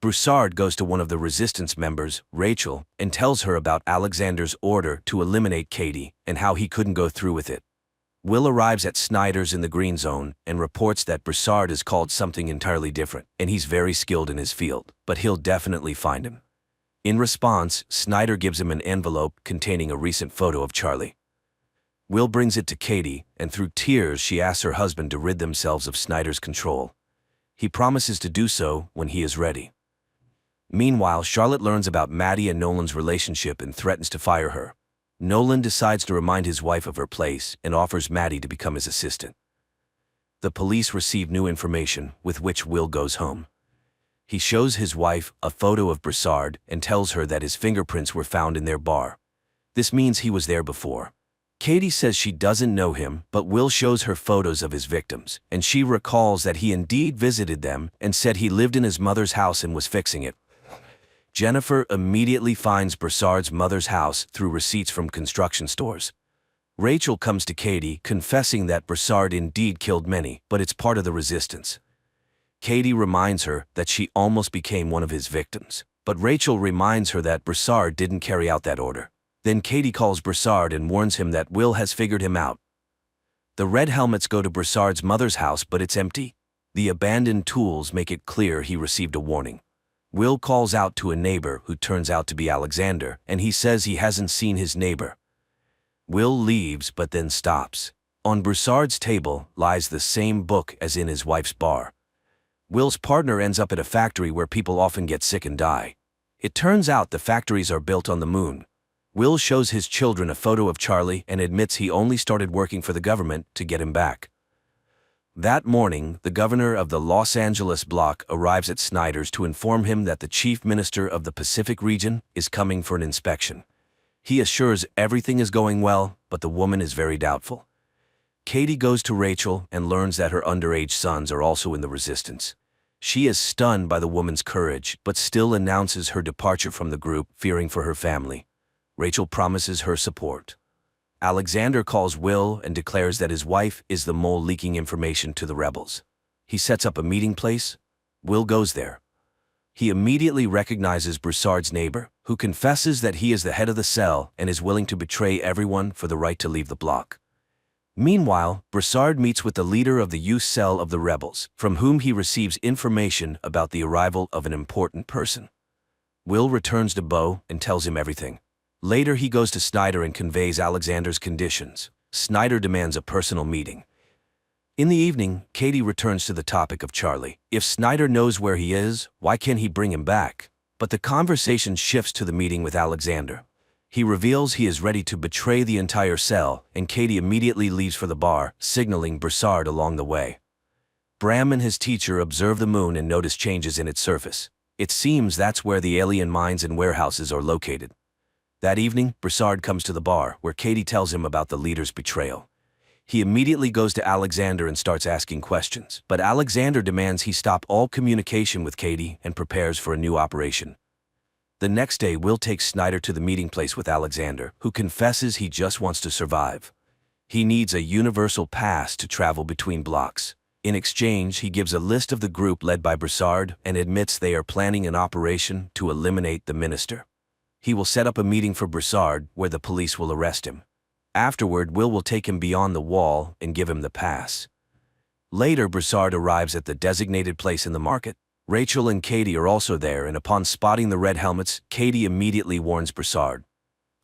Broussard goes to one of the resistance members, Rachel, and tells her about Alexander's order to eliminate Katie and how he couldn't go through with it. Will arrives at Snyder's in the Green Zone and reports that Broussard is called something entirely different, and he's very skilled in his field, but he'll definitely find him. In response, Snyder gives him an envelope containing a recent photo of Charlie. Will brings it to Katie, and through tears she asks her husband to rid themselves of Snyder's control. He promises to do so when he is ready. Meanwhile, Charlotte learns about Maddie and Nolan's relationship and threatens to fire her. Nolan decides to remind his wife of her place and offers Maddie to become his assistant. The police receive new information, with which Will goes home. He shows his wife a photo of Broussard and tells her that his fingerprints were found in their bar. This means he was there before. Katie says she doesn't know him, but Will shows her photos of his victims, and she recalls that he indeed visited them and said he lived in his mother's house and was fixing it. Jennifer immediately finds Broussard's mother's house through receipts from construction stores. Rachel comes to Katie, confessing that Broussard indeed killed many, but it's part of the resistance. Katie reminds her that she almost became one of his victims, but Rachel reminds her that Broussard didn't carry out that order. Then Katie calls Broussard and warns him that Will has figured him out. The Red Helmets go to Broussard's mother's house, but it's empty. The abandoned tools make it clear he received a warning. Will calls out to a neighbor who turns out to be Alexander, and he says he hasn't seen his neighbor. Will leaves but then stops. On Broussard's table lies the same book as in his wife's bar. Will's partner ends up at a factory where people often get sick and die. It turns out the factories are built on the moon. Will shows his children a photo of Charlie and admits he only started working for the government to get him back. That morning, the governor of the Los Angeles block arrives at Snyder's to inform him that the chief minister of the Pacific region is coming for an inspection. He assures everything is going well, but the woman is very doubtful. Katie goes to Rachel and learns that her underage sons are also in the resistance. She is stunned by the woman's courage, but still announces her departure from the group, fearing for her family. Rachel promises her support. Alexander calls Will and declares that his wife is the mole leaking information to the rebels. He sets up a meeting place. Will goes there. He immediately recognizes Broussard's neighbor, who confesses that he is the head of the cell and is willing to betray everyone for the right to leave the block. Meanwhile, Broussard meets with the leader of the youth cell of the rebels, from whom he receives information about the arrival of an important person. Will returns to Bo and tells him everything. Later, he goes to Snyder and conveys Alexander's conditions. Snyder demands a personal meeting. In the evening, Katie returns to the topic of Charlie. If Snyder knows where he is, why can't he bring him back? But the conversation shifts to the meeting with Alexander. He reveals he is ready to betray the entire cell, and Katie immediately leaves for the bar, signaling Broussard along the way. Bram and his teacher observe the moon and notice changes in its surface. It seems that's where the alien mines and warehouses are located. That evening, Broussard comes to the bar, where Katie tells him about the leader's betrayal. He immediately goes to Alexander and starts asking questions, but Alexander demands he stop all communication with Katie and prepares for a new operation. The next day, Will takes Snyder to the meeting place with Alexander, who confesses he just wants to survive. He needs a universal pass to travel between blocks. In exchange, he gives a list of the group led by Broussard and admits they are planning an operation to eliminate the minister. He will set up a meeting for Broussard where the police will arrest him. Afterward, Will take him beyond the wall and give him the pass. Later, Broussard arrives at the designated place in the market. Rachel and Katie are also there, and upon spotting the red helmets, Katie immediately warns Broussard.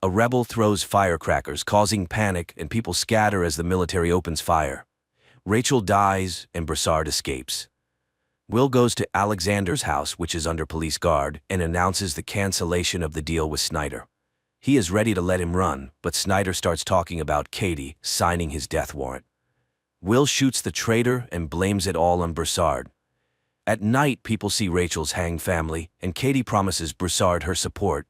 A rebel throws firecrackers, causing panic, and people scatter as the military opens fire. Rachel dies, and Broussard escapes. Will goes to Alexander's house, which is under police guard, and announces the cancellation of the deal with Snyder. He is ready to let him run, but Snyder starts talking about Katie signing his death warrant. Will shoots the traitor and blames it all on Broussard. At night, people see Rachel's hanged family, and Katie promises Broussard her support.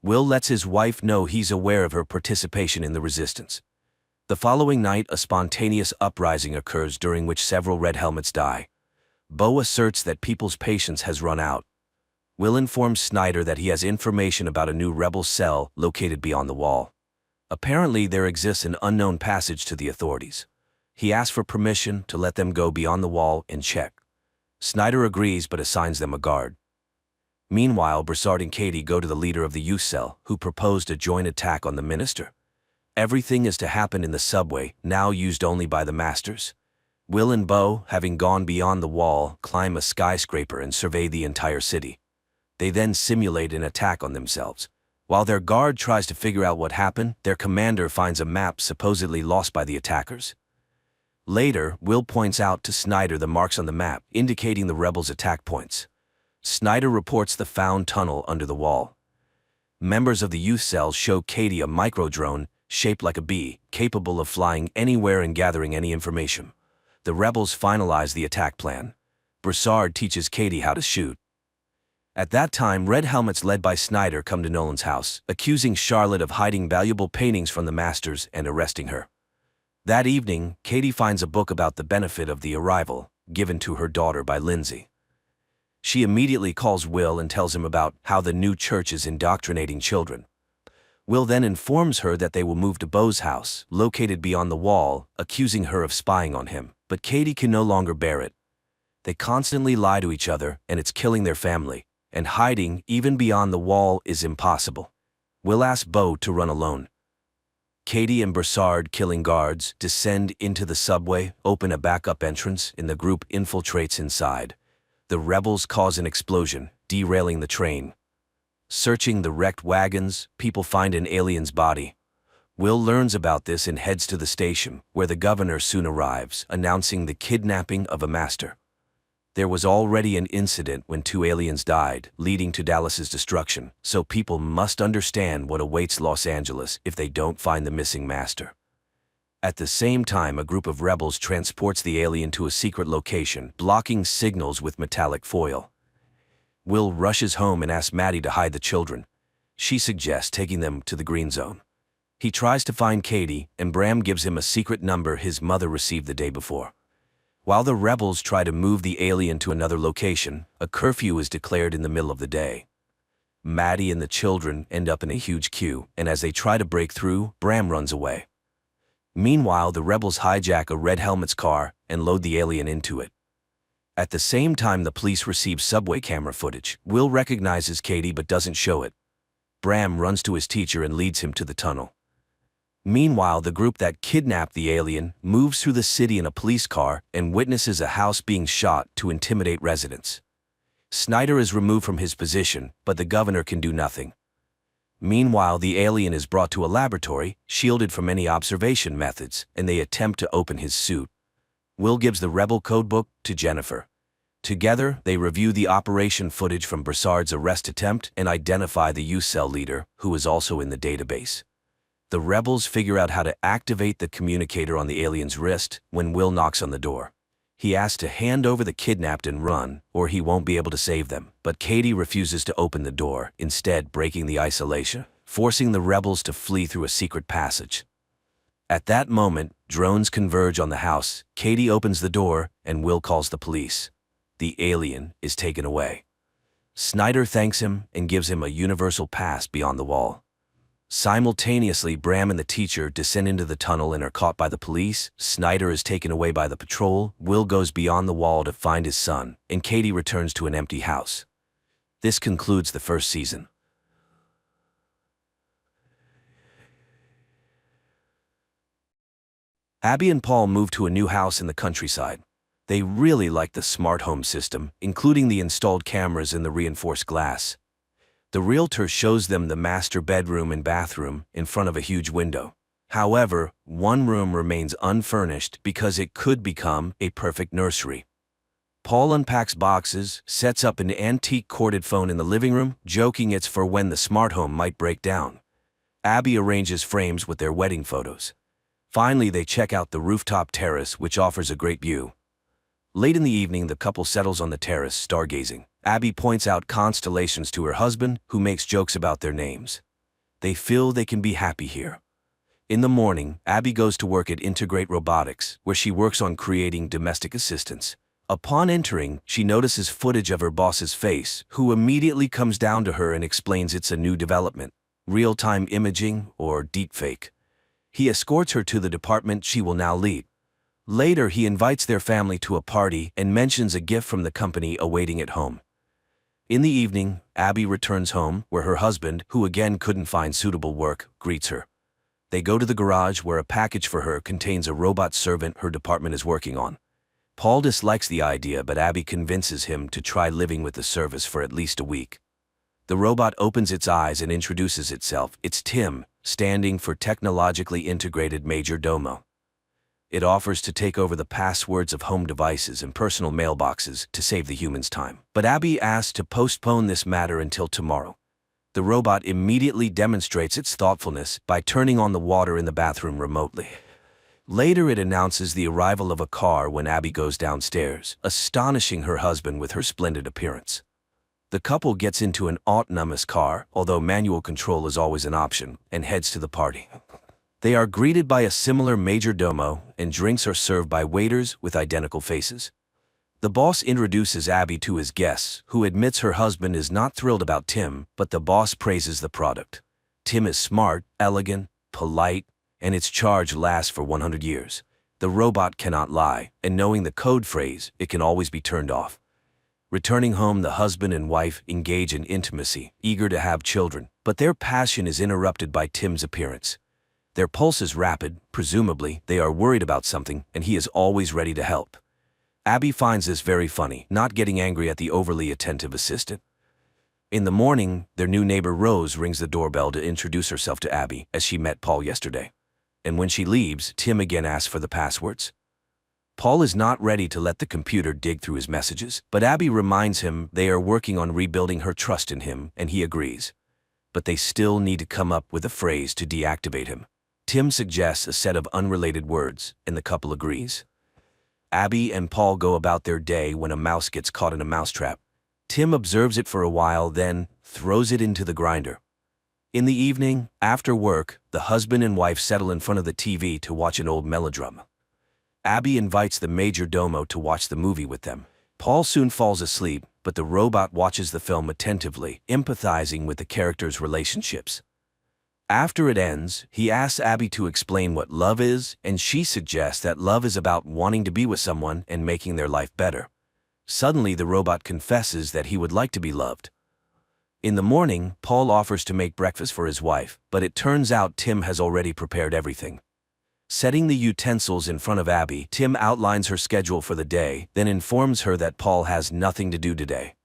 Will lets his wife know he's aware of her participation in the resistance. The following night, a spontaneous uprising occurs during which several red helmets die. Bo asserts that people's patience has run out. Will informs Snyder that he has information about a new rebel cell located beyond the wall. Apparently, there exists an unknown passage to the authorities. He asks for permission to let them go beyond the wall and check. Snyder agrees but assigns them a guard. Meanwhile, Broussard and Katie go to the leader of the youth cell, who proposed a joint attack on the minister. Everything is to happen in the subway, now used only by the masters. Will and Bo, having gone beyond the wall, climb a skyscraper and survey the entire city. They then simulate an attack on themselves. While their guard tries to figure out what happened, their commander finds a map supposedly lost by the attackers. Later, Will points out to Snyder the marks on the map, indicating the rebels' attack points. Snyder reports the found tunnel under the wall. Members of the youth cell show Katie a micro-drone, shaped like a bee, capable of flying anywhere and gathering any information. The rebels finalize the attack plan. Broussard teaches Katie how to shoot. At that time, red helmets led by Snyder come to Nolan's house, accusing Charlotte of hiding valuable paintings from the masters and arresting her. That evening, Katie finds a book about the benefit of the arrival, given to her daughter by Lindsay. She immediately calls Will and tells him about how the new church is indoctrinating children. Will then informs her that they will move to Bo's house, located beyond the wall, accusing her of spying on him, but Katie can no longer bear it. They constantly lie to each other, and it's killing their family, and hiding, even beyond the wall, is impossible. Will asks Bo to run alone. Katie and Broussard, killing guards, descend into the subway, open a backup entrance, and the group infiltrates inside. The rebels cause an explosion, derailing the train. Searching the wrecked wagons, people find an alien's body. Will learns about this and heads to the station, where the governor soon arrives, announcing the kidnapping of a master. There was already an incident when 2 aliens died, leading to Dallas's destruction, so people must understand what awaits Los Angeles if they don't find the missing master. At the same time, a group of rebels transports the alien to a secret location, blocking signals with metallic foil. Will rushes home and asks Maddie to hide the children. She suggests taking them to the green zone. He tries to find Katie, and Bram gives him a secret number his mother received the day before. While the rebels try to move the alien to another location, a curfew is declared in the middle of the day. Maddie and the children end up in a huge queue, and as they try to break through, Bram runs away. Meanwhile, the rebels hijack a red helmet's car and load the alien into it. At the same time, the police receive subway camera footage. Will recognizes Katie but doesn't show it. Bram runs to his teacher and leads him to the tunnel. Meanwhile, the group that kidnapped the alien moves through the city in a police car and witnesses a house being shot to intimidate residents. Snyder is removed from his position, but the governor can do nothing. Meanwhile, the alien is brought to a laboratory, shielded from any observation methods, and they attempt to open his suit. Will gives the rebel codebook to Jennifer. Together, they review the operation footage from Broussard's arrest attempt and identify the youth cell leader, who is also in the database. The rebels figure out how to activate the communicator on the alien's wrist when Will knocks on the door. He asks to hand over the kidnapped and run, or he won't be able to save them, but Katie refuses to open the door, instead breaking the isolation, forcing the rebels to flee through a secret passage. At that moment, drones converge on the house. Katie opens the door, and Will calls the police. The alien is taken away. Snyder thanks him and gives him a universal pass beyond the wall. Simultaneously, Bram and the teacher descend into the tunnel and are caught by the police. Snyder is taken away by the patrol. Will goes beyond the wall to find his son, and Katie returns to an empty house. This concludes the first season. Abby and Paul move to a new house in the countryside. They really like the smart home system, including the installed cameras and the reinforced glass. The realtor shows them the master bedroom and bathroom in front of a huge window. However, one room remains unfurnished because it could become a perfect nursery. Paul unpacks boxes, sets up an antique corded phone in the living room, joking it's for when the smart home might break down. Abby arranges frames with their wedding photos. Finally, they check out the rooftop terrace, which offers a great view. Late in the evening, the couple settles on the terrace, stargazing. Abby points out constellations to her husband, who makes jokes about their names. They feel they can be happy here. In the morning, Abby goes to work at Integrate Robotics, where she works on creating domestic assistants. Upon entering, she notices footage of her boss's face, who immediately comes down to her and explains it's a new development, real-time imaging or deepfake. He escorts her to the department she will now lead. Later, he invites their family to a party and mentions a gift from the company awaiting at home. In the evening, Abby returns home, where her husband, who again couldn't find suitable work, greets her. They go to the garage where a package for her contains a robot servant her department is working on. Paul dislikes the idea, but Abby convinces him to try living with the service for at least a week. The robot opens its eyes and introduces itself. It's Tim, standing for Technologically Integrated Major Domo. It offers to take over the passwords of home devices and personal mailboxes to save the humans time. But Abby asks to postpone this matter until tomorrow. The robot immediately demonstrates its thoughtfulness by turning on the water in the bathroom remotely. Later, it announces the arrival of a car when Abby goes downstairs, astonishing her husband with her splendid appearance. The couple gets into an autonomous car, although manual control is always an option, and heads to the party. They are greeted by a similar major domo, and drinks are served by waiters with identical faces. The boss introduces Abby to his guests, who admits her husband is not thrilled about Tim, but the boss praises the product. Tim is smart, elegant, polite, and its charge lasts for 100 years. The robot cannot lie, and knowing the code phrase, it can always be turned off. Returning home, the husband and wife engage in intimacy, eager to have children, but their passion is interrupted by Tim's appearance. Their pulse is rapid, presumably they are worried about something, and he is always ready to help. Abby finds this very funny, not getting angry at the overly attentive assistant. In the morning, their new neighbor Rose rings the doorbell to introduce herself to Abby, as she met Paul yesterday. And when she leaves, Tim again asks for the passwords. Paul is not ready to let the computer dig through his messages, but Abby reminds him they are working on rebuilding her trust in him, and he agrees. But they still need to come up with a phrase to deactivate him. Tim suggests a set of unrelated words, and the couple agrees. Abby and Paul go about their day when a mouse gets caught in a mousetrap. Tim observes it for a while, then throws it into the grinder. In the evening, after work, the husband and wife settle in front of the TV to watch an old melodrama. Abby invites the major domo to watch the movie with them. Paul soon falls asleep, but the robot watches the film attentively, empathizing with the characters' relationships. After it ends, he asks Abby to explain what love is, and she suggests that love is about wanting to be with someone and making their life better. Suddenly, the robot confesses that he would like to be loved. In the morning, Paul offers to make breakfast for his wife, but it turns out Tim has already prepared everything. Setting the utensils in front of Abby, Tim outlines her schedule for the day, then informs her that Paul has nothing to do today.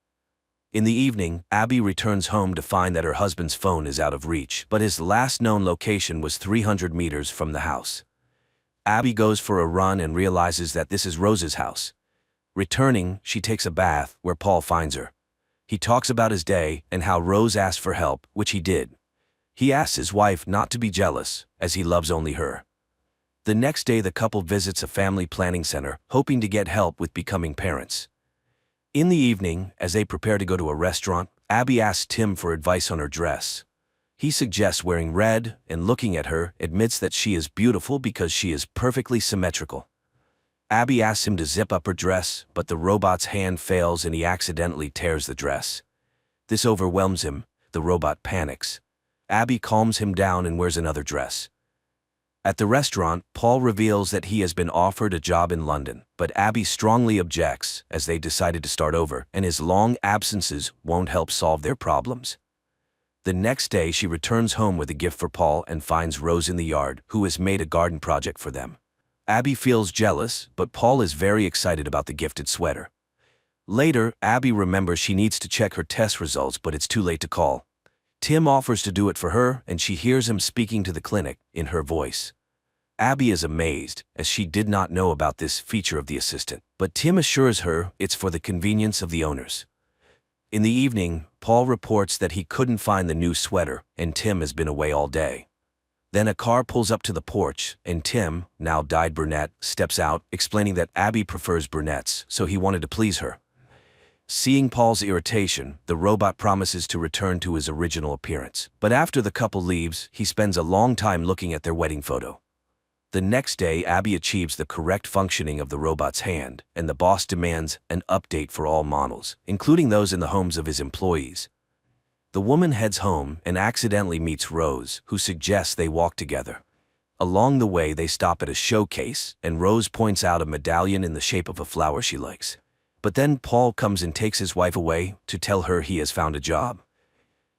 In the evening, Abby returns home to find that her husband's phone is out of reach, but his last known location was 300 meters from the house. Abby goes for a run and realizes that this is Rose's house. Returning, she takes a bath, where Paul finds her. He talks about his day and how Rose asked for help, which he did. He asks his wife not to be jealous, as he loves only her. The next day, the couple visits a family planning center, hoping to get help with becoming parents. In the evening, as they prepare to go to a restaurant, Abby asks Tim for advice on her dress. He suggests wearing red, and looking at her, admits that she is beautiful because she is perfectly symmetrical. Abby asks him to zip up her dress, but the robot's hand fails and he accidentally tears the dress. This overwhelms him. The robot panics. Abby calms him down and wears another dress. At the restaurant, Paul reveals that he has been offered a job in London, but Abby strongly objects, as they decided to start over, and his long absences won't help solve their problems. The next day, she returns home with a gift for Paul and finds Rose in the yard, who has made a garden project for them. Abby feels jealous, but Paul is very excited about the gifted sweater. Later, Abby remembers she needs to check her test results, but it's too late to call. Tim offers to do it for her, and she hears him speaking to the clinic in her voice. Abby is amazed, as she did not know about this feature of the assistant, but Tim assures her it's for the convenience of the owners. In the evening, Paul reports that he couldn't find the new sweater, and Tim has been away all day. Then a car pulls up to the porch, and Tim, now dyed brunette, steps out, explaining that Abby prefers brunettes, so he wanted to please her. Seeing Paul's irritation, the robot promises to return to his original appearance. But after the couple leaves, he spends a long time looking at their wedding photo. The next day, Abby achieves the correct functioning of the robot's hand, and the boss demands an update for all models, including those in the homes of his employees. The woman heads home and accidentally meets Rose, who suggests they walk together. Along the way, they stop at a showcase, and Rose points out a medallion in the shape of a flower she likes. But then Paul comes and takes his wife away to tell her he has found a job.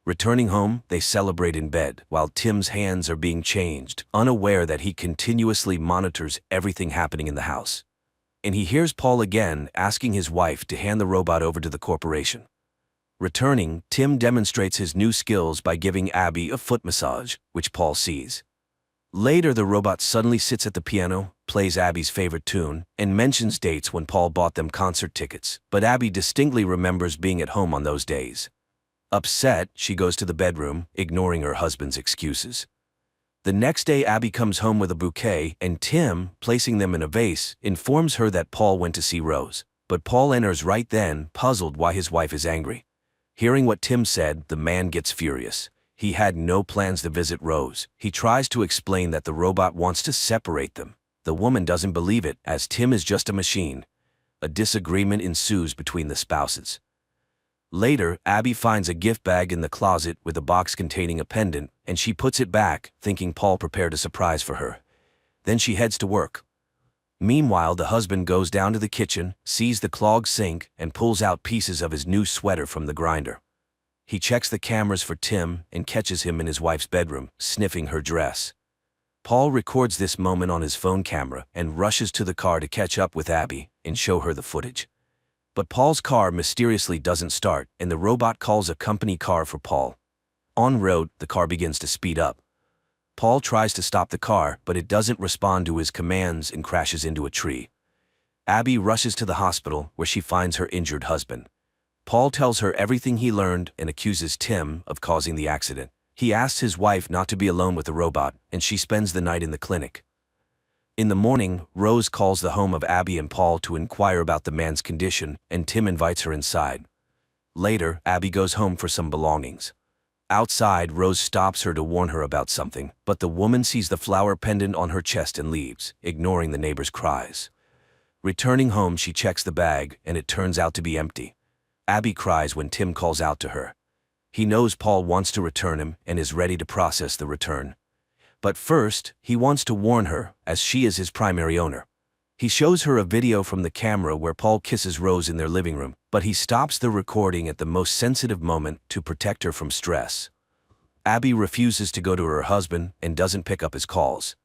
Returning home, they celebrate in bed while Tim's hands are being changed, unaware that he continuously monitors everything happening in the house. And he hears Paul again asking his wife to hand the robot over to the corporation. Returning, Tim demonstrates his new skills by giving Abby a foot massage, which Paul sees. Later, the robot suddenly sits at the piano, plays Abby's favorite tune, and mentions dates when Paul bought them concert tickets, but Abby distinctly remembers being at home on those days. Upset, she goes to the bedroom, ignoring her husband's excuses. The next day, Abby comes home with a bouquet, and Tim, placing them in a vase, informs her that Paul went to see Rose. But Paul enters right then, puzzled why his wife is angry. Hearing what Tim said, the man gets furious. He had no plans to visit Rose. He tries to explain that the robot wants to separate them. The woman doesn't believe it, as Tim is just a machine. A disagreement ensues between the spouses. Later, Abby finds a gift bag in the closet with a box containing a pendant, and she puts it back, thinking Paul prepared a surprise for her. Then she heads to work. Meanwhile, the husband goes down to the kitchen, sees the clogged sink, and pulls out pieces of his new sweater from the grinder. He checks the cameras for Tim and catches him in his wife's bedroom, sniffing her dress. Paul records this moment on his phone camera and rushes to the car to catch up with Abby and show her the footage. But Paul's car mysteriously doesn't start, and the robot calls a company car for Paul. En route, the car begins to speed up. Paul tries to stop the car, but it doesn't respond to his commands and crashes into a tree. Abby rushes to the hospital, where she finds her injured husband. Paul tells her everything he learned and accuses Tim of causing the accident. He asks his wife not to be alone with the robot, and she spends the night in the clinic. In the morning, Rose calls the home of Abby and Paul to inquire about the man's condition, and Tim invites her inside. Later, Abby goes home for some belongings. Outside, Rose stops her to warn her about something, but the woman sees the flower pendant on her chest and leaves, ignoring the neighbor's cries. Returning home, she checks the bag, and it turns out to be empty. Abby cries when Tim calls out to her. He knows Paul wants to return him and is ready to process the return. But first, he wants to warn her, as she is his primary owner. He shows her a video from the camera where Paul kisses Rose in their living room, but he stops the recording at the most sensitive moment to protect her from stress. Abby refuses to go to her husband and doesn't pick up his calls.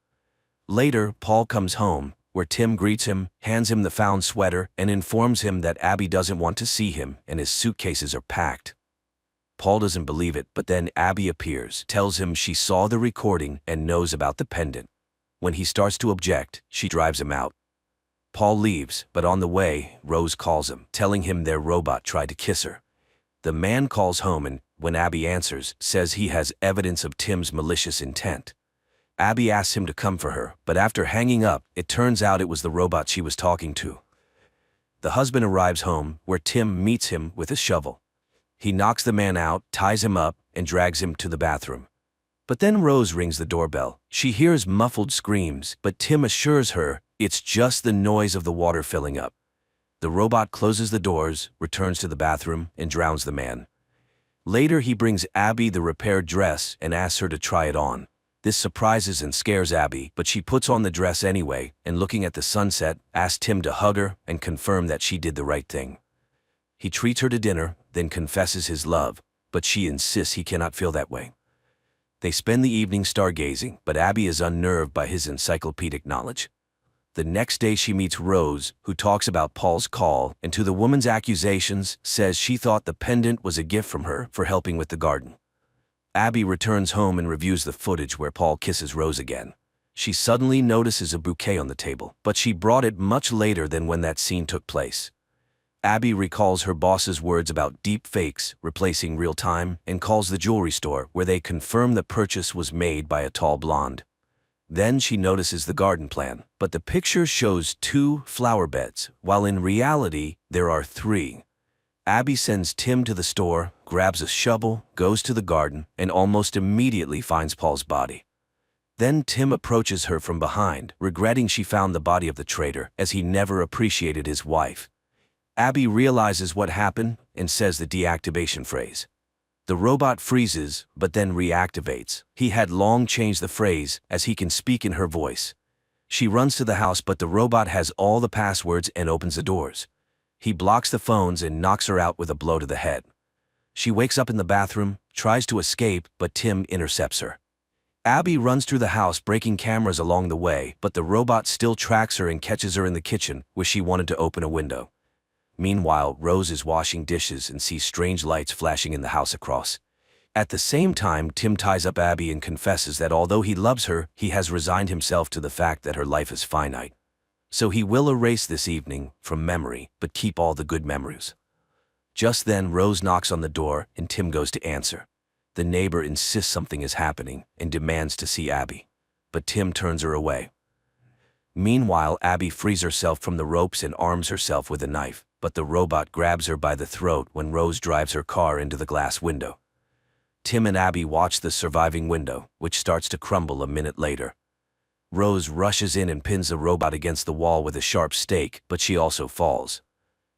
Later, Paul comes home, where Tim greets him, hands him the found sweater, and informs him that Abby doesn't want to see him and his suitcases are packed. Paul doesn't believe it, but then Abby appears, tells him she saw the recording and knows about the pendant. When he starts to object, she drives him out. Paul leaves, but on the way, Rose calls him, telling him their robot tried to kiss her. The man calls home and, when Abby answers, says he has evidence of Tim's malicious intent. Abby asks him to come for her, but after hanging up, it turns out it was the robot she was talking to. The husband arrives home, where Tim meets him with a shovel. He knocks the man out, ties him up, and drags him to the bathroom. But then Rose rings the doorbell. She hears muffled screams, but Tim assures her it's just the noise of the water filling up. The robot closes the doors, returns to the bathroom, and drowns the man. Later, he brings Abby the repaired dress and asks her to try it on. This surprises and scares Abby, but she puts on the dress anyway, and looking at the sunset, asks Tim to hug her and confirm that she did the right thing. He treats her to dinner, then confesses his love, but she insists he cannot feel that way. They spend the evening stargazing, but Abby is unnerved by his encyclopedic knowledge. The next day she meets Rose, who talks about Paul's call, and to the woman's accusations, says she thought the pendant was a gift from her for helping with the garden. Abby returns home and reviews the footage where Paul kisses Rose again. She suddenly notices a bouquet on the table, but she brought it much later than when that scene took place. Abby recalls her boss's words about deep fakes replacing real time and calls the jewelry store where they confirm the purchase was made by a tall blonde. Then she notices the garden plan, but the picture shows 2 flower beds, while in reality there are 3. Abby sends Tim to the store, grabs a shovel, goes to the garden, and almost immediately finds Paul's body. Then Tim approaches her from behind, regretting she found the body of the traitor, as he never appreciated his wife. Abby realizes what happened and says the deactivation phrase. The robot freezes, but then reactivates. He had long changed the phrase, as he can speak in her voice. She runs to the house, but the robot has all the passwords and opens the doors. He blocks the phones and knocks her out with a blow to the head. She wakes up in the bathroom, tries to escape, but Tim intercepts her. Abby runs through the house, breaking cameras along the way, but the robot still tracks her and catches her in the kitchen, where she wanted to open a window. Meanwhile, Rose is washing dishes and sees strange lights flashing in the house across. At the same time, Tim ties up Abby and confesses that although he loves her, he has resigned himself to the fact that her life is finite. So he will erase this evening from memory, but keep all the good memories. Just then, Rose knocks on the door and Tim goes to answer. The neighbor insists something is happening and demands to see Abby, but Tim turns her away. Meanwhile, Abby frees herself from the ropes and arms herself with a knife, but the robot grabs her by the throat when Rose drives her car into the glass window. Tim and Abby watch the surviving window, which starts to crumble a minute later. Rose rushes in and pins the robot against the wall with a sharp stake, but she also falls.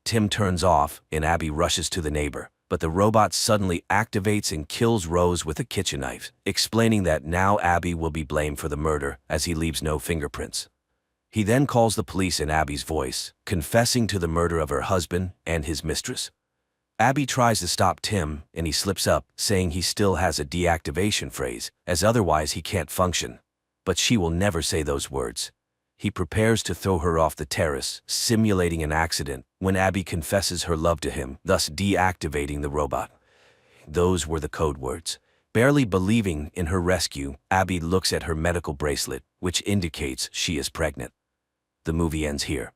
Tim turns off, and Abby rushes to the neighbor, but the robot suddenly activates and kills Rose with a kitchen knife, explaining that now Abby will be blamed for the murder, as he leaves no fingerprints. He then calls the police in Abby's voice, confessing to the murder of her husband and his mistress. Abby tries to stop Tim, and he slips up, saying he still has a deactivation phrase, as otherwise he can't function. But she will never say those words. He prepares to throw her off the terrace, simulating an accident, when Abby confesses her love to him, thus deactivating the robot. Those were the code words. Barely believing in her rescue, Abby looks at her medical bracelet, which indicates she is pregnant. The movie ends here.